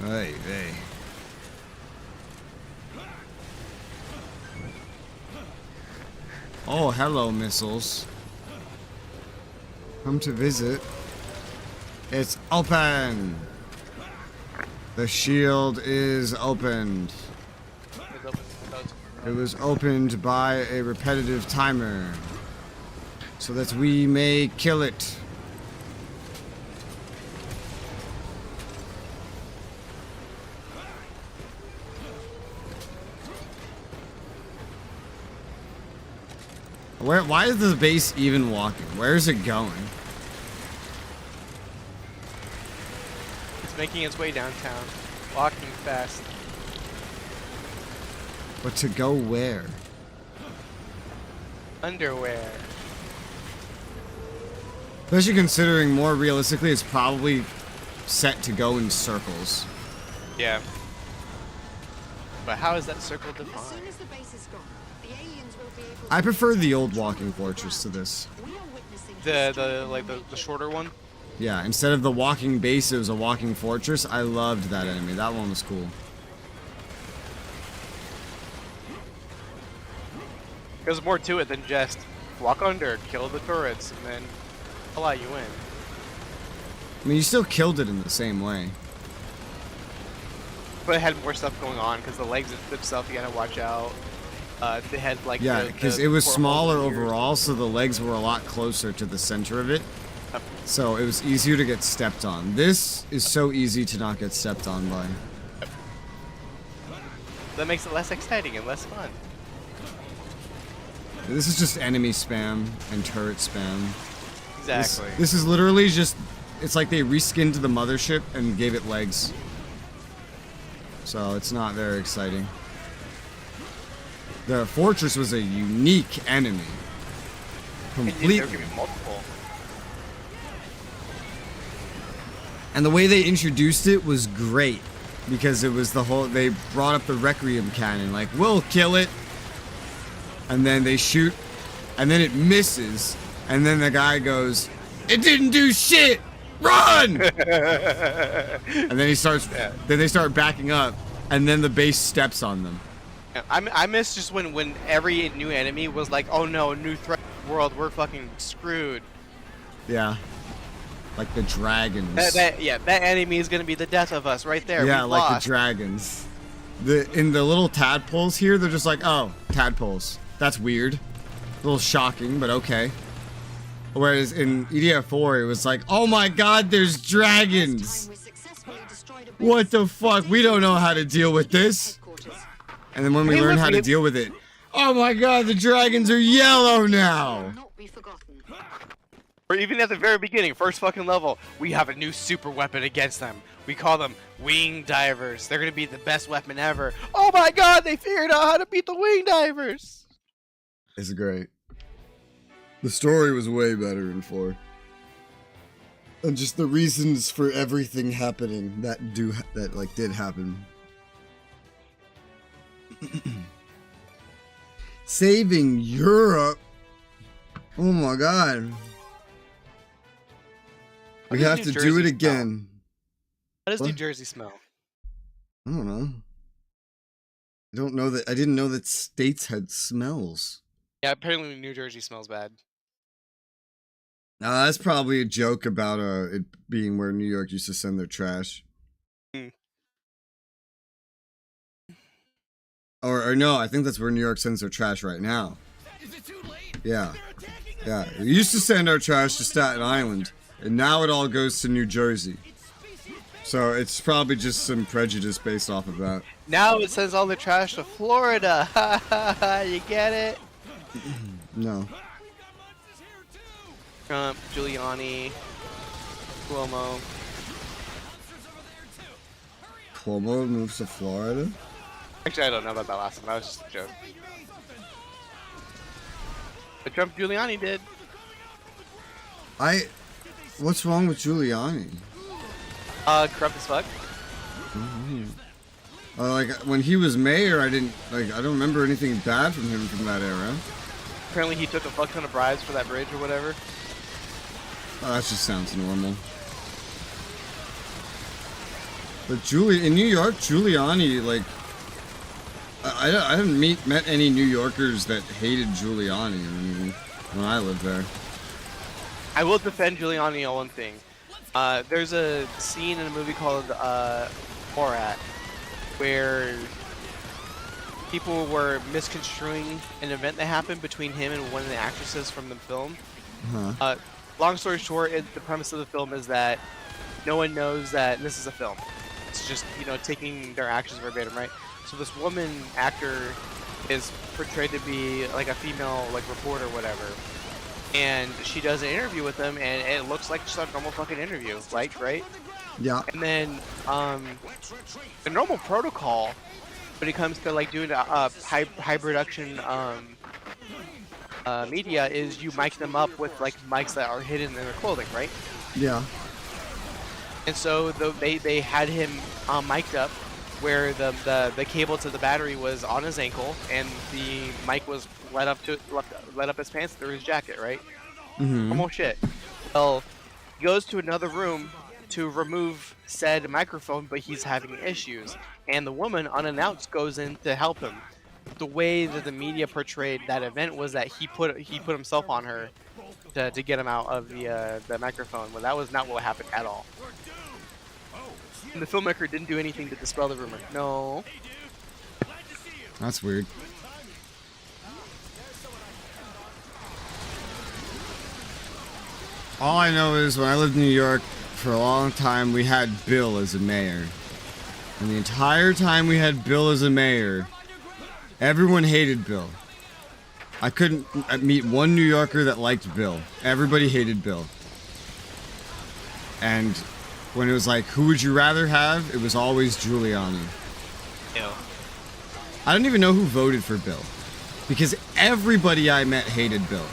B: Hey, hey. Oh, hello, missiles. Come to visit. It's open. The shield is opened. It was opened by a repetitive timer, so that we may kill it. Why is the base even walking? Where is it going?
C: It's making its way downtown. Walking fast.
B: But to go where?
C: Underwear.
B: Especially considering, more realistically, it's probably set to go in circles.
C: Yeah. But how is that circle
G: As soon
C: defined?
G: as the base is gone, the aliens will be able
B: I
G: to
B: prefer the old walking fortress to this.
G: We are witnessing
C: The shorter one?
B: Yeah, instead of the walking base, it was a walking fortress. I loved that enemy. That one was cool.
C: There's more to it than just walk under, kill the turrets, and then allow you in.
B: I mean, you still killed it in the same way.
C: But it had more stuff going on because the legs themselves, you gotta watch out. They had like
B: Yeah, because it was smaller overall, so the legs were a lot closer to the center of it. So it was easier to get stepped on. This is so easy to not get stepped on by.
C: That makes it less exciting and less fun.
B: This is just enemy spam and turret spam.
C: Exactly.
B: This is literally just, it's like they reskinned the mothership and gave it legs. So it's not very exciting. The fortress was a unique enemy. Completely.
C: There could be multiple.
B: And the way they introduced it was great. Because it was the whole, they brought up the Requiem cannon, like, we'll kill it. And then they shoot, and then it misses. And then the guy goes, it didn't do shit! Run! And then he starts, then they start backing up, and then the base steps on them.
C: Yeah, I miss just when every new enemy was like, oh no, new threat world, we're fucking screwed.
B: Yeah. Like the dragons.
C: That enemy is gonna be the death of us right there.
B: Yeah,
C: We've
B: like
C: lost.
B: the dragons. In the little tadpoles here, they're just like, oh, tadpoles. That's weird. A little shocking, but okay. Whereas in EDF 4, it was like, oh my god, there's dragons! What the fuck? We don't know how to deal with this. And then when we learn how to deal with it, oh my god, the dragons are yellow now!
C: Or even at the very beginning, first fucking level, we have a new super weapon against them. We call them wing divers. They're gonna be the best weapon ever. Oh my god, they figured out how to beat the wing divers!
B: It's great. The story was way better in 4. And just the reasons for everything happening that did happen. Saving Europe. Oh my god. We have to do it again.
C: How does New Jersey smell?
B: I don't know. I didn't know that states had smells.
C: Yeah, apparently New Jersey smells bad.
B: That's probably a joke about it being where New York used to send their trash. Or no, I think that's where New York sends their trash right now. Yeah. Yeah. We used to send our trash to Staten Island, and now it all goes to New Jersey. So it's probably just some prejudice based off of that.
C: Now it sends all the trash to Florida. You get it?
B: No.
C: Trump, Giuliani, Cuomo.
B: Cuomo moves to Florida?
C: Actually, I don't know about that last one. That was just a joke. But Trump, Giuliani did.
B: What's wrong with Giuliani?
C: Corrupt as fuck.
B: Like when he was mayor, I don't remember anything bad from him from that era.
C: Apparently, he took a fuck ton of bribes for that bridge or whatever.
B: Oh, that just sounds normal. But in New York, Giuliani, like, I haven't met any New Yorkers that hated Giuliani when I lived there.
C: I will defend Giuliani on one thing. There's a scene in a movie called Borat where people were misconstruing an event that happened between him and one of the actresses from the film. Long story short, the premise of the film is that no one knows that this is a film. It's just, taking their actions verbatim, right? So this woman actor is portrayed to be like a female, like, reporter or whatever. And she does an interview with them, and it looks like just a normal fucking interview, like, right?
B: Yeah.
C: And then, the normal protocol when it comes to, like, doing high production, media is you mic them up with, like, mics that are hidden in their clothing, right?
B: Yeah.
C: And so they had him mic'd up where the cable to the battery was on his ankle and the mic was led up his pants through his jacket, right? Normal shit. Well, he goes to another room to remove said microphone, but he's having issues, and the woman unannounced goes in to help him. the way that the media portrayed that event was that he put himself on her to get him out of the microphone. Well, that was not what happened at all. And the filmmaker didn't do anything to dispel the rumor. No.
B: That's weird. All I know is when I lived in New York for a long time, we had Bill as a mayor. And the entire time we had Bill as a mayor, everyone hated Bill. I couldn't meet one New Yorker that liked Bill. Everybody hated Bill. And when it was like, who would you rather have? It was always Giuliani.
C: Yeah.
B: I don't even know who voted for Bill. Because everybody I met hated Bill.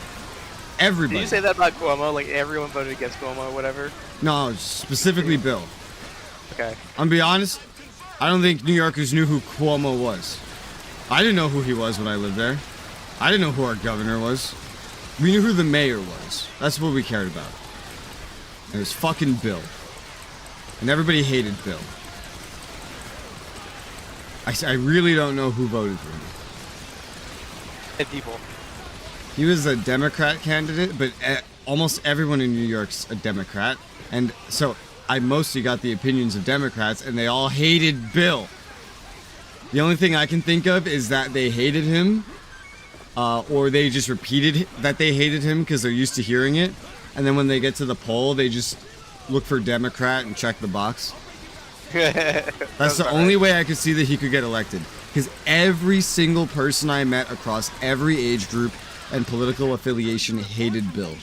B: Everybody.
C: Did you say that about Cuomo? Like everyone voted against Cuomo or whatever?
B: No, specifically Bill.
C: Okay.
B: I'm gonna be honest, I don't think New Yorkers knew who Cuomo was. I didn't know who he was when I lived there. I didn't know who our governor was. We knew who the mayor was. That's what we cared about. It was fucking Bill. And everybody hated Bill. I really don't know who voted for him.
C: Dead people.
B: He was a Democrat candidate, but almost everyone in New York's a Democrat. And so I mostly got the opinions of Democrats, and they all hated Bill. The only thing I can think of is that they hated him, or they just repeated that they hated him because they're used to hearing it. And then when they get to the poll, they just look for Democrat and check the box. That's the only way I could see that he could get elected. Because every single person I met across every age group and political affiliation hated Bill.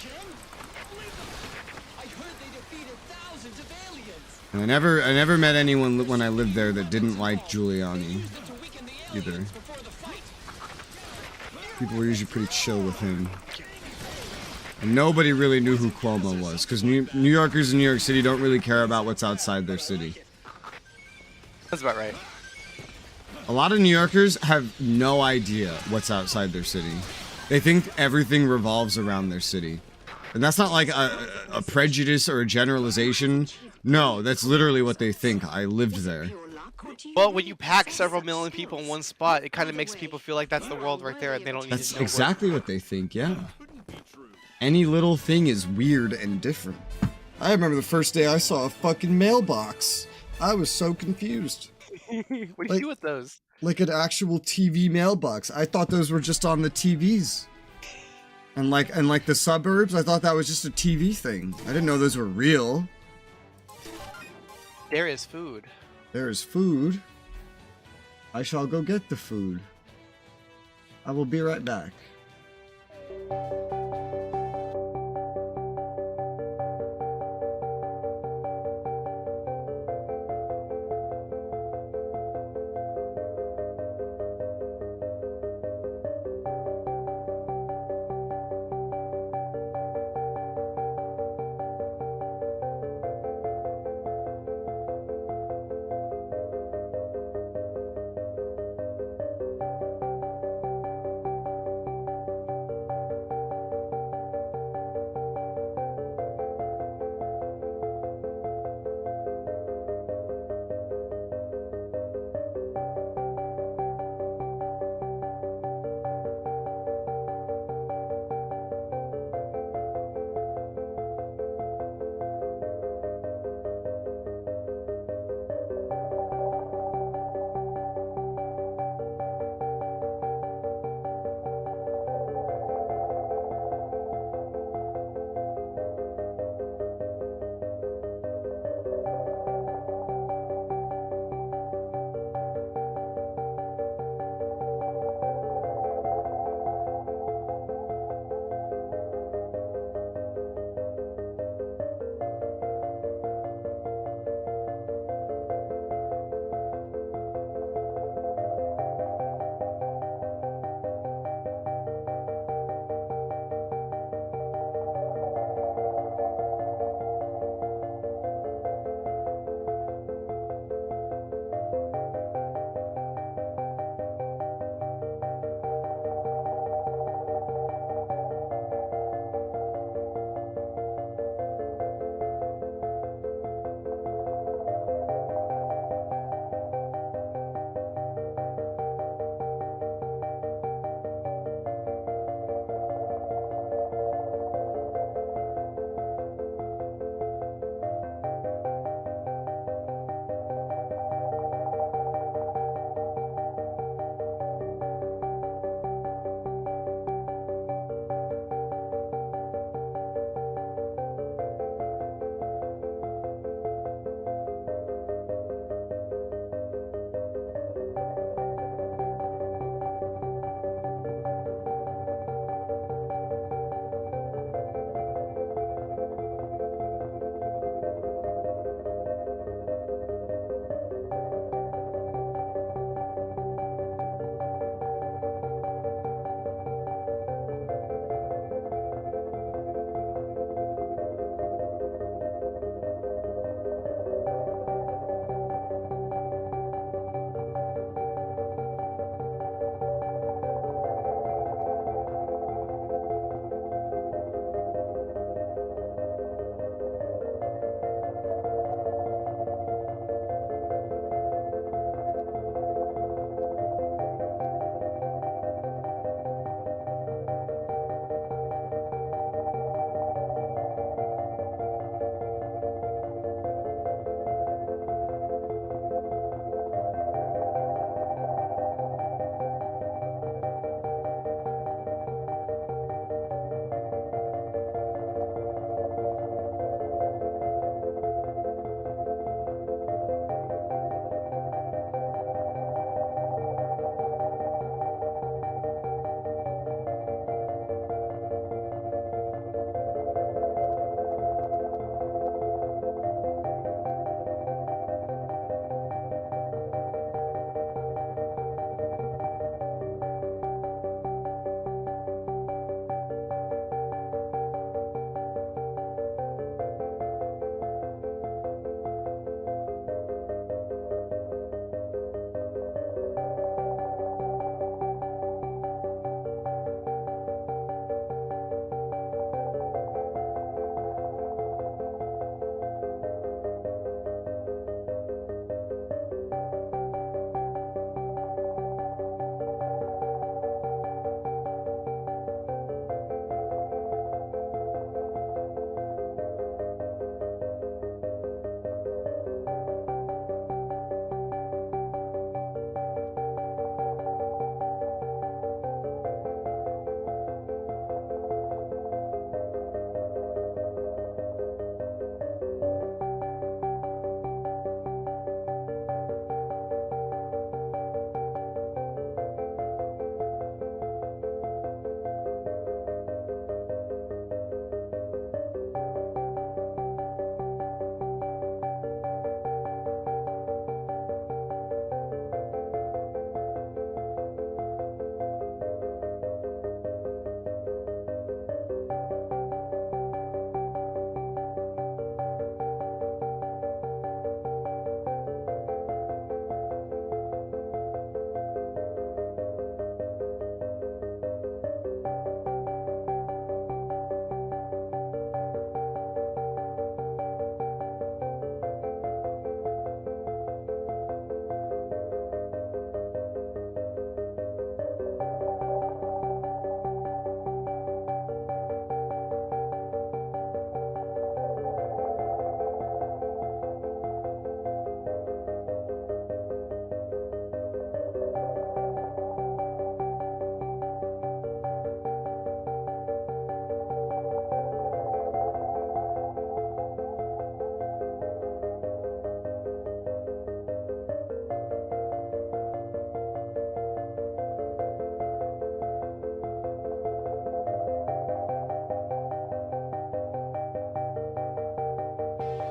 B: And I never met anyone when I lived there that didn't like Giuliani either. People were usually pretty chill with him. And nobody really knew who Cuomo was, because New Yorkers in New York City don't really care about what's outside their city.
C: That's about right.
B: A lot of New Yorkers have no idea what's outside their city. They think everything revolves around their city. And that's not like a prejudice or a generalization. No, that's literally what they think. I lived there.
C: Well, when you pack several million people in one spot, it kind of makes people feel like that's the world right there, and they don't need
B: That's
C: to know
B: exactly what they think, yeah. Any little thing is weird and different. I remember the first day I saw a fucking mailbox. I was so confused.
C: what do you do with those?
B: Like an actual TV mailbox. I thought those were just on the TVs. And like the suburbs, I thought that was just a TV thing. I didn't know those were real.
C: There is food.
B: There is food. I shall go get the food. I will be right back.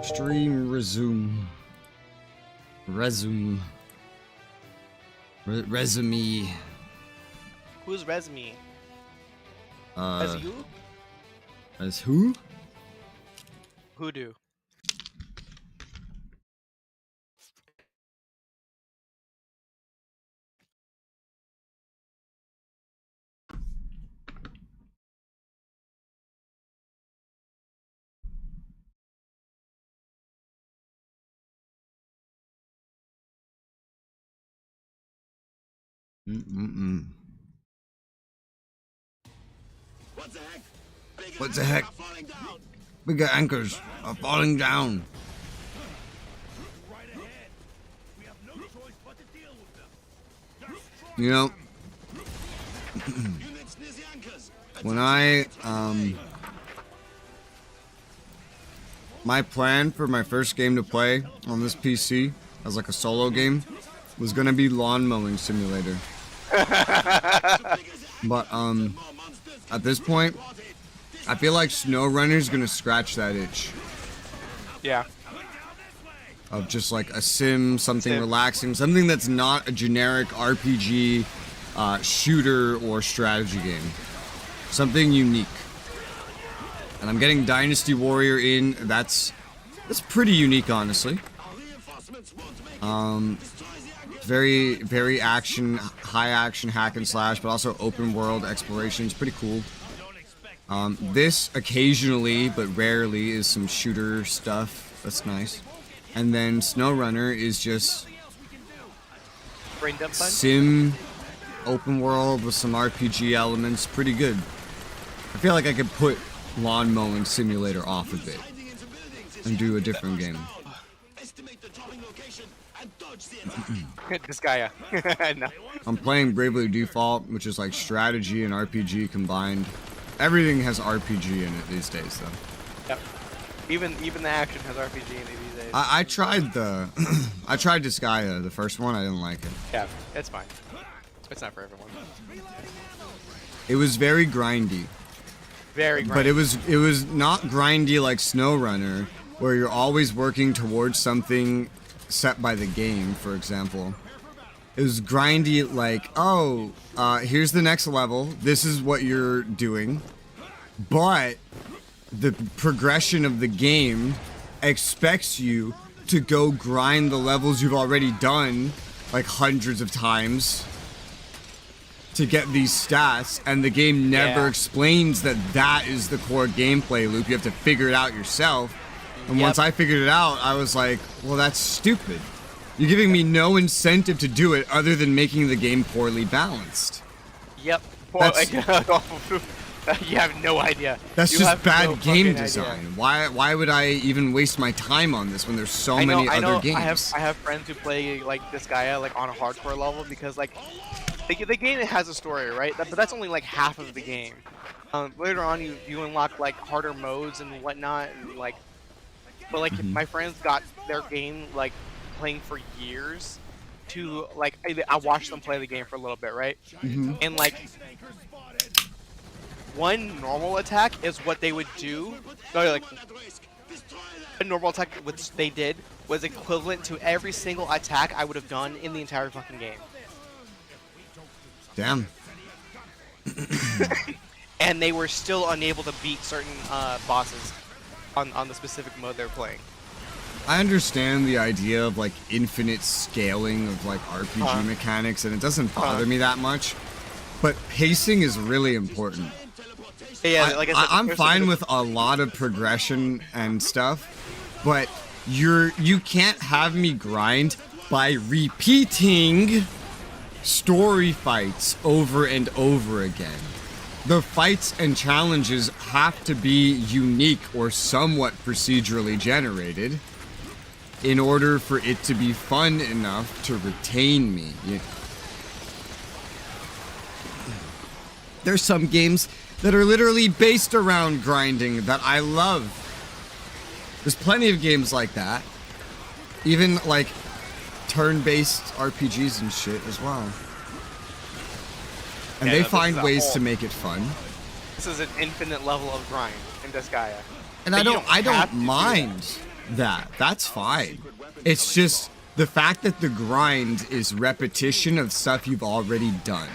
B: Stream resume. Resume. Resume.
C: Who's Resme? As you?
B: As who?
C: Hoodoo.
D: What the heck?
B: What the heck? Bigger anchors are falling down. You know, when my plan for my first game to play on this PC as like a solo game was gonna be Lawn Mowing Simulator. But at this point, I feel like SnowRunner's gonna scratch that itch.
C: Yeah.
B: Of just like a sim, something relaxing, something that's not a generic RPG, shooter or strategy game. Something unique. And I'm getting Dynasty Warrior in. That's pretty unique, honestly. Very, very high action hack and slash, but also open world exploration. It's pretty cool. This occasionally, but rarely, is some shooter stuff. That's nice. And then SnowRunner is just sim, open world with some RPG elements. Pretty good. I feel like I could put Lawn Mowing Simulator off a bit and do a different game.
C: This guy, no.
B: I'm playing Bravely Default, which is like strategy and RPG combined. Everything has RPG in it these days, though.
C: Yep. Even the action has RPG in it these days.
B: I tried I tried Disgaea, the first one. I didn't like it.
C: Yeah, it's fine. It's not for everyone.
B: It was very grindy.
C: Very grindy.
B: But it was not grindy like SnowRunner, where you're always working towards something set by the game, for example. It was grindy like, oh, here's the next level. This is what you're doing. But the progression of the game expects you to go grind the levels you've already done like hundreds of times to get these stats, and the game never explains that that is the core gameplay loop. You have to figure it out yourself. And once I figured it out, I was like, well, that's stupid. You're giving me no incentive to do it other than making the game poorly balanced.
C: Yep. You have no idea.
B: That's just bad game design. Why would I even waste my time on this when there's so many other games?
C: I have friends who play like Disgaea like on a hardcore level because like the game has a story, right? But that's only like half of the game. Later on, you unlock like harder modes and whatnot, and like. But like my friends got their game like playing for years to like I watched them play the game for a little bit, right? And like one normal attack is what they would do. No, like a normal attack which they did was equivalent to every single attack I would have done in the entire fucking game.
B: Damn.
C: And they were still unable to beat certain bosses on the specific mode they're playing.
B: I understand the idea of like infinite scaling of like RPG mechanics, and it doesn't bother me that much. But pacing is really important.
C: Yeah, like I said,
B: I'm fine with a lot of progression and stuff, but you can't have me grind by repeating story fights over and over again. The fights and challenges have to be unique or somewhat procedurally generated in order for it to be fun enough to retain me. There's some games that are literally based around grinding that I love. There's plenty of games like that. Even like turn-based RPGs and shit as well. And they find ways to make it fun.
C: This is an infinite level of grind in Disgaea.
B: And I don't mind. That's fine. It's just the fact that the grind is repetition of stuff you've already done.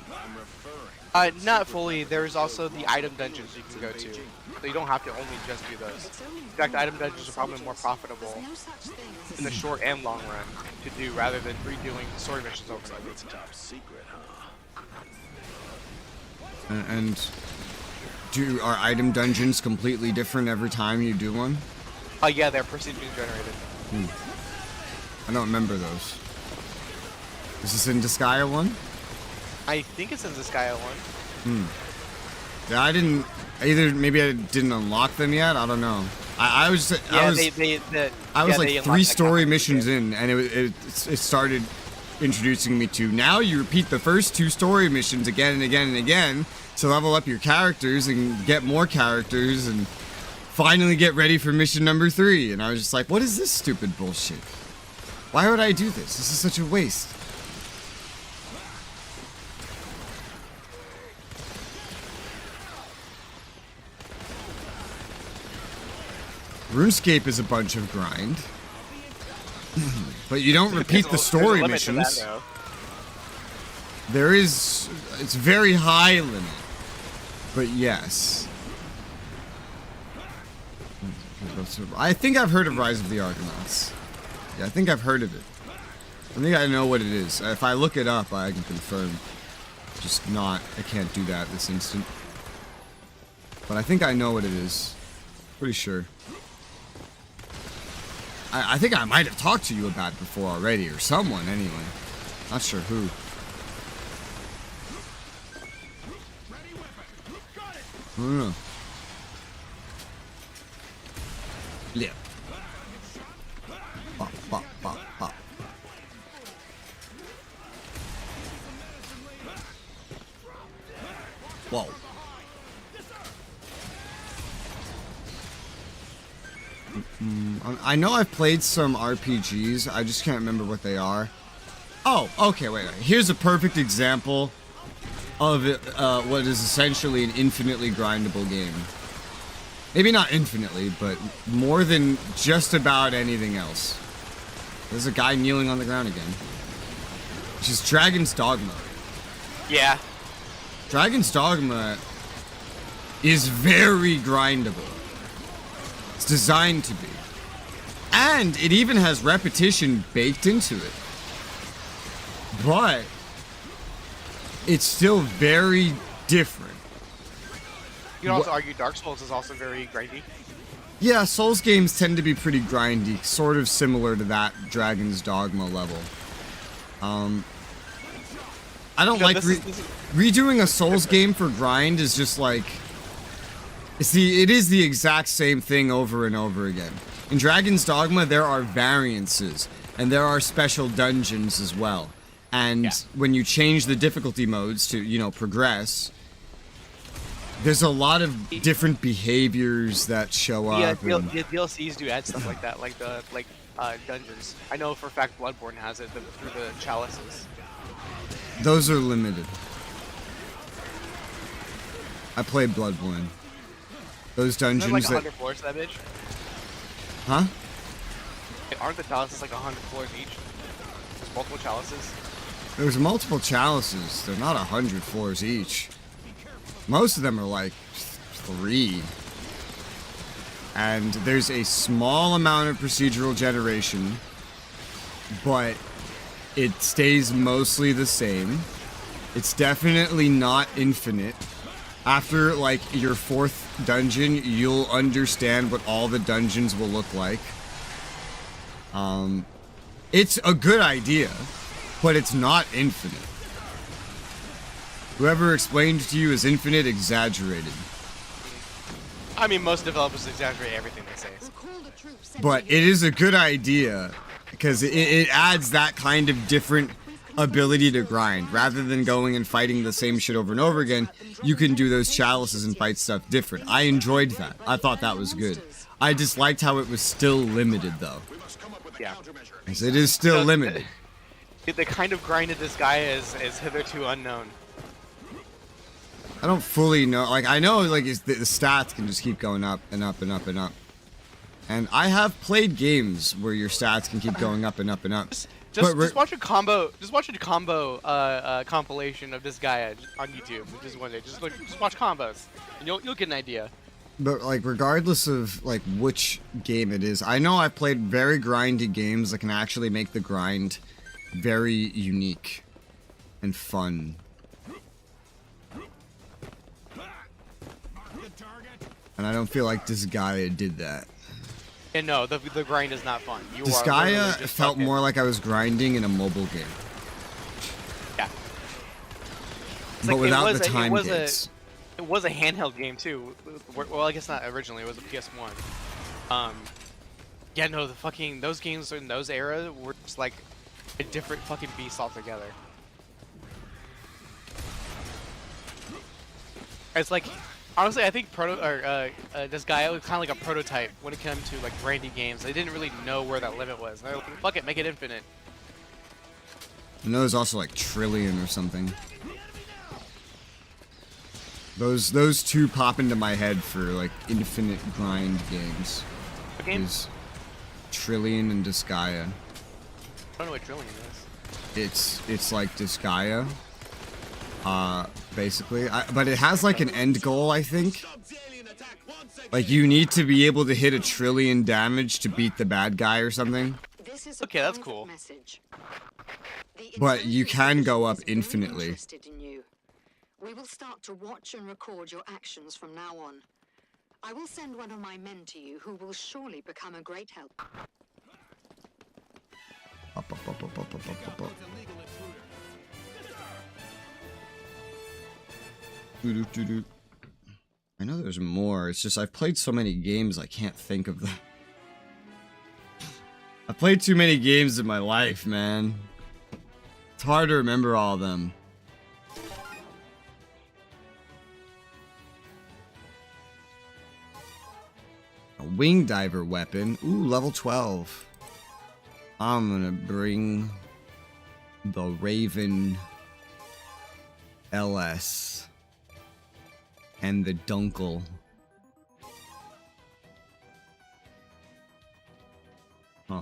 C: Not fully. There's also the item dungeons you can go to. So you don't have to only just do those. In fact, item dungeons are probably more profitable in the short and long run to do rather than redoing story missions over and over.
D: It's top secret, huh?
B: And are item dungeons completely different every time you do one?
C: Yeah, they're procedurally generated.
B: I don't remember those. Is this in Disgaea 1?
C: I think it's in Disgaea 1.
B: Yeah, I didn't. Maybe I didn't unlock them yet. I don't know. I was like 3 story missions in, and it started introducing me to. Now you repeat the first 2 story missions again and again and again to level up your characters and get more characters and finally get ready for mission number 3. And I was just like, what is this stupid bullshit? Why would I do this? This is such a waste. RuneScape is a bunch of grind. But you don't repeat the story missions. It's very high limit. But yes. I think I've heard of Rise of the Argonauts. Yeah, I think I've heard of it. I think I know what it is. If I look it up, I can confirm. I can't do that this instant. But I think I know what it is. Pretty sure. I think I might have talked to you about it before already, or someone anyway. Not sure who. I don't know. Yeah. Bop, bop, bop, bop. Whoa. I know I've played some RPGs, I just can't remember what they are. Oh, okay, wait. Here's a perfect example of what is essentially an infinitely grindable game. Maybe not infinitely, but more than just about anything else. There's a guy kneeling on the ground again. Which is Dragon's Dogma.
C: Yeah.
B: Dragon's Dogma is very grindable. It's designed to be. And it even has repetition baked into it. But it's still very different.
C: You could also argue Dark Souls is also very grindy.
B: Yeah, Souls games tend to be pretty grindy, sort of similar to that Dragon's Dogma level. I don't like redoing a Souls game for grind is just like it is the exact same thing over and over again. In Dragon's Dogma, there are variances and there are special dungeons as well. And when you change the difficulty modes to, progress, there's a lot of different behaviors that show up.
C: Yeah, the DLCs do add stuff like that, like the dungeons. I know for a fact Bloodborne has it through the chalices.
B: Those are limited. I played Bloodborne. Those dungeons.
C: Like 100 floors, that bitch.
B: Huh?
C: Aren't the chalices like 100 floors each? There's multiple chalices.
B: There's multiple chalices. They're not 100 floors each. Most of them are like 3. And there's a small amount of procedural generation, but it stays mostly the same. It's definitely not infinite. After like your 4th dungeon, you'll understand what all the dungeons will look like. It's a good idea, but it's not infinite. Whoever explained to you is infinite exaggerated.
C: I mean, most developers exaggerate everything they say.
B: But it is a good idea because it adds that kind of different ability to grind. Rather than going and fighting the same shit over and over again, you can do those chalices and fight stuff different. I enjoyed that. I thought that was good. I disliked how it was still limited, though.
C: Yeah.
B: Because it is still limited.
C: The kind of grind of this guy is hitherto unknown.
B: I don't fully know. Like, I know, like, the stats can just keep going up and up and up and up. And I have played games where your stats can keep going up and up and up.
C: Just watch a combo. Just watch a combo compilation of this guy on YouTube. Just one day. Just watch combos, and you'll get an idea.
B: But like, regardless of like which game it is, I know I've played very grindy games that can actually make the grind very unique and fun. And I don't feel like Disgaea did that.
C: And no, the grind is not fun.
B: Disgaea felt more like I was grinding in a mobile game.
C: Yeah.
B: But without the time gates.
C: It was a handheld game too. Well, I guess not originally. It was a PS1. Yeah, no, those games in those eras were just like a different fucking beast altogether. It's like, honestly, I think this guy was kind of like a prototype when it came to like grindy games. They didn't really know where that limit was. They're like, fuck it, make it infinite.
B: I know there's also like Trillion or something. Those two pop into my head for like infinite grind games.
C: What game?
B: Is Trillion and Disgaea.
C: I don't know what Trillion is.
B: It's like Disgaea. Basically, but it has like an end goal, I think. Like you need to be able to hit 1 trillion damage to beat the bad guy or something.
C: Okay, that's cool.
B: But you can go up infinitely.
G: We will start to watch and record your actions from now on. I will send one of my men to you who will surely become a great help.
B: Up. I know there's more. It's just I've played so many games I can't think of them. I've played too many games in my life, man. It's hard to remember all of them. A wing diver weapon. Ooh, level 12. I'm gonna bring the Raven LS and the Dunkel. Huh.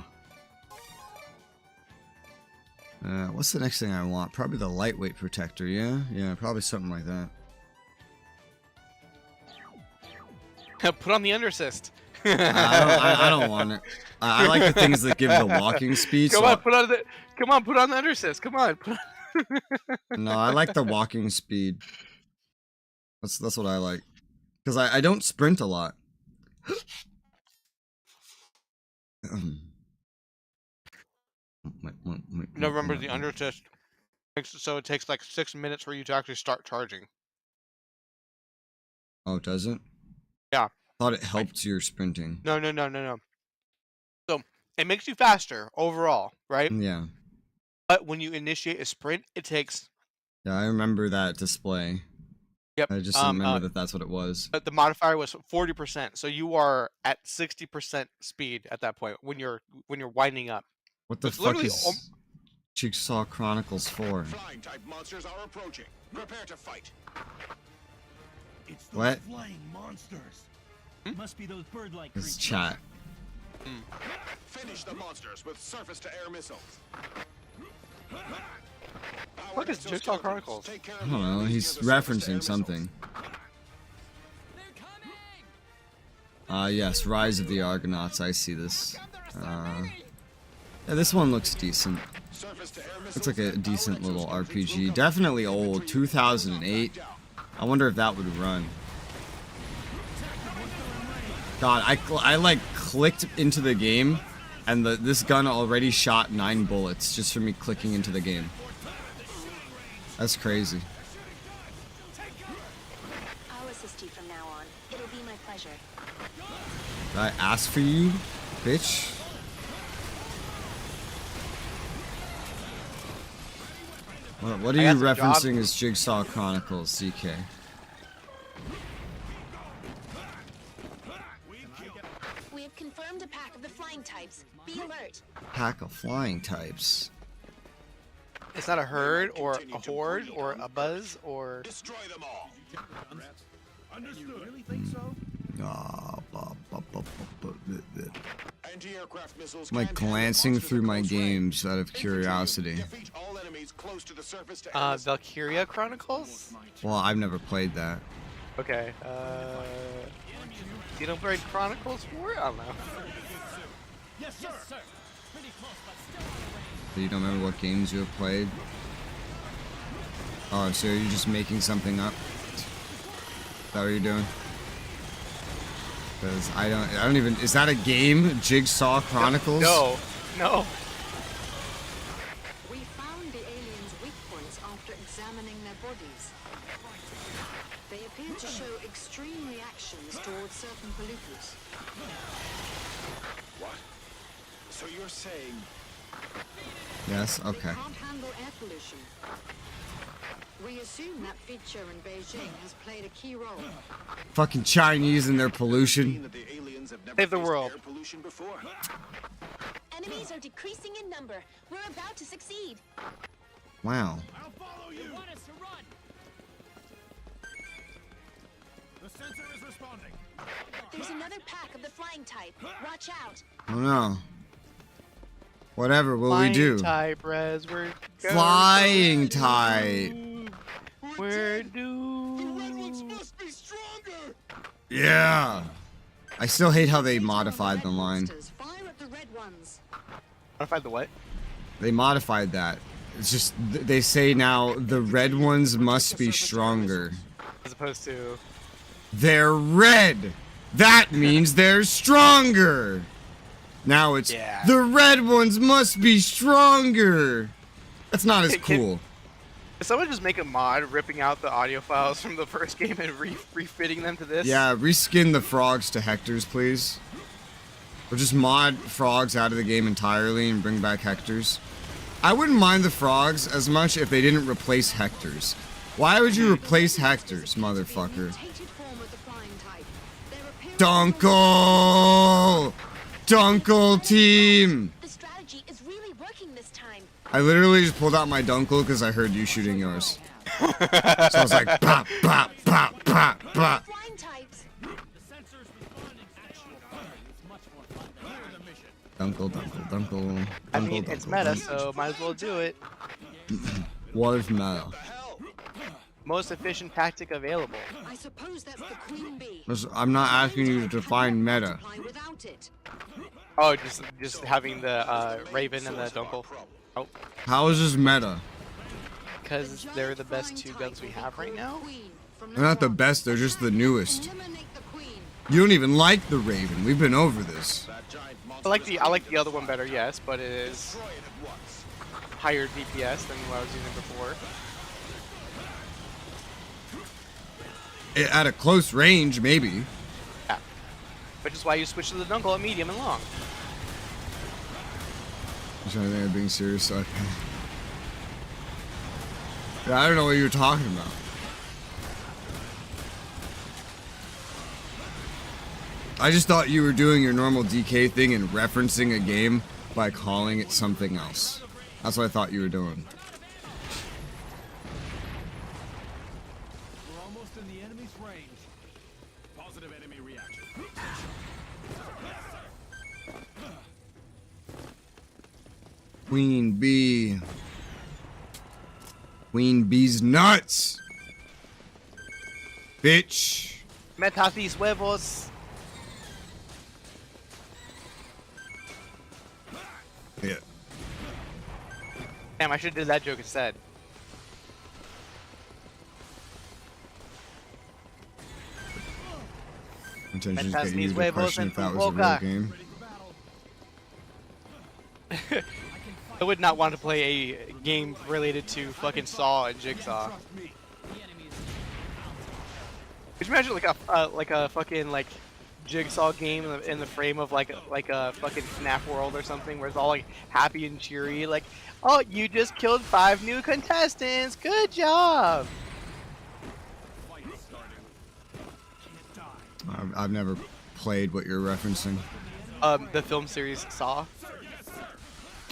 B: What's the next thing I want? Probably the lightweight protector, yeah? Yeah, probably something like that.
C: Put on the undersist.
B: I don't want it. I like the things that give the walking speed.
C: Come on, put on the undersist. Come on.
B: No, I like the walking speed. That's what I like. Because I don't sprint a lot.
C: No, remember the undersist. So it takes like 6 minutes for you to actually start charging.
B: Oh, it doesn't?
C: Yeah.
B: I thought it helped your sprinting.
C: No. So it makes you faster overall, right?
B: Yeah.
C: But when you initiate a sprint, it takes...
B: Yeah, I remember that display.
C: Yep.
B: I just remember that that's what it was.
C: The modifier was 40%, so you are at 60% speed at that point when you're winding up.
B: What the fuck is Jigsaw Chronicles 4?
D: Flying type monsters are approaching. Prepare to fight.
F: It's
B: those what?
F: Flying monsters. Must be those bird-like
B: It's chat.
D: Finish the monsters with surface-to-air missiles.
C: What is Jigsaw Chronicles?
B: I don't know, he's referencing something. Yes, Rise of the Argonauts, I see this. Yeah, this one looks decent. Looks like a decent little RPG. Definitely old, 2008. I wonder if that would run. God, I like clicked into the game, and this gun already shot 9 bullets just from me clicking into the game. That's crazy.
J: I'll assist you from now on. It'll be my pleasure.
B: Did I ask for you, bitch? What are you referencing as Jigsaw Chronicles, CK?
J: We have confirmed a pack of the flying types. Be alert.
B: Pack of flying types.
C: It's not a herd or a horde or a buzz or...
D: Destroy them all.
F: Understood. You really think so?
E: anti-aircraft missiles.
B: I'm like glancing through my games out of curiosity.
E: Defeat all enemies close to the surface to
C: Valkyria Chronicles?
B: Well, I've never played that.
C: Okay, Xenoblade Chronicles 4? I don't know.
E: Yes, sir.
B: You don't remember what games you have played? Oh, so you're just making something up? Is that what you're doing? Because I don't even, is that a game? Jigsaw Chronicles?
C: No. No.
G: We found the aliens' weak points after examining their bodies. They appear to show extreme reactions towards certain pollutants.
E: What? So you're saying
B: Yes,
G: They
B: okay.
G: can't handle air pollution. We assume that feature in Beijing has played a key role.
B: Fucking Chinese and their pollution.
E: that the aliens have never
C: Save the
E: faced
C: world.
E: air pollution before?
J: Enemies are decreasing in number. We're about to succeed.
B: Wow.
E: I'll follow you. Want us to run? The sensor is responding.
J: There's another pack of the flying type. Watch out.
B: Oh no. Whatever will we do?
C: Type res, we're
B: Flying type.
C: We're doomed.
E: The red ones must be stronger.
B: Yeah. I still hate how they modified the line.
G: Fire at the red ones.
C: Modified the what?
B: They modified that. It's just, they say now the red ones must be stronger.
C: As opposed to...
B: They're red! That means they're stronger! Now it's,
C: Yeah.
B: the red ones must be stronger! That's not as
C: Can-
B: cool.
C: Did someone just make a mod ripping out the audio files from the first game and refitting them to this?
B: Yeah, reskin the frogs to Hectors, please. Or just mod frogs out of the game entirely and bring back Hectors. I wouldn't mind the frogs as much if they didn't replace Hectors. Why would you replace Hectors, motherfucker?
G: Mutated form of the flying type. Their appearance-
B: Dunkle! Dunkle team!
J: The strategy is really working this time.
B: I literally just pulled out my Dunkle because I heard you shooting yours. So I was like, pop, pop, pop, pop, pop.
J: Flying types.
B: Dunkle, Dunkle, Dunkle.
C: I mean,
B: Dunkle,
C: it's
B: Dunkle,
C: meta,
B: Dunkle.
C: so might as well do it.
B: What is meta?
C: Most efficient tactic available.
G: I suppose that's the queen bee.
B: I'm not asking you to define meta.
G: Multiply without it.
C: Oh, just having the Raven and the Dunkel. Oh,
B: How is this meta?
C: because they're the best two guns we have right now.
B: They're not the best, they're just the newest. You don't even like the Raven. We've been over this.
C: I like the other one better, yes, but it is higher DPS than what I was using before.
B: At a close range, maybe.
C: Yeah, which is why you switch to the Dunkel at medium and long.
B: I'm trying to think of being serious. So yeah, I don't know what you're talking about. I just thought you were doing your normal DK thing and referencing a game by calling it something else. That's what I thought you were doing.
E: We're almost in the enemy's range. Positive enemy reaction.
B: Queen Bee. Queen Bee's nuts. Bitch.
C: Metas these huevos.
B: Yeah.
C: Damn, I should have did that joke instead.
B: Intentions
C: Metas
B: get you
C: these
B: the
C: huevos
B: question
C: and
B: if that was a real
C: Fukuoka.
B: game.
C: I would not want to play a game related to fucking Saw and Jigsaw. Could you imagine like a fucking like Jigsaw game in the frame of like a fucking FNAF world or something where it's all like happy and cheery, like, oh, you just killed 5 new contestants, good job.
B: I've never played what you're referencing.
C: The film series Saw.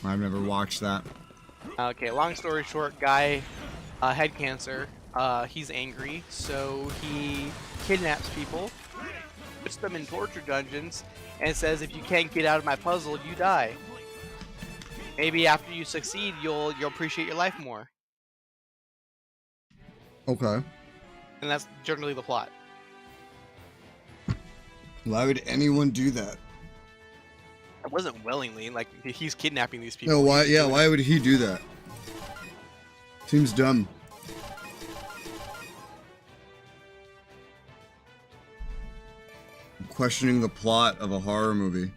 B: I've never watched that.
C: Okay, long story short, guy, head cancer. He's angry, so he kidnaps people, puts them in torture dungeons and says, if you can't get out of my puzzle, you die. Maybe after you succeed, you'll appreciate your life more.
B: Okay.
C: And that's generally the plot.
B: Why would anyone do that?
C: It wasn't willingly, like, he's kidnapping these people.
B: No, why? Yeah, why would he do that? Seems dumb. I'm questioning the plot of a horror movie.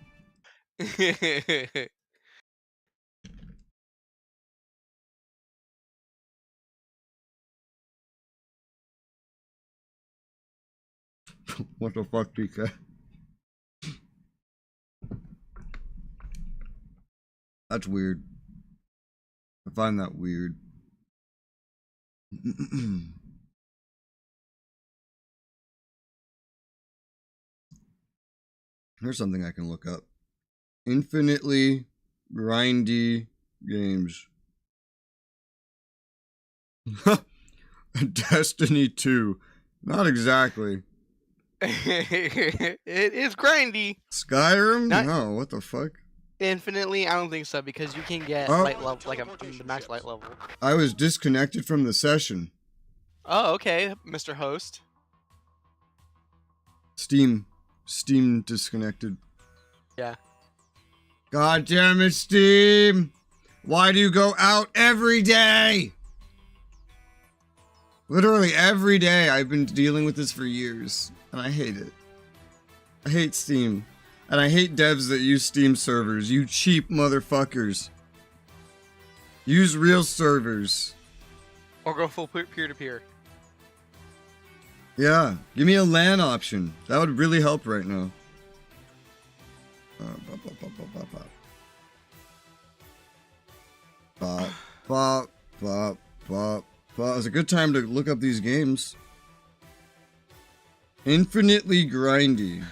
B: What the fuck, DK? That's weird. I find that weird. Here's something I can look up. Infinitely grindy games. Destiny 2. Not exactly.
C: It is grindy.
B: Skyrim? No, what the fuck?
C: Infinitely? I don't think so, because you can get light level, like the max light level.
B: I was disconnected from the session.
C: Oh, okay, Mr. Host.
B: Steam disconnected.
C: Yeah.
B: God damn it, Steam! Why do you go out every day? Literally every day. I've been dealing with this for years, and I hate it. I hate Steam. And I hate devs that use Steam servers. You cheap motherfuckers. Use real servers.
C: Or go full peer-to-peer.
B: Yeah, give me a LAN option. That would really help right now. It was a good time to look up these games. Infinitely grindy.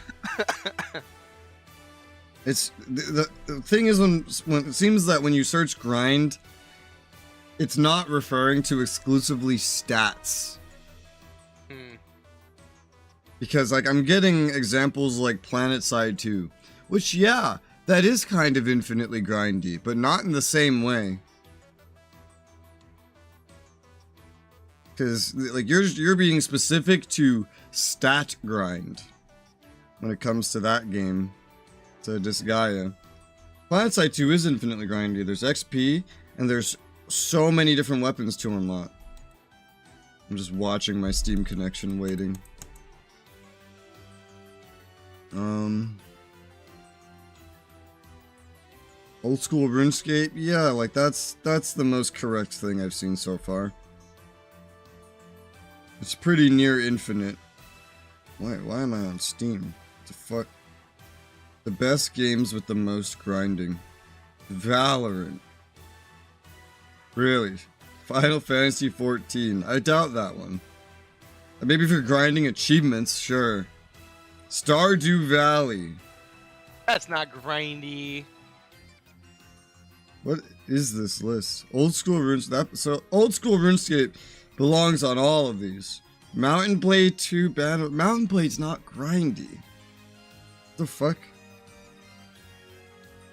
B: It's the thing is when it seems that when you search grind, it's not referring to exclusively stats. Because like I'm getting examples like PlanetSide 2, which yeah, that is kind of infinitely grindy, but not in the same way. Because like you're being specific to stat grind when it comes to that game, to Disgaea. PlanetSide 2 is infinitely grindy. There's XP and there's so many different weapons to unlock. I'm just watching my Steam connection waiting. Old school RuneScape, yeah, like that's the most correct thing I've seen so far. It's pretty near infinite. Why am I on Steam? What the fuck? The best games with the most grinding. Valorant. Really? Final Fantasy 14. I doubt that one. Maybe if you're grinding achievements, sure. Stardew Valley.
C: That's not grindy.
B: What is this list? Old school RuneScape. So old school RuneScape belongs on all of these. Mountain Blade 2 Battle. Mountain Blade's not grindy. What the fuck?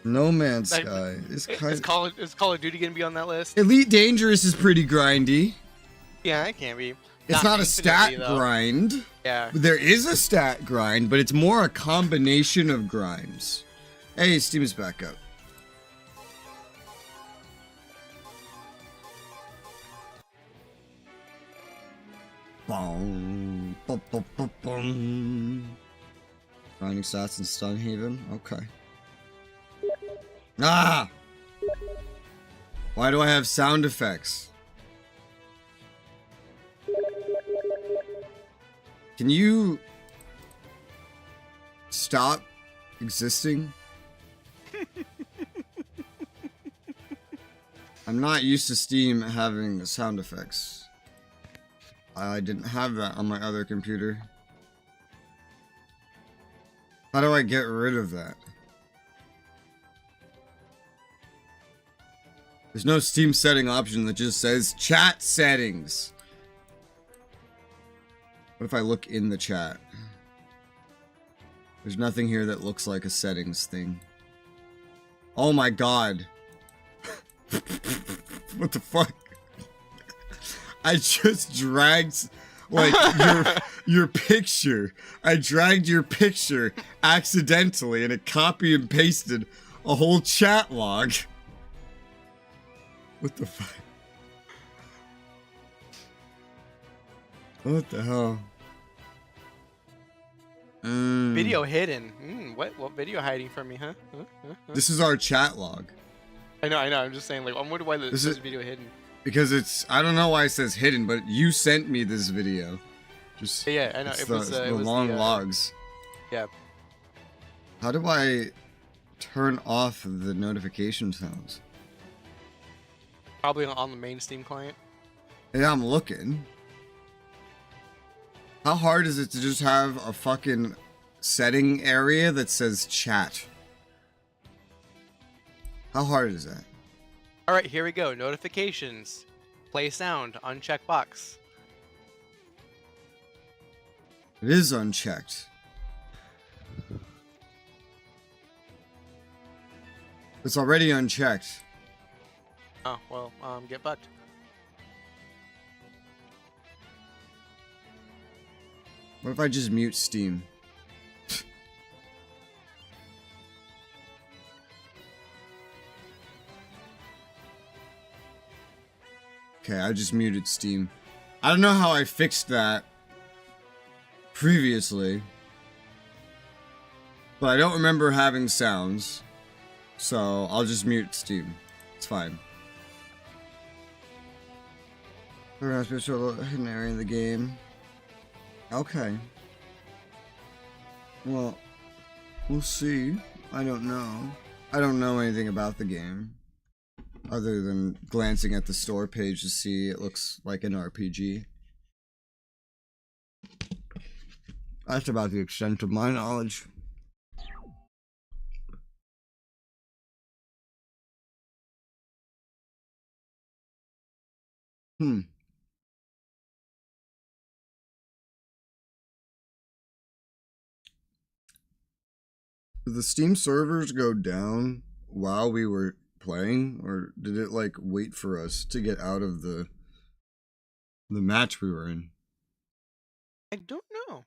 B: No Man's Sky. Is
C: Call of Duty gonna be on that list?
B: Elite Dangerous is pretty grindy.
C: Yeah, it can be.
B: It's not a stat grind.
C: Yeah.
B: There is a stat grind, but it's more a combination of grinds. Hey, Steam is back up. Boom, boom, boom, boom, boom. Grinding stats in Stunhaven? Okay. Ah! Why do I have sound effects? Can you stop existing? I'm not used to Steam having sound effects. I didn't have that on my other computer. How do I get rid of that? There's no Steam setting option that just says chat settings. What if I look in the chat? There's nothing here that looks like a settings thing. Oh my god. What the fuck? I just dragged, like, your picture. I dragged your picture accidentally and it copy and pasted a whole chat log. What the fuck? What the hell?
C: Video hidden. What video hiding from me, huh?
B: This is our chat log.
C: I know. I'm just saying, like, I'm wondering why this is video hidden.
B: Because it's, I don't know why it says hidden, but you sent me this video. Just
C: Yeah, I know.
B: It's
C: It
B: the,
C: was
B: the
C: it was
B: long
C: the,
B: logs.
C: Yeah.
B: How do I turn off the notification sounds?
C: Probably on the main Steam client.
B: Yeah, I'm looking. How hard is it to just have a fucking setting area that says chat? How hard is that?
C: All right, here we go. Notifications. Play sound. Uncheck box.
B: It is unchecked. It's already unchecked.
C: Oh, well, get bugged.
B: What if I just mute Steam? Okay, I just muted Steam. I don't know how I fixed that previously, but I don't remember having sounds, so I'll just mute Steam. It's fine. Perhaps it's a hidden area in the game. Okay. Well, we'll see. I don't know. I don't know anything about the game, other than glancing at the store page to see it looks like an RPG. That's about the extent of my knowledge. Did the Steam servers go down while we were playing, or did it like wait for us to get out of the match we were in?
C: I don't know.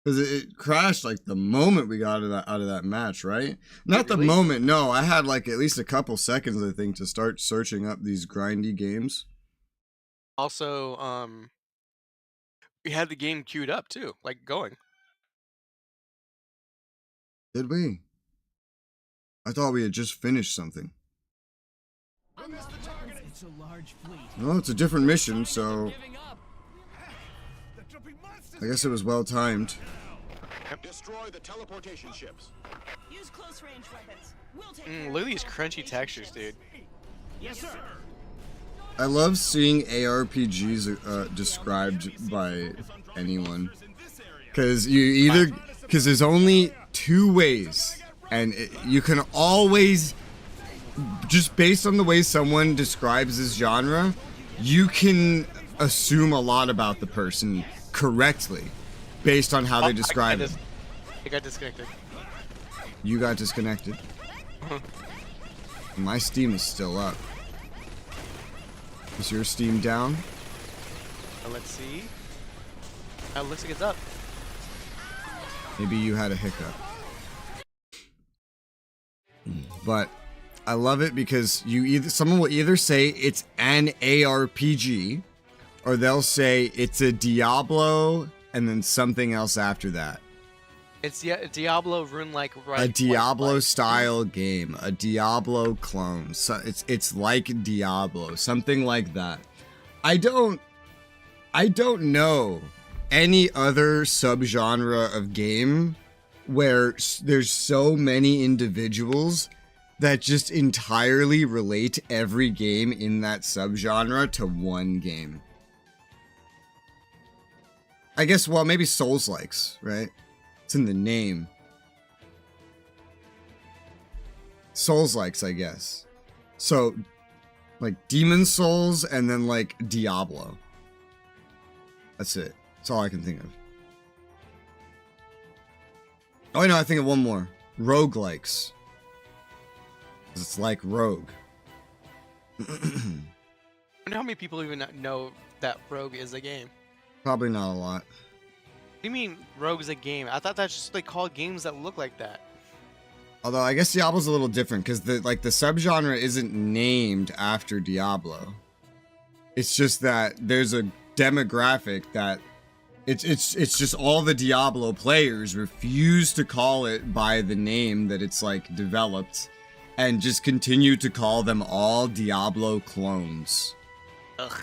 B: Because it crashed like the moment we got out of that match, right? Not the moment. No, I had like at least a couple seconds, I think, to start searching up these grindy games.
C: Also, we had the game queued up too, like going.
B: Did we? I thought we had just finished something.
E: It's a large fleet.
B: No, it's a different mission, so I guess it was well timed.
D: Destroy the teleportation ships.
J: Use close range weapons. We'll take
C: Look at these crunchy textures, dude.
E: Yes, sir.
B: I love seeing ARPGs described by anyone, because there's only two ways, and you can always, just based on the way someone describes this genre, you can assume a lot about the person correctly based on how they describe it.
C: I got disconnected.
B: You got disconnected. My Steam is still up. Is your Steam down?
C: Let's see. It looks like it's up.
B: Maybe you had a hiccup. But I love it because someone will either say it's an ARPG, or they'll say it's a Diablo and then something else after that.
C: It's Diablo rune-like, right?
B: A Diablo style game, a Diablo clone. So it's like Diablo, something like that. I don't know any other subgenre of game where there's so many individuals that just entirely relate every game in that subgenre to one game. I guess, well, maybe Souls-likes, right? It's in the name. Souls-likes, I guess. So, like, Demon Souls and then, like, Diablo. That's it. That's all I can think of. Oh, no, I think of one more. Roguelikes. It's like Rogue.
C: I wonder how many people even know that Rogue is a game.
B: Probably not a lot.
C: What do you mean Rogue is a game? I thought that's just they call games that look like that.
B: Although I guess Diablo's a little different because the subgenre isn't named after Diablo. It's just that there's a demographic that it's just all the Diablo players refuse to call it by the name that it's like developed and just continue to call them all Diablo clones.
C: Ugh.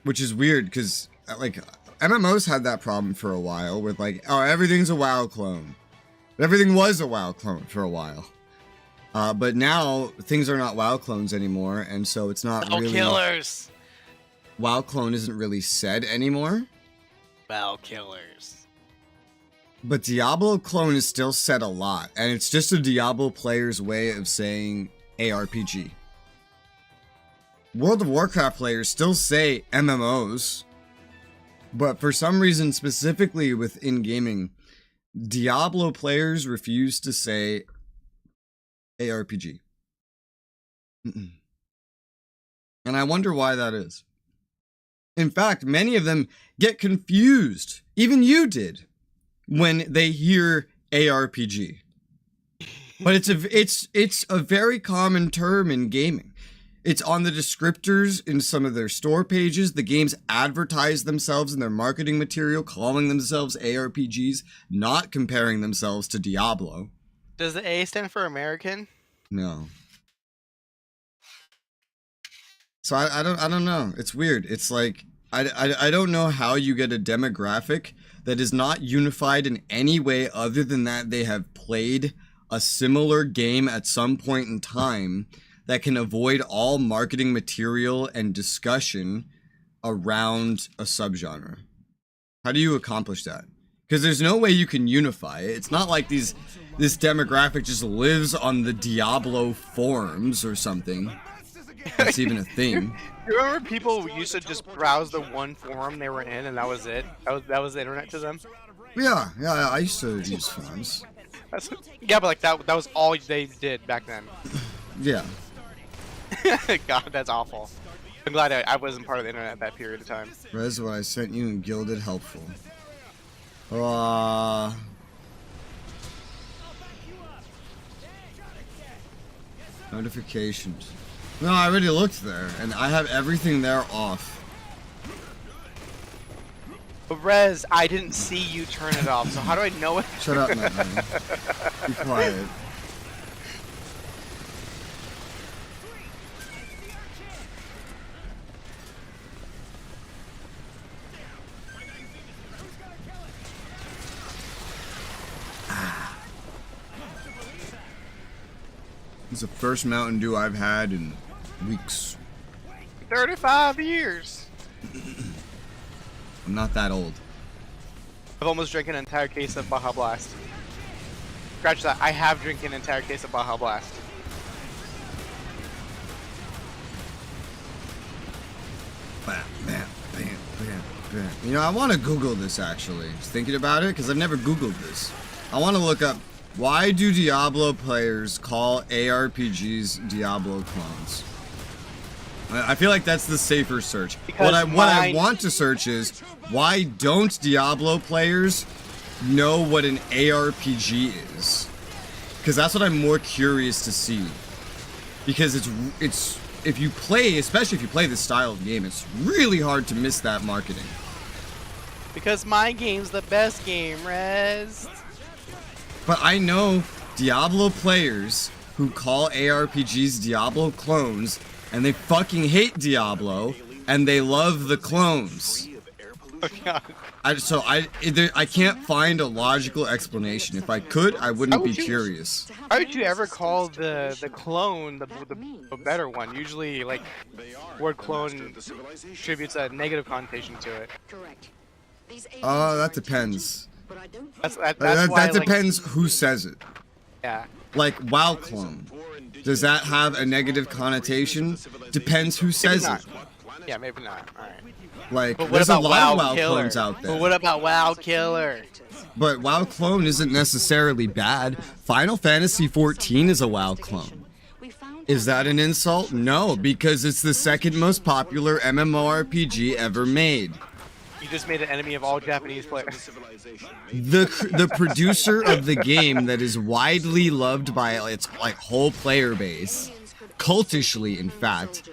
B: Which is weird because like MMOs had that problem for a while with like, oh, everything's a WoW clone. Everything was a WoW clone for a while. But now things are not WoW clones anymore, and so it's not really...
C: Killers!
B: WoW clone isn't really said anymore.
C: WoW killers.
B: But Diablo clone is still said a lot, and it's just a Diablo player's way of saying ARPG. World of Warcraft players still say MMOs, but for some reason, specifically within gaming, Diablo players refuse to say ARPG. And I wonder why that is. In fact, many of them get confused, even you did, when they hear ARPG. But it's a very common term in gaming. It's on the descriptors in some of their store pages. The games advertise themselves in their marketing material, calling themselves ARPGs, not comparing themselves to Diablo.
C: Does the A stand for American?
B: No. So I don't know. It's weird. It's like I don't know how you get a demographic that is not unified in any way other than that they have played a similar game at some point in time that can avoid all marketing material and discussion around a subgenre. How do you accomplish that? Because there's no way you can unify it. It's not like this demographic just lives on the Diablo forums or something. That's even a thing.
C: You remember people used to just browse the one forum they were in and that was it? That was the internet to them?
B: Yeah, I used to use forums.
C: Yeah, but like that was all they did back then.
B: Yeah.
C: God, that's awful. I'm glad I wasn't part of the internet at that period of time.
B: Res, what I sent you in Gilded helpful. Notifications. No, I already looked there, and I have everything there off.
C: But Rez, I didn't see you turn it off, so how do I know it?
B: Shut up, Matnine. Be quiet. It's the first Mountain Dew I've had in weeks.
C: 35 years.
B: I'm not that old.
C: I've almost drank an entire case of Baja Blast. Scratch that. I have drank an entire case of Baja Blast.
B: Bam, bam, bam, bam, bam. You know, I want to Google this actually. Just thinking about it, because I've never Googled this. I want to look up, why do Diablo players call ARPGs Diablo clones? I feel like that's the safer search. What I want to search is, why don't Diablo players know what an ARPG is? Because that's what I'm more curious to see. Because it's if you play, especially if you play this style of game, it's really hard to miss that marketing.
C: Because my game's the best game, Rez.
B: But I know Diablo players who call ARPGs Diablo clones, and they fucking hate Diablo, and they love the clones.
C: Oh, God.
B: I can't find a logical explanation. If I could, I wouldn't be curious.
C: How would you ever call the clone the better one? Usually, like, word clone attributes a negative connotation to it.
G: Correct.
B: That depends.
C: That's
B: That
C: why,
B: depends
C: like,
B: who says it.
C: Yeah.
B: Like, WoW clone. Does that have a negative connotation? Depends who says it.
C: Yeah, maybe not. Alright.
B: Like,
C: But what
B: there's a
C: about
B: lot of
C: WoW
B: WoW
C: Killer?
B: clones out there.
C: But what about WoW Killer?
B: But WoW clone isn't necessarily bad. Final Fantasy XIV is a WoW clone. Is that an insult? No, because it's the second most popular MMORPG ever made.
C: You just made an enemy of all Japanese players.
B: The producer of the game that is widely loved by its like whole player base, cultishly in fact,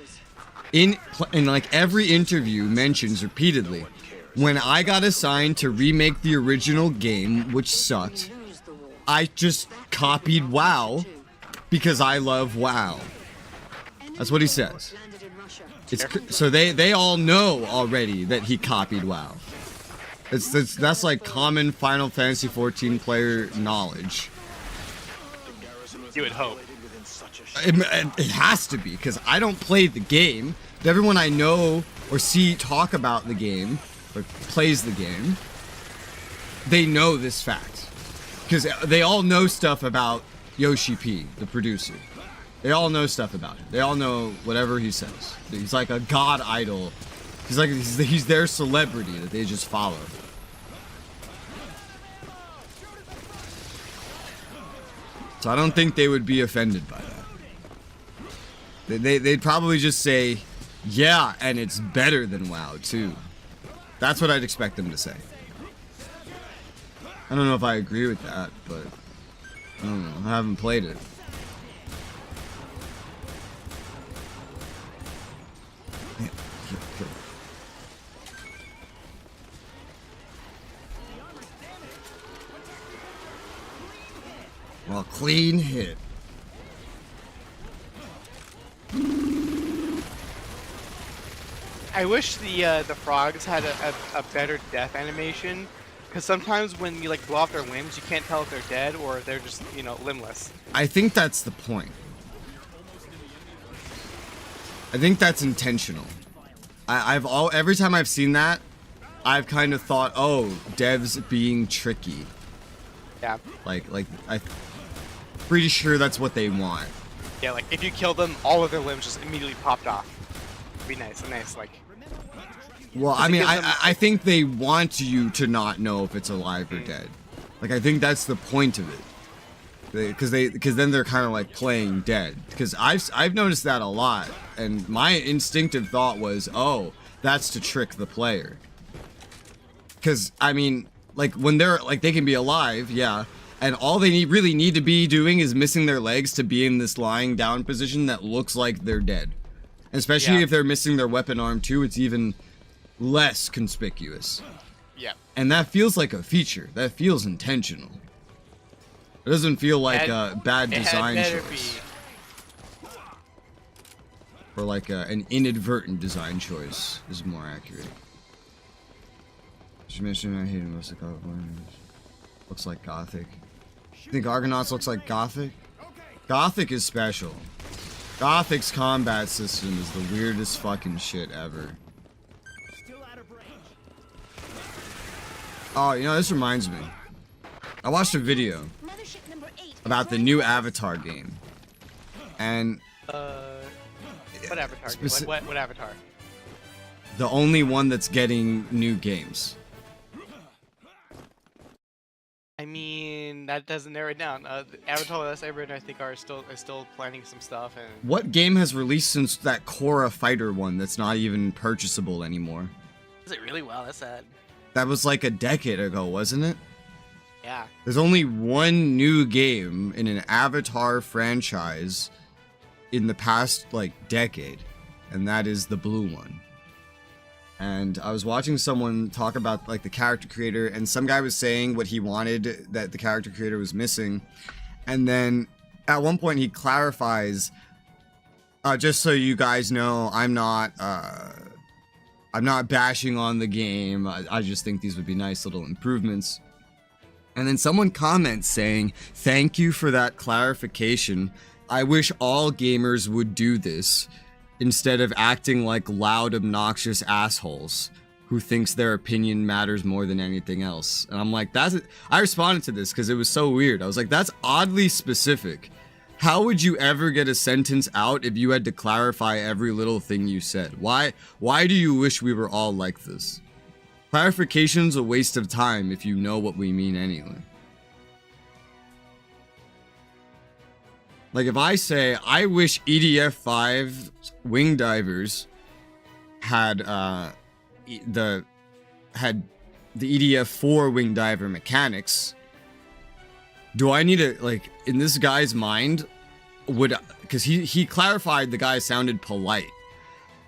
B: in like every interview mentions repeatedly, when I got assigned to remake the original game, which sucked, I just copied WoW because I love WoW. That's what he says. So they all know already that he copied WoW. That's like common Final Fantasy XIV player knowledge.
C: You would hope.
B: It has to be, because I don't play the game. But everyone I know or see talk about the game or plays the game, they know this fact, because they all know stuff about Yoshi P, the producer. They all know stuff about him. They all know whatever he says. He's like a god idol. He's their celebrity that they just follow. So I don't think they would be offended by that. They'd probably just say, yeah, and it's better than WoW too. That's what I'd expect them to say. I don't know if I agree with that, but I don't know. I haven't played it. Well, clean hit.
C: I wish the frogs had a better death animation, because sometimes when you like blow off their limbs, you can't tell if they're dead or if they're just, you know, limbless.
B: I think that's the point. I think that's intentional. Every time I've seen that, I've kind of thought, oh, devs being tricky.
C: Yeah.
B: Like I'm pretty sure that's what they want.
C: Yeah, like if you kill them, all of their limbs just immediately popped off. It'd be nice, like.
B: Well, I mean, I think they want you to not know if it's alive or dead. Like, I think that's the point of it. Because then they're kind of like playing dead. Because I've noticed that a lot, and my instinctive thought was, oh, that's to trick the player. Because I mean, like when they're like they can be alive, yeah, and all they really need to be doing is missing their legs to be in this lying down position that looks like they're dead. Especially if they're missing their weapon arm too, it's even less conspicuous.
C: Yeah.
B: And that feels like a feature. That feels intentional. It doesn't feel like a bad design choice. Or like an inadvertent design choice is more accurate. Just mentioned I hated most of California. Looks like Gothic. You think Argonauts looks like Gothic? Gothic is special. Gothic's combat system is the weirdest fucking shit ever. Oh, you know, this reminds me. I watched a video about the new Avatar game. And
C: what Avatar? What Avatar?
B: The only one that's getting new games.
C: I mean, that doesn't narrow it down. Avatar: The Last Airbender, I think, is still planning some stuff. And
B: what game has released since that Korra fighter one that's not even purchasable anymore?
C: Is it really? Wow, that's sad.
B: That was like a decade ago, wasn't it?
C: Yeah.
B: There's only one new game in an Avatar franchise in the past, like, decade, and that is the blue one. And I was watching someone talk about, like, the character creator, and some guy was saying what he wanted that the character creator was missing, and then at one point he clarifies, just so you guys know, I'm not bashing on the game, I just think these would be nice little improvements. And then someone comments saying, thank you for that clarification. I wish all gamers would do this instead of acting like loud, obnoxious assholes who thinks their opinion matters more than anything else. And I'm like, I responded to this because it was so weird. I was like, that's oddly specific How would you ever get a sentence out if you had to clarify every little thing you said? Why do you wish we were all like this? Clarification's a waste of time if you know what we mean anyway. Like if I say, I wish EDF 5 wing divers had the EDF 4 wing diver mechanics, do I need to, like, in this guy's mind, because he clarified the guy sounded polite.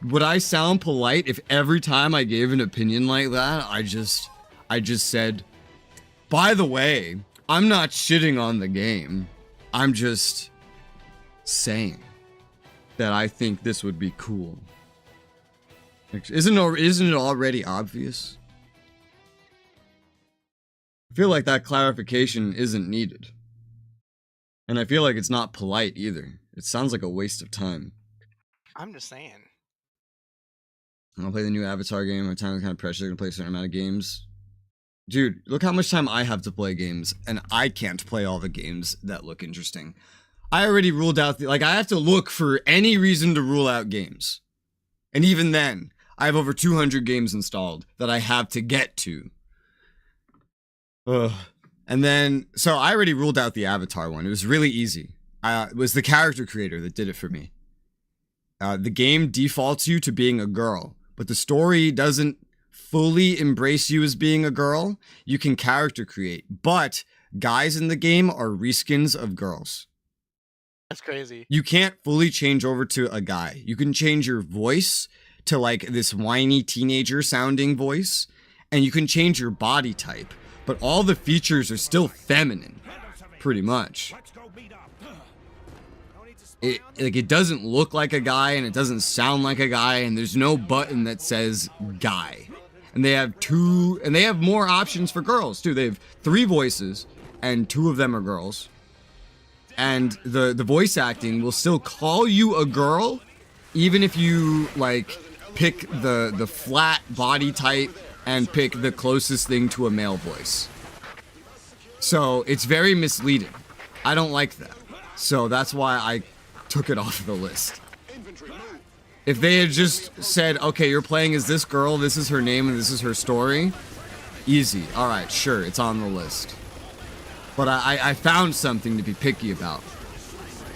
B: Would I sound polite if every time I gave an opinion like that, I just said, by the way, I'm not shitting on the game. I'm just saying that I think this would be cool. Isn't it already obvious? I feel like that clarification isn't needed. And I feel like it's not polite either. It sounds like a waste of time.
C: I'm just saying.
B: I'll play the new Avatar game. My time is kind of precious. I'm gonna play a certain amount of games. Dude, look how much time I have to play games, and I can't play all the games that look interesting. I already ruled out I have to look for any reason to rule out games. And even then, I have over 200 games installed that I have to get to. Ugh. And then, so I already ruled out the Avatar one. It was really easy. It was the character creator that did it for me. The game defaults you to being a girl, but the story doesn't fully embrace you as being a girl. You can character create, but guys in the game are reskins of girls.
C: That's crazy.
B: You can't fully change over to a guy. You can change your voice to like this whiny teenager sounding voice, and you can change your body type, but all the features are still feminine, pretty much. It doesn't look like a guy, and it doesn't sound like a guy, and there's no button that says guy. And they have more options for girls too. They have 3 voices, and 2 of them are girls. And the voice acting will still call you a girl, even if you like pick the flat body type and pick the closest thing to a male voice. So it's very misleading. I don't like that. So that's why I took it off the list. If they had just said, okay, you're playing as this girl, this is her name, and this is her story, easy. Alright, sure, it's on the list. But I found something to be picky about.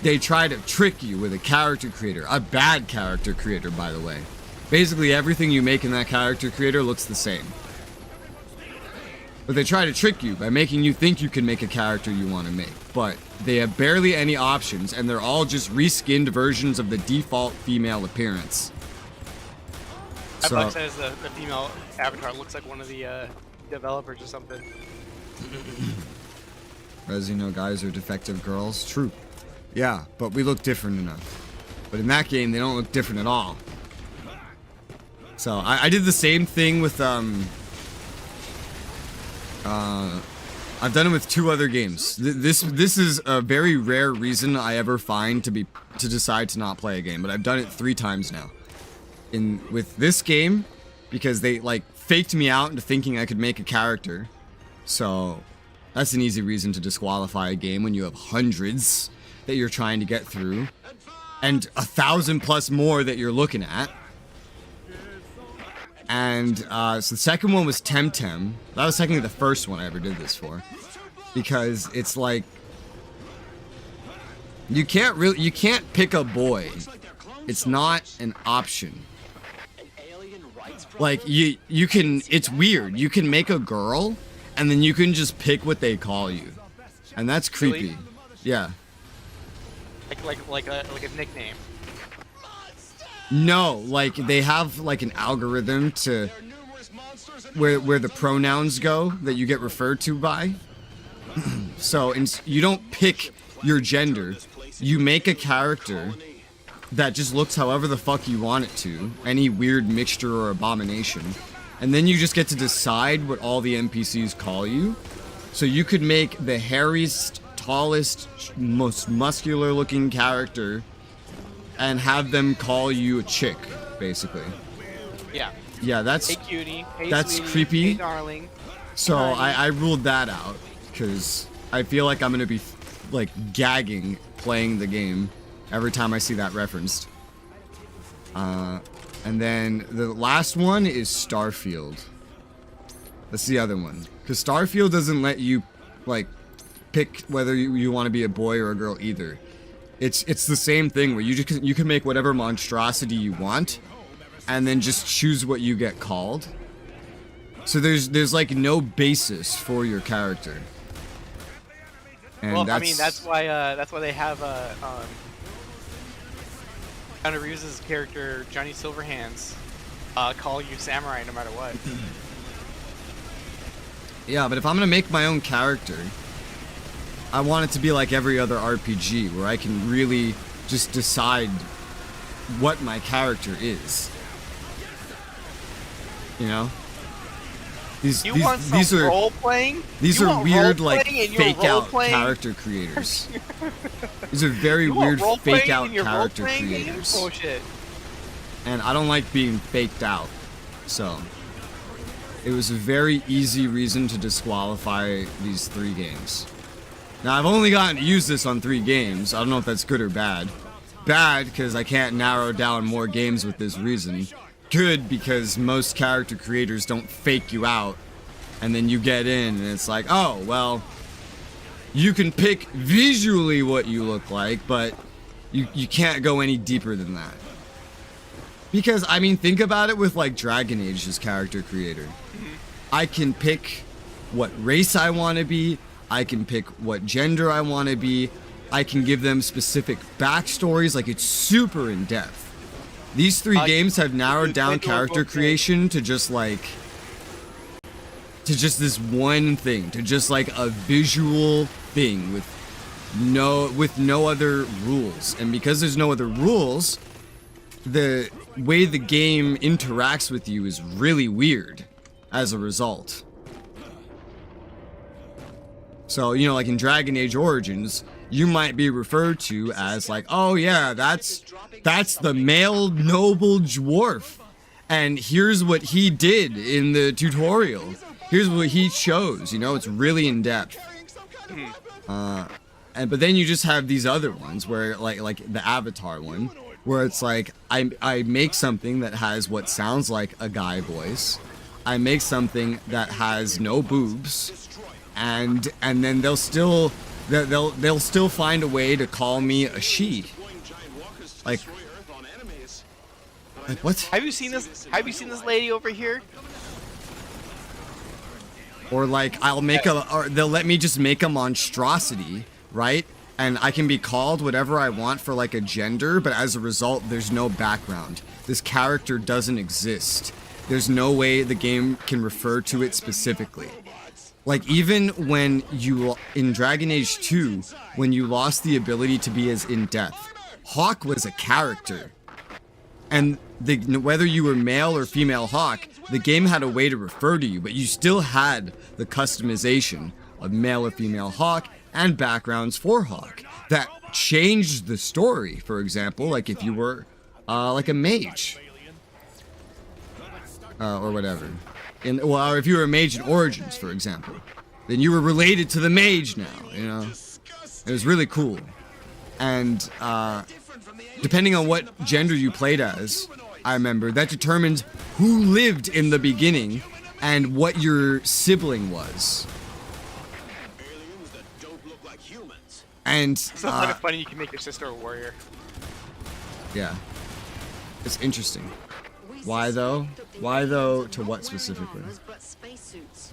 B: They try to trick you with a character creator. A bad character creator, by the way. Basically, everything you make in that character creator looks the same. But they try to trick you by making you think you can make a character you want to make. But they have barely any options, and they're all just reskinned versions of the default female appearance.
C: So, says the female avatar looks like one of the developers or something.
B: As you know, guys are defective girls. True. Yeah, but we look different enough. But in that game, they don't look different at all. So, I did the same thing with, I've done it with 2 other games. This is a very rare reason I ever find to decide to not play a game, but I've done it 3 times now. With this game, because they, like, faked me out into thinking I could make a character. So, that's an easy reason to disqualify a game when you have hundreds that you're trying to get through, and 1,000 plus more that you're looking at. And so the second one was Temtem. That was technically the first one I ever did this for, because it's like you can't pick a boy. It's not an option. Like you can. It's weird. You can make a girl, and then you can just pick what they call you, and that's creepy.
C: Really?
B: Yeah.
C: Like a nickname.
B: No, like they have like an algorithm to where the pronouns go that you get referred to by. So you don't pick your gender. You make a character that just looks however the fuck you want it to, any weird mixture or abomination. And then you just get to decide what all the NPCs call you. So you could make the hairiest, tallest, most muscular looking character and have them call you a chick, basically.
C: Yeah.
B: Yeah, that's
C: hey cutie, hey
B: that's
C: sweetie,
B: creepy.
C: Hey darling.
B: So I ruled that out because I feel like I'm gonna be like gagging playing the game every time I see that referenced. And then the last one is Starfield. That's the other one. Because Starfield doesn't let you, like, pick whether you want to be a boy or a girl either. It's the same thing where you can make whatever monstrosity you want, and then just choose what you get called. So there's like no basis for your character. And
C: well, I mean that's why they have Keanu Reeves' character Johnny Silverhands call you samurai no matter what.
B: Yeah, but if I'm gonna make my own character, I want it to be like every other RPG, where I can really just decide what my character is. You know? These are role-playing? These are weird, like, fake-out character creators. These are very weird fake-out character creators.
C: Bullshit.
B: And I don't like being faked out, so it was a very easy reason to disqualify these 3 games. Now, I've only gotten to use this on 3 games. I don't know if that's good or bad. Bad, because I can't narrow down more games with this reason. Good, because most character creators don't fake you out, and then you get in, and it's like, oh, well, you can pick visually what you look like, but you can't go any deeper than that. Because, I mean, think about it with, like, Dragon Age's character creator. I can pick what race I want to be, I can pick what gender I want to be, I can give them specific backstories, like, it's super in-depth. These 3 games have narrowed down character creation to just, like, to just this one thing, to just, like, a visual thing with no other rules. And because there's no other rules, the way the game interacts with you is really weird as a result. So, you know, like in Dragon Age Origins, you might be referred to as like, oh yeah, that's the male noble dwarf. And here's what he did in the tutorial. Here's what he chose, you know, it's really in depth. But then you just have these other ones where like the Avatar one, where it's like, I make something that has what sounds like a guy voice. I make something that has no boobs, and then they'll still find a way to call me a she. Like what?
C: Have you seen this? Have you seen this lady over here?
B: Or like or they'll let me just make a monstrosity, right? And I can be called whatever I want for like a gender, but as a result, there's no background. This character doesn't exist. There's no way the game can refer to it specifically. Like even when in Dragon Age 2, when you lost the ability to be as in-depth, Hawk was a character. And whether you were male or female Hawk, the game had a way to refer to you, but you still had the customization of male or female Hawk and backgrounds for Hawk that changed the story. For example, like if you were like a mage or whatever, or if you were a mage in Origins, for example, then you were related to the mage now. You know, it was really cool. And depending on what gender you played as, I remember that determined who lived in the beginning and what your sibling was. And
C: it's kind of funny you can make your sister a warrior.
B: Yeah, it's interesting. Why though? Why though? To what specifically?
G: Spacesuits.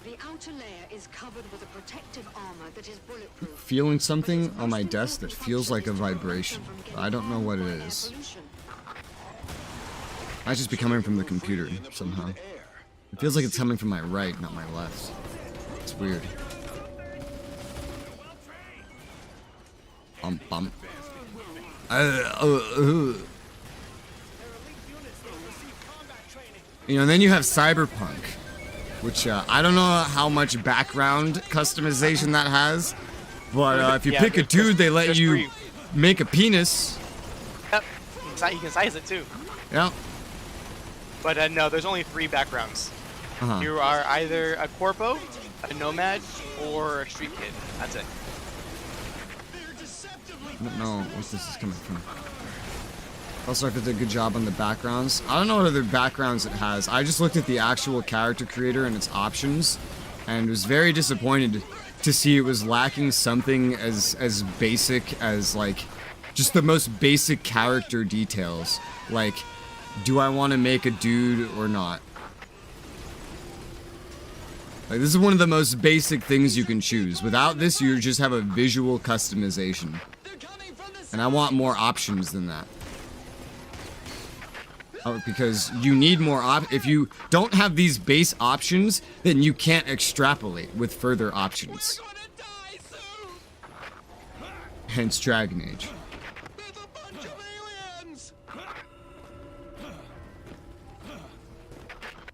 G: The outer layer is covered with a protective armor that is bulletproof.
B: Feeling something on my desk that feels like a vibration. I don't know what it is. Might just be coming from the computer somehow. It feels like it's coming from my right, not my left. It's weird. Bump. You know, and then you have Cyberpunk, which I don't know how much background customization that has, but if you pick a dude, they let you make a penis.
C: Yep, you can size it too.
B: Yep.
C: But no, there's only 3 backgrounds. You are either a corpo, a nomad, or a street kid. That's it.
B: I don't know where this is coming from. Also, if it did a good job on the backgrounds. I don't know what other backgrounds it has. I just looked at the actual character creator and its options, and was very disappointed to see it was lacking something as basic as, like, just the most basic character details. Like, do I want to make a dude or not? Like, this is one of the most basic things you can choose. Without this, you just have a visual customization. And I want more options than that. Because you need more if you don't have these base options, then you can't extrapolate with further options. Hence Dragon Age.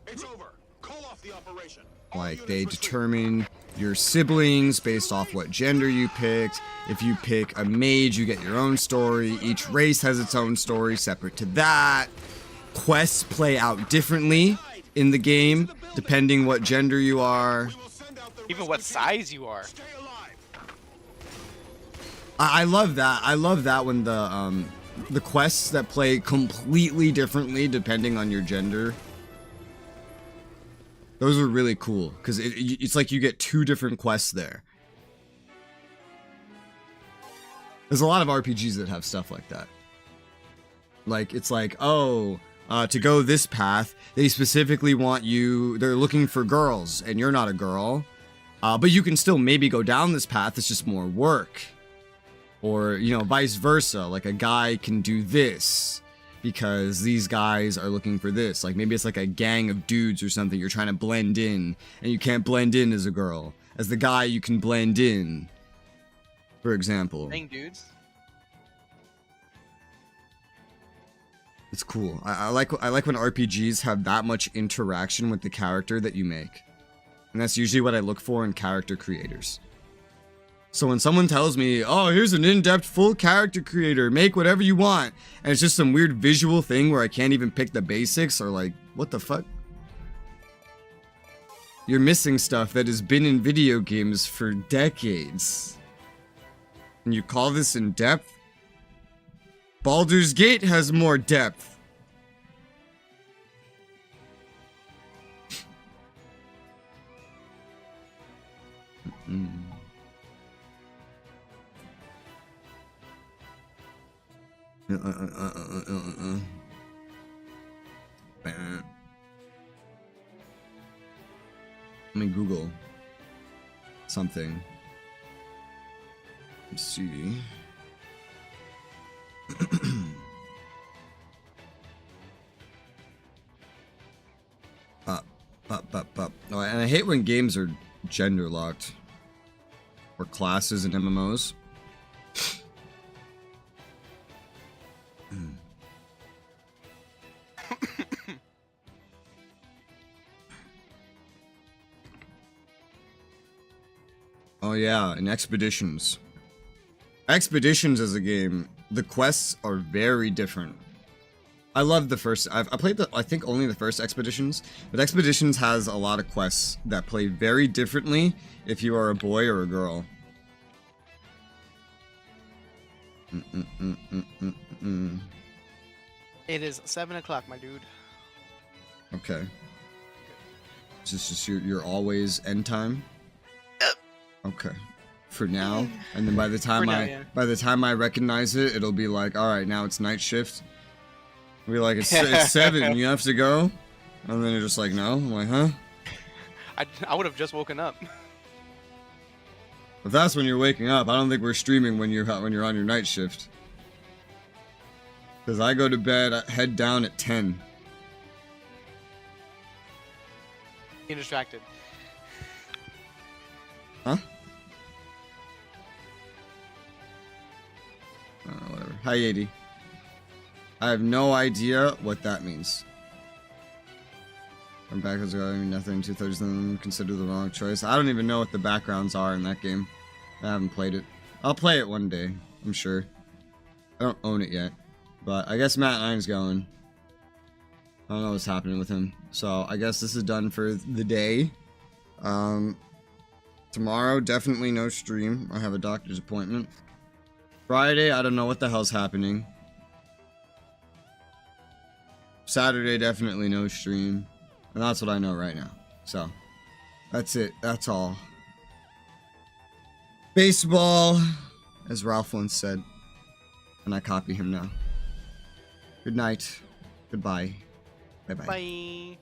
E: It's over. Call off the operation.
B: Like, they determine your siblings based off what gender you picked. If you pick a mage, you get your own story. Each race has its own story separate to that. Quests play out differently in the game, depending what gender you are.
C: Even what size you are.
B: I love that. I love that when the quests that play completely differently depending on your gender. Those are really cool, because it's like you get 2 different quests there. There's a lot of RPGs that have stuff like that. Like, it's like, oh, to go this path, they specifically want you, they're looking for girls, and you're not a girl. But you can still maybe go down this path, it's just more work. Or, you know, vice versa, like a guy can do this because these guys are looking for this. Like, maybe it's like a gang of dudes or something, you're trying to blend in, and you can't blend in as a girl. As the guy, you can blend in, for example.
C: Dang dudes.
B: It's cool. I like when RPGs have that much interaction with the character that you make. And that's usually what I look for in character creators. So when someone tells me, oh, here's an in-depth full character creator, make whatever you want, and it's just some weird visual thing where I can't even pick the basics, or like, what the fuck? You're missing stuff that has been in video games for decades. And you call this in-depth? Baldur's Gate has more depth. Let me Google something. Let's see. Oh, and I hate when games are gender locked. Or classes in MMOs. Oh yeah, and Expeditions. Expeditions as a game, the quests are very different. I love the first, I played I think only the first Expeditions, but Expeditions has a lot of quests that play very differently if you are a boy or a girl.
C: It is 7 o'clock, my dude.
B: Okay. Is this just your always end time? Okay. For now, and then by the time I recognize it, it'll be like, all right, now it's night shift. We'll be like, it's 7, you have to go, and then you're just like, no. I'm like, huh?
C: I would have just woken up.
B: If that's when you're waking up, I don't think we're streaming when you're on your night shift. Because I go to bed, head down at 10.
C: Being distracted.
B: Huh? Whatever. Hi, 80. I have no idea what that means. From backwards going, nothing. 2/3 of them consider the wrong choice. I don't even know what the backgrounds are in that game. I haven't played it. I'll play it one day, I'm sure. I don't own it yet. But I guess Matnine's going. I don't know what's happening with him. So I guess this is done for the day. Tomorrow, definitely no stream. I have a doctor's appointment. Friday, I don't know what the hell's happening. Saturday, definitely no stream. And that's what I know right now. So, that's it. That's all. Baseball, as Ralph once said. And I copy him now. Good night. Goodbye. Bye-bye.
C: Bye.